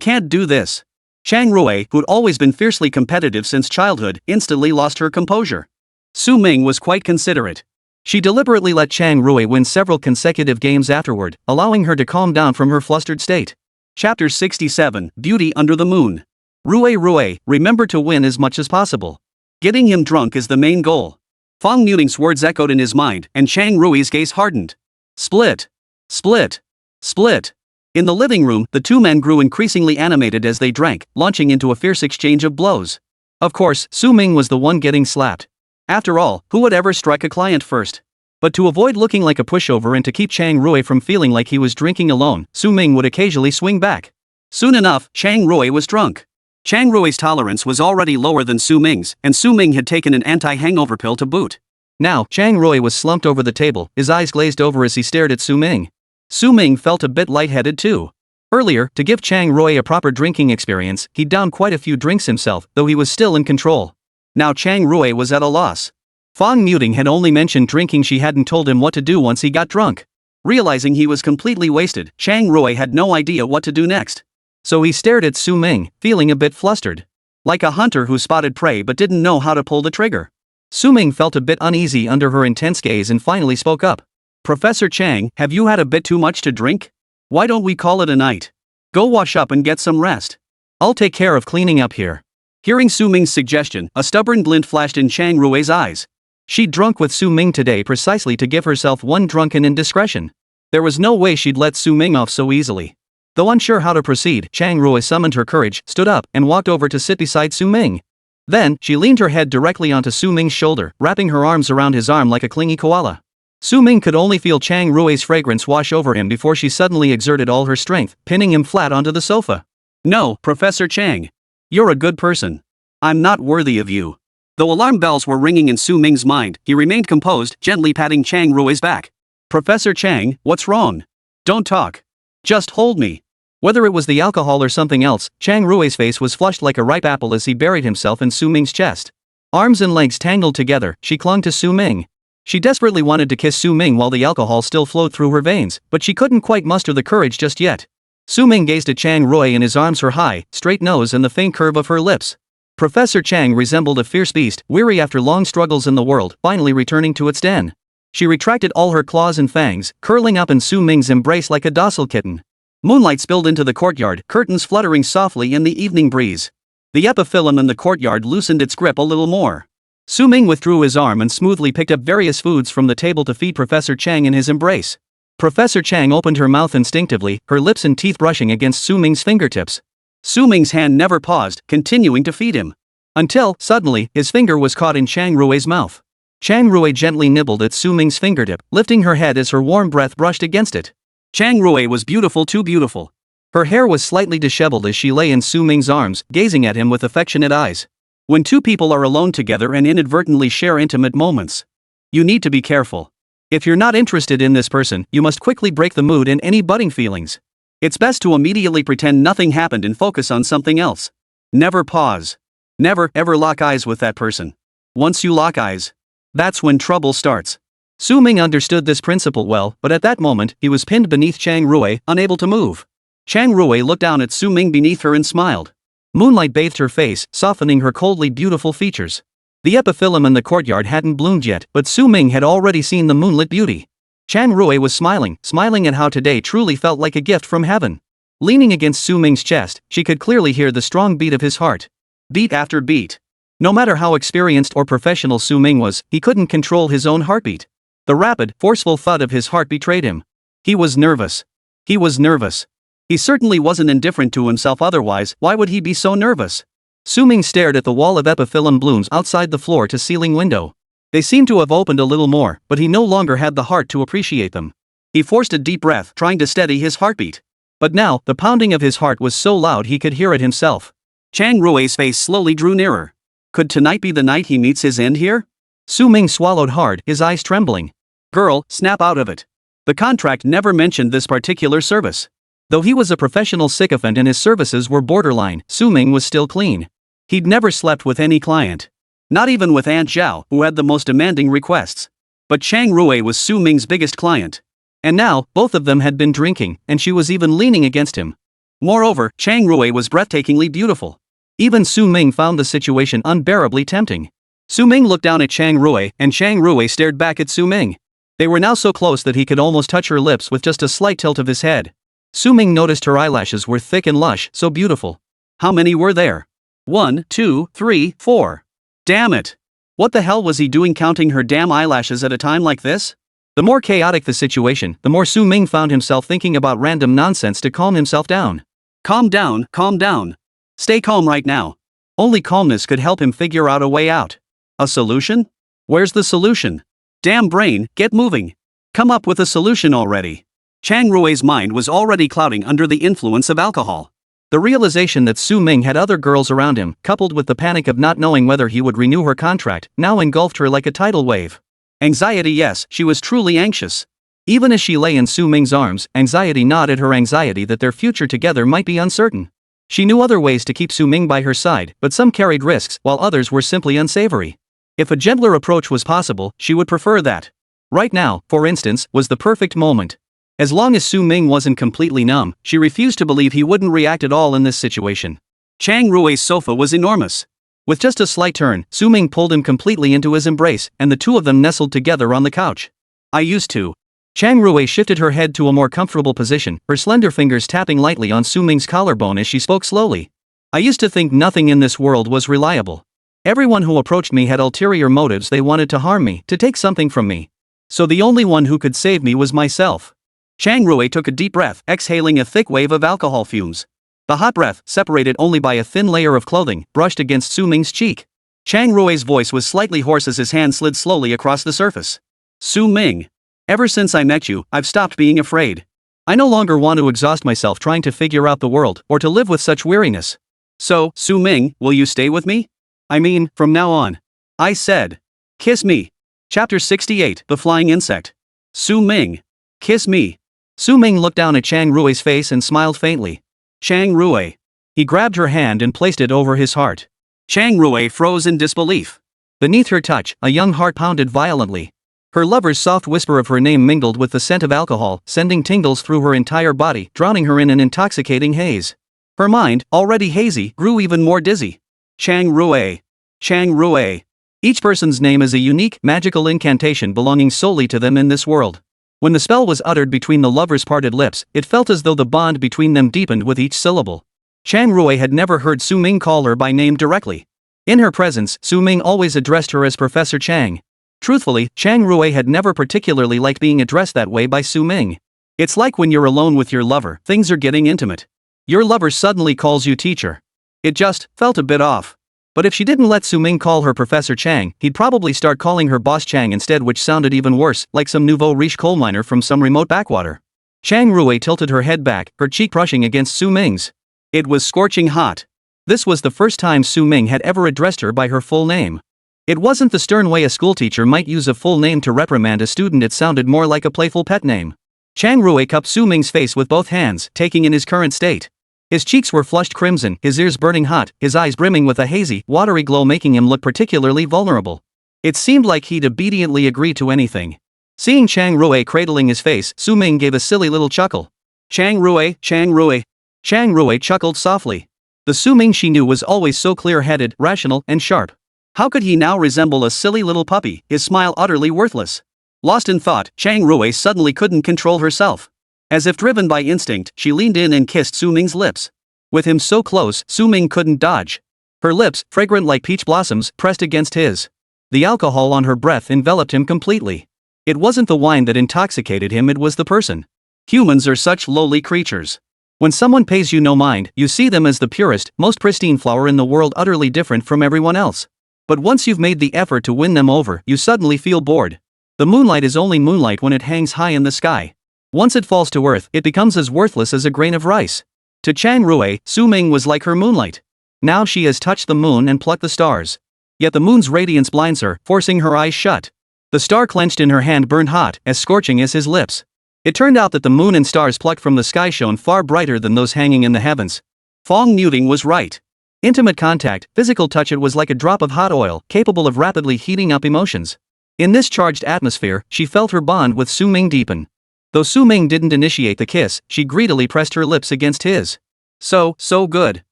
S1: can't do this. Chang Rui, who'd always been fiercely competitive since childhood, instantly lost her composure. Su Ming was quite considerate. She deliberately let Chang Rui win several consecutive games afterward, allowing her to calm down from her flustered state. Chapter 67, Beauty Under the Moon. Rui, remember to win as much as possible. Getting him drunk is the main goal. Fong Muting's words echoed in his mind, and Chang Rui's gaze hardened. Split. Split. Split. In the living room, the two men grew increasingly animated as they drank, launching into a fierce exchange of blows. Of course, Su Ming was the one getting slapped. After all, who would ever strike a client first? But to avoid looking like a pushover and to keep Chang Rui from feeling like he was drinking alone, Su Ming would occasionally swing back. Soon enough, Chang Rui was drunk. Chang Rui's tolerance was already lower than Su Ming's, and Su Ming had taken an anti-hangover pill to boot. Now, Chang Rui was slumped over the table, his eyes glazed over as he stared at Su Ming. Su Ming felt a bit lightheaded too. Earlier, to give Chang Rui a proper drinking experience, he'd downed quite a few drinks himself, though he was still in control. Now Chang Rui was at a loss. Fang Muting had only mentioned drinking, she hadn't told him what to do once he got drunk. Realizing he was completely wasted, Chang Rui had no idea what to do next. So he stared at Su Ming, feeling a bit flustered. Like a hunter who spotted prey but didn't know how to pull the trigger. Su Ming felt a bit uneasy under her intense gaze and finally spoke up. Professor Chang, have you had a bit too much to drink? Why don't we call it a night? Go wash up and get some rest. I'll take care of cleaning up here. Hearing Su Ming's suggestion, a stubborn glint flashed in Chang Rui's eyes. She'd drunk with Su Ming today precisely to give herself one drunken indiscretion. There was no way she'd let Su Ming off so easily. Though unsure how to proceed, Chang Rui summoned her courage, stood up, and walked over to sit beside Su Ming. Then, she leaned her head directly onto Su Ming's shoulder, wrapping her arms around his arm like a clingy koala. Su Ming could only feel Chang Rui's fragrance wash over him before she suddenly exerted all her strength, pinning him flat onto the sofa. No, Professor Chang. You're a good person. I'm not worthy of you. Though alarm bells were ringing in Su Ming's mind, he remained composed, gently patting Chang Rui's back. Professor Chang, what's wrong? Don't talk. Just hold me. Whether it was the alcohol or something else, Chang Rui's face was flushed like a ripe apple as he buried himself in Su Ming's chest. Arms and legs tangled together, she clung to Su Ming. She desperately wanted to kiss Su Ming while the alcohol still flowed through her veins, but she couldn't quite muster the courage just yet. Su Ming gazed at Chang Rui and his arms, her high, straight nose and the faint curve of her lips. Professor Chang resembled a fierce beast, weary after long struggles in the world, finally returning to its den. She retracted all her claws and fangs, curling up in Su Ming's embrace like a docile kitten. Moonlight spilled into the courtyard, curtains fluttering softly in the evening breeze. The epiphyllum in the courtyard loosened its grip a little more. Su Ming withdrew his arm and smoothly picked up various foods from the table to feed Professor Chang in his embrace. Professor Chang opened her mouth instinctively, her lips and teeth brushing against Su Ming's fingertips. Su Ming's hand never paused, continuing to feed him. Until, suddenly, his finger was caught in Chang Rui's mouth. Chang Rui gently nibbled at Su Ming's fingertip, lifting her head as her warm breath brushed against it. Chang Rui was beautiful, too beautiful. Her hair was slightly disheveled as she lay in Su Ming's arms, gazing at him with affectionate eyes. When two people are alone together and inadvertently share intimate moments, you need to be careful. If you're not interested in this person, you must quickly break the mood and any budding feelings. It's best to immediately pretend nothing happened and focus on something else. Never pause. Never, ever lock eyes with that person. Once you lock eyes, that's when trouble starts. Su Ming understood this principle well, but at that moment, he was pinned beneath Chang Rui, unable to move. Chang Rui looked down at Su Ming beneath her and smiled. Moonlight bathed her face, softening her coldly beautiful features. The epiphyllum in the courtyard hadn't bloomed yet, but Su Ming had already seen the moonlit beauty. Chang Rui was smiling at how today truly felt like a gift from heaven. Leaning against Su Ming's chest, she could clearly hear the strong beat of his heart. Beat after beat. No matter how experienced or professional Su Ming was, he couldn't control his own heartbeat. The rapid, forceful thud of his heart betrayed him. He was nervous. He was nervous. He certainly wasn't indifferent to himself, otherwise, why would he be so nervous? Su Ming stared at the wall of epiphyllum blooms outside the floor-to-ceiling window. They seemed to have opened a little more, but he no longer had the heart to appreciate them. He forced a deep breath, trying to steady his heartbeat. But now, the pounding of his heart was so loud he could hear it himself. Chang Rui's face slowly drew nearer. Could tonight be the night he meets his end here? Su Ming swallowed hard, his eyes trembling. Girl, snap out of it. The contract never mentioned this particular service. Though he was a professional sycophant and his services were borderline, Su Ming was still clean. He'd never slept with any client. Not even with Aunt Zhao, who had the most demanding requests. But Chang Rui was Su Ming's biggest client. And now, both of them had been drinking, and she was even leaning against him. Moreover, Chang Rui was breathtakingly beautiful. Even Su Ming found the situation unbearably tempting. Su Ming looked down at Chang Rui, and Chang Rui stared back at Su Ming. They were now so close that he could almost touch her lips with just a slight tilt of his head. Su Ming noticed her eyelashes were thick and lush, so beautiful. How many were there? 1, 2, 3, 4. Damn it! What the hell was he doing counting her damn eyelashes at a time like this? The more chaotic the situation, the more Su Ming found himself thinking about random nonsense to calm himself down. Calm down, calm down. Stay calm right now. Only calmness could help him figure out a way out. A solution? Where's the solution? Damn brain, get moving. Come up with a solution already. Chang Rui's mind was already clouding under the influence of alcohol. The realization that Su Ming had other girls around him, coupled with the panic of not knowing whether he would renew her contract, now engulfed her like a tidal wave. Anxiety, yes, she was truly anxious. Even as she lay in Su Ming's arms, anxiety gnawed at her anxiety that their future together might be uncertain. She knew other ways to keep Su Ming by her side, but some carried risks, while others were simply unsavory. If a gentler approach was possible, she would prefer that. Right now, for instance, was the perfect moment. As long as Su Ming wasn't completely numb, she refused to believe he wouldn't react at all in this situation. Chang Rui's sofa was enormous. With just a slight turn, Su Ming pulled him completely into his embrace, and the two of them nestled together on the couch. I used to. Chang Rui shifted her head to a more comfortable position, her slender fingers tapping lightly on Su Ming's collarbone as she spoke slowly. I used to think nothing in this world was reliable. Everyone who approached me had ulterior motives. They wanted to harm me, to take something from me. So the only one who could save me was myself. Chang Rui took a deep breath, exhaling a thick wave of alcohol fumes. The hot breath, separated only by a thin layer of clothing, brushed against Su Ming's cheek. Chang Rui's voice was slightly hoarse as his hand slid slowly across the surface. Su Ming. Ever since I met you, I've stopped being afraid. I no longer want to exhaust myself trying to figure out the world, or to live with such weariness. So, Su Ming, will you stay with me? I mean, from now on. I said. Kiss me. Chapter 68, The Flying Insect. Su Ming. Kiss me. Su Ming looked down at Chang Rui's face and smiled faintly. Chang Rui. He grabbed her hand and placed it over his heart. Chang Rui froze in disbelief. Beneath her touch, a young heart pounded violently. Her lover's soft whisper of her name mingled with the scent of alcohol, sending tingles through her entire body, drowning her in an intoxicating haze. Her mind, already hazy, grew even more dizzy. Chang Rui. Chang Rui. Each person's name is a unique, magical incantation belonging solely to them in this world. When the spell was uttered between the lovers' parted lips, it felt as though the bond between them deepened with each syllable. Chang Rui had never heard Su Ming call her by name directly. In her presence, Su Ming always addressed her as Professor Chang. Truthfully, Chang Rui had never particularly liked being addressed that way by Su Ming. It's like when you're alone with your lover, things are getting intimate. Your lover suddenly calls you teacher. It just felt a bit off. But if she didn't let Su Ming call her Professor Chang, he'd probably start calling her Boss Chang instead, which sounded even worse, like some nouveau riche coal miner from some remote backwater. Chang Rui tilted her head back, her cheek brushing against Su Ming's. It was scorching hot. This was the first time Su Ming had ever addressed her by her full name. It wasn't the stern way a schoolteacher might use a full name to reprimand a student. It sounded more like a playful pet name. Chang Rui cupped Su Ming's face with both hands, taking in his current state. His cheeks were flushed crimson, his ears burning hot, his eyes brimming with a hazy, watery glow, making him look particularly vulnerable. It seemed like he'd obediently agree to anything. Seeing Chang Rui cradling his face, Su Ming gave a silly little chuckle. Chang Rui, Chang Rui. Chang Rui chuckled softly. The Su Ming she knew was always so clear-headed, rational, and sharp. How could he now resemble a silly little puppy, his smile utterly worthless? Lost in thought, Chang Rui suddenly couldn't control herself. As if driven by instinct, she leaned in and kissed Su Ming's lips. With him so close, Su Ming couldn't dodge. Her lips, fragrant like peach blossoms, pressed against his. The alcohol on her breath enveloped him completely. It wasn't the wine that intoxicated him, it was the person. Humans are such lowly creatures. When someone pays you no mind, you see them as the purest, most pristine flower in the world, utterly different from everyone else. But once you've made the effort to win them over, you suddenly feel bored. The moonlight is only moonlight when it hangs high in the sky. Once it falls to earth, it becomes as worthless as a grain of rice. To Chang Rui, Su Ming was like her moonlight. Now she has touched the moon and plucked the stars. Yet the moon's radiance blinds her, forcing her eyes shut. The star clenched in her hand burned hot, as scorching as his lips. It turned out that the moon and stars plucked from the sky shone far brighter than those hanging in the heavens. Fong Nuting was right. Intimate contact, physical touch, it was like a drop of hot oil, capable of rapidly heating up emotions. In this charged atmosphere, she felt her bond with Su Ming deepen. Though Su Ming didn't initiate the kiss, she greedily pressed her lips against his. So good.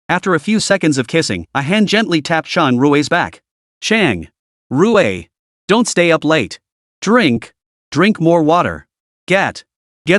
S1: After a few seconds of kissing, a hand gently tapped Chang Rui's back. Chang Rui. Don't stay up late. Drink more water. Get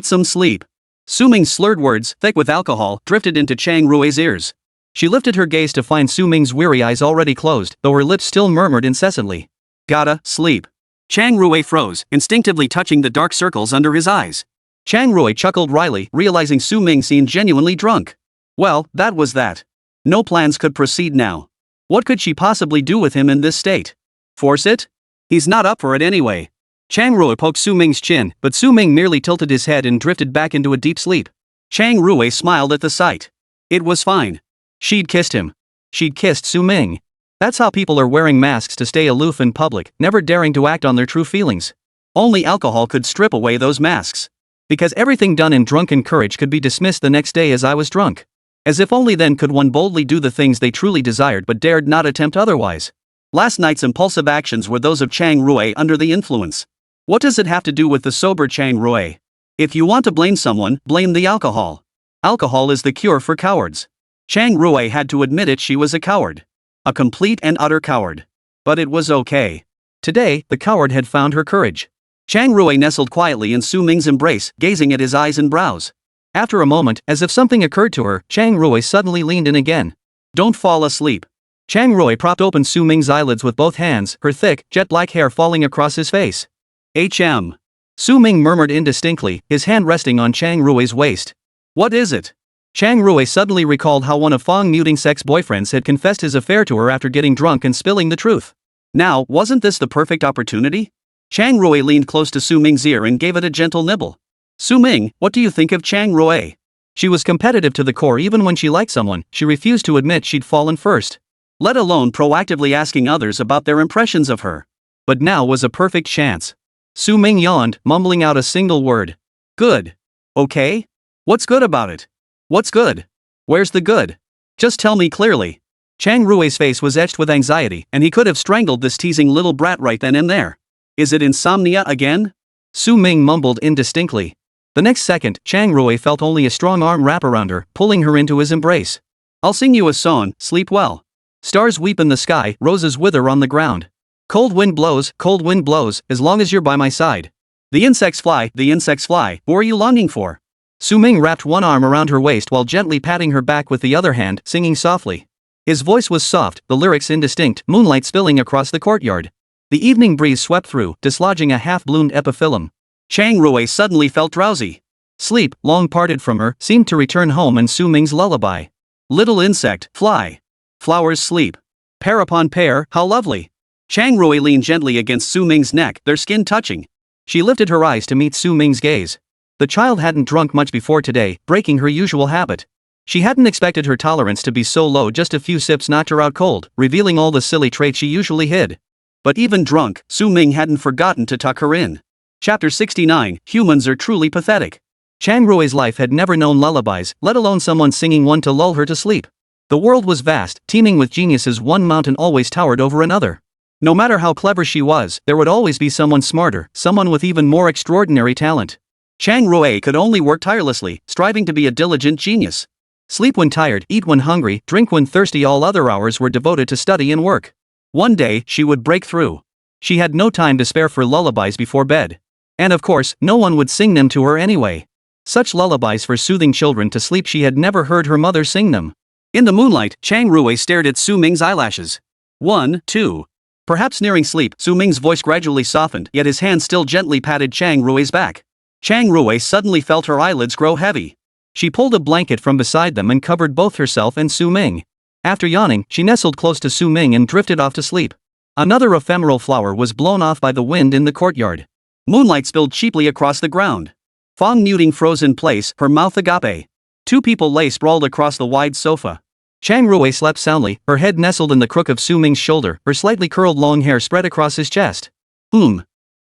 S1: some sleep. Su Ming's slurred words, thick with alcohol, drifted into Chang Rui's ears. She lifted her gaze to find Su Ming's weary eyes already closed, though her lips still murmured incessantly. Gotta sleep. Chang Rui froze, instinctively touching the dark circles under his eyes. Chang Rui chuckled wryly, realizing Su Ming seemed genuinely drunk. Well, that was that. No plans could proceed now. What could she possibly do with him in this state? Force it? He's not up for it anyway. Chang Rui poked Su Ming's chin, but Su Ming merely tilted his head and drifted back into a deep sleep. Chang Rui smiled at the sight. It was fine. She'd kissed him. She'd kissed Su Ming. That's how people are wearing masks to stay aloof in public, never daring to act on their true feelings. Only alcohol could strip away those masks. Because everything done in drunken courage could be dismissed the next day as I was drunk. As if only then could one boldly do the things they truly desired but dared not attempt otherwise. Last night's impulsive actions were those of Chang Rui under the influence. What does it have to do with the sober Chang Rui? If you want to blame someone, blame the alcohol. Alcohol is the cure for cowards. Chang Rui had to admit it, she was a coward. A complete and utter coward. But it was okay. Today, the coward had found her courage. Chang Rui nestled quietly in Su Ming's embrace, gazing at his eyes and brows. After a moment, as if something occurred to her, Chang Rui suddenly leaned in again. Don't fall asleep. Chang Rui propped open Su Ming's eyelids with both hands, her thick, jet-black hair falling across his face. Su Ming murmured indistinctly, his hand resting on Chang Rui's waist. What is it? Chang Rui suddenly recalled how one of Fong Muting's ex-boyfriends had confessed his affair to her after getting drunk and spilling the truth. Now, wasn't this the perfect opportunity? Chang Rui leaned close to Su Ming's ear and gave it a gentle nibble. Su Ming, what do you think of Chang Rui? She was competitive to the core. Even when she liked someone, she refused to admit she'd fallen first. Let alone proactively asking others about their impressions of her. But now was a perfect chance. Su Ming yawned, mumbling out a single word. Good. Okay? What's good about it? What's good? Where's the good? Just tell me clearly. Chang Rui's face was etched with anxiety, and he could have strangled this teasing little brat right then and there. Is it insomnia again? Su Ming mumbled indistinctly. The next second, Chang Rui felt only a strong arm wrap around her, pulling her into his embrace. I'll sing you a song, sleep well. Stars weep in the sky, roses wither on the ground. Cold wind blows, as long as you're by my side. The insects fly, who are you longing for? Su Ming wrapped one arm around her waist while gently patting her back with the other hand, singing softly. His voice was soft, the lyrics indistinct, moonlight spilling across the courtyard. The evening breeze swept through, dislodging a half-bloomed epiphyllum. Chang Rui suddenly felt drowsy. Sleep, long parted from her, seemed to return home in Su Ming's lullaby. Little insect, fly. Flowers sleep. Pair upon pair, how lovely. Chang Rui leaned gently against Su Ming's neck, their skin touching. She lifted her eyes to meet Su Ming's gaze. The child hadn't drunk much before today, breaking her usual habit. She hadn't expected her tolerance to be so low. Just a few sips knocked her out cold, revealing all the silly traits she usually hid. But even drunk, Su Ming hadn't forgotten to tuck her in. Chapter 69, Humans are truly pathetic. Chang Rui's life had never known lullabies, let alone someone singing one to lull her to sleep. The world was vast, teeming with geniuses. One mountain always towered over another. No matter how clever she was, there would always be someone smarter, someone with even more extraordinary talent. Chang Rui could only work tirelessly, striving to be a diligent genius. Sleep when tired, eat when hungry, drink when thirsty. All other hours were devoted to study and work. One day, she would break through. She had no time to spare for lullabies before bed. And of course, no one would sing them to her anyway. Such lullabies for soothing children to sleep. She had never heard her mother sing them. In the moonlight, Chang Rui stared at Su Ming's eyelashes. 1, 2. Perhaps nearing sleep, Su Ming's voice gradually softened, yet his hand still gently patted Chang Rui's back. Chang Rui suddenly felt her eyelids grow heavy. She pulled a blanket from beside them and covered both herself and Su Ming. After yawning, she nestled close to Su Ming and drifted off to sleep. Another ephemeral flower was blown off by the wind in the courtyard. Moonlight spilled cheaply across the ground. Fong Muting froze in place, her mouth agape. Two people lay sprawled across the wide sofa. Chang Rui slept soundly, her head nestled in the crook of Su Ming's shoulder, her slightly curled long hair spread across his chest.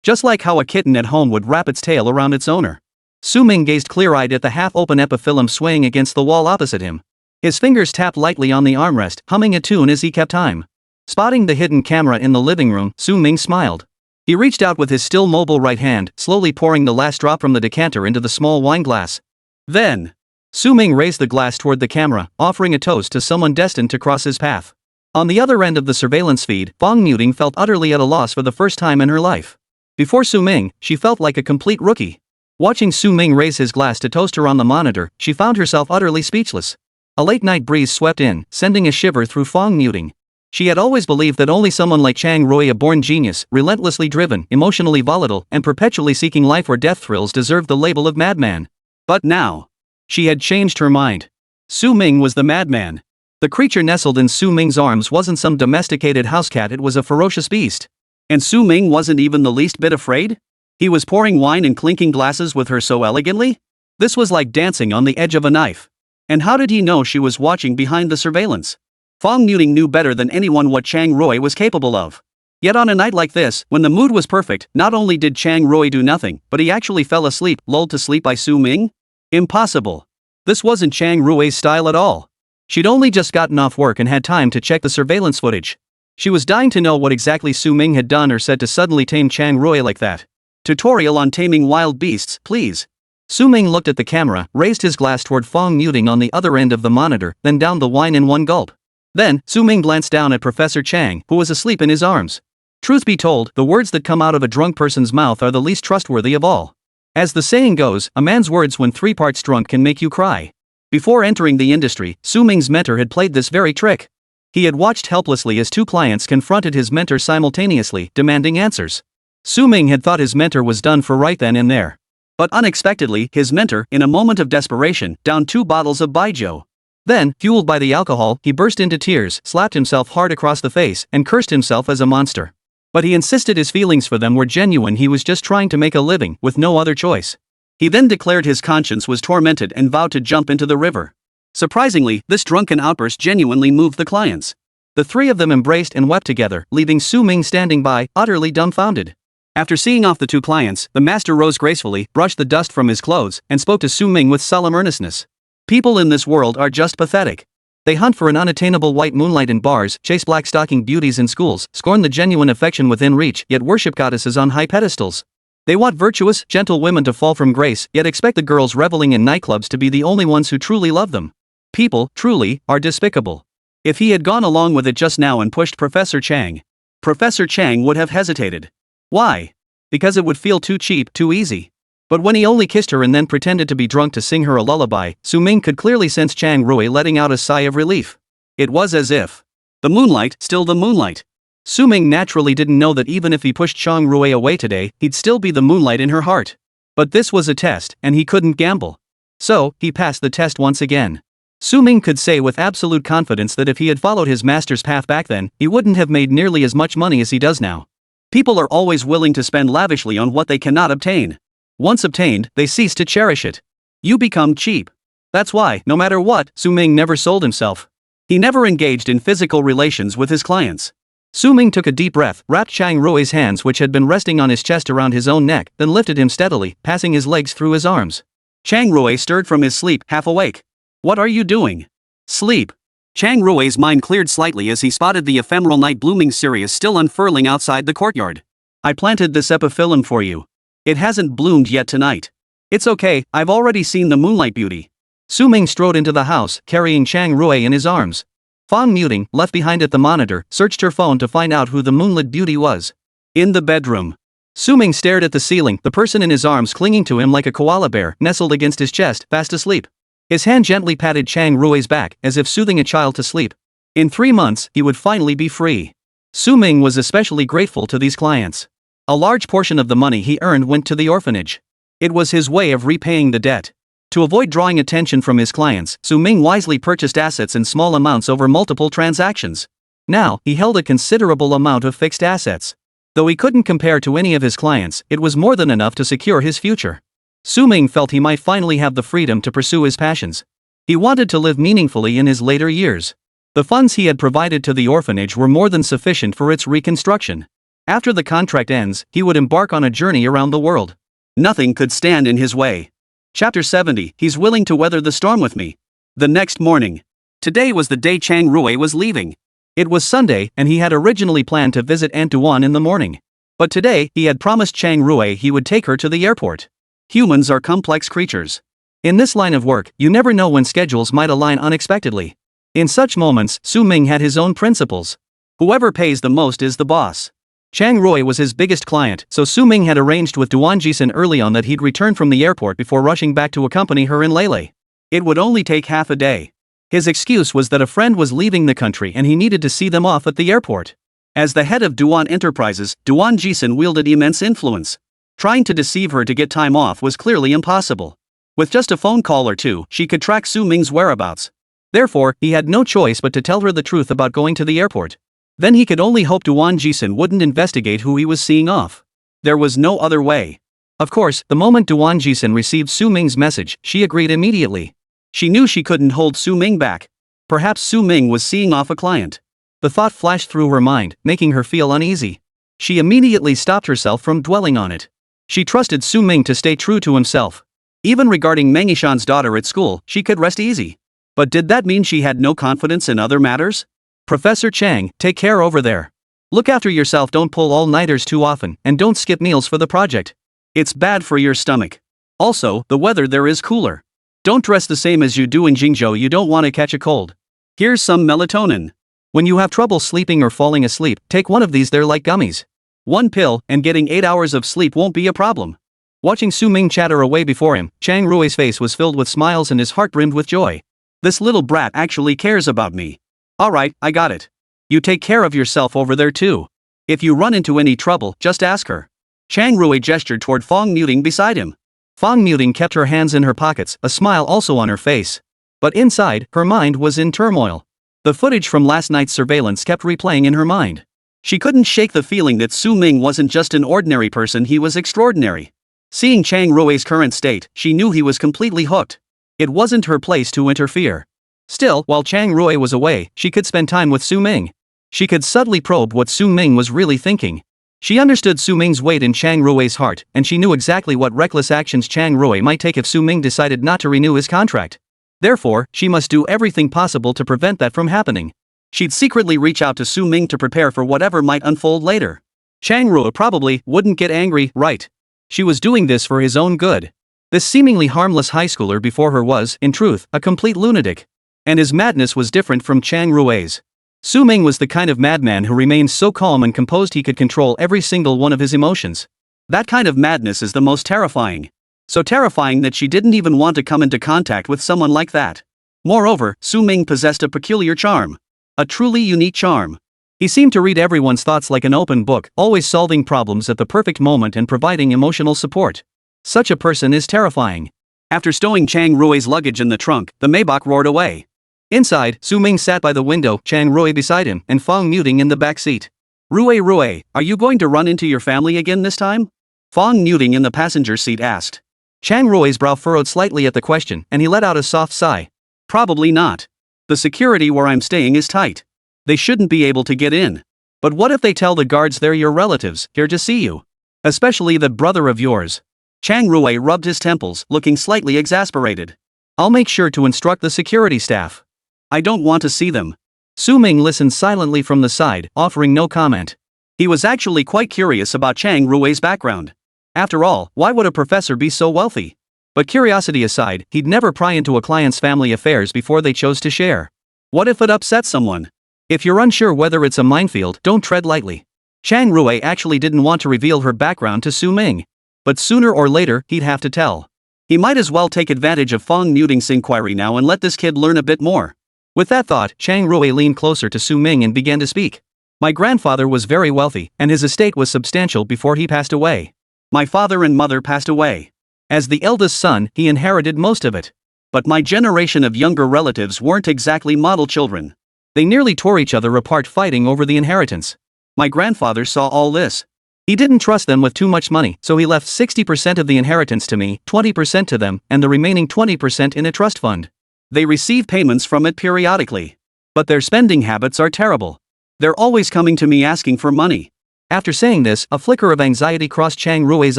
S1: Just like how a kitten at home would wrap its tail around its owner. Su Ming gazed clear-eyed at the half-open epiphyllum swaying against the wall opposite him. His fingers tapped lightly on the armrest, humming a tune as he kept time. Spotting the hidden camera in the living room, Su Ming smiled. He reached out with his still mobile right hand, slowly pouring the last drop from the decanter into the small wine glass. Then, Su Ming raised the glass toward the camera, offering a toast to someone destined to cross his path. On the other end of the surveillance feed, Fong Muting felt utterly at a loss for the first time in her life. Before Su Ming, she felt like a complete rookie. Watching Su Ming raise his glass to toast her on the monitor, she found herself utterly speechless. A late-night breeze swept in, sending a shiver through Fong Muting. She had always believed that only someone like Chang Rui, a born genius, relentlessly driven, emotionally volatile, and perpetually seeking life or death thrills, deserved the label of madman. But now, she had changed her mind. Su Ming was the madman. The creature nestled in Su Ming's arms wasn't some domesticated house cat, it was a ferocious beast. And Su Ming wasn't even the least bit afraid? He was pouring wine and clinking glasses with her so elegantly? This was like dancing on the edge of a knife. And how did he know she was watching behind the surveillance? Fong Muting knew better than anyone what Chang Rui was capable of. Yet on a night like this, when the mood was perfect, not only did Chang Rui do nothing, but he actually fell asleep, lulled to sleep by Su Ming? Impossible. This wasn't Chang Rui's style at all. She'd only just gotten off work and had time to check the surveillance footage. She was dying to know what exactly Su Ming had done or said to suddenly tame Chang Rui like that. Tutorial on taming wild beasts, please. Su Ming looked at the camera, raised his glass toward Fong Muting on the other end of the monitor, then downed the wine in one gulp. Then, Su Ming glanced down at Professor Chang, who was asleep in his arms. Truth be told, the words that come out of a drunk person's mouth are the least trustworthy of all. As the saying goes, a man's words when 3 parts drunk can make you cry. Before entering the industry, Su Ming's mentor had played this very trick. He had watched helplessly as 2 clients confronted his mentor simultaneously, demanding answers. Su Ming had thought his mentor was done for right then and there. But unexpectedly, his mentor, in a moment of desperation, downed 2 bottles of baijiu. Then, fueled by the alcohol, he burst into tears, slapped himself hard across the face, and cursed himself as a monster. But he insisted his feelings for them were genuine, he was just trying to make a living, with no other choice. He then declared his conscience was tormented and vowed to jump into the river. Surprisingly, this drunken outburst genuinely moved the clients. The 3 of them embraced and wept together, leaving Su Ming standing by, utterly dumbfounded. After seeing off the 2 clients, the master rose gracefully, brushed the dust from his clothes, and spoke to Su Ming with solemn earnestness. People in this world are just pathetic. They hunt for an unattainable white moonlight in bars, chase black-stocking beauties in schools, scorn the genuine affection within reach, yet worship goddesses on high pedestals. They want virtuous, gentle women to fall from grace, yet expect the girls reveling in nightclubs to be the only ones who truly love them. People, truly, are despicable. If he had gone along with it just now and pushed Professor Chang would have hesitated. Why? Because it would feel too cheap, too easy. But when he only kissed her and then pretended to be drunk to sing her a lullaby, Su Ming could clearly sense Chang Rui letting out a sigh of relief. It was as if the moonlight, still the moonlight. Su Ming naturally didn't know that even if he pushed Chang Rui away today, he'd still be the moonlight in her heart. But this was a test, and he couldn't gamble. So, he passed the test once again. Su Ming could say with absolute confidence that if he had followed his master's path back then, he wouldn't have made nearly as much money as he does now. People are always willing to spend lavishly on what they cannot obtain. Once obtained, they cease to cherish it. You become cheap. That's why, no matter what, Su Ming never sold himself. He never engaged in physical relations with his clients. Su Ming took a deep breath, wrapped Chang Rui's hands which had been resting on his chest around his own neck, then lifted him steadily, passing his legs through his arms. Chang Rui stirred from his sleep, half awake. What are you doing? Sleep. Chang Rui's mind cleared slightly as he spotted the ephemeral night blooming Sirius still unfurling outside the courtyard. I planted this epiphyllum for you. It hasn't bloomed yet tonight. It's okay, I've already seen the moonlight beauty. Su Ming strode into the house, carrying Chang Rui in his arms. Fong Muting, left behind at the monitor, searched her phone to find out who the moonlit beauty was. In the bedroom. Su Ming stared at the ceiling, the person in his arms clinging to him like a koala bear, nestled against his chest, fast asleep. His hand gently patted Chang Rui's back, as if soothing a child to sleep. In 3 months, he would finally be free. Su Ming was especially grateful to these clients. A large portion of the money he earned went to the orphanage. It was his way of repaying the debt. To avoid drawing attention from his clients, Su Ming wisely purchased assets in small amounts over multiple transactions. Now, he held a considerable amount of fixed assets. Though he couldn't compare to any of his clients, it was more than enough to secure his future. Su Ming felt he might finally have the freedom to pursue his passions. He wanted to live meaningfully in his later years. The funds he had provided to the orphanage were more than sufficient for its reconstruction. After the contract ends, he would embark on a journey around the world. Nothing could stand in his way. Chapter 70, He's willing to weather the storm with me. The next morning. Today was the day Chang Rui was leaving. It was Sunday, and he had originally planned to visit Aunt Duan in the morning. But today, he had promised Chang Rui he would take her to the airport. Humans are complex creatures. In this line of work, you never know when schedules might align unexpectedly. In such moments, Su Ming had his own principles. Whoever pays the most is the boss. Chang Rui was his biggest client, so Su Ming had arranged with Duan Jixin early on that he'd return from the airport before rushing back to accompany her in Lele. It would only take half a day. His excuse was that a friend was leaving the country and he needed to see them off at the airport. As the head of Duan Enterprises, Duan Jixin wielded immense influence. Trying to deceive her to get time off was clearly impossible. With just a phone call or two, she could track Su Ming's whereabouts. Therefore, he had no choice but to tell her the truth about going to the airport. Then he could only hope Duan Jixin wouldn't investigate who he was seeing off. There was no other way. Of course, the moment Duan Jixin received Su Ming's message, she agreed immediately. She knew she couldn't hold Su Ming back. Perhaps Su Ming was seeing off a client. The thought flashed through her mind, making her feel uneasy. She immediately stopped herself from dwelling on it. She trusted Su Ming to stay true to himself. Even regarding Meng Chenfei's daughter at school, she could rest easy. But did that mean she had no confidence in other matters? Professor Chang, take care over there. Look after yourself, don't pull all-nighters too often, and don't skip meals for the project. It's bad for your stomach. Also, the weather there is cooler. Don't dress the same as you do in Jingzhou, you don't want to catch a cold. Here's some melatonin. When you have trouble sleeping or falling asleep, take one of these, they're like gummies. One pill, and getting 8 hours of sleep won't be a problem. Watching Su Ming chatter away before him, Chang Rui's face was filled with smiles and his heart brimmed with joy. This little brat actually cares about me. Alright, I got it. You take care of yourself over there too. If you run into any trouble, just ask her. Chang Rui gestured toward Fong Muting beside him. Fong Muting kept her hands in her pockets, a smile also on her face. But inside, her mind was in turmoil. The footage from last night's surveillance kept replaying in her mind. She couldn't shake the feeling that Su Ming wasn't just an ordinary person, he was extraordinary. Seeing Chang Rui's current state, she knew he was completely hooked. It wasn't her place to interfere. Still, while Chang Rui was away, she could spend time with Su Ming. She could subtly probe what Su Ming was really thinking. She understood Su Ming's weight in Chang Rui's heart, and she knew exactly what reckless actions Chang Rui might take if Su Ming decided not to renew his contract. Therefore, she must do everything possible to prevent that from happening. She'd secretly reach out to Su Ming to prepare for whatever might unfold later. Chang Rui probably wouldn't get angry, right? She was doing this for his own good. This seemingly harmless high schooler before her was, in truth, a complete lunatic. And his madness was different from Chang Rui's. Su Ming was the kind of madman who remained so calm and composed he could control every single one of his emotions. That kind of madness is the most terrifying. So terrifying that she didn't even want to come into contact with someone like that. Moreover, Su Ming possessed a peculiar charm. A truly unique charm. He seemed to read everyone's thoughts like an open book, always solving problems at the perfect moment and providing emotional support. Such a person is terrifying. After stowing Chang Rui's luggage in the trunk, the Maybach roared away. Inside, Su Ming sat by the window, Chang Rui beside him, and Fong Muting in the back seat. Rui, are you going to run into your family again this time? Fong Muting in the passenger seat asked. Chang Rui's brow furrowed slightly at the question, and he let out a soft sigh. Probably not. The security where I'm staying is tight. They shouldn't be able to get in. But what if they tell the guards they're your relatives, here to see you? Especially that brother of yours. Chang Rui rubbed his temples, looking slightly exasperated. I'll make sure to instruct the security staff. I don't want to see them. Su Ming listened silently from the side, offering no comment. He was actually quite curious about Chang Rui's background. After all, why would a professor be so wealthy? But curiosity aside, he'd never pry into a client's family affairs before they chose to share. What if it upsets someone? If you're unsure whether it's a minefield, don't tread lightly. Chang Rui actually didn't want to reveal her background to Su Ming. But sooner or later, he'd have to tell. He might as well take advantage of Fong Muting's inquiry now and let this kid learn a bit more. With that thought, Chang Rui leaned closer to Su Ming and began to speak. My grandfather was very wealthy, and his estate was substantial before he passed away. My father and mother passed away. As the eldest son, he inherited most of it. But my generation of younger relatives weren't exactly model children. They nearly tore each other apart fighting over the inheritance. My grandfather saw all this. He didn't trust them with too much money, so he left 60% of the inheritance to me, 20% to them, and the remaining 20% in a trust fund. They receive payments from it periodically. But their spending habits are terrible. They're always coming to me asking for money. After saying this, a flicker of anxiety crossed Chang Rui's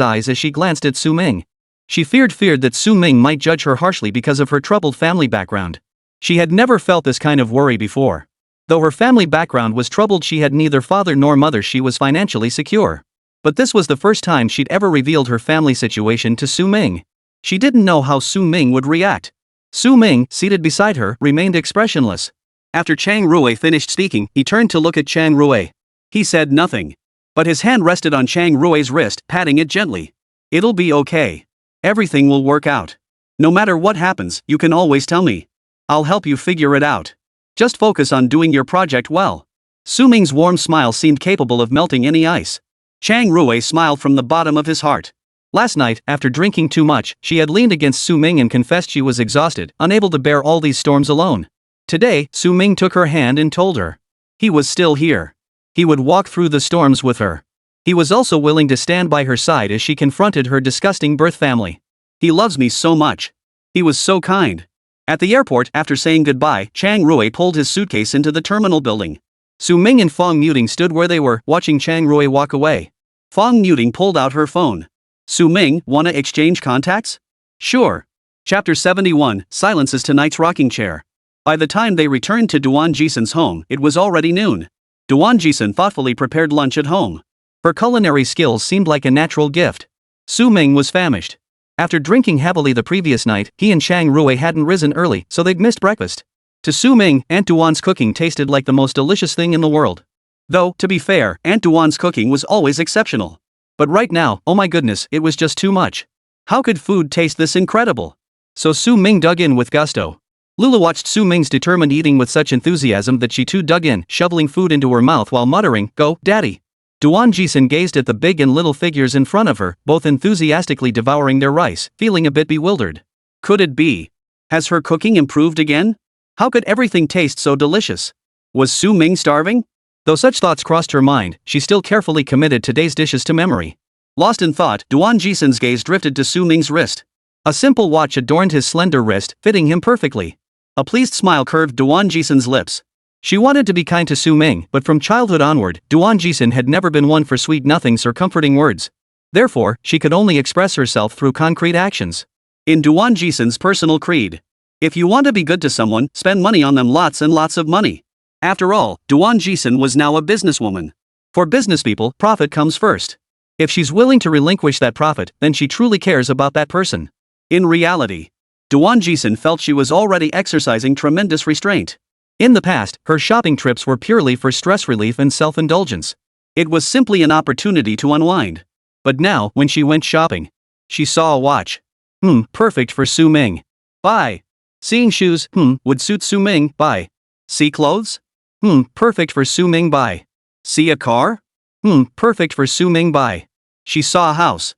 S1: eyes as she glanced at Su Ming. She feared that Su Ming might judge her harshly because of her troubled family background. She had never felt this kind of worry before. Though her family background was troubled, she had neither father nor mother, she was financially secure. But this was the first time she'd ever revealed her family situation to Su Ming. She didn't know how Su Ming would react. Su Ming, seated beside her, remained expressionless. After Chang Rui finished speaking, he turned to look at Chang Rui. He said nothing. But his hand rested on Chang Rui's wrist, patting it gently. It'll be okay. Everything will work out. No matter what happens, you can always tell me. I'll help you figure it out. Just focus on doing your project well. Su Ming's warm smile seemed capable of melting any ice. Chang Rui smiled from the bottom of his heart. Last night, after drinking too much, she had leaned against Su Ming and confessed she was exhausted, unable to bear all these storms alone. Today, Su Ming took her hand and told her he was still here. He would walk through the storms with her. He was also willing to stand by her side as she confronted her disgusting birth family. He loves me so much. He was so kind. At the airport, after saying goodbye, Chang Rui pulled his suitcase into the terminal building. Su Ming and Fong Muting stood where they were, watching Chang Rui walk away. Fong Muting pulled out her phone. Su Ming, wanna exchange contacts? Sure. Chapter 71, Silence is tonight's rocking chair. By the time they returned to Duan Jixin's home, it was already noon. Duan Jixin thoughtfully prepared lunch at home. Her culinary skills seemed like a natural gift. Su Ming was famished. After drinking heavily the previous night, he and Chang Rui hadn't risen early, so they'd missed breakfast. To Su Ming, Aunt Duan's cooking tasted like the most delicious thing in the world. Though, to be fair, Aunt Duan's cooking was always exceptional. But right now, oh my goodness, it was just too much. How could food taste this incredible? So Su Ming dug in with gusto. Lulu watched Su Ming's determined eating with such enthusiasm that she too dug in, shoveling food into her mouth while muttering, "Go, Daddy." Duan Jixin gazed at the big and little figures in front of her, both enthusiastically devouring their rice, feeling a bit bewildered. Could it be? Has her cooking improved again? How could everything taste so delicious? Was Su Ming starving? Though such thoughts crossed her mind, she still carefully committed today's dishes to memory. Lost in thought, Duan Jixin's gaze drifted to Su Ming's wrist. A simple watch adorned his slender wrist, fitting him perfectly. A pleased smile curved Duan Jixin's lips. She wanted to be kind to Su Ming, but from childhood onward, Duan Jixin had never been one for sweet nothings or comforting words. Therefore, she could only express herself through concrete actions. In Duan Jixin's personal creed, if you want to be good to someone, spend money on them, lots and lots of money. After all, Duan Jixin was now a businesswoman. For businesspeople, profit comes first. If she's willing to relinquish that profit, then she truly cares about that person. In reality, Duan Jixin felt she was already exercising tremendous restraint. In the past, her shopping trips were purely for stress relief and self-indulgence. It was simply an opportunity to unwind. But now, when she went shopping, she saw a watch. Perfect for Su Ming. Buy. Seeing shoes, would suit Su Ming. Buy. See clothes? Perfect for Su Ming. Buy. See a car? Perfect for Su Ming. Buy. She saw a house.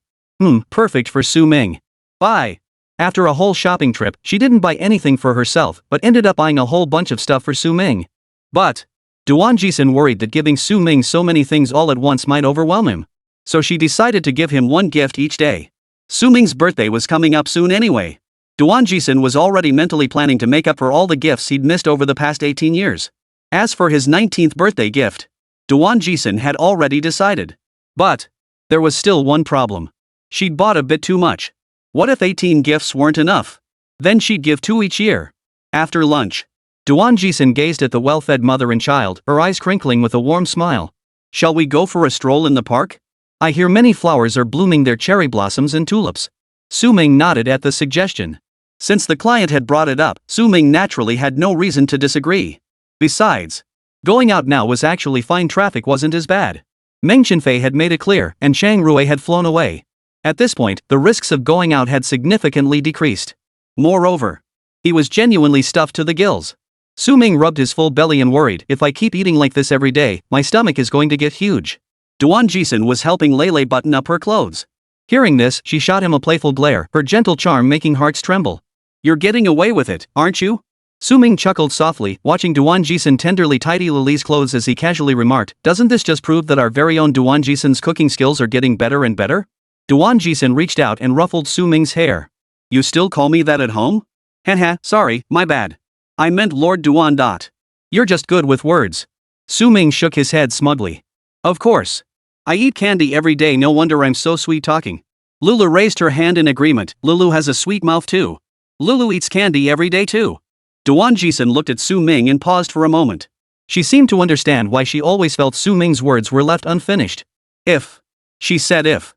S1: Perfect for Su Ming. Buy. After a whole shopping trip, she didn't buy anything for herself, but ended up buying a whole bunch of stuff for Su Ming. But Duan Jixin worried that giving Su Ming so many things all at once might overwhelm him. So she decided to give him one gift each day. Su Ming's birthday was coming up soon anyway. Duan Jixin was already mentally planning to make up for all the gifts he'd missed over the past 18 years. As for his 19th birthday gift, Duan Jixin had already decided. But there was still one problem. She'd bought a bit too much. What if 18 gifts weren't enough? Then she'd give 2 each year. After lunch, Duan Jixin gazed at the well-fed mother and child, her eyes crinkling with a warm smile. Shall we go for a stroll in the park? I hear many flowers are blooming their cherry blossoms and tulips. Su Ming nodded at the suggestion. Since the client had brought it up, Su Ming naturally had no reason to disagree. Besides, going out now was actually fine. Traffic wasn't as bad. Meng Chenfei had made it clear, and Chang Rui had flown away. At this point, the risks of going out had significantly decreased. Moreover, he was genuinely stuffed to the gills. Su Ming rubbed his full belly and worried, if I keep eating like this every day, my stomach is going to get huge. Duan Jixin was helping Lele button up her clothes. Hearing this, she shot him a playful glare, her gentle charm making hearts tremble. You're getting away with it, aren't you? Su Ming chuckled softly, watching Duan Jixin tenderly tidy Lily's clothes as he casually remarked, doesn't this just prove that our very own Duan Jixin's cooking skills are getting better and better? Duan Jixin reached out and ruffled Su Ming's hair. You still call me that at home? Haha, sorry, my bad. I meant Lord Duan. You're just good with words. Su Ming shook his head smugly. Of course. I eat candy every day, no wonder I'm so sweet talking. Lulu raised her hand in agreement, Lulu has a sweet mouth too. Lulu eats candy every day too. Duan Jixin looked at Su Ming and paused for a moment. She seemed to understand why she always felt Su Ming's words were left unfinished. She said if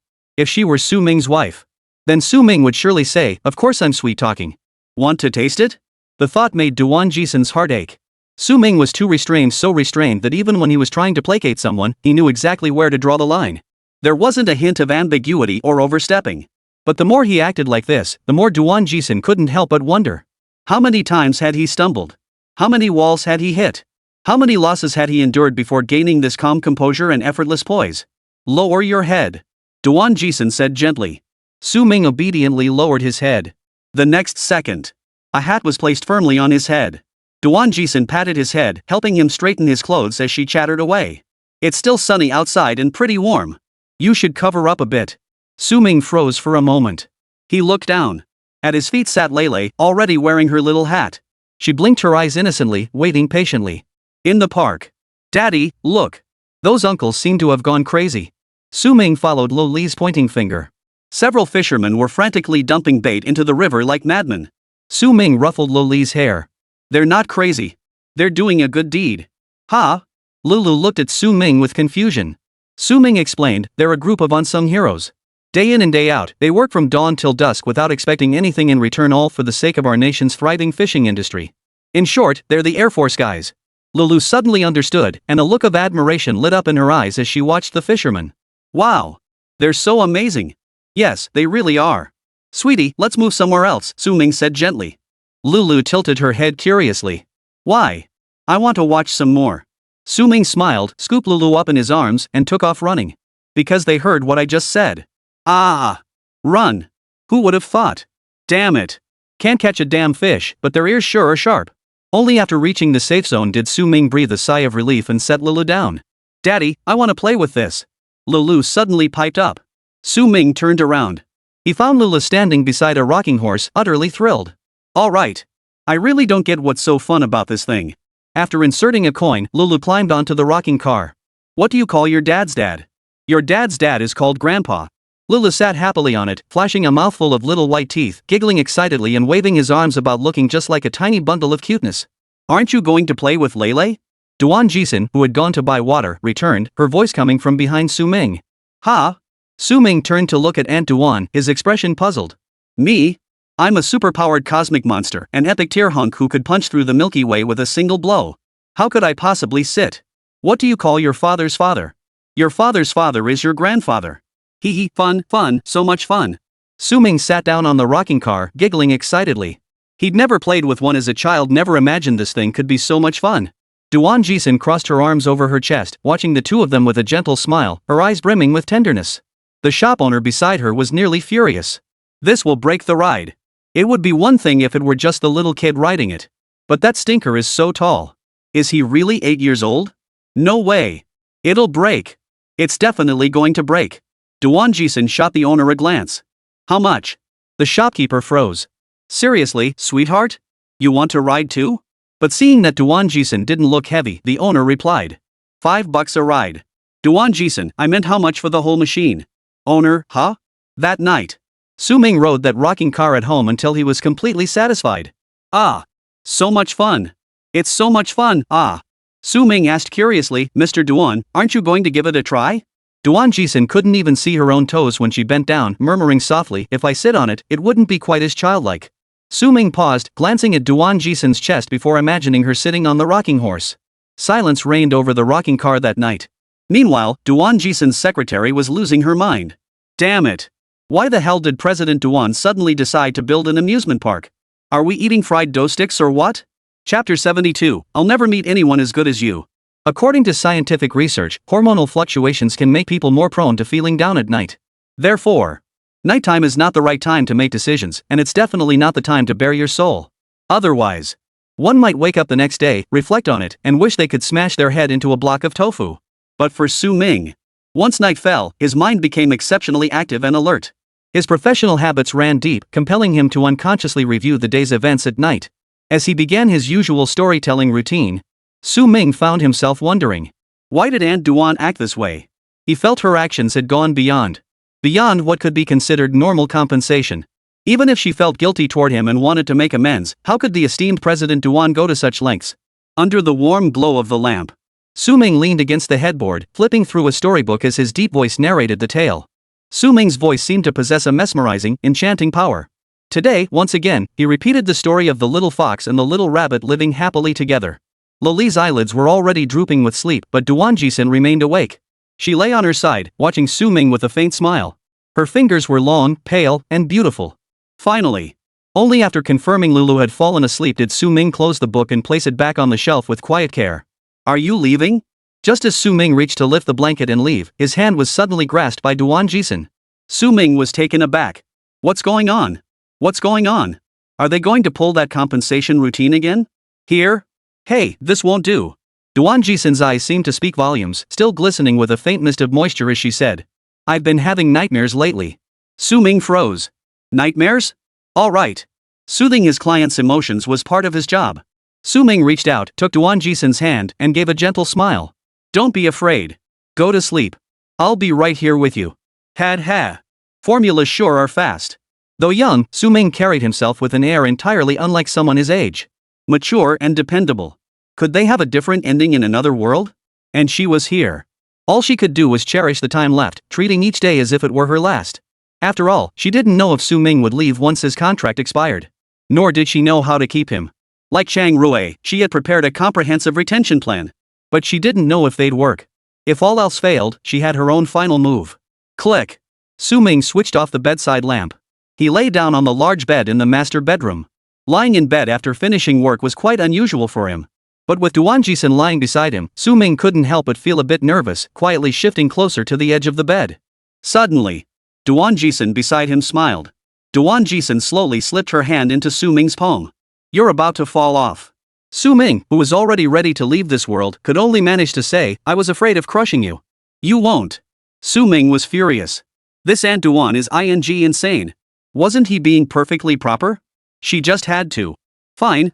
S1: she were Su Ming's wife, then Su Ming would surely say, of course I'm sweet talking. Want to taste it? The thought made Duan Jixin's heart ache. Su Ming was too restrained, so restrained that even when he was trying to placate someone, he knew exactly where to draw the line. There wasn't a hint of ambiguity or overstepping. But the more he acted like this, the more Duan Jixin couldn't help but wonder. How many times had he stumbled? How many walls had he hit? How many losses had he endured before gaining this calm composure and effortless poise? Lower your head, Duan Jixin said gently. Su Ming obediently lowered his head. The next second, a hat was placed firmly on his head. Duan Jixin patted his head, helping him straighten his clothes as she chattered away. It's still sunny outside and pretty warm. You should cover up a bit. Su Ming froze for a moment. He looked down. At his feet sat Lele, already wearing her little hat. She blinked her eyes innocently, waiting patiently. In the park. Daddy, look. Those uncles seem to have gone crazy. Su Ming followed Lo Li's pointing finger. Several fishermen were frantically dumping bait into the river like madmen. Su Ming ruffled Lo Li's hair. They're not crazy. They're doing a good deed. Ha? Lulu looked at Su Ming with confusion. Su Ming explained, they're a group of unsung heroes. Day in and day out, they work from dawn till dusk without expecting anything in return, all for the sake of our nation's thriving fishing industry. In short, they're the Air Force guys. Lulu suddenly understood, and a look of admiration lit up in her eyes as she watched the fishermen. Wow! They're so amazing. Yes, they really are. Sweetie, let's move somewhere else, Su Ming said gently. Lulu tilted her head curiously. Why? I want to watch some more. Su Ming smiled, scooped Lulu up in his arms, and took off running. Because they heard what I just said. Ah! Run! Who would have thought? Damn it! Can't catch a damn fish, but their ears sure are sharp. Only after reaching the safe zone did Su Ming breathe a sigh of relief and set Lulu down. Daddy, I want to play with this. Lulu suddenly piped up. Su Ming turned around. He found Lulu standing beside a rocking horse, utterly thrilled. All right. I really don't get what's so fun about this thing. After inserting a coin, Lulu climbed onto the rocking car. What do you call your dad's dad? Your dad's dad is called Grandpa. Lulu sat happily on it, flashing a mouthful of little white teeth, giggling excitedly and waving his arms about, looking just like a tiny bundle of cuteness. Aren't you going to play with Lele? Duan Jixin, who had gone to buy water, returned, her voice coming from behind Su Ming. Ha? Su Ming turned to look at Aunt Duan, his expression puzzled. Me? I'm a superpowered cosmic monster, an epic tier hunk who could punch through the Milky Way with a single blow. How could I possibly sit? What do you call your father's father? Your father's father is your grandfather. Hee hee, fun, so much fun. Su Ming sat down on the rocking car, giggling excitedly. He'd never played with one as a child, never imagined this thing could be so much fun. Duan Jixin crossed her arms over her chest, watching the two of them with a gentle smile, her eyes brimming with tenderness. The shop owner beside her was nearly furious. This will break the ride. It would be one thing if it were just the little kid riding it. But that stinker is so tall. Is he really 8 years old? No way. It'll break. It's definitely going to break. Duan Jixin shot the owner a glance. How much? The shopkeeper froze. Seriously, sweetheart? You want to ride too? But seeing that Duan Jixin didn't look heavy, the owner replied. $5 a ride. Duan Jixin, I meant how much for the whole machine? Owner, huh? That night. Su Ming rode that rocking car at home until he was completely satisfied. Ah. So much fun. It's so much fun, ah. Su Ming asked curiously, Mr. Duan, aren't you going to give it a try? Duan Jixin couldn't even see her own toes when she bent down, murmuring softly, if I sit on it, it wouldn't be quite as childlike. Su Ming paused, glancing at Duan Jixin's chest before imagining her sitting on the rocking horse. Silence reigned over the rocking car that night. Meanwhile, Duan Jixin's secretary was losing her mind. Damn it. Why the hell did President Duan suddenly decide to build an amusement park? Are we eating fried dough sticks or what? Chapter 72, I'll never meet anyone as good as you. According to scientific research, hormonal fluctuations can make people more prone to feeling down at night. Therefore, nighttime is not the right time to make decisions, and it's definitely not the time to bare your soul. Otherwise, one might wake up the next day, reflect on it, and wish they could smash their head into a block of tofu. But for Su Ming, once night fell, his mind became exceptionally active and alert. His professional habits ran deep, compelling him to unconsciously review the day's events at night. As he began his usual storytelling routine, Su Ming found himself wondering. Why did Aunt Duan act this way? He felt her actions had gone beyond what could be considered normal compensation. Even if she felt guilty toward him and wanted to make amends, how could the esteemed President Duan go to such lengths? Under the warm glow of the lamp, Su Ming leaned against the headboard, flipping through a storybook as his deep voice narrated the tale. Su Ming's voice seemed to possess a mesmerizing, enchanting power. Today, once again, he repeated the story of the little fox and the little rabbit living happily together. Lo Li's eyelids were already drooping with sleep, but Duan Jixin remained awake. She lay on her side, watching Su Ming with a faint smile. Her fingers were long, pale, and beautiful. Finally. Only after confirming Lulu had fallen asleep did Su Ming close the book and place it back on the shelf with quiet care. Are you leaving? Just as Su Ming reached to lift the blanket and leave, his hand was suddenly grasped by Duan Jixin. Su Ming was taken aback. What's going on? What's going on? Are they going to pull that compensation routine again? Here? Hey, this won't do. Duan Jixin's eyes seemed to speak volumes, still glistening with a faint mist of moisture as she said. I've been having nightmares lately. Su Ming froze. Nightmares? All right. Soothing his client's emotions was part of his job. Su Ming reached out, took Duan Jixin's hand, and gave a gentle smile. Don't be afraid. Go to sleep. I'll be right here with you. Ha. Formulas sure are fast. Though young, Su Ming carried himself with an air entirely unlike someone his age. Mature and dependable. Could they have a different ending in another world? And she was here. All she could do was cherish the time left, treating each day as if it were her last. After all, she didn't know if Su Ming would leave once his contract expired. Nor did she know how to keep him. Like Chang Rui, she had prepared a comprehensive retention plan. But she didn't know if they'd work. If all else failed, she had her own final move. Click. Su Ming switched off the bedside lamp. He lay down on the large bed in the master bedroom. Lying in bed after finishing work was quite unusual for him. But with Duan Jixin lying beside him, Su Ming couldn't help but feel a bit nervous, quietly shifting closer to the edge of the bed. Suddenly, Duan Jixin beside him smiled. Duan Jixin slowly slipped her hand into Su Ming's palm. You're about to fall off. Su Ming, who was already ready to leave this world, could only manage to say, I was afraid of crushing you. You won't. Su Ming was furious. This Aunt Duan is insane. Wasn't he being perfectly proper? She just had to. Fine.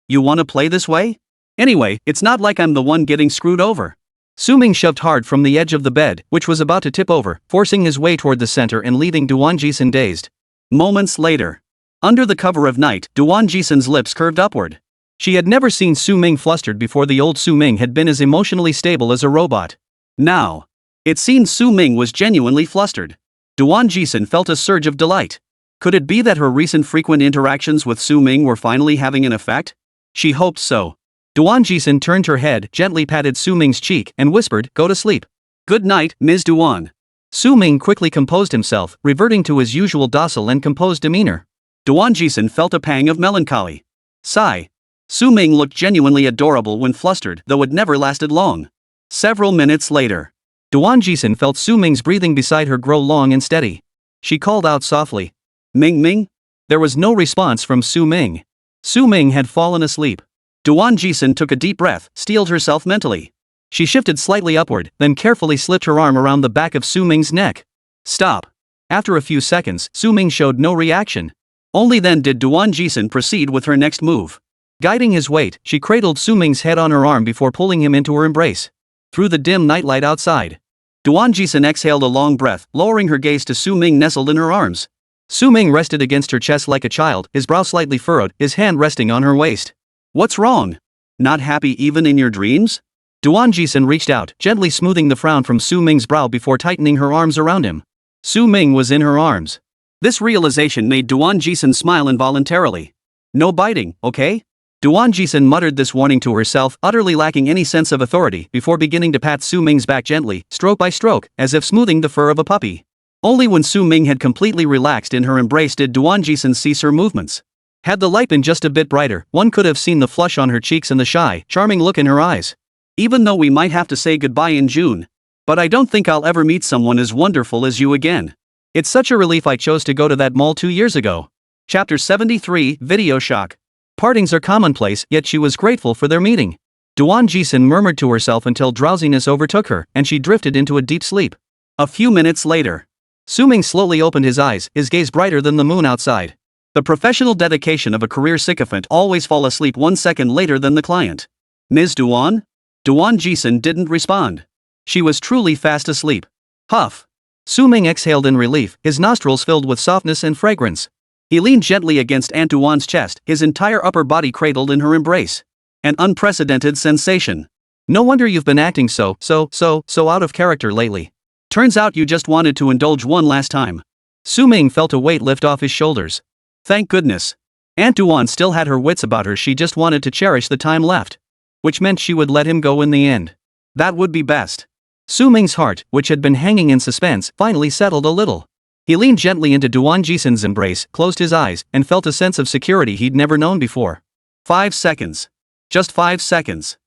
S1: You wanna play this way? Anyway, it's not like I'm the one getting screwed over. Su Ming shoved hard from the edge of the bed, which was about to tip over, forcing his way toward the center and leaving Duan Jixin dazed. Moments later. Under the cover of night, Duan Jixin's lips curved upward. She had never seen Su Ming flustered before. The old Su Ming had been as emotionally stable as a robot. Now, it seemed Su Ming was genuinely flustered. Duan Jixin felt a surge of delight. Could it be that her recent frequent interactions with Su Ming were finally having an effect? She hoped so. Duan Jixin turned her head, gently patted Su Ming's cheek, and whispered, Go to sleep. Good night, Ms. Duan. Su Ming quickly composed himself, reverting to his usual docile and composed demeanor. Duan Jixin felt a pang of melancholy. Sigh. Su Ming looked genuinely adorable when flustered, though it never lasted long. Several minutes later. Duan Jixin felt Su Ming's breathing beside her grow long and steady. She called out softly. Ming? There was no response from Su Ming. Su Ming had fallen asleep. Duan Jixin took a deep breath, steeled herself mentally. She shifted slightly upward, then carefully slipped her arm around the back of Su Ming's neck. Stop. After a few seconds, Su Ming showed no reaction. Only then did Duan Jixin proceed with her next move. Guiding his weight, she cradled Su Ming's head on her arm before pulling him into her embrace. Through the dim nightlight outside, Duan Jixin exhaled a long breath, lowering her gaze to Su Ming nestled in her arms. Su Ming rested against her chest like a child, his brow slightly furrowed, his hand resting on her waist. What's wrong? Not happy even in your dreams? Duan Jixin reached out, gently smoothing the frown from Su Ming's brow before tightening her arms around him. Su Ming was in her arms. This realization made Duan Jixin smile involuntarily. No biting, okay? Duan Jixin muttered this warning to herself, utterly lacking any sense of authority, before beginning to pat Su Ming's back gently, stroke by stroke, as if smoothing the fur of a puppy. Only when Su Ming had completely relaxed in her embrace did Duan Jixin cease her movements. Had the light been just a bit brighter, one could have seen the flush on her cheeks and the shy, charming look in her eyes. Even though we might have to say goodbye in June. But I don't think I'll ever meet someone as wonderful as you again. It's such a relief I chose to go to that mall 2 years ago. Chapter 73, Video Shock. Partings are commonplace, yet she was grateful for their meeting. Duan Jixin murmured to herself until drowsiness overtook her, and she drifted into a deep sleep. A few minutes later, Su Ming slowly opened his eyes, his gaze brighter than the moon outside. The professional dedication of a career sycophant always fall asleep 1 second later than the client. Ms. Duan? Duan Jixin didn't respond. She was truly fast asleep. Huff. Su Ming exhaled in relief, his nostrils filled with softness and fragrance. He leaned gently against Aunt Duan's chest, his entire upper body cradled in her embrace. An unprecedented sensation. No wonder you've been acting so out of character lately. Turns out you just wanted to indulge one last time. Su Ming felt a weight lift off his shoulders. Thank goodness. Aunt Duan still had her wits about her. She just wanted to cherish the time left. Which meant she would let him go in the end. That would be best. Su Ming's heart, which had been hanging in suspense, finally settled a little. He leaned gently into Duan Jixin's embrace, closed his eyes, and felt a sense of security he'd never known before. 5 seconds. Just 5 seconds.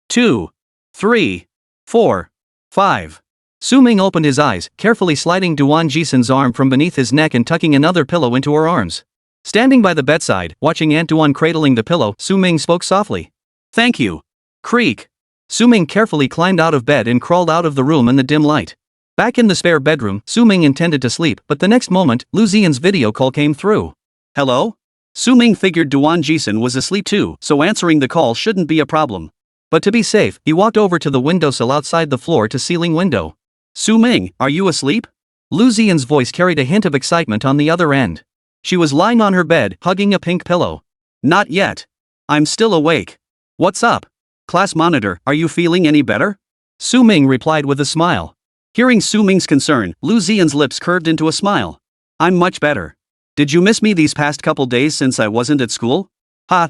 S1: 2, 3, 4, 5. Su Ming opened his eyes, carefully sliding Duan Jixin's arm from beneath his neck and tucking another pillow into her arms. Standing by the bedside, watching Aunt Duan cradling the pillow, Su Ming spoke softly. Thank you. Creak. Su Ming carefully climbed out of bed and crawled out of the room in the dim light. Back in the spare bedroom, Su Ming intended to sleep, but the next moment, Lu Xian's video call came through. Hello? Su Ming figured Duan Jixin was asleep too, so answering the call shouldn't be a problem. But to be safe, he walked over to the windowsill outside the floor-to-ceiling window. Su Ming, are you asleep? Lu Xian's voice carried a hint of excitement on the other end. She was lying on her bed, hugging a pink pillow. Not yet. I'm still awake. What's up? Class monitor, are you feeling any better? Su Ming replied with a smile. Hearing Su Ming's concern, Lu Xian's lips curved into a smile. I'm much better. Did you miss me these past couple days since I wasn't at school?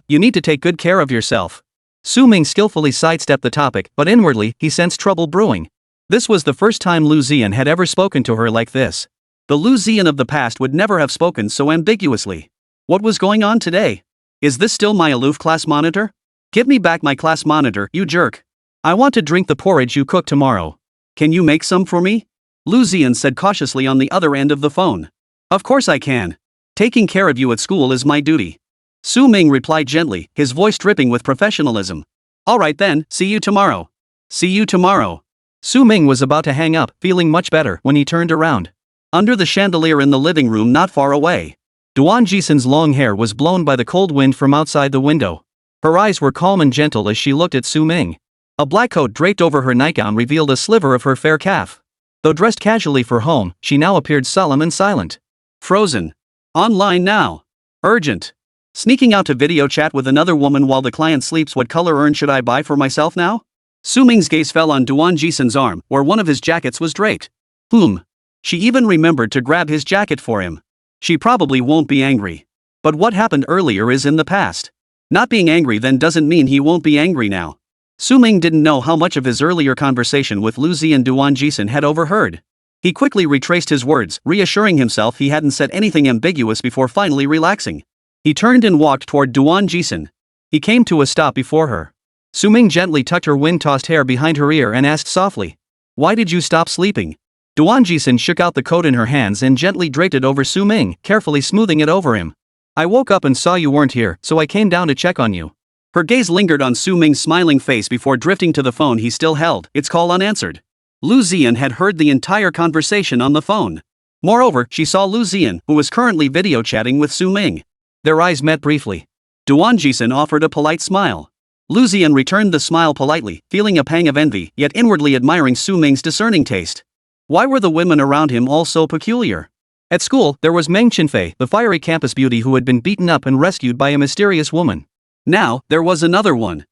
S1: You need to take good care of yourself. Su Ming skillfully sidestepped the topic, but inwardly, he sensed trouble brewing. This was the first time Lu Xian had ever spoken to her like this. The Lu Xian of the past would never have spoken so ambiguously. What was going on today? Is this still my aloof class monitor? Give me back my class monitor, you jerk. I want to drink the porridge you cooked tomorrow. Can you make some for me? Lu Xian said cautiously on the other end of the phone. Of course I can. Taking care of you at school is my duty. Su Ming replied gently, his voice dripping with professionalism. Alright then, see you tomorrow. See you tomorrow. Su Ming was about to hang up, feeling much better, when he turned around. Under the chandelier in the living room not far away, Duan Jixin's long hair was blown by the cold wind from outside the window. Her eyes were calm and gentle as she looked at Su Ming. A black coat draped over her nightgown revealed a sliver of her fair calf. Though dressed casually for home, she now appeared solemn and silent. Frozen. Online now. Urgent. Sneaking out to video chat with another woman while the client sleeps. What color urn should I buy for myself now? Su Ming's gaze fell on Duan Jixin's arm, where one of his jackets was draped. She even remembered to grab his jacket for him. She probably won't be angry. But what happened earlier is in the past. Not being angry then doesn't mean he won't be angry now. Su Ming didn't know how much of his earlier conversation with Lu Xian and Duan Jixin had overheard. He quickly retraced his words, reassuring himself he hadn't said anything ambiguous before finally relaxing. He turned and walked toward Duan Jixin. He came to a stop before her. Su Ming gently tucked her wind-tossed hair behind her ear and asked softly, "Why did you stop sleeping?" Duan Jixin shook out the coat in her hands and gently draped it over Su Ming, carefully smoothing it over him. "I woke up and saw you weren't here, so I came down to check on you." Her gaze lingered on Su Ming's smiling face before drifting to the phone he still held, its call unanswered. Lu Xian had heard the entire conversation on the phone. Moreover, she saw Lu Xian, who was currently video chatting with Su Ming. Their eyes met briefly. Duan Jixin offered a polite smile. Lu Xian returned the smile politely, feeling a pang of envy, yet inwardly admiring Su Ming's discerning taste. Why were the women around him all so peculiar? At school, there was Meng Chenfei, the fiery campus beauty who had been beaten up and rescued by a mysterious woman. Now, there was another one.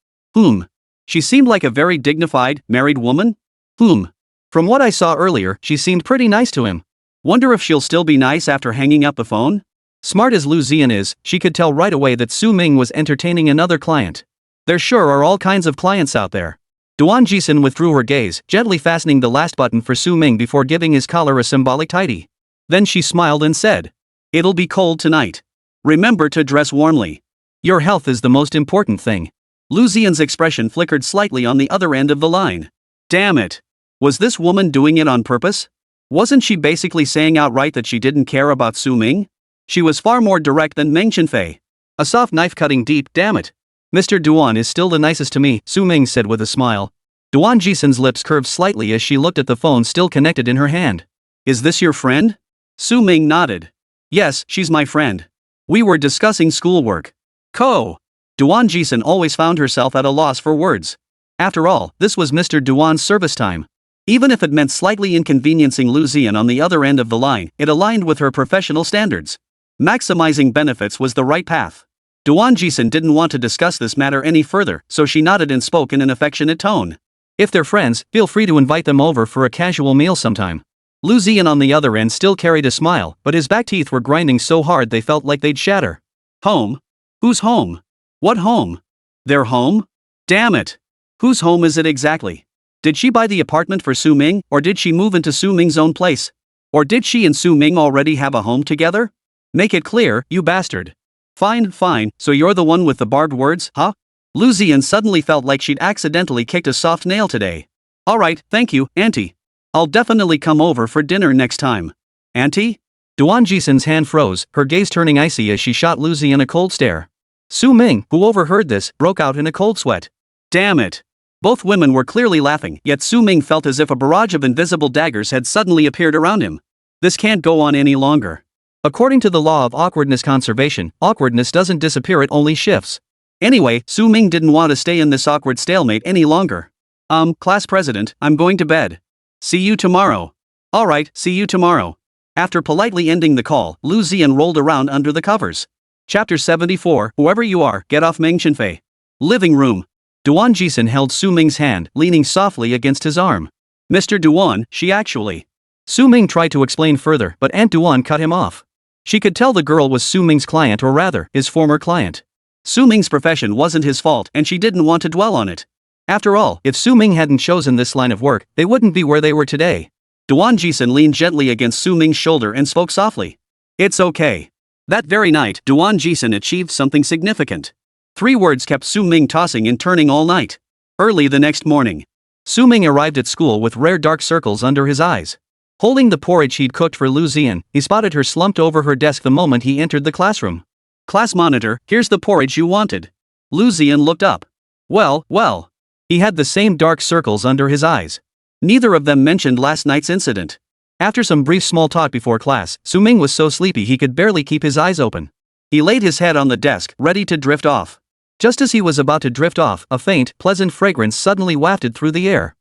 S1: She seemed like a very dignified, married woman? From what I saw earlier, she seemed pretty nice to him. Wonder if she'll still be nice after hanging up the phone? Smart as Lu Xian is, she could tell right away that Su Ming was entertaining another client. There sure are all kinds of clients out there. Duan Jixin withdrew her gaze, gently fastening the last button for Su Ming before giving his collar a symbolic tidy. Then she smiled and said, "It'll be cold tonight. Remember to dress warmly. Your health is the most important thing." Lu Xian's expression flickered slightly on the other end of the line. Damn it. Was this woman doing it on purpose? Wasn't she basically saying outright that she didn't care about Su Ming? She was far more direct than Meng Chenfei. A soft knife cutting deep, damn it. Mr. Duan is still the nicest to me, Su Ming said with a smile. Duan Jixin's lips curved slightly as she looked at the phone still connected in her hand. Is this your friend? Su Ming nodded. Yes, she's my friend. We were discussing schoolwork. Duan Jixin always found herself at a loss for words. After all, this was Mr. Duan's service time. Even if it meant slightly inconveniencing Lu Xian on the other end of the line, it aligned with her professional standards. Maximizing benefits was the right path. Duan Jixin didn't want to discuss this matter any further, so she nodded and spoke in an affectionate tone. If they're friends, feel free to invite them over for a casual meal sometime. Lu Xian on the other end still carried a smile, but his back teeth were grinding so hard they felt like they'd shatter. Home? Whose home? What home? Their home? Damn it. Whose home is it exactly? Did she buy the apartment for Su Ming, or did she move into Su Ming's own place? Or did she and Su Ming already have a home together? Make it clear, you bastard. Fine, so you're the one with the barbed words, huh? Lu Ziyan suddenly felt like she'd accidentally kicked a soft nail today. Alright, thank you, Auntie. I'll definitely come over for dinner next time. Auntie? Duan Jixin's hand froze, her gaze turning icy as she shot Lu Ziyan a cold stare. Su Ming, who overheard this, broke out in a cold sweat. Damn it. Both women were clearly laughing, yet Su Ming felt as if a barrage of invisible daggers had suddenly appeared around him. This can't go on any longer. According to the law of awkwardness conservation, awkwardness doesn't disappear, it only shifts. Anyway, Su Ming didn't want to stay in this awkward stalemate any longer. Class president, I'm going to bed. See you tomorrow. Alright, see you tomorrow. After politely ending the call, Lu Ziyan rolled around under the covers. Chapter 74, Whoever you are, get off Meng Chenfei. Living room. Duan Jixin held Su Ming's hand, leaning softly against his arm. Mr. Duan, she actually. Su Ming tried to explain further, but Aunt Duan cut him off. She could tell the girl was Su Ming's client, or rather, his former client. Su Ming's profession wasn't his fault and she didn't want to dwell on it. After all, if Su Ming hadn't chosen this line of work, they wouldn't be where they were today. Duan Jixin leaned gently against Su Ming's shoulder and spoke softly. It's okay. That very night, Duan Jixin achieved something significant. 3 words kept Su Ming tossing and turning all night. Early the next morning, Su Ming arrived at school with rare dark circles under his eyes. Holding the porridge he'd cooked for Lu Ziyan, he spotted her slumped over her desk the moment he entered the classroom. Class monitor, here's the porridge you wanted. Lu Ziyan looked up. Well. He had the same dark circles under his eyes. Neither of them mentioned last night's incident. After some brief small talk before class, Su Ming was so sleepy he could barely keep his eyes open. He laid his head on the desk, ready to drift off. Just as he was about to drift off, a faint, pleasant fragrance suddenly wafted through the air.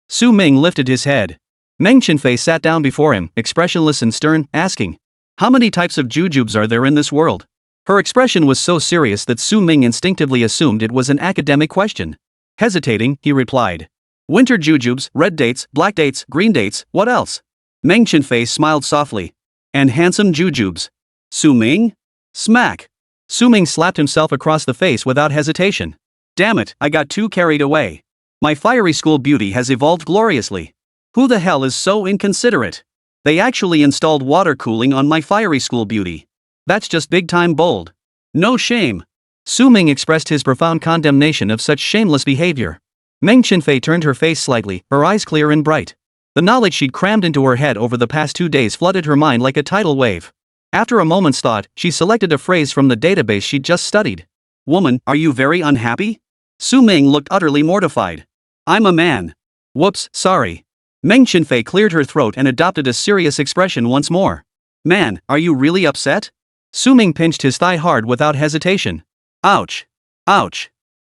S1: Su Ming lifted his head. Meng Chenfei sat down before him, expressionless and stern, asking, how many types of jujubes are there in this world? Her expression was so serious that Su Ming instinctively assumed it was an academic question. Hesitating, he replied. Winter jujubes, red dates, black dates, green dates, what else? Meng Chenfei smiled softly. And handsome jujubes. Su Ming? Smack. Su Ming slapped himself across the face without hesitation. Damn it, I got too carried away. My fiery school beauty has evolved gloriously. Who the hell is so inconsiderate? They actually installed water cooling on my fiery school beauty. That's just big time bold. No shame. Su Ming expressed his profound condemnation of such shameless behavior. Meng Chenfei turned her face slightly, her eyes clear and bright. The knowledge she'd crammed into her head over the past 2 days flooded her mind like a tidal wave. After a moment's thought, she selected a phrase from the database she'd just studied. Woman, are you very unhappy? Su Ming looked utterly mortified. I'm a man. Whoops, sorry. Meng Chenfei cleared her throat and adopted a serious expression once more. Man, are you really upset? Su Ming pinched his thigh hard without hesitation. Ouch.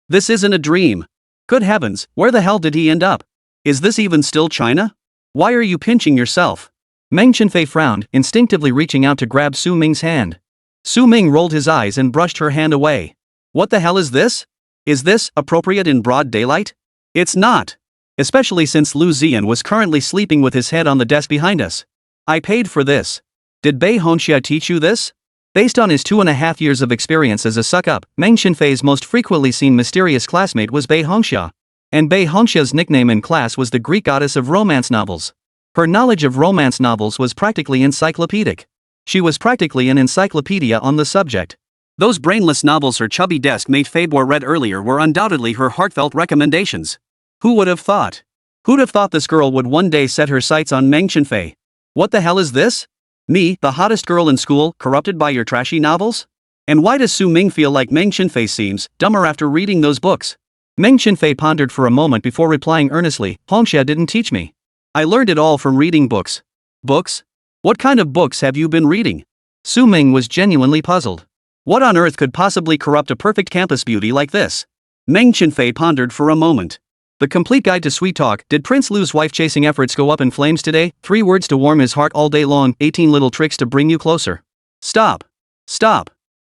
S1: This isn't a dream. Good heavens, where the hell did he end up? Is this even still China? Why are you pinching yourself? Meng Chenfei frowned, instinctively reaching out to grab Su Ming's hand. Su Ming rolled his eyes and brushed her hand away. What the hell is this? Is this appropriate in broad daylight? It's not. Especially since Lu Ziyan was currently sleeping with his head on the desk behind us. I paid for this. Did Bei Hongxia teach you this? Based on his 2.5 years of experience as a suck-up, Meng Chenfei's most frequently seen mysterious classmate was Bei Hongxia. And Bei Hongxia's nickname in class was the Greek goddess of romance novels. Her knowledge of romance novels was practically encyclopedic. She was practically an encyclopedia on the subject. Those brainless novels her chubby desk mate Fabor read earlier were undoubtedly her heartfelt recommendations. Who would have thought? Who'd have thought this girl would one day set her sights on Meng Chenfei? What the hell is this? Me, the hottest girl in school, corrupted by your trashy novels? And why does Su Ming feel like Meng Chenfei seems dumber after reading those books? Meng Chenfei pondered for a moment before replying earnestly, Hongxia didn't teach me. I learned it all from reading books. Books? What kind of books have you been reading? Su Ming was genuinely puzzled. What on earth could possibly corrupt a perfect campus beauty like this? Meng Chenfei pondered for a moment. The Complete Guide to Sweet Talk. Did Prince Lu's wife-chasing efforts go up in flames today? 3 words to warm his heart all day long, 18 little tricks to bring you closer. Stop.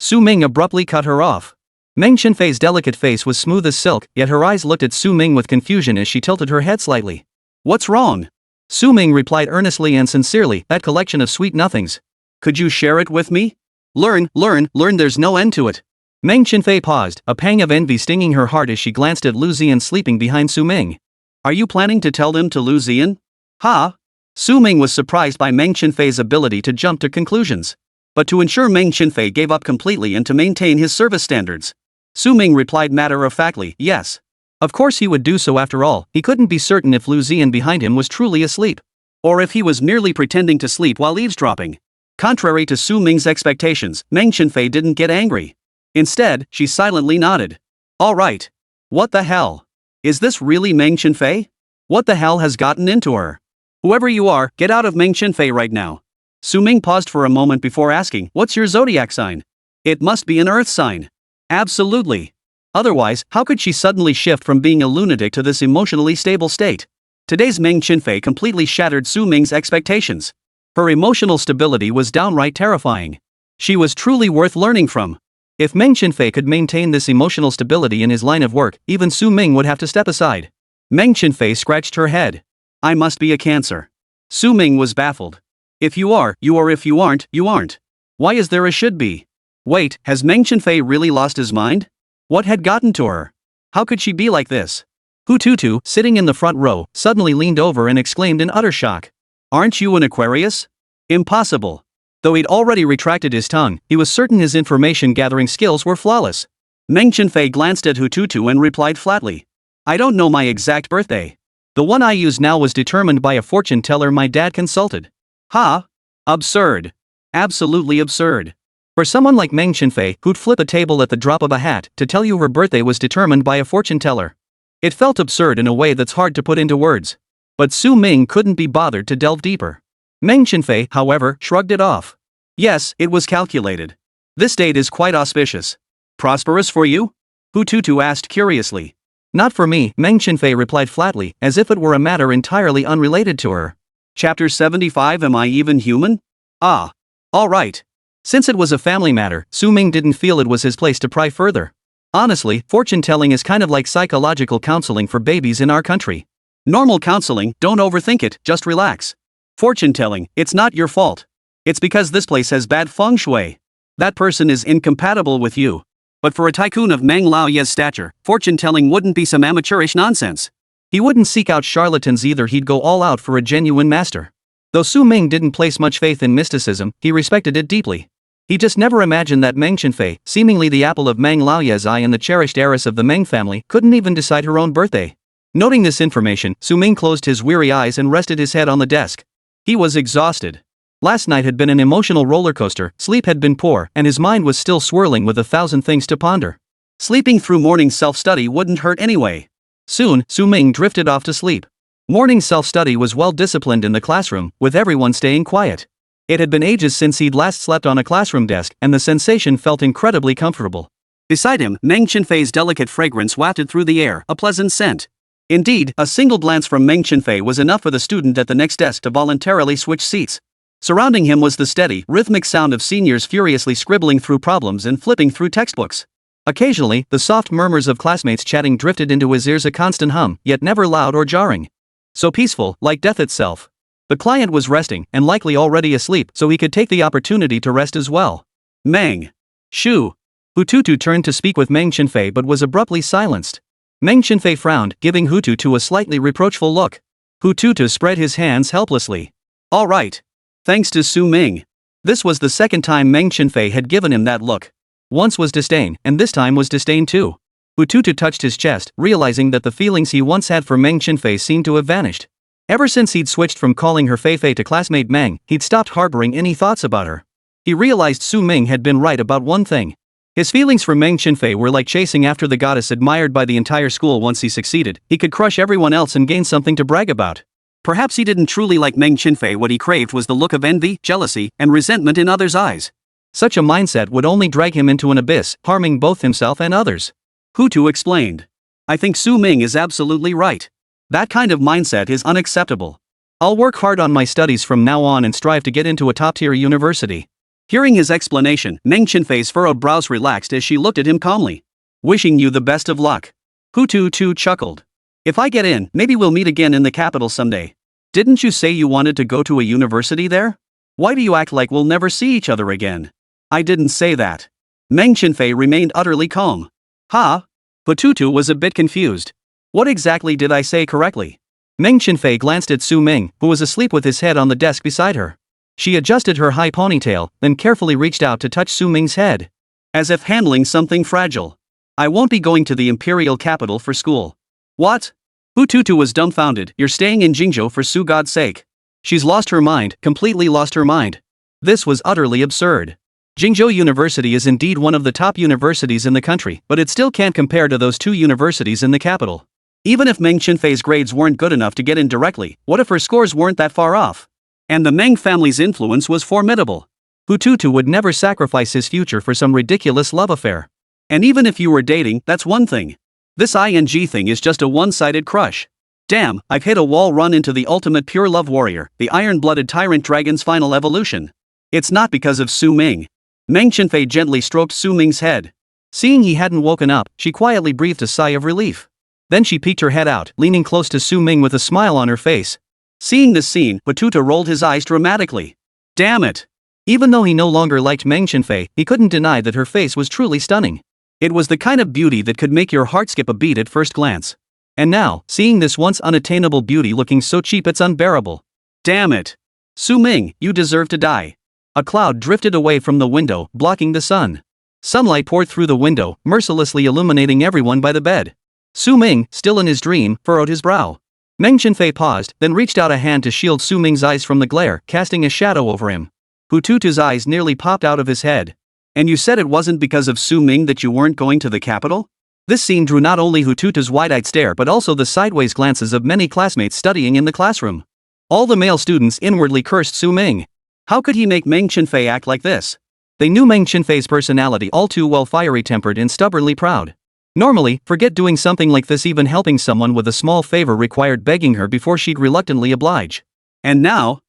S1: Su Ming abruptly cut her off. Meng Chenfei's delicate face was smooth as silk, yet her eyes looked at Su Ming with confusion as she tilted her head slightly. What's wrong? Su Ming replied earnestly and sincerely, that collection of sweet nothings. Could you share it with me? Learn, there's no end to it. Meng Chenfei paused, a pang of envy stinging her heart as she glanced at Lu Ziyan sleeping behind Su Ming. Are you planning to tell them to Lu Ziyan? Ha? Su Ming was surprised by Meng Chenfei's ability to jump to conclusions. But to ensure Meng Chenfei gave up completely and to maintain his service standards, Su Ming replied matter-of-factly, yes. Of course he would do so. After all, he couldn't be certain if Lu Zian behind him was truly asleep, or if he was merely pretending to sleep while eavesdropping. Contrary to Su Ming's expectations, Meng Chenfei didn't get angry. Instead, she silently nodded. All right. What the hell? Is this really Meng Chenfei? What the hell has gotten into her? Whoever you are, get out of Meng Chenfei right now. Su Ming paused for a moment before asking, what's your zodiac sign? It must be an earth sign. Absolutely. Otherwise, how could she suddenly shift from being a lunatic to this emotionally stable state? Today's Meng Chenfei completely shattered Su Ming's expectations. Her emotional stability was downright terrifying. She was truly worth learning from. If Meng Chenfei could maintain this emotional stability in his line of work, even Su Ming would have to step aside. Meng Chenfei scratched her head. I must be a Cancer. Su Ming was baffled. If you are, you are. If you aren't, you aren't. Why is there a should be? Wait, has Meng Chenfei really lost his mind? What had gotten to her? How could she be like this? Hu Tutu, sitting in the front row, suddenly leaned over and exclaimed in utter shock. Aren't you an Aquarius? Impossible. Though he'd already retracted his tongue, he was certain his information-gathering skills were flawless. Meng Chenfei glanced at Hu Tutu and replied flatly. I don't know my exact birthday. The one I use now was determined by a fortune teller my dad consulted. Ha! Absurd. Absolutely absurd. For someone like Meng Chenfei, who'd flip a table at the drop of a hat, to tell you her birthday was determined by a fortune teller. It felt absurd in a way that's hard to put into words. But Su Ming couldn't be bothered to delve deeper. Meng Chenfei, however, shrugged it off. Yes, it was calculated. This date is quite auspicious. Prosperous for you? Hu Tutu asked curiously. Not for me, Meng Chenfei replied flatly, as if it were a matter entirely unrelated to her. Chapter 75. Am I even human? Ah. All right. Since it was a family matter, Su Ming didn't feel it was his place to pry further. Honestly, fortune-telling is kind of like psychological counseling for babies in our country. Normal counseling, don't overthink it, just relax. Fortune-telling, it's not your fault. It's because this place has bad feng shui. That person is incompatible with you. But for a tycoon of Meng Laoye's stature, fortune-telling wouldn't be some amateurish nonsense. He wouldn't seek out charlatans either, he'd go all out for a genuine master. Though Su Ming didn't place much faith in mysticism, he respected it deeply. He just never imagined that Meng Chenfei, seemingly the apple of Meng Laoye's eye and the cherished heiress of the Meng family, couldn't even decide her own birthday. Noting this information, Su Ming closed his weary eyes and rested his head on the desk. He was exhausted. Last night had been an emotional roller coaster, sleep had been poor, and his mind was still swirling with 1,000 things to ponder. Sleeping through morning self-study wouldn't hurt anyway. Soon, Su Ming drifted off to sleep. Morning self-study was well disciplined in the classroom, with everyone staying quiet. It had been ages since he'd last slept on a classroom desk, and the sensation felt incredibly comfortable. Beside him, Meng Chenfei's delicate fragrance wafted through the air, a pleasant scent. Indeed, a single glance from Meng Chenfei was enough for the student at the next desk to voluntarily switch seats. Surrounding him was the steady, rhythmic sound of seniors furiously scribbling through problems and flipping through textbooks. Occasionally, the soft murmurs of classmates chatting drifted into his ears, a constant hum, yet never loud or jarring. So peaceful, like death itself. The client was resting, and likely already asleep, so he could take the opportunity to rest as well. Meng. Shu. Hu Tutu turned to speak with Meng Chenfei but was abruptly silenced. Meng Chenfei frowned, giving Hu Tutu a slightly reproachful look. Hu Tutu spread his hands helplessly. All right. Thanks to Su Ming. This was the second time Meng Chenfei had given him that look. Once was disdain, and this time was disdain too. Hu Tutu touched his chest, realizing that the feelings he once had for Meng Chenfei seemed to have vanished. Ever since he'd switched from calling her Fei Fei to classmate Meng, he'd stopped harboring any thoughts about her. He realized Su Ming had been right about one thing. His feelings for Meng Chenfei were like chasing after the goddess admired by the entire school. Once he succeeded, he could crush everyone else and gain something to brag about. Perhaps he didn't truly like Meng Chenfei. What he craved was the look of envy, jealousy, and resentment in others' eyes. Such a mindset would only drag him into an abyss, harming both himself and others. Hu Tu explained. I think Su Ming is absolutely right. That kind of mindset is unacceptable. I'll work hard on my studies from now on and strive to get into a top-tier university. Hearing his explanation, Meng Chenfei's furrowed brows relaxed as she looked at him calmly. Wishing you the best of luck. Hu Tu chuckled. If I get in, maybe we'll meet again in the capital someday. Didn't you say you wanted to go to a university there? Why do you act like we'll never see each other again? I didn't say that. Meng Chenfei remained utterly calm. Ha? Hu Tu was a bit confused. What exactly did I say correctly? Meng Chenfei glanced at Su Ming, who was asleep with his head on the desk beside her. She adjusted her high ponytail, then carefully reached out to touch Su Ming's head. As if handling something fragile. I won't be going to the imperial capital for school. What? Hu Tutu was dumbfounded. You're staying in Jingzhou for Su God's sake. She's lost her mind, completely lost her mind. This was utterly absurd. Jingzhou University is indeed one of the top universities in the country, but it still can't compare to those two universities in the capital. Even if Meng Chenfei's grades weren't good enough to get in directly, what if her scores weren't that far off? And the Meng family's influence was formidable. Hu Tutu would never sacrifice his future for some ridiculous love affair. And even if you were dating, that's one thing. This ING thing is just a one-sided crush. Damn, I've hit a wall run into the ultimate pure love warrior, the iron-blooded tyrant dragon's final evolution. It's not because of Su Ming. Meng Chenfei gently stroked Su Ming's head. Seeing he hadn't woken up, she quietly breathed a sigh of relief. Then she peeked her head out, leaning close to Su Ming with a smile on her face. Seeing this scene, Batuta rolled his eyes dramatically. Damn it! Even though he no longer liked Meng Chenfei, he couldn't deny that her face was truly stunning. It was the kind of beauty that could make your heart skip a beat at first glance. And now, seeing this once unattainable beauty looking so cheap it's unbearable. Damn it! Su Ming, you deserve to die. A cloud drifted away from the window, blocking the sun. Sunlight poured through the window, mercilessly illuminating everyone by the bed. Su Ming, still in his dream, furrowed his brow. Meng Chenfei paused, then reached out a hand to shield Su Ming's eyes from the glare, casting a shadow over him. Hu Tutu's eyes nearly popped out of his head. And you said it wasn't because of Su Ming that you weren't going to the capital? This scene drew not only Hu Tutu's wide-eyed stare but also the sideways glances of many classmates studying in the classroom. All the male students inwardly cursed Su Ming. How could he make Meng Chenfei act like this? They knew Meng Chenfei's personality all too well, fiery-tempered and stubbornly proud. Normally, forget doing something like this, even helping someone with a small favor required begging her before she'd reluctantly oblige. And now,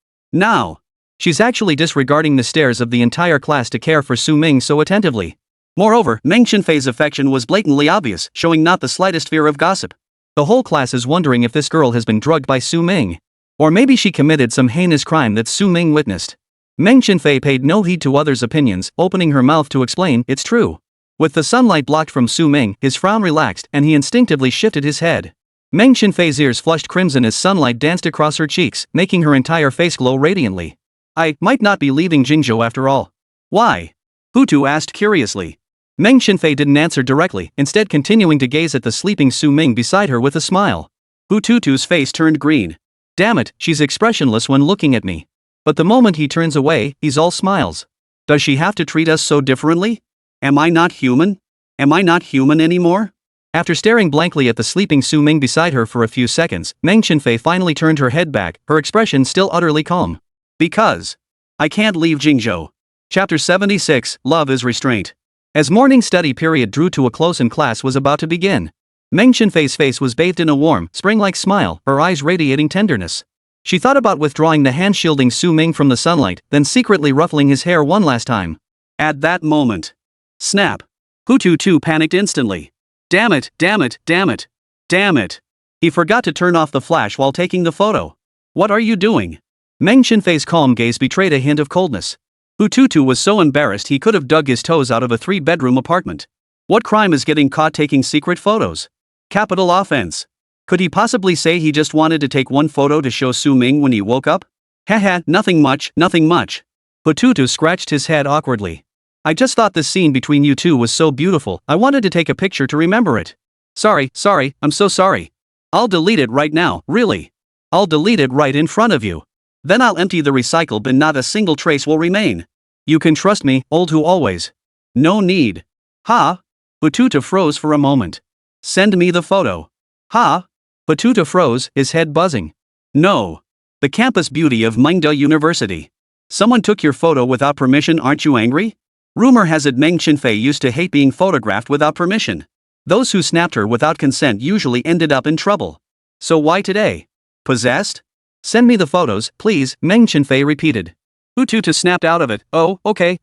S1: she's actually disregarding the stares of the entire class to care for Su Ming so attentively. Moreover, Meng Chenfei's affection was blatantly obvious, showing not the slightest fear of gossip. The whole class is wondering if this girl has been drugged by Su Ming. Or maybe she committed some heinous crime that Su Ming witnessed. Meng Chenfei paid no heed to others' opinions, opening her mouth to explain, it's true. With the sunlight blocked from Su Ming, his frown relaxed and he instinctively shifted his head. Meng Chenfei's ears flushed crimson as sunlight danced across her cheeks, making her entire face glow radiantly. I might not be leaving Jingzhou after all. Why? Hu Tu asked curiously. Meng Chenfei didn't answer directly, instead continuing to gaze at the sleeping Su Ming beside her with a smile. Hu Tutu's face turned green. Damn it, she's expressionless when looking at me. But the moment he turns away, he's all smiles. Does she have to treat us so differently? Am I not human? Am I not human anymore? After staring blankly at the sleeping Su Ming beside her for a few seconds, Meng Chenfei finally turned her head back, her expression still utterly calm. Because I can't leave Jingzhou. Chapter 76, Love is Restraint. As morning study period drew to a close and class was about to begin, Meng Chenfei's face was bathed in a warm, spring-like smile, her eyes radiating tenderness. She thought about withdrawing the hand shielding Su Ming from the sunlight, then secretly ruffling his hair one last time. At that moment, snap! Hu Tu panicked instantly. Damn it, damn it, damn it, damn it! He forgot to turn off the flash while taking the photo. What are you doing? Meng Chenfei's calm gaze betrayed a hint of coldness. Hu Tu was so embarrassed he could have dug his toes out of a 3-bedroom apartment. What crime is getting caught taking secret photos? Capital offense. Could he possibly say he just wanted to take one photo to show Su Ming when he woke up? Haha, nothing much, nothing much. Hu Tu scratched his head awkwardly. I just thought this scene between you two was so beautiful, I wanted to take a picture to remember it. Sorry, I'm so sorry. I'll delete it right now, really. I'll delete it right in front of you. Then I'll empty the recycle bin, not a single trace will remain. You can trust me, old Hu always. No need. Ha? Hu Tu froze for a moment. Send me the photo. Ha? Hu Tu froze, his head buzzing. No. The campus beauty of Mingda University. Someone took your photo without permission, aren't you angry? Rumor has it Meng Chenfei used to hate being photographed without permission. Those who snapped her without consent usually ended up in trouble. So why today? Possessed? Send me the photos, please, Meng Chenfei repeated. Hu Tu snapped out of it. Oh, okay.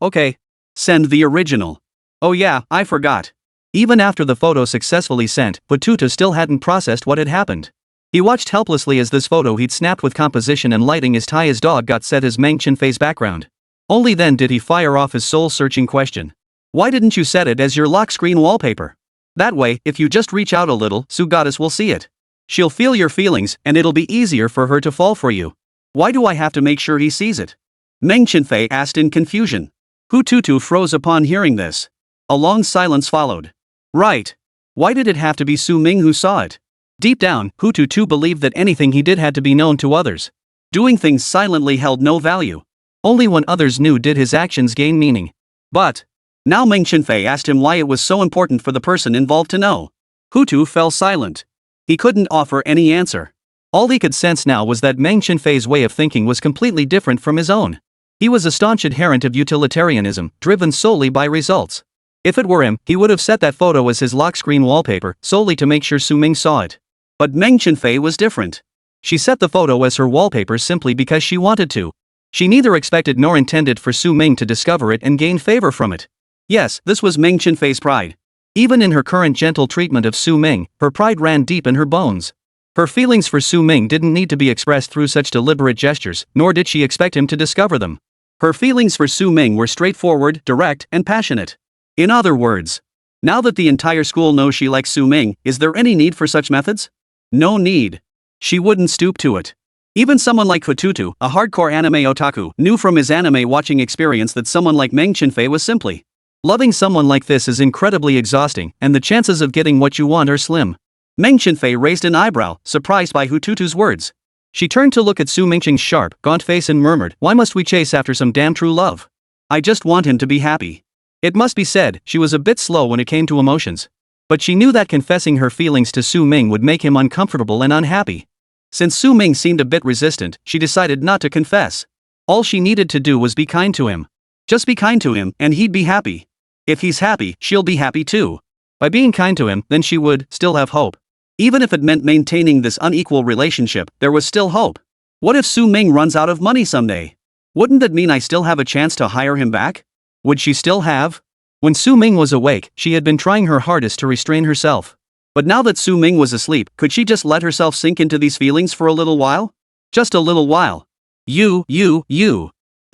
S1: Send the original. Oh yeah, I forgot. Even after the photo successfully sent, Hu Tu still hadn't processed what had happened. He watched helplessly as this photo he'd snapped with composition and lighting as Taya's dog got set as Meng Chenfei's background. Only then did he fire off his soul-searching question. Why didn't you set it as your lock screen wallpaper? That way, if you just reach out a little, Su Goddess will see it. She'll feel your feelings and it'll be easier for her to fall for you. Why do I have to make sure he sees it? Meng Chenfei asked in confusion. Hu Tutu froze upon hearing this. A long silence followed. Right. Why did it have to be Su Ming who saw it? Deep down, Hu Tutu believed that anything he did had to be known to others. Doing things silently held no value. Only when others knew did his actions gain meaning. But now Meng Chenfei asked him why it was so important for the person involved to know. Hu Tu fell silent. He couldn't offer any answer. All he could sense now was that Meng Chenfei's way of thinking was completely different from his own. He was a staunch adherent of utilitarianism, driven solely by results. If it were him, he would have set that photo as his lock screen wallpaper, solely to make sure Su Ming saw it. But Meng Chenfei was different. She set the photo as her wallpaper simply because she wanted to. She neither expected nor intended for Su Ming to discover it and gain favor from it. Yes, this was Meng Chenfei's pride. Even in her current gentle treatment of Su Ming, her pride ran deep in her bones. Her feelings for Su Ming didn't need to be expressed through such deliberate gestures, nor did she expect him to discover them. Her feelings for Su Ming were straightforward, direct, and passionate. In other words, now that the entire school knows she likes Su Ming, is there any need for such methods? No need. She wouldn't stoop to it. Even someone like Hututu, a hardcore anime otaku, knew from his anime watching experience that someone like Meng Chenfei was simply loving someone like this is incredibly exhausting, and the chances of getting what you want are slim. Meng Chenfei raised an eyebrow, surprised by Hututu's words. She turned to look at Su Mingqing's sharp, gaunt face and murmured, "Why must we chase after some damn true love? I just want him to be happy." It must be said, she was a bit slow when it came to emotions. But she knew that confessing her feelings to Su Ming would make him uncomfortable and unhappy. Since Su Ming seemed a bit resistant, she decided not to confess. All she needed to do was be kind to him. Just be kind to him, and he'd be happy. If he's happy, she'll be happy too. By being kind to him, then she would still have hope. Even if it meant maintaining this unequal relationship, there was still hope. What if Su Ming runs out of money someday? Wouldn't that mean I still have a chance to hire him back? Would she still have? When Su Ming was awake, she had been trying her hardest to restrain herself. But now that Su Ming was asleep, could she just let herself sink into these feelings for a little while? Just a little while. You.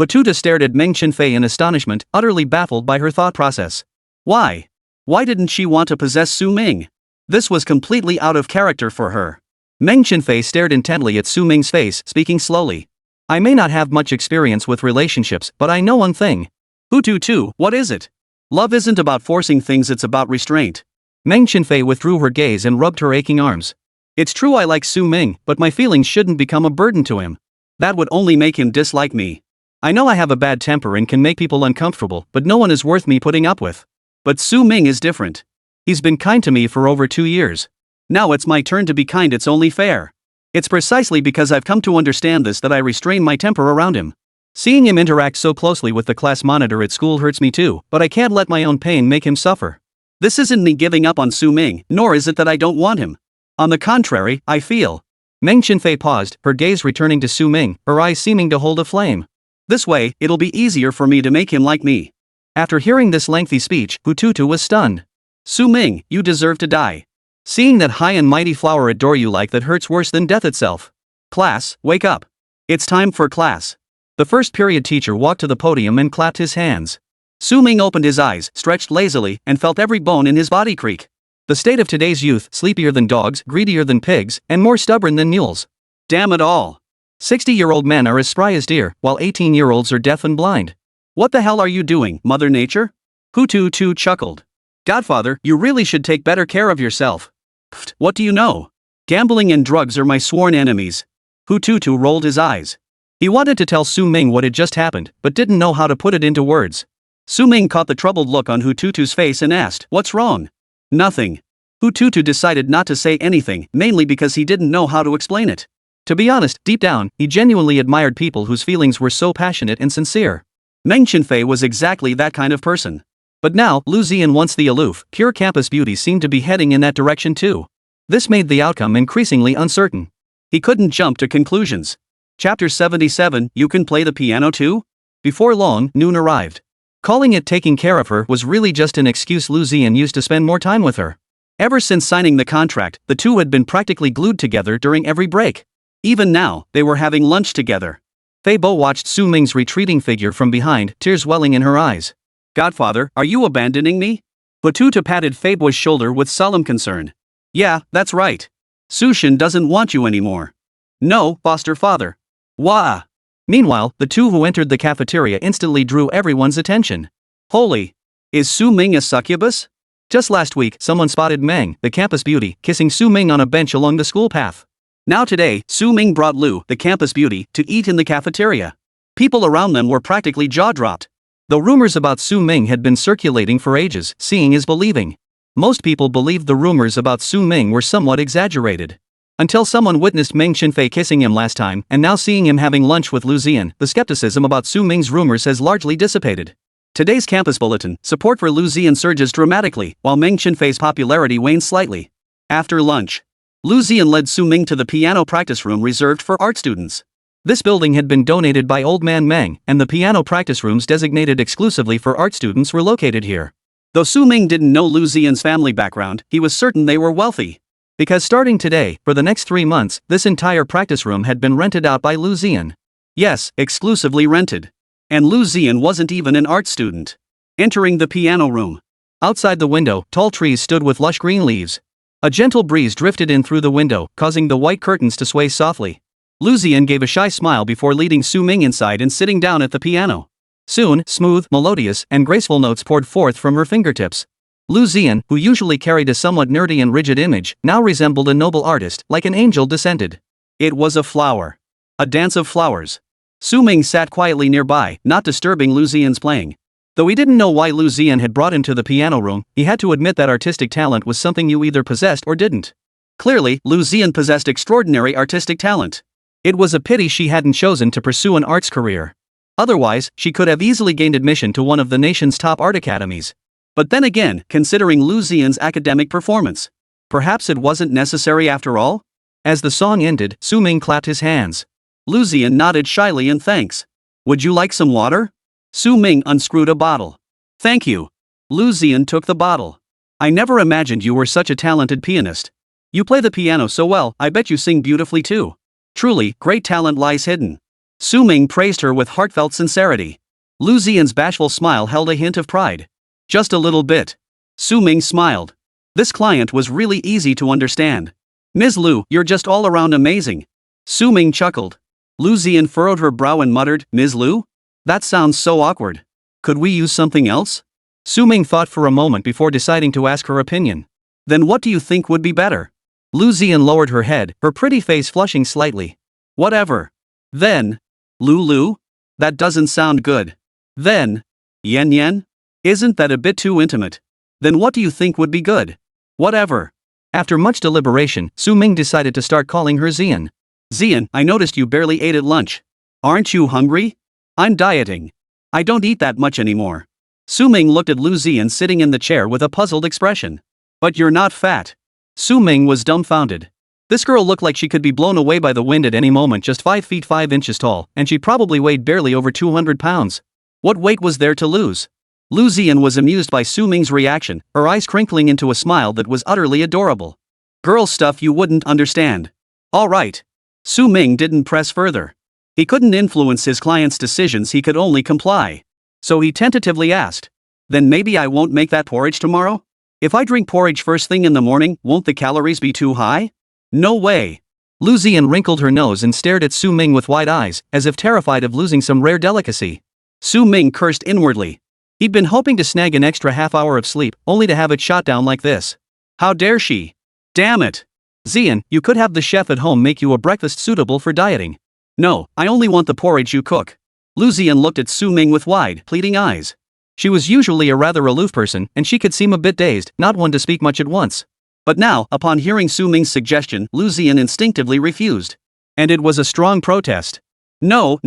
S1: Batuta stared at Meng Chenfei in astonishment, utterly baffled by her thought process. Why? Why didn't she want to possess Su Ming? This was completely out of character for her. Meng Chenfei stared intently at Su Ming's face, speaking slowly. I may not have much experience with relationships, but I know one thing. Hutu, what is it? Love isn't about forcing things, it's about restraint. Meng Chenfei withdrew her gaze and rubbed her aching arms. It's true I like Su Ming, but my feelings shouldn't become a burden to him. That would only make him dislike me. I know I have a bad temper and can make people uncomfortable, but no one is worth me putting up with. But Su Ming is different. He's been kind to me for over 2 years. Now it's my turn to be kind, it's only fair. It's precisely because I've come to understand this that I restrain my temper around him. Seeing him interact so closely with the class monitor at school hurts me too, but I can't let my own pain make him suffer. This isn't me giving up on Su Ming, nor is it that I don't want him. On the contrary, I feel. Meng Chenfei paused, her gaze returning to Su Ming, her eyes seeming to hold a flame. This way, it'll be easier for me to make him like me. After hearing this lengthy speech, Hututu was stunned. Su Ming, you deserve to die. Seeing that high and mighty flower adore you like that hurts worse than death itself. Class, wake up. It's time for class. The first period teacher walked to the podium and clapped his hands. Su Ming opened his eyes, stretched lazily, and felt every bone in his body creak. The state of today's youth, sleepier than dogs, greedier than pigs, and more stubborn than mules. Damn it all. 60-year-old men are as spry as deer, while 18-year-olds are deaf and blind. What the hell are you doing, Mother Nature? Hutu chuckled. Godfather, you really should take better care of yourself. Pfft, what do you know? Gambling and drugs are my sworn enemies. Hutu rolled his eyes. He wanted to tell Su Ming what had just happened, but didn't know how to put it into words. Su Ming caught the troubled look on Hututu's face and asked, "What's wrong?" "Nothing." Hututu decided not to say anything, mainly because he didn't know how to explain it. To be honest, deep down, he genuinely admired people whose feelings were so passionate and sincere. Meng Chenfei was exactly that kind of person. But now, Lu Ziyan, once the aloof, pure campus beauty, seemed to be heading in that direction too. This made the outcome increasingly uncertain. He couldn't jump to conclusions. Chapter 77, You Can Play the Piano Too? Before long, noon arrived. Calling it taking care of her was really just an excuse Lu Ziyan used to spend more time with her. Ever since signing the contract, the two had been practically glued together during every break. Even now, they were having lunch together. Fei Bo watched Su Ming's retreating figure from behind, tears welling in her eyes. Godfather, are you abandoning me? Hututu patted Fei Bo's shoulder with solemn concern. Yeah, that's right. Su Shen doesn't want you anymore. No, foster father. Wah! Meanwhile, the two who entered the cafeteria instantly drew everyone's attention. Holy! Is Su Ming a succubus? Just last week, someone spotted Meng, the campus beauty, kissing Su Ming on a bench along the school path. Now today, Su Ming brought Lu, the campus beauty, to eat in the cafeteria. People around them were practically jaw-dropped. Though rumors about Su Ming had been circulating for ages, seeing is believing. Most people believed the rumors about Su Ming were somewhat exaggerated. Until someone witnessed Meng Chenfei kissing him last time, and now seeing him having lunch with Lu Ziyan, the skepticism about Su Ming's rumors has largely dissipated. Today's campus bulletin, support for Lu Ziyan surges dramatically, while Meng Chenfei's popularity wanes slightly. After lunch, Lu Ziyan led Su Ming to the piano practice room reserved for art students. This building had been donated by Old Man Meng, and the piano practice rooms designated exclusively for art students were located here. Though Su Ming didn't know Lu Ziyan's family background, he was certain they were wealthy. Because starting today, for the next 3 months, this entire practice room had been rented out by Lu Ziyan. Yes, exclusively rented. And Lu Ziyan wasn't even an art student. Entering the piano room. Outside the window, tall trees stood with lush green leaves. A gentle breeze drifted in through the window, causing the white curtains to sway softly. Lu Ziyan gave a shy smile before leading Su Ming inside and sitting down at the piano. Soon, smooth, melodious, and graceful notes poured forth from her fingertips. Lu Ziyan, who usually carried a somewhat nerdy and rigid image, now resembled a noble artist, like an angel descended. It was a flower. A dance of flowers. Su Ming sat quietly nearby, not disturbing Lu Ziyan's playing. Though he didn't know why Lu Ziyan had brought him to the piano room, he had to admit that artistic talent was something you either possessed or didn't. Clearly, Lu Ziyan possessed extraordinary artistic talent. It was a pity she hadn't chosen to pursue an arts career. Otherwise, she could have easily gained admission to one of the nation's top art academies. But then again, considering Lu Ziyan's academic performance, perhaps it wasn't necessary after all? As the song ended, Su Ming clapped his hands. Lu Ziyan nodded shyly in thanks. Would you like some water? Su Ming unscrewed a bottle. Thank you. Lu Ziyan took the bottle. I never imagined you were such a talented pianist. You play the piano so well, I bet you sing beautifully too. Truly, great talent lies hidden. Su Ming praised her with heartfelt sincerity. Lu Ziyan's bashful smile held a hint of pride. Just a little bit. Su Ming smiled. This client was really easy to understand. Ms. Lu, you're just all around amazing. Su Ming chuckled. Lu Ziyan furrowed her brow and muttered, Ms. Lu? That sounds so awkward. Could we use something else? Su Ming thought for a moment before deciding to ask her opinion. Then what do you think would be better? Lu Ziyan lowered her head, her pretty face flushing slightly. Whatever. Then. Lu? That doesn't sound good. Then. Yen? Isn't that a bit too intimate? Then what do you think would be good? Whatever. After much deliberation, Su Ming decided to start calling her Ziyan. Ziyan, I noticed you barely ate at lunch. Aren't you hungry? I'm dieting. I don't eat that much anymore. Su Ming looked at Lu Ziyan sitting in the chair with a puzzled expression. But you're not fat. Su Ming was dumbfounded. This girl looked like she could be blown away by the wind at any moment, just 5 feet 5 inches tall, and she probably weighed barely over 200 pounds. What weight was there to lose? Lu Ziyan was amused by Su Ming's reaction, her eyes crinkling into a smile that was utterly adorable. Girl stuff you wouldn't understand. All right. Su Ming didn't press further. He couldn't influence his client's decisions, he could only comply. So he tentatively asked. Then maybe I won't make that porridge tomorrow? If I drink porridge first thing in the morning, won't the calories be too high? No way. Lu Ziyan wrinkled her nose and stared at Su Ming with wide eyes, as if terrified of losing some rare delicacy. Su Ming cursed inwardly. He'd been hoping to snag an extra half hour of sleep, only to have it shot down like this. How dare she? Damn it. Ziyan, you could have the chef at home make you a breakfast suitable for dieting. No, I only want the porridge you cook. Lu Ziyan looked at Su Ming with wide, pleading eyes. She was usually a rather aloof person, and she could seem a bit dazed, not one to speak much at once. But now, upon hearing Su Ming's suggestion, Lu Ziyan instinctively refused. And it was a strong protest. No.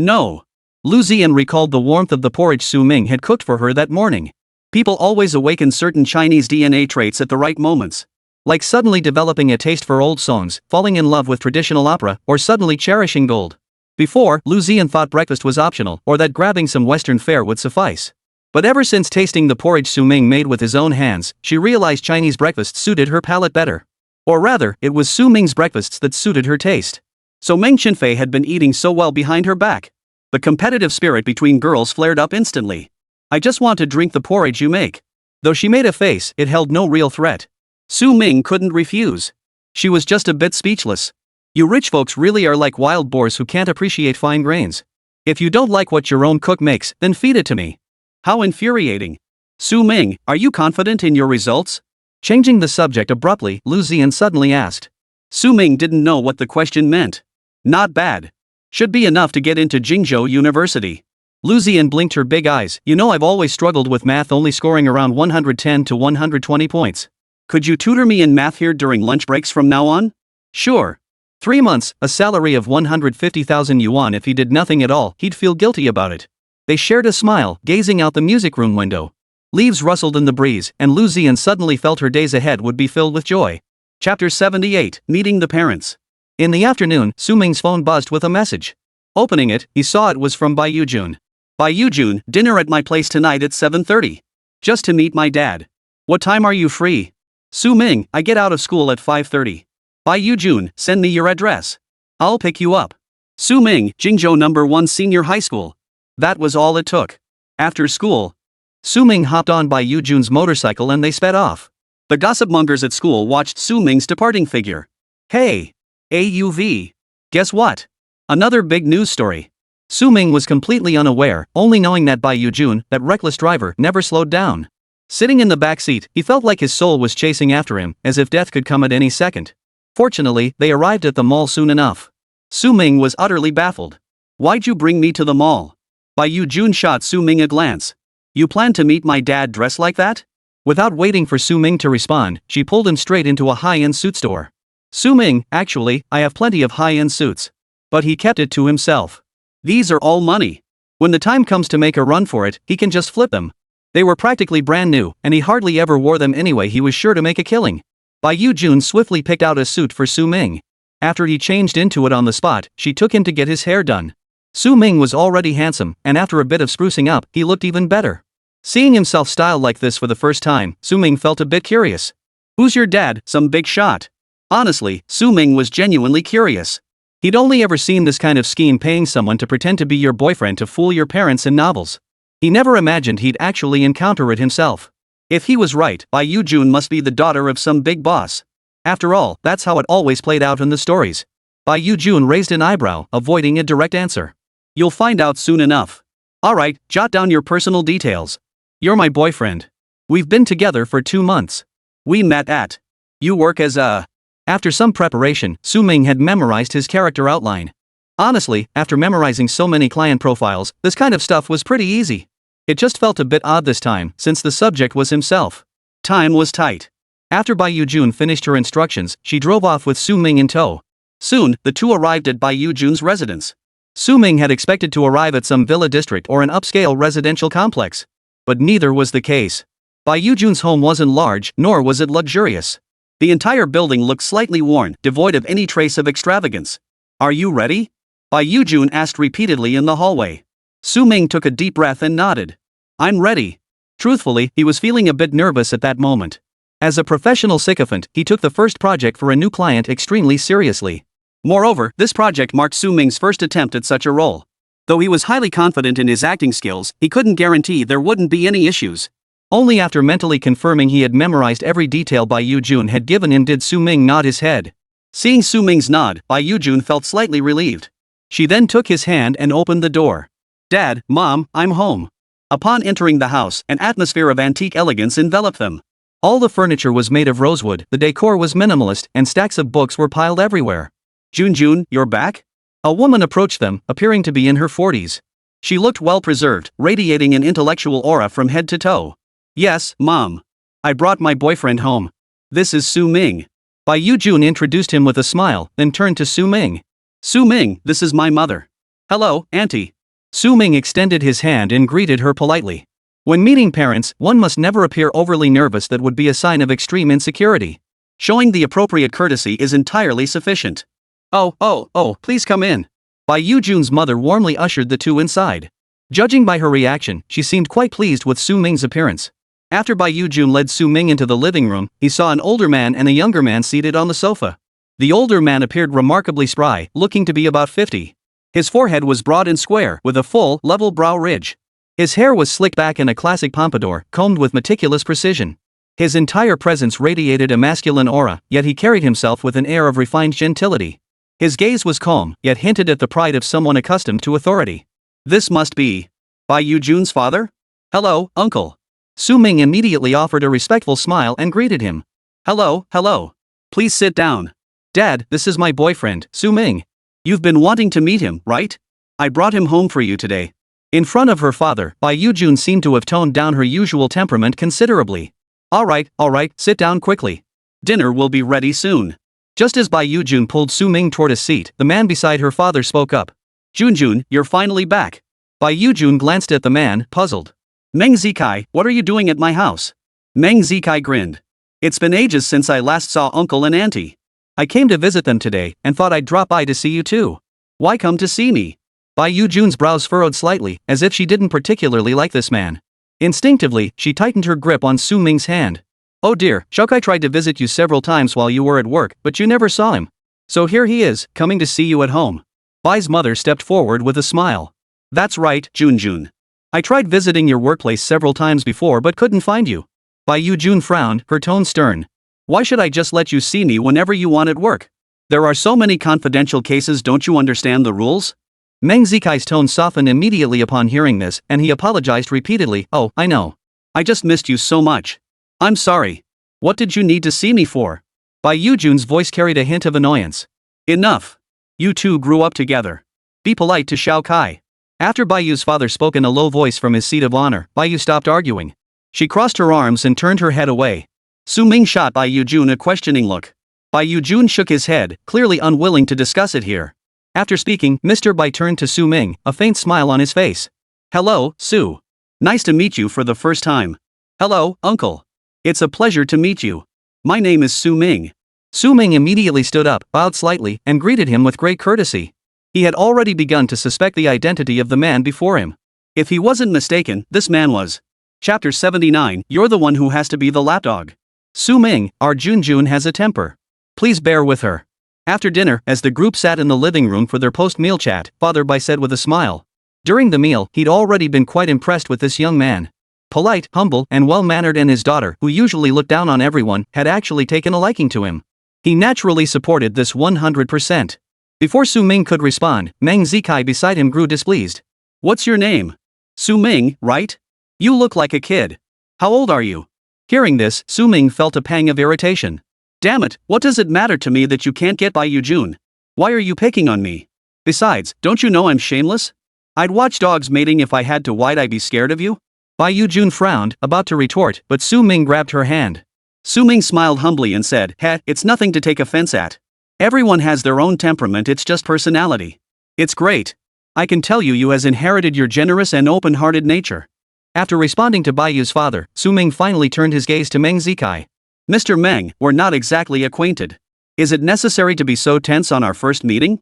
S1: Lu Ziyan recalled the warmth of the porridge Su Ming had cooked for her that morning. People always awaken certain Chinese DNA traits at the right moments. Like suddenly developing a taste for old songs, falling in love with traditional opera, or suddenly cherishing gold. Before, Lu Ziyan thought breakfast was optional, or that grabbing some Western fare would suffice. But ever since tasting the porridge Su Ming made with his own hands, she realized Chinese breakfast suited her palate better. Or rather, it was Su Ming's breakfasts that suited her taste. So Meng Chenfei had been eating so well behind her back. The competitive spirit between girls flared up instantly. I just want to drink the porridge you make. Though she made a face, it held no real threat. Su Ming couldn't refuse. She was just a bit speechless. You rich folks really are like wild boars who can't appreciate fine grains. If you don't like what your own cook makes, then feed it to me. How infuriating. Su Ming, are you confident in your results? Changing the subject abruptly, Lu Ziyan suddenly asked. Su Ming didn't know what the question meant. Not bad. Should be enough to get into Jingzhou University. Lu Ziyan blinked her big eyes. You know, I've always struggled with math, only scoring around 110 to 120 points. Could you tutor me in math here during lunch breaks from now on? Sure. 3 months, a salary of 150,000 yuan. If he did nothing at all, he'd feel guilty about it. They shared a smile, gazing out the music room window. Leaves rustled in the breeze, and Lu Ziyan suddenly felt her days ahead would be filled with joy. Chapter 78, Meeting the Parents. In the afternoon, Su Ming's phone buzzed with a message. Opening it, he saw it was from Bai Yujun. Bai Yujun, dinner at my place tonight at 7:30. Just to meet my dad. What time are you free? Su Ming, I get out of school at 5:30. Bai Yujun, send me your address. I'll pick you up. Su Ming, Jingzhou No.1 Senior High School. That was all it took. After school, Su Ming hopped on Bai Yujun's motorcycle and they sped off. The gossipmongers at school watched Su Ming's departing figure. Hey! AUV. Guess what? Another big news story. Su Ming was completely unaware, only knowing that Bai Yujun, that reckless driver, never slowed down. Sitting in the back seat, he felt like his soul was chasing after him, as if death could come at any second. Fortunately, they arrived at the mall soon enough. Su Ming was utterly baffled. Why'd you bring me to the mall? Bai Yujun shot Su Ming a glance. You plan to meet my dad dressed like that? Without waiting for Su Ming to respond, she pulled him straight into a high-end suit store. Su Ming, actually, I have plenty of high-end suits. But he kept it to himself. These are all money. When the time comes to make a run for it, he can just flip them. They were practically brand new, and he hardly ever wore them anyway. He was sure to make a killing. Bai Yujun swiftly picked out a suit for Su Ming. After he changed into it on the spot, she took him to get his hair done. Su Ming was already handsome, and after a bit of sprucing up, he looked even better. Seeing himself styled like this for the first time, Su Ming felt a bit curious. Who's your dad, some big shot? Honestly, Su Ming was genuinely curious. He'd only ever seen this kind of scheme, paying someone to pretend to be your boyfriend to fool your parents, in novels. He never imagined he'd actually encounter it himself. If he was right, Bai Yujun must be the daughter of some big boss. After all, that's how it always played out in the stories. Bai Yujun raised an eyebrow, avoiding a direct answer. You'll find out soon enough. Alright, jot down your personal details. You're my boyfriend. We've been together for 2 months. We met at. You work as a. After some preparation, Su Ming had memorized his character outline. Honestly, after memorizing so many client profiles, this kind of stuff was pretty easy. It just felt a bit odd this time, since the subject was himself. Time was tight. After Bai Yujun finished her instructions, she drove off with Su Ming in tow. Soon, the two arrived at Bai Yujun's residence. Su Ming had expected to arrive at some villa district or an upscale residential complex. But neither was the case. Bai Yujun's home wasn't large, nor was it luxurious. The entire building looked slightly worn, devoid of any trace of extravagance. Are you ready? Bai Yujun asked repeatedly in the hallway. Su Ming took a deep breath and nodded. I'm ready. Truthfully, he was feeling a bit nervous at that moment. As a professional sycophant, he took the first project for a new client extremely seriously. Moreover, this project marked Su Ming's first attempt at such a role. Though he was highly confident in his acting skills, he couldn't guarantee there wouldn't be any issues. Only after mentally confirming he had memorized every detail Bai Yujun had given him did Su Ming nod his head. Seeing Su Ming's nod, Bai Yujun felt slightly relieved. She then took his hand and opened the door. Dad, Mom, I'm home. Upon entering the house, an atmosphere of antique elegance enveloped them. All the furniture was made of rosewood, the decor was minimalist, and stacks of books were piled everywhere. Junjun, you're back? A woman approached them, appearing to be in her 40s. She looked well preserved, radiating an intellectual aura from head to toe. Yes, Mom. I brought my boyfriend home. This is Su Ming. Bai Yujun introduced him with a smile, then turned to Su Ming. Su Ming, this is my mother. Hello, Auntie. Su Ming extended his hand and greeted her politely. When meeting parents, one must never appear overly nervous. That would be a sign of extreme insecurity. Showing the appropriate courtesy is entirely sufficient. Oh, please come in. Bai Yujun's mother warmly ushered the two inside. Judging by her reaction, she seemed quite pleased with Su Ming's appearance. After Bai Yujun led Su Ming into the living room, he saw an older man and a younger man seated on the sofa. The older man appeared remarkably spry, looking to be about 50. His forehead was broad and square, with a full, level brow ridge. His hair was slicked back in a classic pompadour, combed with meticulous precision. His entire presence radiated a masculine aura, yet he carried himself with an air of refined gentility. His gaze was calm, yet hinted at the pride of someone accustomed to authority. This must be Bai Yujun's father? Hello, uncle. Su Ming immediately offered a respectful smile and greeted him. Hello, hello. Please sit down. Dad, this is my boyfriend, Su Ming. You've been wanting to meet him, right? I brought him home for you today. In front of her father, Bai Yujun seemed to have toned down her usual temperament considerably. All right, sit down quickly. Dinner will be ready soon. Just as Bai Yujun pulled Su Ming toward a seat, the man beside her father spoke up. Junjun, you're finally back. Bai Yujun glanced at the man, puzzled. Meng Zikai, what are you doing at my house? Meng Zikai grinned. It's been ages since I last saw uncle and auntie. I came to visit them today and thought I'd drop by to see you too. Why come to see me? Bai Yujun's brows furrowed slightly, as if she didn't particularly like this man. Instinctively, she tightened her grip on Su Ming's hand. Oh dear, Shokai tried to visit you several times while you were at work, but you never saw him. So here he is, coming to see you at home. Bai's mother stepped forward with a smile. That's right, Junjun. I tried visiting your workplace several times before but couldn't find you. Bai Yujun frowned, her tone stern. Why should I just let you see me whenever you want at work? There are so many confidential cases, don't you understand the rules? Meng Zikai's tone softened immediately upon hearing this, and he apologized repeatedly. Oh, I know. I just missed you so much. I'm sorry. What did you need to see me for? Bai Yujun's voice carried a hint of annoyance. Enough. You two grew up together. Be polite to Xiao Kai. After Bai Yu's father spoke in a low voice from his seat of honor, Bai Yu stopped arguing. She crossed her arms and turned her head away. Su Ming shot Bai Yujun a questioning look. Bai Yujun shook his head, clearly unwilling to discuss it here. After speaking, Mr. Bai turned to Su Ming, a faint smile on his face. Hello, Su. Nice to meet you for the first time. Hello, uncle. It's a pleasure to meet you. My name is Su Ming. Su Ming immediately stood up, bowed slightly, and greeted him with great courtesy. He had already begun to suspect the identity of the man before him. If he wasn't mistaken, this man was. Chapter 79, You're the one who has to be the lapdog. Su Ming, our Junjun has a temper. Please bear with her. After dinner, as the group sat in the living room for their post-meal chat, Father Bai said with a smile. During the meal, he'd already been quite impressed with this young man. Polite, humble, and well-mannered, and his daughter, who usually looked down on everyone, had actually taken a liking to him. He naturally supported this 100%. Before Su Ming could respond, Meng Zikai beside him grew displeased. What's your name? Su Ming, right? You look like a kid. How old are you? Hearing this, Su Ming felt a pang of irritation. Damn it, what does it matter to me that you can't get Bai Yujun? Why are you picking on me? Besides, don't you know I'm shameless? I'd watch dogs mating if I had to. Why'd I be scared of you? Bai Yujun frowned, about to retort, but Su Ming grabbed her hand. Su Ming smiled humbly and said, it's nothing to take offense at. Everyone has their own temperament, it's just personality. It's great. I can tell you has inherited your generous and open-hearted nature. After responding to Bai Yu's father, Su Ming finally turned his gaze to Meng Zikai. Mr. Meng, we're not exactly acquainted. Is it necessary to be so tense on our first meeting?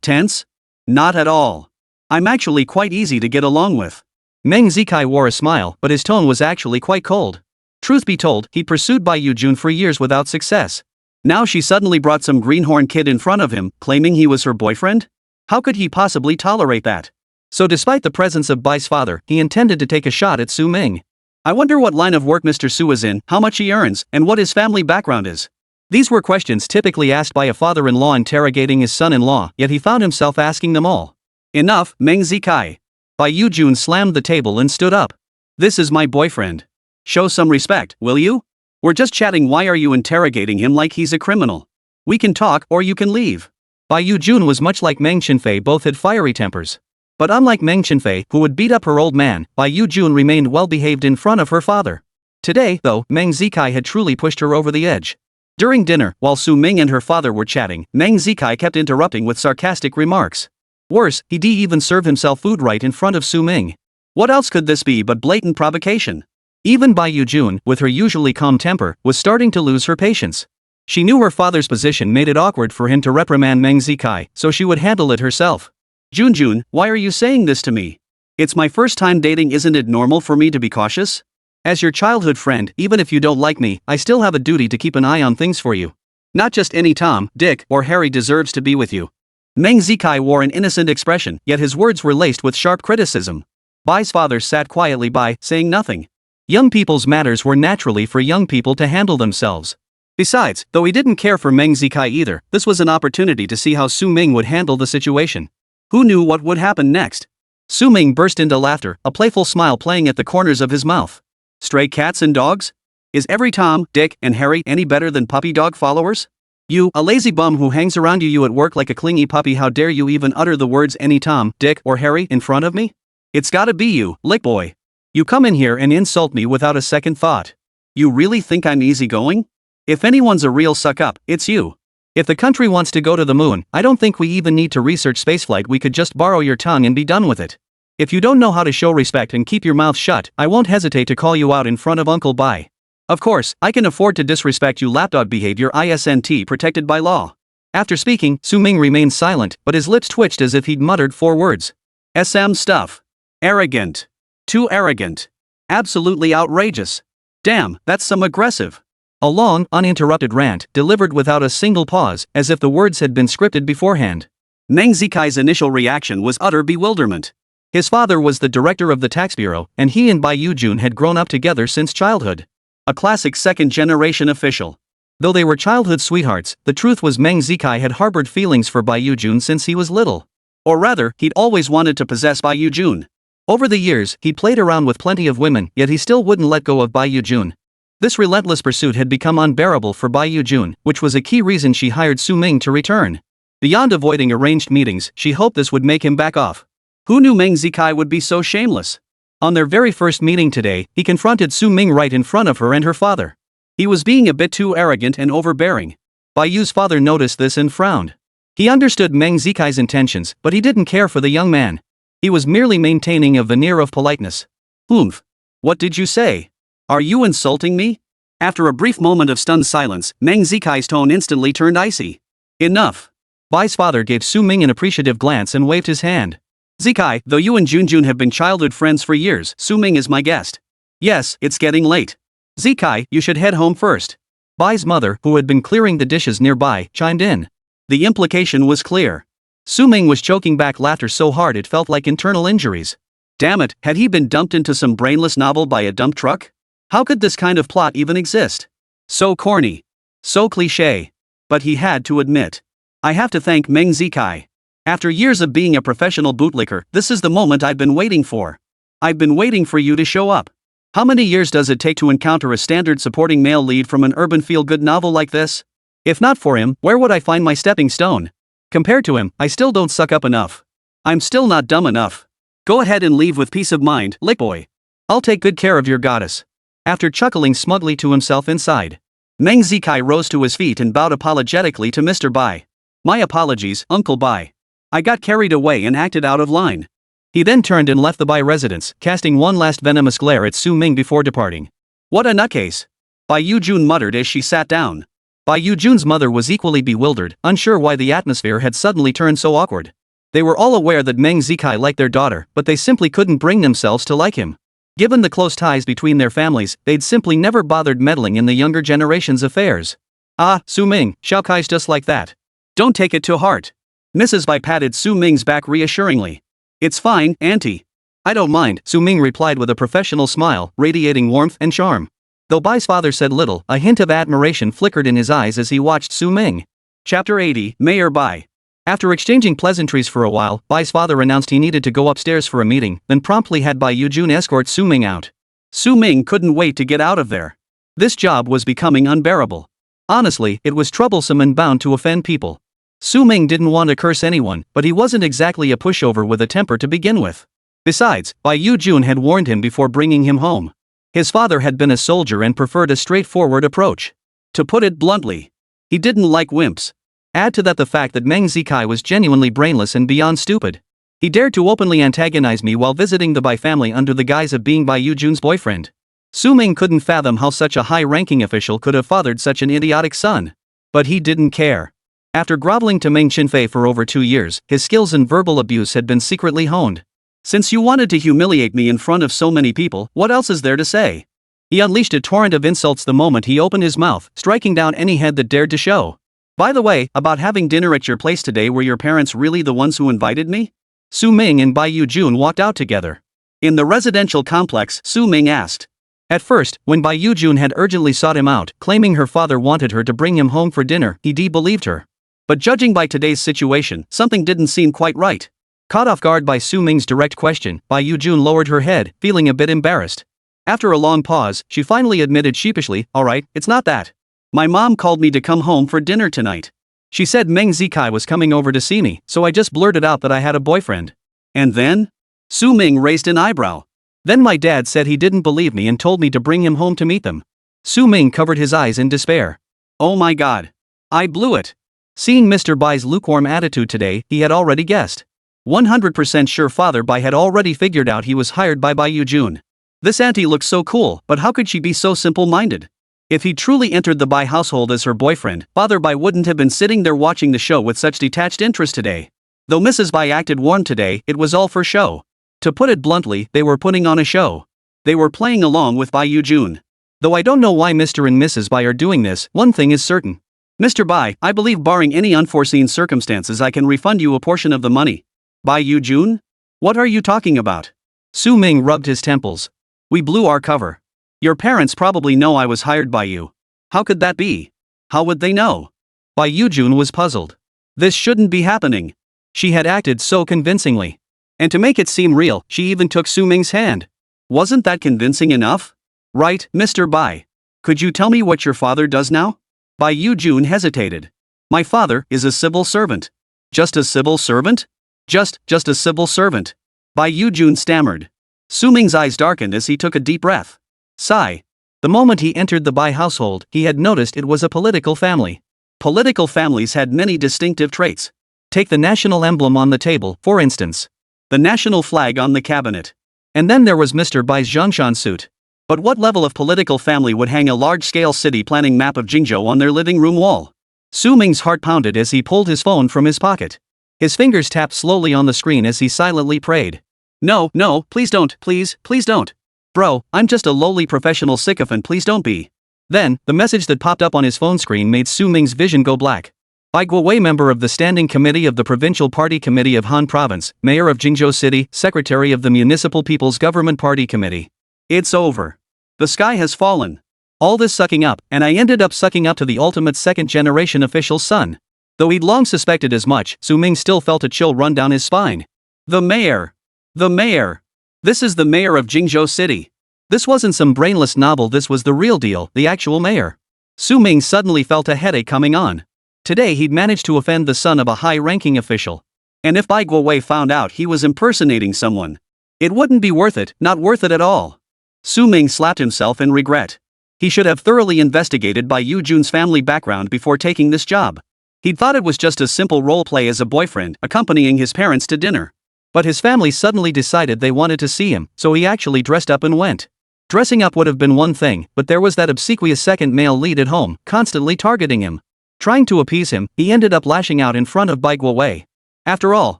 S1: Tense? Not at all. I'm actually quite easy to get along with. Meng Zikai wore a smile, but his tone was actually quite cold. Truth be told, he pursued Bai Yujun for years without success. Now she suddenly brought some greenhorn kid in front of him, claiming he was her boyfriend? How could he possibly tolerate that? So despite the presence of Bai's father, he intended to take a shot at Su Ming. I wonder what line of work Mr. Su is in, how much he earns, and what his family background is. These were questions typically asked by a father-in-law interrogating his son-in-law, yet he found himself asking them all. Enough, Meng Zikai. Bai Yujun slammed the table and stood up. This is my boyfriend. Show some respect, will you? We're just chatting. Why are you interrogating him like he's a criminal? We can talk or you can leave. Bai Yujun was much like Meng Chenfei, both had fiery tempers. But unlike Meng Chenfei, who would beat up her old man, Bai Yujun remained well-behaved in front of her father. Today, though, Meng Zikai had truly pushed her over the edge. During dinner, while Su Ming and her father were chatting, Meng Zikai kept interrupting with sarcastic remarks. Worse, he didn't even serve himself food right in front of Su Ming. What else could this be but blatant provocation? Even Bai Yujun, with her usually calm temper, was starting to lose her patience. She knew her father's position made it awkward for him to reprimand Meng Zikai, so she would handle it herself. Junjun, why are you saying this to me? It's my first time dating. Isn't it normal for me to be cautious? As your childhood friend, even if you don't like me, I still have a duty to keep an eye on things for you. Not just any Tom, Dick, or Harry deserves to be with you. Meng Zikai wore an innocent expression, yet his words were laced with sharp criticism. Bai's father sat quietly by, saying nothing. Young people's matters were naturally for young people to handle themselves. Besides, though he didn't care for Meng Zikai either, this was an opportunity to see how Su Ming would handle the situation. Who knew what would happen next? Su Ming burst into laughter, a playful smile playing at the corners of his mouth. Stray cats and dogs? Is every Tom, Dick, and Harry any better than puppy dog followers? You, a lazy bum who hangs around you at work like a clingy puppy, how dare you even utter the words any Tom, Dick, or Harry in front of me? It's gotta be you, lick boy. You come in here and insult me without a second thought. You really think I'm easygoing? If anyone's a real suck-up, it's you. If the country wants to go to the moon, I don't think we even need to research spaceflight, we could just borrow your tongue and be done with it. If you don't know how to show respect and keep your mouth shut, I won't hesitate to call you out in front of Uncle Bai. Of course, I can afford to disrespect you lapdog behavior ISNT protected by law. After speaking, Su Ming remained silent, but his lips twitched as if he'd muttered 4 words. SM stuff. Arrogant. Too arrogant. Absolutely outrageous. Damn, that's some aggressive. A long, uninterrupted rant, delivered without a single pause, as if the words had been scripted beforehand. Meng Zikai's initial reaction was utter bewilderment. His father was the director of the tax bureau, and he and Bai Yujun had grown up together since childhood. A classic second-generation official. Though they were childhood sweethearts, the truth was Meng Zikai had harbored feelings for Bai Yujun since he was little. Or rather, he'd always wanted to possess Bai Yujun. Over the years, he played around with plenty of women, yet he still wouldn't let go of Bai Yujun. This relentless pursuit had become unbearable for Bai Yujun, which was a key reason she hired Su Ming to return. Beyond avoiding arranged meetings, she hoped this would make him back off. Who knew Meng Zikai would be so shameless? On their very first meeting today, he confronted Su Ming right in front of her and her father. He was being a bit too arrogant and overbearing. Bai Yu's father noticed this and frowned. He understood Meng Zikai's intentions, but he didn't care for the young man. He was merely maintaining a veneer of politeness. Oomph. What did you say? Are you insulting me? After a brief moment of stunned silence, Meng Zikai's tone instantly turned icy. Enough. Bai's father gave Su Ming an appreciative glance and waved his hand. Zikai, though you and Junjun have been childhood friends for years, Su Ming is my guest. Yes, it's getting late. Zikai, you should head home first. Bai's mother, who had been clearing the dishes nearby, chimed in. The implication was clear. Su Ming was choking back laughter so hard it felt like internal injuries. Damn it, had he been dumped into some brainless novel by a dump truck? How could this kind of plot even exist? So corny. So cliché. But he had to admit. I have to thank Meng Zikai. After years of being a professional bootlicker, this is the moment I've been waiting for. I've been waiting for you to show up. How many years does it take to encounter a standard supporting male lead from an urban feel-good novel like this? If not for him, where would I find my stepping stone? Compared to him, I still don't suck up enough. I'm still not dumb enough. Go ahead and leave with peace of mind, lickboy. I'll take good care of your goddess. After chuckling smugly to himself inside, Meng Zikai rose to his feet and bowed apologetically to Mr. Bai. My apologies, Uncle Bai. I got carried away and acted out of line. He then turned and left the Bai residence, casting one last venomous glare at Su Ming before departing. What a nutcase! Bai Yujun muttered as she sat down. Bai Yujun's mother was equally bewildered, unsure why the atmosphere had suddenly turned so awkward. They were all aware that Meng Zikai liked their daughter, but they simply couldn't bring themselves to like him. Given the close ties between their families, they'd simply never bothered meddling in the younger generation's affairs. Ah, Su Ming, Xiaokai's just like that. Don't take it to heart. Mrs. Bai patted Su Ming's back reassuringly. It's fine, Auntie. I don't mind, Su Ming replied with a professional smile, radiating warmth and charm. Though Bai's father said little, a hint of admiration flickered in his eyes as he watched Su Ming. Chapter 80, Mayor Bai. After exchanging pleasantries for a while, Bai's father announced he needed to go upstairs for a meeting, then promptly had Bai Yujun escort Su Ming out. Su Ming couldn't wait to get out of there. This job was becoming unbearable. Honestly, it was troublesome and bound to offend people. Su Ming didn't want to curse anyone, but he wasn't exactly a pushover with a temper to begin with. Besides, Bai Yujun had warned him before bringing him home. His father had been a soldier and preferred a straightforward approach. To put it bluntly, he didn't like wimps. Add to that the fact that Meng Zikai was genuinely brainless and beyond stupid. He dared to openly antagonize me while visiting the Bai family under the guise of being Bai Yujun's boyfriend. Su Ming couldn't fathom how such a high-ranking official could have fathered such an idiotic son. But he didn't care. After groveling to Meng Chenfei for over 2 years, his skills in verbal abuse had been secretly honed. Since you wanted to humiliate me in front of so many people, what else is there to say? He unleashed a torrent of insults the moment he opened his mouth, striking down any head that dared to show. By the way, about having dinner at your place today, were your parents really the ones who invited me? Su Ming and Bai Yujun walked out together. In the residential complex, Su Ming asked. At first, when Bai Yujun had urgently sought him out, claiming her father wanted her to bring him home for dinner, he believed her. But judging by today's situation, something didn't seem quite right. Caught off guard by Su Ming's direct question, Bai Yujun lowered her head, feeling a bit embarrassed. After a long pause, she finally admitted sheepishly, "Alright, it's not that. My mom called me to come home for dinner tonight. She said Meng Zikai was coming over to see me, so I just blurted out that I had a boyfriend." "And then?" Su Ming raised an eyebrow. "Then my dad said he didn't believe me and told me to bring him home to meet them." Su Ming covered his eyes in despair. "Oh my god. I blew it." Seeing Mr. Bai's lukewarm attitude today, he had already guessed. 100% sure Father Bai had already figured out he was hired by Bai Yujun. This auntie looked so cool, but how could she be so simple-minded? If he truly entered the Bai household as her boyfriend, Father Bai wouldn't have been sitting there watching the show with such detached interest today. Though Mrs. Bai acted warm today, it was all for show. To put it bluntly, they were putting on a show. They were playing along with Bai Yujun. Though I don't know why Mr. and Mrs. Bai are doing this, one thing is certain. "Mr. Bai, I believe barring any unforeseen circumstances I can refund you a portion of the money." "Bai Yujun? What are you talking about?" Su Ming rubbed his temples. "We blew our cover. Your parents probably know I was hired by you." "How could that be? How would they know?" Bai Yujun was puzzled. This shouldn't be happening. She had acted so convincingly. And to make it seem real, she even took Su Ming's hand. Wasn't that convincing enough? "Right, Mr. Bai. Could you tell me what your father does now?" Bai Yujun hesitated. "My father is a civil servant." "Just a civil servant?" Just a civil servant." Bai Yujun stammered. Su Ming's eyes darkened as he took a deep breath. Sigh. The moment he entered the Bai household, he had noticed it was a political family. Political families had many distinctive traits. Take the national emblem on the table, for instance. The national flag on the cabinet. And then there was Mr. Bai's Zhongshan suit. But what level of political family would hang a large-scale city planning map of Jingzhou on their living room wall? Su Ming's heart pounded as he pulled his phone from his pocket. His fingers tapped slowly on the screen as he silently prayed. No, please don't, please don't. Bro, I'm just a lowly professional sycophant, please don't be." Then, the message that popped up on his phone screen made Su Ming's vision go black. Bai Guowei, member of the Standing Committee of the Provincial Party Committee of Han Province, Mayor of Jingzhou City, Secretary of the Municipal People's Government Party Committee. It's over. The sky has fallen. All this sucking up, and I ended up sucking up to the ultimate second-generation official's son. Though he'd long suspected as much, Su Ming still felt a chill run down his spine. The mayor. The mayor. This is the mayor of Jingzhou City. This wasn't some brainless novel, this was the real deal, the actual mayor. Su Ming suddenly felt a headache coming on. Today he'd managed to offend the son of a high-ranking official. And if Bai Guowei found out he was impersonating someone, it wouldn't be worth it, not worth it at all. Su Ming slapped himself in regret. He should have thoroughly investigated Bai Yujun's family background before taking this job. He'd thought it was just a simple role play as a boyfriend, accompanying his parents to dinner. But his family suddenly decided they wanted to see him, so he actually dressed up and went. Dressing up would have been one thing, but there was that obsequious second male lead at home, constantly targeting him. Trying to appease him, he ended up lashing out in front of Bai Guowei. After all,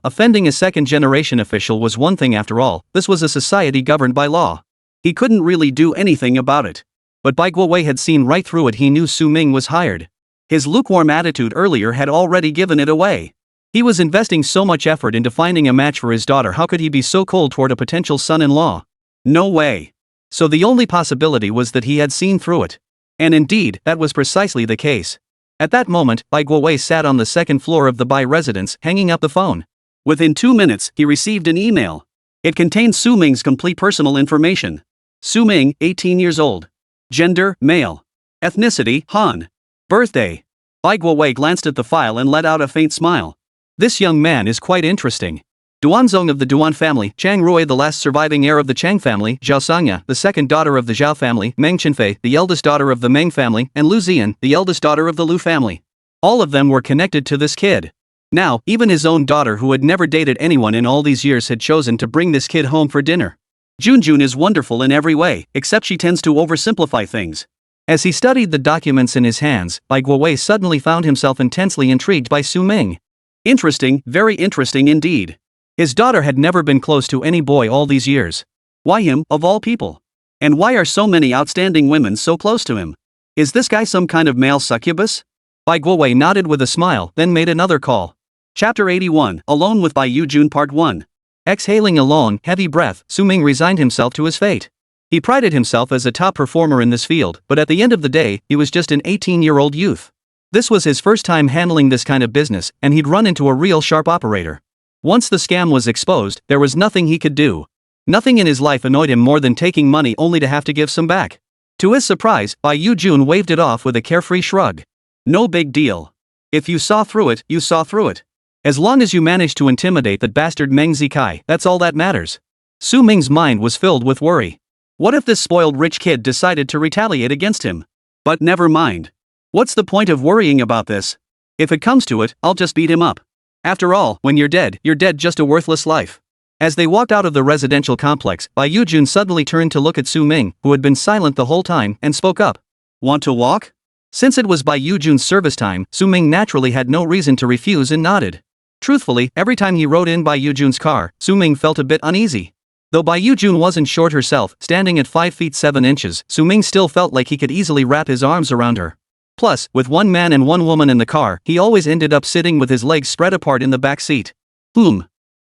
S1: offending a second-generation official was one thing after all, this was a society governed by law. He couldn't really do anything about it. But Bai Guowei had seen right through it, he knew Su Ming was hired. His lukewarm attitude earlier had already given it away. He was investing so much effort into finding a match for his daughter, how could he be so cold toward a potential son-in-law? No way. So the only possibility was that he had seen through it. And indeed, that was precisely the case. At that moment, Bai Guowei sat on the second floor of the Bai residence, hanging up the phone. Within 2 minutes, he received an email. It contained Su Ming's complete personal information. Su Ming, 18 years old. Gender, male. Ethnicity, Han. Birthday. Bai Guowei glanced at the file and let out a faint smile. This young man is quite interesting. Duanzong of the Duan family, Chang Rui, the last surviving heir of the Chang family, Zhao Songya, the second daughter of the Zhao family, Meng Chenfei, the eldest daughter of the Meng family, and Lu Zian, the eldest daughter of the Lu family. All of them were connected to this kid. Now, even his own daughter, who had never dated anyone in all these years, had chosen to bring this kid home for dinner. Junjun is wonderful in every way, except she tends to oversimplify things. As he studied the documents in his hands, Bai Guowei suddenly found himself intensely intrigued by Su Ming. Interesting, very interesting indeed. His daughter had never been close to any boy all these years. Why him, of all people? And why are so many outstanding women so close to him? Is this guy some kind of male succubus? Bai Guowei nodded with a smile, then made another call. Chapter 81, Alone with Bai Yujun Part 1. Exhaling a long, heavy breath, Su Ming resigned himself to his fate. He prided himself as a top performer in this field, but at the end of the day, he was just an 18-year-old youth. This was his first time handling this kind of business, and he'd run into a real sharp operator. Once the scam was exposed, there was nothing he could do. Nothing in his life annoyed him more than taking money only to have to give some back. To his surprise, Bai Yujun waved it off with a carefree shrug. No big deal. If you saw through it, you saw through it. As long as you managed to intimidate that bastard Meng Zikai, that's all that matters. Su Ming's mind was filled with worry. What if this spoiled rich kid decided to retaliate against him? But never mind. What's the point of worrying about this? If it comes to it, I'll just beat him up. After all, when you're dead just a worthless life. As they walked out of the residential complex, Bai Yujun suddenly turned to look at Su Ming, who had been silent the whole time, and spoke up. Want to walk? Since it was Bai Yujun's service time, Su Ming naturally had no reason to refuse and nodded. Truthfully, every time he rode in Bai Yujun's car, Su Ming felt a bit uneasy. Though Bai Yujun wasn't short herself, standing at 5 feet 7 inches, Su Ming still felt like he could easily wrap his arms around her. Plus, with one man and one woman in the car, he always ended up sitting with his legs spread apart in the back seat.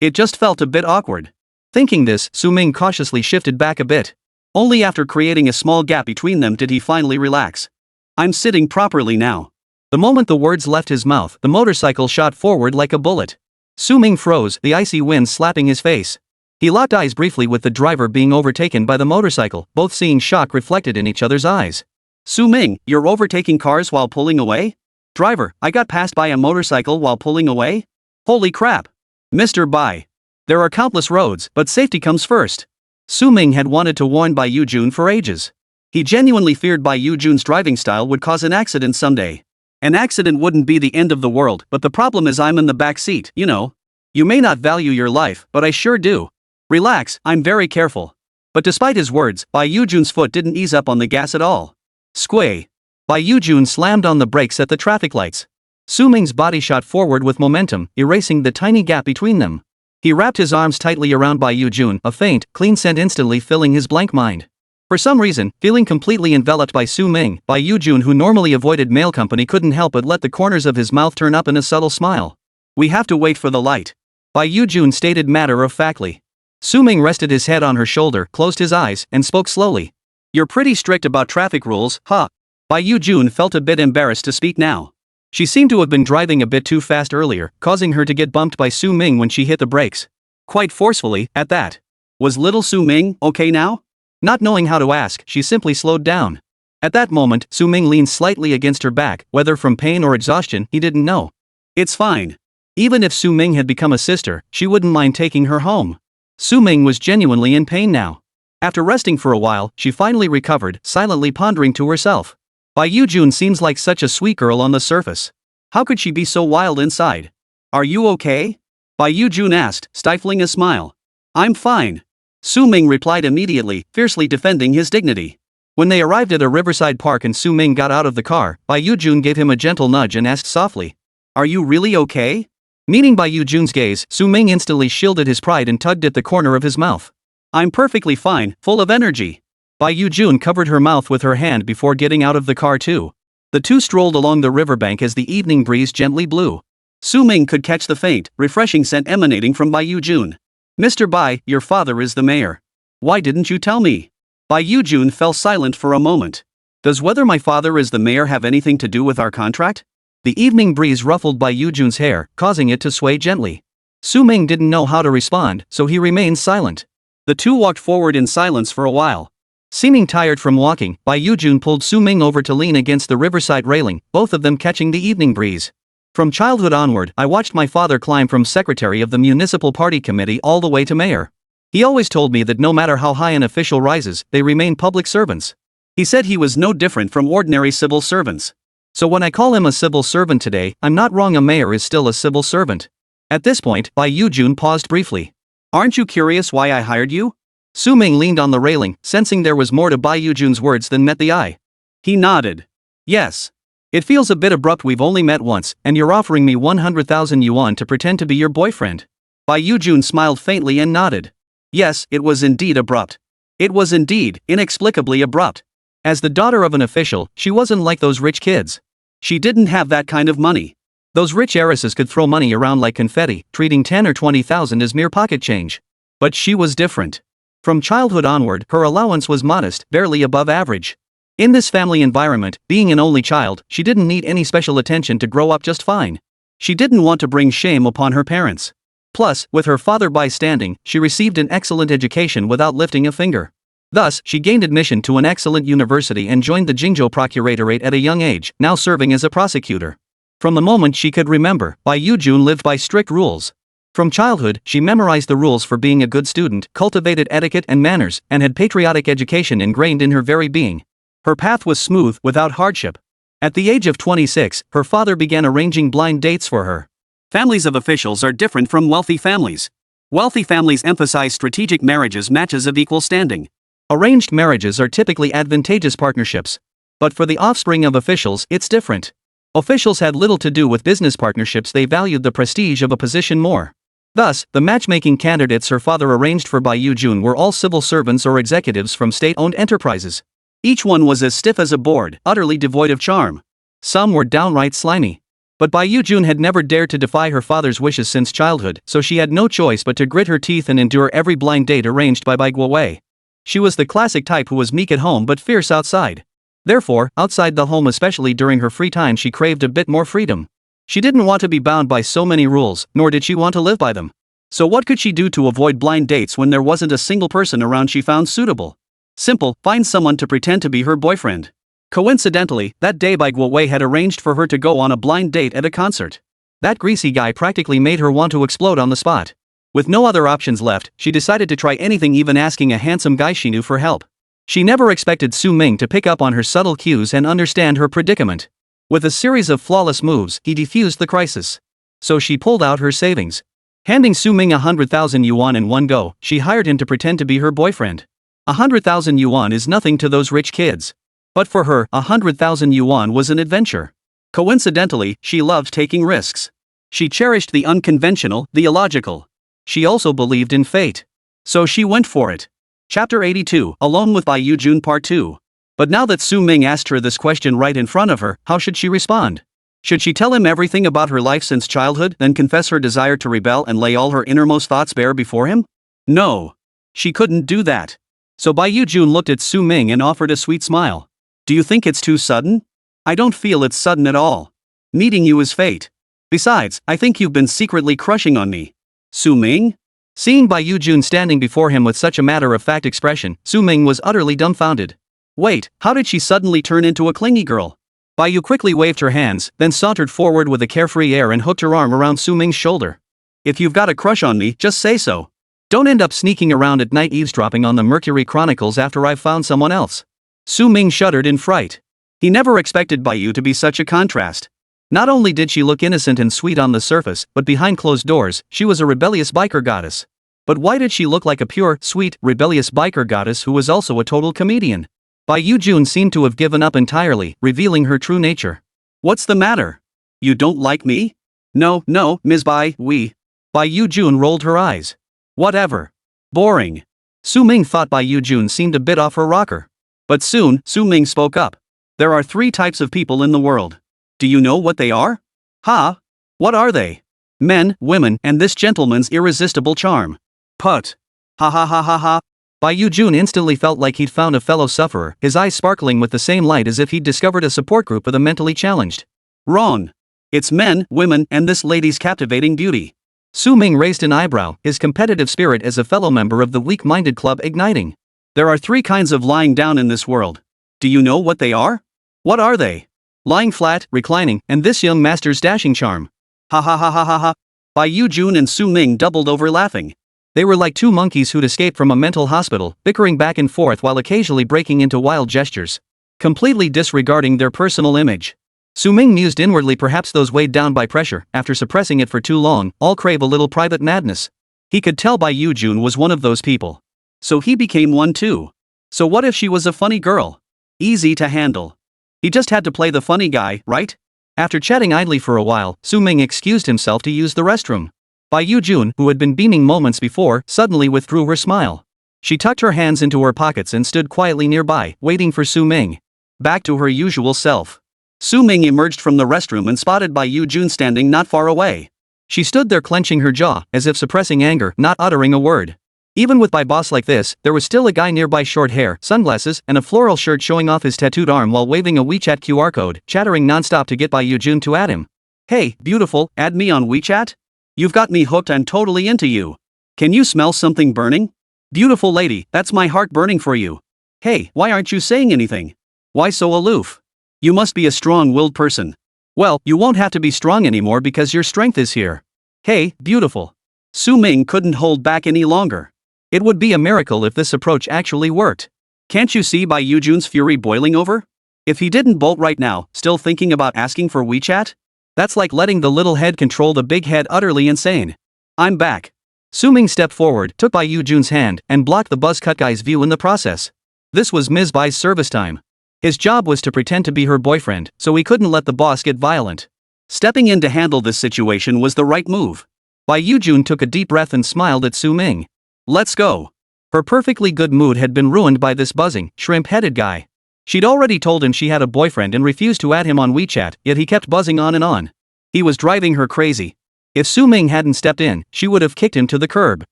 S1: It just felt a bit awkward. Thinking this, Su Ming cautiously shifted back a bit. Only after creating a small gap between them did he finally relax. I'm sitting properly now. The moment the words left his mouth, the motorcycle shot forward like a bullet. Su Ming froze, the icy wind slapping his face. He locked eyes briefly with the driver being overtaken by the motorcycle, both seeing shock reflected in each other's eyes. Su Ming, you're overtaking cars while pulling away? Driver, I got passed by a motorcycle while pulling away? Holy crap! Mr. Bai. There are countless roads, but safety comes first. Su Ming had wanted to warn Bai Yujun for ages. He genuinely feared Bai Yujun's driving style would cause an accident someday. An accident wouldn't be the end of the world, but the problem is I'm in the back seat, you know. You may not value your life, but I sure do. Relax, I'm very careful. But despite his words, Bai Yujun's foot didn't ease up on the gas at all. Squay. Bai Yujun slammed on the brakes at the traffic lights. Su Ming's body shot forward with momentum, erasing the tiny gap between them. He wrapped his arms tightly around Bai Yujun, a faint, clean scent instantly filling his blank mind. For some reason, feeling completely enveloped by Su Ming, Bai Yujun, who normally avoided male company, couldn't help but let the corners of his mouth turn up in a subtle smile. We have to wait for the light. Bai Yujun stated matter-of-factly. Su Ming rested his head on her shoulder, closed his eyes, and spoke slowly. You're pretty strict about traffic rules, huh? Bai Yujun felt a bit embarrassed to speak now. She seemed to have been driving a bit too fast earlier, causing her to get bumped by Su Ming when she hit the brakes. Quite forcefully, at that. Was little Su Ming okay now? Not knowing how to ask, she simply slowed down. At that moment, Su Ming leaned slightly against her back, whether from pain or exhaustion, he didn't know. It's fine. Even if Su Ming had become a sister, she wouldn't mind taking her home. Su Ming was genuinely in pain now. After resting for a while, she finally recovered, silently pondering to herself. Bai Yujun seems like such a sweet girl on the surface. How could she be so wild inside? Are you okay? Bai Yujun asked, stifling a smile. I'm fine. Su Ming replied immediately, fiercely defending his dignity. When they arrived at a riverside park and Su Ming got out of the car, Bai Yujun gave him a gentle nudge and asked softly. Are you really okay? Meeting Bai Yujun's gaze, Su Ming instantly shielded his pride and tugged at the corner of his mouth. I'm perfectly fine, full of energy. Bai Yujun covered her mouth with her hand before getting out of the car too. The two strolled along the riverbank as the evening breeze gently blew. Su Ming could catch the faint, refreshing scent emanating from Bai Yujun. Mr. Bai, your father is the mayor. Why didn't you tell me? Bai Yujun fell silent for a moment. Does whether my father is the mayor have anything to do with our contract? The evening breeze ruffled Bai Yujun's hair, causing it to sway gently. Su Ming didn't know how to respond, so he remained silent. The two walked forward in silence for a while. Seeming tired from walking, Bai Yujun pulled Su Ming over to lean against the riverside railing, both of them catching the evening breeze. From childhood onward, I watched my father climb from secretary of the municipal party committee all the way to mayor. He always told me that no matter how high an official rises, they remain public servants. He said he was no different from ordinary civil servants. So when I call him a civil servant today, I'm not wrong, a mayor is still a civil servant. At this point, Bai Yujun paused briefly. Aren't you curious why I hired you? Su Ming leaned on the railing, sensing there was more to Bai Yujun's words than met the eye. He nodded. Yes. It feels a bit abrupt, we've only met once, and you're offering me 100,000 yuan to pretend to be your boyfriend. Bai Yujun smiled faintly and nodded. Yes, it was indeed abrupt. It was indeed, inexplicably abrupt. As the daughter of an official, she wasn't like those rich kids. She didn't have that kind of money. Those rich heiresses could throw money around like confetti, treating 10 or 20,000 as mere pocket change. But she was different. From childhood onward, her allowance was modest, barely above average. In this family environment, being an only child, she didn't need any special attention to grow up just fine. She didn't want to bring shame upon her parents. Plus, with her father bystanding, she received an excellent education without lifting a finger. Thus, she gained admission to an excellent university and joined the Jingzhou Procuratorate at a young age, now serving as a prosecutor. From the moment she could remember, Bai Yujun lived by strict rules. From childhood, she memorized the rules for being a good student, cultivated etiquette and manners, and had patriotic education ingrained in her very being. Her path was smooth, without hardship. At the age of 26, her father began arranging blind dates for her. Families of officials are different from wealthy families. Wealthy families emphasize strategic marriages, matches of equal standing. Arranged marriages are typically advantageous partnerships. But for the offspring of officials, it's different. Officials had little to do with business partnerships, they valued the prestige of a position more. Thus, the matchmaking candidates her father arranged for Bai Yujun were all civil servants or executives from state-owned enterprises. Each one was as stiff as a board, utterly devoid of charm. Some were downright slimy. But Bai Yujun had never dared to defy her father's wishes since childhood, so she had no choice but to grit her teeth and endure every blind date arranged by Bai Guowei. She was the classic type who was meek at home but fierce outside. Therefore, outside the home, especially during her free time, she craved a bit more freedom. She didn't want to be bound by so many rules, nor did she want to live by them. So what could she do to avoid blind dates when there wasn't a single person around she found suitable? Simple, find someone to pretend to be her boyfriend. Coincidentally, that day Bai Guowei had arranged for her to go on a blind date at a concert. That greasy guy practically made her want to explode on the spot. With no other options left, she decided to try anything, even asking a handsome guy she knew for help. She never expected Su Ming to pick up on her subtle cues and understand her predicament. With a series of flawless moves, he defused the crisis. So she pulled out her savings. Handing Su Ming 100,000 yuan in one go, she hired him to pretend to be her boyfriend. 100,000 yuan is nothing to those rich kids. But for her, 100,000 yuan was an adventure. Coincidentally, she loved taking risks. She cherished the unconventional, the illogical. She also believed in fate. So she went for it. Chapter 82, Alone with Bai Yujun Part 2. But now that Su Ming asked her this question right in front of her, how should she respond? Should she tell him everything about her life since childhood, then confess her desire to rebel and lay all her innermost thoughts bare before him? No. She couldn't do that. So Bai Yujun looked at Su Ming and offered a sweet smile. Do you think it's too sudden? I don't feel it's sudden at all. Meeting you is fate. Besides, I think you've been secretly crushing on me. Su Ming? Seeing Bai Yujun standing before him with such a matter-of-fact expression, Su Ming was utterly dumbfounded. Wait, how did she suddenly turn into a clingy girl? Bai Yu quickly waved her hands, then sauntered forward with a carefree air and hooked her arm around Su Ming's shoulder. If you've got a crush on me, just say so. Don't end up sneaking around at night eavesdropping on the Mercury Chronicles after I've found someone else. Su Ming shuddered in fright. He never expected Bai Yu to be such a contrast. Not only did she look innocent and sweet on the surface, but behind closed doors, she was a rebellious biker goddess. But why did she look like a pure, sweet, rebellious biker goddess who was also a total comedian? Bai Yujun seemed to have given up entirely, revealing her true nature. What's the matter? You don't like me? No, Ms. Bai, Bai Yujun rolled her eyes. Whatever. Boring. Su Ming thought Bai Yujun seemed a bit off her rocker. But soon, Su Ming spoke up. There are 3 types of people in the world. Do you know what they are? Ha? What are they? Men, women, and this gentleman's irresistible charm. Put. Ha ha ha ha ha. Bai Yujun instantly felt like he'd found a fellow sufferer, his eyes sparkling with the same light as if he'd discovered a support group for the mentally challenged. Wrong. It's men, women, and this lady's captivating beauty. Su Ming raised an eyebrow, his competitive spirit as a fellow member of the weak-minded club igniting. There are 3 kinds of lying down in this world. Do you know what they are? What are they? Lying flat, reclining, and this young master's dashing charm. Ha ha ha ha ha ha. Bai Yujun and Su Ming doubled over laughing. They were like 2 monkeys who'd escaped from a mental hospital, bickering back and forth while occasionally breaking into wild gestures, completely disregarding their personal image. Su Ming mused inwardly, perhaps those weighed down by pressure, after suppressing it for too long, all crave a little private madness. He could tell Bai Yujun was one of those people. So he became one too. So what if she was a funny girl? Easy to handle. He just had to play the funny guy, right? After chatting idly for a while, Su Ming excused himself to use the restroom. Bai Yujun, who had been beaming moments before, suddenly withdrew her smile. She tucked her hands into her pockets and stood quietly nearby, waiting for Su Ming. Back to her usual self. Su Ming emerged from the restroom and spotted Bai Yujun standing not far away. She stood there clenching her jaw, as if suppressing anger, not uttering a word. Even with my boss like this, there was still a guy nearby, short hair, sunglasses, and a floral shirt showing off his tattooed arm while waving a WeChat QR code, chattering nonstop to get Bai Yujun to add him. Hey, beautiful, add me on WeChat? You've got me hooked, I'm totally into you. Can you smell something burning? Beautiful lady, that's my heart burning for you. Hey, why aren't you saying anything? Why so aloof? You must be a strong-willed person. Well, you won't have to be strong anymore because your strength is here. Hey, beautiful. Su Ming couldn't hold back any longer. It would be a miracle if this approach actually worked. Can't you see Bai Yujun's fury boiling over? If he didn't bolt right now, still thinking about asking for WeChat? That's like letting the little head control the big head, utterly insane. I'm back. Su Ming stepped forward, took Bai Yujun's hand, and blocked the buzz cut guy's view in the process. This was Ms. Bai's service time. His job was to pretend to be her boyfriend, so he couldn't let the boss get violent. Stepping in to handle this situation was the right move. Bai Yujun took a deep breath and smiled at Su Ming. Let's go. Her perfectly good mood had been ruined by this buzzing, shrimp-headed guy. She'd already told him she had a boyfriend and refused to add him on WeChat, yet he kept buzzing on and on. He was driving her crazy. If Su Ming hadn't stepped in, she would have kicked him to the curb.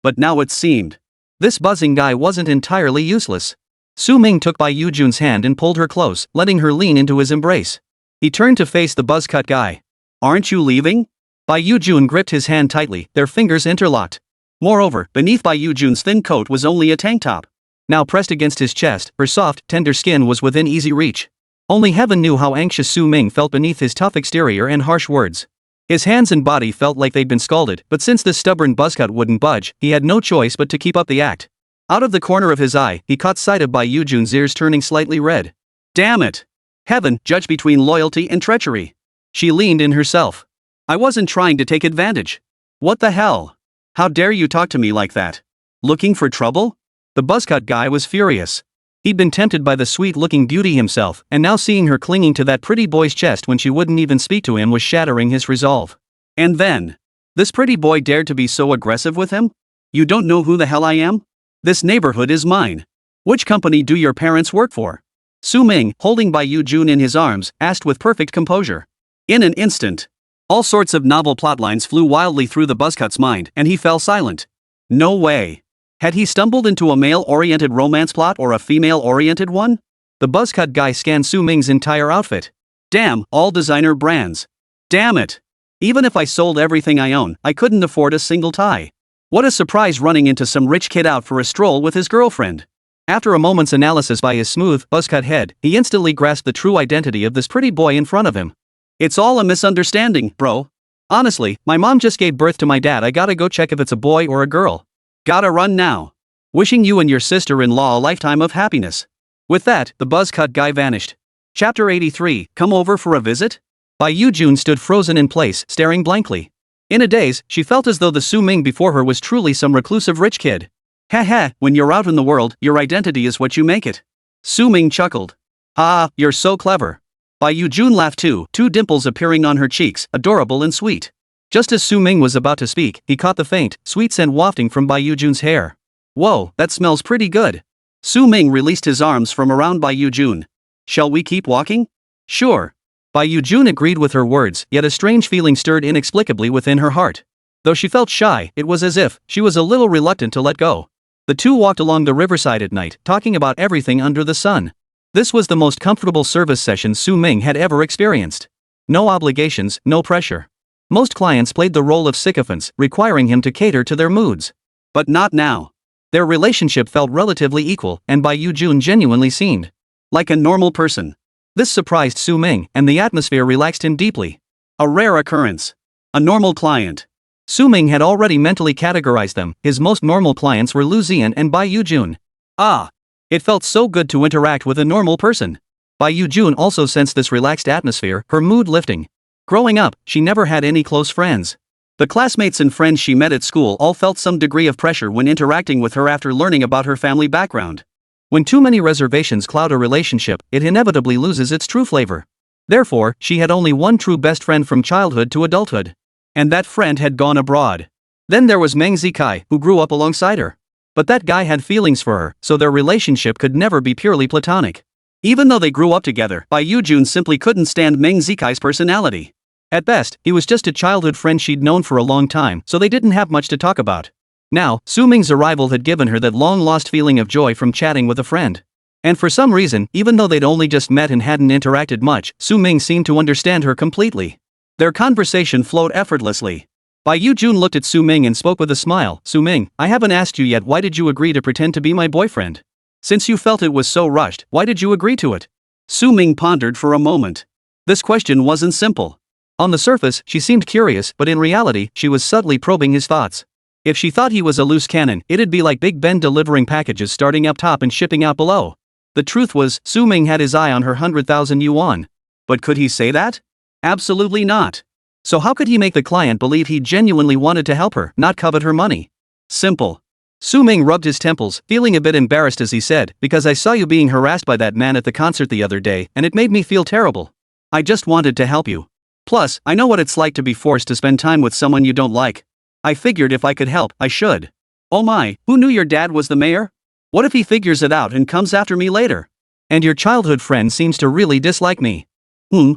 S1: But now it seemed this buzzing guy wasn't entirely useless. Su Ming took Bai Yujun's hand and pulled her close, letting her lean into his embrace. He turned to face the buzz-cut guy. Aren't you leaving? Bai Yujun gripped his hand tightly, their fingers interlocked. Moreover, beneath Bai Yujun's thin coat was only a tank top. Now pressed against his chest, her soft, tender skin was within easy reach. Only heaven knew how anxious Su Ming felt beneath his tough exterior and harsh words. His hands and body felt like they'd been scalded, but since this stubborn buzzcut wouldn't budge, he had no choice but to keep up the act. Out of the corner of his eye, he caught sight of Bai Yujun's ears turning slightly red. Damn it! Heaven, judge between loyalty and treachery. She leaned in herself. I wasn't trying to take advantage. What the hell? How dare you talk to me like that? Looking for trouble? The buzzcut guy was furious. He'd been tempted by the sweet-looking beauty himself, and now seeing her clinging to that pretty boy's chest when she wouldn't even speak to him was shattering his resolve. And then, this pretty boy dared to be so aggressive with him? You don't know who the hell I am? This neighborhood is mine. Which company do your parents work for? Su Ming, holding Bai Yujun in his arms, asked with perfect composure. In an instant, all sorts of novel plotlines flew wildly through the buzzcut's mind, and he fell silent. No way. Had he stumbled into a male-oriented romance plot or a female-oriented one? The buzzcut guy scanned Su Ming's entire outfit. Damn, all designer brands. Damn it. Even if I sold everything I own, I couldn't afford a single tie. What a surprise running into some rich kid out for a stroll with his girlfriend. After a moment's analysis by his smooth, buzzcut head, he instantly grasped the true identity of this pretty boy in front of him. It's all a misunderstanding, bro. Honestly, my mom just gave birth to my dad. I gotta go check if it's a boy or a girl. Gotta run now. Wishing you and your sister-in-law a lifetime of happiness. With that, the buzzcut guy vanished. Chapter 83, Come over for a visit? Bai Yujun stood frozen in place, staring blankly. In a daze, she felt as though the Su Ming before her was truly some reclusive rich kid. Ha ha, when you're out in the world, your identity is what you make it. Su Ming chuckled. Ah, you're so clever. Bai Yujun laughed too, two dimples appearing on her cheeks, adorable and sweet. Just as Su Ming was about to speak, he caught the faint, sweet scent wafting from Bai Yujun's hair. Whoa, that smells pretty good. Su Ming released his arms from around Bai Yujun. Shall we keep walking? Sure. Bai Yujun agreed with her words, yet a strange feeling stirred inexplicably within her heart. Though she felt shy, it was as if she was a little reluctant to let go. The two walked along the riverside at night, talking about everything under the sun. This was the most comfortable service session Su Ming had ever experienced. No obligations, no pressure. Most clients played the role of sycophants, requiring him to cater to their moods. But not now. Their relationship felt relatively equal, and Bai Yujun genuinely seemed like a normal person. This surprised Su Ming, and the atmosphere relaxed him deeply. A rare occurrence. A normal client. Su Ming had already mentally categorized them. His most normal clients were Lu Zian and Bai Yujun. Ah! It felt so good to interact with a normal person. Bai Yujun also sensed this relaxed atmosphere, her mood lifting. Growing up, she never had any close friends. The classmates and friends she met at school all felt some degree of pressure when interacting with her after learning about her family background. When too many reservations cloud a relationship, it inevitably loses its true flavor. Therefore, she had only one true best friend from childhood to adulthood. And that friend had gone abroad. Then there was Meng Chenfei, who grew up alongside her. But that guy had feelings for her, so their relationship could never be purely platonic. Even though they grew up together, Bai Yujun simply couldn't stand Meng Chenfei's personality. At best, he was just a childhood friend she'd known for a long time, so they didn't have much to talk about. Now, Su Ming's arrival had given her that long-lost feeling of joy from chatting with a friend. And for some reason, even though they'd only just met and hadn't interacted much, Su Ming seemed to understand her completely. Their conversation flowed effortlessly. Bai Yujun looked at Su Ming and spoke with a smile. Su Ming, I haven't asked you yet, why did you agree to pretend to be my boyfriend? Since you felt it was so rushed, why did you agree to it? Su Ming pondered for a moment. This question wasn't simple. On the surface, she seemed curious, but in reality, she was subtly probing his thoughts. If she thought he was a loose cannon, it'd be like Big Ben delivering packages starting up top and shipping out below. The truth was, Su Ming had his eye on her 100,000 yuan. But could he say that? Absolutely not. So how could he make the client believe he genuinely wanted to help her, not covet her money? Simple. Su Ming rubbed his temples, feeling a bit embarrassed as he said, because I saw you being harassed by that man at the concert the other day, and it made me feel terrible. I just wanted to help you. Plus, I know what it's like to be forced to spend time with someone you don't like. I figured if I could help, I should. Oh my, who knew your dad was the mayor? What if he figures it out and comes after me later? And your childhood friend seems to really dislike me.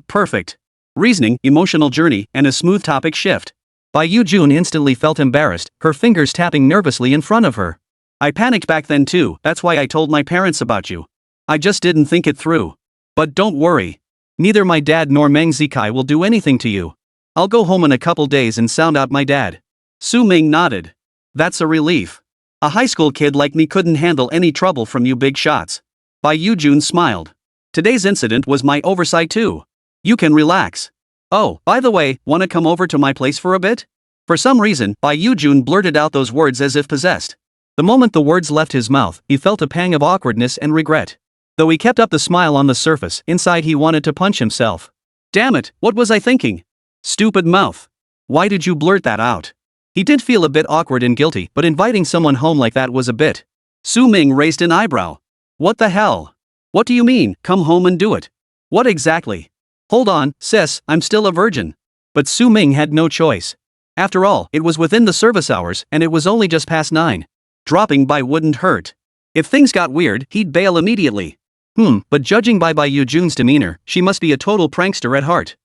S1: Perfect. Reasoning, emotional journey, and a smooth topic shift. Bai Yujun instantly felt embarrassed, her fingers tapping nervously in front of her. I panicked back then too, that's why I told my parents about you. I just didn't think it through. But don't worry. Neither my dad nor Meng Zikai will do anything to you. I'll go home in a couple days and sound out my dad. Su Ming nodded. That's a relief. A high school kid like me couldn't handle any trouble from you big shots. Bai Yujun smiled. Today's incident was my oversight too. You can relax. Oh, by the way, wanna come over to my place for a bit? For some reason, Bai Yujun blurted out those words as if possessed. The moment the words left his mouth, he felt a pang of awkwardness and regret. Though he kept up the smile on the surface, inside he wanted to punch himself. Damn it, what was I thinking? Stupid mouth. Why did you blurt that out? He did feel a bit awkward and guilty, but inviting someone home like that was a bit. Su Ming raised an eyebrow. What the hell? What do you mean, come home and do it? What exactly? Hold on, sis, I'm still a virgin. But Su Ming had no choice. After all, it was within the service hours, and it was only just past 9. Dropping by wouldn't hurt. If things got weird, he'd bail immediately. But judging by Bai Yujun's demeanor, she must be a total prankster at heart.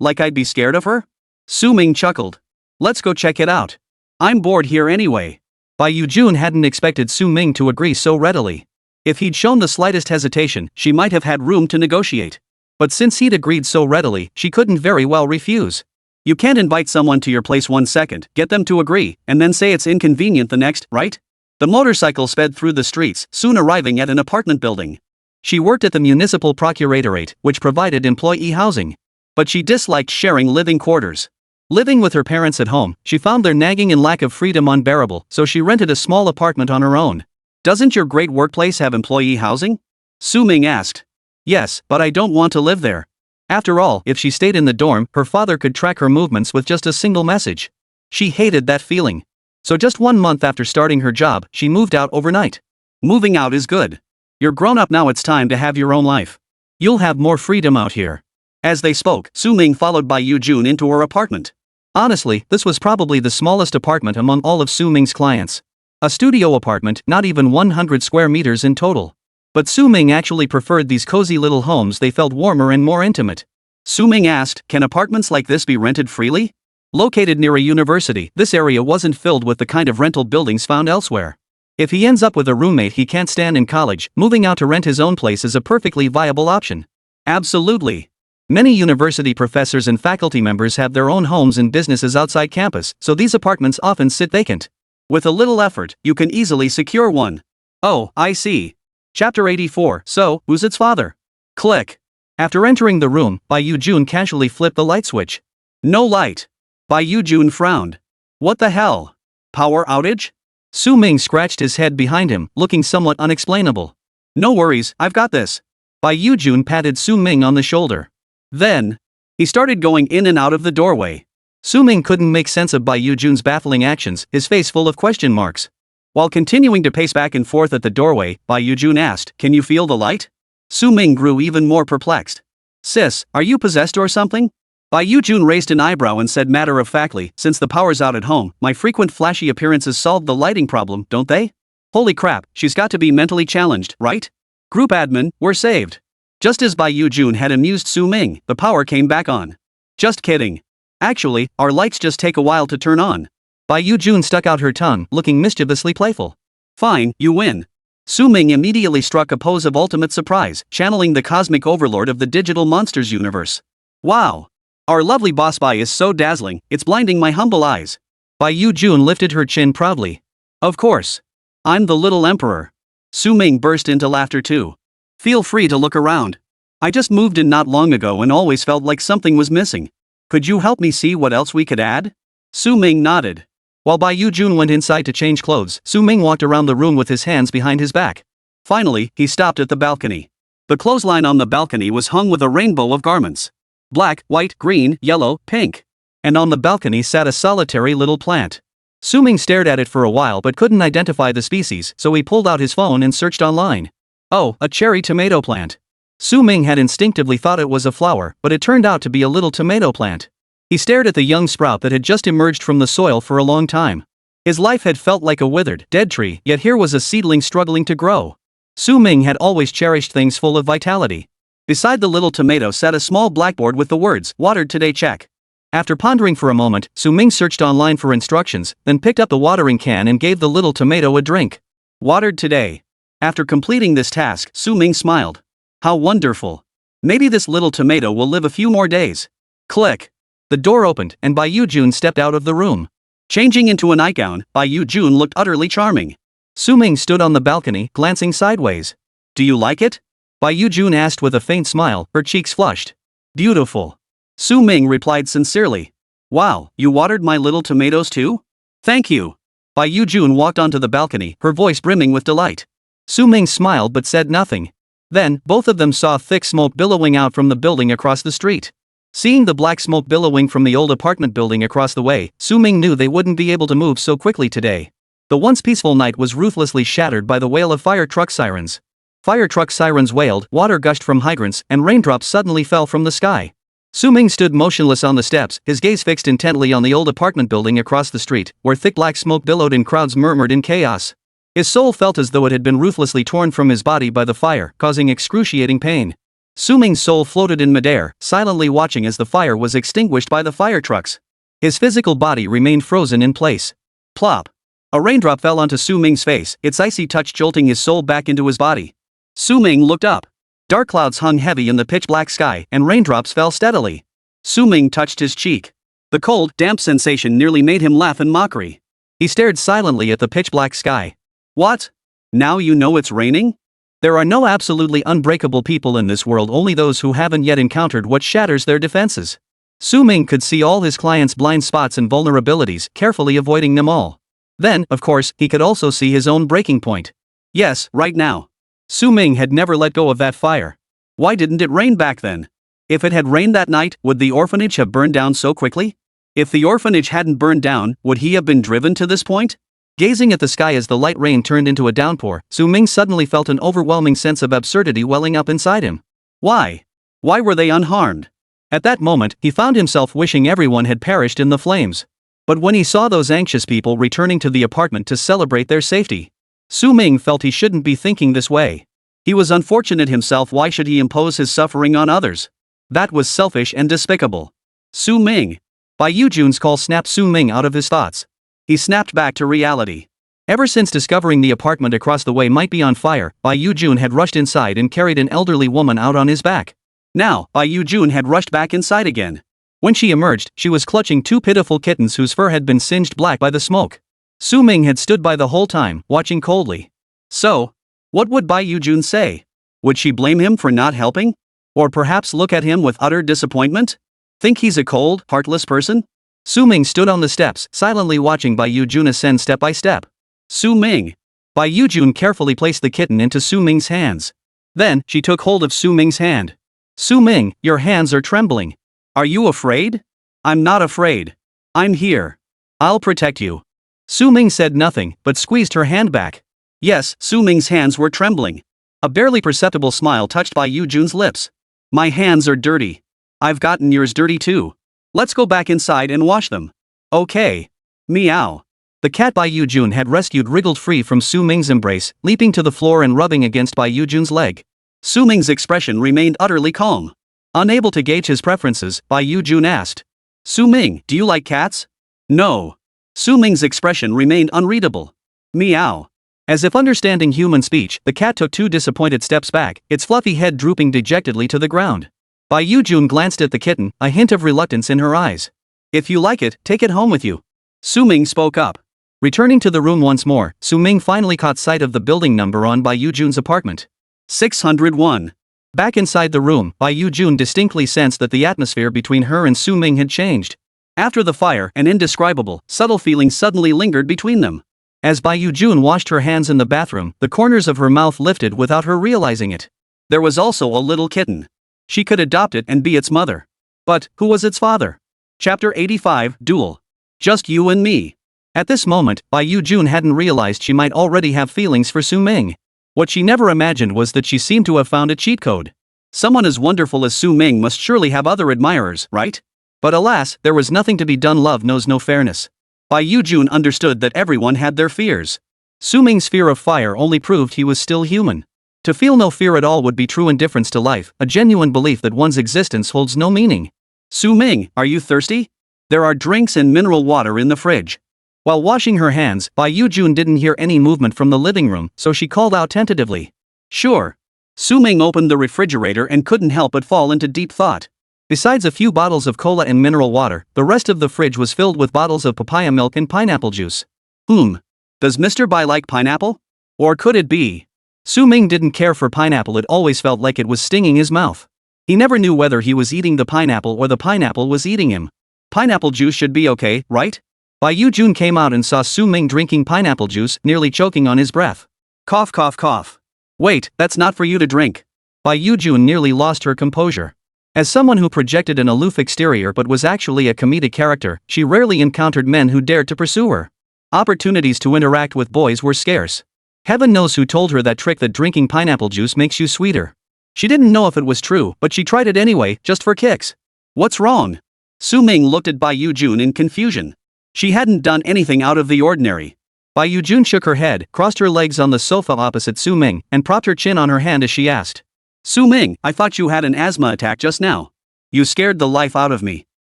S1: Like I'd be scared of her? Su Ming chuckled. Let's go check it out. I'm bored here anyway. Bai Yujun hadn't expected Su Ming to agree so readily. If he'd shown the slightest hesitation, she might have had room to negotiate. But since he'd agreed so readily, she couldn't very well refuse. You can't invite someone to your place 1 second, get them to agree, and then say it's inconvenient the next, right? The motorcycle sped through the streets, soon arriving at an apartment building. She worked at the municipal procuratorate, which provided employee housing. But she disliked sharing living quarters. Living with her parents at home, she found their nagging and lack of freedom unbearable, so she rented a small apartment on her own. Doesn't your great workplace have employee housing? Su Ming asked. Yes, but I don't want to live there. After all, if she stayed in the dorm, her father could track her movements with just a single message. She hated that feeling. So just 1 month after starting her job, she moved out overnight. Moving out is good. You're grown up now, it's time to have your own life. You'll have more freedom out here. As they spoke, Su Ming followed Bai Yujun into her apartment. Honestly, this was probably the smallest apartment among all of Su Ming's clients. A studio apartment, not even 100 square meters in total. But Su Ming actually preferred these cozy little homes, they felt warmer and more intimate. Su Ming asked, can apartments like this be rented freely? Located near a university, this area wasn't filled with the kind of rental buildings found elsewhere. If he ends up with a roommate he can't stand in college, moving out to rent his own place is a perfectly viable option. Absolutely. Many university professors and faculty members have their own homes and businesses outside campus, so these apartments often sit vacant. With a little effort, you can easily secure one. Oh, I see. Chapter 84, so, who's its father? Click. After entering the room, Bai Yujun casually flipped the light switch. No light. Bai Yujun frowned. What the hell? Power outage? Su Ming scratched his head behind him, looking somewhat unexplainable. No worries, I've got this. Bai Yujun patted Su Ming on the shoulder. Then, he started going in and out of the doorway. Su Ming couldn't make sense of Bai Yujun's baffling actions, his face full of question marks. While continuing to pace back and forth at the doorway, Bai Yujun asked, can you feel the light? Su Ming grew even more perplexed. Sis, are you possessed or something? Bai Yujun raised an eyebrow and said matter-of-factly, since the power's out at home, my frequent flashy appearances solve the lighting problem, don't they? Holy crap, she's got to be mentally challenged, right? Group admin, we're saved. Just as Bai Yujun had amused Su Ming, the power came back on. Just kidding. Actually, our lights just take a while to turn on. Bai Yu-jun stuck out her tongue, looking mischievously playful. Fine, you win. Su Ming immediately struck a pose of ultimate surprise, channeling the cosmic overlord of the digital monsters universe. Wow! Our lovely boss Bai is so dazzling, it's blinding my humble eyes. Bai Yu-jun lifted her chin proudly. Of course. I'm the little emperor. Su Ming burst into laughter too. Feel free to look around. I just moved in not long ago and always felt like something was missing. Could you help me see what else we could add? Su Ming nodded. While Bai Yu-jun went inside to change clothes, Su Ming walked around the room with his hands behind his back. Finally, he stopped at the balcony. The clothesline on the balcony was hung with a rainbow of garments. Black, white, green, yellow, pink. And on the balcony sat a solitary little plant. Su Ming stared at it for a while but couldn't identify the species, so he pulled out his phone and searched online. Oh, a cherry tomato plant. Su Ming had instinctively thought it was a flower, but it turned out to be a little tomato plant. He stared at the young sprout that had just emerged from the soil for a long time. His life had felt like a withered, dead tree, yet here was a seedling struggling to grow. Su Ming had always cherished things full of vitality. Beside the little tomato sat a small blackboard with the words, "Watered today, check." After pondering for a moment, Su Ming searched online for instructions, then picked up the watering can and gave the little tomato a drink. Watered today. After completing this task, Su Ming smiled. How wonderful. Maybe this little tomato will live a few more days. Click. The door opened, and Bai Yu-jun stepped out of the room. Changing into a nightgown, Bai Yu-jun looked utterly charming. Su Ming stood on the balcony, glancing sideways. Do you like it? Bai Yu-jun asked with a faint smile, her cheeks flushed. Beautiful. Su Ming replied sincerely. Wow, you watered my little tomatoes too? Thank you. Bai Yu-jun walked onto the balcony, her voice brimming with delight. Su Ming smiled but said nothing. Then, both of them saw thick smoke billowing out from the building across the street. Seeing the black smoke billowing from the old apartment building across the way, Su Ming knew they wouldn't be able to move so quickly today. The once peaceful night was ruthlessly shattered by the wail of fire truck sirens. Fire truck sirens wailed, water gushed from hydrants, and raindrops suddenly fell from the sky. Su Ming stood motionless on the steps, his gaze fixed intently on the old apartment building across the street, where thick black smoke billowed and crowds murmured in chaos. His soul felt as though it had been ruthlessly torn from his body by the fire, causing excruciating pain. Su Ming's soul floated in midair, silently watching as the fire was extinguished by the fire trucks. His physical body remained frozen in place. Plop. A raindrop fell onto Su Ming's face, its icy touch jolting his soul back into his body. Su Ming looked up. Dark clouds hung heavy in the pitch-black sky, and raindrops fell steadily. Su Ming touched his cheek. The cold, damp sensation nearly made him laugh in mockery. He stared silently at the pitch-black sky. What? Now you know it's raining? There are no absolutely unbreakable people in this world, only those who haven't yet encountered what shatters their defenses. Su Ming could see all his clients' blind spots and vulnerabilities, carefully avoiding them all. Then, of course, he could also see his own breaking point. Yes, right now. Su Ming had never let go of that fire. Why didn't it rain back then? If it had rained that night, would the orphanage have burned down so quickly? If the orphanage hadn't burned down, would he have been driven to this point? Gazing at the sky as the light rain turned into a downpour, Su Ming suddenly felt an overwhelming sense of absurdity welling up inside him. Why? Why were they unharmed? At that moment, he found himself wishing everyone had perished in the flames. But when he saw those anxious people returning to the apartment to celebrate their safety, Su Ming felt he shouldn't be thinking this way. He was unfortunate himself. Why should he impose his suffering on others? That was selfish and despicable. Su Ming. Bai Yu-jun's call snapped Su Ming out of his thoughts. He snapped back to reality. Ever since discovering the apartment across the way might be on fire, Bai Yu-jun had rushed inside and carried an elderly woman out on his back. Now, Bai Yu-jun had rushed back inside again. When she emerged, she was clutching two pitiful kittens whose fur had been singed black by the smoke. Su Ming had stood by the whole time, watching coldly. So, what would Bai Yu-jun say? Would she blame him for not helping? Or perhaps look at him with utter disappointment? Think he's a cold, heartless person? Su Ming stood on the steps, silently watching Bai Yu-jun ascend step by step. Su Ming. Bai Yu-jun carefully placed the kitten into Su Ming's hands. Then, she took hold of Su Ming's hand. Su Ming, your hands are trembling. Are you afraid? I'm not afraid. I'm here. I'll protect you. Su Ming said nothing, but squeezed her hand back. Yes, Su Ming's hands were trembling. A barely perceptible smile touched Bai Yu-jun's lips. My hands are dirty. I've gotten yours dirty too. Let's go back inside and wash them. Okay. Meow. The cat Bai Yu-jun had rescued wriggled free from Su Ming's embrace, leaping to the floor and rubbing against Bai Yu-jun's leg. Su Ming's expression remained utterly calm. Unable to gauge his preferences, Bai Yu-jun asked. Su Ming, do you like cats? No. Su Ming's expression remained unreadable. Meow. As if understanding human speech, the cat took 2 disappointed steps back, its fluffy head drooping dejectedly to the ground. Bai Yujun glanced at the kitten, a hint of reluctance in her eyes. If you like it, take it home with you. Su Ming spoke up. Returning to the room once more, Su Ming finally caught sight of the building number on Bai Yujun's apartment. 601. Back inside the room, Bai Yujun distinctly sensed that the atmosphere between her and Su Ming had changed. After the fire, an indescribable, subtle feeling suddenly lingered between them. As Bai Yujun washed her hands in the bathroom, the corners of her mouth lifted without her realizing it. There was also a little kitten. She could adopt it and be its mother. But, who was its father? Chapter 85, Duel. Just you and me. At this moment, Bai Yujun hadn't realized she might already have feelings for Su Ming. What she never imagined was that she seemed to have found a cheat code. Someone as wonderful as Su Ming must surely have other admirers, right? But alas, there was nothing to be done. Love knows no fairness. Bai Yujun understood that everyone had their fears. Su Ming's fear of fire only proved he was still human. To feel no fear at all would be true indifference to life, a genuine belief that one's existence holds no meaning. Su Ming, are you thirsty? There are drinks and mineral water in the fridge. While washing her hands, Bai Yujun didn't hear any movement from the living room, so she called out tentatively. Sure. Su Ming opened the refrigerator and couldn't help but fall into deep thought. Besides a few bottles of cola and mineral water, the rest of the fridge was filled with bottles of papaya milk and pineapple juice. Does Mr. Bai like pineapple? Or could it be? Su Ming didn't care for pineapple. It always felt like it was stinging his mouth. He never knew whether he was eating the pineapple or the pineapple was eating him. Pineapple juice should be okay, right? Bai Yujun came out and saw Su Ming drinking pineapple juice, nearly choking on his breath. Cough cough cough. Wait, that's not for you to drink. Bai Yujun nearly lost her composure. As someone who projected an aloof exterior but was actually a comedic character, she rarely encountered men who dared to pursue her. Opportunities to interact with boys were scarce. Heaven knows who told her that trick that drinking pineapple juice makes you sweeter. She didn't know if it was true, but she tried it anyway, just for kicks. What's wrong? Su Ming looked at Bai Yujun in confusion. She hadn't done anything out of the ordinary. Bai Yujun shook her head, crossed her legs on the sofa opposite Su Ming, and propped her chin on her hand as she asked. Su Ming, I thought you had an asthma attack just now. You scared the life out of me.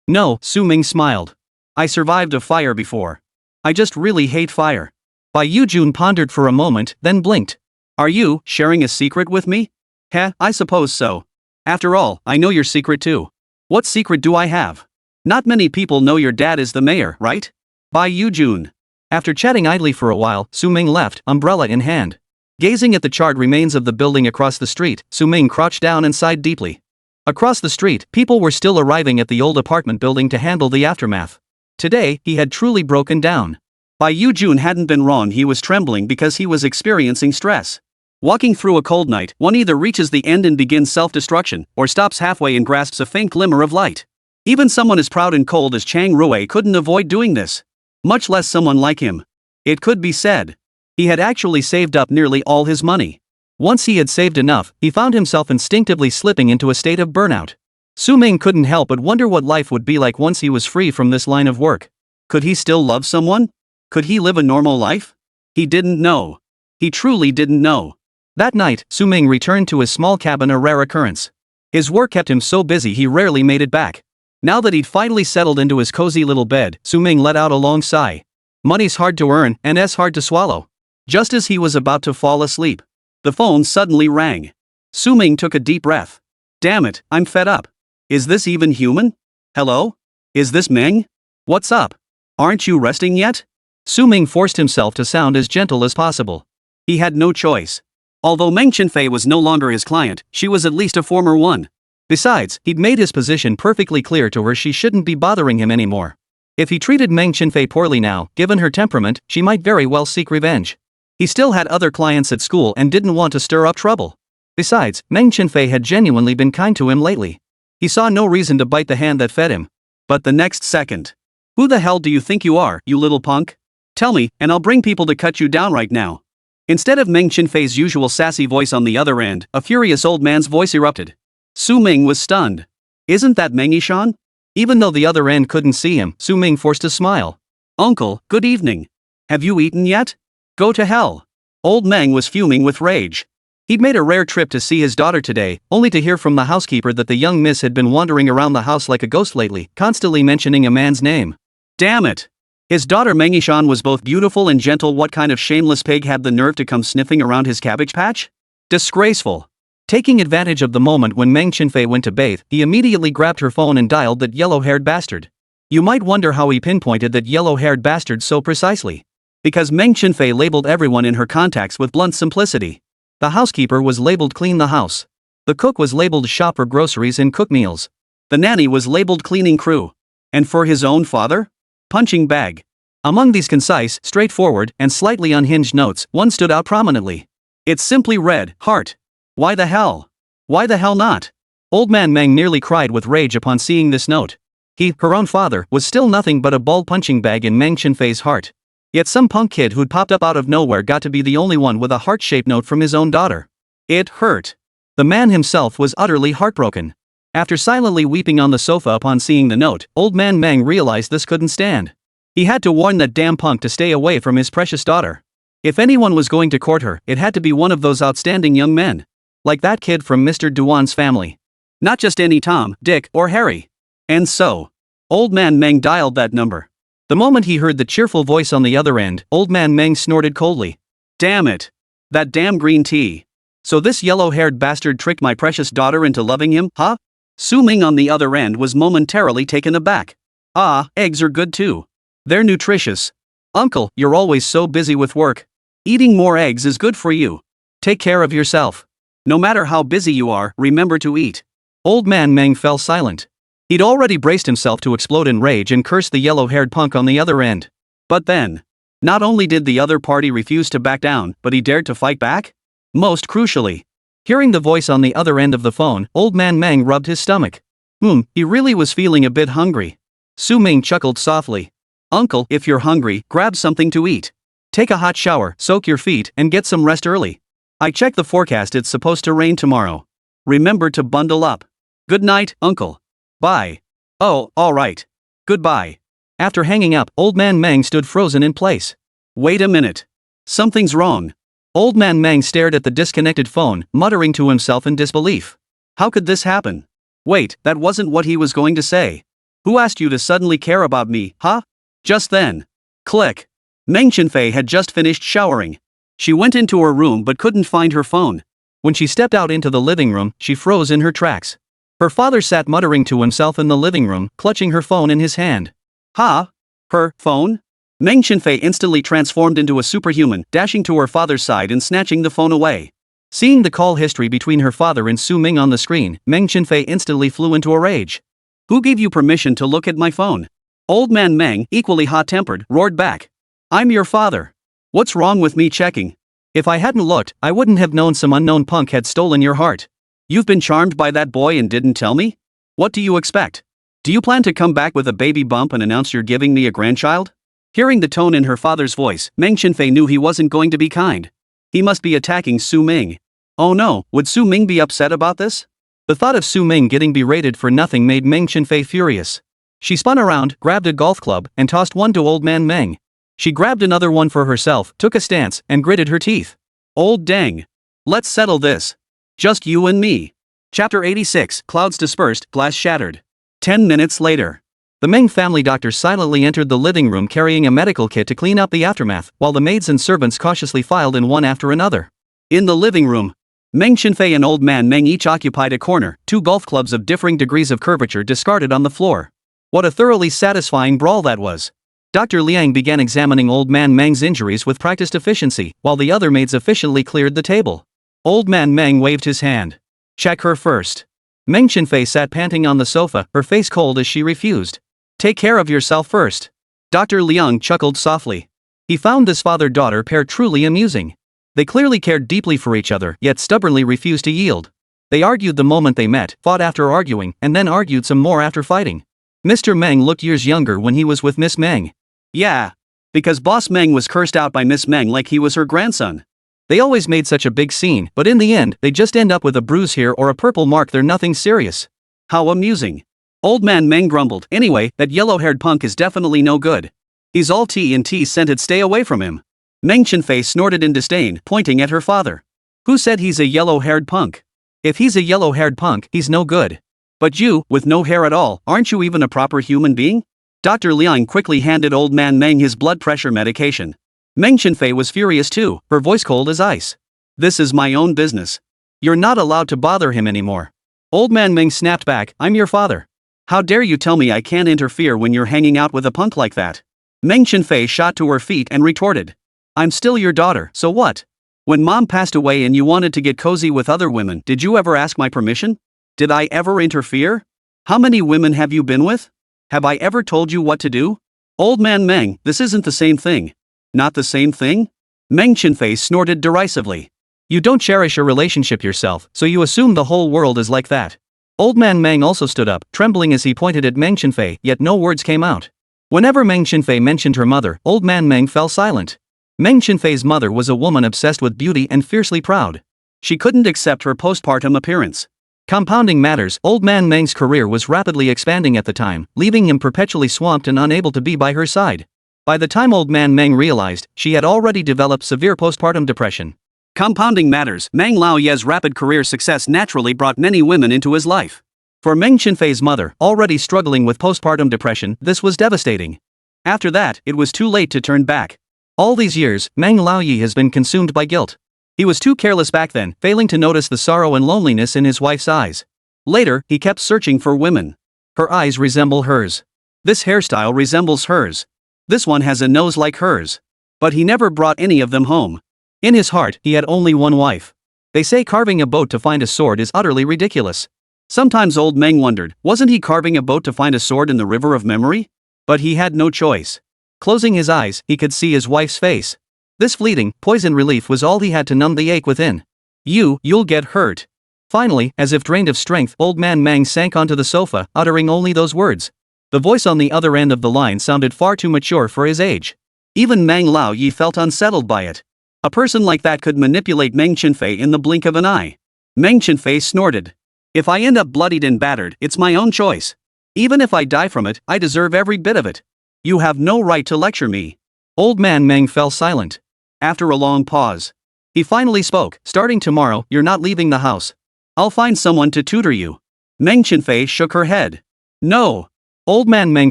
S1: No, Su Ming smiled. I survived a fire before. I just really hate fire. Bai Yujun pondered for a moment, then blinked. Are you sharing a secret with me? Heh, I suppose so. After all, I know your secret too. What secret do I have? Not many people know your dad is the mayor, right? Bai Yujun. After chatting idly for a while, Su Ming left, umbrella in hand. Gazing at the charred remains of the building across the street, Su Ming crouched down and sighed deeply. Across the street, people were still arriving at the old apartment building to handle the aftermath. Today, he had truly broken down. Bai Yujun hadn't been wrong. He was trembling because he was experiencing stress. Walking through a cold night, one either reaches the end and begins self-destruction, or stops halfway and grasps a faint glimmer of light. Even someone as proud and cold as Chang Rui couldn't avoid doing this. Much less someone like him. It could be said. He had actually saved up nearly all his money. Once he had saved enough, he found himself instinctively slipping into a state of burnout. Su Ming couldn't help but wonder what life would be like once he was free from this line of work. Could he still love someone? Could he live a normal life? He didn't know. He truly didn't know. That night, Su Ming returned to his small cabin, a rare occurrence. His work kept him so busy he rarely made it back. Now that he'd finally settled into his cozy little bed, Su Ming let out a long sigh. Money's hard to earn, and hard to swallow. Just as he was about to fall asleep, the phone suddenly rang. Su Ming took a deep breath. Damn it, I'm fed up. Is this even human? Hello? Is this Meng? What's up? Aren't you resting yet? Su Ming forced himself to sound as gentle as possible. He had no choice. Although Meng Chenfei was no longer his client, she was at least a former one. Besides, he'd made his position perfectly clear to her. She shouldn't be bothering him anymore. If he treated Meng Chenfei poorly now, given her temperament, she might very well seek revenge. He still had other clients at school and didn't want to stir up trouble. Besides, Meng Chenfei had genuinely been kind to him lately. He saw no reason to bite the hand that fed him. But the next second. Who the hell do you think you are, you little punk? Tell me, and I'll bring people to cut you down right now. Instead of Meng Chenfei's usual sassy voice on the other end, a furious old man's voice erupted. Su Ming was stunned. Isn't that Meng Yishan? Even though the other end couldn't see him, Su Ming forced a smile. Uncle, good evening. Have you eaten yet? Go to hell. Old Meng was fuming with rage. He'd made a rare trip to see his daughter today, only to hear from the housekeeper that the young miss had been wandering around the house like a ghost lately, constantly mentioning a man's name. Damn it. His daughter Meng Yishan was both beautiful and gentle. What kind of shameless pig had the nerve to come sniffing around his cabbage patch? Disgraceful. Taking advantage of the moment when Meng Chenfei went to bathe, he immediately grabbed her phone and dialed that yellow-haired bastard. You might wonder how he pinpointed that yellow-haired bastard so precisely. Because Meng Chenfei labeled everyone in her contacts with blunt simplicity. The housekeeper was labeled clean the house. The cook was labeled shop for groceries and cook meals. The nanny was labeled cleaning crew. And for his own father? Punching bag. Among these concise, straightforward, and slightly unhinged notes, one stood out prominently. It simply read, heart. Why the hell? Why the hell not? Old man Meng nearly cried with rage upon seeing this note. He, her own father, was still nothing but a bald punching bag in Meng Chenfei's heart. Yet some punk kid who'd popped up out of nowhere got to be the only one with a heart-shaped note from his own daughter. It hurt. The man himself was utterly heartbroken. After silently weeping on the sofa upon seeing the note, old man Meng realized this couldn't stand. He had to warn that damn punk to stay away from his precious daughter. If anyone was going to court her, it had to be one of those outstanding young men. Like that kid from Mr. Duan's family. Not just any Tom, Dick, or Harry. And so, old man Meng dialed that number. The moment he heard the cheerful voice on the other end, old man Meng snorted coldly. Damn it. That damn green tea. So this yellow-haired bastard tricked my precious daughter into loving him, huh? Su Ming on the other end was momentarily taken aback. Ah, eggs are good too. They're nutritious. Uncle, you're always so busy with work. Eating more eggs is good for you. Take care of yourself. No matter how busy you are, remember to eat. Old man Meng fell silent. He'd already braced himself to explode in rage and curse the yellow-haired punk on the other end. But then, not only did the other party refuse to back down, but he dared to fight back? Most crucially, hearing the voice on the other end of the phone, old man Meng rubbed his stomach. He really was feeling a bit hungry. Su Ming chuckled softly. Uncle, if you're hungry, grab something to eat. Take a hot shower, soak your feet, and get some rest early. I checked the forecast, it's supposed to rain tomorrow. Remember to bundle up. Good night, Uncle. Bye. Oh, alright. Goodbye. After hanging up, old man Meng stood frozen in place. Wait a minute. Something's wrong. Old man Meng stared at the disconnected phone, muttering to himself in disbelief. How could this happen? Wait, that wasn't what he was going to say. Who asked you to suddenly care about me, huh? Just then. Click. Meng Chenfei had just finished showering. She went into her room but couldn't find her phone. When she stepped out into the living room, she froze in her tracks. Her father sat muttering to himself in the living room, clutching her phone in his hand. Huh? Her phone? Meng Chenfei instantly transformed into a superhuman, dashing to her father's side and snatching the phone away. Seeing the call history between her father and Su Ming on the screen, Meng Chenfei instantly flew into a rage. Who gave you permission to look at my phone? Old man Meng, equally hot-tempered, roared back. I'm your father. What's wrong with me checking? If I hadn't looked, I wouldn't have known some unknown punk had stolen your heart. You've been charmed by that boy and didn't tell me? What do you expect? Do you plan to come back with a baby bump and announce you're giving me a grandchild? Hearing the tone in her father's voice, Meng Chenfei knew he wasn't going to be kind. He must be attacking Su Ming. Oh no, would Su Ming be upset about this? The thought of Su Ming getting berated for nothing made Meng Chenfei furious. She spun around, grabbed a golf club, and tossed one to old man Meng. She grabbed another one for herself, took a stance, and gritted her teeth. Old dang. Let's settle this. Just you and me. Chapter 86, Clouds dispersed, glass shattered. 10 minutes later. The Meng family doctor silently entered the living room carrying a medical kit to clean up the aftermath, while the maids and servants cautiously filed in one after another. In the living room, Meng Chenfei and old man Meng each occupied a corner, two golf clubs of differing degrees of curvature discarded on the floor. What a thoroughly satisfying brawl that was. Dr. Liang began examining old man Meng's injuries with practiced efficiency, while the other maids efficiently cleared the table. Old man Meng waved his hand. Check her first. Meng Chenfei sat panting on the sofa, her face cold as she refused. Take care of yourself first. Dr. Liang chuckled softly. He found this father-daughter pair truly amusing. They clearly cared deeply for each other, yet stubbornly refused to yield. They argued the moment they met, fought after arguing, and then argued some more after fighting. Mr. Meng looked years younger when he was with Miss Meng. Yeah. Because Boss Meng was cursed out by Miss Meng like he was her grandson. They always made such a big scene, but in the end, they just end up with a bruise here or a purple mark. They're nothing serious. How amusing. Old man Meng grumbled. Anyway, that yellow-haired punk is definitely no good. He's all tea and tea scented, stay away from him. Meng Chenfei snorted in disdain, pointing at her father. Who said he's a yellow-haired punk? If he's a yellow-haired punk, he's no good. But you, with no hair at all, aren't you even a proper human being? Dr. Liang quickly handed old man Meng his blood pressure medication. Meng Chenfei was furious too, her voice cold as ice. This is my own business. You're not allowed to bother him anymore. Old man Meng snapped back, I'm your father. How dare you tell me I can't interfere when you're hanging out with a punk like that? Meng Chenfei shot to her feet and retorted. I'm still your daughter, so what? When mom passed away and you wanted to get cozy with other women, did you ever ask my permission? Did I ever interfere? How many women have you been with? Have I ever told you what to do? Old man Meng, this isn't the same thing. Not the same thing? Meng Chenfei snorted derisively. You don't cherish a relationship yourself, so you assume the whole world is like that. Old man Meng also stood up, trembling as he pointed at Meng Chenfei, yet no words came out. Whenever Meng Chenfei mentioned her mother, old man Meng fell silent. Meng Chenfei's mother was a woman obsessed with beauty and fiercely proud. She couldn't accept her postpartum appearance. Compounding matters, old man Meng's career was rapidly expanding at the time, leaving him perpetually swamped and unable to be by her side. By the time old man Meng realized, she had already developed severe postpartum depression. Compounding matters, Meng Laoye's rapid career success naturally brought many women into his life. For Meng Chenfei's mother, already struggling with postpartum depression, this was devastating. After that, it was too late to turn back. All these years, Meng Laoye has been consumed by guilt. He was too careless back then, failing to notice the sorrow and loneliness in his wife's eyes. Later, he kept searching for women. Her eyes resemble hers. This hairstyle resembles hers. This one has a nose like hers. But he never brought any of them home. In his heart, he had only one wife. They say carving a boat to find a sword is utterly ridiculous. Sometimes old Meng wondered, wasn't he carving a boat to find a sword in the river of memory? But he had no choice. Closing his eyes, he could see his wife's face. This fleeting, poison relief was all he had to numb the ache within. You'll get hurt. Finally, as if drained of strength, old man Meng sank onto the sofa, uttering only those words. The voice on the other end of the line sounded far too mature for his age. Even Meng Laoye felt unsettled by it. A person like that could manipulate Meng Chenfei in the blink of an eye. Meng Chenfei snorted. If I end up bloodied and battered, it's my own choice. Even if I die from it, I deserve every bit of it. You have no right to lecture me. Old man Meng fell silent. After a long pause, he finally spoke, starting tomorrow, you're not leaving the house. I'll find someone to tutor you. Meng Chenfei shook her head. No. Old man Meng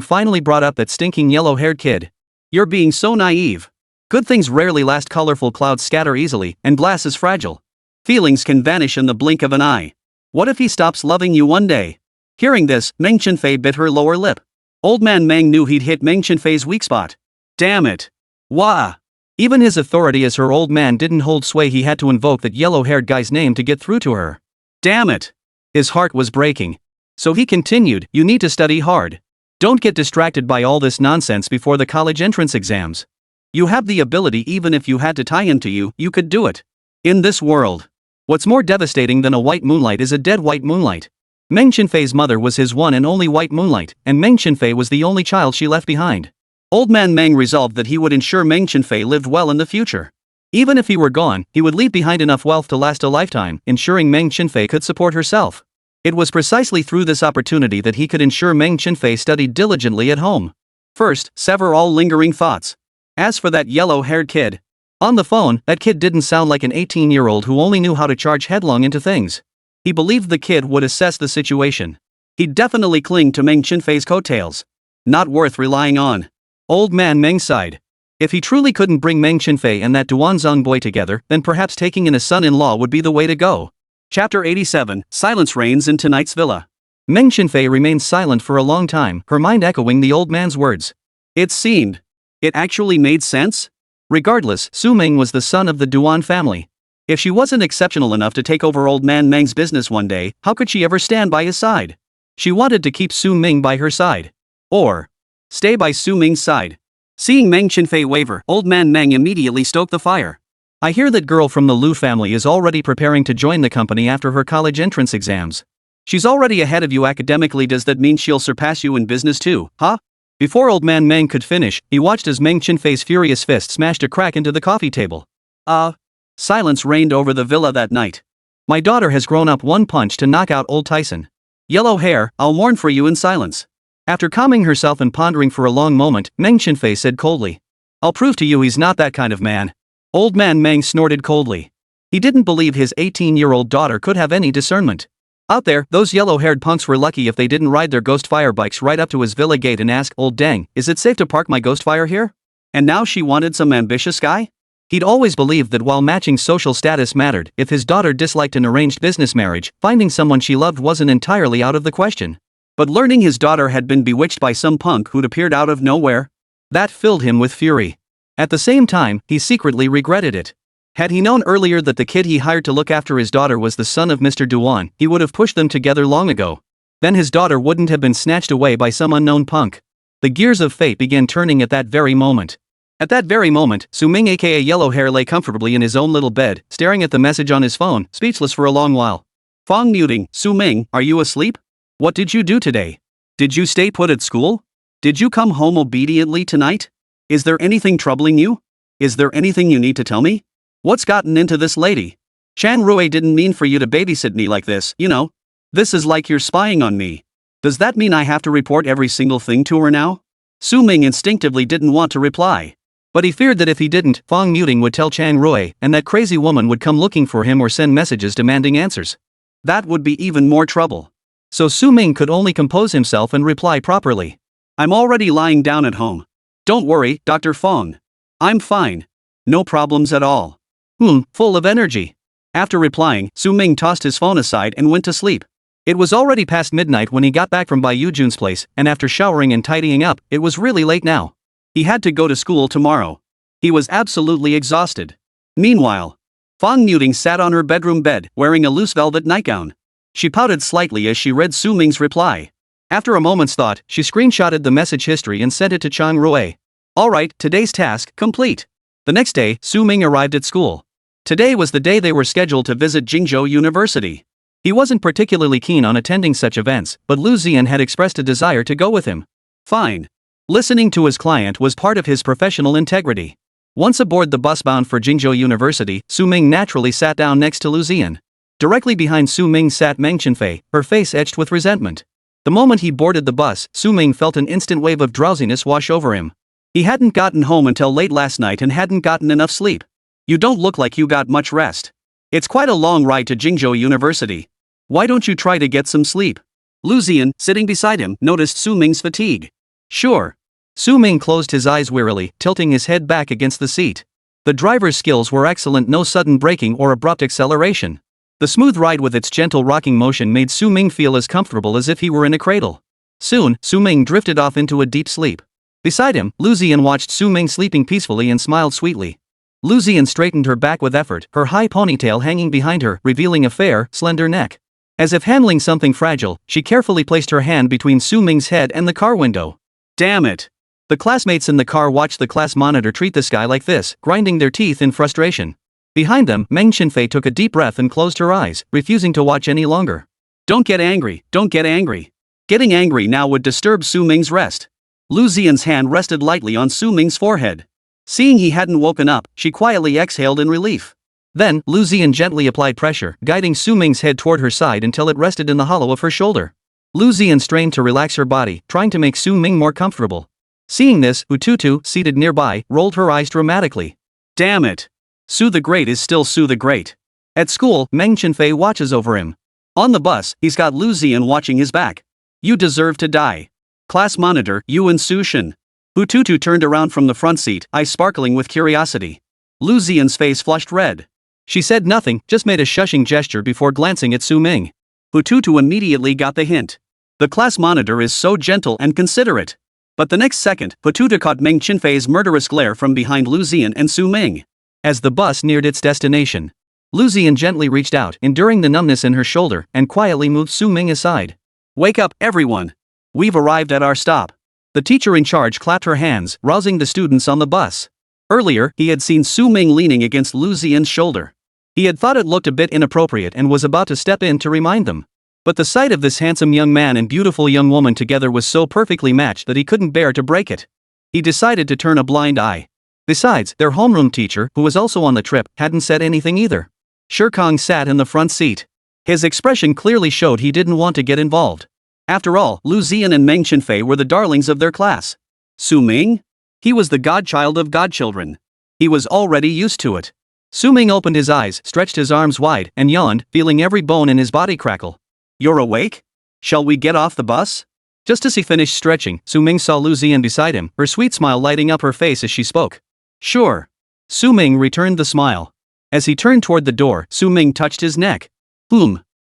S1: finally brought up that stinking yellow-haired kid. You're being so naive. Good things rarely last, colorful clouds scatter easily, and glass is fragile. Feelings can vanish in the blink of an eye. What if he stops loving you one day? Hearing this, Meng Chenfei bit her lower lip. Old man Meng knew he'd hit Meng Chenfei's weak spot. Damn it. Wah! Even his authority as her old man didn't hold sway. He had to invoke that yellow-haired guy's name to get through to her. Damn it! His heart was breaking. So he continued, you need to study hard. Don't get distracted by all this nonsense before the college entrance exams. You have the ability. Even if you had to tie him to you, you could do it. In this world, what's more devastating than a white moonlight is a dead white moonlight. Meng Chenfei's mother was his one and only white moonlight, and Meng Chenfei was the only child she left behind. Old man Meng resolved that he would ensure Meng Chenfei lived well in the future. Even if he were gone, he would leave behind enough wealth to last a lifetime, ensuring Meng Chenfei could support herself. It was precisely through this opportunity that he could ensure Meng Chenfei studied diligently at home. First, sever all lingering thoughts. As for that yellow-haired kid. On the phone, that kid didn't sound like an 18-year-old who only knew how to charge headlong into things. He believed the kid would assess the situation. He'd definitely cling to Meng Chenfei's coattails. Not worth relying on. Old man Meng sighed. If he truly couldn't bring Meng Chenfei and that Duan Jixin boy together, then perhaps taking in a son-in-law would be the way to go. Chapter 87, Silence reigns in tonight's villa. Meng Chenfei remained silent for a long time, her mind echoing the old man's words. It actually made sense? Regardless, Su Ming was the son of the Duan family. If she wasn't exceptional enough to take over old man Meng's business one day, how could she ever stand by his side? She wanted to keep Su Ming by her side. Or stay by Su Ming's side. Seeing Meng Chenfei waver, old man Meng immediately stoked the fire. I hear that girl from the Lu family is already preparing to join the company after her college entrance exams. She's already ahead of you academically. Does that mean she'll surpass you in business too, huh? Before old man Meng could finish, he watched as Meng Chenfei's furious fist smashed a crack into the coffee table. Silence reigned over the villa that night. My daughter has grown up one punch to knock out old Tyson. Yellow hair, I'll mourn for you in silence. After calming herself and pondering for a long moment, Meng Chenfei said coldly. I'll prove to you he's not that kind of man. Old man Meng snorted coldly. He didn't believe his 18-year-old daughter could have any discernment. Out there, those yellow-haired punks were lucky if they didn't ride their ghost fire bikes right up to his villa gate and ask, "Old dang, is it safe to park my ghost fire here?" And now she wanted some ambitious guy? He'd always believed that while matching social status mattered, if his daughter disliked an arranged business marriage, finding someone she loved wasn't entirely out of the question. But learning his daughter had been bewitched by some punk who'd appeared out of nowhere? That filled him with fury. At the same time, he secretly regretted it. Had he known earlier that the kid he hired to look after his daughter was the son of Mr. Duan, he would have pushed them together long ago. Then his daughter wouldn't have been snatched away by some unknown punk. The gears of fate began turning at that very moment. At that very moment, Su Ming aka Yellow Hair lay comfortably in his own little bed, staring at the message on his phone, speechless for a long while. Fong muting, Su Ming, are you asleep? What did you do today? Did you stay put at school? Did you come home obediently tonight? Is there anything troubling you? Is there anything you need to tell me? What's gotten into this lady? Chang Rui didn't mean for you to babysit me like this, you know. This is like you're spying on me. Does that mean I have to report every single thing to her now? Su Ming instinctively didn't want to reply. But he feared that if he didn't, Fong muting would tell Chang Rui, and that crazy woman would come looking for him or send messages demanding answers. That would be even more trouble. So Su Ming could only compose himself and reply properly. I'm already lying down at home. Don't worry, Dr. Fong. I'm fine. No problems at all. Full of energy. After replying, Su Ming tossed his phone aside and went to sleep. It was already past midnight when he got back from Bai Yujun's place, and after showering and tidying up, it was really late now. He had to go to school tomorrow. He was absolutely exhausted. Meanwhile, Fong muting sat on her bedroom bed, wearing a loose velvet nightgown. She pouted slightly as she read Su Ming's reply. After a moment's thought, she screenshotted the message history and sent it to Chang Rui. Alright, today's task complete. The next day, Su Ming arrived at school. Today was the day they were scheduled to visit Jingzhou University. He wasn't particularly keen on attending such events, but Lu Zian had expressed a desire to go with him. Fine. Listening to his client was part of his professional integrity. Once aboard the bus bound for Jingzhou University, Su Ming naturally sat down next to Lu Zian. Directly behind Su Ming sat Meng Chenfei, her face etched with resentment. The moment he boarded the bus, Su Ming felt an instant wave of drowsiness wash over him. He hadn't gotten home until late last night and hadn't gotten enough sleep. You don't look like you got much rest. It's quite a long ride to Jingzhou University. Why don't you try to get some sleep? Lu Zian, sitting beside him, noticed Su Ming's fatigue. Sure. Su Ming closed his eyes wearily, tilting his head back against the seat. The driver's skills were excellent, no sudden braking or abrupt acceleration. The smooth ride with its gentle rocking motion made Su Ming feel as comfortable as if he were in a cradle. Soon, Su Ming drifted off into a deep sleep. Beside him, Lu Zian watched Su Ming sleeping peacefully and smiled sweetly. Lu Zian straightened her back with effort, her high ponytail hanging behind her, revealing a fair, slender neck. As if handling something fragile, she carefully placed her hand between Su Ming's head and the car window. Damn it! The classmates in the car watched the class monitor treat this guy like this, grinding their teeth in frustration. Behind them, Meng Chenfei took a deep breath and closed her eyes, refusing to watch any longer. Don't get angry, don't get angry. Getting angry now would disturb Su Ming's rest. Lu Zian's hand rested lightly on Su Ming's forehead. Seeing he hadn't woken up, she quietly exhaled in relief. Then, Lu Zian gently applied pressure, guiding Su Ming's head toward her side until it rested in the hollow of her shoulder. Lu Zian strained to relax her body, trying to make Su Ming more comfortable. Seeing this, Ututu, seated nearby, rolled her eyes dramatically. Damn it! Su the Great is still Su the Great. At school, Meng Chenfei watches over him. On the bus, he's got Lu Zian watching his back. You deserve to die. Class monitor, Yuan Sushin. Ututu turned around from the front seat, eyes sparkling with curiosity. Lu Zian's face flushed red. She said nothing, just made a shushing gesture before glancing at Su Ming. Ututu immediately got the hint. The class monitor is so gentle and considerate. But the next second, Ututu caught Meng Chenfei's murderous glare from behind Lu Zian and Su Ming. As the bus neared its destination, Lu Zian gently reached out, enduring the numbness in her shoulder, and quietly moved Su Ming aside. Wake up, everyone! We've arrived at our stop. The teacher in charge clapped her hands, rousing the students on the bus. Earlier, he had seen Su Ming leaning against Lu Zian's shoulder. He had thought it looked a bit inappropriate and was about to step in to remind them. But the sight of this handsome young man and beautiful young woman together was so perfectly matched that he couldn't bear to break it. He decided to turn a blind eye. Besides, their homeroom teacher, who was also on the trip, hadn't said anything either. Shirkong sat in the front seat. His expression clearly showed he didn't want to get involved. After all, Lu Zian and Meng Chenfei were the darlings of their class. Su Ming? He was the godchild of godchildren. He was already used to it. Su Ming opened his eyes, stretched his arms wide, and yawned, feeling every bone in his body crackle. You're awake? Shall we get off the bus? Just as he finished stretching, Su Ming saw Lu Ziyan beside him, her sweet smile lighting up her face as she spoke. Sure. Su Ming returned the smile. As he turned toward the door, Su Ming touched his neck.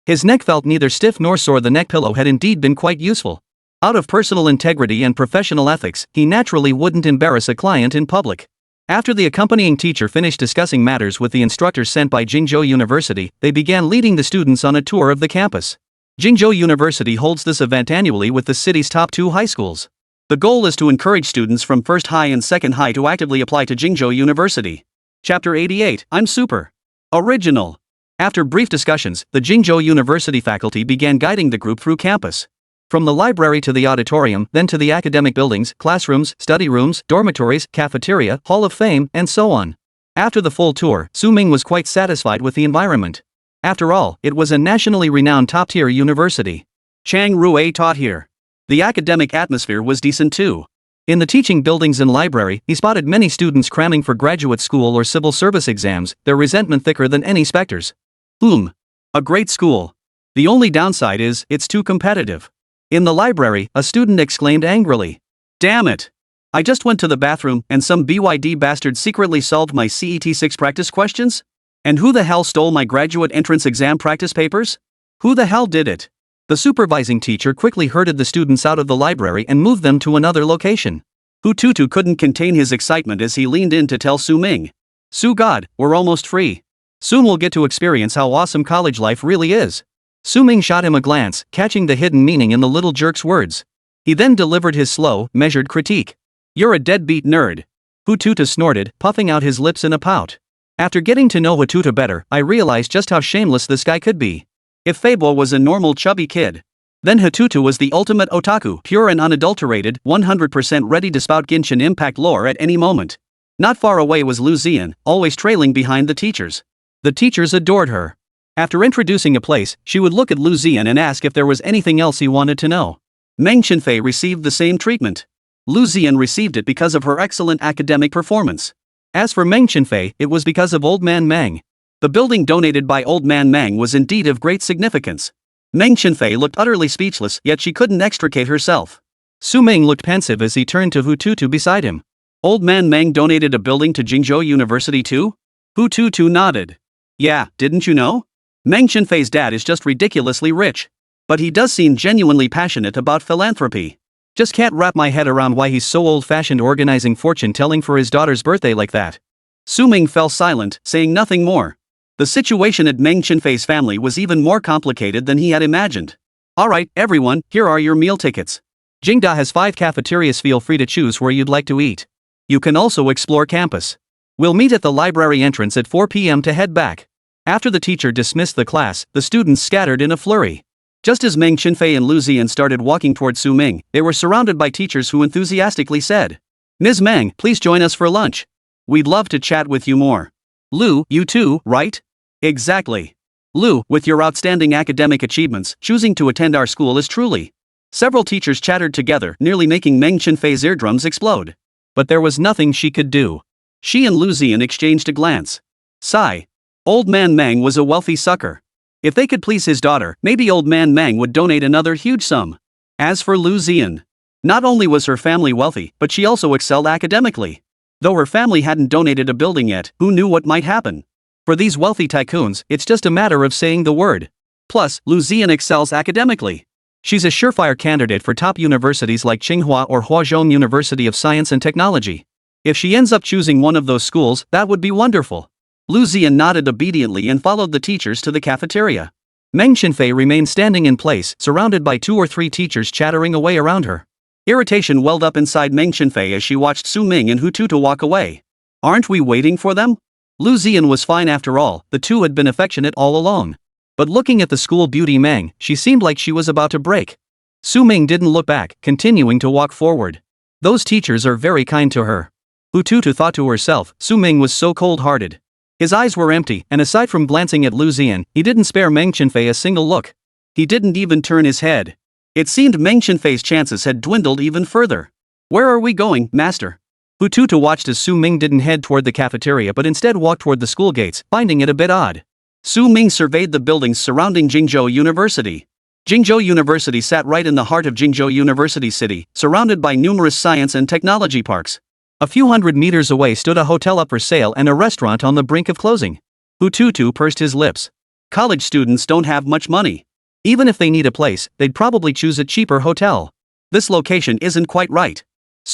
S1: His neck felt neither stiff nor sore. The neck pillow had indeed been quite useful. Out of personal integrity and professional ethics, he naturally wouldn't embarrass a client in public. After the accompanying teacher finished discussing matters with the instructors sent by Jingzhou University, they began leading the students on a tour of the campus. Jingzhou University holds this event annually with the city's top 2 high schools. The goal is to encourage students from first high and second high to actively apply to Jingzhou University. Chapter 88, I'm Super Original. After brief discussions, the Jingzhou University faculty began guiding the group through campus. From the library to the auditorium, then to the academic buildings, classrooms, study rooms, dormitories, cafeteria, Hall of Fame, and so on. After the full tour, Su Ming was quite satisfied with the environment. After all, it was a nationally renowned top-tier university. Chang Rui taught here. The academic atmosphere was decent too. In the teaching buildings and library, he spotted many students cramming for graduate school or civil service exams, their resentment thicker than any specters. A great school. The only downside is, it's too competitive. In the library, a student exclaimed angrily. Damn it! I just went to the bathroom and some BYD bastard secretly solved my CET6 practice questions? And who the hell stole my graduate entrance exam practice papers? Who the hell did it? The supervising teacher quickly herded the students out of the library and moved them to another location. Hu Tutu couldn't contain his excitement as he leaned in to tell Su Ming. Su God, we're almost free. Soon we'll get to experience how awesome college life really is. Su Ming shot him a glance, catching the hidden meaning in the little jerk's words. He then delivered his slow, measured critique. You're a deadbeat nerd. Hu Tutu snorted, puffing out his lips in a pout. After getting to know Hu Tutu better, I realized just how shameless this guy could be. If Feibo was a normal chubby kid, then Hu Tutu was the ultimate otaku, pure and unadulterated, 100% ready to spout Genshin Impact lore at any moment. Not far away was Lu Ziyan, always trailing behind the teachers. The teachers adored her. After introducing a place, she would look at Lu Ziyan and ask if there was anything else he wanted to know. Meng Chenfei received the same treatment. Lu Ziyan received it because of her excellent academic performance. As for Meng Chenfei, it was because of Old Man Meng. The building donated by Old Man Meng was indeed of great significance. Meng Chenfei looked utterly speechless, yet she couldn't extricate herself. Su Ming looked pensive as he turned to Hu Tutu beside him. Old Man Meng donated a building to Jingzhou University too? Hu Tutu nodded. Yeah, didn't you know? Meng Chenfei's dad is just ridiculously rich. But he does seem genuinely passionate about philanthropy. Just can't wrap my head around why he's so old-fashioned organizing fortune-telling for his daughter's birthday like that. Su Ming fell silent, saying nothing more. The situation at Meng Chenfei's family was even more complicated than he had imagined. Alright, everyone, here are your meal tickets. Jingda has 5 cafeterias. Feel free to choose where you'd like to eat. You can also explore campus. We'll meet at the library entrance at 4 p.m. to head back. After the teacher dismissed the class, the students scattered in a flurry. Just as Meng Chenfei and Lu Ziyan started walking toward Su Ming, they were surrounded by teachers who enthusiastically said, Ms. Meng, please join us for lunch. We'd love to chat with you more. Lu, you too, right? Exactly. Lu, with your outstanding academic achievements, choosing to attend our school is truly. Several teachers chattered together, nearly making Meng Chenfei's eardrums explode. But there was nothing she could do. She and Lu Ziyan exchanged a glance. Sigh. Old Man Meng was a wealthy sucker. If they could please his daughter, maybe Old Man Meng would donate another huge sum. As for Lu Ziyan, not only was her family wealthy, but she also excelled academically. Though her family hadn't donated a building yet, who knew what might happen? For these wealthy tycoons, it's just a matter of saying the word. Plus, Lu Ziyan excels academically. She's a surefire candidate for top universities like Tsinghua or Huazhong University of Science and Technology. If she ends up choosing one of those schools, that would be wonderful. Lu Ziyan nodded obediently and followed the teachers to the cafeteria. Meng Chenfei remained standing in place, surrounded by 2 or 3 teachers chattering away around her. Irritation welled up inside Meng Chenfei as she watched Su Ming and Hu Tutu walk away. Aren't we waiting for them? Lu Ziyan was fine after all, the two had been affectionate all along. But looking at the school beauty Meng, she seemed like she was about to break. Su Ming didn't look back, continuing to walk forward. Those teachers are very kind to her. Hu Tutu thought to herself, Su Ming was so cold-hearted. His eyes were empty, and aside from glancing at Lu Ziyan, he didn't spare Meng Chenfei a single look. He didn't even turn his head. It seemed Meng Chenfei's chances had dwindled even further. Where are we going, master? Hu Tutu watched as Su Ming didn't head toward the cafeteria but instead walked toward the school gates, finding it a bit odd. Su Ming surveyed the buildings surrounding Jingzhou University. Jingzhou University sat right in the heart of Jingzhou University City, surrounded by numerous science and technology parks. A few hundred meters away stood a hotel up for sale and a restaurant on the brink of closing. Hututu pursed his lips. College students don't have much money. Even if they need a place, they'd probably choose a cheaper hotel. This location isn't quite right.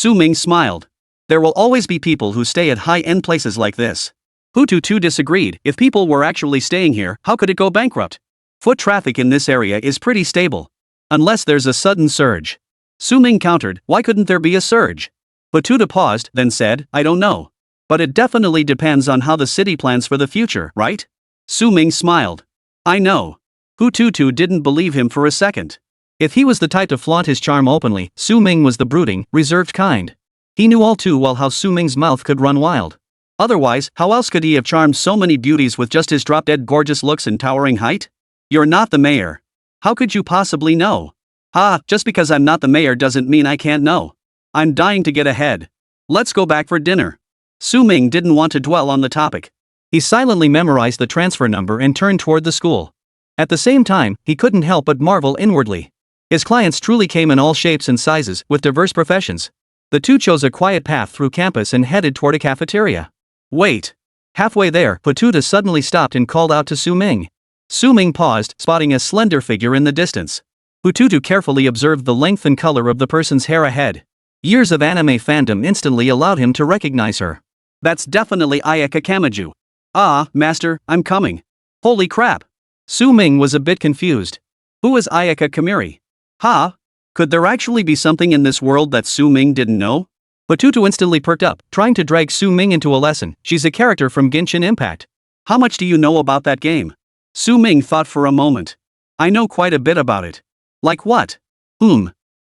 S1: Ming smiled. There will always be people who stay at high-end places like this. Hututu disagreed. If people were actually staying here, how could it go bankrupt? Foot traffic in this area is pretty stable. Unless there's a sudden surge. Ming countered, why couldn't there be a surge? Hututu paused, then said, I don't know. But it definitely depends on how the city plans for the future, right? Ming smiled. I know. Hututu didn't believe him for a second. If he was the type to flaunt his charm openly, Ming was the brooding, reserved kind. He knew all too well how Ming's mouth could run wild. Otherwise, how else could he have charmed so many beauties with just his drop-dead gorgeous looks and towering height? You're not the mayor. How could you possibly know? Just because I'm not the mayor doesn't mean I can't know. I'm dying to get ahead. Let's go back for dinner. Ming didn't want to dwell on the topic. He silently memorized the transfer number and turned toward the school. At the same time, he couldn't help but marvel inwardly. His clients truly came in all shapes and sizes, with diverse professions. The two chose a quiet path through campus and headed toward a cafeteria. Wait. Halfway there, Hututu suddenly stopped and called out to Ming. Ming paused, spotting a slender figure in the distance. Hututu carefully observed the length and color of the person's hair ahead. Years of anime fandom instantly allowed him to recognize her. That's definitely Ayaka Kamiju. Master, I'm coming. Holy crap. Ming was a bit confused. Who is Ayaka Kamiri? Could there actually be something in this world that Ming didn't know? Hututu instantly perked up, trying to drag Ming into a lesson. She's a character from Genshin Impact. How much do you know about that game? Ming thought for a moment. I know quite a bit about it. Like what?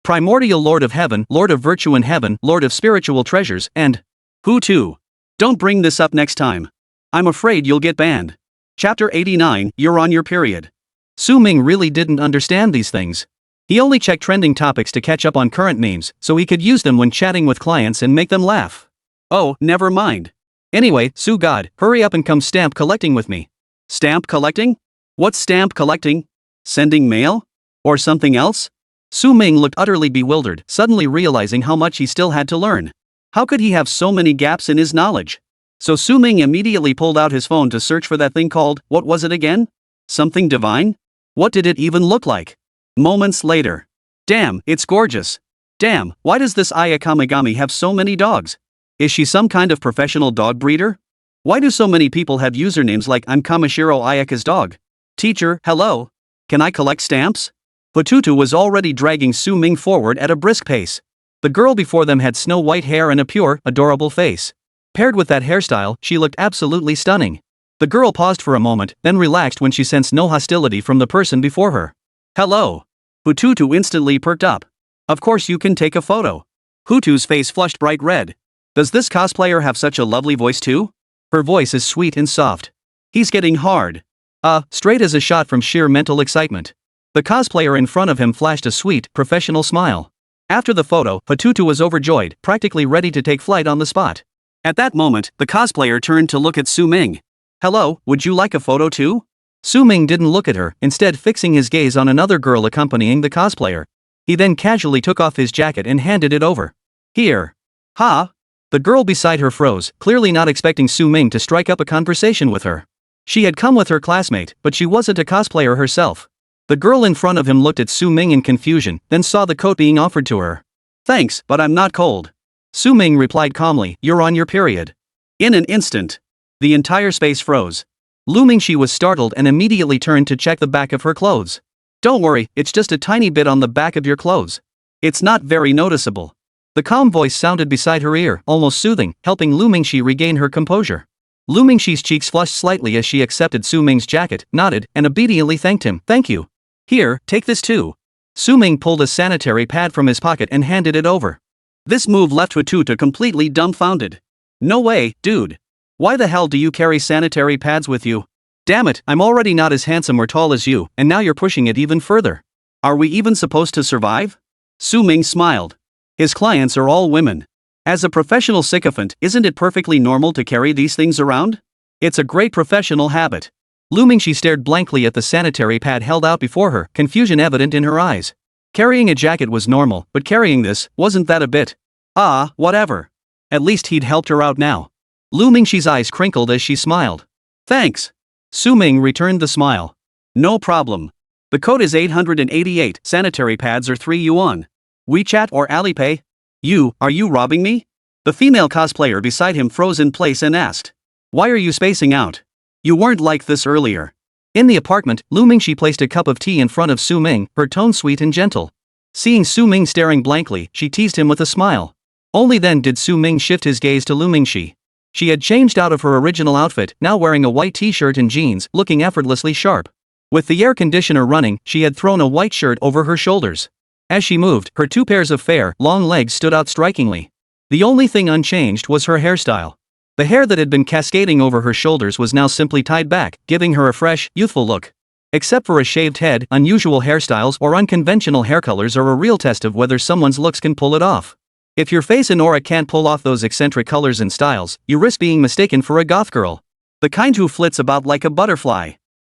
S1: Primordial Lord of Heaven, Lord of Virtue in Heaven, Lord of Spiritual Treasures, and... Hutu. Don't bring this up next time. I'm afraid you'll get banned. Chapter 89, You're on your period. Ming really didn't understand these things. He only checked trending topics to catch up on current memes, so he could use them when chatting with clients and make them laugh. Oh, never mind. Anyway, God, hurry up and come stamp collecting with me. Stamp collecting? What's stamp collecting? Sending mail? Or something else? Ming looked utterly bewildered, suddenly realizing how much he still had to learn. How could he have so many gaps in his knowledge? So Ming immediately pulled out his phone to search for that thing called, what was it again? Something divine? What did it even look like? Moments later. Damn, it's gorgeous. Damn, why does this Ayaka Megami have so many dogs? Is she some kind of professional dog breeder? Why do so many people have usernames like I'm Kamishiro Ayaka's dog? Teacher, hello? Can I collect stamps? Hututu was already dragging Ming forward at a brisk pace. The girl before them had snow-white hair and a pure, adorable face. Paired with that hairstyle, she looked absolutely stunning. The girl paused for a moment, then relaxed when she sensed no hostility from the person before her. Hello. Hututu instantly perked up. Of course you can take a photo. Hutu's face flushed bright red. Does this cosplayer have such a lovely voice too? Her voice is sweet and soft. He's getting hard. Straight as a shot from sheer mental excitement. The cosplayer in front of him flashed a sweet, professional smile. After the photo, Hututu was overjoyed, practically ready to take flight on the spot. At that moment, the cosplayer turned to look at Ming. Hello, would you like a photo too? Ming didn't look at her, instead fixing his gaze on another girl accompanying the cosplayer. He then casually took off his jacket and handed it over. Here. The girl beside her froze, clearly not expecting Ming to strike up a conversation with her. She had come with her classmate, but she wasn't a cosplayer herself. The girl in front of him looked at Ming in confusion, then saw the coat being offered to her. Thanks, but I'm not cold. Ming replied calmly, you're on your period. In an instant. The entire space froze. Ming was startled and immediately turned to check the back of her clothes. Don't worry, it's just a tiny bit on the back of your clothes. It's not very noticeable. The calm voice sounded beside her ear, almost soothing, helping Ming regain her composure. Ming's cheeks flushed slightly as she accepted Ming's jacket, nodded, and obediently thanked him. Thank you. Here, take this too. Ming pulled a sanitary pad from his pocket and handed it over. This move left Hututu completely dumbfounded. No way, dude. Why the hell do you carry sanitary pads with you? Damn it, I'm already not as handsome or tall as you, and now you're pushing it even further. Are we even supposed to survive? Ming smiled. His clients are all women. As a professional sycophant, isn't it perfectly normal to carry these things around? It's a great professional habit. Lu Mingxi stared blankly at the sanitary pad held out before her, confusion evident in her eyes. Carrying a jacket was normal, but carrying this, wasn't that a bit? Ah, whatever. At least he'd helped her out now. Lu Mingxi's eyes crinkled as she smiled. Thanks. Su Ming returned the smile. No problem. The code is 888, sanitary pads are 3 yuan. WeChat or Alipay? Are you robbing me? The female cosplayer beside him froze in place and asked. Why are you spacing out? You weren't like this earlier. In the apartment, Lu Mingxi placed a cup of tea in front of Su Ming, her tone sweet and gentle. Seeing Su Ming staring blankly, she teased him with a smile. Only then did Su Ming shift his gaze to Lu Mingxi. She had changed out of her original outfit, now wearing a white t-shirt and jeans, looking effortlessly sharp. With the air conditioner running, she had thrown a white shirt over her shoulders. As she moved, her 2 pairs of fair, long legs stood out strikingly. The only thing unchanged was her hairstyle. The hair that had been cascading over her shoulders was now simply tied back, giving her a fresh, youthful look. Except for a shaved head, unusual hairstyles or unconventional hair colors are a real test of whether someone's looks can pull it off. If your face and aura can't pull off those eccentric colors and styles, you risk being mistaken for a goth girl. The kind who flits about like a butterfly.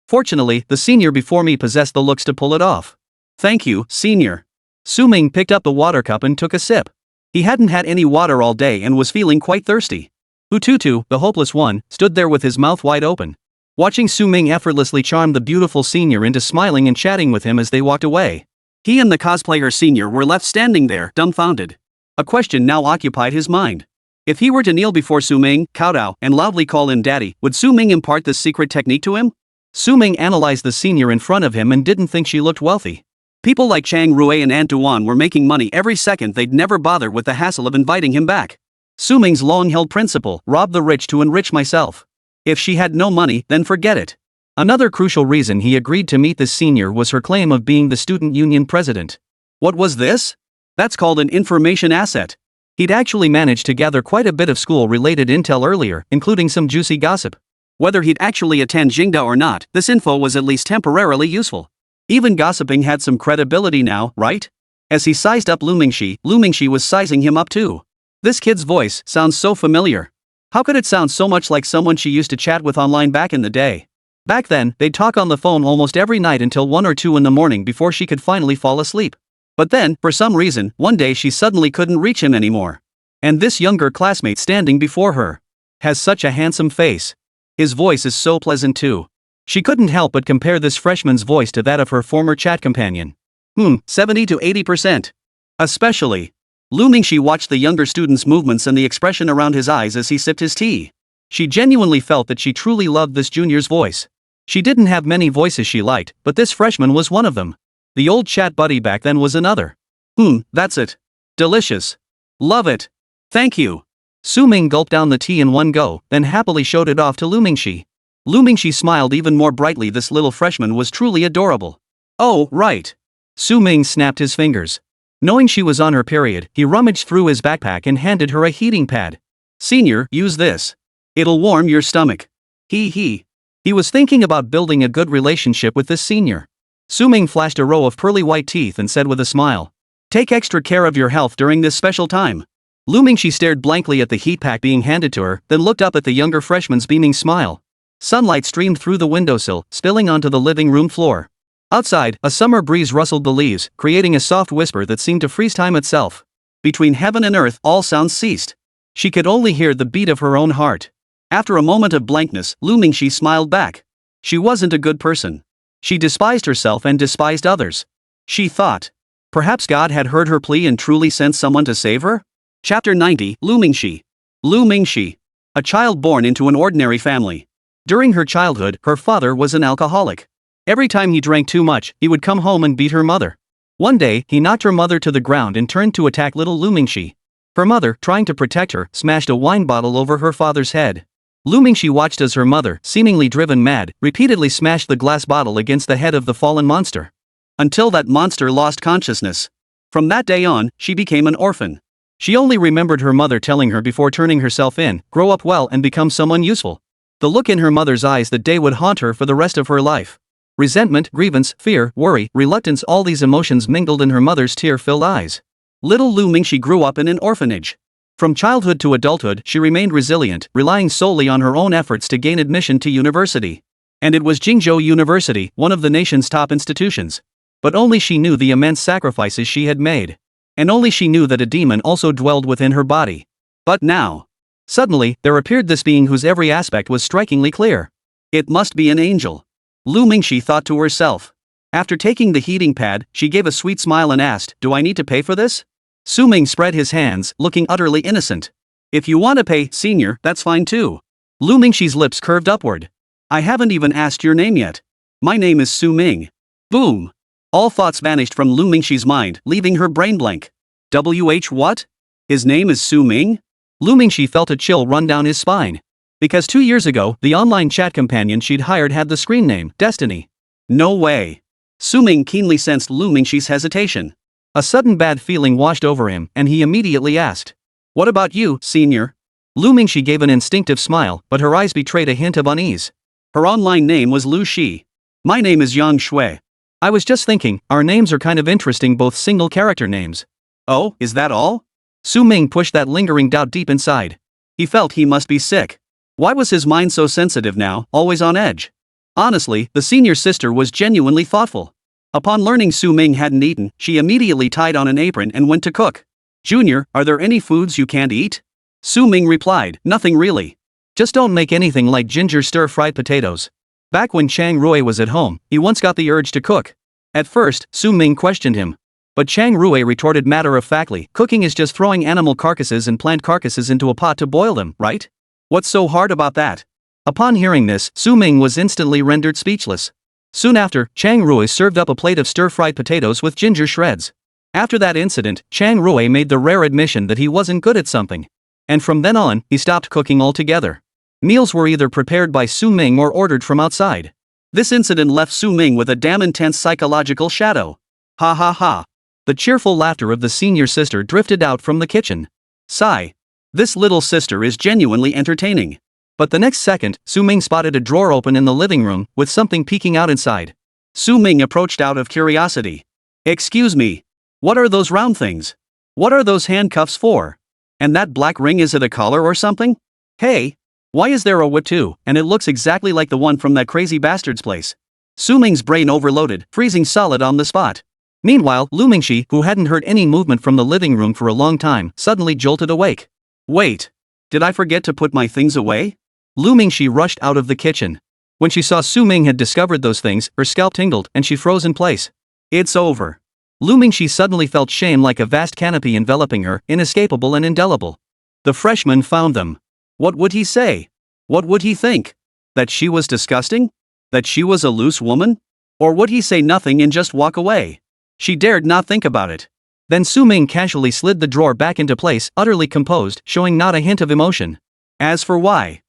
S1: Fortunately, the senior before me possessed the looks to pull it off. Thank you, senior. Su Ming picked up the water cup and took a sip. He hadn't had any water all day and was feeling quite thirsty. Ututu, the hopeless one, stood there with his mouth wide open. Watching Su Ming effortlessly charm the beautiful senior into smiling and chatting with him as they walked away. He and the cosplayer senior were left standing there, dumbfounded. A question now occupied his mind. If he were to kneel before Su Ming, kowtow, and loudly call him daddy, would Su Ming impart this secret technique to him? Su Ming analyzed the senior in front of him and didn't think she looked wealthy. People like Chang Rui and Aunt Duan were making money every second. They'd never bother with the hassle of inviting him back. Su Ming's long-held principle, rob the rich to enrich myself. If she had no money, then forget it. Another crucial reason he agreed to meet this senior was her claim of being the student union president. What was this? That's called an information asset. He'd actually managed to gather quite a bit of school-related intel earlier, including some juicy gossip. Whether he'd actually attend Jingzhou or not, this info was at least temporarily useful. Even gossiping had some credibility now, right? As he sized up Lu Mingxi was sizing him up too. This kid's voice sounds so familiar. How could it sound so much like someone she used to chat with online back in the day? Back then, they'd talk on the phone almost every night until 1 or 2 in the morning before she could finally fall asleep. But then, for some reason, one day she suddenly couldn't reach him anymore. And this younger classmate standing before her has such a handsome face. His voice is so pleasant too. She couldn't help but compare this freshman's voice to that of her former chat companion. 70 to 80%. Especially. Lu Mingxi watched the younger student's movements and the expression around his eyes as he sipped his tea. She genuinely felt that she truly loved this junior's voice. She didn't have many voices she liked, but this freshman was one of them. The old chat buddy back then was another. That's it. Delicious. Love it. Thank you. Su Ming gulped down the tea in one go, then happily showed it off to Lu Mingxi. Lu Mingxi smiled even more brightly. This little freshman was truly adorable. Oh, right. Su Ming snapped his fingers. Knowing she was on her period, he rummaged through his backpack and handed her a heating pad. Senior, use this. It'll warm your stomach. He was thinking about building a good relationship with this senior. Su Ming flashed a row of pearly white teeth and said with a smile. Take extra care of your health during this special time. Lu Mingxi stared blankly at the heat pack being handed to her, then looked up at the younger freshman's beaming smile. Sunlight streamed through the windowsill, spilling onto the living room floor. Outside, a summer breeze rustled the leaves, creating a soft whisper that seemed to freeze time itself. Between heaven and earth, all sounds ceased. She could only hear the beat of her own heart. After a moment of blankness, Lu Mingxi smiled back. She wasn't a good person. She despised herself and despised others. She thought. Perhaps God had heard her plea and truly sent someone to save her? Chapter 90, Lu Mingxi. Lu Mingxi. A child born into an ordinary family. During her childhood, her father was an alcoholic. Every time he drank too much, he would come home and beat her mother. One day, he knocked her mother to the ground and turned to attack little Lu Mingxi. Her mother, trying to protect her, smashed a wine bottle over her father's head. Lu Mingxi watched as her mother, seemingly driven mad, repeatedly smashed the glass bottle against the head of the fallen monster. Until that monster lost consciousness. From that day on, she became an orphan. She only remembered her mother telling her before turning herself in, grow up well and become someone useful. The look in her mother's eyes that day would haunt her for the rest of her life. Resentment, grievance, fear, worry, reluctance, all these emotions mingled in her mother's tear-filled eyes. Little Lu Mingxi grew up in an orphanage. From childhood to adulthood, she remained resilient, relying solely on her own efforts to gain admission to university. And it was Jingzhou University, one of the nation's top institutions. But only she knew the immense sacrifices she had made. And only she knew that a demon also dwelled within her body. But now, suddenly, there appeared this being whose every aspect was strikingly clear. It must be an angel. Lu Mingxi thought to herself. After taking the heating pad, she gave a sweet smile and asked, "Do I need to pay for this?" Su Ming spread his hands, looking utterly innocent. "If you want to pay, senior, that's fine too." Lu Mingxi's lips curved upward. "I haven't even asked your name yet. My name is Su Ming." Boom! All thoughts vanished from Lu Mingxi's mind, leaving her brain blank. What? His name is Su Ming? Lu Mingxi felt a chill run down his spine. Because 2 years ago, the online chat companion she'd hired had the screen name, Destiny. No way. Su Ming keenly sensed Lu Mingxi's hesitation. A sudden bad feeling washed over him, and he immediately asked, "What about you, senior?" Lu Mingxi gave an instinctive smile, but her eyes betrayed a hint of unease. Her online name was Lu Shi. "My name is Yang Shui. I was just thinking, our names are kind of interesting, both single character names." "Oh, is that all?" Su Ming pushed that lingering doubt deep inside. He felt he must be sick. Why was his mind so sensitive now, always on edge? Honestly, the senior sister was genuinely thoughtful. Upon learning Su Ming hadn't eaten, she immediately tied on an apron and went to cook. "Junior, are there any foods you can't eat?" Su Ming replied, "Nothing really. Just don't make anything like ginger stir-fried potatoes." Back when Chang Rui was at home, he once got the urge to cook. At first, Su Ming questioned him. But Chang Rui retorted matter-of-factly, "Cooking is just throwing animal carcasses and plant carcasses into a pot to boil them, right? What's so hard about that?" Upon hearing this, Su Ming was instantly rendered speechless. Soon after, Chang Rui served up a plate of stir-fried potatoes with ginger shreds. After that incident, Chang Rui made the rare admission that he wasn't good at something. And from then on, he stopped cooking altogether. Meals were either prepared by Su Ming or ordered from outside. This incident left Su Ming with a damn intense psychological shadow. Ha ha ha. The cheerful laughter of the senior sister drifted out from the kitchen. Sigh. This little sister is genuinely entertaining. But the next second, Su Ming spotted a drawer open in the living room, with something peeking out inside. Su Ming approached out of curiosity. "Excuse me. What are those round things? What are those handcuffs for? And that black ring, is it a collar or something? Hey, why is there a whip too, and it looks exactly like the one from that crazy bastard's place?" Su Ming's brain overloaded, freezing solid on the spot. Meanwhile, Lu Mingxi, who hadn't heard any movement from the living room for a long time, suddenly jolted awake. "Wait. Did I forget to put my things away?" Lu Mingxi rushed out of the kitchen. When she saw Su Ming had discovered those things, her scalp tingled and she froze in place. It's over. Lu Mingxi suddenly felt shame like a vast canopy enveloping her, inescapable and indelible. The freshman found them. What would he say? What would he think? That she was disgusting? That she was a loose woman? Or would he say nothing and just walk away? She dared not think about it. Then Su Ming casually slid the drawer back into place, utterly composed, showing not a hint of emotion. As for why?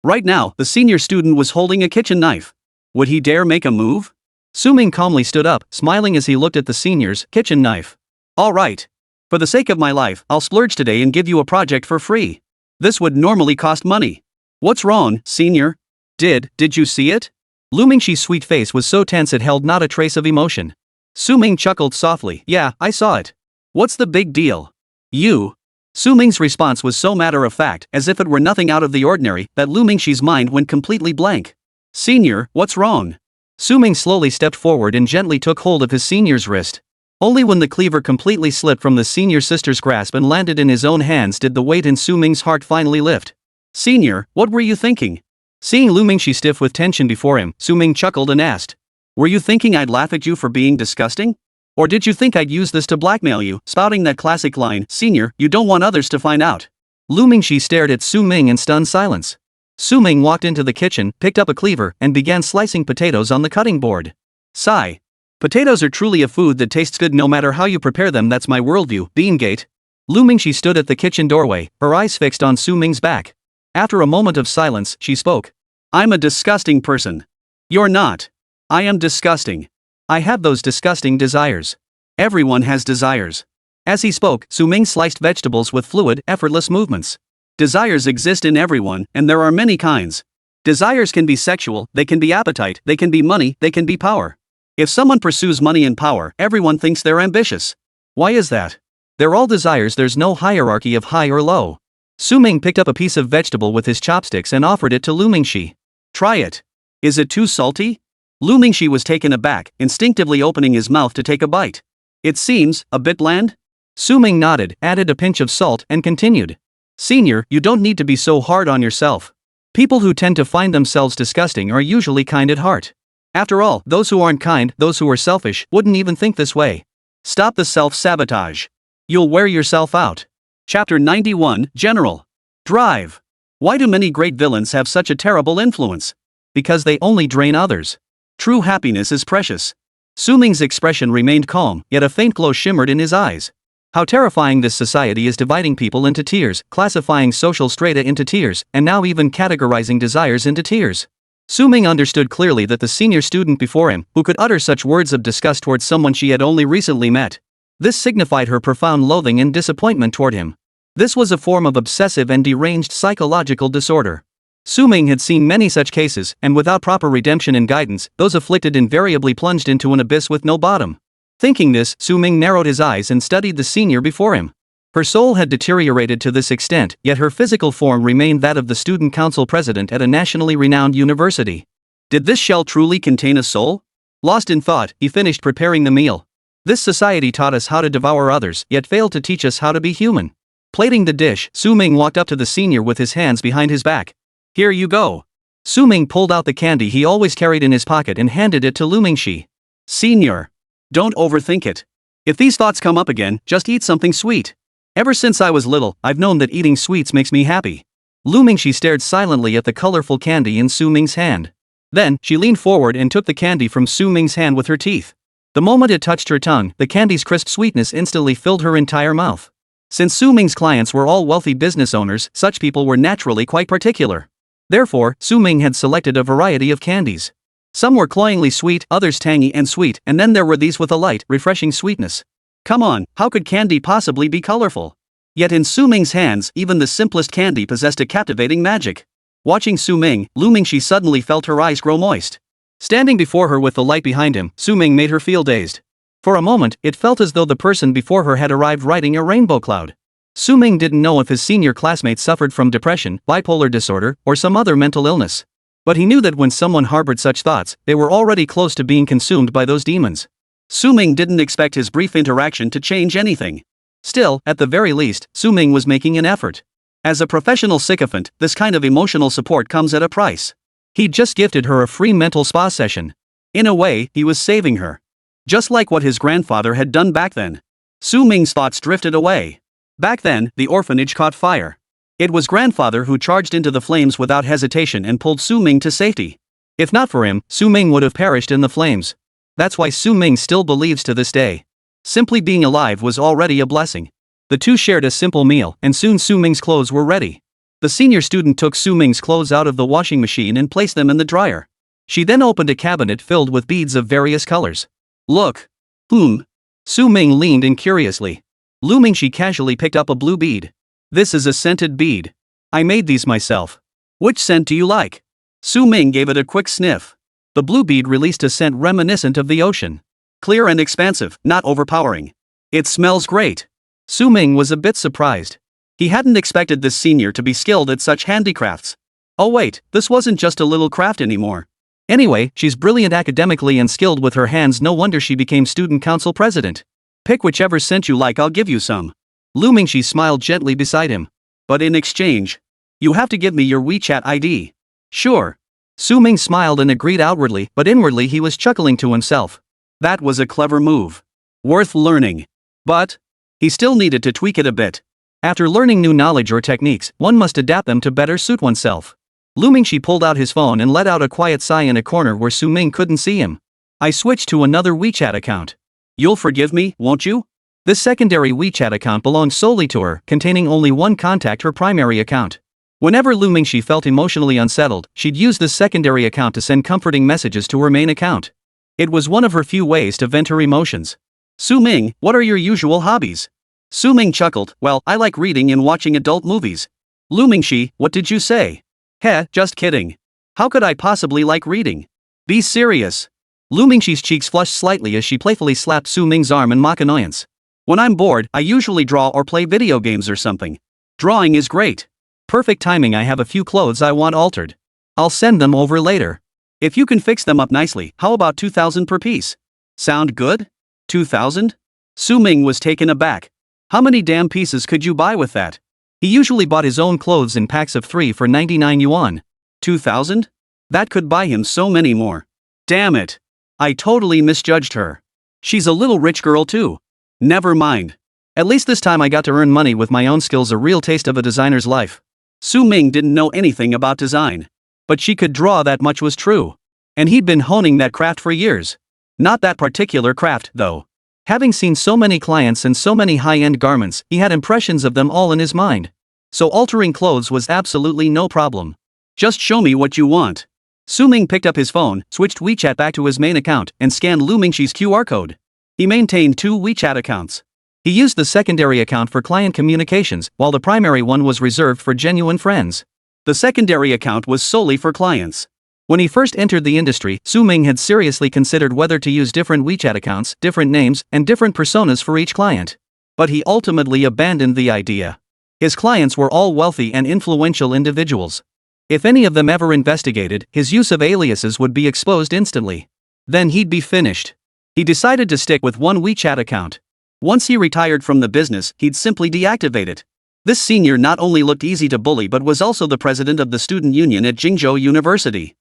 S1: Right now, the senior student was holding a kitchen knife. Would he dare make a move? Su Ming calmly stood up, smiling as he looked at the senior's kitchen knife. "All right. For the sake of my life, I'll splurge today and give you a project for free. This would normally cost money." "What's wrong, senior?" Did you see it?" Lu Mingxi's sweet face was so tense it held not a trace of emotion. Su Ming chuckled softly. "Yeah, I saw it. What's the big deal?" "You." Su Ming's response was so matter-of-fact, as if it were nothing out of the ordinary, that Lu Mingxi's mind went completely blank. "Senior, what's wrong?" Su Ming slowly stepped forward and gently took hold of his senior's wrist. Only when the cleaver completely slipped from the senior sister's grasp and landed in his own hands did the weight in Su Ming's heart finally lift. "Senior, what were you thinking?" Seeing Lu Mingxi stiff with tension before him, Su Ming chuckled and asked, "Were you thinking I'd laugh at you for being disgusting? Or did you think I'd use this to blackmail you, spouting that classic line, 'Senior, you don't want others to find out'?" Lu Mingxi stared at Su Ming in stunned silence. Su Ming walked into the kitchen, picked up a cleaver, and began slicing potatoes on the cutting board. Sigh. "Potatoes are truly a food that tastes good no matter how you prepare them, that's my worldview, Beangate." Lu Mingxi stood at the kitchen doorway, her eyes fixed on Su Ming's back. After a moment of silence, she spoke. "I'm a disgusting person." "You're not." "I am disgusting. I have those disgusting desires." "Everyone has desires." As he spoke, Su Ming sliced vegetables with fluid, effortless movements. Desires exist in everyone, and there are many kinds. Desires can be sexual, they can be appetite, they can be money, they can be power. If someone pursues money and power, everyone thinks they're ambitious. Why is that? They're all desires, there's no hierarchy of high or low. Su Ming picked up a piece of vegetable with his chopsticks and offered it to Lu Mingxi. "Try it." Is it too salty? Lu Mingxi was taken aback, instinctively opening his mouth to take a bite. It seems a bit bland? Su Ming nodded, added a pinch of salt, and continued. Senior, you don't need to be so hard on yourself. People who tend to find themselves disgusting are usually kind at heart. After all, those who aren't kind, those who are selfish, wouldn't even think this way. Stop the self-sabotage. You'll wear yourself out. Chapter 91, General. Drive. Why do many great villains have such a terrible influence? Because they only drain others. True happiness is precious. Su Ming's expression remained calm, yet a faint glow shimmered in his eyes. How terrifying this society is, dividing people into tiers, classifying social strata into tiers, and now even categorizing desires into tiers. Su Ming understood clearly that the senior student before him, who could utter such words of disgust towards someone she had only recently met. This signified her profound loathing and disappointment toward him. This was a form of obsessive and deranged psychological disorder. Su Ming had seen many such cases, and without proper redemption and guidance, those afflicted invariably plunged into an abyss with no bottom. Thinking this, Su Ming narrowed his eyes and studied the senior before him. Her soul had deteriorated to this extent, yet her physical form remained that of the student council president at a nationally renowned university. Did this shell truly contain a soul? Lost in thought, he finished preparing the meal. This society taught us how to devour others, yet failed to teach us how to be human. Plating the dish, Su Ming walked up to the senior with his hands behind his back. Here you go. Su Ming pulled out the candy he always carried in his pocket and handed it to Lu Mingxi. Senior. Don't overthink it. If these thoughts come up again, just eat something sweet. Ever since I was little, I've known that eating sweets makes me happy. Lu Mingxi stared silently at the colorful candy in Su Ming's hand. Then, she leaned forward and took the candy from Su Ming's hand with her teeth. The moment it touched her tongue, the candy's crisp sweetness instantly filled her entire mouth. Since Su Ming's clients were all wealthy business owners, such people were naturally quite particular. Therefore, Su Ming had selected a variety of candies. Some were cloyingly sweet, others tangy and sweet, and then there were these with a light, refreshing sweetness. Come on, how could candy possibly be colorful? Yet in Su Ming's hands, even the simplest candy possessed a captivating magic. Watching Su Ming, Lu Mingxi suddenly felt her eyes grow moist. Standing before her with the light behind him, Su Ming made her feel dazed. For a moment, it felt as though the person before her had arrived riding a rainbow cloud. Su Ming didn't know if his senior classmate suffered from depression, bipolar disorder, or some other mental illness. But he knew that when someone harbored such thoughts, they were already close to being consumed by those demons. Su Ming didn't expect his brief interaction to change anything. Still, at the very least, Su Ming was making an effort. As a professional sycophant, this kind of emotional support comes at a price. He'd just gifted her a free mental spa session. In a way, he was saving her. Just like what his grandfather had done back then. Su Ming's thoughts drifted away. Back then, the orphanage caught fire. It was grandfather who charged into the flames without hesitation and pulled Su Ming to safety. If not for him, Su Ming would have perished in the flames. That's why Su Ming still believes to this day. Simply being alive was already a blessing. The two shared a simple meal, and soon Su Ming's clothes were ready. The senior student took Su Ming's clothes out of the washing machine and placed them in the dryer. She then opened a cabinet filled with beads of various colors. Look. Su Ming leaned in curiously. Lu Mingxi casually picked up a blue bead. This is a scented bead. I made these myself. Which scent do you like? Su Ming gave it a quick sniff. The blue bead released a scent reminiscent of the ocean. Clear and expansive, not overpowering. It smells great. Su Ming was a bit surprised. He hadn't expected this senior to be skilled at such handicrafts. Oh wait, this wasn't just a little craft anymore. Anyway, she's brilliant academically and skilled with her hands, no wonder she became student council president. Pick whichever scent you like, I'll give you some. Lu Mingxi smiled gently beside him. But in exchange, you have to give me your WeChat ID. Sure. Su Ming smiled and agreed outwardly, but inwardly he was chuckling to himself. That was a clever move. Worth learning. But he still needed to tweak it a bit. After learning new knowledge or techniques, one must adapt them to better suit oneself. Lu Mingxi pulled out his phone and let out a quiet sigh in a corner where Su Ming couldn't see him. I switched to another WeChat account. You'll forgive me, won't you? This secondary WeChat account belonged solely to her, containing only one contact, her primary account. Whenever Lu Mingxi felt emotionally unsettled, she'd use this secondary account to send comforting messages to her main account. It was one of her few ways to vent her emotions. Su Ming, what are your usual hobbies? Su Ming chuckled, well, I like reading and watching adult movies. Lu Mingxi, what did you say? Heh, just kidding. How could I possibly like reading? Be serious. Lu Mingxi's cheeks flushed slightly as she playfully slapped Su Ming's arm in mock annoyance. When I'm bored, I usually draw or play video games or something. Drawing is great. Perfect timing, I have a few clothes I want altered. I'll send them over later. If you can fix them up nicely, how about 2,000 per piece? Sound good? 2,000? Su Ming was taken aback. How many damn pieces could you buy with that? He usually bought his own clothes in packs of 3 for 99 yuan. 2,000? That could buy him so many more. Damn it. I totally misjudged her. She's a little rich girl too. Never mind. At least this time I got to earn money with my own skills, a real taste of a designer's life. Su Ming didn't know anything about design. But she could draw, that much was true. And he'd been honing that craft for years. Not that particular craft, though. Having seen so many clients and so many high-end garments, he had impressions of them all in his mind. So altering clothes was absolutely no problem. Just show me what you want. Su Ming picked up his phone, switched WeChat back to his main account, and scanned Lu Mingxi's QR code. He maintained 2 WeChat accounts. He used the secondary account for client communications, while the primary one was reserved for genuine friends. The secondary account was solely for clients. When he first entered the industry, Su Ming had seriously considered whether to use different WeChat accounts, different names, and different personas for each client. But he ultimately abandoned the idea. His clients were all wealthy and influential individuals. If any of them ever investigated, his use of aliases would be exposed instantly. Then he'd be finished. He decided to stick with one WeChat account. Once he retired from the business, he'd simply deactivate it. This senior not only looked easy to bully but was also the president of the student union at Jingzhou University.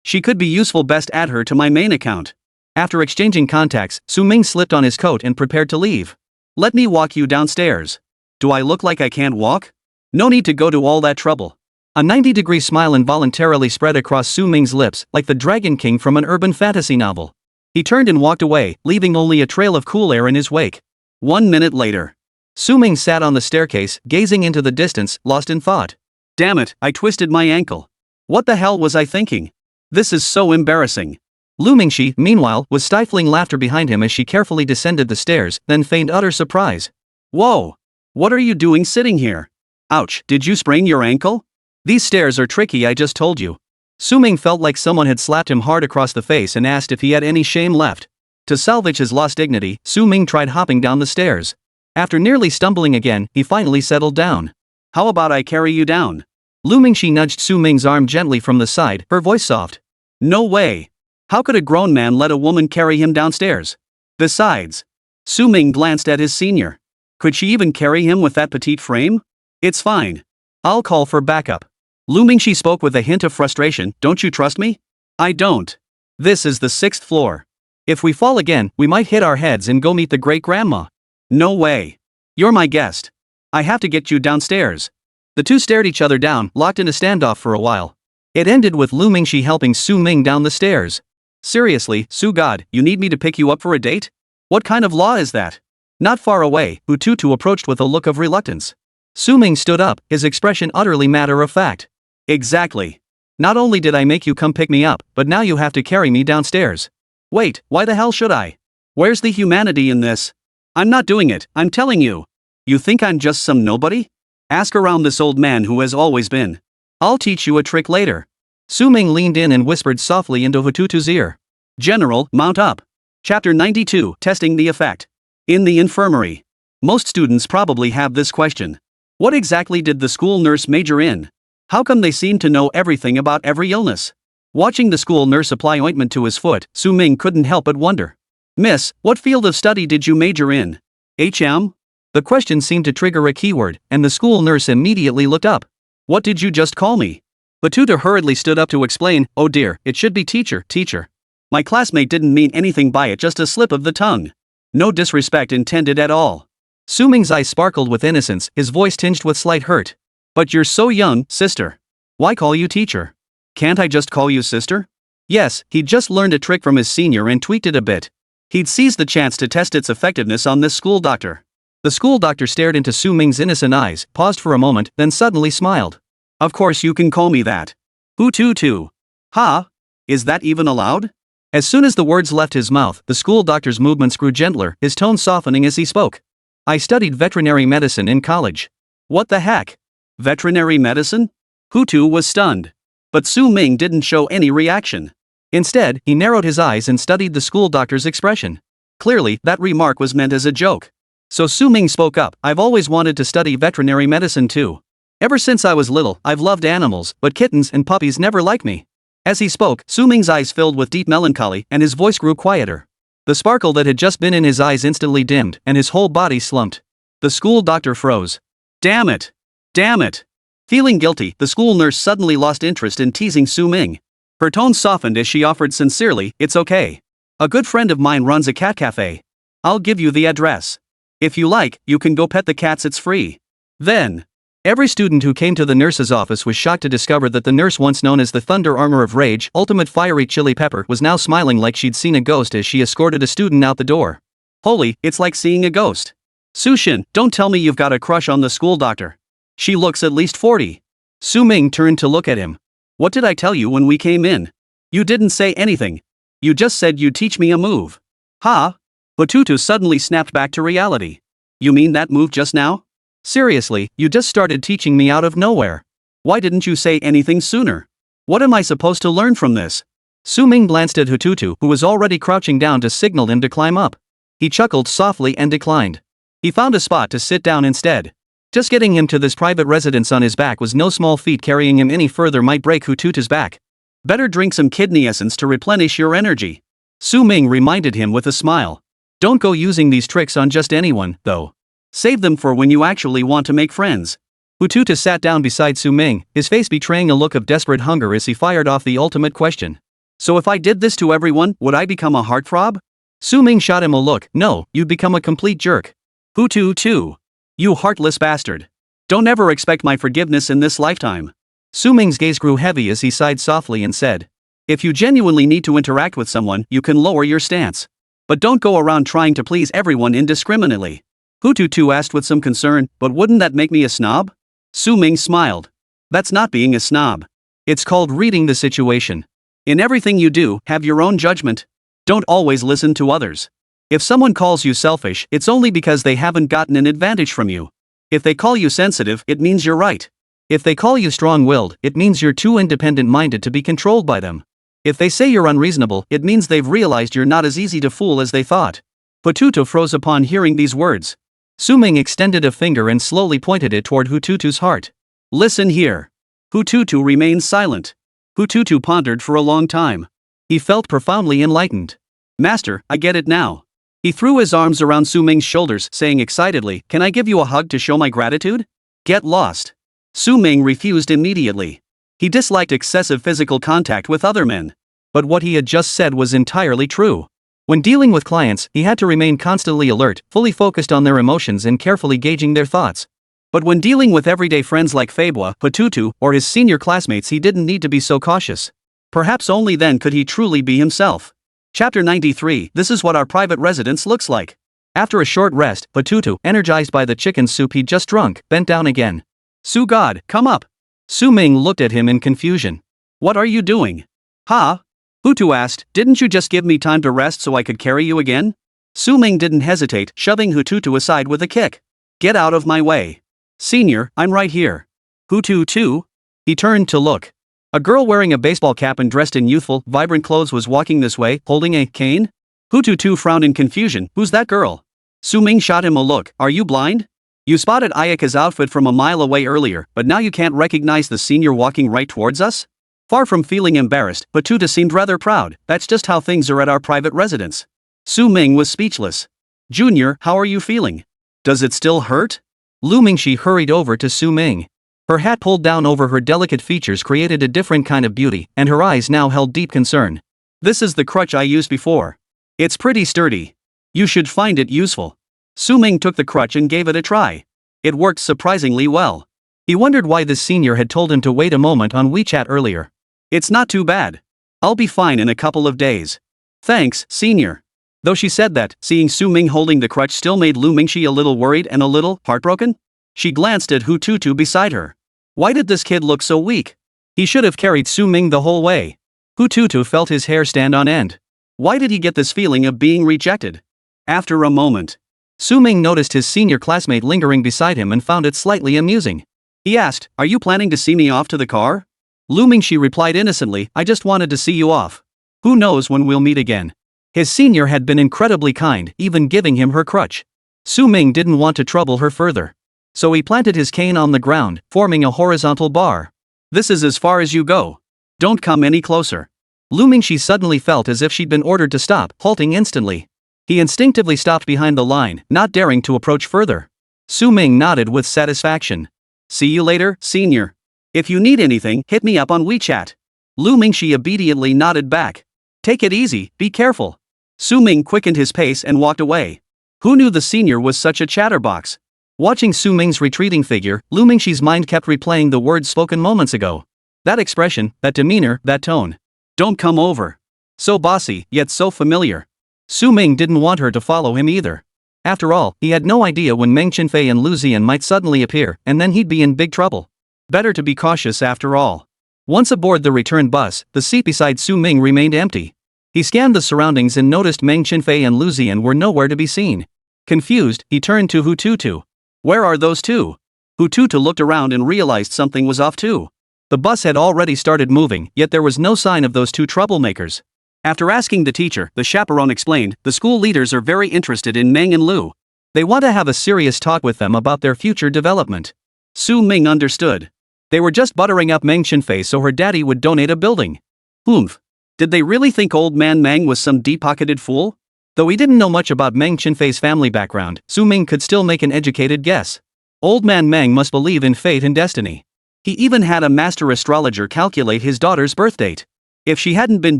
S1: She could be useful, best add her to my main account. After exchanging contacts, Su Ming slipped on his coat and prepared to leave. Let me walk you downstairs. Do I look like I can't walk? No need to go to all that trouble. A 90-degree smile involuntarily spread across Su Ming's lips, like the Dragon King from an urban fantasy novel. He turned and walked away, leaving only a trail of cool air in his wake. 1 minute later. Su Ming sat on the staircase, gazing into the distance, lost in thought. Damn it, I twisted my ankle. What the hell was I thinking? This is so embarrassing. Lu Mingxi, meanwhile, was stifling laughter behind him as she carefully descended the stairs, then feigned utter surprise. Whoa! What are you doing sitting here? Ouch, did you sprain your ankle? These stairs are tricky, I just told you. Su Ming felt like someone had slapped him hard across the face and asked if he had any shame left. To salvage his lost dignity, Su Ming tried hopping down the stairs. After nearly stumbling again, he finally settled down. How about I carry you down? Lu Mingxi nudged Su Ming's arm gently from the side, her voice soft. No way. How could a grown man let a woman carry him downstairs? Besides, Su Ming glanced at his senior. Could she even carry him with that petite frame? It's fine. I'll call for backup. Lu Mingxi spoke with a hint of frustration. Don't you trust me? I don't. This is the 6th floor. If we fall again, we might hit our heads and go meet the great-grandma. No way. You're my guest. I have to get you downstairs. The two stared each other down, locked in a standoff for a while. It ended with Lu Mingxi helping Su Ming down the stairs. Seriously, Su God, you need me to pick you up for a date? What kind of law is that? Not far away, Hututu approached with a look of reluctance. Su Ming stood up, his expression utterly matter-of-fact. Exactly. Not only did I make you come pick me up, but now you have to carry me downstairs. Wait, why the hell should I? Where's the humanity in this? I'm not doing it, I'm telling you. You think I'm just some nobody? Ask around this old man who has always been. I'll teach you a trick later. Su Ming leaned in and whispered softly into Hututu's ear. General, mount up. Chapter 92, Testing the Effect. In the infirmary. Most students probably have this question. What exactly did the school nurse major in? How come they seem to know everything about every illness? Watching the school nurse apply ointment to his foot, Su Ming couldn't help but wonder. Miss, what field of study did you major in? HM? The question seemed to trigger a keyword, and the school nurse immediately looked up. What did you just call me? The tutor hurriedly stood up to explain. Oh dear, it should be teacher. My classmate didn't mean anything by it, just a slip of the tongue. No disrespect intended at all. Su Ming's eyes sparkled with innocence, his voice tinged with slight hurt. But you're so young, sister. Why call you teacher? Can't I just call you sister? Yes, he'd just learned a trick from his senior and tweaked it a bit. He'd seized the chance to test its effectiveness on this school doctor. The school doctor stared into Su Ming's innocent eyes, paused for a moment, then suddenly smiled. Of course you can call me that. Hututu. Ha? Is that even allowed? As soon as the words left his mouth, the school doctor's movements grew gentler, his tone softening as he spoke. I studied veterinary medicine in college. What the heck? Veterinary medicine? Hutu was stunned. But Su Ming didn't show any reaction. Instead, he narrowed his eyes and studied the school doctor's expression. Clearly, that remark was meant as a joke. So Su Ming spoke up. I've always wanted to study veterinary medicine too. Ever since I was little, I've loved animals, but kittens and puppies never like me. As he spoke, Su Ming's eyes filled with deep melancholy and his voice grew quieter. The sparkle that had just been in his eyes instantly dimmed and his whole body slumped. The school doctor froze. Damn it! Damn it! Feeling guilty, the school nurse suddenly lost interest in teasing Su Ming. Her tone softened as she offered sincerely, "It's okay. A good friend of mine runs a cat cafe. I'll give you the address. If you like, you can go pet the cats, it's free." Then, every student who came to the nurse's office was shocked to discover that the nurse, once known as the Thunder Armor of Rage, Ultimate Fiery Chili Pepper, was now smiling like she'd seen a ghost as she escorted a student out the door. Holy, it's like seeing a ghost. Su-shin, don't tell me you've got a crush on the school doctor. She looks at least 40. Su Ming turned to look at him. What did I tell you when we came in? You didn't say anything. You just said you'd teach me a move. Ha? Hututu suddenly snapped back to reality. You mean that move just now? Seriously, you just started teaching me out of nowhere. Why didn't you say anything sooner? What am I supposed to learn from this? Su Ming glanced at Hututu, who was already crouching down to signal him to climb up. He chuckled softly and declined. He found a spot to sit down instead. Just getting him to this private residence on his back was no small feat. Carrying him any further might break Hututu's back. Better drink some kidney essence to replenish your energy. Su Ming reminded him with a smile. Don't go using these tricks on just anyone, though. Save them for when you actually want to make friends. Hututu sat down beside Su Ming, his face betraying a look of desperate hunger as he fired off the ultimate question. So if I did this to everyone, would I become a heartthrob? Su Ming shot him a look. No, you'd become a complete jerk. Hututu. You heartless bastard. Don't ever expect my forgiveness in this lifetime. Su Ming's gaze grew heavy as he sighed softly and said, if you genuinely need to interact with someone, you can lower your stance. But don't go around trying to please everyone indiscriminately. Hututu asked with some concern, but wouldn't that make me a snob? Su Ming smiled. That's not being a snob. It's called reading the situation. In everything you do, have your own judgment. Don't always listen to others. If someone calls you selfish, it's only because they haven't gotten an advantage from you. If they call you sensitive, it means you're right. If they call you strong-willed, it means you're too independent-minded to be controlled by them. If they say you're unreasonable, it means they've realized you're not as easy to fool as they thought. Hututu froze upon hearing these words. Su Ming extended a finger and slowly pointed it toward Hututu's heart. Listen here. Hututu remained silent. Hututu pondered for a long time. He felt profoundly enlightened. Master, I get it now. He threw his arms around Su Ming's shoulders, saying excitedly, can I give you a hug to show my gratitude? Get lost. Su Ming refused immediately. He disliked excessive physical contact with other men. But what he had just said was entirely true. When dealing with clients, he had to remain constantly alert, fully focused on their emotions and carefully gauging their thoughts. But when dealing with everyday friends like Febua, Hututu, or his senior classmates, he didn't need to be so cautious. Perhaps only then could he truly be himself. Chapter 93. This is what our private residence looks like. After a short rest, Hututu, energized by the chicken soup he'd just drunk, bent down again. Su God, come up. Su Ming looked at him in confusion. What are you doing? Ha? Hutu asked, didn't you just give me time to rest so I could carry you again? Su Ming didn't hesitate, shoving Hututu aside with a kick. Get out of my way. Senior, I'm right here. Hututu? He turned to look. A girl wearing a baseball cap and dressed in youthful, vibrant clothes was walking this way, holding a cane. Hututu frowned in confusion. Who's that girl? Su Ming shot him a look. Are you blind? You spotted Ayaka's outfit from a mile away earlier, but now you can't recognize the senior walking right towards us? Far from feeling embarrassed, Hututu seemed rather proud. That's just how things are at our private residence. Su Ming was speechless. Junior, how are you feeling? Does it still hurt? Lu Mingxi hurried over to Su Ming. Her hat pulled down over her delicate features created a different kind of beauty, and her eyes now held deep concern. This is the crutch I used before. It's pretty sturdy. You should find it useful. Su Ming took the crutch and gave it a try. It worked surprisingly well. He wondered why this senior had told him to wait a moment on WeChat earlier. It's not too bad. I'll be fine in a couple of days. Thanks, senior. Though she said that, seeing Su Ming holding the crutch still made Lu Mingxi a little worried and a little heartbroken. She glanced at Hututu beside her. Why did this kid look so weak? He should have carried Su Ming the whole way. Hututu felt his hair stand on end. Why did he get this feeling of being rejected? After a moment, Su Ming noticed his senior classmate lingering beside him and found it slightly amusing. He asked, are you planning to see me off to the car? Lu Mingxi replied innocently, I just wanted to see you off. Who knows when we'll meet again. His senior had been incredibly kind, even giving him her crutch. Su Ming didn't want to trouble her further. So he planted his cane on the ground, forming a horizontal bar. This is as far as you go. Don't come any closer. Lu Mingxi suddenly felt as if she'd been ordered to stop, halting instantly. He instinctively stopped behind the line, not daring to approach further. Su Ming nodded with satisfaction. See you later, senior. If you need anything, hit me up on WeChat. Lu Mingxi obediently nodded back. Take it easy, be careful. Su Ming quickened his pace and walked away. Who knew the senior was such a chatterbox? Watching Su Ming's retreating figure, Lu Mingxi's mind kept replaying the words spoken moments ago. That expression, that demeanor, that tone. Don't come over. So bossy, yet so familiar. Su Ming didn't want her to follow him either. After all, he had no idea when Meng Chenfei and Lu Ziyan might suddenly appear, and then he'd be in big trouble. Better to be cautious after all. Once aboard the return bus, the seat beside Su Ming remained empty. He scanned the surroundings and noticed Meng Chenfei and Lu Ziyan were nowhere to be seen. Confused, he turned to Hu Tutu. Where are those two? Hu Tutu looked around and realized something was off too. The bus had already started moving, yet there was no sign of those two troublemakers. After asking the teacher, the chaperone explained, the school leaders are very interested in Meng and Lu. They want to have a serious talk with them about their future development. Su Ming understood. They were just buttering up Meng Chenfei so her daddy would donate a building. Oomph. Did they really think old man Meng was some deep-pocketed fool? Though he didn't know much about Meng Chenfei's family background, Su Ming could still make an educated guess. Old man Meng must believe in fate and destiny. He even had a master astrologer calculate his daughter's birth date. If she hadn't been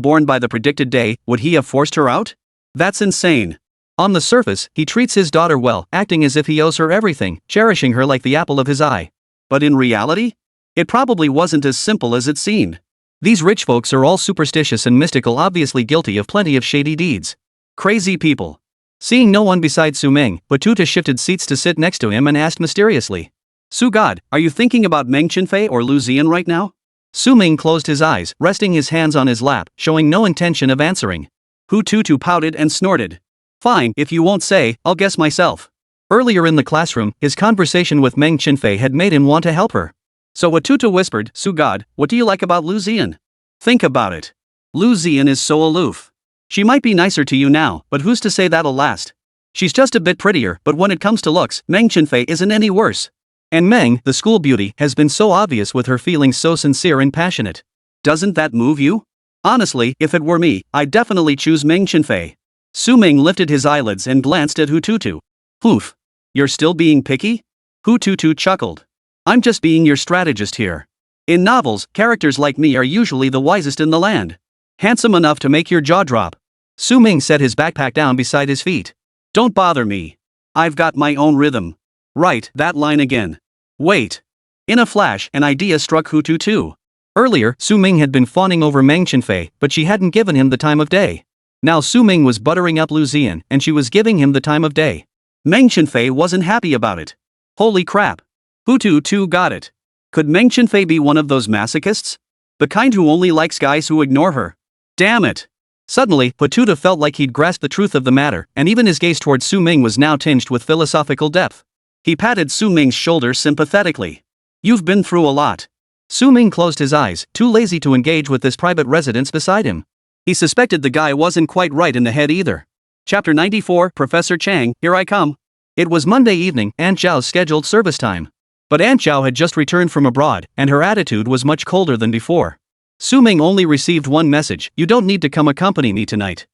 S1: born by the predicted day, would he have forced her out? That's insane. On the surface, he treats his daughter well, acting as if he owes her everything, cherishing her like the apple of his eye. But in reality? It probably wasn't as simple as it seemed. These rich folks are all superstitious and mystical, obviously guilty of plenty of shady deeds. Crazy people. Seeing no one besides Su Ming, Batuta shifted seats to sit next to him and asked mysteriously. Su God, are you thinking about Meng Chenfei or Lu Ziyan right now? Su Ming closed his eyes, resting his hands on his lap, showing no intention of answering. Hu Tutu pouted and snorted. Fine, if you won't say, I'll guess myself. Earlier in the classroom, his conversation with Meng Chenfei had made him want to help her. So Watuta whispered, Su God, what do you like about Lu Ziyan? Think about it. Lu Ziyan is so aloof. She might be nicer to you now, but who's to say that'll last? She's just a bit prettier, but when it comes to looks, Meng Chenfei isn't any worse. And Meng, the school beauty, has been so obvious with her feelings so sincere and passionate. Doesn't that move you? Honestly, if it were me, I'd definitely choose Meng Chenfei. Su Ming lifted his eyelids and glanced at Hu Tutu. Oof. You're still being picky? Hu Tutu chuckled. I'm just being your strategist here. In novels, characters like me are usually the wisest in the land. Handsome enough to make your jaw drop. Su Ming set his backpack down beside his feet. Don't bother me. I've got my own rhythm. Right, that line again. Wait. In a flash, an idea struck Hu Tutu. Earlier, Su Ming had been fawning over Meng Chenfei, but she hadn't given him the time of day. Now Su Ming was buttering up Lu Ziyan, and she was giving him the time of day. Meng Chenfei wasn't happy about it. Holy crap. Hu Tutu got it. Could Meng Chenfei be one of those masochists? The kind who only likes guys who ignore her? Damn it. Suddenly, Batuta felt like he'd grasped the truth of the matter, and even his gaze toward Su Ming was now tinged with philosophical depth. He patted Su Ming's shoulder sympathetically. You've been through a lot. Su Ming closed his eyes, too lazy to engage with this private residence beside him. He suspected the guy wasn't quite right in the head either. Chapter 94, Professor Chang, here I come. It was Monday evening, Aunt Zhao's scheduled service time. But Aunt Zhao had just returned from abroad, and her attitude was much colder than before. Su Ming only received one message, you don't need to come accompany me tonight.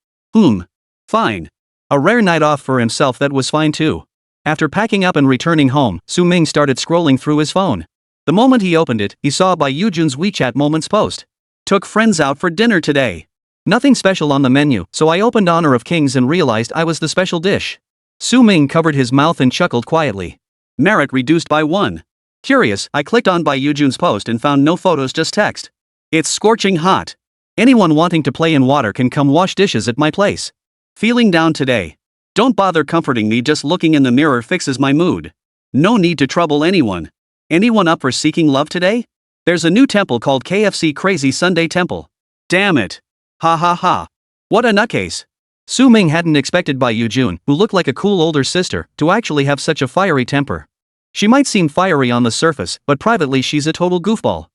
S1: Fine. A rare night off for himself, that was fine too. After packing up and returning home, Su Ming started scrolling through his phone. The moment he opened it, he saw Bai Yujun's WeChat Moments post. Took friends out for dinner today. Nothing special on the menu, so I opened Honor of Kings and realized I was the special dish. Su Ming covered his mouth and chuckled quietly. Merit reduced by 1. Curious, I clicked on Bai Yujun's post and found no photos, just text. It's scorching hot. Anyone wanting to play in water can come wash dishes at my place. Feeling down today? Don't bother comforting me, just looking in the mirror fixes my mood. No need to trouble anyone. Anyone up for seeking love today? There's a new temple called KFC Crazy Sunday Temple. Damn it. Ha ha ha. What a nutcase. Su Ming hadn't expected Bai Yujun, who looked like a cool older sister, to actually have such a fiery temper. She might seem fiery on the surface, but privately she's a total goofball.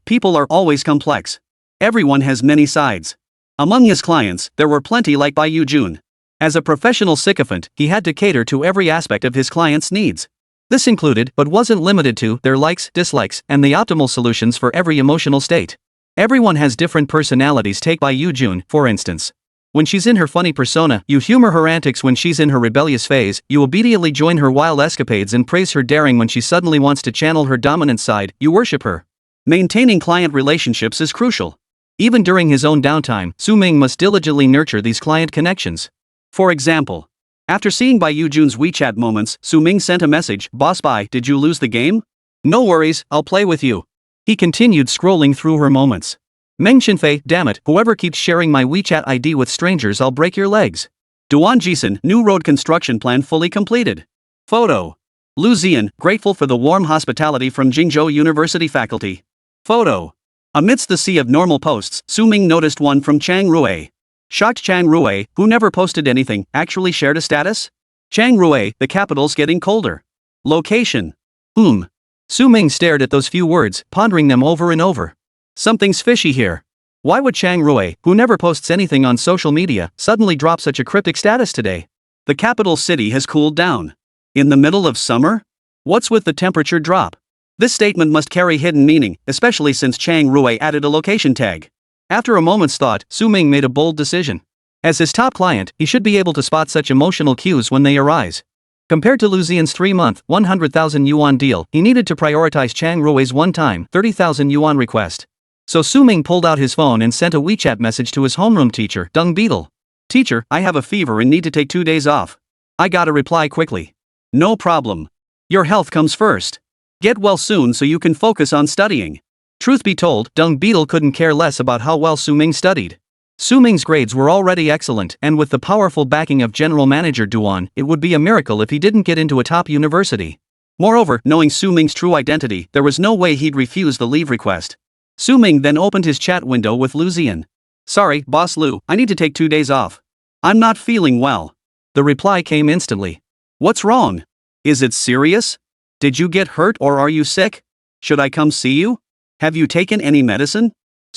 S1: People are always complex. Everyone has many sides. Among his clients, there were plenty like Bai Yujun. As a professional sycophant, he had to cater to every aspect of his clients' needs. This included, but wasn't limited to, their likes, dislikes, and the optimal solutions for every emotional state. Everyone has different personalities. Take by Jun, for instance. When she's in her funny persona, you humor her antics. When she's in her rebellious phase, you obediently join her wild escapades and praise her daring. When she suddenly wants to channel her dominant side, you worship her. Maintaining client relationships is crucial. Even during his own downtime, Ming must diligently nurture these client connections. For example, after seeing Bai Jun's WeChat moments, Ming sent a message, "Boss Bai, did you lose the game? No worries, I'll play with you." He continued scrolling through her moments. Meng Chenfei, damn it, whoever keeps sharing my WeChat ID with strangers, I'll break your legs. Duan Jixin, new road construction plan fully completed. Photo. Lu Zian, grateful for the warm hospitality from Jingzhou University faculty. Photo. Amidst the sea of normal posts, Ming noticed one from Chang Rui. Shocked Chang Rui, who never posted anything, actually shared a status? Chang Rui, the capital's getting colder. Location. Ming stared at those few words, pondering them over and over. Something's fishy here. Why would Chang Rui, who never posts anything on social media, suddenly drop such a cryptic status today? The capital city has cooled down. In the middle of summer? What's with the temperature drop? This statement must carry hidden meaning, especially since Chang Rui added a location tag. After a moment's thought, Ming made a bold decision. As his top client, he should be able to spot such emotional cues when they arise. Compared to Lu Zian's 3-month, 100,000 yuan deal, he needed to prioritize Chang Rui's one-time, 30,000 yuan request. So Ming pulled out his phone and sent a WeChat message to his homeroom teacher, Dung Beetle. "Teacher, I have a fever and need to take 2 days off. I gotta reply quickly." "No problem. Your health comes first. Get well soon so you can focus on studying." Truth be told, Dung Beetle couldn't care less about how well Ming studied. Ming's grades were already excellent, and with the powerful backing of General Manager Duan, it would be a miracle if he didn't get into a top university. Moreover, knowing Ming's true identity, there was no way he'd refuse the leave request. Ming then opened his chat window with Lu Zian. "Sorry, Boss Lu, I need to take 2 days off. I'm not feeling well." The reply came instantly. "What's wrong? Is it serious? Did you get hurt or are you sick? Should I come see you? Have you taken any medicine?"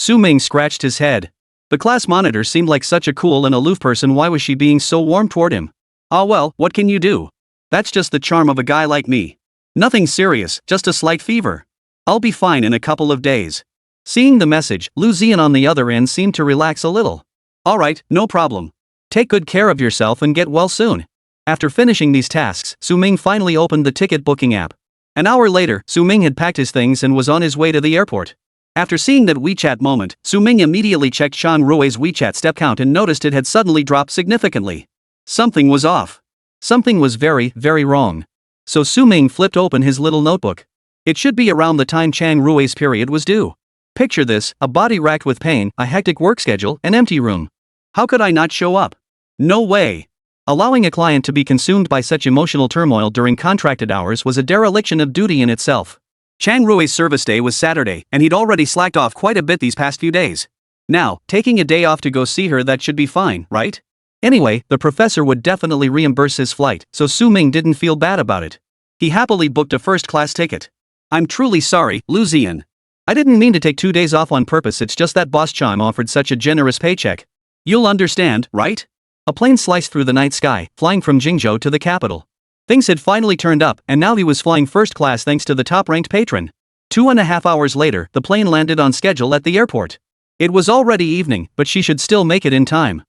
S1: Ming scratched his head. The class monitor seemed like such a cool and aloof person. Why was she being so warm toward him? "Ah well, what can you do? That's just the charm of a guy like me. Nothing serious, just a slight fever. I'll be fine in a couple of days." Seeing the message, Lu Zian on the other end seemed to relax a little. "Alright, no problem. Take good care of yourself and get well soon." After finishing these tasks, Ming finally opened the ticket booking app. An hour later, Ming had packed his things and was on his way to the airport. After seeing that WeChat moment, Ming immediately checked Chang Rui's WeChat step count and noticed it had suddenly dropped significantly. Something was off. Something was very, very wrong. So Ming flipped open his little notebook. It should be around the time Chang Rui's period was due. Picture this, a body racked with pain, a hectic work schedule, an empty room. How could I not show up? No way. Allowing a client to be consumed by such emotional turmoil during contracted hours was a dereliction of duty in itself. Chang Rui's service day was Saturday, and he'd already slacked off quite a bit these past few days. Now, taking a day off to go see her, that should be fine, right? Anyway, the professor would definitely reimburse his flight, so Ming didn't feel bad about it. He happily booked a first-class ticket. "I'm truly sorry, Lu Zian. I didn't mean to take 2 days off on purpose, it's just that Boss Chang offered such a generous paycheck. You'll understand, right?" A plane sliced through the night sky, flying from Jingzhou to the capital. Things had finally turned up, and now he was flying first class thanks to the top-ranked patron. 2.5 hours later, the plane landed on schedule at the airport. It was already evening, but she should still make it in time.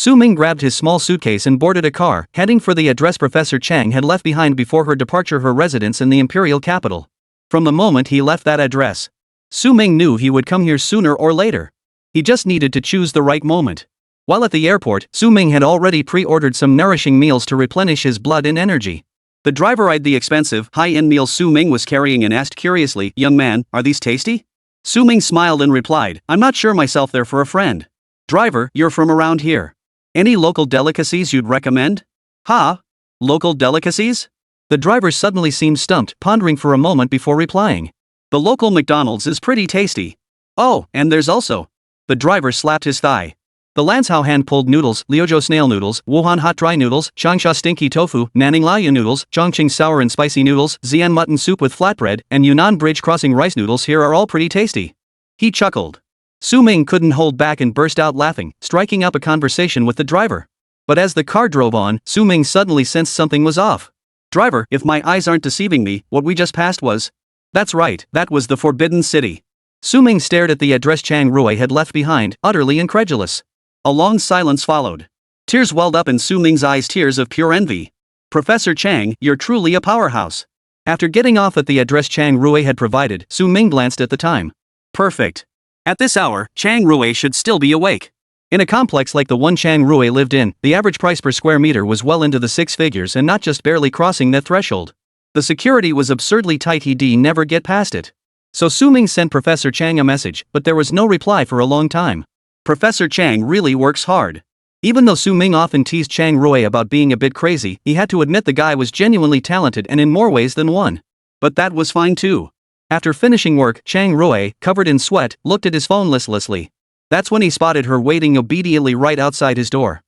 S1: Ming grabbed his small suitcase and boarded a car, heading for the address Professor Chang had left behind before her departure, her residence in the imperial capital. From the moment he left that address, Ming knew he would come here sooner or later. He just needed to choose the right moment. While at the airport, Ming had already pre-ordered some nourishing meals to replenish his blood and energy. The driver eyed the expensive, high-end meals Ming was carrying and asked curiously, "Young man, are these tasty?" Ming smiled and replied, "I'm not sure myself, they're for a friend." "Driver, you're from around here. Any local delicacies you'd recommend?" "Huh? Local delicacies?" The driver suddenly seemed stumped, pondering for a moment before replying. "The local McDonald's is pretty tasty. Oh, and there's also..." The driver slapped his thigh. "The Lanzhou hand-pulled noodles, Liuzhou snail noodles, Wuhan hot dry noodles, Changsha stinky tofu, Nanning Laoyu noodles, Chongqing sour and spicy noodles, Xi'an mutton soup with flatbread, and Yunnan bridge crossing rice noodles here are all pretty tasty." He chuckled. Ming couldn't hold back and burst out laughing, striking up a conversation with the driver. But as the car drove on, Ming suddenly sensed something was off. "Driver, if my eyes aren't deceiving me, what we just passed was..." "That's right, that was the Forbidden City. Su Ming stared at the address Chang Rui had left behind, utterly incredulous. A long silence followed. Tears welled up in Su Ming's eyes, tears of pure envy. Professor Chang, you're truly a powerhouse. After getting off at the address Chang Rui had provided, Su Ming glanced at the time. Perfect. At this hour, Chang Rui should still be awake. In a complex like the one Chang Rui lived in, the average price per square meter was well into the six figures and not just barely crossing that threshold. The security was absurdly tight, he'd never get past it. So Su Ming sent Professor Chang a message, but there was no reply for a long time. Professor Chang really works hard. Even though Su Ming often teased Chang Rui about being a bit crazy, he had to admit the guy was genuinely talented and in more ways than one. But that was fine too. After finishing work, Chang Rui, covered in sweat, looked at his phone listlessly. That's when he spotted her waiting obediently right outside his door.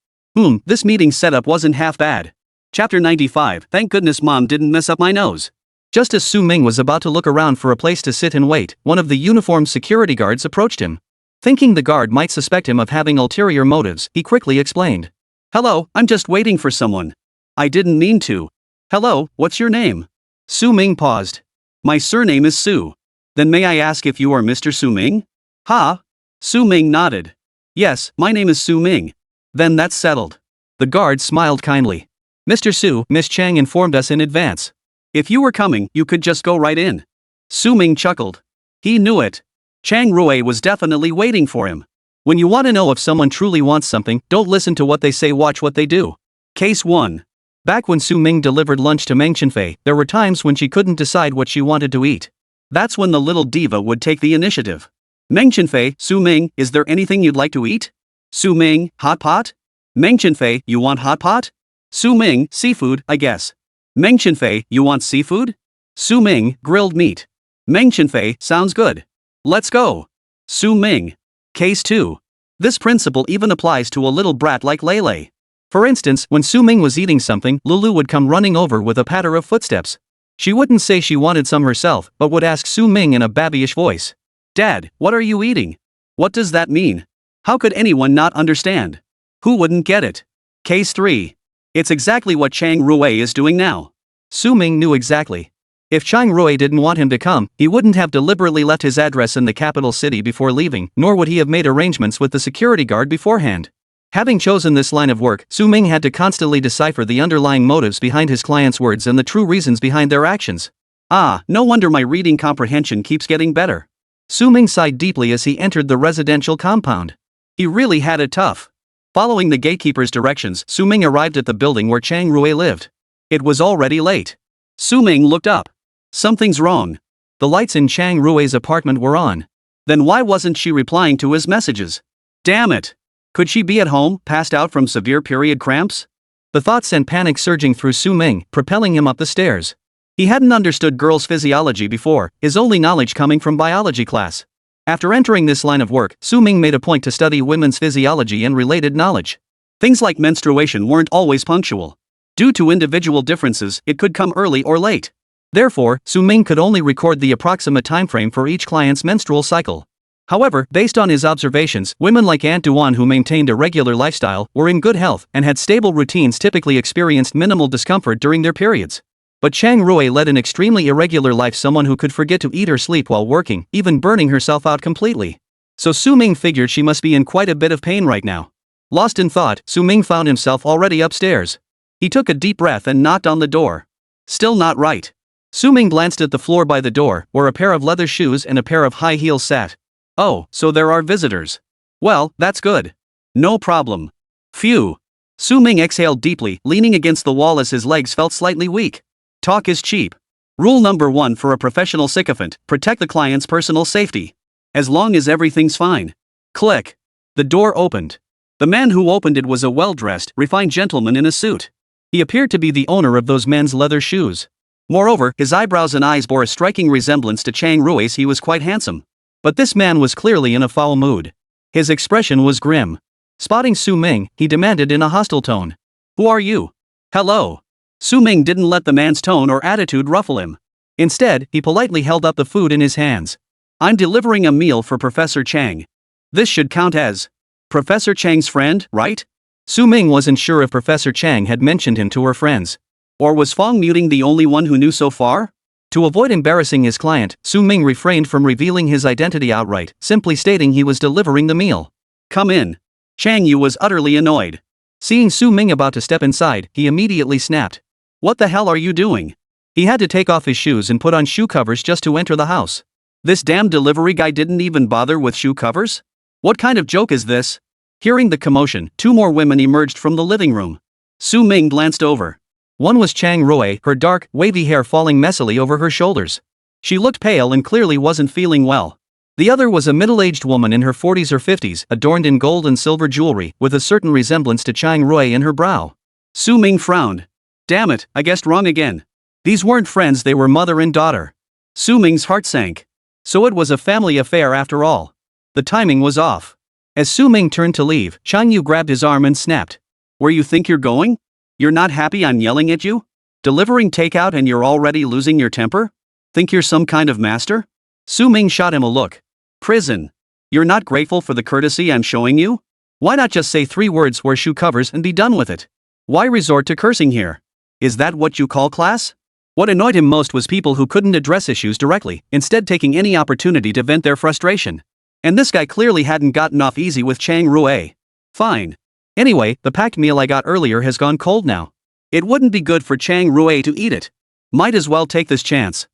S1: This meeting setup wasn't half bad. Chapter 95, thank goodness mom didn't mess up my nose. Just as Su Ming was about to look around for a place to sit and wait, one of the uniformed security guards approached him. Thinking the guard might suspect him of having ulterior motives, he quickly explained. Hello, I'm just waiting for someone. I didn't mean to. Hello, what's your name? Su Ming paused. My surname is Su. Then may I ask if you are Mr. Su Ming? Ha? Su Ming nodded. Yes, my name is Su Ming. Then that's settled. The guard smiled kindly. Mr. Su, Miss Chang informed us in advance. If you were coming, you could just go right in. Su Ming chuckled. He knew it. Chang Rui was definitely waiting for him. When you want to know if someone truly wants something, don't listen to what they say, watch what they do. Case 1. Back when Su Ming delivered lunch to Meng Chenfei, there were times when she couldn't decide what she wanted to eat. That's when the little diva would take the initiative. Meng Chenfei, Su Ming, is there anything you'd like to eat? Su Ming, hot pot? Meng Chenfei, you want hot pot? Su Ming, seafood, I guess. Meng Chenfei, you want seafood? Su Ming, grilled meat. Meng Chenfei, sounds good. Let's go. Su Ming. Case 2. This principle even applies to a little brat like Lele. For instance, when Su Ming was eating something, Lulu would come running over with a patter of footsteps. She wouldn't say she wanted some herself, but would ask Su Ming in a babyish voice. Dad, what are you eating? What does that mean? How could anyone not understand? Who wouldn't get it? Case 3. It's exactly what Chang Rui is doing now. Su Ming knew exactly. If Chang Rui didn't want him to come, he wouldn't have deliberately left his address in the capital city before leaving, nor would he have made arrangements with the security guard beforehand. Having chosen this line of work, Su Ming had to constantly decipher the underlying motives behind his clients' words and the true reasons behind their actions. Ah, no wonder my reading comprehension keeps getting better. Su Ming sighed deeply as he entered the residential compound. He really had it tough. Following the gatekeeper's directions, Su Ming arrived at the building where Chang Rui lived. It was already late. Su Ming looked up. Something's wrong. The lights in Chang Rui's apartment were on. Then why wasn't she replying to his messages? Damn it! Could she be at home, passed out from severe period cramps? The thought sent panic surging through Su Ming, propelling him up the stairs. He hadn't understood girls' physiology before, his only knowledge coming from biology class. After entering this line of work, Su Ming made a point to study women's physiology and related knowledge. Things like menstruation weren't always punctual. Due to individual differences, it could come early or late. Therefore, Su Ming could only record the approximate timeframe for each client's menstrual cycle. However, based on his observations, women like Aunt Duan who maintained a regular lifestyle, were in good health, and had stable routines typically experienced minimal discomfort during their periods. But Chang Rui led an extremely irregular life, someone who could forget to eat or sleep while working, even burning herself out completely. So Su Ming figured she must be in quite a bit of pain right now. Lost in thought, Su Ming found himself already upstairs. He took a deep breath and knocked on the door. Still not right. Su Ming glanced at the floor by the door, where a pair of leather shoes and a pair of high heels sat. Oh, so there are visitors. Well, that's good. No problem. Phew. Su Ming exhaled deeply, leaning against the wall as his legs felt slightly weak. Talk is cheap. Rule number 1 for a professional sycophant: protect the client's personal safety. As long as everything's fine. Click. The door opened. The man who opened it was a well-dressed, refined gentleman in a suit. He appeared to be the owner of those men's leather shoes. Moreover, his eyebrows and eyes bore a striking resemblance to Chang Rui's. He was quite handsome. But this man was clearly in a foul mood. His expression was grim. Spotting Su Ming, he demanded in a hostile tone. Who are you? Hello. Su Ming didn't let the man's tone or attitude ruffle him. Instead, he politely held up the food in his hands. I'm delivering a meal for Professor Chang. This should count as Professor Chang's friend, right? Su Ming wasn't sure if Professor Chang had mentioned him to her friends. Or was Fong Muting the only one who knew so far? To avoid embarrassing his client, Su Ming refrained from revealing his identity outright, simply stating he was delivering the meal. Come in. Chang Yu was utterly annoyed. Seeing Su Ming about to step inside, he immediately snapped. What the hell are you doing? He had to take off his shoes and put on shoe covers just to enter the house. This damn delivery guy didn't even bother with shoe covers? What kind of joke is this? Hearing the commotion, two more women emerged from the living room. Su Ming glanced over. One was Chang Rui, her dark, wavy hair falling messily over her shoulders. She looked pale and clearly wasn't feeling well. The other was a middle-aged woman in her 40s or 50s, adorned in gold and silver jewelry, with a certain resemblance to Chang Rui in her brow. Su Ming frowned. Damn it, I guessed wrong again. These weren't friends, they were mother and daughter. Su Ming's heart sank. So it was a family affair after all. The timing was off. As Su Ming turned to leave, Chang Yu grabbed his arm and snapped. Where you think you're going? You're not happy I'm yelling at you? Delivering takeout and you're already losing your temper? Think you're some kind of master? Su Ming shot him a look. Prison. You're not grateful for the courtesy I'm showing you? Why not just say 3 words, wear shoe covers, and be done with it? Why resort to cursing here? Is that what you call class? What annoyed him most was people who couldn't address issues directly, instead taking any opportunity to vent their frustration. And this guy clearly hadn't gotten off easy with Chang Rui. Fine. Anyway, the packed meal I got earlier has gone cold now. It wouldn't be good for Chang Rui to eat it. Might as well take this chance.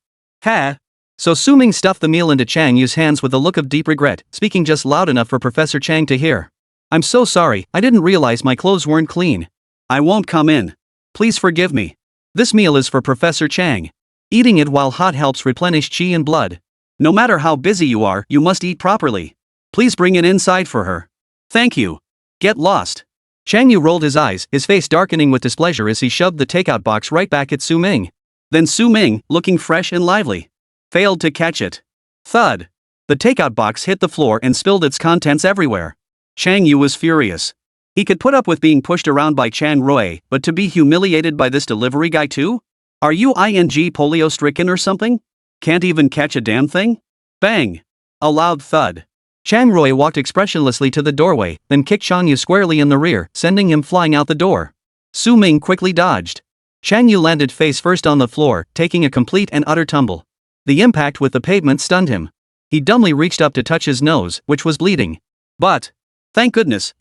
S1: Ha! So Su Ming stuffed the meal into Chang Yu's hands with a look of deep regret, speaking just loud enough for Professor Chang to hear. I'm so sorry, I didn't realize my clothes weren't clean. I won't come in. Please forgive me. This meal is for Professor Chang. Eating it while hot helps replenish qi and blood. No matter how busy you are, you must eat properly. Please bring it inside for her. Thank you. Get lost. Chang Yu rolled his eyes, his face darkening with displeasure as he shoved the takeout box right back at Su Ming. Then Su Ming, looking fresh and lively, failed to catch it. Thud. The takeout box hit the floor and spilled its contents everywhere. Chang Yu was furious. He could put up with being pushed around by Chang Rui, but to be humiliated by this delivery guy too? Are you polio stricken or something? Can't even catch a damn thing? Bang! A loud thud. Chang Rui walked expressionlessly to the doorway, then kicked Chang Yu squarely in the rear, sending him flying out the door. Su Ming quickly dodged. Chang Yu landed face first on the floor, taking a complete and utter tumble. The impact with the pavement stunned him. He dumbly reached up to touch his nose, which was bleeding. But, thank goodness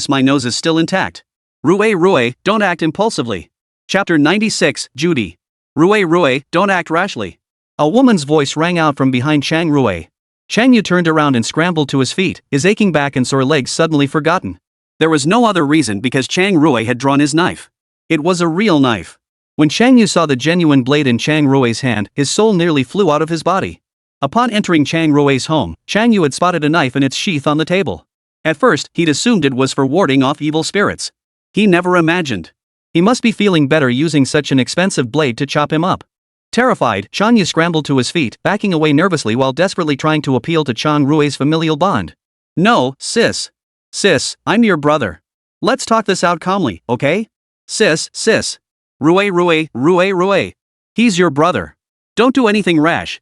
S1: my nose is still intact. Rui, don't act impulsively. Chapter 96, Judy. Rui, don't act rashly. A woman's voice rang out from behind Chang Rui. Chang Yu turned around and scrambled to his feet, his aching back and sore legs suddenly forgotten. There was no other reason because Chang Rui had drawn his knife. It was a real knife. When Chang Yu saw the genuine blade in Chang Rui's hand, his soul nearly flew out of his body. Upon entering Chang Rui's home, Chang Yu had spotted a knife in its sheath on the table. At first, he'd assumed it was for warding off evil spirits. He never imagined. He must be feeling better using such an expensive blade to chop him up. Terrified, Chang Yu scrambled to his feet, backing away nervously while desperately trying to appeal to Chang Rui's familial bond. No, sis. Sis, I'm your brother. Let's talk this out calmly, okay? Sis. Rui. He's your brother. Don't do anything rash.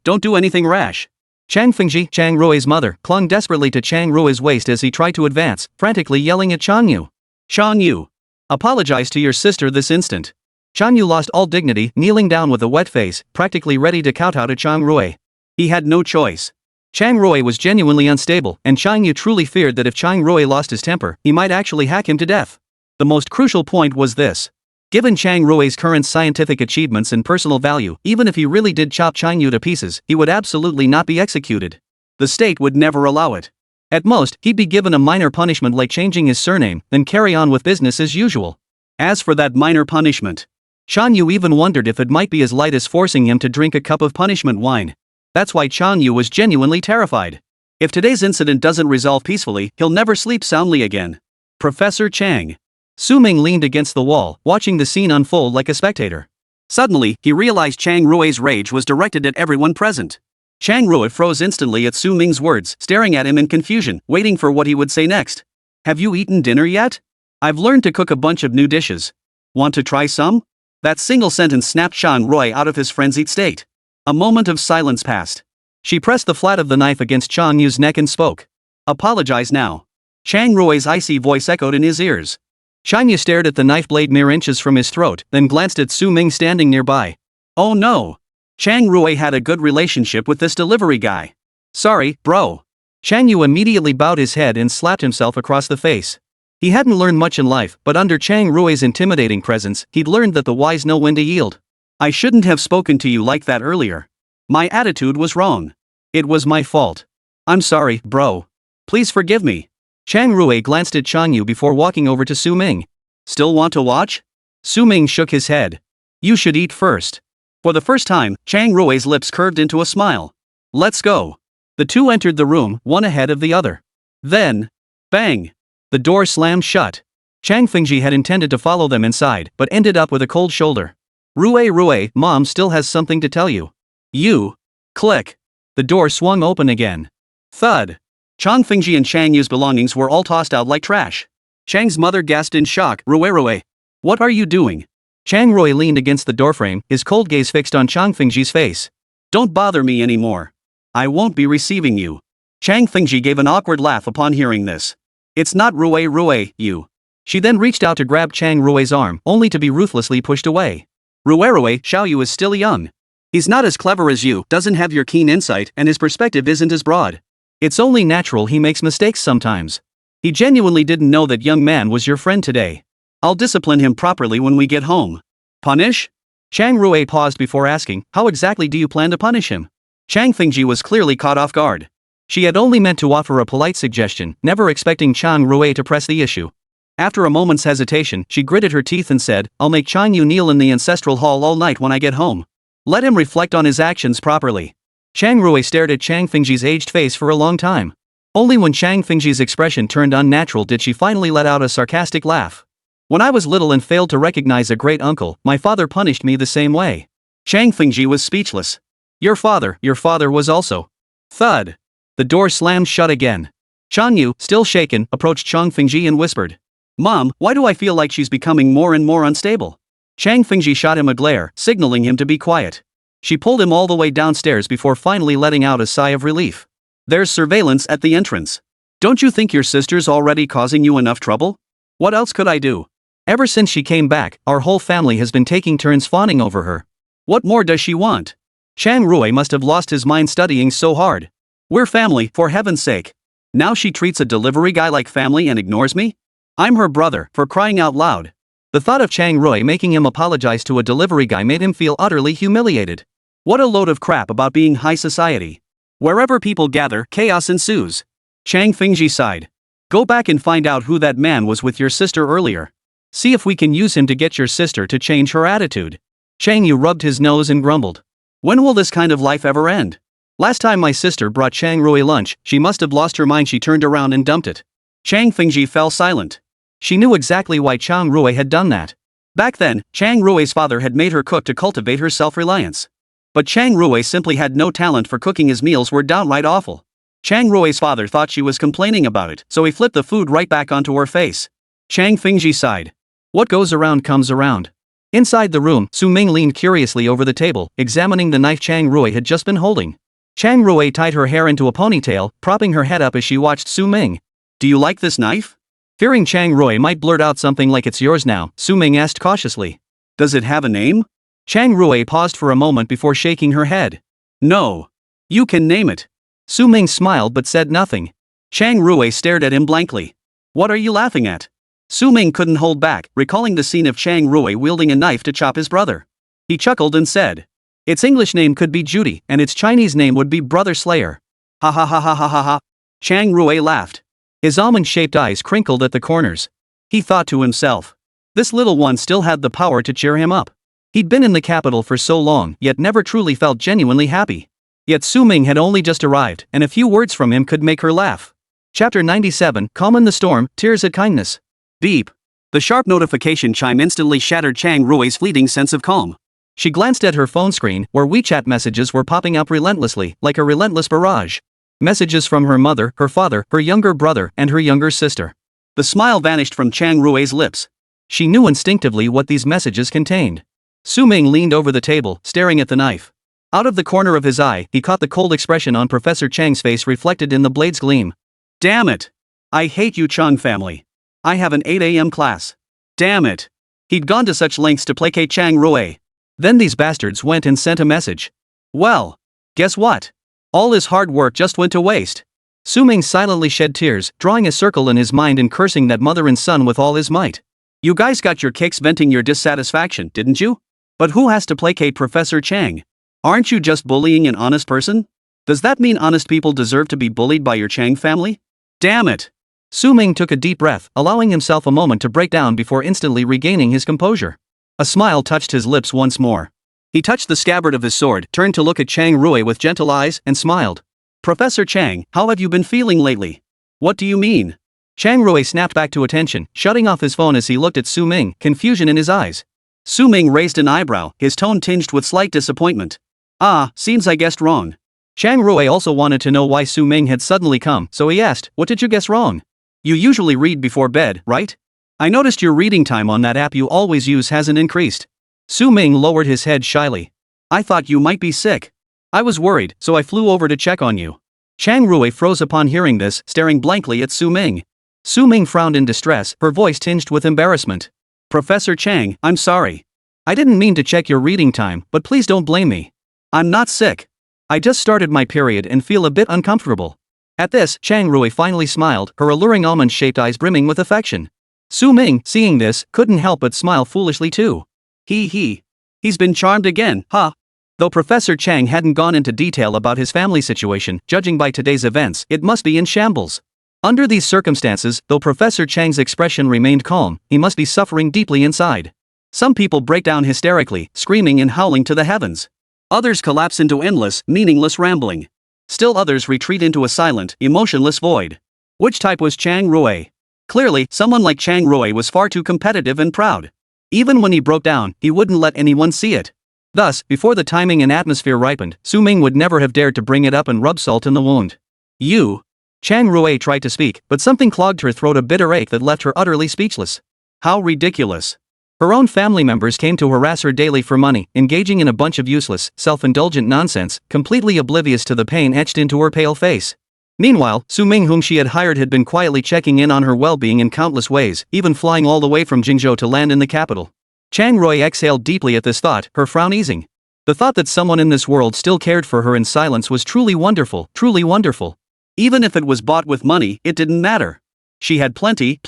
S1: Chang Fengji, Chang Rui's mother, clung desperately to Chang Rui's waist as he tried to advance, frantically yelling at Chang Yu. Chang Yu. Apologize to your sister this instant. Chang Yu lost all dignity, kneeling down with a wet face, practically ready to kowtow to Chang Rui. He had no choice. Chang Rui was genuinely unstable, and Chang Yu truly feared that if Chang Rui lost his temper, he might actually hack him to death. The most crucial point was this. Given Chang Rui's current scientific achievements and personal value, even if he really did chop Chang Yu to pieces, he would absolutely not be executed. The state would never allow it. At most, he'd be given a minor punishment like changing his surname, then carry on with business as usual. As for that minor punishment, Chang Yu even wondered if it might be as light as forcing him to drink a cup of punishment wine. That's why Chang Yu was genuinely terrified. If today's incident doesn't resolve peacefully, he'll never sleep soundly again. Professor Chang. Su Ming leaned against the wall, watching the scene unfold like a spectator. Suddenly, he realized Chang Rui's rage was directed at everyone present. Chang Rui froze instantly at Su Ming's words, staring at him in confusion, waiting for what he would say next. Have you eaten dinner yet? I've learned to cook a bunch of new dishes. Want to try some? That single sentence snapped Chang Rui out of his frenzied state. A moment of silence passed. She pressed the flat of the knife against Chang Yu's neck and spoke. Apologize now. Chang Rui's icy voice echoed in his ears. Chang Yu stared at the knife blade mere inches from his throat, then glanced at Su Ming standing nearby. Oh no! Chang Rui had a good relationship with this delivery guy. Sorry, bro. Chang Yu immediately bowed his head and slapped himself across the face. He hadn't learned much in life, but under Chang Rui's intimidating presence, he'd learned that the wise know when to yield. I shouldn't have spoken to you like that earlier. My attitude was wrong. It was my fault. I'm sorry, bro. Please forgive me. Chang Rui glanced at Chang Yu before walking over to Su Ming. Still want to watch? Su Ming shook his head. You should eat first. For the first time, Chang Rui's lips curved into a smile. Let's go. The two entered the room, one ahead of the other. Then, bang! The door slammed shut. Chang Fingji had intended to follow them inside, but ended up with a cold shoulder. Rui, Mom still has something to tell you. You. Click. The door swung open again. Thud. Chang Fingji and Chang Yu's belongings were all tossed out like trash. Chang's mother gasped in shock. Rui. What are you doing? Chang Rui leaned against the doorframe, his cold gaze fixed on Chang Fingji's face. Don't bother me anymore. I won't be receiving you. Chang Fingji gave an awkward laugh upon hearing this. It's not Rui, you. She then reached out to grab Chang Rui's arm, only to be ruthlessly pushed away. Rui, Xiao Yu is still young. He's not as clever as you, doesn't have your keen insight, and his perspective isn't as broad. It's only natural he makes mistakes sometimes. He genuinely didn't know that young man was your friend today. I'll discipline him properly when we get home. Punish? Chang Rui paused before asking, how exactly do you plan to punish him? Chang Fingji was clearly caught off guard. She had only meant to offer a polite suggestion, never expecting Chang Rui to press the issue. After a moment's hesitation, she gritted her teeth and said, I'll make Chang Yu kneel in the ancestral hall all night when I get home. Let him reflect on his actions properly. Chang Rui stared at Chang Fingji's aged face for a long time. Only when Chang Fingji's expression turned unnatural did she finally let out a sarcastic laugh. When I was little and failed to recognize a great uncle, my father punished me the same way. Chang Fingji was speechless. Your father was also. Thud. The door slammed shut again. Chang Yu, still shaken, approached Chang Fingji and whispered. Mom, why do I feel like she's becoming more and more unstable? Chang Fingji shot him a glare, signaling him to be quiet. She pulled him all the way downstairs before finally letting out a sigh of relief. There's surveillance at the entrance. Don't you think your sister's already causing you enough trouble? What else could I do? Ever since she came back, our whole family has been taking turns fawning over her. What more does she want? Chang Rui must have lost his mind studying so hard. We're family, for heaven's sake. Now she treats a delivery guy like family and ignores me? I'm her brother, for crying out loud. The thought of Chang Rui making him apologize to a delivery guy made him feel utterly humiliated. What a load of crap about being high society. Wherever people gather, chaos ensues. Chang Fingji sighed. Go back and find out who that man was with your sister earlier. See if we can use him to get your sister to change her attitude. Chang Yu rubbed his nose and grumbled. When will this kind of life ever end? Last time my sister brought Chang Rui lunch, she must have lost her mind. She turned around and dumped it. Chang Fingji fell silent. She knew exactly why Chang Rui had done that. Back then, Chang Rui's father had made her cook to cultivate her self-reliance. But Chang Rui simply had no talent for cooking. His meals were downright awful. Chang Rui's father thought she was complaining about it, so he flipped the food right back onto her face. Chang Fingji sighed. What goes around comes around. Inside the room, Su Ming leaned curiously over the table, examining the knife Chang Rui had just been holding. Chang Rui tied her hair into a ponytail, propping her head up as she watched Su Ming. Do you like this knife? Fearing Chang Rui might blurt out something like it's yours now, Su Ming asked cautiously. Does it have a name? Chang Rui paused for a moment before shaking her head. No. You can name it. Su Ming smiled but said nothing. Chang Rui stared at him blankly. What are you laughing at? Su Ming couldn't hold back, recalling the scene of Chang Rui wielding a knife to chop his brother. He chuckled and said. Its English name could be Judy, and its Chinese name would be Brother Slayer. Ha ha ha ha ha ha ha. Chang Rui laughed. His almond-shaped eyes crinkled at the corners. He thought to himself. This little one still had the power to cheer him up. He'd been in the capital for so long, yet never truly felt genuinely happy. Yet Su Ming had only just arrived, and a few words from him could make her laugh. Chapter 97, Calm in the Storm, Tears at Kindness. Beep. The sharp notification chime instantly shattered Chang Rui's fleeting sense of calm. She glanced at her phone screen, where WeChat messages were popping up relentlessly, like a relentless barrage. Messages from her mother, her father, her younger brother, and her younger sister. The smile vanished from Chang Rui's lips. She knew instinctively what these messages contained. Su Ming leaned over the table, staring at the knife. Out of the corner of his eye, he caught the cold expression on Professor Chang's face reflected in the blade's gleam. Damn it! I hate you, Chang family. I have an 8 a.m. class. Damn it! He'd gone to such lengths to placate Chang Rui. Then these bastards went and sent a message. Well, guess what? All his hard work just went to waste. Su Ming silently shed tears, drawing a circle in his mind and cursing that mother and son with all his might. You guys got your kicks venting your dissatisfaction, didn't you? But who has to placate Professor Chang? Aren't you just bullying an honest person? Does that mean honest people deserve to be bullied by your Chang family? Damn it! Su Ming took a deep breath, allowing himself a moment to break down before instantly regaining his composure. A smile touched his lips once more. He touched the scabbard of his sword, turned to look at Chang Rui with gentle eyes, and smiled. Professor Chang, how have you been feeling lately? What do you mean? Chang Rui snapped back to attention, shutting off his phone as he looked at Su Ming, confusion in his eyes. Su Ming raised an eyebrow, his tone tinged with slight disappointment. Ah, seems I guessed wrong. Chang Rui also wanted to know why Su Ming had suddenly come, so he asked, what did you guess wrong? You usually read before bed, right? I noticed your reading time on that app you always use hasn't increased. Su Ming lowered his head shyly. I thought you might be sick. I was worried, so I flew over to check on you. Chang Rui froze upon hearing this, staring blankly at Su Ming. Su Ming frowned in distress, her voice tinged with embarrassment. Professor Chang, I'm sorry. I didn't mean to check your reading time, but please don't blame me. I'm not sick. I just started my period and feel a bit uncomfortable. At this, Chang Rui finally smiled, her alluring almond-shaped eyes brimming with affection. Su Ming, seeing this, couldn't help but smile foolishly too. He's been charmed again, huh? Though Professor Chang hadn't gone into detail about his family situation, judging by today's events, it must be in shambles. Under these circumstances, though Professor Chang's expression remained calm, he must be suffering deeply inside. Some people break down hysterically, screaming and howling to the heavens. Others collapse into endless, meaningless rambling. Still others retreat into a silent, emotionless void. Which type was Chang Rui? Clearly, someone like Chang Rui was far too competitive and proud. Even when he broke down, he wouldn't let anyone see it. Thus, before the timing and atmosphere ripened, Su Ming would never have dared to bring it up and rub salt in the wound. You? Chang Rui tried to speak, but something clogged her throat, a bitter ache that left her utterly speechless. How ridiculous. Her own family members came to harass her daily for money, engaging in a bunch of useless, self-indulgent nonsense, completely oblivious to the pain etched into her pale face. Meanwhile, Su Ming, whom she had hired, had been quietly checking in on her well-being in countless ways, even flying all the way from Jingzhou to land in the capital. Chang Rui exhaled deeply at this thought, her frown easing. The thought that someone in this world still cared for her in silence was truly wonderful, truly wonderful. Even if it was bought with money, it didn't matter. She had plenty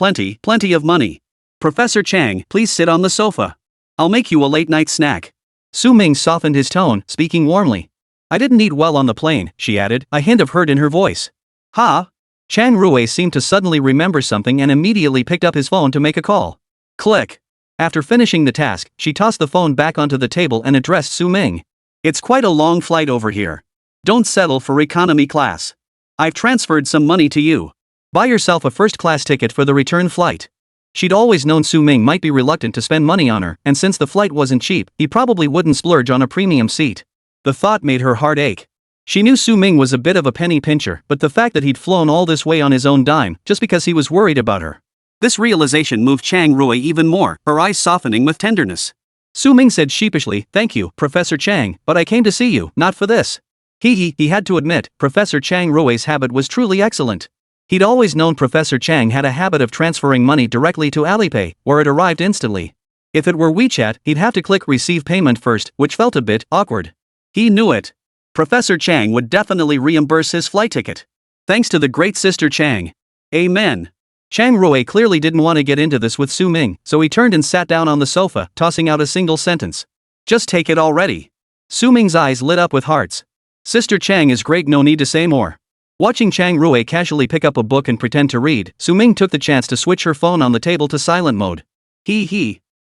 S1: of money. Professor Chang, please sit on the sofa. I'll make you a late-night snack. Su Ming softened his tone, speaking warmly. I didn't eat well on the plane, she added, a hint of hurt in her voice. Ha? Chang Rui seemed to suddenly remember something and immediately picked up his phone to make a call. Click. After finishing the task, she tossed the phone back onto the table and addressed Su Ming. It's quite a long flight over here. Don't settle for economy class. I've transferred some money to you. Buy yourself a first-class ticket for the return flight. She'd always known Su Ming might be reluctant to spend money on her, and since the flight wasn't cheap, he probably wouldn't splurge on a premium seat. The thought made her heart ache. She knew Su Ming was a bit of a penny pincher, but the fact that he'd flown all this way on his own dime, just because he was worried about her. This realization moved Chang Rui even more, her eyes softening with tenderness. Su Ming said sheepishly, Thank you, Professor Chang, but I came to see you, not for this. He had to admit, Professor Chang Rui's habit was truly excellent. He'd always known Professor Chang had a habit of transferring money directly to Alipay, where it arrived instantly. If it were WeChat, he'd have to click Receive Payment first, which felt a bit awkward. He knew it. Professor Chang would definitely reimburse his flight ticket. Thanks to the great sister Chang. Amen. Chang Rui clearly didn't want to get into this with Su Ming, so he turned and sat down on the sofa, tossing out a single sentence. Just take it already. Su Ming's eyes lit up with hearts. Sister Chang is great, no need to say more. Watching Chang Rui casually pick up a book and pretend to read, Su Ming took the chance to switch her phone on the table to silent mode.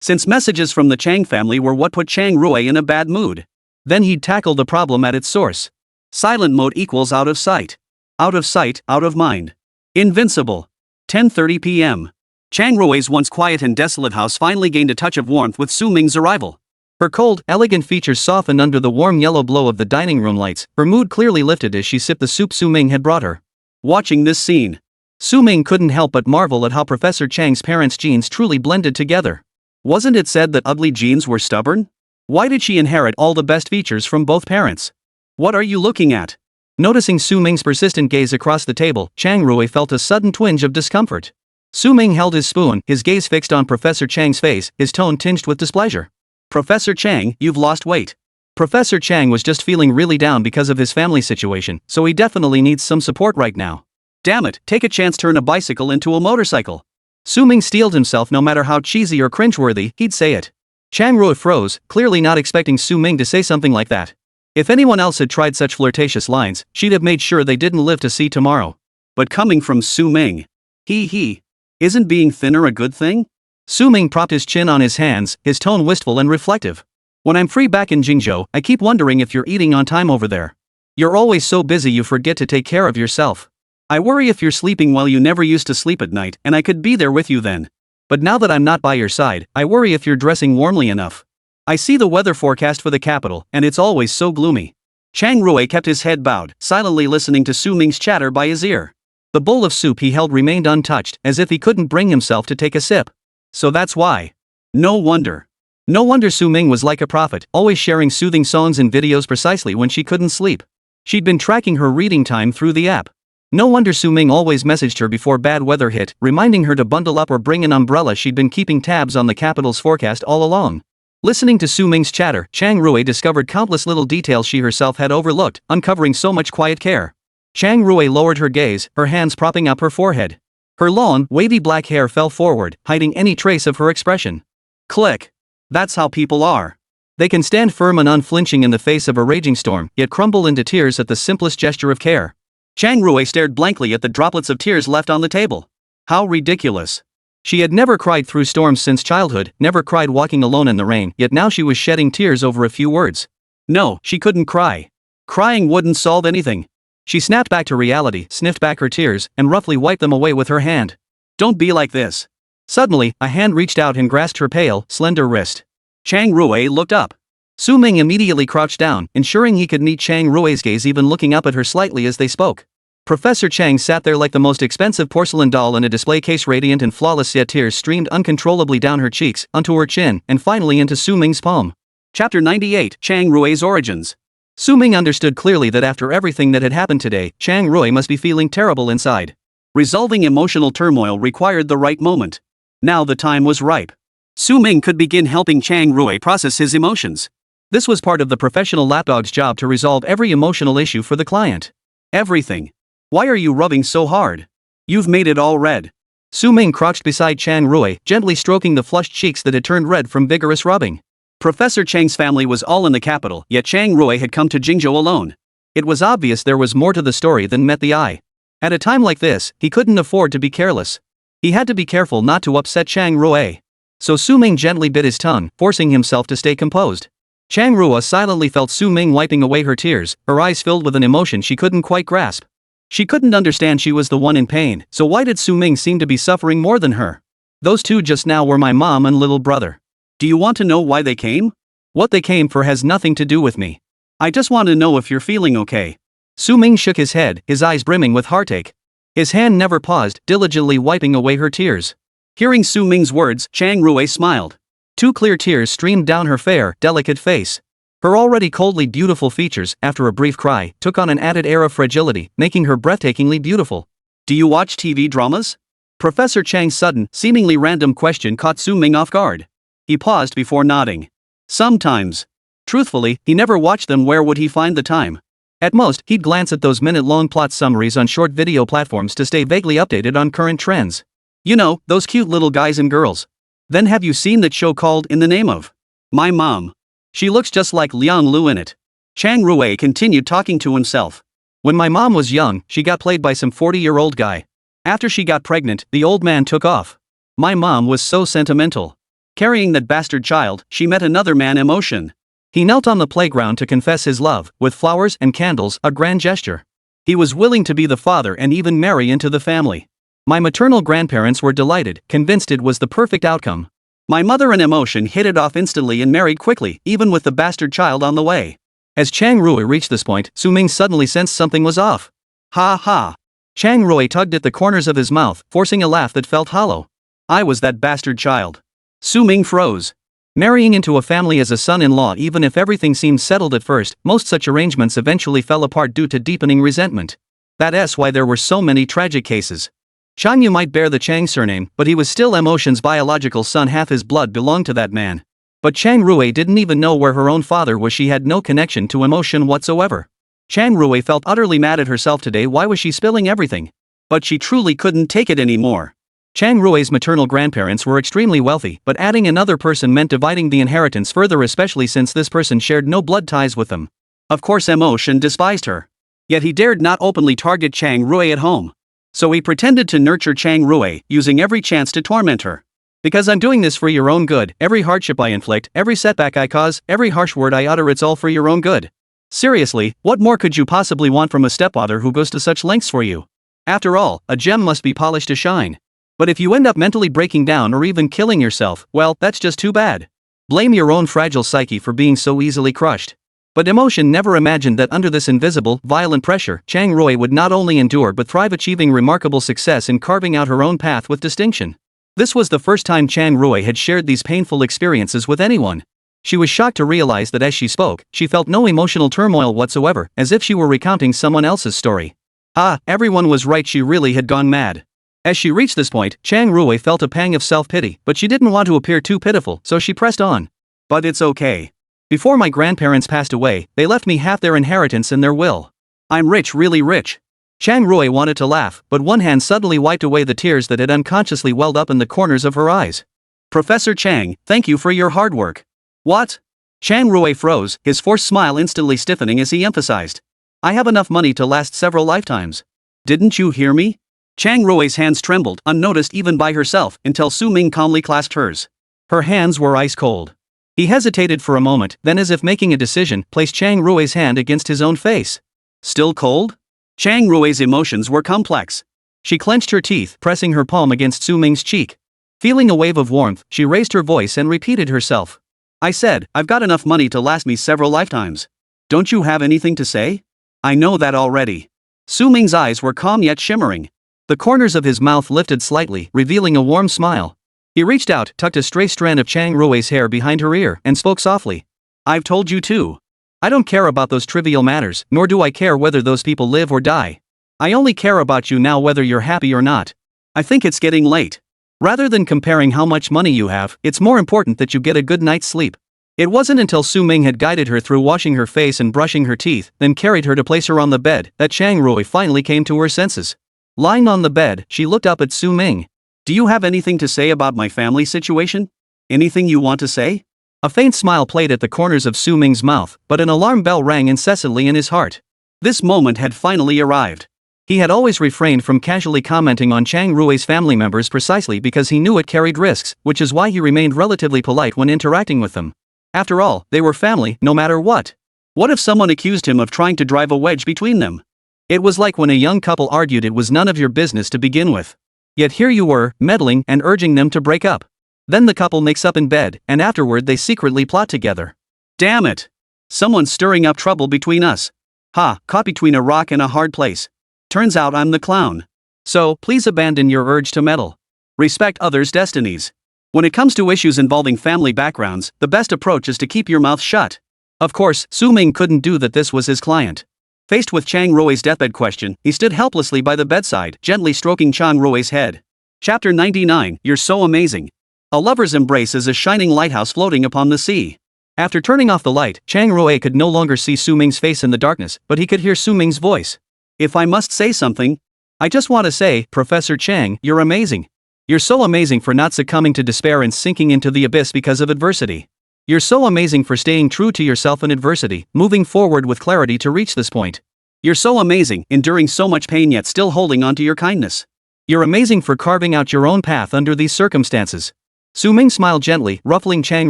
S1: Since messages from the Chang family were what put Chang Rui in a bad mood. Then he'd tackle the problem at its source. Silent mode equals out of sight. Out of sight, out of mind. Invincible. 10:30 p.m. Chang Rui's once quiet and desolate house finally gained a touch of warmth with Su Ming's arrival. Her cold, elegant features softened under the warm yellow glow of the dining room lights, her mood clearly lifted as she sipped the soup Su Ming had brought her. Watching this scene, Su Ming couldn't help but marvel at how Professor Chang's parents' genes truly blended together. Wasn't it said that ugly genes were stubborn? Why did she inherit all the best features from both parents? What are you looking at? Noticing Su Ming's persistent gaze across the table, Chang Rui felt a sudden twinge of discomfort. Su Ming held his spoon, his gaze fixed on Professor Chang's face, his tone tinged with displeasure. Professor Chang, you've lost weight. Professor Chang was just feeling really down because of his family situation, so he definitely needs some support right now. Damn it, take a chance, turn a bicycle into a motorcycle. Su Ming steeled himself. No matter how cheesy or cringeworthy, he'd say it. Chang Rui froze, clearly not expecting Su Ming to say something like that. If anyone else had tried such flirtatious lines, she'd have made sure they didn't live to see tomorrow. But coming from Su Ming, isn't being thinner a good thing? Su Ming propped his chin on his hands, his tone wistful and reflective. When I'm free back in Jingzhou, I keep wondering if you're eating on time over there. You're always so busy you forget to take care of yourself. I worry if you're sleeping well. You never used to sleep at night, and I could be there with you then. But now that I'm not by your side, I worry if you're dressing warmly enough. I see the weather forecast for the capital, and it's always so gloomy. Chang Rui kept his head bowed, silently listening to Su Ming's chatter by his ear. The bowl of soup he held remained untouched, as if he couldn't bring himself to take a sip. So that's why. No wonder. No wonder Su Ming was like a prophet, always sharing soothing songs and videos precisely when she couldn't sleep. She'd been tracking her reading time through the app. No wonder Su Ming always messaged her before bad weather hit, reminding her to bundle up or bring an umbrella. She'd been keeping tabs on the capital's forecast all along. Listening to Su Ming's chatter, Chang Rui discovered countless little details she herself had overlooked, uncovering so much quiet care. Chang Rui lowered her gaze, her hands propping up her forehead. Her long, wavy black hair fell forward, hiding any trace of her expression. Click. That's how people are. They can stand firm and unflinching in the face of a raging storm, yet crumble into tears at the simplest gesture of care. Chang Rui stared blankly at the droplets of tears left on the table. How ridiculous. She had never cried through storms since childhood, never cried walking alone in the rain, yet now she was shedding tears over a few words. No, she couldn't cry. Crying wouldn't solve anything. She snapped back to reality, sniffed back her tears, and roughly wiped them away with her hand. Don't be like this. Suddenly, a hand reached out and grasped her pale, slender wrist. Chang Rui looked up. Su Ming immediately crouched down, ensuring he could meet Chang Rui's gaze, even looking up at her slightly as they spoke. Professor Chang sat there like the most expensive porcelain doll in a display case, radiant and flawless, yet tears streamed uncontrollably down her cheeks, onto her chin, and finally into Su Ming's palm. Chapter 98, Chang Rui's Origins. Su Ming understood clearly that after everything that had happened today, Chang Rui must be feeling terrible inside. Resolving emotional turmoil required the right moment. Now the time was ripe. Su Ming could begin helping Chang Rui process his emotions. This was part of the professional lapdog's job, to resolve every emotional issue for the client. Everything. Why are you rubbing so hard? You've made it all red. Su Ming crouched beside Chang Rui, gently stroking the flushed cheeks that had turned red from vigorous rubbing. Professor Chang's family was all in the capital, yet Chang Rui had come to Jingzhou alone. It was obvious there was more to the story than met the eye. At a time like this, he couldn't afford to be careless. He had to be careful not to upset Chang Rui. So Su Ming gently bit his tongue, forcing himself to stay composed. Chang Rui silently felt Su Ming wiping away her tears, her eyes filled with an emotion she couldn't quite grasp. She couldn't understand she was the one in pain, so why did Su Ming seem to be suffering more than her? Those two just now were my mom and little brother. Do you want to know why they came? What they came for has nothing to do with me. I just want to know if you're feeling okay. Su Ming shook his head, his eyes brimming with heartache. His hand never paused, diligently wiping away her tears. Hearing Su Ming's words, Chang Rui smiled. Two clear tears streamed down her fair, delicate face. Her already coldly beautiful features, after a brief cry, took on an added air of fragility, making her breathtakingly beautiful. Do you watch TV dramas? Professor Chang's sudden, seemingly random question caught Su Ming off guard. He paused before nodding. Sometimes. Truthfully, he never watched them. Where would he find the time? At most, he'd glance at those minute-long plot summaries on short video platforms to stay vaguely updated on current trends. You know, those cute little guys and girls. Then have you seen that show called In the Name of? My mom. She looks just like Liang Lu in it. Chang Rui continued talking to himself. When my mom was young, she got played by some 40-year-old guy. After she got pregnant, the old man took off. My mom was so sentimental. Carrying that bastard child, she met another man. Emotion. He knelt on the playground to confess his love, with flowers and candles, a grand gesture. He was willing to be the father and even marry into the family. My maternal grandparents were delighted, convinced it was the perfect outcome. My mother and Emotion hit it off instantly and married quickly, even with the bastard child on the way. As Chang Rui reached this point, Su Ming suddenly sensed something was off. Ha ha. Chang Rui tugged at the corners of his mouth, forcing a laugh that felt hollow. I was that bastard child. Su Ming froze. Marrying into a family as a son-in-law, even if everything seemed settled at first, most such arrangements eventually fell apart due to deepening resentment. That's why there were so many tragic cases. Chang Yu might bear the Chang surname, but he was still Emotion's biological son. Half his blood belonged to that man. But Chang Rui didn't even know where her own father was. She had no connection to emotion whatsoever. Chang Rui felt utterly mad at herself today. Why was she spilling everything? But she truly couldn't take it anymore. Chang Rui's maternal grandparents were extremely wealthy, but adding another person meant dividing the inheritance further, especially since this person shared no blood ties with them. Of course, Emotion despised her. Yet he dared not openly target Chang Rui at home. So he pretended to nurture Chang Rui, using every chance to torment her. Because I'm doing this for your own good, every hardship I inflict, every setback I cause, every harsh word I utter, it's all for your own good. Seriously, what more could you possibly want from a stepfather who goes to such lengths for you? After all, a gem must be polished to shine. But if you end up mentally breaking down or even killing yourself, well, that's just too bad. Blame your own fragile psyche for being so easily crushed. But Emotion never imagined that under this invisible, violent pressure, Chang Rui would not only endure but thrive, achieving remarkable success in carving out her own path with distinction. This was the first time Chang Rui had shared these painful experiences with anyone. She was shocked to realize that as she spoke, she felt no emotional turmoil whatsoever, as if she were recounting someone else's story. Ah, everyone was right, she really had gone mad. As she reached this point, Chang Rui felt a pang of self-pity, but she didn't want to appear too pitiful, so she pressed on. But it's okay. Before my grandparents passed away, they left me half their inheritance in their will. I'm rich, really rich. Chang Rui wanted to laugh, but one hand suddenly wiped away the tears that had unconsciously welled up in the corners of her eyes. Professor Chang, thank you for your hard work. What? Chang Rui froze, his forced smile instantly stiffening as he emphasized. I have enough money to last several lifetimes. Didn't you hear me? Chang Rui's hands trembled, unnoticed even by herself, until Su Ming calmly clasped hers. Her hands were ice cold. He hesitated for a moment, then as if making a decision, placed Chang Rui's hand against his own face. Still cold? Chang Rui's emotions were complex. She clenched her teeth, pressing her palm against Su Ming's cheek. Feeling a wave of warmth, she raised her voice and repeated herself. I said, I've got enough money to last me several lifetimes. Don't you have anything to say? I know that already. Su Ming's eyes were calm yet shimmering. The corners of his mouth lifted slightly, revealing a warm smile. He reached out, tucked a stray strand of Chang Rui's hair behind her ear, and spoke softly. I've told you too. I don't care about those trivial matters, nor do I care whether those people live or die. I only care about you now, whether you're happy or not. I think it's getting late. Rather than comparing how much money you have, it's more important that you get a good night's sleep. It wasn't until Su Ming had guided her through washing her face and brushing her teeth, then carried her to place her on the bed, that Chang Rui finally came to her senses. Lying on the bed, she looked up at Su Ming. Do you have anything to say about my family situation? Anything you want to say? A faint smile played at the corners of Su Ming's mouth, but an alarm bell rang incessantly in his heart. This moment had finally arrived. He had always refrained from casually commenting on Chang Rui's family members precisely because he knew it carried risks, which is why he remained relatively polite when interacting with them. After all, they were family, no matter what. What if someone accused him of trying to drive a wedge between them? It was like when a young couple argued it was none of your business to begin with. Yet here you were, meddling and urging them to break up. Then the couple makes up in bed, and afterward they secretly plot together. Damn it! Someone's stirring up trouble between us. Ha, caught between a rock and a hard place. Turns out I'm the clown. So, please abandon your urge to meddle. Respect others' destinies. When it comes to issues involving family backgrounds, the best approach is to keep your mouth shut. Of course, Su Ming couldn't do that. This was his client. Faced with Chang Rui's deathbed question, he stood helplessly by the bedside, gently stroking Chang Rui's head. Chapter 99, You're So Amazing. A lover's embrace is a shining lighthouse floating upon the sea. After turning off the light, Chang Rui could no longer see Su Ming's face in the darkness, but he could hear Su Ming's voice. If I must say something, I just want to say, Professor Chang, you're amazing. You're so amazing for not succumbing to despair and sinking into the abyss because of adversity. You're so amazing for staying true to yourself in adversity, moving forward with clarity to reach this point. You're so amazing, enduring so much pain yet still holding on to your kindness. You're amazing for carving out your own path under these circumstances. Su Ming smiled gently, ruffling Chang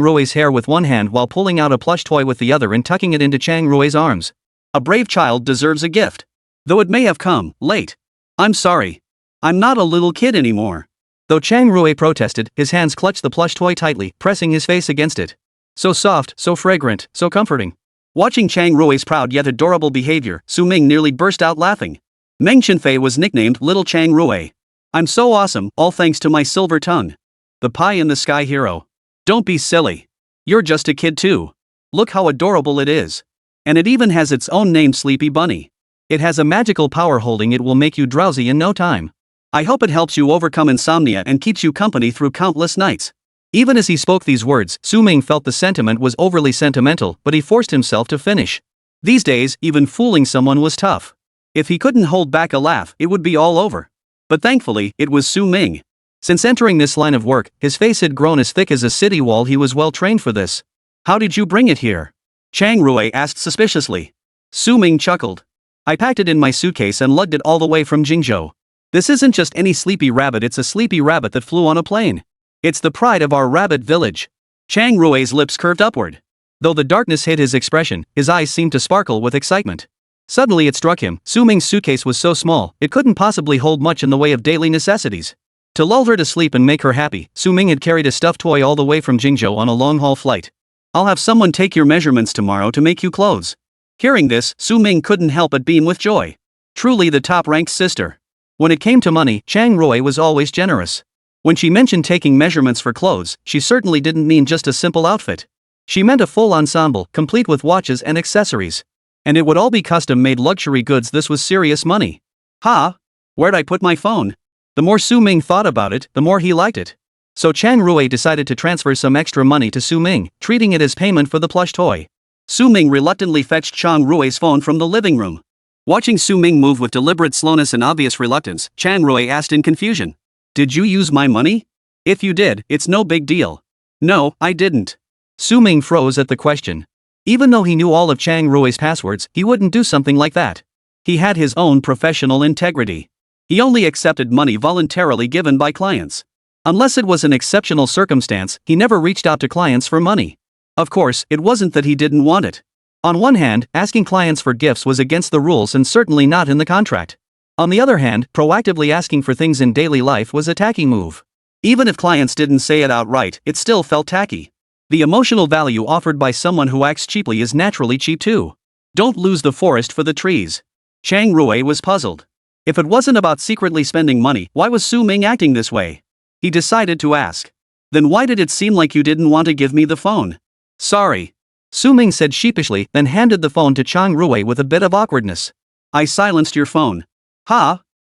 S1: Rui's hair with one hand while pulling out a plush toy with the other and tucking it into Chang Rui's arms. A brave child deserves a gift. Though it may have come late. I'm sorry. I'm not a little kid anymore. Though Chang Rui protested, his hands clutched the plush toy tightly, pressing his face against it. So soft, so fragrant, so comforting. Watching Chang Rui's proud yet adorable behavior, Su Ming nearly burst out laughing. Meng Chenfei was nicknamed Little Chang Rui. I'm so awesome, all thanks to my silver tongue. The pie-in-the-sky hero. Don't be silly. You're just a kid too. Look how adorable it is. And it even has its own name, Sleepy Bunny. It has a magical power holding it will make you drowsy in no time. I hope it helps you overcome insomnia and keeps you company through countless nights. Even as he spoke these words, Su Ming felt the sentiment was overly sentimental, but he forced himself to finish. These days, even fooling someone was tough. If he couldn't hold back a laugh, it would be all over. But thankfully, it was Su Ming. Since entering this line of work, his face had grown as thick as a city wall. He was well trained for this. How did you bring it here? Chang Rui asked suspiciously. Su Ming chuckled. I packed it in my suitcase and lugged it all the way from Jingzhou. This isn't just any sleepy rabbit, it's a sleepy rabbit that flew on a plane. It's the pride of our rabbit village. Chang Rui's lips curved upward. Though the darkness hid his expression, his eyes seemed to sparkle with excitement. Suddenly it struck him, Su Ming's suitcase was so small, it couldn't possibly hold much in the way of daily necessities. To lull her to sleep and make her happy, Su Ming had carried a stuffed toy all the way from Jingzhou on a long-haul flight. I'll have someone take your measurements tomorrow to make you clothes. Hearing this, Su Ming couldn't help but beam with joy. Truly the top-ranked sister. When it came to money, Chang Rui was always generous. When she mentioned taking measurements for clothes, she certainly didn't mean just a simple outfit. She meant a full ensemble, complete with watches and accessories. And it would all be custom-made luxury goods. This was serious money. Where'd I put my phone? The more Su Ming thought about it, the more he liked it. So Chang Rui decided to transfer some extra money to Su Ming, treating it as payment for the plush toy. Su Ming reluctantly fetched Chang Rui's phone from the living room. Watching Su Ming move with deliberate slowness and obvious reluctance, Chang Rui asked in confusion. Did you use my money? If you did, it's no big deal. No, I didn't. Su Ming froze at the question. Even though he knew all of Chang Rui's passwords, he wouldn't do something like that. He had his own professional integrity. He only accepted money voluntarily given by clients. Unless it was an exceptional circumstance, he never reached out to clients for money. Of course, it wasn't that he didn't want it. On one hand, asking clients for gifts was against the rules and certainly not in the contract. On the other hand, proactively asking for things in daily life was a tacky move. Even if clients didn't say it outright, it still felt tacky. The emotional value offered by someone who acts cheaply is naturally cheap too. Don't lose the forest for the trees. Chang Rui was puzzled. If it wasn't about secretly spending money, why was Su Ming acting this way? He decided to ask. Then why did it seem like you didn't want to give me the phone? Sorry. Su Ming said sheepishly, then handed the phone to Chang Rui with a bit of awkwardness. I silenced your phone.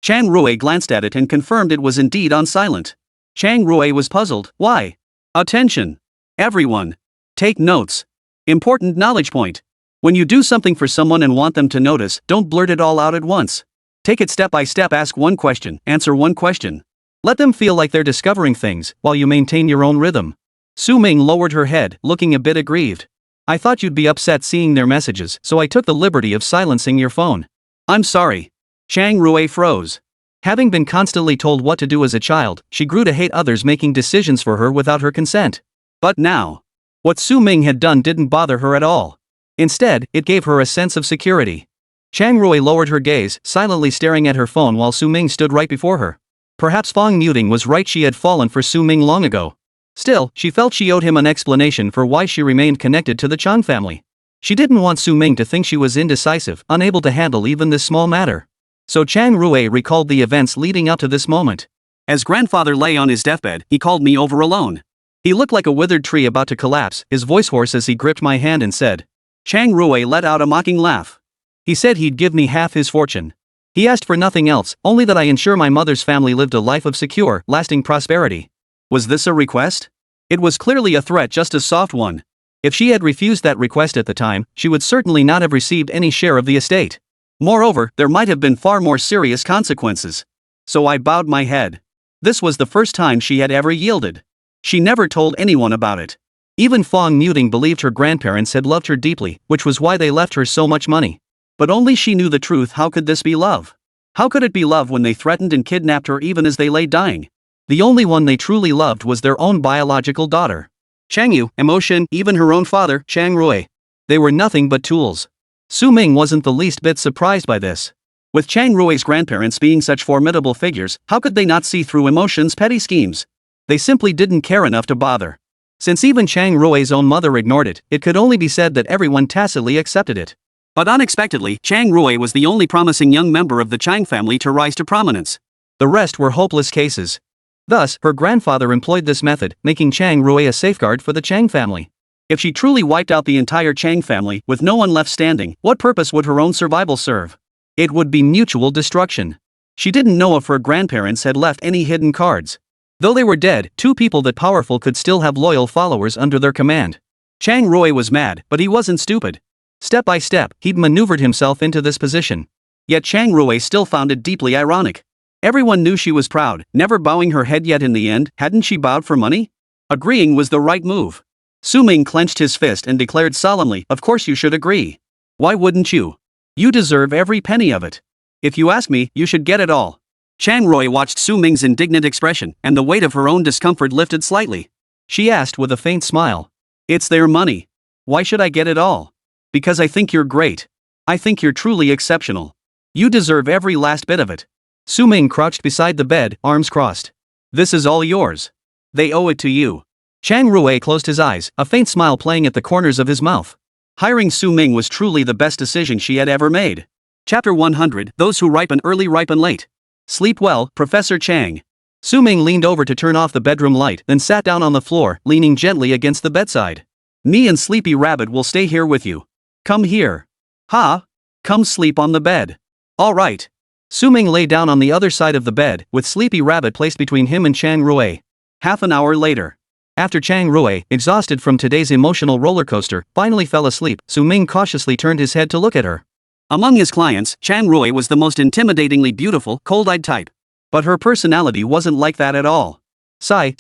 S1: Chang Rui glanced at it and confirmed it was indeed on silent. Chang Rui was puzzled. Why? Attention. Everyone. Take notes. Important knowledge point. When you do something for someone and want them to notice, don't blurt it all out at once. Take it step by step. Ask one question, answer one question. Let them feel like they're discovering things, while you maintain your own rhythm. Su Ming lowered her head, looking a bit aggrieved. I thought you'd be upset seeing their messages, so I took the liberty of silencing your phone. I'm sorry. Chang Rui froze. Having been constantly told what to do as a child, she grew to hate others making decisions for her without her consent. But now, what Su Ming had done didn't bother her at all. Instead, it gave her a sense of security. Chang Rui lowered her gaze, silently staring at her phone while Su Ming stood right before her. Perhaps Fong Muting was right, she had fallen for Su Ming long ago. Still, she felt she owed him an explanation for why she remained connected to the Chang family. She didn't want Su Ming to think she was indecisive, unable to handle even this small matter. So Chang Rui recalled the events leading up to this moment. As grandfather lay on his deathbed, he called me over alone. He looked like a withered tree about to collapse, his voice hoarse as he gripped my hand and said. Chang Rui let out a mocking laugh. He said he'd give me half his fortune. He asked for nothing else, only that I ensure my mother's family lived a life of secure, lasting prosperity. Was this a request? It was clearly a threat, just a soft one. If she had refused that request at the time, she would certainly not have received any share of the estate. Moreover, there might have been far more serious consequences. So I bowed my head. This was the first time she had ever yielded. She never told anyone about it. Even Fong Muting believed her grandparents had loved her deeply, which was why they left her so much money. But only she knew the truth. How could this be love? How could it be love when they threatened and kidnapped her even as they lay dying? The only one they truly loved was their own biological daughter. Changyu, emotion, even her own father, Chang Rui. They were nothing but tools. Su Ming wasn't the least bit surprised by this. With Chang Rui's grandparents being such formidable figures, how could they not see through emotion's petty schemes? They simply didn't care enough to bother. Since even Chang Rui's own mother ignored it, it could only be said that everyone tacitly accepted it. But unexpectedly, Chang Rui was the only promising young member of the Chang family to rise to prominence. The rest were hopeless cases. Thus, her grandfather employed this method, making Chang Rui a safeguard for the Chang family. If she truly wiped out the entire Chang family, with no one left standing, what purpose would her own survival serve? It would be mutual destruction. She didn't know if her grandparents had left any hidden cards. Though they were dead, two people that powerful could still have loyal followers under their command. Chang Rui was mad, but he wasn't stupid. Step by step, he'd maneuvered himself into this position. Yet Chang Rui still found it deeply ironic. Everyone knew she was proud, never bowing her head, yet in the end, hadn't she bowed for money? Agreeing was the right move. Ming clenched his fist and declared solemnly, "Of course you should agree. Why wouldn't you? You deserve every penny of it. If you ask me, you should get it all." Chang Rui watched Ming's indignant expression, and the weight of her own discomfort lifted slightly. She asked with a faint smile, "It's their money. Why should I get it all?" "Because I think you're great. I think you're truly exceptional. You deserve every last bit of it." Ming crouched beside the bed, arms crossed. "This is all yours. They owe it to you." Chang Rui closed his eyes, a faint smile playing at the corners of his mouth. Hiring Ming was truly the best decision she had ever made. Chapter 100, Those Who Ripen Early Ripen Late. Sleep well, Professor Chang. Ming leaned over to turn off the bedroom light, then sat down on the floor, leaning gently against the bedside. "Me and Sleepy Rabbit will stay here with you. Come here." "Ha? Come sleep on the bed." "All right." Ming lay down on the other side of the bed, with Sleepy Rabbit placed between him and Chang Rui. Half an hour later. After Chang Rui, exhausted from today's emotional roller coaster, finally fell asleep, Ming cautiously turned his head to look at her. Among his clients, Chang Rui was the most intimidatingly beautiful, cold-eyed type. But her personality wasn't like that at all.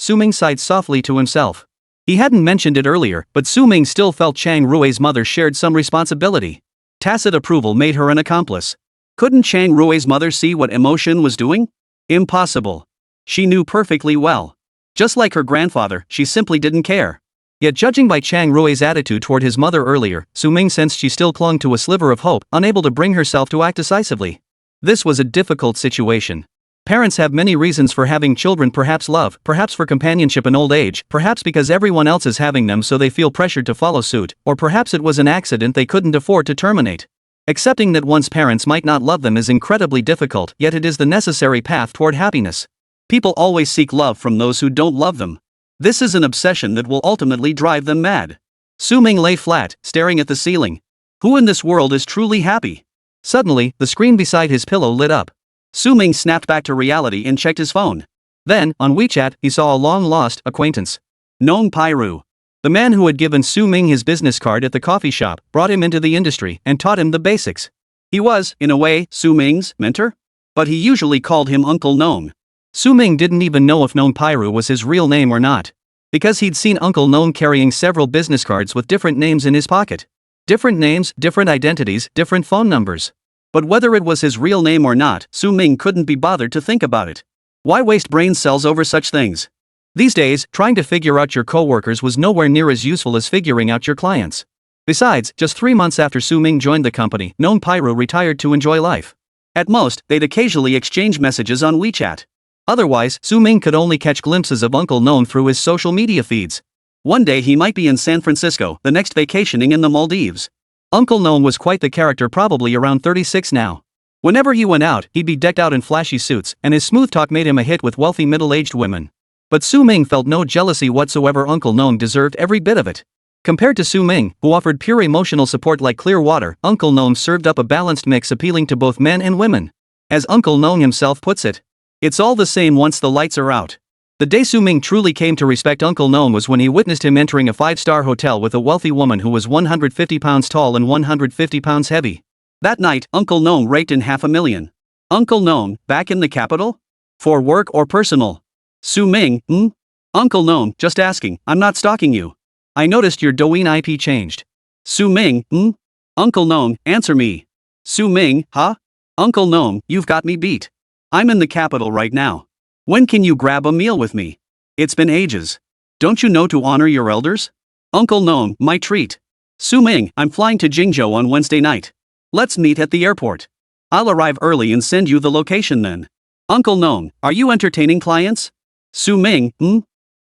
S1: Ming sighed softly to himself. He hadn't mentioned it earlier, but Ming still felt Chang Rui's mother shared some responsibility. Tacit approval made her an accomplice. Couldn't Chang Rui's mother see what emotion was doing? Impossible. She knew perfectly well. Just like her grandfather, she simply didn't care. Yet judging by Chang Rui's attitude toward his mother earlier, Ming sensed she still clung to a sliver of hope, unable to bring herself to act decisively. This was a difficult situation. Parents have many reasons for having children, perhaps love, perhaps for companionship in old age, perhaps because everyone else is having them so they feel pressured to follow suit, or perhaps it was an accident they couldn't afford to terminate. Accepting that one's parents might not love them is incredibly difficult, yet it is the necessary path toward happiness. People always seek love from those who don't love them. This is an obsession that will ultimately drive them mad. Ming lay flat, staring at the ceiling. Who in this world is truly happy? Suddenly, the screen beside his pillow lit up. Ming snapped back to reality and checked his phone. Then, on WeChat, he saw a long-lost acquaintance. Nong Pairu. The man who had given Ming his business card at the coffee shop, brought him into the industry, and taught him the basics. He was, in a way, Ming's mentor? But he usually called him Uncle Nong. Ming didn't even know if Nong Pairu was his real name or not. Because he'd seen Uncle Nong carrying several business cards with different names in his pocket. Different names, different identities, different phone numbers. But whether it was his real name or not, Ming couldn't be bothered to think about it. Why waste brain cells over such things? These days, trying to figure out your coworkers was nowhere near as useful as figuring out your clients. Besides, just 3 months after Ming joined the company, Nong Pairu retired to enjoy life. At most, they'd occasionally exchange messages on WeChat. Otherwise, Ming could only catch glimpses of Uncle Nong through his social media feeds. One day he might be in San Francisco, the next vacationing in the Maldives. Uncle Nong was quite the character, probably around 36 now. Whenever he went out, he'd be decked out in flashy suits, and his smooth talk made him a hit with wealthy middle-aged women. But Ming felt no jealousy whatsoever. Uncle Nong deserved every bit of it. Compared to Ming, who offered pure emotional support like clear water, Uncle Nong served up a balanced mix appealing to both men and women. As Uncle Nong himself puts it, "It's all the same once the lights are out." The day Ming truly came to respect Uncle Nong was when he witnessed him entering a 5-star hotel with a wealthy woman who was 150 pounds tall and 150 pounds heavy. That night, Uncle Nong raked in $500,000. Uncle Nong, back in the capital? For work or personal? Ming, Uncle Nong, just asking, I'm not stalking you. I noticed your Douyin IP changed. Ming, Uncle Nong, answer me. Ming, huh? Uncle Nong, you've got me beat. I'm in the capital right now. When can you grab a meal with me? It's been ages. Don't you know to honor your elders? Uncle Nong, my treat. Ming, I'm flying to Jingzhou on Wednesday night. Let's meet at the airport. I'll arrive early and send you the location then. Uncle Nong, are you entertaining clients? Ming,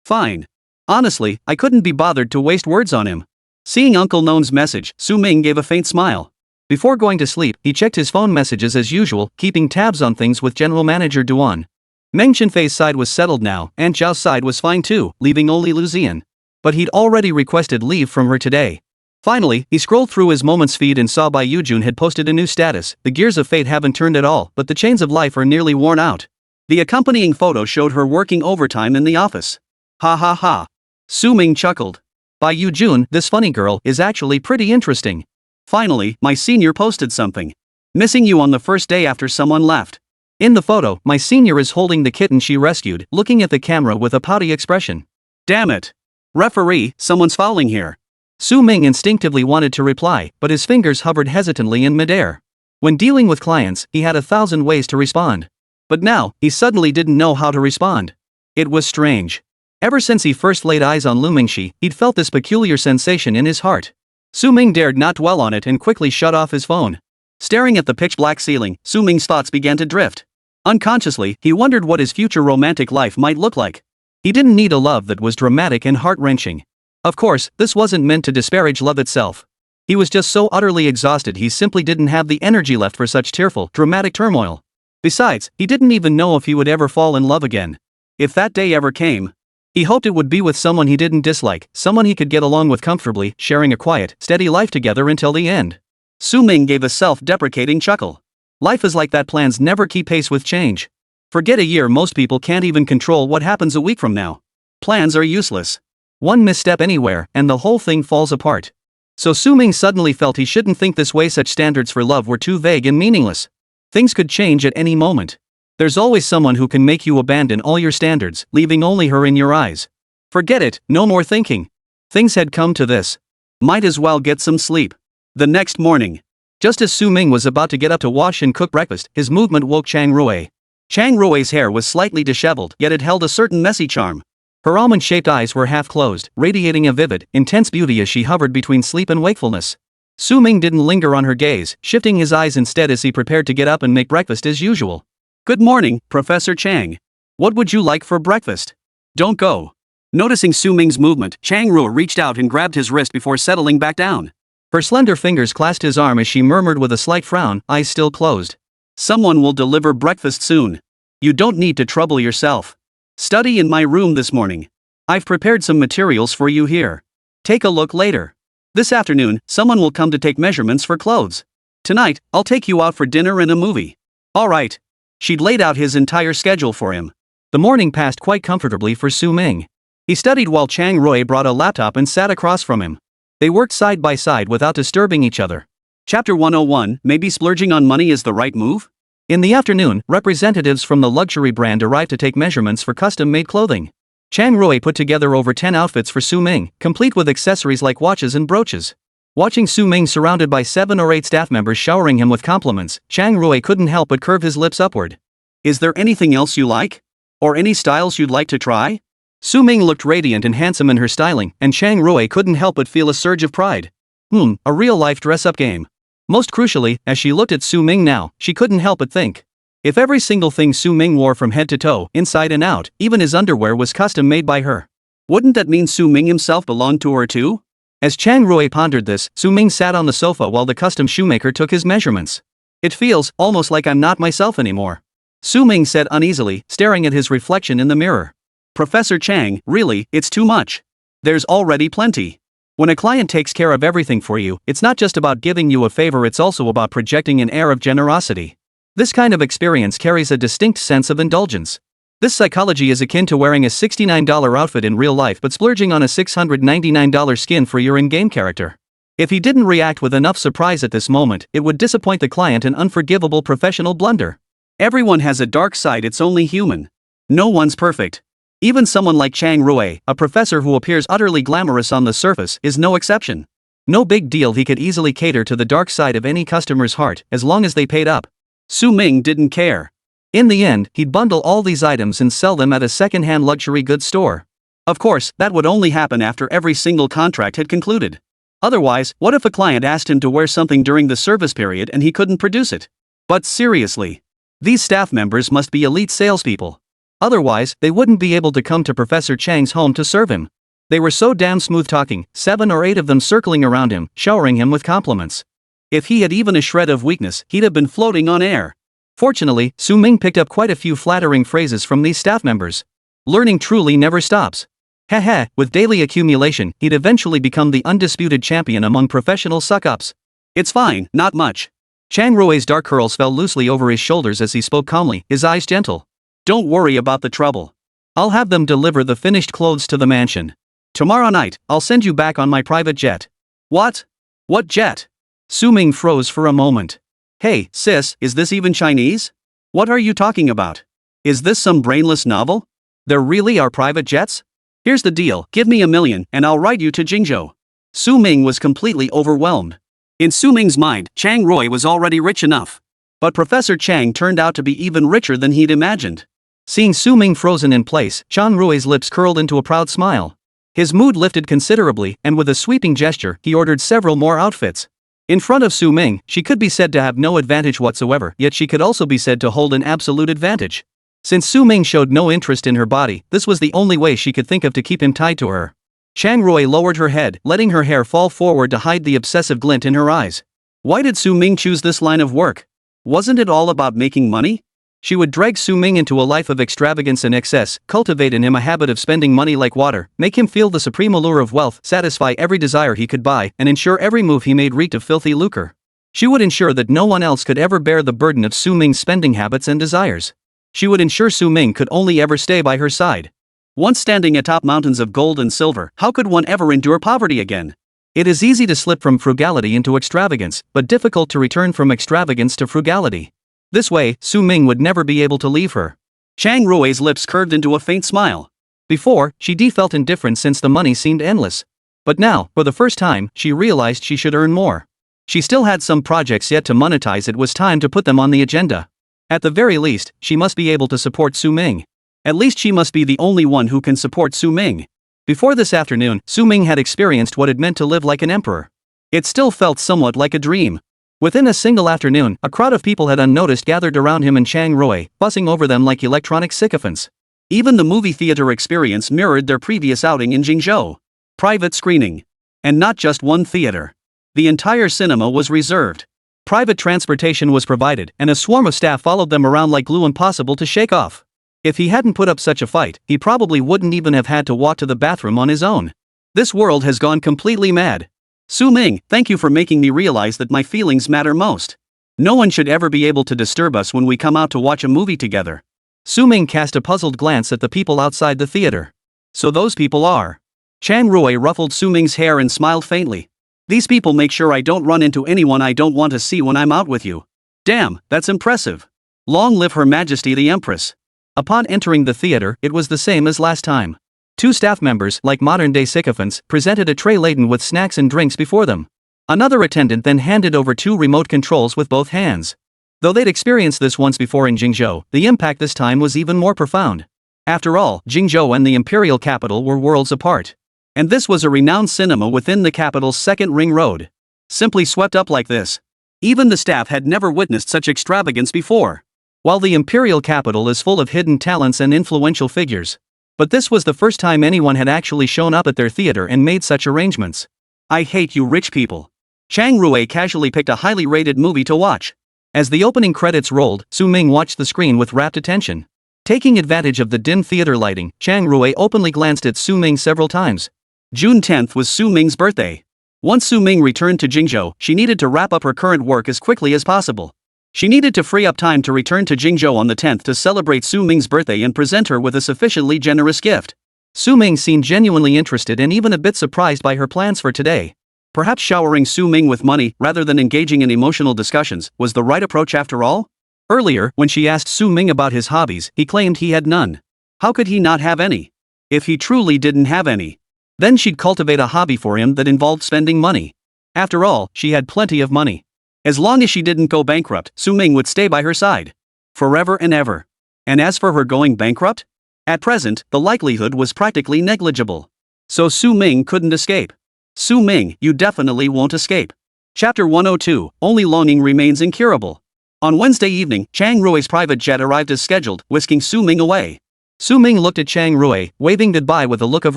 S1: fine. Honestly, I couldn't be bothered to waste words on him. Seeing Uncle Nong's message, Ming gave a faint smile. Before going to sleep, he checked his phone messages as usual, keeping tabs on things with General Manager Duan. Meng Chenfei's side was settled now, and Zhao's side was fine too, leaving only Luzian. But he'd already requested leave from her today. Finally, he scrolled through his Moments feed and saw Bai Yujun had posted a new status. The gears of fate haven't turned at all, but the chains of life are nearly worn out. The accompanying photo showed her working overtime in the office. Ha ha ha. Su Ming chuckled. By June, this funny girl is actually pretty interesting. Finally, my senior posted something. Missing you on the first day after someone left. In the photo, my senior is holding the kitten she rescued, looking at the camera with a pouty expression. Damn it. Referee, someone's fouling here. Su Ming instinctively wanted to reply, but his fingers hovered hesitantly in midair. When dealing with clients, he had 1,000 ways to respond. But now, he suddenly didn't know how to respond. It was strange. Ever since he first laid eyes on Lu Mingxi, he'd felt this peculiar sensation in his heart. Su Ming dared not dwell on it and quickly shut off his phone. Staring at the pitch-black ceiling, Su Ming's thoughts began to drift. Unconsciously, he wondered what his future romantic life might look like. He didn't need a love that was dramatic and heart-wrenching. Of course, this wasn't meant to disparage love itself. He was just so utterly exhausted he simply didn't have the energy left for such tearful, dramatic turmoil. Besides, he didn't even know if he would ever fall in love again. If that day ever came, he hoped it would be with someone he didn't dislike, someone he could get along with comfortably, sharing a quiet, steady life together until the end. Su Ming gave a self-deprecating chuckle. Life is like that, plans never keep pace with change. Forget a year, most people can't even control what happens a week from now. Plans are useless. One misstep anywhere, and the whole thing falls apart. So Su Ming suddenly felt he shouldn't think this way, such standards for love were too vague and meaningless. Things could change at any moment. There's always someone who can make you abandon all your standards, leaving only her in your eyes. Forget it, no more thinking. Things had come to this. Might as well get some sleep. The next morning, just as Su Ming was about to get up to wash and cook breakfast, his movement woke Chang Rui. Chang Rui's hair was slightly disheveled, yet it held a certain messy charm. Her almond-shaped eyes were half closed, radiating a vivid, intense beauty as she hovered between sleep and wakefulness. Su Ming didn't linger on her gaze, shifting his eyes instead as he prepared to get up and make breakfast as usual. Good morning, Professor Chang. What would you like for breakfast? Don't go. Noticing Su Ming's movement, Chang Rui reached out and grabbed his wrist before settling back down. Her slender fingers clasped his arm as she murmured with a slight frown, eyes still closed. Someone will deliver breakfast soon. You don't need to trouble yourself. Study in my room this morning. I've prepared some materials for you here. Take a look later. This afternoon, someone will come to take measurements for clothes. Tonight, I'll take you out for dinner and a movie. All right. She'd laid out his entire schedule for him. The morning passed quite comfortably for Su Ming. He studied while Chang Rui brought a laptop and sat across from him. They worked side by side without disturbing each other. Chapter 101, Maybe splurging on money is the right move? In the afternoon, representatives from the luxury brand arrived to take measurements for custom-made clothing. Chang Rui put together over 10 outfits for Su Ming, complete with accessories like watches and brooches. Watching Su Ming surrounded by 7 or 8 staff members showering him with compliments, Chang Rui couldn't help but curve his lips upward. Is there anything else you like? Or any styles you'd like to try? Su Ming looked radiant and handsome in her styling, and Chang Rui couldn't help but feel a surge of pride. A real-life dress-up game. Most crucially, as she looked at Su Ming now, she couldn't help but think. If every single thing Su Ming wore from head to toe, inside and out, even his underwear was custom-made by her, wouldn't that mean Su Ming himself belonged to her too? As Chang Rui pondered this, Su Ming sat on the sofa while the custom shoemaker took his measurements. It feels almost like I'm not myself anymore, Su Ming said uneasily, staring at his reflection in the mirror. Professor Chang, really, it's too much. There's already plenty. When a client takes care of everything for you, it's not just about giving you a favor, it's also about projecting an air of generosity. This kind of experience carries a distinct sense of indulgence. This psychology is akin to wearing a $69 outfit in real life but splurging on a $699 skin for your in-game character. If he didn't react with enough surprise at this moment, it would disappoint the client, an unforgivable professional blunder. Everyone has a dark side, it's only human. No one's perfect. Even someone like Chang Rui, a professor who appears utterly glamorous on the surface, is no exception. No big deal, he could easily cater to the dark side of any customer's heart, as long as they paid up. Su Ming didn't care. In the end, he'd bundle all these items and sell them at a second-hand luxury goods store. Of course, that would only happen after every single contract had concluded. Otherwise, what if a client asked him to wear something during the service period and he couldn't produce it? But seriously, these staff members must be elite salespeople. Otherwise, they wouldn't be able to come to Professor Chang's home to serve him. They were so damn smooth-talking, 7 or 8 of them circling around him, showering him with compliments. If he had even a shred of weakness, he'd have been floating on air. Fortunately, Su Ming picked up quite a few flattering phrases from these staff members. Learning truly never stops. Heh, with daily accumulation, he'd eventually become the undisputed champion among professional suck-ups. It's fine, not much. Chang Rui's dark curls fell loosely over his shoulders as he spoke calmly, his eyes gentle. Don't worry about the trouble. I'll have them deliver the finished clothes to the mansion. Tomorrow night, I'll send you back on my private jet. What? What jet? Su Ming froze for a moment. Hey, sis, is this even Chinese? What are you talking about? Is this some brainless novel? There really are private jets? Here's the deal, give me $1 million and I'll ride you to Jingzhou. Su Ming was completely overwhelmed. In Su Ming's mind, Chang Rui was already rich enough. But Professor Chang turned out to be even richer than he'd imagined. Seeing Su Ming frozen in place, Chang Rui's lips curled into a proud smile. His mood lifted considerably, and with a sweeping gesture, he ordered several more outfits. In front of Su Ming, she could be said to have no advantage whatsoever, yet she could also be said to hold an absolute advantage. Since Su Ming showed no interest in her body, this was the only way she could think of to keep him tied to her. Chang Rui lowered her head, letting her hair fall forward to hide the obsessive glint in her eyes. Why did Su Ming choose this line of work? Wasn't it all about making money? She would drag Su Ming into a life of extravagance and excess, cultivate in him a habit of spending money like water, make him feel the supreme allure of wealth, satisfy every desire he could buy, and ensure every move he made reeked of filthy lucre. She would ensure that no one else could ever bear the burden of Su Ming's spending habits and desires. She would ensure Su Ming could only ever stay by her side. Once standing atop mountains of gold and silver, how could one ever endure poverty again? It is easy to slip from frugality into extravagance, but difficult to return from extravagance to frugality. This way, Su Ming would never be able to leave her. Chang Rui's lips curved into a faint smile. Before, she felt indifferent since the money seemed endless. But now, for the first time, she realized she should earn more. She still had some projects yet to monetize. It was time to put them on the agenda. At the very least, she must be able to support Su Ming. At least she must be the only one who can support Su Ming. Before this afternoon, Su Ming had experienced what it meant to live like an emperor. It still felt somewhat like a dream. Within a single afternoon, a crowd of people had unnoticed gathered around him and Chang Rui, fussing over them like electronic sycophants. Even the movie theater experience mirrored their previous outing in Jingzhou. Private screening. And not just one theater. The entire cinema was reserved. Private transportation was provided, and a swarm of staff followed them around like glue impossible to shake off. If he hadn't put up such a fight, he probably wouldn't even have had to walk to the bathroom on his own. This world has gone completely mad. Su Ming, thank you for making me realize that my feelings matter most. No one should ever be able to disturb us when we come out to watch a movie together. Su Ming cast a puzzled glance at the people outside the theater. So those people are. Chang Rui ruffled Su Ming's hair and smiled faintly. These people make sure I don't run into anyone I don't want to see when I'm out with you. Damn, that's impressive. Long live Her Majesty the Empress. Upon entering the theater, it was the same as last time. Two staff members, like modern-day sycophants, presented a tray laden with snacks and drinks before them. Another attendant then handed over 2 remote controls with both hands. Though they'd experienced this once before in Jingzhou, the impact this time was even more profound. After all, Jingzhou and the imperial capital were worlds apart. And this was a renowned cinema within the capital's second ring road. Simply swept up like this. Even the staff had never witnessed such extravagance before. While the imperial capital is full of hidden talents and influential figures. But this was the first time anyone had actually shown up at their theater and made such arrangements. I hate you rich people. Chang Rui casually picked a highly rated movie to watch. As the opening credits rolled, Su Ming watched the screen with rapt attention. Taking advantage of the dim theater lighting, Chang Rui openly glanced at Su Ming several times. June 10th was Su Ming's birthday. Once Su Ming returned to Jingzhou, she needed to wrap up her current work as quickly as possible. She needed to free up time to return to Jingzhou on the 10th to celebrate Su Ming's birthday and present her with a sufficiently generous gift. Su Ming seemed genuinely interested and even a bit surprised by her plans for today. Perhaps showering Su Ming with money, rather than engaging in emotional discussions, was the right approach after all? Earlier, when she asked Su Ming about his hobbies, he claimed he had none. How could he not have any? If he truly didn't have any. Then she'd cultivate a hobby for him that involved spending money. After all, she had plenty of money. As long as she didn't go bankrupt, Su Ming would stay by her side. Forever and ever. And as for her going bankrupt? At present, the likelihood was practically negligible. So Su Ming couldn't escape. Su Ming, you definitely won't escape. Chapter 102, Only Longing Remains Incurable. On Wednesday evening, Chang Rui's private jet arrived as scheduled, whisking Su Ming away. Su Ming looked at Chang Rui, waving goodbye with a look of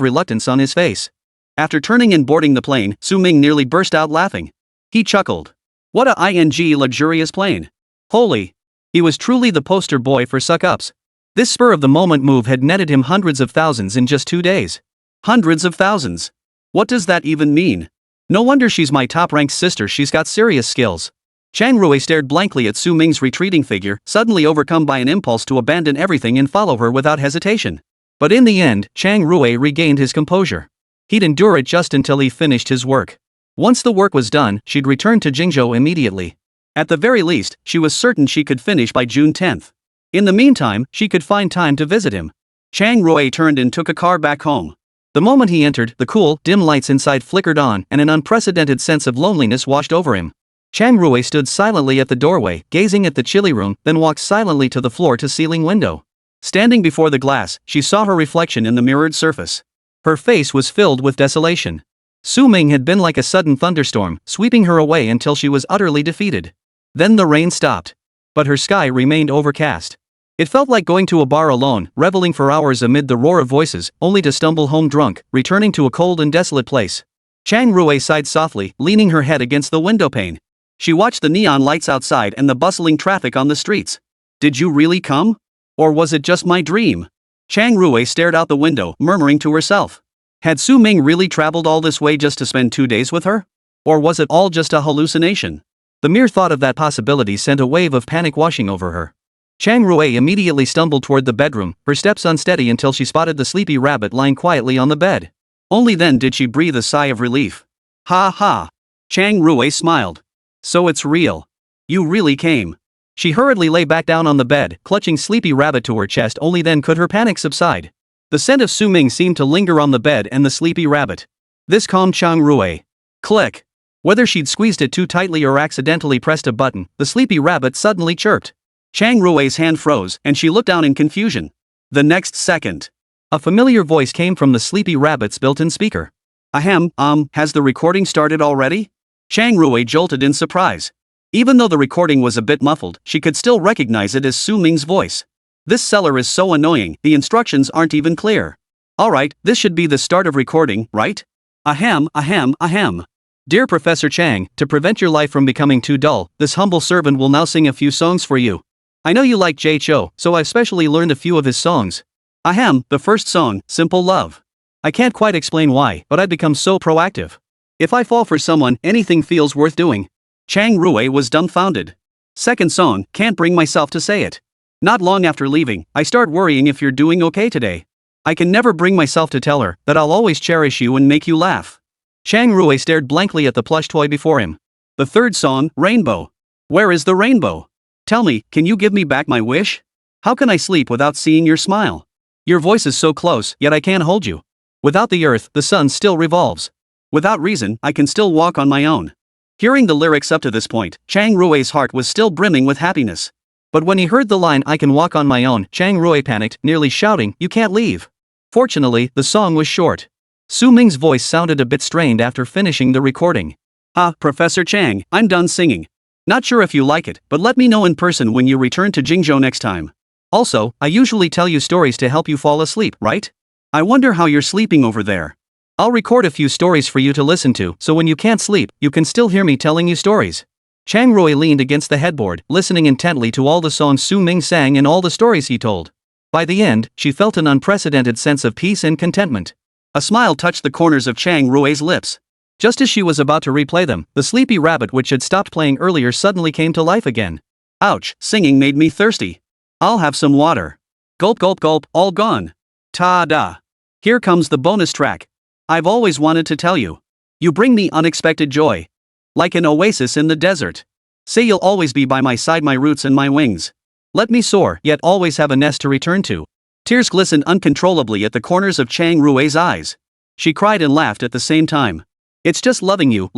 S1: reluctance on his face. After turning and boarding the plane, Su Ming nearly burst out laughing. He chuckled. What a luxurious plane. Holy. He was truly the poster boy for suck-ups. This spur-of-the-moment move had netted him hundreds of thousands in just 2 days. Hundreds of thousands. What does that even mean? No wonder she's my top-ranked sister, she's got serious skills. Chang Rui stared blankly at Su Ming's retreating figure, suddenly overcome by an impulse to abandon everything and follow her without hesitation. But in the end, Chang Rui regained his composure. He'd endure it just until he finished his work. Once the work was done, she'd return to Jingzhou immediately. At the very least, she was certain she could finish by June 10th. In the meantime, she could find time to visit him. Chang Rui turned and took a car back home. The moment he entered, the cool, dim lights inside flickered on and an unprecedented sense of loneliness washed over him. Chang Rui stood silently at the doorway, gazing at the chilly room, then walked silently to the floor-to-ceiling window. Standing before the glass, she saw her reflection in the mirrored surface. Her face was filled with desolation. Su Ming had been like a sudden thunderstorm, sweeping her away until she was utterly defeated. Then the rain stopped. But her sky remained overcast. It felt like going to a bar alone, reveling for hours amid the roar of voices, only to stumble home drunk, returning to a cold and desolate place. Chang Rui sighed softly, leaning her head against the windowpane. She watched the neon lights outside and the bustling traffic on the streets. Did you really come? Or was it just my dream? Chang Rui stared out the window, murmuring to herself. Had Su Ming really traveled all this way just to spend 2 days with her? Or was it all just a hallucination? The mere thought of that possibility sent a wave of panic washing over her. Chang Rui immediately stumbled toward the bedroom, her steps unsteady until she spotted the sleepy rabbit lying quietly on the bed. Only then did she breathe a sigh of relief. Ha ha! Chang Rui smiled. So it's real. You really came. She hurriedly lay back down on the bed, clutching Sleepy Rabbit to her chest. Only then could her panic subside. The scent of Su Ming seemed to linger on the bed and the Sleepy Rabbit. This calmed Chang Rui. Click. Whether she'd squeezed it too tightly or accidentally pressed a button, the Sleepy Rabbit suddenly chirped. Chang Rui's hand froze, and she looked down in confusion. The next second, a familiar voice came from the Sleepy Rabbit's built-in speaker. Ahem, has the recording started already? Chang Rui jolted in surprise. Even though the recording was a bit muffled, she could still recognize it as Su Ming's voice. This seller is so annoying, the instructions aren't even clear. Alright, this should be the start of recording, right? Ahem. Dear Professor Chang, to prevent your life from becoming too dull, this humble servant will now sing a few songs for you. I know you like Jay Cho, so I've specially learned a few of his songs. Ahem, the first song, Simple Love. I can't quite explain why, but I've become so proactive. If I fall for someone, anything feels worth doing. Chang Rui was dumbfounded. Second song, Can't Bring Myself to Say It. Not long after leaving, I start worrying if you're doing okay today. I can never bring myself to tell her that I'll always cherish you and make you laugh. Chang Rui stared blankly at the plush toy before him. The third song, Rainbow. Where is the rainbow? Tell me, can you give me back my wish? How can I sleep without seeing your smile? Your voice is so close, yet I can't hold you. Without the earth, the sun still revolves. Without reason, I can still walk on my own. Hearing the lyrics up to this point, Chang Rui's heart was still brimming with happiness. But when he heard the line I can walk on my own, Chang Rui panicked, nearly shouting, you can't leave. Fortunately, the song was short. Su Ming's voice sounded a bit strained after finishing the recording. Professor Chang, I'm done singing. Not sure if you like it, but let me know in person when you return to Jingzhou next time. Also, I usually tell you stories to help you fall asleep, right? I wonder how you're sleeping over there. I'll record a few stories for you to listen to, so when you can't sleep, you can still hear me telling you stories. Chang Rui leaned against the headboard, listening intently to all the songs Su Ming sang and all the stories he told. By the end, she felt an unprecedented sense of peace and contentment. A smile touched the corners of Chang Rui's lips. Just as she was about to replay them, the sleepy rabbit which had stopped playing earlier suddenly came to life again. Ouch, singing made me thirsty. I'll have some water. Gulp gulp gulp, all gone. Ta-da. Here comes the bonus track. I've always wanted to tell you. You bring me unexpected joy. Like an oasis in the desert. Say you'll always be by my side, my roots and my wings. Let me soar, yet always have a nest to return to. Tears glistened uncontrollably at the corners of Chang Rui's eyes. She cried and laughed at the same time. It's just loving you,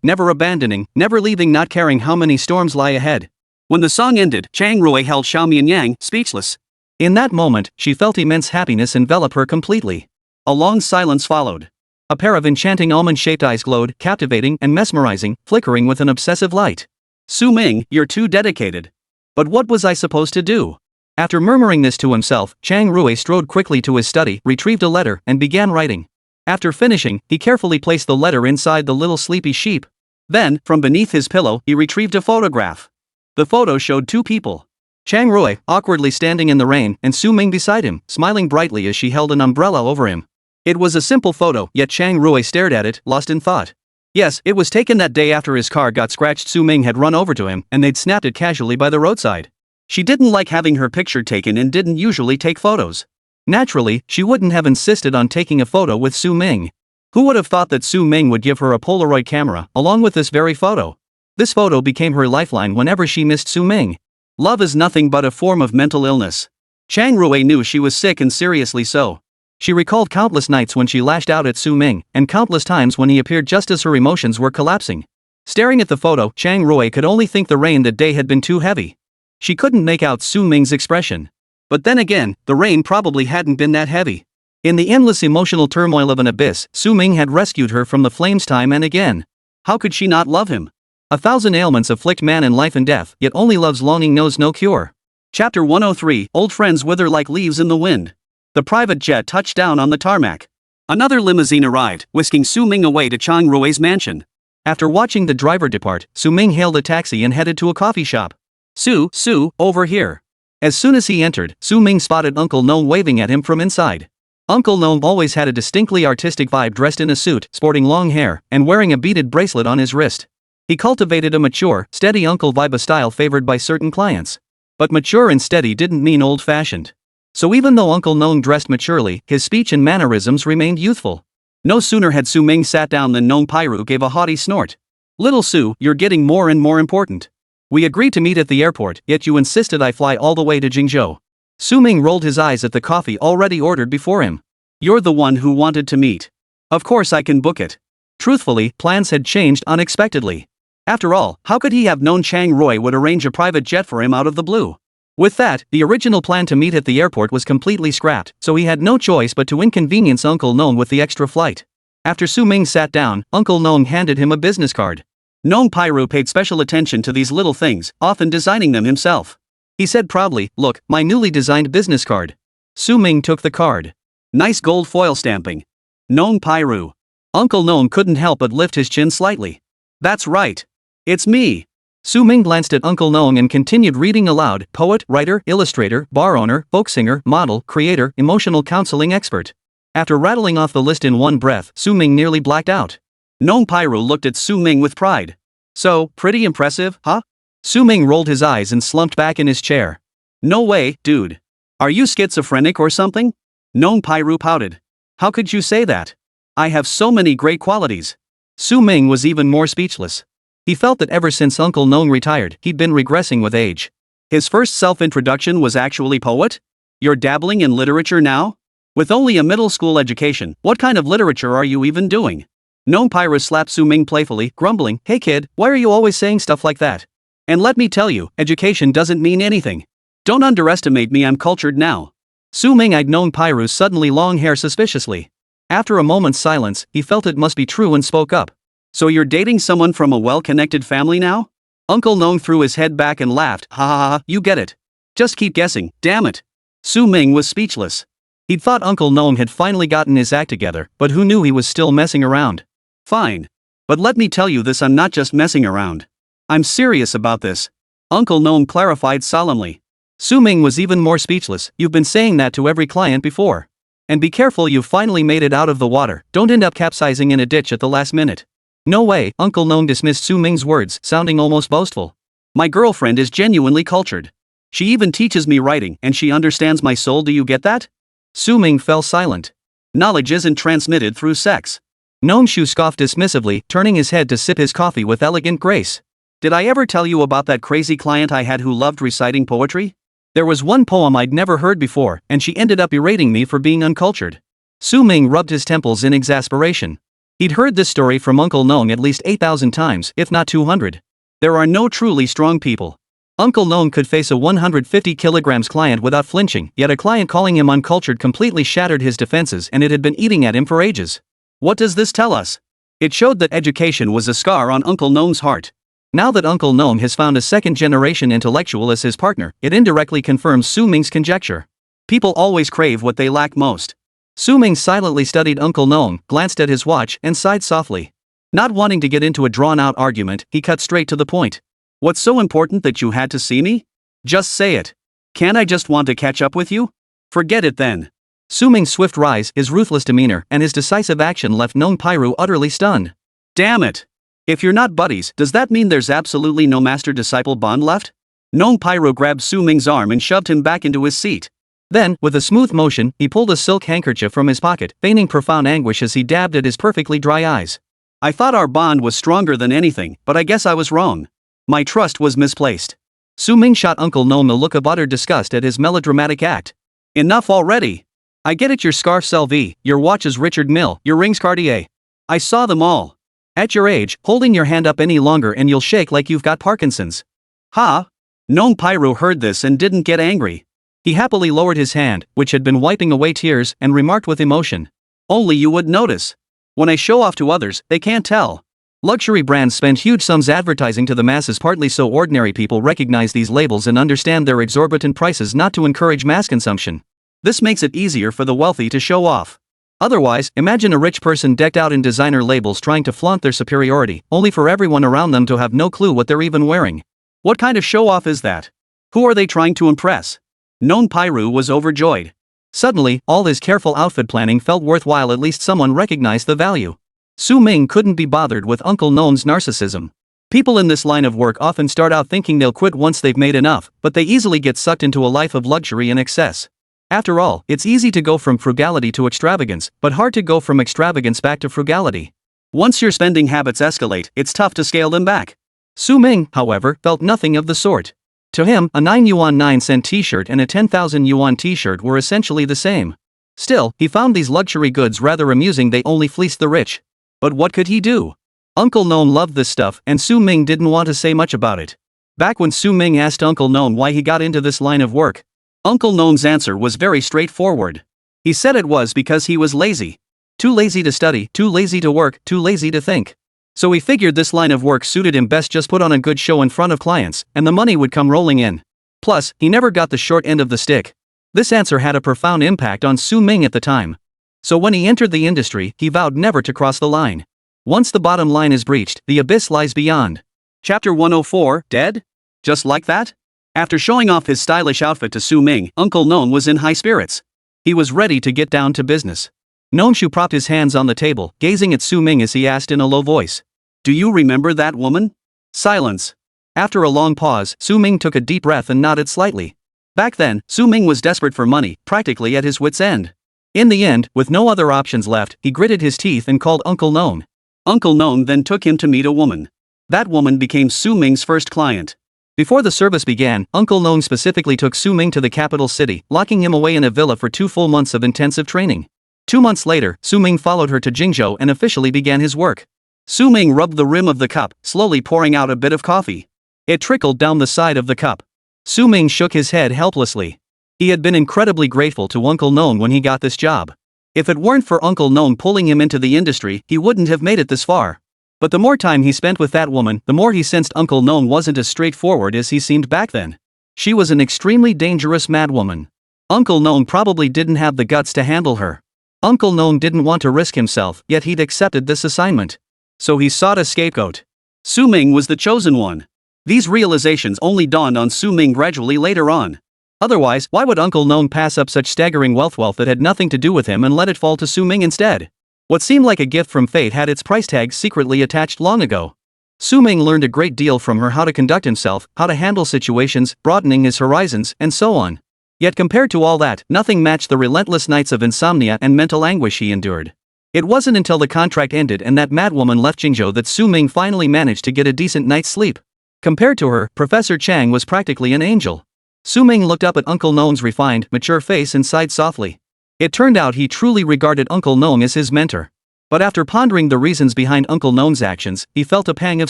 S1: never abandoning, never leaving, not caring how many storms lie ahead. When the song ended, Chang Rui held Xiao Mianyang, speechless. In that moment, she felt immense happiness envelop her completely. A long silence followed. A pair of enchanting almond-shaped eyes glowed, captivating and mesmerizing, flickering with an obsessive light. Su Ming, you're too dedicated. But what was I supposed to do? After murmuring this to himself, Chang Rui strode quickly to his study, retrieved a letter, and began writing. After finishing, he carefully placed the letter inside the little sleepy sheep. Then, from beneath his pillow, he retrieved a photograph. The photo showed two people. Chang Rui, awkwardly standing in the rain, and Su Ming beside him, smiling brightly as she held an umbrella over him. It was a simple photo, yet Chang Rui stared at it, lost in thought. Yes, it was taken that day after his car got scratched. Su Ming had run over to him and they'd snapped it casually by the roadside. She didn't like having her picture taken and didn't usually take photos. Naturally, she wouldn't have insisted on taking a photo with Su Ming. Who would have thought that Su Ming would give her a Polaroid camera along with this very photo? This photo became her lifeline whenever she missed Su Ming. Love is nothing but a form of mental illness. Chang Rui knew she was sick, and seriously so. She recalled countless nights when she lashed out at Su Ming, and countless times when he appeared just as her emotions were collapsing. Staring at the photo, Chang Rui could only think the rain that day had been too heavy. She couldn't make out Su Ming's expression. But then again, the rain probably hadn't been that heavy. In the endless emotional turmoil of an abyss, Su Ming had rescued her from the flames time and again. How could she not love him? 1,000 ailments afflict man in life and death, yet only love's longing knows no cure. Chapter 103, Old Friends Wither Like Leaves in the Wind. The private jet touched down on the tarmac. Another limousine arrived, whisking Su Ming away to Chang Rui's mansion. After watching the driver depart, Su Ming hailed a taxi and headed to a coffee shop. Su, over here. As soon as he entered, Su Ming spotted Uncle Gnome waving at him from inside. Uncle Gnome always had a distinctly artistic vibe, dressed in a suit, sporting long hair, and wearing a beaded bracelet on his wrist. He cultivated a mature, steady uncle vibe, a style favored by certain clients. But mature and steady didn't mean old-fashioned. So even though Uncle Gnome dressed maturely, his speech and mannerisms remained youthful. No sooner had Su Ming sat down than Gnome Pairu gave a haughty snort. Little Su, you're getting more and more important. We agreed to meet at the airport, yet you insisted I fly all the way to Jingzhou. Su Ming rolled his eyes at the coffee already ordered before him. You're the one who wanted to meet. Of course I can book it. Truthfully, plans had changed unexpectedly. After all, how could he have known Chang Rui would arrange a private jet for him out of the blue? With that, the original plan to meet at the airport was completely scrapped, so he had no choice but to inconvenience Uncle Gnome with the extra flight. After Su Ming sat down, Uncle Gnome handed him a business card. Gnome Pairu paid special attention to these little things, often designing them himself. He said proudly, "Look, my newly designed business card." Su Ming took the card. Nice gold foil stamping. Gnome Pairu. Uncle Gnome couldn't help but lift his chin slightly. That's right. It's me. Su Ming glanced at Uncle Gnome and continued reading aloud: poet, writer, illustrator, bar owner, folk singer, model, creator, emotional counseling expert. After rattling off the list in one breath, Su Ming nearly blacked out. Gnome Pairu looked at Su Ming with pride. So, pretty impressive, huh? Su Ming rolled his eyes and slumped back in his chair. No way, dude. Are you schizophrenic or something? Gnome Pairu pouted. How could you say that? I have so many great qualities. Su Ming was even more speechless. He felt that ever since Uncle Gnome retired, he'd been regressing with age. His first self-introduction was actually poet? You're dabbling in literature now? With only a middle school education, what kind of literature are you even doing? Gnome Pairu slapped Su Ming playfully, grumbling, Hey kid, why are you always saying stuff like that? And let me tell you, education doesn't mean anything. Don't underestimate me, I'm cultured now. Su Ming eyed Gnome Pairu's suddenly long hair suspiciously. After a moment's silence, he felt it must be true and spoke up. So you're dating someone from a well-connected family now? Uncle Gnome threw his head back and laughed, ha ha ha, you get it. Just keep guessing, damn it. Su Ming was speechless. He'd thought Uncle Gnome had finally gotten his act together, but who knew he was still messing around? Fine. But let me tell you this, I'm not just messing around. I'm serious about this. Uncle Gnome clarified solemnly. Su Ming was even more speechless. You've been saying that to every client before. And be careful, you've finally made it out of the water, don't end up capsizing in a ditch at the last minute. No way, Uncle Gnome dismissed Su Ming's words, sounding almost boastful. My girlfriend is genuinely cultured. She even teaches me writing, and she understands my soul, do you get that? Su Ming fell silent. Knowledge isn't transmitted through sex. Gnome Shu scoffed dismissively, turning his head to sip his coffee with elegant grace. Did I ever tell you about that crazy client I had who loved reciting poetry? There was one poem I'd never heard before, and she ended up berating me for being uncultured. Su Ming rubbed his temples in exasperation. He'd heard this story from Uncle Gnome at least 8,000 times, if not 200. There are no truly strong people. Uncle Gnome could face a 150 kilograms client without flinching, yet a client calling him uncultured completely shattered his defenses, and it had been eating at him for ages. What does this tell us? It showed that education was a scar on Uncle Gnome's heart. Now that Uncle Gnome has found a second-generation intellectual as his partner, it indirectly confirms Su Ming's conjecture. People always crave what they lack most. Su Ming silently studied Uncle Gnome, glanced at his watch, and sighed softly. Not wanting to get into a drawn-out argument, he cut straight to the point. What's so important that you had to see me? Just say it. Can't I just want to catch up with you? Forget it then. Su Ming's swift rise, his ruthless demeanor, and his decisive action left Gnome Pairu utterly stunned. Damn it! If you're not buddies, does that mean there's absolutely no master-disciple bond left? Gnome Pyro grabbed Su Ming's arm and shoved him back into his seat. Then, with a smooth motion, he pulled a silk handkerchief from his pocket, feigning profound anguish as he dabbed at his perfectly dry eyes. I thought our bond was stronger than anything, but I guess I was wrong. My trust was misplaced. Su Ming shot Uncle Gnome a look of utter disgust at his melodramatic act. Enough already! I get it, your scarf's LV, your watch is Richard Mille, your ring's Cartier. I saw them all. At your age, holding your hand up any longer and you'll shake like you've got Parkinson's. Ha! Gnome Pyro heard this and didn't get angry. He happily lowered his hand, which had been wiping away tears, and remarked with emotion. Only you would notice. When I show off to others, they can't tell. Luxury brands spend huge sums advertising to the masses partly so ordinary people recognize these labels and understand their exorbitant prices, not to encourage mass consumption. This makes it easier for the wealthy to show off. Otherwise, imagine a rich person decked out in designer labels trying to flaunt their superiority, only for everyone around them to have no clue what they're even wearing. What kind of show-off is that? Who are they trying to impress? Gnome Pyro was overjoyed. Suddenly, all his careful outfit planning felt worthwhile. At least someone recognized the value. Su Ming couldn't be bothered with Uncle Gnome's narcissism. People in this line of work often start out thinking they'll quit once they've made enough, but they easily get sucked into a life of luxury and excess. After all, it's easy to go from frugality to extravagance, but hard to go from extravagance back to frugality. Once your spending habits escalate, it's tough to scale them back. Su Ming, however, felt nothing of the sort. To him, a 9 yuan 9 cent t-shirt and a 10,000 yuan t-shirt were essentially the same. Still, he found these luxury goods rather amusing. They only fleeced the rich. But what could he do? Uncle Gnome loved this stuff, and Su Ming didn't want to say much about it. Back when Su Ming asked Uncle Gnome why he got into this line of work, Uncle Gnome's answer was very straightforward. He said it was because he was lazy. Too lazy to study, too lazy to work, too lazy to think. So he figured this line of work suited him best. Just put on a good show in front of clients, and the money would come rolling in. Plus, he never got the short end of the stick. This answer had a profound impact on Su Ming at the time. So when he entered the industry, he vowed never to cross the line. Once the bottom line is breached, the abyss lies beyond. Chapter 104, Dead? Just like that? After showing off his stylish outfit to Su Ming, Uncle Gnome was in high spirits. He was ready to get down to business. Nonshu propped his hands on the table, gazing at Su Ming as he asked in a low voice. Do you remember that woman? Silence. After a long pause, Su Ming took a deep breath and nodded slightly. Back then, Su Ming was desperate for money, practically at his wit's end. In the end, with no other options left, he gritted his teeth and called Uncle Gnome. Uncle Gnome then took him to meet a woman. That woman became Su Ming's first client. Before the service began, Uncle Gnome specifically took Su Ming to the capital city, locking him away in a villa for 2 full months of intensive training. 2 months later, Su Ming followed her to Jingzhou and officially began his work. Su Ming rubbed the rim of the cup, slowly pouring out a bit of coffee. It trickled down the side of the cup. Su Ming shook his head helplessly. He had been incredibly grateful to Uncle Gnome when he got this job. If it weren't for Uncle Gnome pulling him into the industry, he wouldn't have made it this far. But the more time he spent with that woman, the more he sensed Uncle Gnome wasn't as straightforward as he seemed back then. She was an extremely dangerous madwoman. Uncle Gnome probably didn't have the guts to handle her. Uncle Gnome didn't want to risk himself, yet he'd accepted this assignment. So he sought a scapegoat. Su Ming was the chosen one. These realizations only dawned on Su Ming gradually later on. Otherwise, why would Uncle Gnome pass up such staggering wealth that had nothing to do with him and let it fall to Su Ming instead? What seemed like a gift from fate had its price tag secretly attached long ago. Su Ming learned a great deal from her: how to conduct himself, how to handle situations, broadening his horizons, and so on. Yet compared to all that, nothing matched the relentless nights of insomnia and mental anguish he endured. It wasn't until the contract ended and that madwoman left Jingzhou that Su Ming finally managed to get a decent night's sleep. Compared to her, Professor Chang was practically an angel. Su Ming looked up at Uncle Gnome's refined, mature face and sighed softly. It turned out he truly regarded Uncle Gnome as his mentor. But after pondering the reasons behind Uncle Gnome's actions, he felt a pang of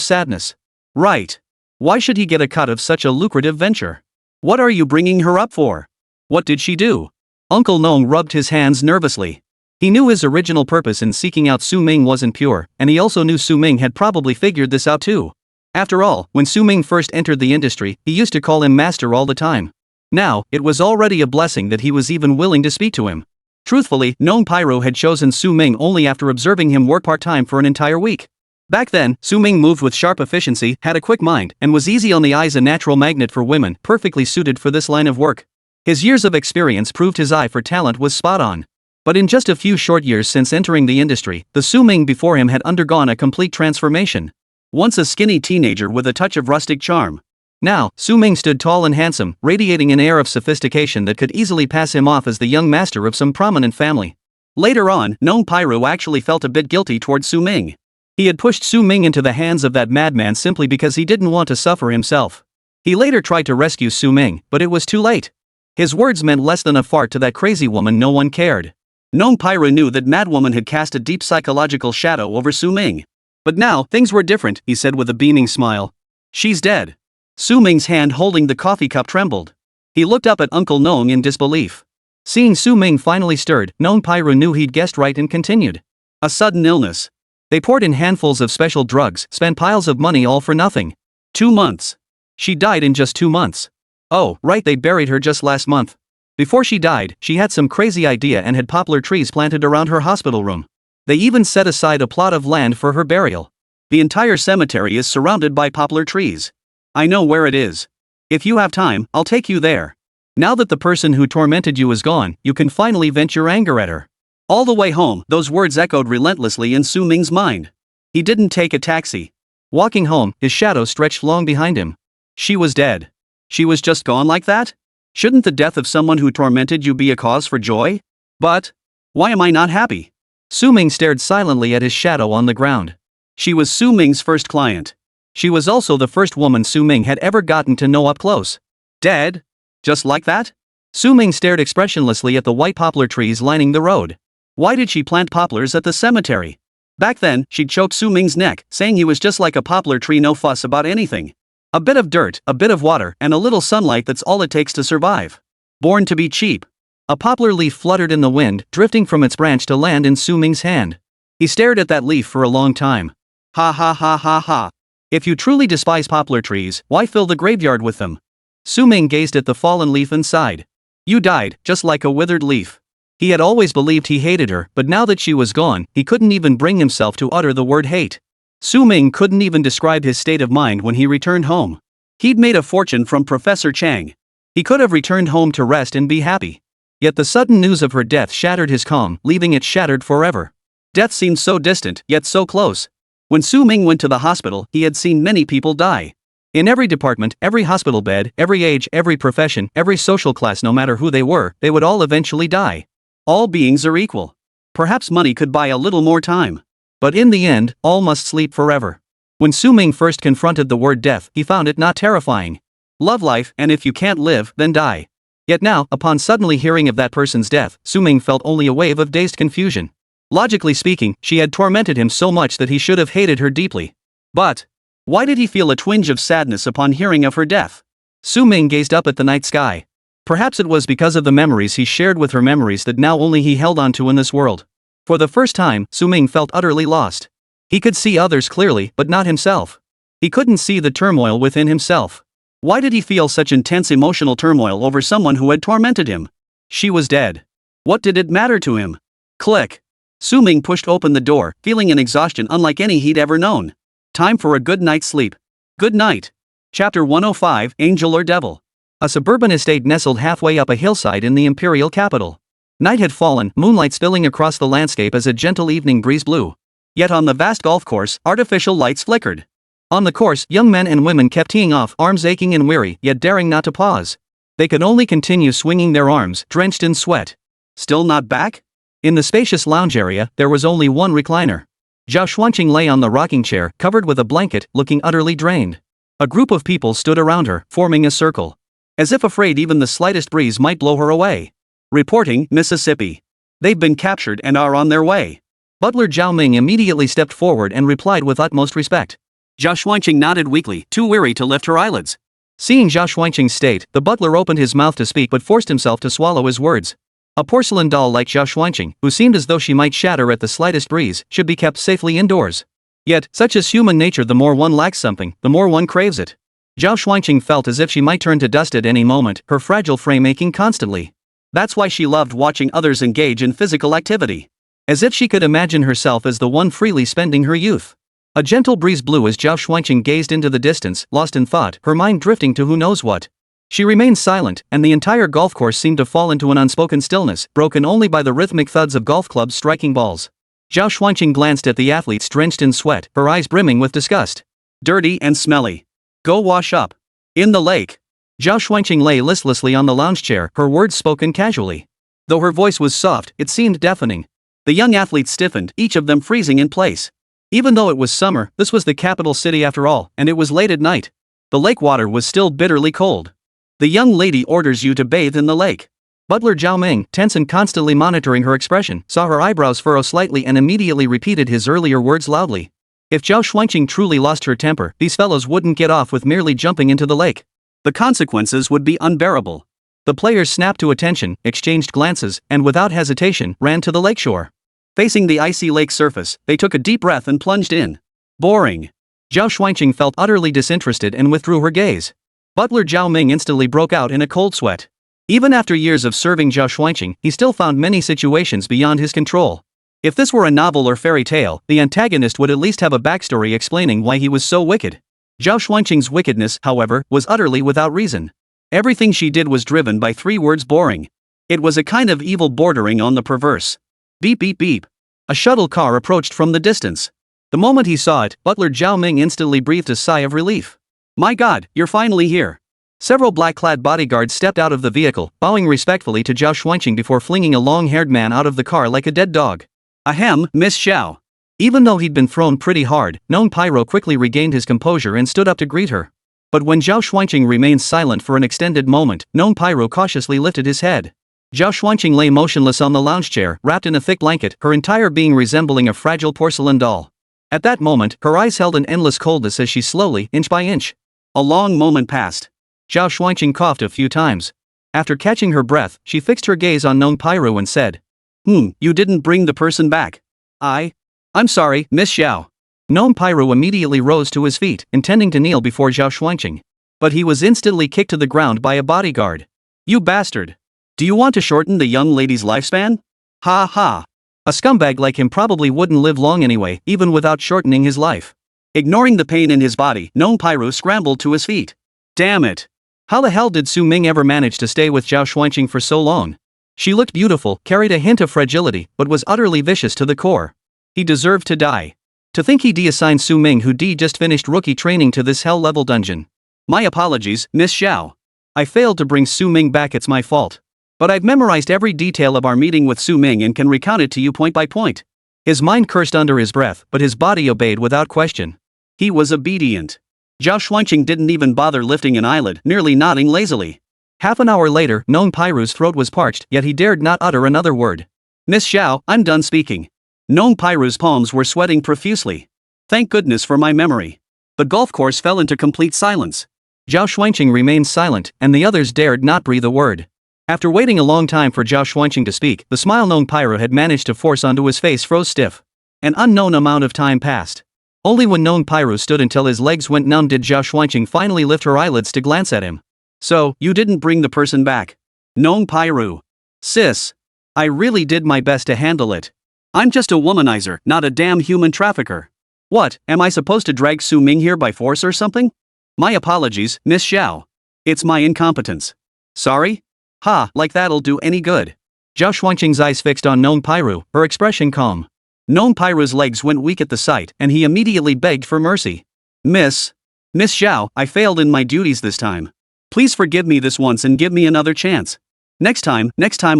S1: sadness. Right. Why should he get a cut of such a lucrative venture? What are you bringing her up for? What did she do? Uncle Gnome rubbed his hands nervously. He knew his original purpose in seeking out Su Ming wasn't pure, and he also knew Su Ming had probably figured this out too. After all, when Su Ming first entered the industry, he used to call him master all the time. Now, it was already a blessing that he was even willing to speak to him. Truthfully, Gnome Pyro had chosen Su Ming only after observing him work part-time for an entire week. Back then, Su Ming moved with sharp efficiency, had a quick mind, and was easy on the eyes, a natural magnet for women, perfectly suited for this line of work. His years of experience proved his eye for talent was spot on. But in just a few short years since entering the industry, the Su Ming before him had undergone a complete transformation. Once a skinny teenager with a touch of rustic charm. Now, Su Ming stood tall and handsome, radiating an air of sophistication that could easily pass him off as the young master of some prominent family. Later on, Nong Pairu actually felt a bit guilty towards Su Ming. He had pushed Su Ming into the hands of that madman simply because he didn't want to suffer himself. He later tried to rescue Su Ming, but it was too late. His words meant less than a fart to that crazy woman. No one cared. Nong Pairu knew that madwoman had cast a deep psychological shadow over Su Ming. But now, things were different, he said with a beaming smile. She's dead. Su Ming's hand holding the coffee cup trembled. He looked up at Uncle Nong in disbelief. Seeing Su Ming finally stirred, Nong Pairu knew he'd guessed right and continued. A sudden illness. They poured in handfuls of special drugs, spent piles of money all for nothing. 2 months. She died in just 2 months. Oh, right, they buried her just last month. Before she died, she had some crazy idea and had poplar trees planted around her hospital room. They even set aside a plot of land for her burial. The entire cemetery is surrounded by poplar trees. I know where it is. If you have time, I'll take you there. Now that the person who tormented you is gone, you can finally vent your anger at her. All the way home, those words echoed relentlessly in Su Ming's mind. He didn't take a taxi. Walking home, his shadow stretched long behind him. She was dead. She was just gone like that? Shouldn't the death of someone who tormented you be a cause for joy? But why am I not happy? Su Ming stared silently at his shadow on the ground. She was Su Ming's first client. She was also the first woman Su Ming had ever gotten to know up close. Dead? Just like that? Su Ming stared expressionlessly at the white poplar trees lining the road. Why did she plant poplars at the cemetery? Back then, she'd choked Su Ming's neck, saying he was just like a poplar tree, no fuss about anything. A bit of dirt, a bit of water, and a little sunlight, that's all it takes to survive. Born to be cheap. A poplar leaf fluttered in the wind, drifting from its branch to land in Su Ming's hand. He stared at that leaf for a long time. Ha ha ha ha ha. If you truly despise poplar trees, why fill the graveyard with them? Su Ming gazed at the fallen leaf and sighed. You died, just like a withered leaf. He had always believed he hated her, but now that she was gone, he couldn't even bring himself to utter the word hate. Su Ming couldn't even describe his state of mind when he returned home. He'd made a fortune from Professor Chang. He could have returned home to rest and be happy. Yet the sudden news of her death shattered his calm, leaving it shattered forever. Death seemed so distant, yet so close. When Su Ming went to the hospital, he had seen many people die. In every department, every hospital bed, every age, every profession, every social class, no matter who they were, they would all eventually die. All beings are equal. Perhaps money could buy a little more time. But in the end, all must sleep forever. When Su Ming first confronted the word death, he found it not terrifying. Love life, and if you can't live, then die. Yet now, upon suddenly hearing of that person's death, Su Ming felt only a wave of dazed confusion. Logically speaking, she had tormented him so much that he should have hated her deeply. But why did he feel a twinge of sadness upon hearing of her death? Su Ming gazed up at the night sky. Perhaps it was because of the memories he shared with her, memories that now only he held on to in this world. For the first time, Su Ming felt utterly lost. He could see others clearly, but not himself. He couldn't see the turmoil within himself. Why did he feel such intense emotional turmoil over someone who had tormented him? She was dead. What did it matter to him? Click. Su Ming pushed open the door, feeling an exhaustion unlike any he'd ever known. Time for a good night's sleep. Good night. Chapter 105, Angel or Devil. A suburban estate nestled halfway up a hillside in the imperial capital. Night had fallen, moonlight spilling across the landscape as a gentle evening breeze blew. Yet on the vast golf course, artificial lights flickered. On the course, young men and women kept teeing off, arms aching and weary, yet daring not to pause. They could only continue swinging their arms, drenched in sweat. Still not back? In the spacious lounge area, there was only one recliner. Zhao Xuanqing lay on the rocking chair, covered with a blanket, looking utterly drained. A group of people stood around her, forming a circle. As if afraid even the slightest breeze might blow her away. Reporting, Mississippi. They've been captured and are on their way. Butler Zhao Ming immediately stepped forward and replied with utmost respect. Zhao Xuanqing nodded weakly, too weary to lift her eyelids. Seeing Zhao Xuanqing's state, the butler opened his mouth to speak but forced himself to swallow his words. A porcelain doll like Zhao Xuanqing, who seemed as though she might shatter at the slightest breeze, should be kept safely indoors. Yet, such is human nature, the more one lacks something, the more one craves it. Zhao Xuanqing felt as if she might turn to dust at any moment, her fragile frame aching constantly. That's why she loved watching others engage in physical activity. As if she could imagine herself as the one freely spending her youth. A gentle breeze blew as Zhao Xuanqing gazed into the distance, lost in thought, her mind drifting to who knows what. She remained silent, and the entire golf course seemed to fall into an unspoken stillness, broken only by the rhythmic thuds of golf clubs striking balls. Zhao Xuanqing glanced at the athletes drenched in sweat, her eyes brimming with disgust. Dirty and smelly. Go wash up. In the lake. Zhao Xuanqing lay listlessly on the lounge chair, her words spoken casually. Though her voice was soft, it seemed deafening. The young athletes stiffened, each of them freezing in place. Even though it was summer, this was the capital city after all, and it was late at night. The lake water was still bitterly cold. The young lady orders you to bathe in the lake. Butler Zhao Ming, tense and constantly monitoring her expression, saw her eyebrows furrow slightly and immediately repeated his earlier words loudly. If Zhao Xuanqing truly lost her temper, these fellows wouldn't get off with merely jumping into the lake. The consequences would be unbearable. The players snapped to attention, exchanged glances, and without hesitation, ran to the lakeshore. Facing the icy lake surface, they took a deep breath and plunged in. Boring. Zhao Xuanqing felt utterly disinterested and withdrew her gaze. Butler Zhao Ming instantly broke out in a cold sweat. Even after years of serving Zhao Xuanqing, he still found many situations beyond his control. If this were a novel or fairy tale, the antagonist would at least have a backstory explaining why he was so wicked. Zhao Xuanqing's wickedness, however, was utterly without reason. Everything she did was driven by 3 words: boring. It was a kind of evil bordering on the perverse. Beep beep beep. A shuttle car approached from the distance. The moment he saw it, Butler Zhao Ming instantly breathed a sigh of relief. My God, you're finally here. Several black-clad bodyguards stepped out of the vehicle, bowing respectfully to Zhao Xuanqing before flinging a long-haired man out of the car like a dead dog. Ahem, Miss Xiao. Even though he'd been thrown pretty hard, Nong Pyro quickly regained his composure and stood up to greet her. But when Zhao Xuanqing remained silent for an extended moment, Nong Pyro cautiously lifted his head. Zhao Xuanqing lay motionless on the lounge chair, wrapped in a thick blanket, her entire being resembling a fragile porcelain doll. At that moment, her eyes held an endless coldness as she slowly, inch by inch. A long moment passed. Zhao Xuanqing coughed a few times. After catching her breath, she fixed her gaze on Nong Pyro and said, You didn't bring the person back. I'm sorry, Miss Xiao. Nong Pyro immediately rose to his feet, intending to kneel before Zhao Xuanqing. But he was instantly kicked to the ground by a bodyguard. You bastard. Do you want to shorten the young lady's lifespan? Ha ha. A scumbag like him probably wouldn't live long anyway, even without shortening his life. Ignoring the pain in his body, Nong Pyro scrambled to his feet. Damn it. How the hell did Su Ming ever manage to stay with Zhao Xuanqing for so long? She looked beautiful, carried a hint of fragility, but was utterly vicious to the core. He deserved to die. To think he de-assigned Su Ming, who just finished rookie training, to this hell-level dungeon. My apologies, Miss Xiao. I failed to bring Su Ming back, it's my fault. But I've memorized every detail of our meeting with Su Ming and can recount it to you point by point. His mind cursed under his breath, but his body obeyed without question. He was obedient. Zhao Xuanqing didn't even bother lifting an eyelid, merely nodding lazily. Half an hour later, Nong Pyro's throat was parched, yet he dared not utter another word. Miss Xiao, I'm done speaking. Nong Pyro's palms were sweating profusely. Thank goodness for my memory. The golf course fell into complete silence. Zhao Xuanqing remained silent, and the others dared not breathe a word. After waiting a long time for Zhao Xuanqing to speak, the smile Nong Pyro had managed to force onto his face froze stiff. An unknown amount of time passed. Only when Nong Pyro stood until his legs went numb did Zhao Xuanqing finally lift her eyelids to glance at him. So, you didn't bring the person back. Nong Pyro. Sis. I really did my best to handle it. I'm just a womanizer, not a damn human trafficker. What, am I supposed to drag Su Ming here by force or something? My apologies, Miss Xiao. It's my incompetence. Sorry? Ha, like that'll do any good. Zhao Xuanqing's eyes fixed on Nong Pyro, her expression calm. Nong Pyro's legs went weak at the sight, and he immediately begged for mercy. Miss Xiao, I failed in my duties this time. Please forgive me this once and give me another chance. Next time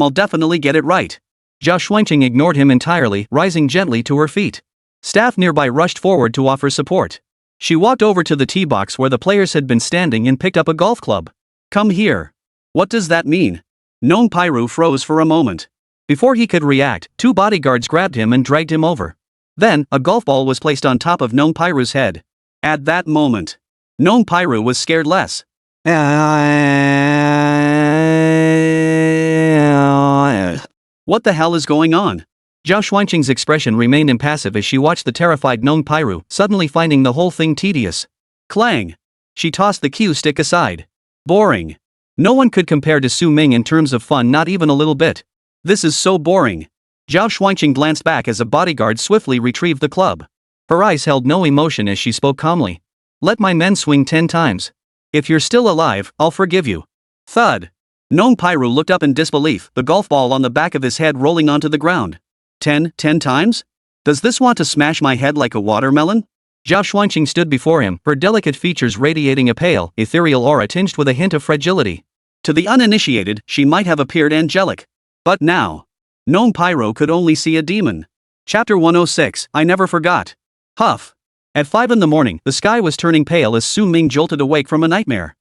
S1: I'll definitely get it right. Zhao Xuanqing ignored him entirely, rising gently to her feet. Staff nearby rushed forward to offer support. She walked over to the tee box where the players had been standing and picked up a golf club. Come here. What does that mean? Nong Pyro froze for a moment. Before he could react, 2 bodyguards grabbed him and dragged him over. Then, a golf ball was placed on top of Nong Pyro's head. At that moment, Nong Pyro was scared less. What the hell is going on? Zhao Xuanqing's expression remained impassive as she watched the terrified Nong Pyro, suddenly finding the whole thing tedious. Clang! She tossed the cue stick aside. Boring. No one could compare to Su Ming in terms of fun, not even a little bit. This is so boring. Zhao Xuanqing glanced back as a bodyguard swiftly retrieved the club. Her eyes held no emotion as she spoke calmly. Let my men swing 10 times. If you're still alive, I'll forgive you. Thud. Nong Pyru looked up in disbelief, the golf ball on the back of his head rolling onto the ground. 10 times? Does this want to smash my head like a watermelon? Zhao Songya stood before him, her delicate features radiating a pale, ethereal aura tinged with a hint of fragility. To the uninitiated, she might have appeared angelic. But now, Nong Pyro could only see a demon. Chapter 106, I Never Forgot. Huff. At 5 in the morning, the sky was turning pale as Su Ming jolted awake from a nightmare.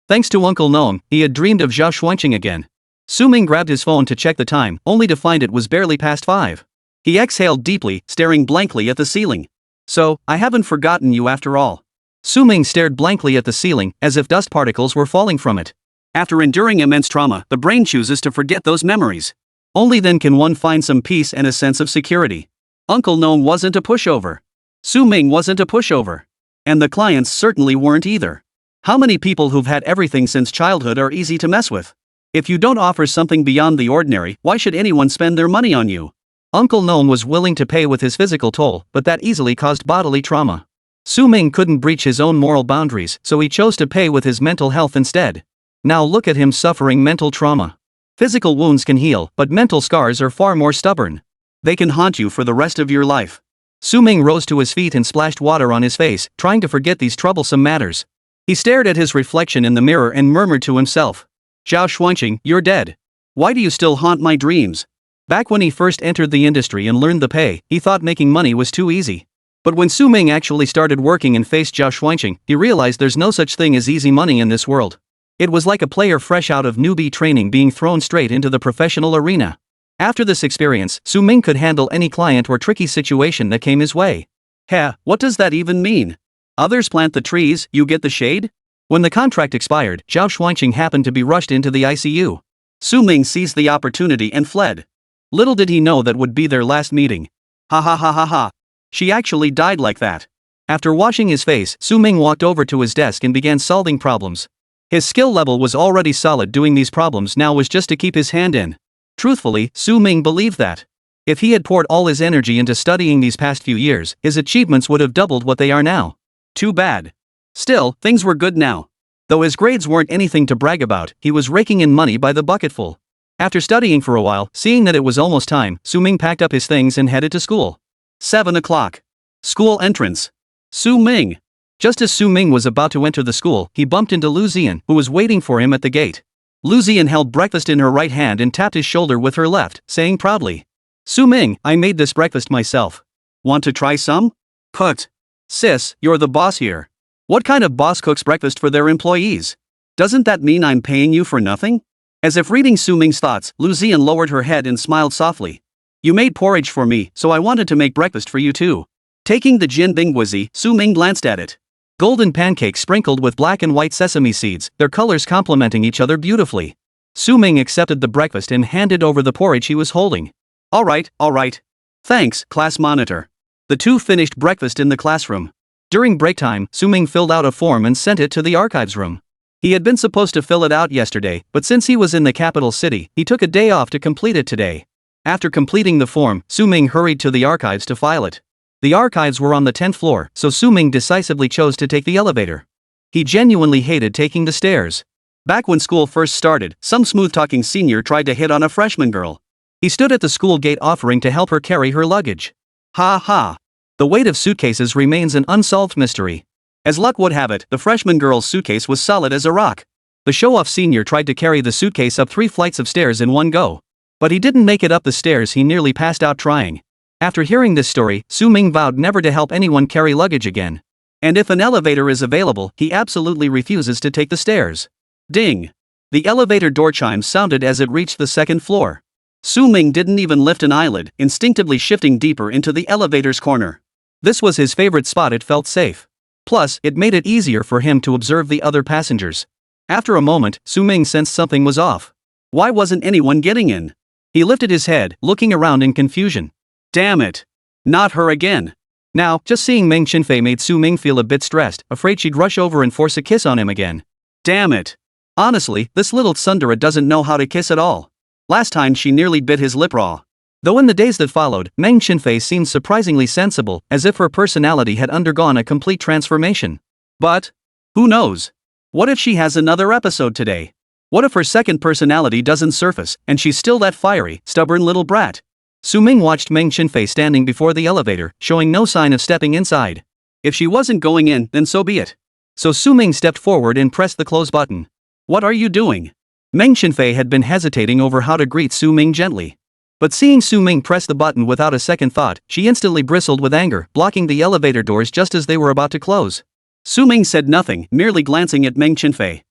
S1: Thanks to Uncle Nong, he had dreamed of Zhao Songya again. Su Ming grabbed his phone to check the time, only to find it was barely past 5. He exhaled deeply, staring blankly at the ceiling. So, I haven't forgotten you after all. Su Ming stared blankly at the ceiling, as if dust particles were falling from it. After enduring immense trauma, the brain chooses to forget those memories. Only then can one find some peace and a sense of security. Uncle Nong wasn't a pushover. Su Ming wasn't a pushover. And the clients certainly weren't either. How many people who've had everything since childhood are easy to mess with? If you don't offer something beyond the ordinary, why should anyone spend their money on you? Uncle Nong was willing to pay with his physical toll, but that easily caused bodily trauma. Su Ming couldn't breach his own moral boundaries, so he chose to pay with his mental health instead. Now look at him suffering mental trauma. Physical wounds can heal, but mental scars are far more stubborn. They can haunt you for the rest of your life. Su Ming rose to his feet and splashed water on his face, trying to forget these troublesome matters. He stared at his reflection in the mirror and murmured to himself. Zhao Songya, you're dead. Why do you still haunt my dreams? Back when he first entered the industry and learned the pay, he thought making money was too easy. But when Su Ming actually started working and faced Zhao Songya, he realized there's no such thing as easy money in this world. It was like a player fresh out of newbie training being thrown straight into the professional arena. After this experience, Su Ming could handle any client or tricky situation that came his way. Heh, what does that even mean? Others plant the trees, you get the shade? When the contract expired, Zhao Songya happened to be rushed into the ICU. Su Ming seized the opportunity and fled. Little did he know that would be their last meeting. Ha ha ha ha ha. She actually died like that. After washing his face, Su Ming walked over to his desk and began solving problems. His skill level was already solid, doing these problems now was just to keep his hand in. Truthfully, Su Ming believed that. If he had poured all his energy into studying these past few years, his achievements would have doubled what they are now. Too bad. Still, things were good now. Though his grades weren't anything to brag about, he was raking in money by the bucketful. After studying for a while, seeing that it was almost time, Su Ming packed up his things and headed to school. 7 o'clock. School entrance. Su Ming. Just as Su Ming was about to enter the school, he bumped into Lu Zian, who was waiting for him at the gate. Lu Zian held breakfast in her right hand and tapped his shoulder with her left, saying proudly, Su Ming, I made this breakfast myself. Want to try some? Cooked. Sis, you're the boss here. What kind of boss cooks breakfast for their employees? Doesn't that mean I'm paying you for nothing? As if reading Su Ming's thoughts, Lu Zian lowered her head and smiled softly. You made porridge for me, so I wanted to make breakfast for you too. Taking the jin bingwazi, Su Ming glanced at it. Golden pancakes sprinkled with black and white sesame seeds, their colors complementing each other beautifully. Su Ming accepted the breakfast and handed over the porridge he was holding. All right. Thanks, class monitor. The two finished breakfast in the classroom. During break time, Su Ming filled out a form and sent it to the archives room. He had been supposed to fill it out yesterday, but since he was in the capital city, he took a day off to complete it today. After completing the form, Su Ming hurried to the archives to file it. The archives were on the 10th floor, so Su Ming decisively chose to take the elevator. He genuinely hated taking the stairs. Back when school first started, some smooth-talking senior tried to hit on a freshman girl. He stood at the school gate offering to help her carry her luggage. Ha ha. The weight of suitcases remains an unsolved mystery. As luck would have it, the freshman girl's suitcase was solid as a rock. The show-off senior tried to carry the suitcase up 3 flights of stairs in one go. But he didn't make it up the stairs, he nearly passed out trying. After hearing this story, Su Ming vowed never to help anyone carry luggage again. And if an elevator is available, he absolutely refuses to take the stairs. Ding! The elevator door chimes sounded as it reached the 2nd floor. Su Ming didn't even lift an eyelid, instinctively shifting deeper into the elevator's corner. This was his favorite spot, it felt safe. Plus, it made it easier for him to observe the other passengers. After a moment, Su Ming sensed something was off. Why wasn't anyone getting in? He lifted his head, looking around in confusion. Damn it! Not her again! Now, just seeing Meng Chenfei made Su Ming feel a bit stressed, afraid she'd rush over and force a kiss on him again. Damn it! Honestly, this little tsundere doesn't know how to kiss at all. Last time she nearly bit his lip raw. Though in the days that followed, Meng Chenfei seemed surprisingly sensible, as if her personality had undergone a complete transformation. But who knows? What if she has another episode today? What if her second personality doesn't surface, and she's still that fiery, stubborn little brat? Su Ming watched Meng Chenfei standing before the elevator, showing no sign of stepping inside. If she wasn't going in, then so be it. So Su Ming stepped forward and pressed the close button. What are you doing? Meng Chenfei had been hesitating over how to greet Su Ming gently. But seeing Su Ming press the button without a second thought, she instantly bristled with anger, blocking the elevator doors just as they were about to close. Su Ming said nothing, merely glancing at Meng Chenfei.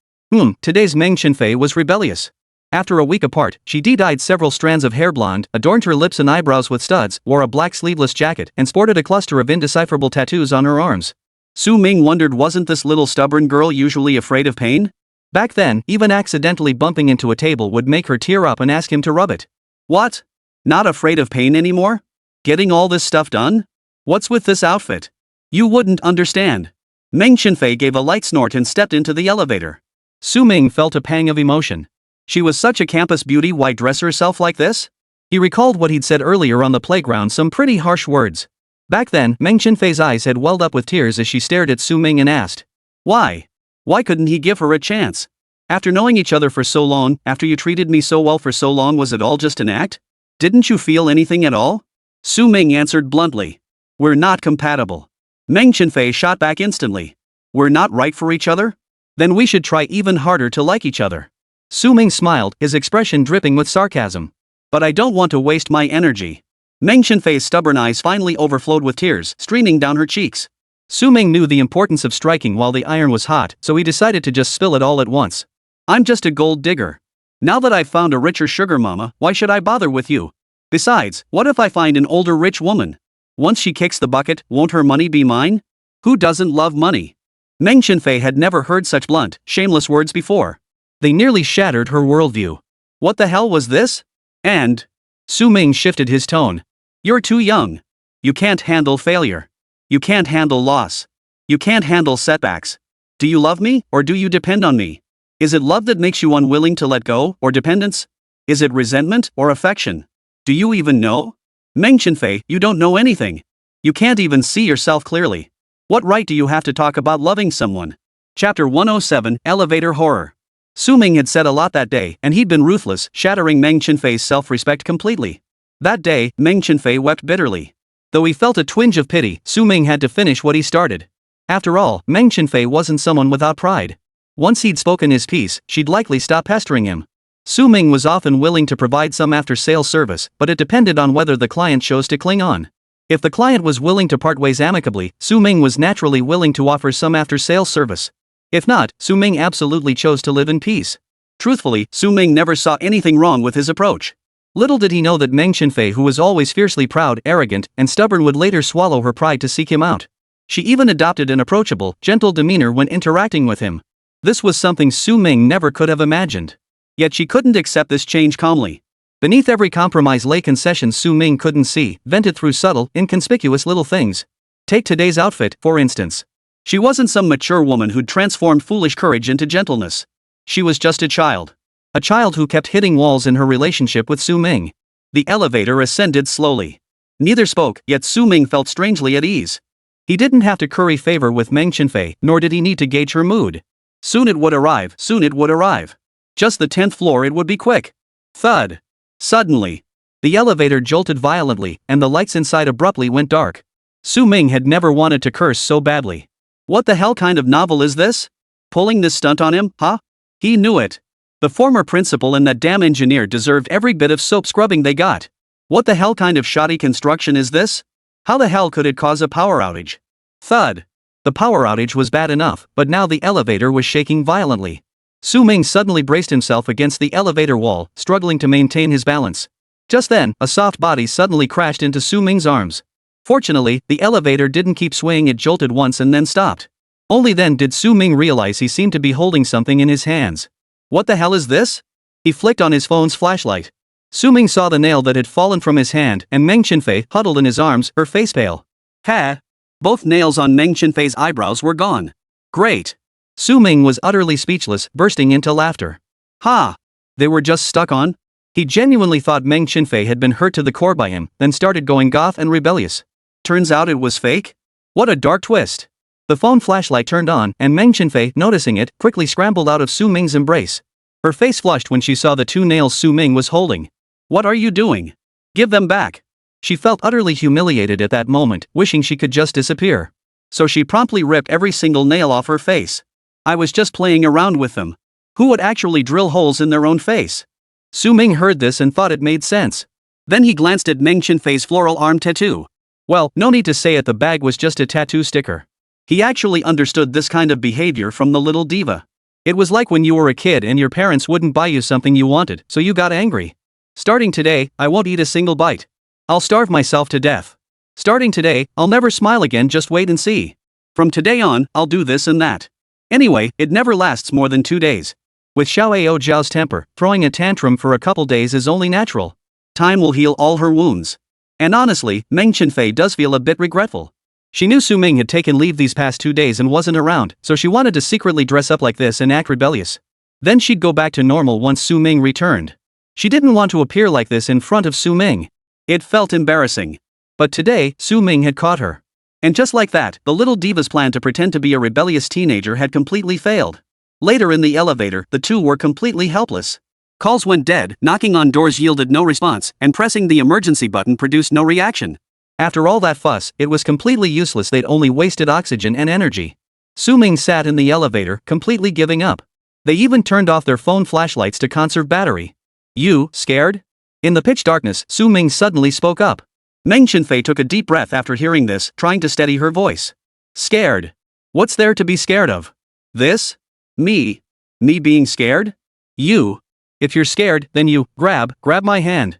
S1: Today's Meng Chenfei was rebellious. After a week apart, she de-dyed several strands of hair blonde, adorned her lips and eyebrows with studs, wore a black sleeveless jacket, and sported a cluster of indecipherable tattoos on her arms. Su Ming wondered, wasn't this little stubborn girl usually afraid of pain? Back then, even accidentally bumping into a table would make her tear up and ask him to rub it. What? Not afraid of pain anymore? Getting all this stuff done? What's with this outfit? You wouldn't understand. Meng Chenfei gave a light snort and stepped into the elevator. Su Ming felt a pang of emotion. She was such a campus beauty, why dress herself like this? He recalled what he'd said earlier on the playground, some pretty harsh words. Back then, Meng Chenfei's eyes had welled up with tears as she stared at Su Ming and asked, why? Why couldn't he give her a chance? After knowing each other for so long, after you treated me so well for so long, was it all just an act? Didn't you feel anything at all? Su Ming answered bluntly. We're not compatible. Meng Chenfei shot back instantly. We're not right for each other? Then we should try even harder to like each other. Su Ming smiled, his expression dripping with sarcasm. But I don't want to waste my energy. Meng Chenfei's stubborn eyes finally overflowed with tears, streaming down her cheeks. Su Ming knew the importance of striking while the iron was hot, so he decided to just spill it all at once. I'm just a gold digger. Now that I've found a richer sugar mama, why should I bother with you? Besides, what if I find an older rich woman? Once she kicks the bucket, won't her money be mine? Who doesn't love money? Meng Chenfei had never heard such blunt, shameless words before. They nearly shattered her worldview. What the hell was this? And Su Ming shifted his tone. You're too young. You can't handle failure. You can't handle loss. You can't handle setbacks. Do you love me, or do you depend on me? Is it love that makes you unwilling to let go, or dependence? Is it resentment, or affection? Do you even know? Meng Chenfei, you don't know anything. You can't even see yourself clearly. What right do you have to talk about loving someone? Chapter 107, Elevator Horror. Su Ming had said a lot that day, and he'd been ruthless, shattering Meng Chenfei's self-respect completely. That day, Meng Chenfei wept bitterly. Though he felt a twinge of pity, Su Ming had to finish what he started. After all, Meng Chenfei wasn't someone without pride. Once he'd spoken his piece, she'd likely stop pestering him. Su Ming was often willing to provide some after-sales service, but it depended on whether the client chose to cling on. If the client was willing to part ways amicably, Su Ming was naturally willing to offer some after-sales service. If not, Su Ming absolutely chose to live in peace. Truthfully, Su Ming never saw anything wrong with his approach. Little did he know that Meng Chenfei, who was always fiercely proud, arrogant, and stubborn, would later swallow her pride to seek him out. She even adopted an approachable, gentle demeanor when interacting with him. This was something Su Ming never could have imagined. Yet she couldn't accept this change calmly. Beneath every compromise lay concessions Su Ming couldn't see, vented through subtle, inconspicuous little things. Take today's outfit, for instance. She wasn't some mature woman who'd transformed foolish courage into gentleness. She was just a child. A child who kept hitting walls in her relationship with Su Ming. The elevator ascended slowly. Neither spoke, yet Su Ming felt strangely at ease. He didn't have to curry favor with Meng Chenfei, nor did he need to gauge her mood. Soon it would arrive, soon it would arrive. Just the 10th floor, it would be quick. Thud. Suddenly, the elevator jolted violently, and the lights inside abruptly went dark. Su Ming had never wanted to curse so badly. What the hell kind of novel is this? Pulling this stunt on him, huh? He knew it. The former principal and that damn engineer deserved every bit of soap scrubbing they got. What the hell kind of shoddy construction is this? How the hell could it cause a power outage? Thud. The power outage was bad enough, but now the elevator was shaking violently. Su Ming suddenly braced himself against the elevator wall, struggling to maintain his balance. Just then, a soft body suddenly crashed into Su Ming's arms. Fortunately, the elevator didn't keep swaying, it jolted once and then stopped. Only then did Su Ming realize he seemed to be holding something in his hands. What the hell is this? He flicked on his phone's flashlight. Su Ming saw the nail that had fallen from his hand, and Meng Chenfei huddled in his arms, her face pale. Ha! Both nails on Meng Chenfei's eyebrows were gone. Great! Su Ming was utterly speechless, bursting into laughter. Ha! They were just stuck on? He genuinely thought Meng Chenfei had been hurt to the core by him, then started going goth and rebellious. Turns out it was fake? What a dark twist. The phone flashlight turned on, and Meng Chenfei, noticing it, quickly scrambled out of Su Ming's embrace. Her face flushed when she saw the 2 nails Su Ming was holding. What are you doing? Give them back. She felt utterly humiliated at that moment, wishing she could just disappear. So she promptly ripped every single nail off her face. I was just playing around with them. Who would actually drill holes in their own face? Su Ming heard this and thought it made sense. Then he glanced at Meng Chenfei's floral arm tattoo. Well, no need to say it, the bag was just a tattoo sticker. He actually understood this kind of behavior from the little diva. It was like when you were a kid and your parents wouldn't buy you something you wanted, so you got angry. Starting today, I won't eat a single bite. I'll starve myself to death. Starting today, I'll never smile again, just wait and see. From today on, I'll do this and that. Anyway, it never lasts more than 2 days. With Xiao Zhao's temper, throwing a tantrum for a couple days is only natural. Time will heal all her wounds. And honestly, Meng Chenfei does feel a bit regretful. She knew Su Ming had taken leave these past 2 days and wasn't around, so she wanted to secretly dress up like this and act rebellious. Then she'd go back to normal once Su Ming returned. She didn't want to appear like this in front of Su Ming. It felt embarrassing. But today, Su Ming had caught her. And just like that, the little diva's plan to pretend to be a rebellious teenager had completely failed. Later in the elevator, the two were completely helpless. Calls went dead, knocking on doors yielded no response, and pressing the emergency button produced no reaction. After all that fuss, it was completely useless, they'd only wasted oxygen and energy. Su Ming sat in the elevator, completely giving up. They even turned off their phone flashlights to conserve battery. You, scared? In the pitch darkness, Su Ming suddenly spoke up. Meng Chenfei took a deep breath after hearing this, trying to steady her voice. Scared? What's there to be scared of? This? Me? Me being scared? You? If you're scared, then you, grab my hand.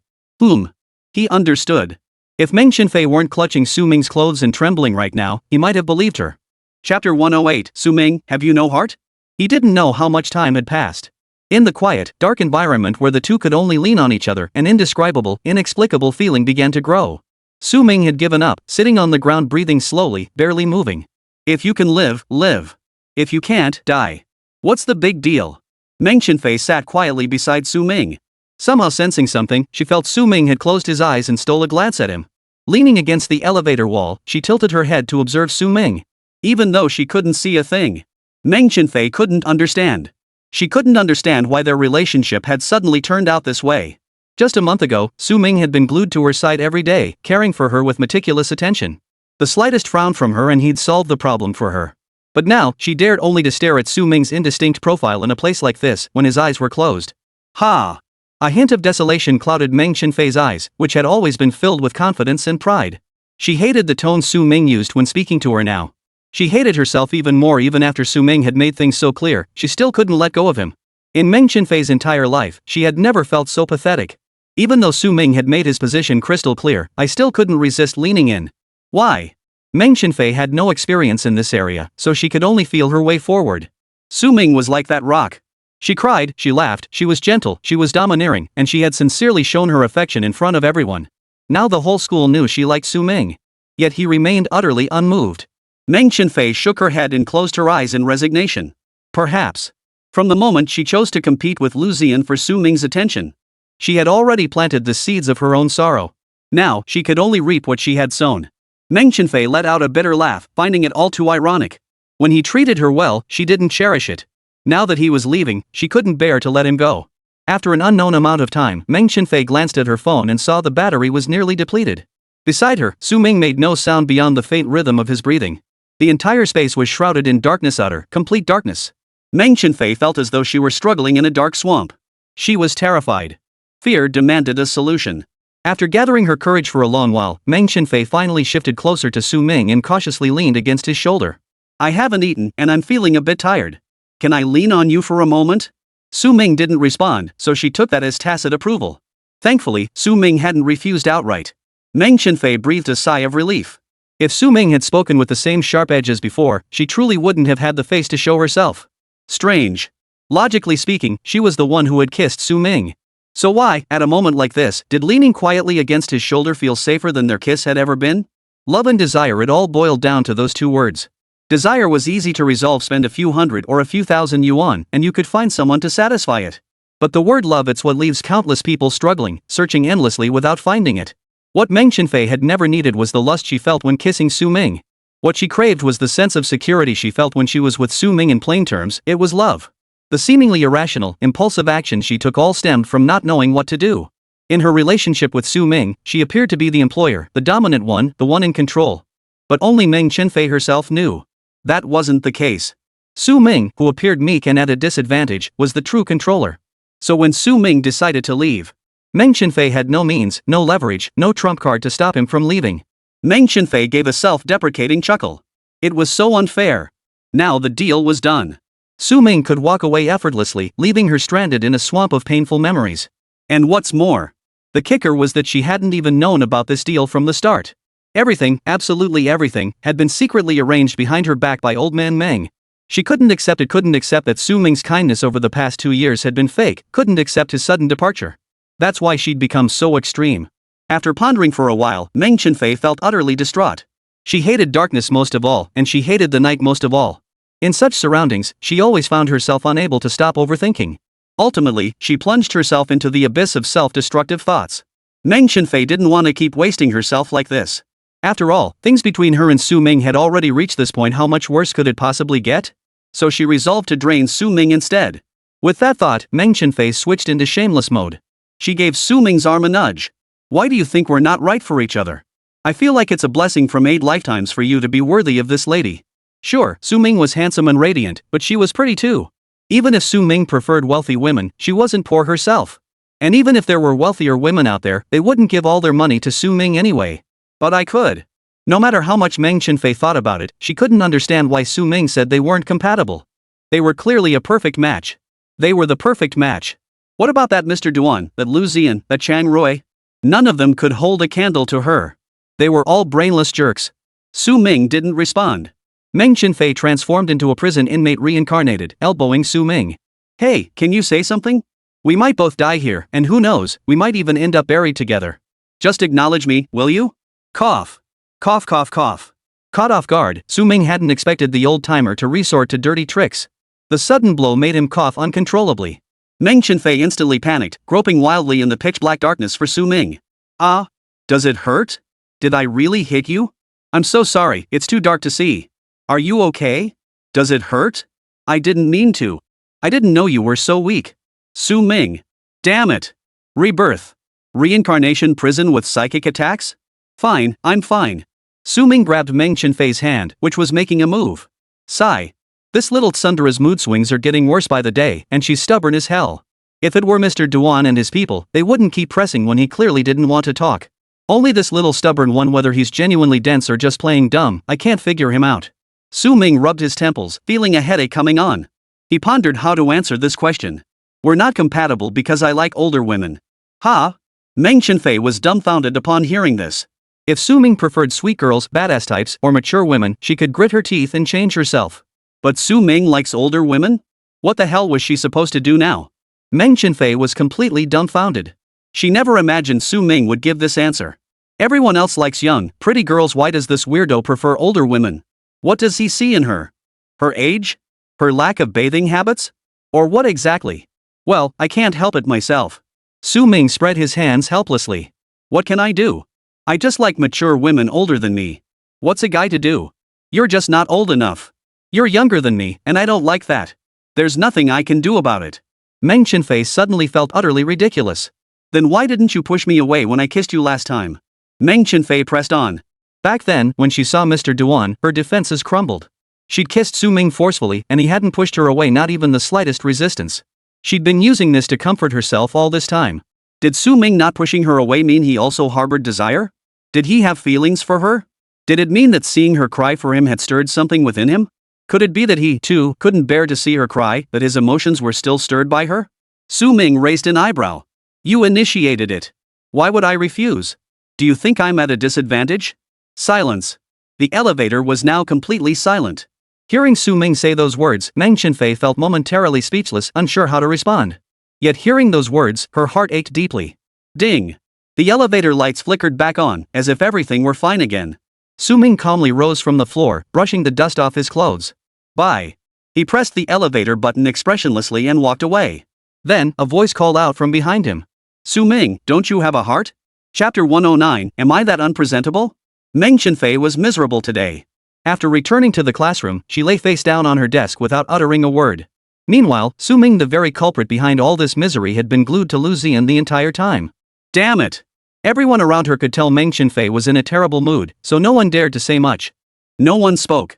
S1: He understood. If Meng Chenfei weren't clutching Su Ming's clothes and trembling right now, he might have believed her. Chapter 108, Su Ming, have you no heart? He didn't know how much time had passed. In the quiet, dark environment where the two could only lean on each other, an indescribable, inexplicable feeling began to grow. Su Ming had given up, sitting on the ground breathing slowly, barely moving. If you can live, live. If you can't, die. What's the big deal? Meng Chenfei sat quietly beside Su Ming. Somehow sensing something, she felt Su Ming had closed his eyes and stole a glance at him. Leaning against the elevator wall, she tilted her head to observe Su Ming. Even though she couldn't see a thing, Meng Chenfei couldn't understand. She couldn't understand why their relationship had suddenly turned out this way. Just a month ago, Su Ming had been glued to her side every day, caring for her with meticulous attention. The slightest frown from her and he'd solved the problem for her. But now, she dared only to stare at Su Ming's indistinct profile in a place like this, when his eyes were closed. Ha! A hint of desolation clouded Meng Chenfei's eyes, which had always been filled with confidence and pride. She hated the tone Su Ming used when speaking to her now. She hated herself even more. Even after Su Ming had made things so clear, she still couldn't let go of him. In Meng Chenfei's entire life, she had never felt so pathetic. Even though Su Ming had made his position crystal clear, I still couldn't resist leaning in. Why? Meng Chenfei had no experience in this area, so she could only feel her way forward. Su Ming was like that rock. She cried, she laughed, she was gentle, she was domineering, and she had sincerely shown her affection in front of everyone. Now the whole school knew she liked Su Ming. Yet he remained utterly unmoved. Meng Chenfei shook her head and closed her eyes in resignation. Perhaps. From the moment she chose to compete with Lu Zian for Su Ming's attention, she had already planted the seeds of her own sorrow. Now, she could only reap what she had sown. Meng Chenfei let out a bitter laugh, finding it all too ironic. When he treated her well, she didn't cherish it. Now that he was leaving, she couldn't bear to let him go. After an unknown amount of time, Meng Chenfei glanced at her phone and saw the battery was nearly depleted. Beside her, Su Ming made no sound beyond the faint rhythm of his breathing. The entire space was shrouded in darkness, utter, complete darkness. Meng Chenfei felt as though she were struggling in a dark swamp. She was terrified. Fear demanded a solution. After gathering her courage for a long while, Meng Chenfei finally shifted closer to Su Ming and cautiously leaned against his shoulder. I haven't eaten and I'm feeling a bit tired. Can I lean on you for a moment? Su Ming didn't respond, so she took that as tacit approval. Thankfully, Su Ming hadn't refused outright. Meng Chenfei breathed a sigh of relief. If Su Ming had spoken with the same sharp edge as before, she truly wouldn't have had the face to show herself. Strange. Logically speaking, she was the one who had kissed Su Ming. So why, at a moment like this, did leaning quietly against his shoulder feel safer than their kiss had ever been? Love and desire, it all boiled down to those two words. Desire was easy to resolve, spend a few hundred or a few thousand yuan, and you could find someone to satisfy it. But the word love, it's what leaves countless people struggling, searching endlessly without finding it. What Meng Chenfei had never needed was the lust she felt when kissing Su Ming. What she craved was the sense of security she felt when she was with Su Ming. In plain terms, it was love. The seemingly irrational, impulsive action she took all stemmed from not knowing what to do. In her relationship with Su Ming, she appeared to be the employer, the dominant one, the one in control. But only Meng Chenfei herself knew. That wasn't the case. Su Ming, who appeared meek and at a disadvantage, was the true controller. So when Su Ming decided to leave, Meng Chenfei had no means, no leverage, no trump card to stop him from leaving. Meng Chenfei gave a self-deprecating chuckle. It was so unfair. Now the deal was done. Su Ming could walk away effortlessly, leaving her stranded in a swamp of painful memories. And what's more, the kicker was that she hadn't even known about this deal from the start. Everything, absolutely everything, had been secretly arranged behind her back by old man Meng. She couldn't accept that Su Ming's kindness over the past 2 years had been fake, couldn't accept his sudden departure. That's why she'd become so extreme. After pondering for a while, Meng Chenfei felt utterly distraught. She hated darkness most of all, and she hated the night most of all. In such surroundings, she always found herself unable to stop overthinking. Ultimately, she plunged herself into the abyss of self-destructive thoughts. Meng Chenfei didn't want to keep wasting herself like this. After all, things between her and Su Ming had already reached this point. How much worse could it possibly get? So she resolved to drain Su Ming instead. With that thought, Meng Chenfei switched into shameless mode. She gave Su Ming's arm a nudge. Why do you think we're not right for each other? I feel like it's a blessing from 8 lifetimes for you to be worthy of this lady. Sure, Su Ming was handsome and radiant, but she was pretty too. Even if Su Ming preferred wealthy women, she wasn't poor herself. And even if there were wealthier women out there, they wouldn't give all their money to Su Ming anyway. But I could. No matter how much Meng Chenfei thought about it, she couldn't understand why Su Ming said they weren't compatible. They were clearly a perfect match. They were the perfect match. What about that Mr. Duan, that Lu Zian, that Chang Rui? None of them could hold a candle to her. They were all brainless jerks. Su Ming didn't respond. Meng Chenfei transformed into a prison inmate reincarnated, elbowing Su Ming. Hey, can you say something? We might both die here, and who knows, we might even end up buried together. Just acknowledge me, will you? Cough. Cough cough cough. Caught off guard, Su Ming hadn't expected the old-timer to resort to dirty tricks. The sudden blow made him cough uncontrollably. Meng Chenfei instantly panicked, groping wildly in the pitch-black darkness for Su Ming. Ah? Does it hurt? Did I really hit you? I'm so sorry, it's too dark to see. Are you okay? Does it hurt? I didn't mean to. I didn't know you were so weak. Su Ming. Damn it. Rebirth. Reincarnation prison with psychic attacks? Fine, I'm fine. Su Ming grabbed Meng Chenfei's hand, which was making a move. Sigh. This little tsundera's mood swings are getting worse by the day, and she's stubborn as hell. If it were Mr. Duan and his people, they wouldn't keep pressing when he clearly didn't want to talk. Only this little stubborn one, whether he's genuinely dense or just playing dumb, I can't figure him out. Su Ming rubbed his temples, feeling a headache coming on. He pondered how to answer this question. We're not compatible because I like older women. Ha? Meng Chenfei was dumbfounded upon hearing this. If Su Ming preferred sweet girls, badass types, or mature women, she could grit her teeth and change herself. But Su Ming likes older women? What the hell was she supposed to do now? Meng Chenfei was completely dumbfounded. She never imagined Su Ming would give this answer. Everyone else likes young, pretty girls. Why does this weirdo prefer older women? What does he see in her? Her age? Her lack of bathing habits? Or what exactly? Well, I can't help it myself. Su Ming spread his hands helplessly. What can I do? I just like mature women older than me. What's a guy to do? You're just not old enough. You're younger than me, and I don't like that. There's nothing I can do about it. Meng Chenfei suddenly felt utterly ridiculous. Then why didn't you push me away when I kissed you last time? Meng Chenfei pressed on. Back then, when she saw Mr. Duan, her defenses crumbled. She'd kissed Su Ming forcefully, and he hadn't pushed her away, not even the slightest resistance. She'd been using this to comfort herself all this time. Did Su Ming not pushing her away mean he also harbored desire? Did he have feelings for her? Did it mean that seeing her cry for him had stirred something within him? Could it be that he, too, couldn't bear to see her cry, that his emotions were still stirred by her? Su Ming raised an eyebrow. You initiated it. Why would I refuse? Do you think I'm at a disadvantage? Silence. The elevator was now completely silent. Hearing Su Ming say those words, Meng Chenfei felt momentarily speechless, unsure how to respond. Yet hearing those words, her heart ached deeply. Ding! The elevator lights flickered back on, as if everything were fine again. Su Ming calmly rose from the floor, brushing the dust off his clothes. Bye. He pressed the elevator button expressionlessly and walked away. Then, a voice called out from behind him. Su Ming, don't you have a heart? Chapter 109, Am I that unpresentable? Meng Chenfei was miserable today. After returning to the classroom, she lay face down on her desk without uttering a word. Meanwhile, Su Ming, the very culprit behind all this misery, had been glued to Lu Ziyan the entire time. Damn it! Everyone around her could tell Meng Chenfei was in a terrible mood, so no one dared to say much. No one spoke.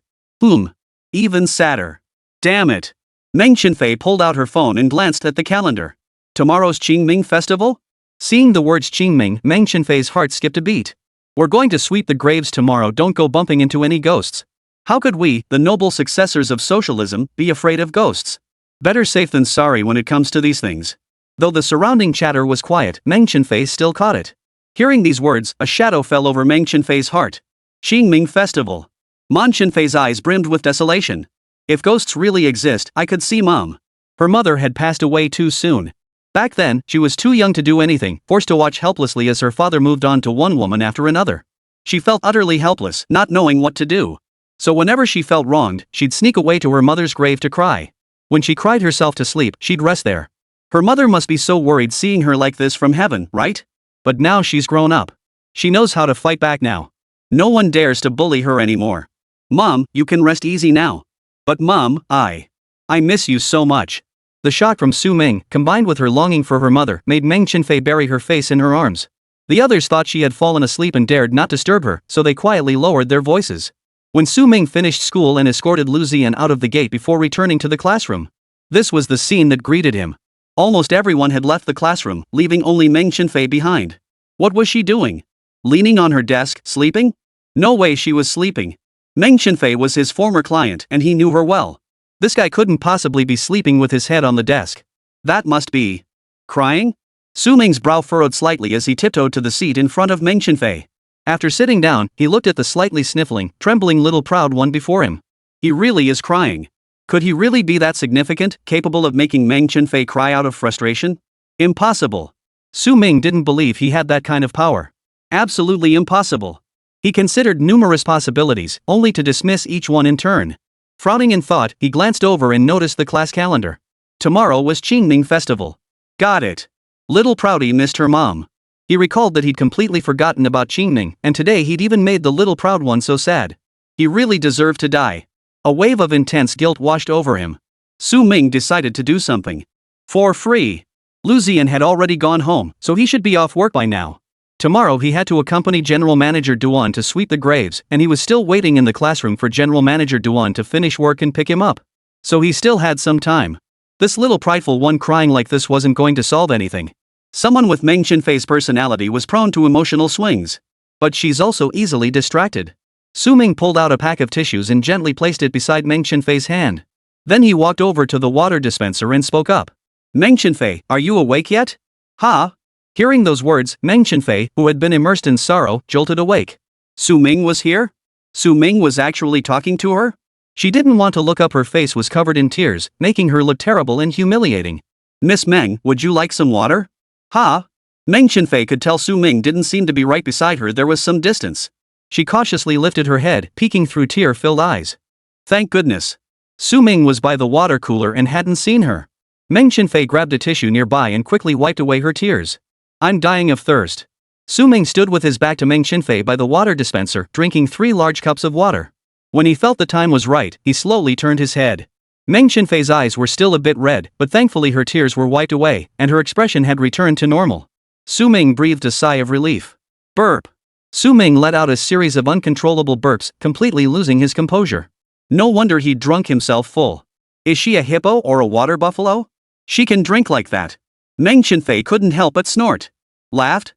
S1: Even sadder. Damn it! Meng Chenfei pulled out her phone and glanced at the calendar. Tomorrow's Qingming festival? Seeing the words Qingming, Meng Chenfei's heart skipped a beat. We're going to sweep the graves tomorrow. Don't go bumping into any ghosts. How could we, the noble successors of socialism, be afraid of ghosts? Better safe than sorry when it comes to these things. Though the surrounding chatter was quiet, Meng Chenfei still caught it. Hearing these words, a shadow fell over Meng Chenfei's heart. Qingming Festival. Meng Chenfei's eyes brimmed with desolation. If ghosts really exist, I could see Mom. Her mother had passed away too soon. Back then, she was too young to do anything, forced to watch helplessly as her father moved on to one woman after another. She felt utterly helpless, not knowing what to do. So whenever she felt wronged, she'd sneak away to her mother's grave to cry. When she cried herself to sleep, she'd rest there. Her mother must be so worried seeing her like this from heaven, right? But now she's grown up. She knows how to fight back now. No one dares to bully her anymore. Mom, you can rest easy now. But Mom, I miss you so much. The shock from Su Ming, combined with her longing for her mother, made Meng Chenfei bury her face in her arms. The others thought she had fallen asleep and dared not disturb her, so they quietly lowered their voices. When Su Ming finished school and escorted Lu Ziyan out of the gate before returning to the classroom, this was the scene that greeted him. Almost everyone had left the classroom, leaving only Meng Chenfei behind. What was she doing? Leaning on her desk, sleeping? No way she was sleeping. Meng Chenfei was his former client and he knew her well. This guy couldn't possibly be sleeping with his head on the desk. That must be crying? Su Ming's brow furrowed slightly as he tiptoed to the seat in front of Meng Chenfei. After sitting down, he looked at the slightly sniffling, trembling little proud one before him. He really is crying. Could he really be that significant, capable of making Meng Chenfei cry out of frustration? Impossible. Su Ming didn't believe he had that kind of power. Absolutely impossible. He considered numerous possibilities, only to dismiss each one in turn. Frowning in thought, he glanced over and noticed the class calendar. Tomorrow was Qingming Festival. Got it. Little Proudy missed her mom. He recalled that he'd completely forgotten about Qingming, and today he'd even made the little proud one so sad. He really deserved to die. A wave of intense guilt washed over him. Su Ming decided to do something. For free. Lu Ziyan had already gone home, so he should be off work by now. Tomorrow he had to accompany General Manager Duan to sweep the graves, and he was still waiting in the classroom for General Manager Duan to finish work and pick him up. So he still had some time. This little prideful one crying like this wasn't going to solve anything. Someone with Meng Chenfei's personality was prone to emotional swings. But she's also easily distracted. Su Ming pulled out a pack of tissues and gently placed it beside Meng Chenfei's hand. Then he walked over to the water dispenser and spoke up. Meng Chenfei, are you awake yet? Huh? Hearing those words, Meng Chenfei, who had been immersed in sorrow, jolted awake. Su Ming was here? Su Ming was actually talking to her? She didn't want to look up. Her face was covered in tears, making her look terrible and humiliating. Miss Meng, would you like some water? Huh? Meng Chenfei could tell Su Ming didn't seem to be right beside her. There was some distance. She cautiously lifted her head, peeking through tear-filled eyes. Thank goodness. Su Ming was by the water cooler and hadn't seen her. Meng Chenfei grabbed a tissue nearby and quickly wiped away her tears. I'm dying of thirst. Su Ming stood with his back to Meng Chenfei by the water dispenser, drinking 3 large cups of water. When he felt the time was right, he slowly turned his head. Meng Chenfei's eyes were still a bit red, but thankfully her tears were wiped away, and her expression had returned to normal. Su Ming breathed a sigh of relief. Burp. Su Ming let out a series of uncontrollable burps, completely losing his composure. No wonder he'd drunk himself full. Is she a hippo or a water buffalo? She can drink like that. Meng Chenfei couldn't help but snort. Laughed?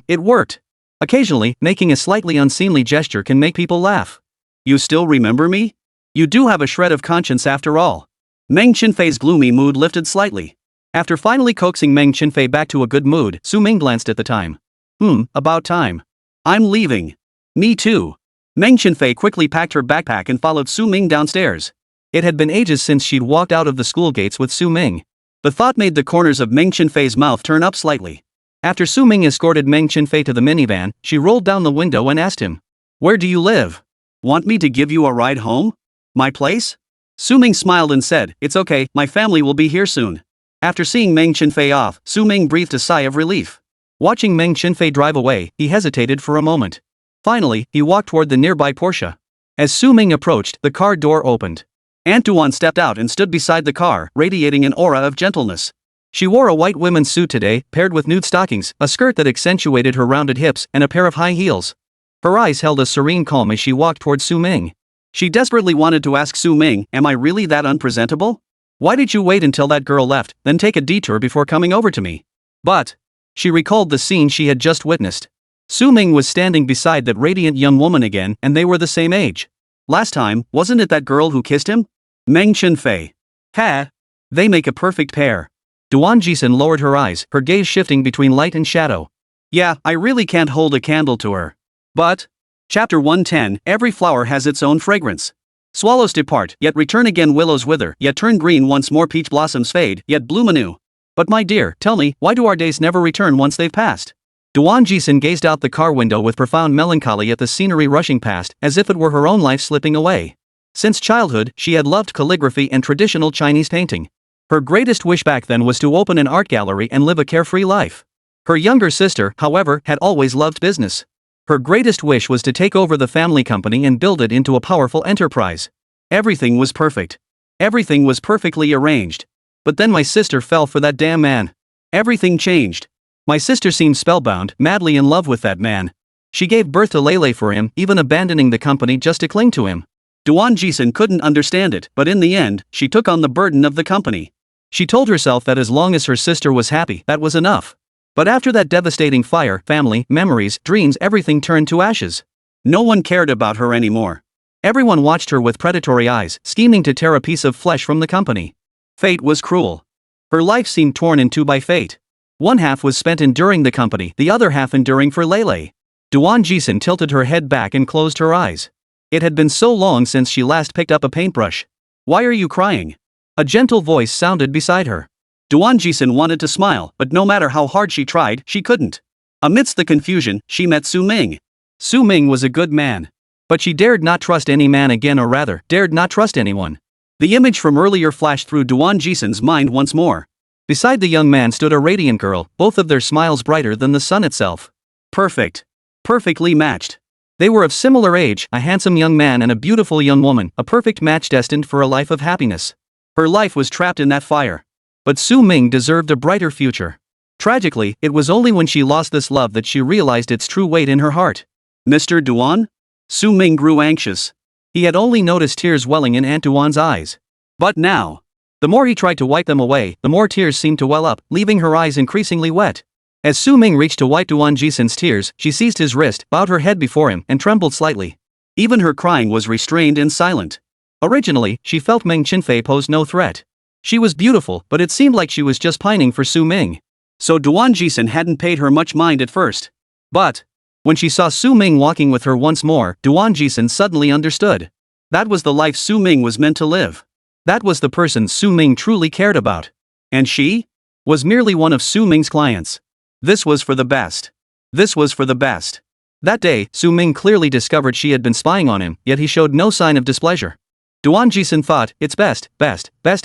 S1: It worked. Occasionally, making a slightly unseemly gesture can make people laugh. You still remember me? You do have a shred of conscience after all. Meng Chenfei's gloomy mood lifted slightly. After finally coaxing Meng Chenfei back to a good mood, Su Ming glanced at the time. About time. I'm leaving. Me too. Meng Chenfei quickly packed her backpack and followed Su Ming downstairs. It had been ages since she'd walked out of the school gates with Su Ming. The thought made the corners of Meng Chenfei's mouth turn up slightly. After Su Ming escorted Meng Chenfei to the minivan, she rolled down the window and asked him, "Where do you live? Want me to give you a ride home? My place?" Su Ming smiled and said, "It's okay, my family will be here soon." After seeing Meng Chenfei off, Su Ming breathed a sigh of relief. Watching Meng Chenfei drive away, he hesitated for a moment. Finally, he walked toward the nearby Porsche. As Su Ming approached, the car door opened. Aunt Duan stepped out and stood beside the car, radiating an aura of gentleness. She wore a white women's suit today, paired with nude stockings, a skirt that accentuated her rounded hips, and a pair of high heels. Her eyes held a serene calm as she walked towards Su Ming. She desperately wanted to ask Su Ming, "Am I really that unpresentable? Why did you wait until that girl left, then take a detour before coming over to me?" But she recalled the scene she had just witnessed. Su Ming was standing beside that radiant young woman again, and they were the same age. Last time, wasn't it that girl who kissed him? Meng Chenfei. Ha! They make a perfect pair. Duan Jixin lowered her eyes, her gaze shifting between light and shadow. Yeah, I really can't hold a candle to her. But Chapter 110, every flower has its own fragrance. Swallows depart, yet return again, willows wither, yet turn green once more, peach blossoms fade, yet bloom anew. But my dear, tell me, why do our days never return once they've passed? Duan Jixin gazed out the car window with profound melancholy at the scenery rushing past, as if it were her own life slipping away. Since childhood, she had loved calligraphy and traditional Chinese painting. Her greatest wish back then was to open an art gallery and live a carefree life. Her younger sister, however, had always loved business. Her greatest wish was to take over the family company and build it into a powerful enterprise. Everything was perfect. Everything was perfectly arranged. But then my sister fell for that damn man. Everything changed. My sister seemed spellbound, madly in love with that man. She gave birth to Lele for him, even abandoning the company just to cling to him. Duan Jixin couldn't understand it, but in the end, she took on the burden of the company. She told herself that as long as her sister was happy, that was enough. But after that devastating fire, family, memories, dreams, everything turned to ashes. No one cared about her anymore. Everyone watched her with predatory eyes, scheming to tear a piece of flesh from the company. Fate was cruel. Her life seemed torn in two by fate. One half was spent enduring the company, the other half enduring for Lele. Duan Jixin tilted her head back and closed her eyes. It had been so long since she last picked up a paintbrush. Why are you crying? A gentle voice sounded beside her. Duan Jixin wanted to smile, but no matter how hard she tried, she couldn't. Amidst the confusion, she met Su Ming. Su Ming was a good man. But she dared not trust any man again, or rather, dared not trust anyone. The image from earlier flashed through Duan Jixin's mind once more. Beside the young man stood a radiant girl, both of their smiles brighter than the sun itself. Perfect. Perfectly matched. They were of similar age, a handsome young man and a beautiful young woman, a perfect match destined for a life of happiness. Her life was trapped in that fire. But Su Ming deserved a brighter future. Tragically, it was only when she lost this love that she realized its true weight in her heart. Mr. Duan? Su Ming grew anxious. He had only noticed tears welling in Aunt Duan's eyes. But now, the more he tried to wipe them away, the more tears seemed to well up, leaving her eyes increasingly wet. As Su Ming reached to wipe Duan Jixin's tears, she seized his wrist, bowed her head before him, and trembled slightly. Even her crying was restrained and silent. Originally, she felt Meng Chenfei posed no threat. She was beautiful, but it seemed like she was just pining for Su Ming. So Duan Jixin hadn't paid her much mind at first. But when she saw Su Ming walking with her once more, Duan Jixin suddenly understood. That was the life Su Ming was meant to live. That was the person Su Ming truly cared about. And she was merely one of Su Ming's clients. This was for the best. This was for the best. That day, Su Ming clearly discovered she had been spying on him, yet he showed no sign of displeasure. Duan Jixin thought, it's best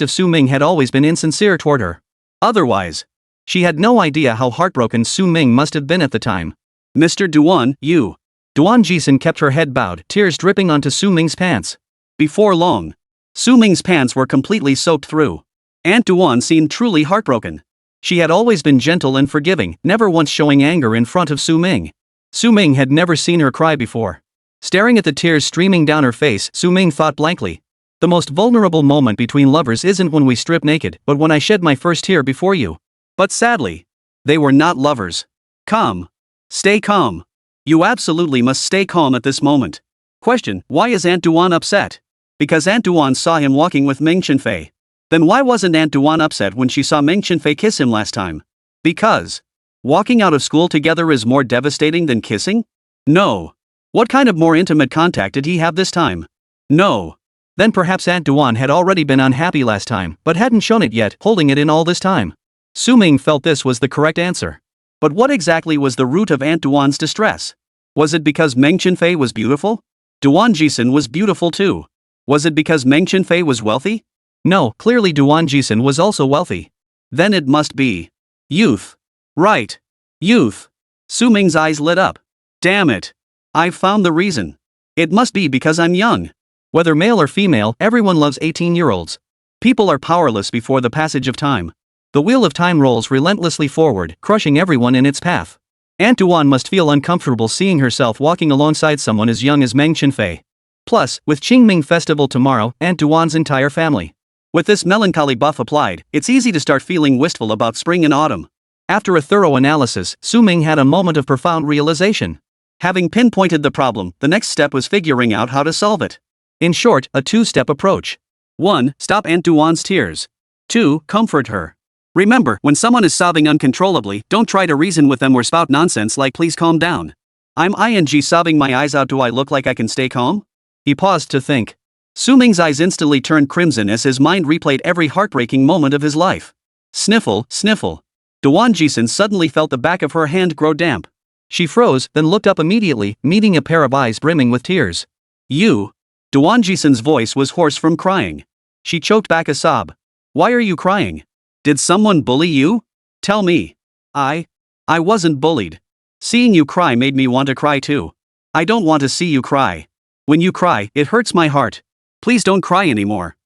S1: if Su Ming had always been insincere toward her. Otherwise, she had no idea how heartbroken Su Ming must have been at the time. Mr. Duan, you. Duan Jixin kept her head bowed, tears dripping onto Su Ming's pants. Before long, Su Ming's pants were completely soaked through. Aunt Duan seemed truly heartbroken. She had always been gentle and forgiving, never once showing anger in front of Su Ming. Su Ming had never seen her cry before. Staring at the tears streaming down her face, Su Ming thought blankly. The most vulnerable moment between lovers isn't when we strip naked, but when I shed my first tear before you. But sadly, they were not lovers. Calm. Stay calm. You absolutely must stay calm at this moment. Question, why is Aunt Duan upset? Because Aunt Duan saw him walking with Meng Chenfei. Then why wasn't Aunt Duan upset when she saw Meng Chenfei kiss him last time? Because walking out of school together is more devastating than kissing? No. What kind of more intimate contact did he have this time? No. Then perhaps Aunt Duan had already been unhappy last time, but hadn't shown it yet, holding it in all this time. Su Ming felt this was the correct answer. But what exactly was the root of Aunt Duan's distress? Was it because Meng Chenfei was beautiful? Duan Jixin was beautiful too. Was it because Meng Chenfei was wealthy? No, clearly Duan Jixin was also wealthy. Then it must be youth. Right. Youth. Su Ming's eyes lit up. Damn it. I've found the reason. It must be because I'm young. Whether male or female, everyone loves 18-year-olds. People are powerless before the passage of time. The wheel of time rolls relentlessly forward, crushing everyone in its path. Aunt Duan must feel uncomfortable seeing herself walking alongside someone as young as Meng Chenfei. Plus, with Qingming Festival tomorrow, Aunt Duan's entire family. With this melancholy buff applied, it's easy to start feeling wistful about spring and autumn. After a thorough analysis, Su Ming had a moment of profound realization. Having pinpointed the problem, the next step was figuring out how to solve it. In short, a two-step approach. 1. Stop Aunt Duan's tears. 2. Comfort her. Remember, when someone is sobbing uncontrollably, don't try to reason with them or spout nonsense like please calm down. I'm sobbing my eyes out, do I look like I can stay calm? He paused to think. Su Ming's eyes instantly turned crimson as his mind replayed every heartbreaking moment of his life. Sniffle, sniffle. Duan Jixin suddenly felt the back of her hand grow damp. She froze, then looked up immediately, meeting a pair of eyes brimming with tears. You. Duan Jixin's voice was hoarse from crying. She choked back a sob. Why are you crying? Did someone bully you? Tell me. I wasn't bullied. Seeing you cry made me want to cry too. I don't want to see you cry. When you cry, it hurts my heart. Please don't cry anymore.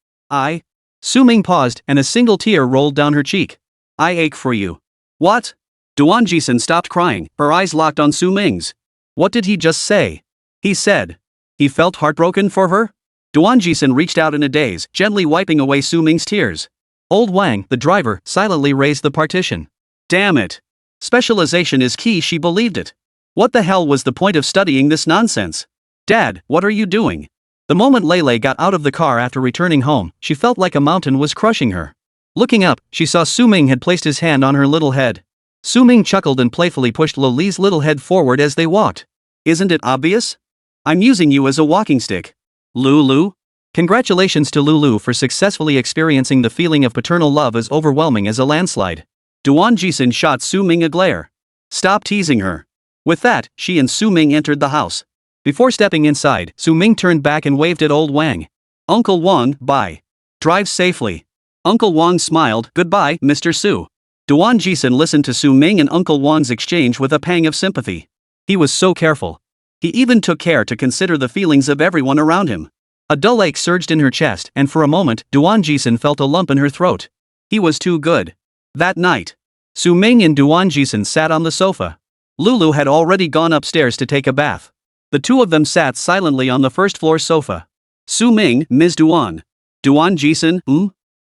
S1: Su Ming paused, and a single tear rolled down her cheek. I ache for you. What? Duan Jixin stopped crying, her eyes locked on Su Ming's. What did he just say? He said. He felt heartbroken for her? Duan Jixin reached out in a daze, gently wiping away Su Ming's tears. Old Wang, the driver, silently raised the partition. Damn it. Specialization is key, she believed it. What the hell was the point of studying this nonsense? Dad, what are you doing? The moment Lele got out of the car after returning home, she felt like a mountain was crushing her. Looking up, she saw Su Ming had placed his hand on her little head. Su Ming chuckled and playfully pushed Loli's little head forward as they walked. Isn't it obvious? I'm using you as a walking stick. Lulu? Congratulations to Lulu for successfully experiencing the feeling of paternal love as overwhelming as a landslide. Duan Jixin shot Su Ming a glare. Stop teasing her. With that, she and Su Ming entered the house. Before stepping inside, Su Ming turned back and waved at old Wang. Uncle Wang, bye. Drive safely. Uncle Wang smiled, goodbye, Mr. Su. Duan Jixin listened to Su Ming and Uncle Wang's exchange with a pang of sympathy. He was so careful. He even took care to consider the feelings of everyone around him. A dull ache surged in her chest, and for a moment, Duan Jixin felt a lump in her throat. He was too good. That night, Su Ming and Duan Jixin sat on the sofa. Lulu had already gone upstairs to take a bath. The two of them sat silently on the first-floor sofa. Su Ming, Ms. Duan. Duan Jixin,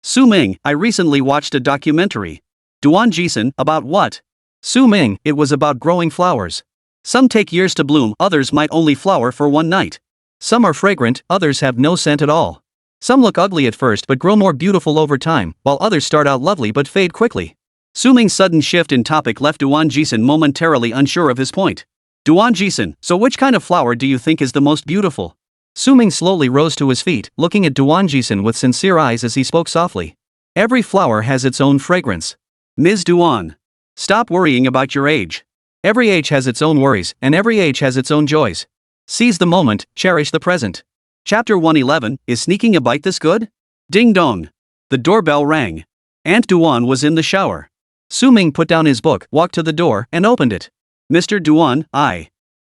S1: Su Ming, I recently watched a documentary. Duan Jixin, about what? Su Ming, it was about growing flowers. Some take years to bloom, others might only flower for one night. Some are fragrant, others have no scent at all. Some look ugly at first but grow more beautiful over time, while others start out lovely but fade quickly. Su Ming's sudden shift in topic left Duan Jixin momentarily unsure of his point. Duan Jixin, so which kind of flower do you think is the most beautiful? Su Ming slowly rose to his feet, looking at Duan Jixin with sincere eyes as he spoke softly. Every flower has its own fragrance. Ms. Duan. Stop worrying about your age. Every age has its own worries, and every age has its own joys. Seize the moment, cherish the present. Chapter 111, Is Sneaking a Bite This Good? Ding dong. The doorbell rang. Aunt Duan was in the shower. Su Ming put down his book, walked to the door, and opened it. Mr. Duan,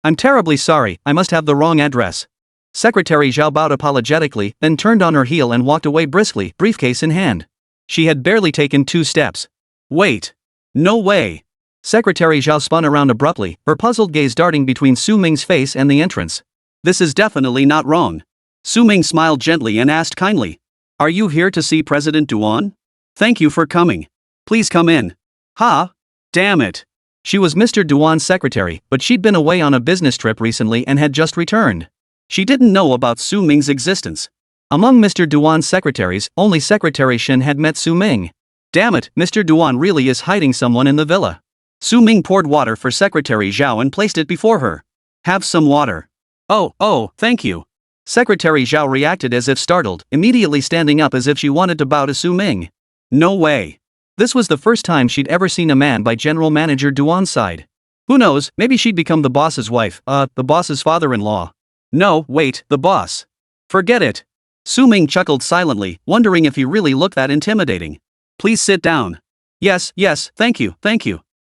S1: I'm terribly sorry, I must have the wrong address. Secretary Zhao bowed apologetically, then turned on her heel and walked away briskly, briefcase in hand. She had barely taken 2 steps. Wait. No way. Secretary Zhao spun around abruptly, her puzzled gaze darting between Su Ming's face and the entrance. This is definitely not wrong. Su Ming smiled gently and asked kindly. Are you here to see President Duan? Thank you for coming. Please come in. Ha? Damn it. She was Mr. Duan's secretary, but she'd been away on a business trip recently and had just returned. She didn't know about Su Ming's existence. Among Mr. Duan's secretaries, only Secretary Shen had met Su Ming. Damn it, Mr. Duan really is hiding someone in the villa. Su Ming poured water for Secretary Zhao and placed it before her. Have some water. Oh, thank you. Secretary Zhao reacted as if startled, immediately standing up as if she wanted to bow to Su Ming. No way. This was the first time she'd ever seen a man by General Manager Duan's side. Who knows, maybe she'd become the boss's wife, the boss's father-in-law. No, wait, the boss. Forget it. Su Ming chuckled silently, wondering if he really looked that intimidating. Please sit down. Yes, thank you.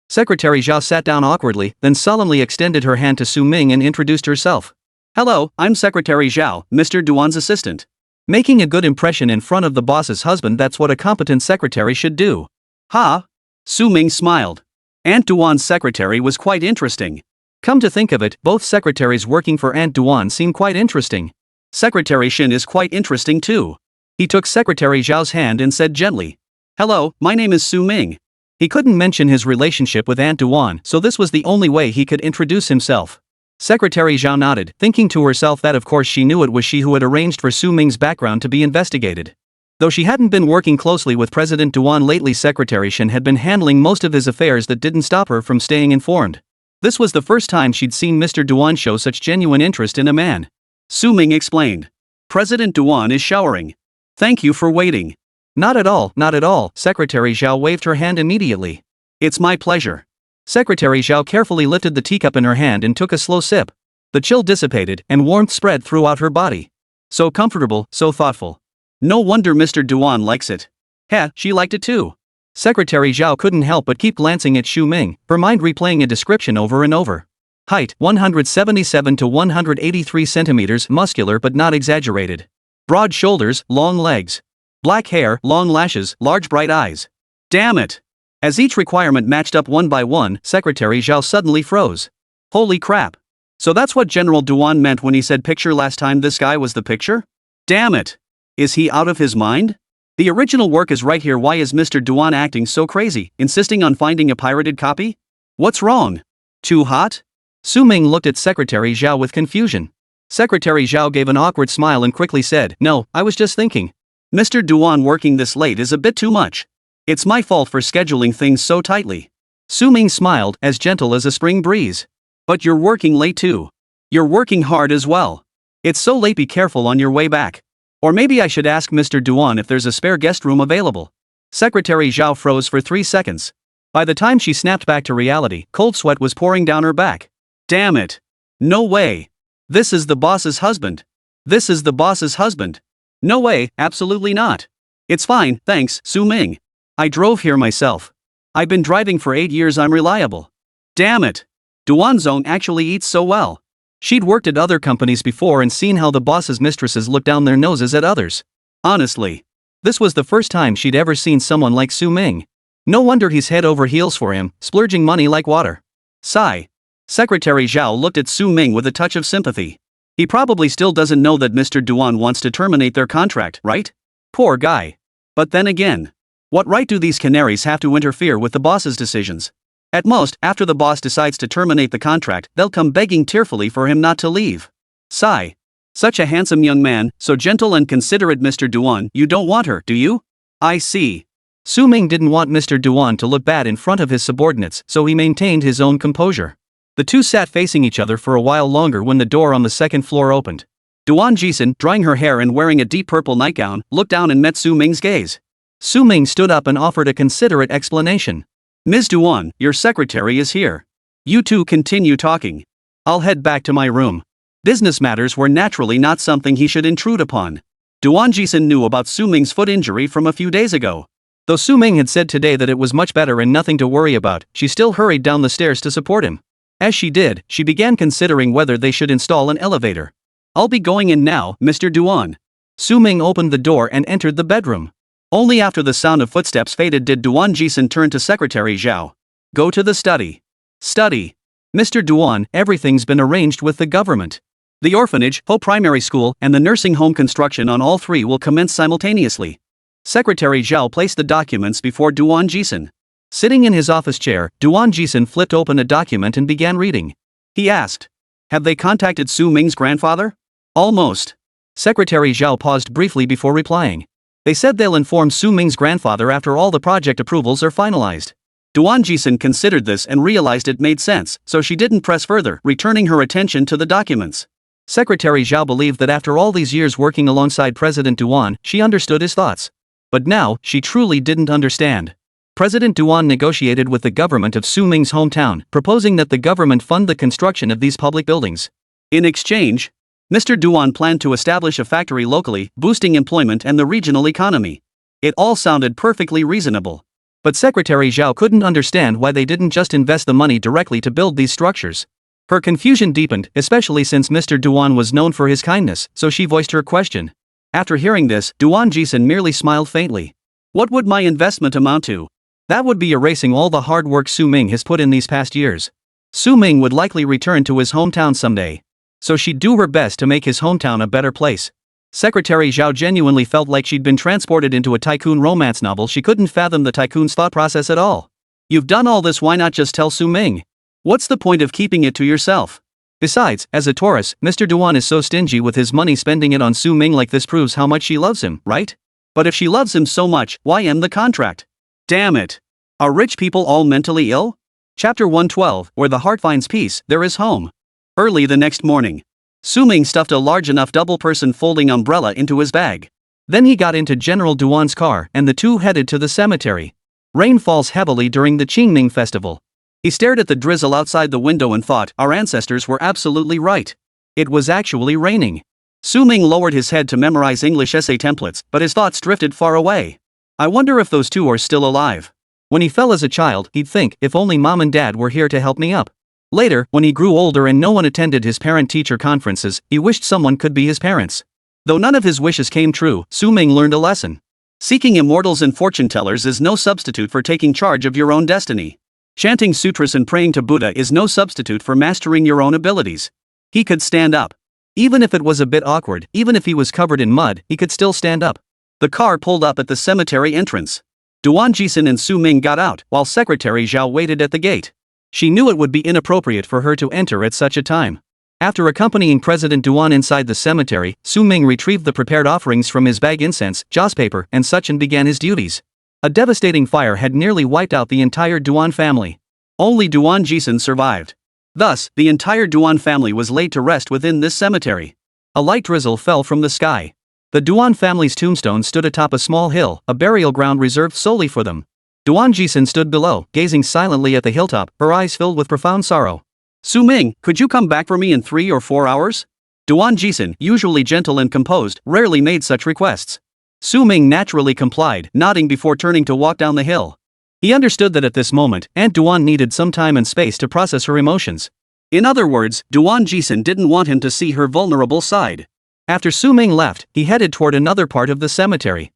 S1: Secretary Zhao sat down awkwardly, then solemnly extended her hand to Su Ming and introduced herself. Hello, I'm Secretary Zhao, Mr. Duan's assistant. Making a good impression in front of the boss's husband, that's what a competent secretary should do. Ha! Su Ming smiled. Aunt Duan's secretary was quite interesting. Come to think of it, both secretaries working for Aunt Duan seem quite interesting. Secretary Shin is quite interesting too. He took Secretary Zhao's hand and said gently, "Hello, my name is Su Ming." He couldn't mention his relationship with Aunt Duan, so this was the only way he could introduce himself. Secretary Zhao nodded, thinking to herself that of course she knew it was she who had arranged for Su Ming's background to be investigated. Though she hadn't been working closely with President Duan lately, Secretary Shin had been handling most of his affairs. That didn't stop her from staying informed. This was the first time she'd seen Mr. Duan show such genuine interest in a man. Su Ming explained. President Duan is showering. Thank you for waiting. Not at all, not at all, Secretary Zhao waved her hand immediately. It's my pleasure. Secretary Zhao carefully lifted the teacup in her hand and took a slow sip. The chill dissipated and warmth spread throughout her body. So comfortable, so thoughtful. No wonder Mr. Duan likes it. Heh, she liked it too. Secretary Zhao couldn't help but keep glancing at Su Ming, her mind replaying a description over and over. Height, 177 to 183 centimeters, muscular but not exaggerated. Broad shoulders, long legs. Black hair, long lashes, large bright eyes. Damn it! As each requirement matched up one by one, Secretary Zhao suddenly froze. Holy crap. So that's what General Duan meant when he said picture last time. This guy was the picture? Damn it. Is he out of his mind? The original work is right here. Why is Mr. Duan acting so crazy, insisting on finding a pirated copy? What's wrong? Too hot? Su Ming looked at Secretary Zhao with confusion. Secretary Zhao gave an awkward smile and quickly said, "No, I was just thinking. Mr. Duan working this late is a bit too much. It's my fault for scheduling things so tightly." Su Ming smiled, as gentle as a spring breeze. But you're working late too. You're working hard as well. It's so late, be careful on your way back. Or maybe I should ask Mr. Duan if there's a spare guest room available. Secretary Zhao froze for 3 seconds. By the time she snapped back to reality, cold sweat was pouring down her back. Damn it. No way. This is the boss's husband. This is the boss's husband. No way, absolutely not. It's fine, thanks, Su Ming. I drove here myself. I've been driving for 8 years, I'm reliable. Damn it. Duanzong actually eats so well. She'd worked at other companies before and seen how the boss's mistresses look down their noses at others. Honestly. This was the first time she'd ever seen someone like Su Ming. No wonder he's head over heels for him, splurging money like water. Sigh. Secretary Zhao looked at Su Ming with a touch of sympathy. He probably still doesn't know that Mr. Duan wants to terminate their contract, right? Poor guy. But then again, what right do these canaries have to interfere with the boss's decisions? At most, after the boss decides to terminate the contract, they'll come begging tearfully for him not to leave. Sigh. Such a handsome young man, so gentle and considerate. Mr. Duan, you don't want her, do you? I see. Su Ming didn't want Mr. Duan to look bad in front of his subordinates, so he maintained his own composure. The two sat facing each other for a while longer when the door on the second floor opened. Duan Jixin, drying her hair and wearing a deep purple nightgown, looked down and met Su Ming's gaze. Su Ming stood up and offered a considerate explanation. Ms. Duan, your secretary is here. You two continue talking. I'll head back to my room. Business matters were naturally not something he should intrude upon. Duan Jixin knew about Su Ming's foot injury from a few days ago. Though Su Ming had said today that it was much better and nothing to worry about, she still hurried down the stairs to support him. As she did, she began considering whether they should install an elevator. I'll be going in now, Mr. Duan. Su Ming opened the door and entered the bedroom. Only after the sound of footsteps faded did Duan Jixin turn to Secretary Zhao. Go to the study. Study. Mr. Duan, everything's been arranged with the government. The orphanage, Ho Primary School, and the nursing home construction on all three will commence simultaneously. Secretary Zhao placed the documents before Duan Jixin. Sitting in his office chair, Duan Jixin flipped open a document and began reading. He asked, "Have they contacted Su Ming's grandfather?" Almost. Secretary Zhao paused briefly before replying. They said they'll inform Su Ming's grandfather after all the project approvals are finalized. Duan Jixin considered this and realized it made sense, so she didn't press further, returning her attention to the documents. Secretary Zhao believed that after all these years working alongside President Duan, she understood his thoughts. But now, she truly didn't understand. President Duan negotiated with the government of Su Ming's hometown, proposing that the government fund the construction of these public buildings. In exchange, Mr. Duan planned to establish a factory locally, boosting employment and the regional economy. It all sounded perfectly reasonable. But Secretary Zhao couldn't understand why they didn't just invest the money directly to build these structures. Her confusion deepened, especially since Mr. Duan was known for his kindness, so she voiced her question. After hearing this, Duan Jixin merely smiled faintly. What would my investment amount to? That would be erasing all the hard work Su Ming has put in these past years. Su Ming would likely return to his hometown someday. So she'd do her best to make his hometown a better place. Secretary Zhao genuinely felt like she'd been transported into a tycoon romance novel. She couldn't fathom the tycoon's thought process at all. You've done all this, why not just tell Su Ming? What's the point of keeping it to yourself? Besides, as a Taurus, Mr. Duan is so stingy with his money, spending it on Su Ming like this proves how much she loves him, right? But if she loves him so much, why end the contract? Damn it! Are rich people all mentally ill? Chapter 112, Where the Heart Finds Peace, There Is Home. Early the next morning, Su Ming stuffed a large enough double-person folding umbrella into his bag. Then he got into General Duan's car and the two headed to the cemetery. Rain falls heavily during the Qingming festival. He stared at the drizzle outside the window and thought, our ancestors were absolutely right. It was actually raining. Su Ming lowered his head to memorize English essay templates, but his thoughts drifted far away. I wonder if those two are still alive. When he fell as a child, he'd think, if only mom and dad were here to help me up. Later, when he grew older and no one attended his parent-teacher conferences, he wished someone could be his parents. Though none of his wishes came true, Su Ming learned a lesson. Seeking immortals and fortune-tellers is no substitute for taking charge of your own destiny. Chanting sutras and praying to Buddha is no substitute for mastering your own abilities. He could stand up. Even if it was a bit awkward, even if he was covered in mud, he could still stand up. The car pulled up at the cemetery entrance. Duan Jixin and Su Ming got out, while Secretary Zhao waited at the gate. She knew it would be inappropriate for her to enter at such a time. After accompanying President Duan inside the cemetery, Su Ming retrieved the prepared offerings from his bag, incense, joss paper, and such, and began his duties. A devastating fire had nearly wiped out the entire Duan family. Only Duan Jixin survived. Thus, the entire Duan family was laid to rest within this cemetery. A light drizzle fell from the sky. The Duan family's tombstone stood atop a small hill, a burial ground reserved solely for them. Duan Jixin stood below, gazing silently at the hilltop, her eyes filled with profound sorrow. Su Ming, could you come back for me in 3 or 4 hours? Duan Jixin, usually gentle and composed, rarely made such requests. Su Ming naturally complied, nodding before turning to walk down the hill. He understood that at this moment, Aunt Duan needed some time and space to process her emotions. In other words, Duan Jixin didn't want him to see her vulnerable side. After Su Ming left, he headed toward another part of the cemetery.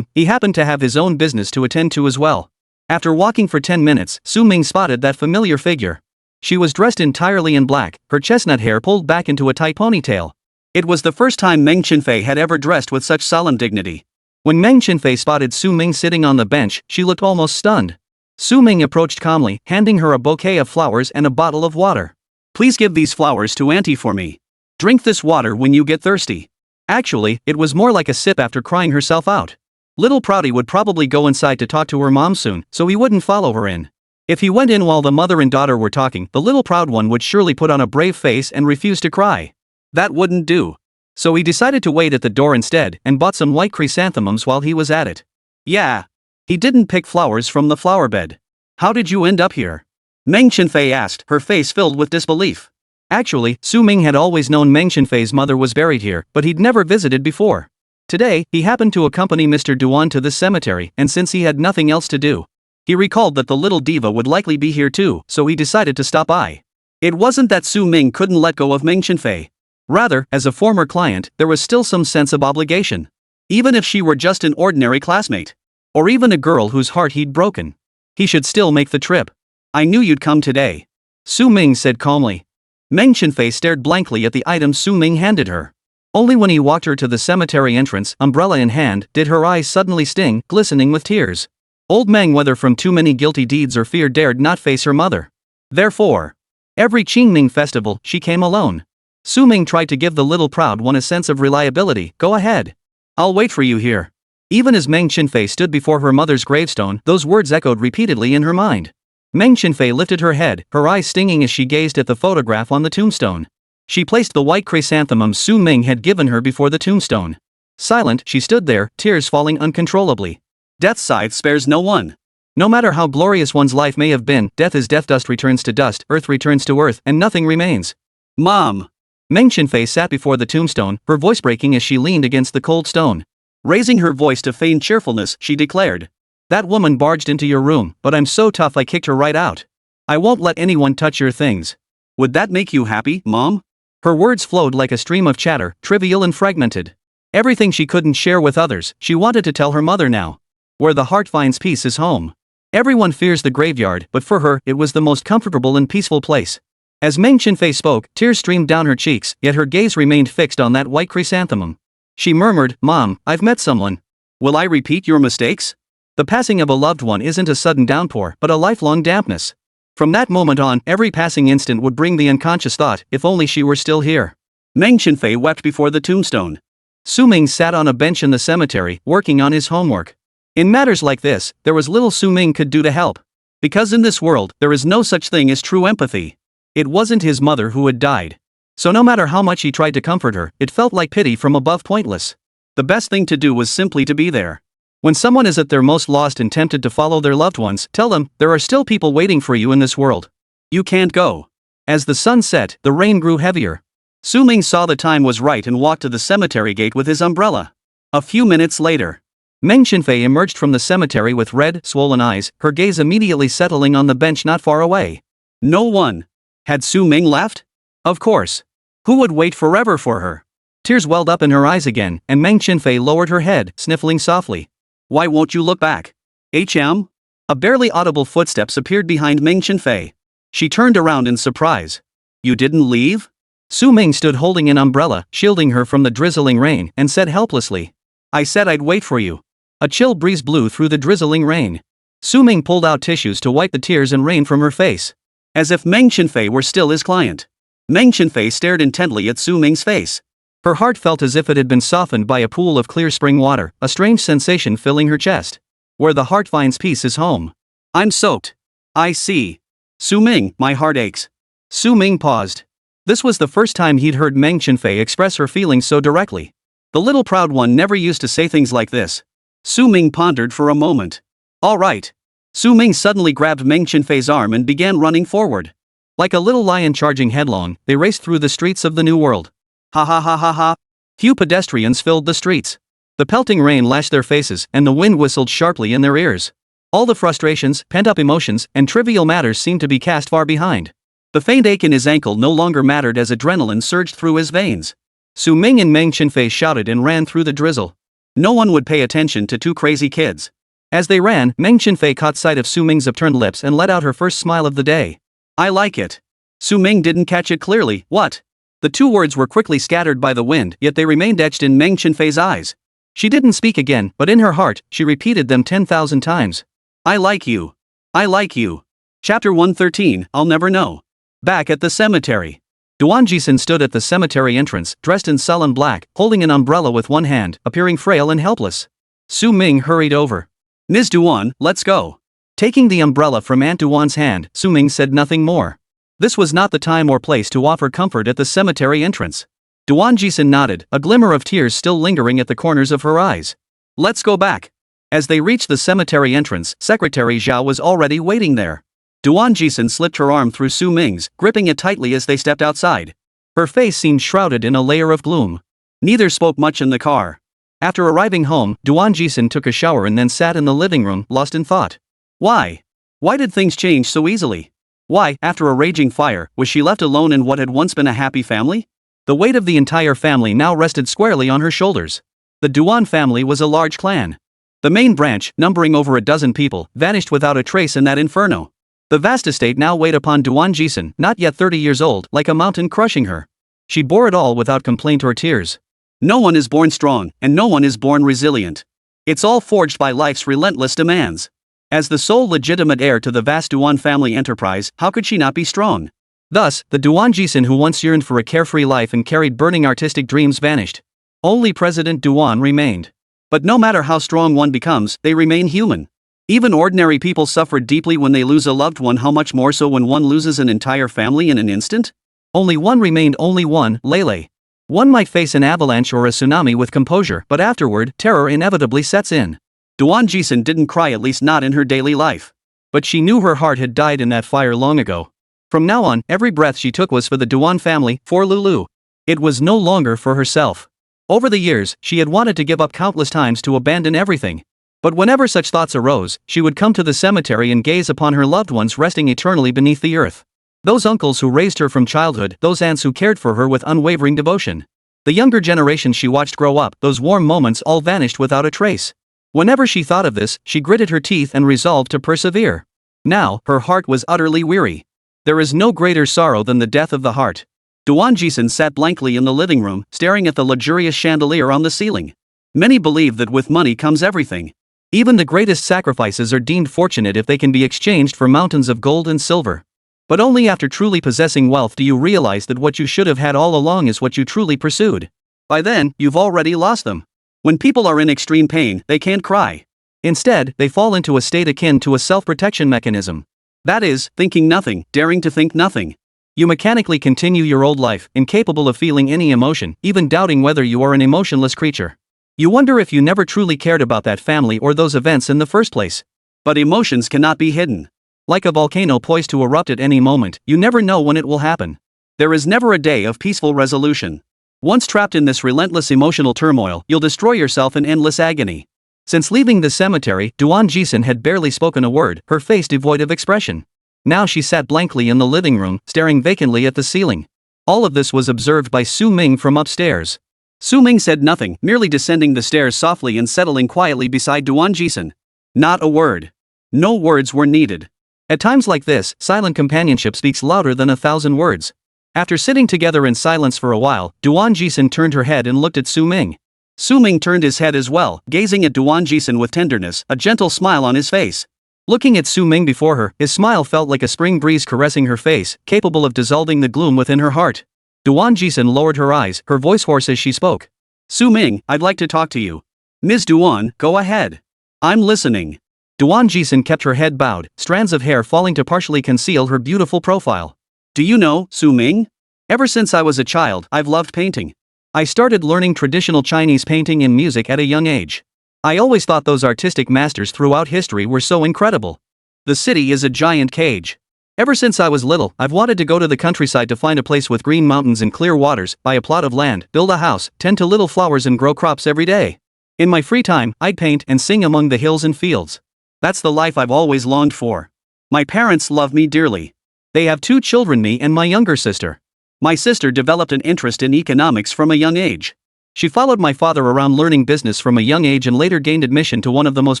S1: He happened to have his own business to attend to as well. After walking for 10 minutes, Su Ming spotted that familiar figure. She was dressed entirely in black, her chestnut hair pulled back into a tight ponytail. It was the first time Meng Chenfei had ever dressed with such solemn dignity. When Meng Chenfei spotted Su Ming sitting on the bench, she looked almost stunned. Su Ming approached calmly, handing her a bouquet of flowers and a bottle of water. Please give these flowers to Auntie for me. Drink this water when you get thirsty. Actually, it was more like a sip after crying herself out. Little Prouty would probably go inside to talk to her mom soon, so he wouldn't follow her in. If he went in while the mother and daughter were talking, the little proud one would surely put on a brave face and refuse to cry. That wouldn't do. So he decided to wait at the door instead, and bought some white chrysanthemums while he was at it. Yeah. He didn't pick flowers from the flower bed. How did you end up here? Meng Chenfei asked, her face filled with disbelief. Actually, Su Ming had always known Meng Chenfei's mother was buried here, but he'd never visited before. Today, he happened to accompany Mr. Duan to this cemetery, and since he had nothing else to do, he recalled that the little diva would likely be here too, so he decided to stop by. It wasn't that Su Ming couldn't let go of Meng Chenfei. Rather, as a former client, there was still some sense of obligation. Even if she were just an ordinary classmate. Or even a girl whose heart he'd broken. He should still make the trip. I knew you'd come today. Su Ming said calmly. Meng Chenfei stared blankly at the items Su Ming handed her. Only when he walked her to the cemetery entrance, umbrella in hand, did her eyes suddenly sting, glistening with tears. Old Meng, whether from too many guilty deeds or fear, dared not face her mother. Therefore, every Qingming festival, she came alone. Su Ming tried to give the little proud one a sense of reliability. Go ahead. I'll wait for you here. Even as Meng Chenfei stood before her mother's gravestone, those words echoed repeatedly in her mind. Meng Chenfei lifted her head, her eyes stinging as she gazed at the photograph on the tombstone. She placed the white chrysanthemum Su Ming had given her before the tombstone. Silent, she stood there, tears falling uncontrollably. Death's scythe spares no one. No matter how glorious one's life may have been, death is death, dust returns to dust, earth returns to earth, and nothing remains. Mom! Meng Chenfei sat before the tombstone, her voice breaking as she leaned against the cold stone. Raising her voice to feign cheerfulness, she declared. That woman barged into your room, but I'm so tough I kicked her right out. I won't let anyone touch your things. Would that make you happy, Mom? Her words flowed like a stream of chatter, trivial and fragmented. Everything she couldn't share with others, she wanted to tell her mother now. Where the heart finds peace is home. Everyone fears the graveyard, but for her, it was the most comfortable and peaceful place. As Meng Chenfei spoke, tears streamed down her cheeks, yet her gaze remained fixed on that white chrysanthemum. She murmured, "Mom, I've met someone. Will I repeat your mistakes?" The passing of a loved one isn't a sudden downpour, but a lifelong dampness. From that moment on, every passing instant would bring the unconscious thought, if only she were still here. Meng Chenfei wept before the tombstone. Su Ming sat on a bench in the cemetery, working on his homework. In matters like this, there was little Su Ming could do to help. Because in this world, there is no such thing as true empathy. It wasn't his mother who had died. So no matter how much he tried to comfort her, it felt like pity from above, pointless. The best thing to do was simply to be there. When someone is at their most lost and tempted to follow their loved ones, tell them, there are still people waiting for you in this world. You can't go. As the sun set, the rain grew heavier. Su Ming saw the time was right and walked to the cemetery gate with his umbrella. A few minutes later, Meng Chenfei emerged from the cemetery with red, swollen eyes, her gaze immediately settling on the bench not far away. No one. Had Su Ming left? Of course. Who would wait forever for her? Tears welled up in her eyes again, and Meng Chenfei lowered her head, sniffling softly. Why won't you look back? HM? A barely audible footsteps appeared behind Meng Chenfei. She turned around in surprise. You didn't leave? Su Ming stood holding an umbrella, shielding her from the drizzling rain, and said helplessly. I said I'd wait for you. A chill breeze blew through the drizzling rain. Su Ming pulled out tissues to wipe the tears and rain from her face. As if Meng Chenfei were still his client. Meng Chenfei stared intently at Su Ming's face. Her heart felt as if it had been softened by a pool of clear spring water, a strange sensation filling her chest. Where the heart finds peace is home. I'm soaked. I see. Su Ming, my heart aches. Su Ming paused. This was the first time he'd heard Meng Chenfei express her feelings so directly. The little proud one never used to say things like this. Su Ming pondered for a moment. All right. Su Ming suddenly grabbed Meng Chenfei's arm and began running forward. Like a little lion charging headlong, they raced through the streets of the new world. Ha ha ha ha ha. Few pedestrians filled the streets. The pelting rain lashed their faces, and the wind whistled sharply in their ears. All the frustrations, pent-up emotions, and trivial matters seemed to be cast far behind. The faint ache in his ankle no longer mattered as adrenaline surged through his veins. Su Ming and Meng Chenfei shouted and ran through the drizzle. No one would pay attention to two crazy kids. As they ran, Meng Chenfei caught sight of Su Ming's upturned lips and let out her first smile of the day. I like it. Su Ming didn't catch it clearly. What? The two words were quickly scattered by the wind, yet they remained etched in Meng Chenfei's eyes. She didn't speak again, but in her heart, she repeated them 10,000 times. I like you. I like you. Chapter 113, I'll never know. Back at the cemetery. Duan Jixin stood at the cemetery entrance, dressed in sullen black, holding an umbrella with one hand, appearing frail and helpless. Su Ming hurried over. Ms. Duan, let's go. Taking the umbrella from Aunt Duan's hand, Su Ming said nothing more. This was not the time or place to offer comfort at the cemetery entrance. Duan Jixin nodded, a glimmer of tears still lingering at the corners of her eyes. Let's go back. As they reached the cemetery entrance, Secretary Zhao was already waiting there. Duan Jixin slipped her arm through Su Ming's, gripping it tightly as they stepped outside. Her face seemed shrouded in a layer of gloom. Neither spoke much in the car. After arriving home, Duan Jixin took a shower and then sat in the living room, lost in thought. Why? Why did things change so easily? Why, after a raging fire, was she left alone in what had once been a happy family? The weight of the entire family now rested squarely on her shoulders. The Duan family was a large clan. The main branch, numbering over a dozen people, vanished without a trace in that inferno. The vast estate now weighed upon Duan Jixin, not yet 30 years old, like a mountain crushing her. She bore it all without complaint or tears. No one is born strong, and no one is born resilient. It's all forged by life's relentless demands. As the sole legitimate heir to the vast Duan family enterprise, how could she not be strong? Thus, the Duan Jixin who once yearned for a carefree life and carried burning artistic dreams vanished. Only President Duan remained. But no matter how strong one becomes, they remain human. Even ordinary people suffered deeply when they lose a loved one, how much more so when one loses an entire family in an instant? Only one remained, only one, Lele. One might face an avalanche or a tsunami with composure, but afterward, terror inevitably sets in. Duan Jixin didn't cry, at least not in her daily life. But she knew her heart had died in that fire long ago. From now on, every breath she took was for the Duan family, for Lulu. It was no longer for herself. Over the years, she had wanted to give up countless times to abandon everything. But whenever such thoughts arose, she would come to the cemetery and gaze upon her loved ones resting eternally beneath the earth. Those uncles who raised her from childhood, those aunts who cared for her with unwavering devotion. The younger generation she watched grow up, those warm moments all vanished without a trace. Whenever she thought of this, she gritted her teeth and resolved to persevere. Now, her heart was utterly weary. There is no greater sorrow than the death of the heart. Duan Jixin sat blankly in the living room, staring at the luxurious chandelier on the ceiling. Many believe that with money comes everything. Even the greatest sacrifices are deemed fortunate if they can be exchanged for mountains of gold and silver. But only after truly possessing wealth do you realize that what you should have had all along is what you truly pursued. By then, you've already lost them. When people are in extreme pain, they can't cry. Instead, they fall into a state akin to a self-protection mechanism. That is, thinking nothing, daring to think nothing. You mechanically continue your old life, incapable of feeling any emotion, even doubting whether you are an emotionless creature. You wonder if you never truly cared about that family or those events in the first place. But emotions cannot be hidden. Like a volcano poised to erupt at any moment, you never know when it will happen. There is never a day of peaceful resolution. Once trapped in this relentless emotional turmoil, you'll destroy yourself in endless agony. Since leaving the cemetery, Duan Jixin had barely spoken a word, her face devoid of expression. Now she sat blankly in the living room, staring vacantly at the ceiling. All of this was observed by Su Ming from upstairs. Su Ming said nothing, merely descending the stairs softly and settling quietly beside Duan Jixin. Not a word. No words were needed. At times like this, silent companionship speaks louder than 1,000 words. After sitting together in silence for a while, Duan Jixin turned her head and looked at Su Ming. Su Ming turned his head as well, gazing at Duan Jixin with tenderness, a gentle smile on his face. Looking at Su Ming before her, his smile felt like a spring breeze caressing her face, capable of dissolving the gloom within her heart. Duan Jixin lowered her eyes, her voice hoarse as she spoke. Su Ming, I'd like to talk to you. Ms. Duan, go ahead. I'm listening. Duan Jixin kept her head bowed, strands of hair falling to partially conceal her beautiful profile. Do you know, Su Ming? Ever since I was a child, I've loved painting. I started learning traditional Chinese painting and music at a young age. I always thought those artistic masters throughout history were so incredible. The city is a giant cage. Ever since I was little, I've wanted to go to the countryside to find a place with green mountains and clear waters, buy a plot of land, build a house, tend to little flowers and grow crops every day. In my free time, I'd paint and sing among the hills and fields. That's the life I've always longed for. My parents love me dearly. They have 2 children, me and my younger sister. My sister developed an interest in economics from a young age. She followed my father around learning business from a young age and later gained admission to one of the most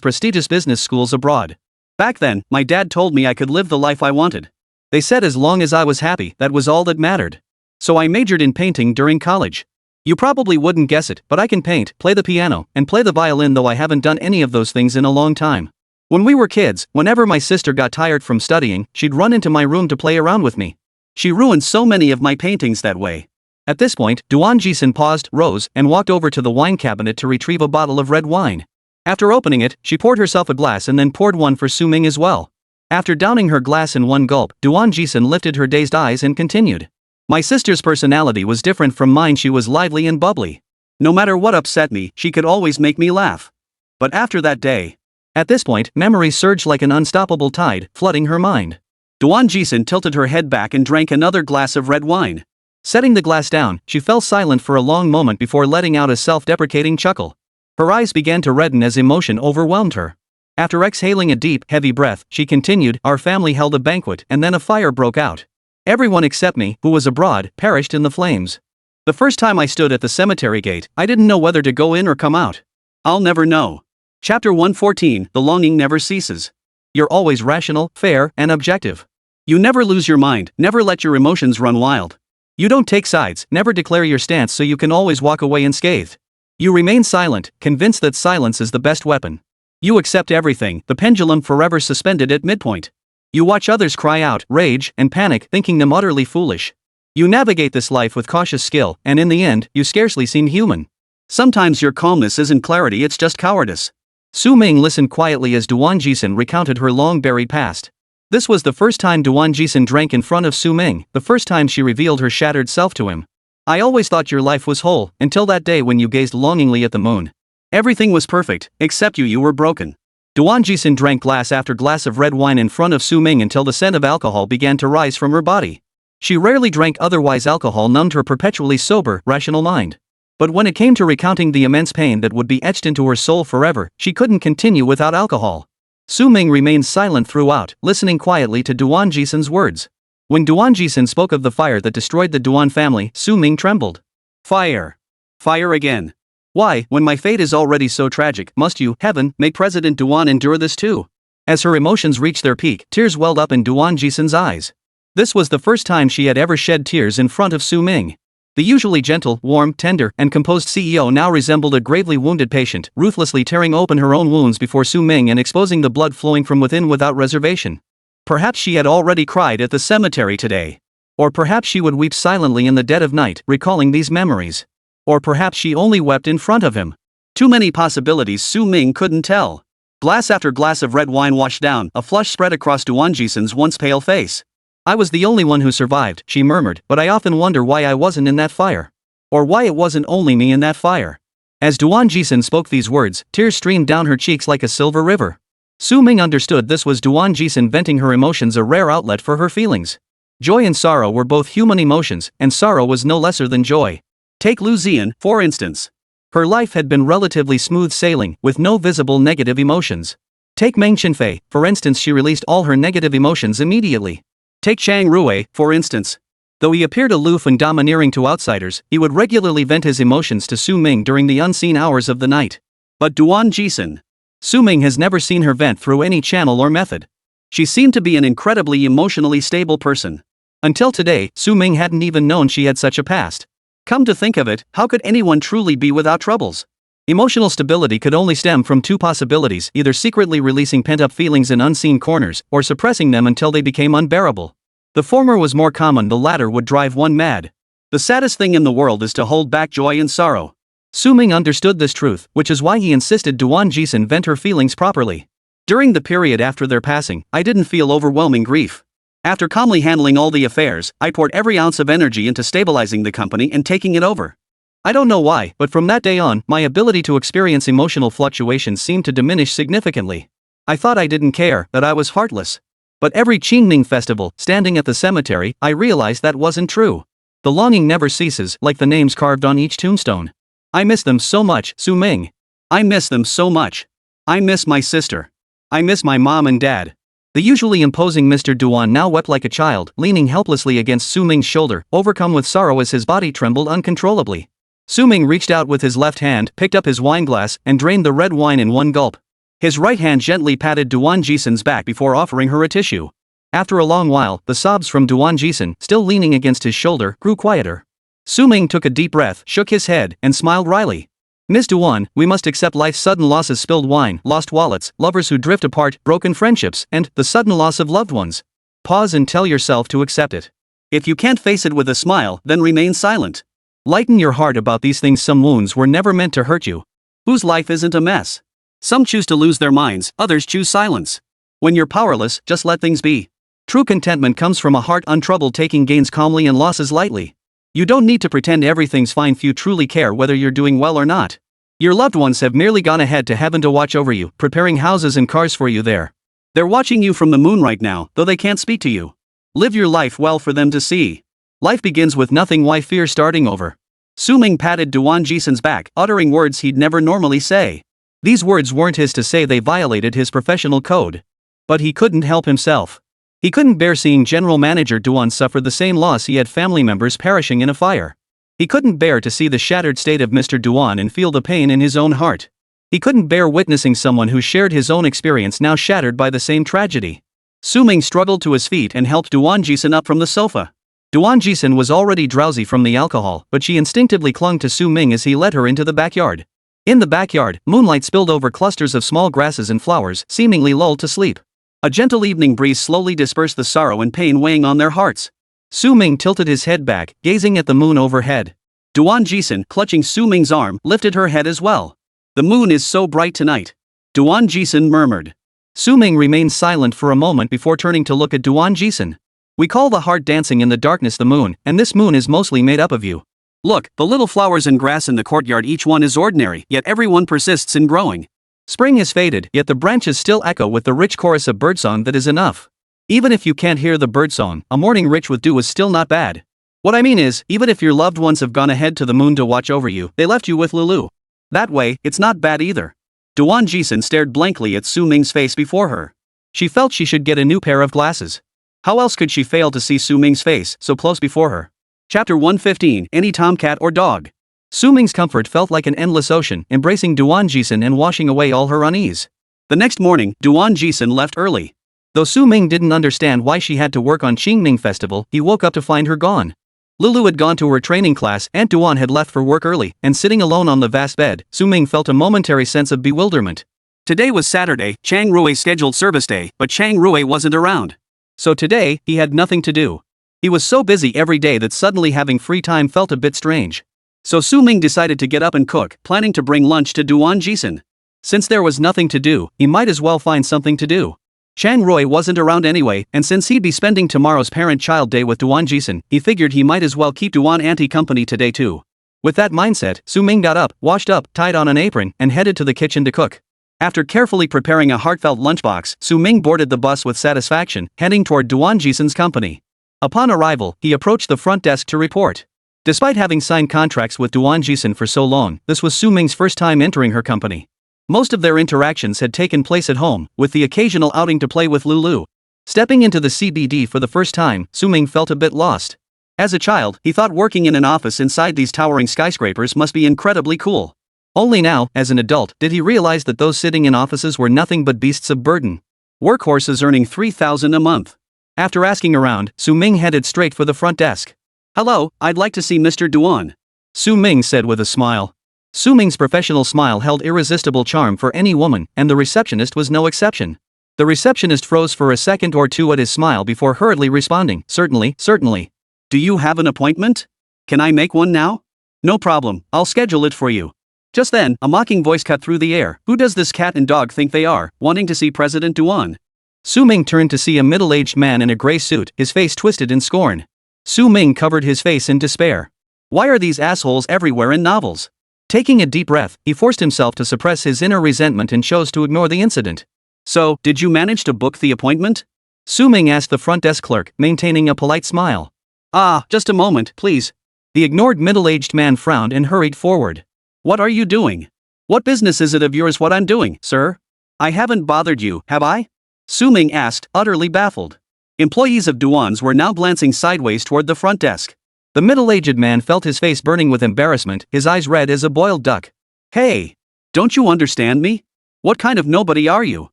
S1: prestigious business schools abroad. Back then, my dad told me I could live the life I wanted. They said as long as I was happy, that was all that mattered. So I majored in painting during college. You probably wouldn't guess it, but I can paint, play the piano, and play the violin, though I haven't done any of those things in a long time. When we were kids, whenever my sister got tired from studying, she'd run into my room to play around with me. She ruined so many of my paintings that way. At this point, Duan Jixin paused, rose, and walked over to the wine cabinet to retrieve a bottle of red wine. After opening it, she poured herself a glass and then poured one for Su Ming as well. After downing her glass in one gulp, Duan Jixin lifted her dazed eyes and continued. My sister's personality was different from mine. She was lively and bubbly. No matter what upset me, she could always make me laugh. But after that day... At this point, memories surged like an unstoppable tide, flooding her mind. Duan Jixin tilted her head back and drank another glass of red wine. Setting the glass down, she fell silent for a long moment before letting out a self-deprecating chuckle. Her eyes began to redden as emotion overwhelmed her. After exhaling a deep, heavy breath, she continued, Our family held a banquet and then a fire broke out. Everyone except me, who was abroad, perished in the flames. The first time I stood at the cemetery gate, I didn't know whether to go in or come out. I'll never know. Chapter 114, The Longing Never Ceases. You're always rational, fair, and objective. You never lose your mind, never let your emotions run wild. You don't take sides, never declare your stance so you can always walk away unscathed. You remain silent, convinced that silence is the best weapon. You accept everything, the pendulum forever suspended at midpoint. You watch others cry out, rage, and panic, thinking them utterly foolish. You navigate this life with cautious skill, and in the end, you scarcely seem human. Sometimes your calmness isn't clarity, it's just cowardice. Su Ming listened quietly as Duan Jixin recounted her long-buried past. This was the first time Duan Jixin drank in front of Su Ming, the first time she revealed her shattered self to him. I always thought your life was whole, until that day when you gazed longingly at the moon. Everything was perfect, except you were broken. Duan Jixin drank glass after glass of red wine in front of Su Ming until the scent of alcohol began to rise from her body. She rarely drank, otherwise alcohol numbed her perpetually sober, rational mind. But when it came to recounting the immense pain that would be etched into her soul forever, she couldn't continue without alcohol. Su Ming remained silent throughout, listening quietly to Duan Jixin's words. When Duan Jixin spoke of the fire that destroyed the Duan family, Su Ming trembled. Fire. Fire again. Why, when my fate is already so tragic, must you, heaven, make President Duan endure this too? As her emotions reached their peak, tears welled up in Duan Jixin's eyes. This was the first time she had ever shed tears in front of Su Ming. The usually gentle, warm, tender, and composed CEO now resembled a gravely wounded patient, ruthlessly tearing open her own wounds before Su Ming and exposing the blood flowing from within without reservation. Perhaps she had already cried at the cemetery today. Or perhaps she would weep silently in the dead of night, recalling these memories. Or perhaps she only wept in front of him. Too many possibilities, Su Ming couldn't tell. Glass after glass of red wine washed down, a flush spread across Duan Jixin's once pale face. I was the only one who survived, she murmured, but I often wonder why I wasn't in that fire. Or why it wasn't only me in that fire. As Duan Jixin spoke these words, tears streamed down her cheeks like a silver river. Su Ming understood this was Duan Jixin venting her emotions, a rare outlet for her feelings. Joy and sorrow were both human emotions, and sorrow was no lesser than joy. Take Lu Zian, for instance. Her life had been relatively smooth sailing, with no visible negative emotions. Take Meng Chenfei, for instance, she released all her negative emotions immediately. Take Chang Rui, for instance. Though he appeared aloof and domineering to outsiders, he would regularly vent his emotions to Su Ming during the unseen hours of the night. But Duan Jixin. Su Ming has never seen her vent through any channel or method. She seemed to be an incredibly emotionally stable person. Until today, Su Ming hadn't even known she had such a past. Come to think of it, how could anyone truly be without troubles? Emotional stability could only stem from two possibilities, either secretly releasing pent-up feelings in unseen corners, or suppressing them until they became unbearable. The former was more common, the latter would drive one mad. The saddest thing in the world is to hold back joy and sorrow. Su Ming understood this truth, which is why he insisted Duan Jixin vent her feelings properly. During the period after their passing, I didn't feel overwhelming grief. After calmly handling all the affairs, I poured every ounce of energy into stabilizing the company and taking it over. I don't know why, but from that day on, my ability to experience emotional fluctuations seemed to diminish significantly. I thought I didn't care, that I was heartless. But every Qingming festival, standing at the cemetery, I realized that wasn't true. The longing never ceases, like the names carved on each tombstone. I miss them so much, Su Ming. I miss them so much. I miss my sister. I miss my mom and dad. The usually imposing Mr. Duan now wept like a child, leaning helplessly against Su Ming's shoulder, overcome with sorrow as his body trembled uncontrollably. Su Ming reached out with his left hand, picked up his wineglass, and drained the red wine in one gulp. His right hand gently patted Duan Jixin's back before offering her a tissue. After a long while, the sobs from Duan Jixin, still leaning against his shoulder, grew quieter. Su Ming took a deep breath, shook his head, and smiled wryly. Miss Duan, we must accept life's sudden losses: spilled wine, lost wallets, lovers who drift apart, broken friendships, and the sudden loss of loved ones. Pause and tell yourself to accept it. If you can't face it with a smile, then remain silent. Lighten your heart about these things. Some wounds were never meant to hurt you. Whose life isn't a mess? Some choose to lose their minds, others choose silence. When you're powerless, just let things be. True contentment comes from a heart untroubled, taking gains calmly and losses lightly. You don't need to pretend everything's fine. Few truly care whether you're doing well or not. Your loved ones have merely gone ahead to heaven to watch over you, preparing houses and cars for you there. They're watching you from the moon right now, though they can't speak to you. Live your life well for them to see. Life begins with nothing, why fear starting over? Su Ming patted Duan Jixin's back, uttering words he'd never normally say. These words weren't his to say, they violated his professional code. But he couldn't help himself. He couldn't bear seeing General Manager Duan suffer the same loss he had, family members perishing in a fire. He couldn't bear to see the shattered state of Mr. Duan and feel the pain in his own heart. He couldn't bear witnessing someone who shared his own experience now shattered by the same tragedy. Su Ming struggled to his feet and helped Duan Jixin up from the sofa. Duan Jixin was already drowsy from the alcohol, but she instinctively clung to Su Ming as he led her into the backyard. In the backyard, moonlight spilled over clusters of small grasses and flowers, seemingly lulled to sleep. A gentle evening breeze slowly dispersed the sorrow and pain weighing on their hearts. Su Ming tilted his head back, gazing at the moon overhead. Duan Jixin, clutching Su Ming's arm, lifted her head as well. The moon is so bright tonight. Duan Jixin murmured. Su Ming remained silent for a moment before turning to look at Duan Jixin. We call the heart dancing in the darkness the moon, and this moon is mostly made up of you. Look, the little flowers and grass in the courtyard, each one is ordinary, yet every one persists in growing. Spring has faded, yet the branches still echo with the rich chorus of birdsong that is enough. Even if you can't hear the birdsong, a morning rich with dew is still not bad. What I mean is, even if your loved ones have gone ahead to the moon to watch over you, they left you with Lulu. That way, it's not bad either. Duan Jixin stared blankly at Su Ming's face before her. She felt she should get a new pair of glasses. How else could she fail to see Su Ming's face so close before her? Chapter 115, Any Tomcat or Dog. Su Ming's comfort felt like an endless ocean, embracing Duan Jixin and washing away all her unease. The next morning, Duan Jixin left early. Though Su Ming didn't understand why she had to work on Qingming Festival, he woke up to find her gone. Lulu had gone to her training class, and Duan had left for work early, and sitting alone on the vast bed, Su Ming felt a momentary sense of bewilderment. Today was Saturday, Chang Rui's scheduled service day, but Chang Rui wasn't around. So today, he had nothing to do. He was so busy every day that suddenly having free time felt a bit strange. So Su Ming decided to get up and cook, planning to bring lunch to Duan Jixin. Since there was nothing to do, he might as well find something to do. Chang Rui wasn't around anyway, and since he'd be spending tomorrow's parent-child day with Duan Jixin, he figured he might as well keep Duan Auntie company today too. With that mindset, Su Ming got up, washed up, tied on an apron, and headed to the kitchen to cook. After carefully preparing a heartfelt lunchbox, Su Ming boarded the bus with satisfaction, heading toward Duan Jixin's company. Upon arrival, he approached the front desk to report. Despite having signed contracts with Duan Jixin for so long, this was Su Ming's first time entering her company. Most of their interactions had taken place at home, with the occasional outing to play with Lulu. Stepping into the CBD for the first time, Su Ming felt a bit lost. As a child, he thought working in an office inside these towering skyscrapers must be incredibly cool. Only now, as an adult, did he realize that those sitting in offices were nothing but beasts of burden. Workhorses earning 3,000 a month. After asking around, Su Ming headed straight for the front desk. "Hello, I'd like to see Mr. Duan," Su Ming said with a smile. Su Ming's professional smile held irresistible charm for any woman, and the receptionist was no exception. The receptionist froze for a second or two at his smile before hurriedly responding, "Certainly, certainly. Do you have an appointment? Can I make one now?" "No problem, I'll schedule it for you." Just then, a mocking voice cut through the air. "Who does this cat and dog think they are, wanting to see President Duan?" Su Ming turned to see a middle-aged man in a gray suit, his face twisted in scorn. Su Ming covered his face in despair. Why are these assholes everywhere in novels? Taking a deep breath, he forced himself to suppress his inner resentment and chose to ignore the incident. "So, did you manage to book the appointment?" Su Ming asked the front desk clerk, maintaining a polite smile. "Ah, just a moment, please." The ignored middle-aged man frowned and hurried forward. "What are you doing? What business is it of yours what I'm doing, sir? I haven't bothered you, have I?" Su Ming asked, utterly baffled. Employees of Duan's were now glancing sideways toward the front desk. The middle-aged man felt his face burning with embarrassment, his eyes red as a boiled duck. "Hey! Don't you understand me? What kind of nobody are you?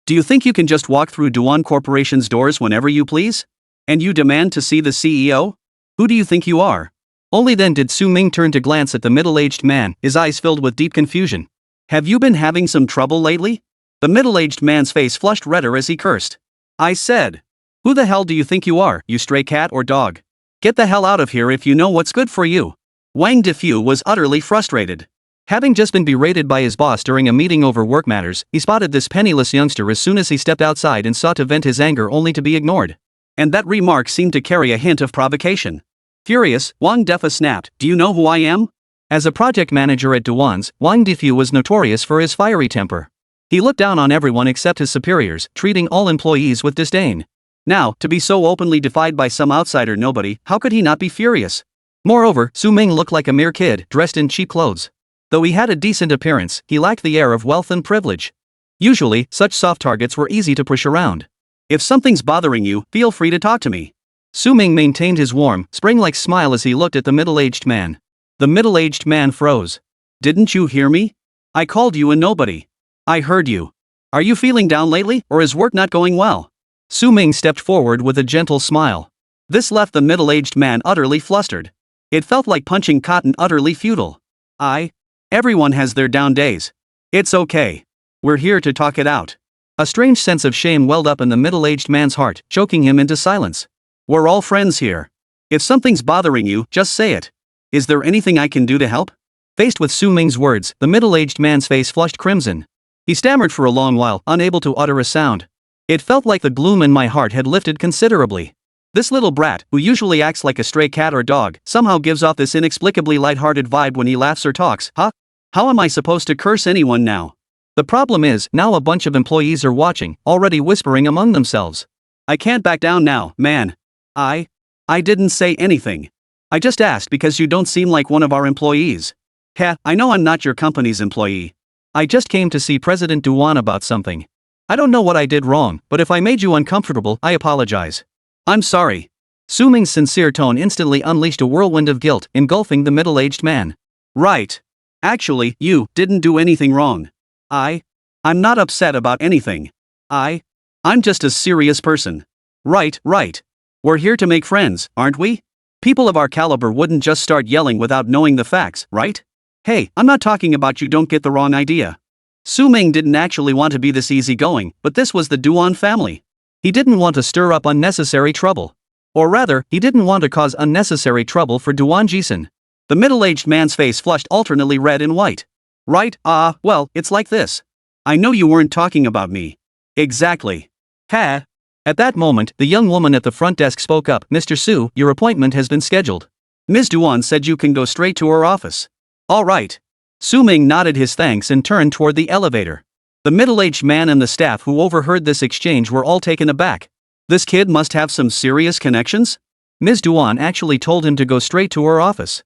S1: Do you think you can just walk through Duan Corporation's doors whenever you please? And you demand to see the CEO? Who do you think you are?" Only then did Su Ming turn to glance at the middle-aged man, his eyes filled with deep confusion. "Have you been having some trouble lately?" The middle-aged man's face flushed redder as he cursed. "I said, who the hell do you think you are, you stray cat or dog? Get the hell out of here if you know what's good for you." Wang Defu was utterly frustrated. Having just been berated by his boss during a meeting over work matters, he spotted this penniless youngster as soon as he stepped outside and sought to vent his anger only to be ignored. And that remark seemed to carry a hint of provocation. Furious, Wang Defu snapped, "Do you know who I am?" As a project manager at Duan's, Wang Defu was notorious for his fiery temper. He looked down on everyone except his superiors, treating all employees with disdain. Now, to be so openly defied by some outsider nobody, how could he not be furious? Moreover, Su Ming looked like a mere kid, dressed in cheap clothes. Though he had a decent appearance, he lacked the air of wealth and privilege. Usually, such soft targets were easy to push around. "If something's bothering you, feel free to talk to me." Su Ming maintained his warm, spring-like smile as he looked at the middle-aged man. The middle-aged man froze. "Didn't you hear me? I called you a nobody. I heard you. Are you feeling down lately, or is work not going well?" Su Ming stepped forward with a gentle smile. This left the middle-aged man utterly flustered. It felt like punching cotton, utterly futile. Everyone has their down days. It's okay. We're here to talk it out." A strange sense of shame welled up in the middle-aged man's heart, choking him into silence. "We're all friends here. If something's bothering you, just say it. Is there anything I can do to help?" Faced with Su Ming's words, the middle-aged man's face flushed crimson. He stammered for a long while, unable to utter a sound. It felt like the gloom in my heart had lifted considerably. This little brat, who usually acts like a stray cat or dog, somehow gives off this inexplicably light-hearted vibe when he laughs or talks, huh? How am I supposed to curse anyone now? The problem is, now a bunch of employees are watching, already whispering among themselves. "I can't back down now, man. I didn't say anything. I just asked because you don't seem like one of our employees. Heh, I know I'm not your company's employee. I just came to see President Duan about something. I don't know what I did wrong, but if I made you uncomfortable, I apologize." I'm sorry. Su Ming's sincere tone instantly unleashed a whirlwind of guilt, engulfing the middle-aged man. Right. Actually, you didn't do anything wrong. I'm not upset about anything. I'm just a serious person. Right. We're here to make friends, aren't we? People of our caliber wouldn't just start yelling without knowing the facts, right? Hey, I'm not talking about you, don't get the wrong idea. Su Ming didn't actually want to be this easygoing, but this was the Duan family. He didn't want to stir up unnecessary trouble. Or rather, he didn't want to cause unnecessary trouble for Duan Jixin. The middle-aged man's face flushed alternately red and white. Right, well, it's like this. I know you weren't talking about me. Exactly. Ha! At that moment, the young woman at the front desk spoke up. Mr. Su, your appointment has been scheduled. Ms. Duan said you can go straight to her office. All right. Su Ming nodded his thanks and turned toward the elevator. The middle-aged man and the staff who overheard this exchange were all taken aback. This kid must have some serious connections? Ms. Duan actually told him to go straight to her office.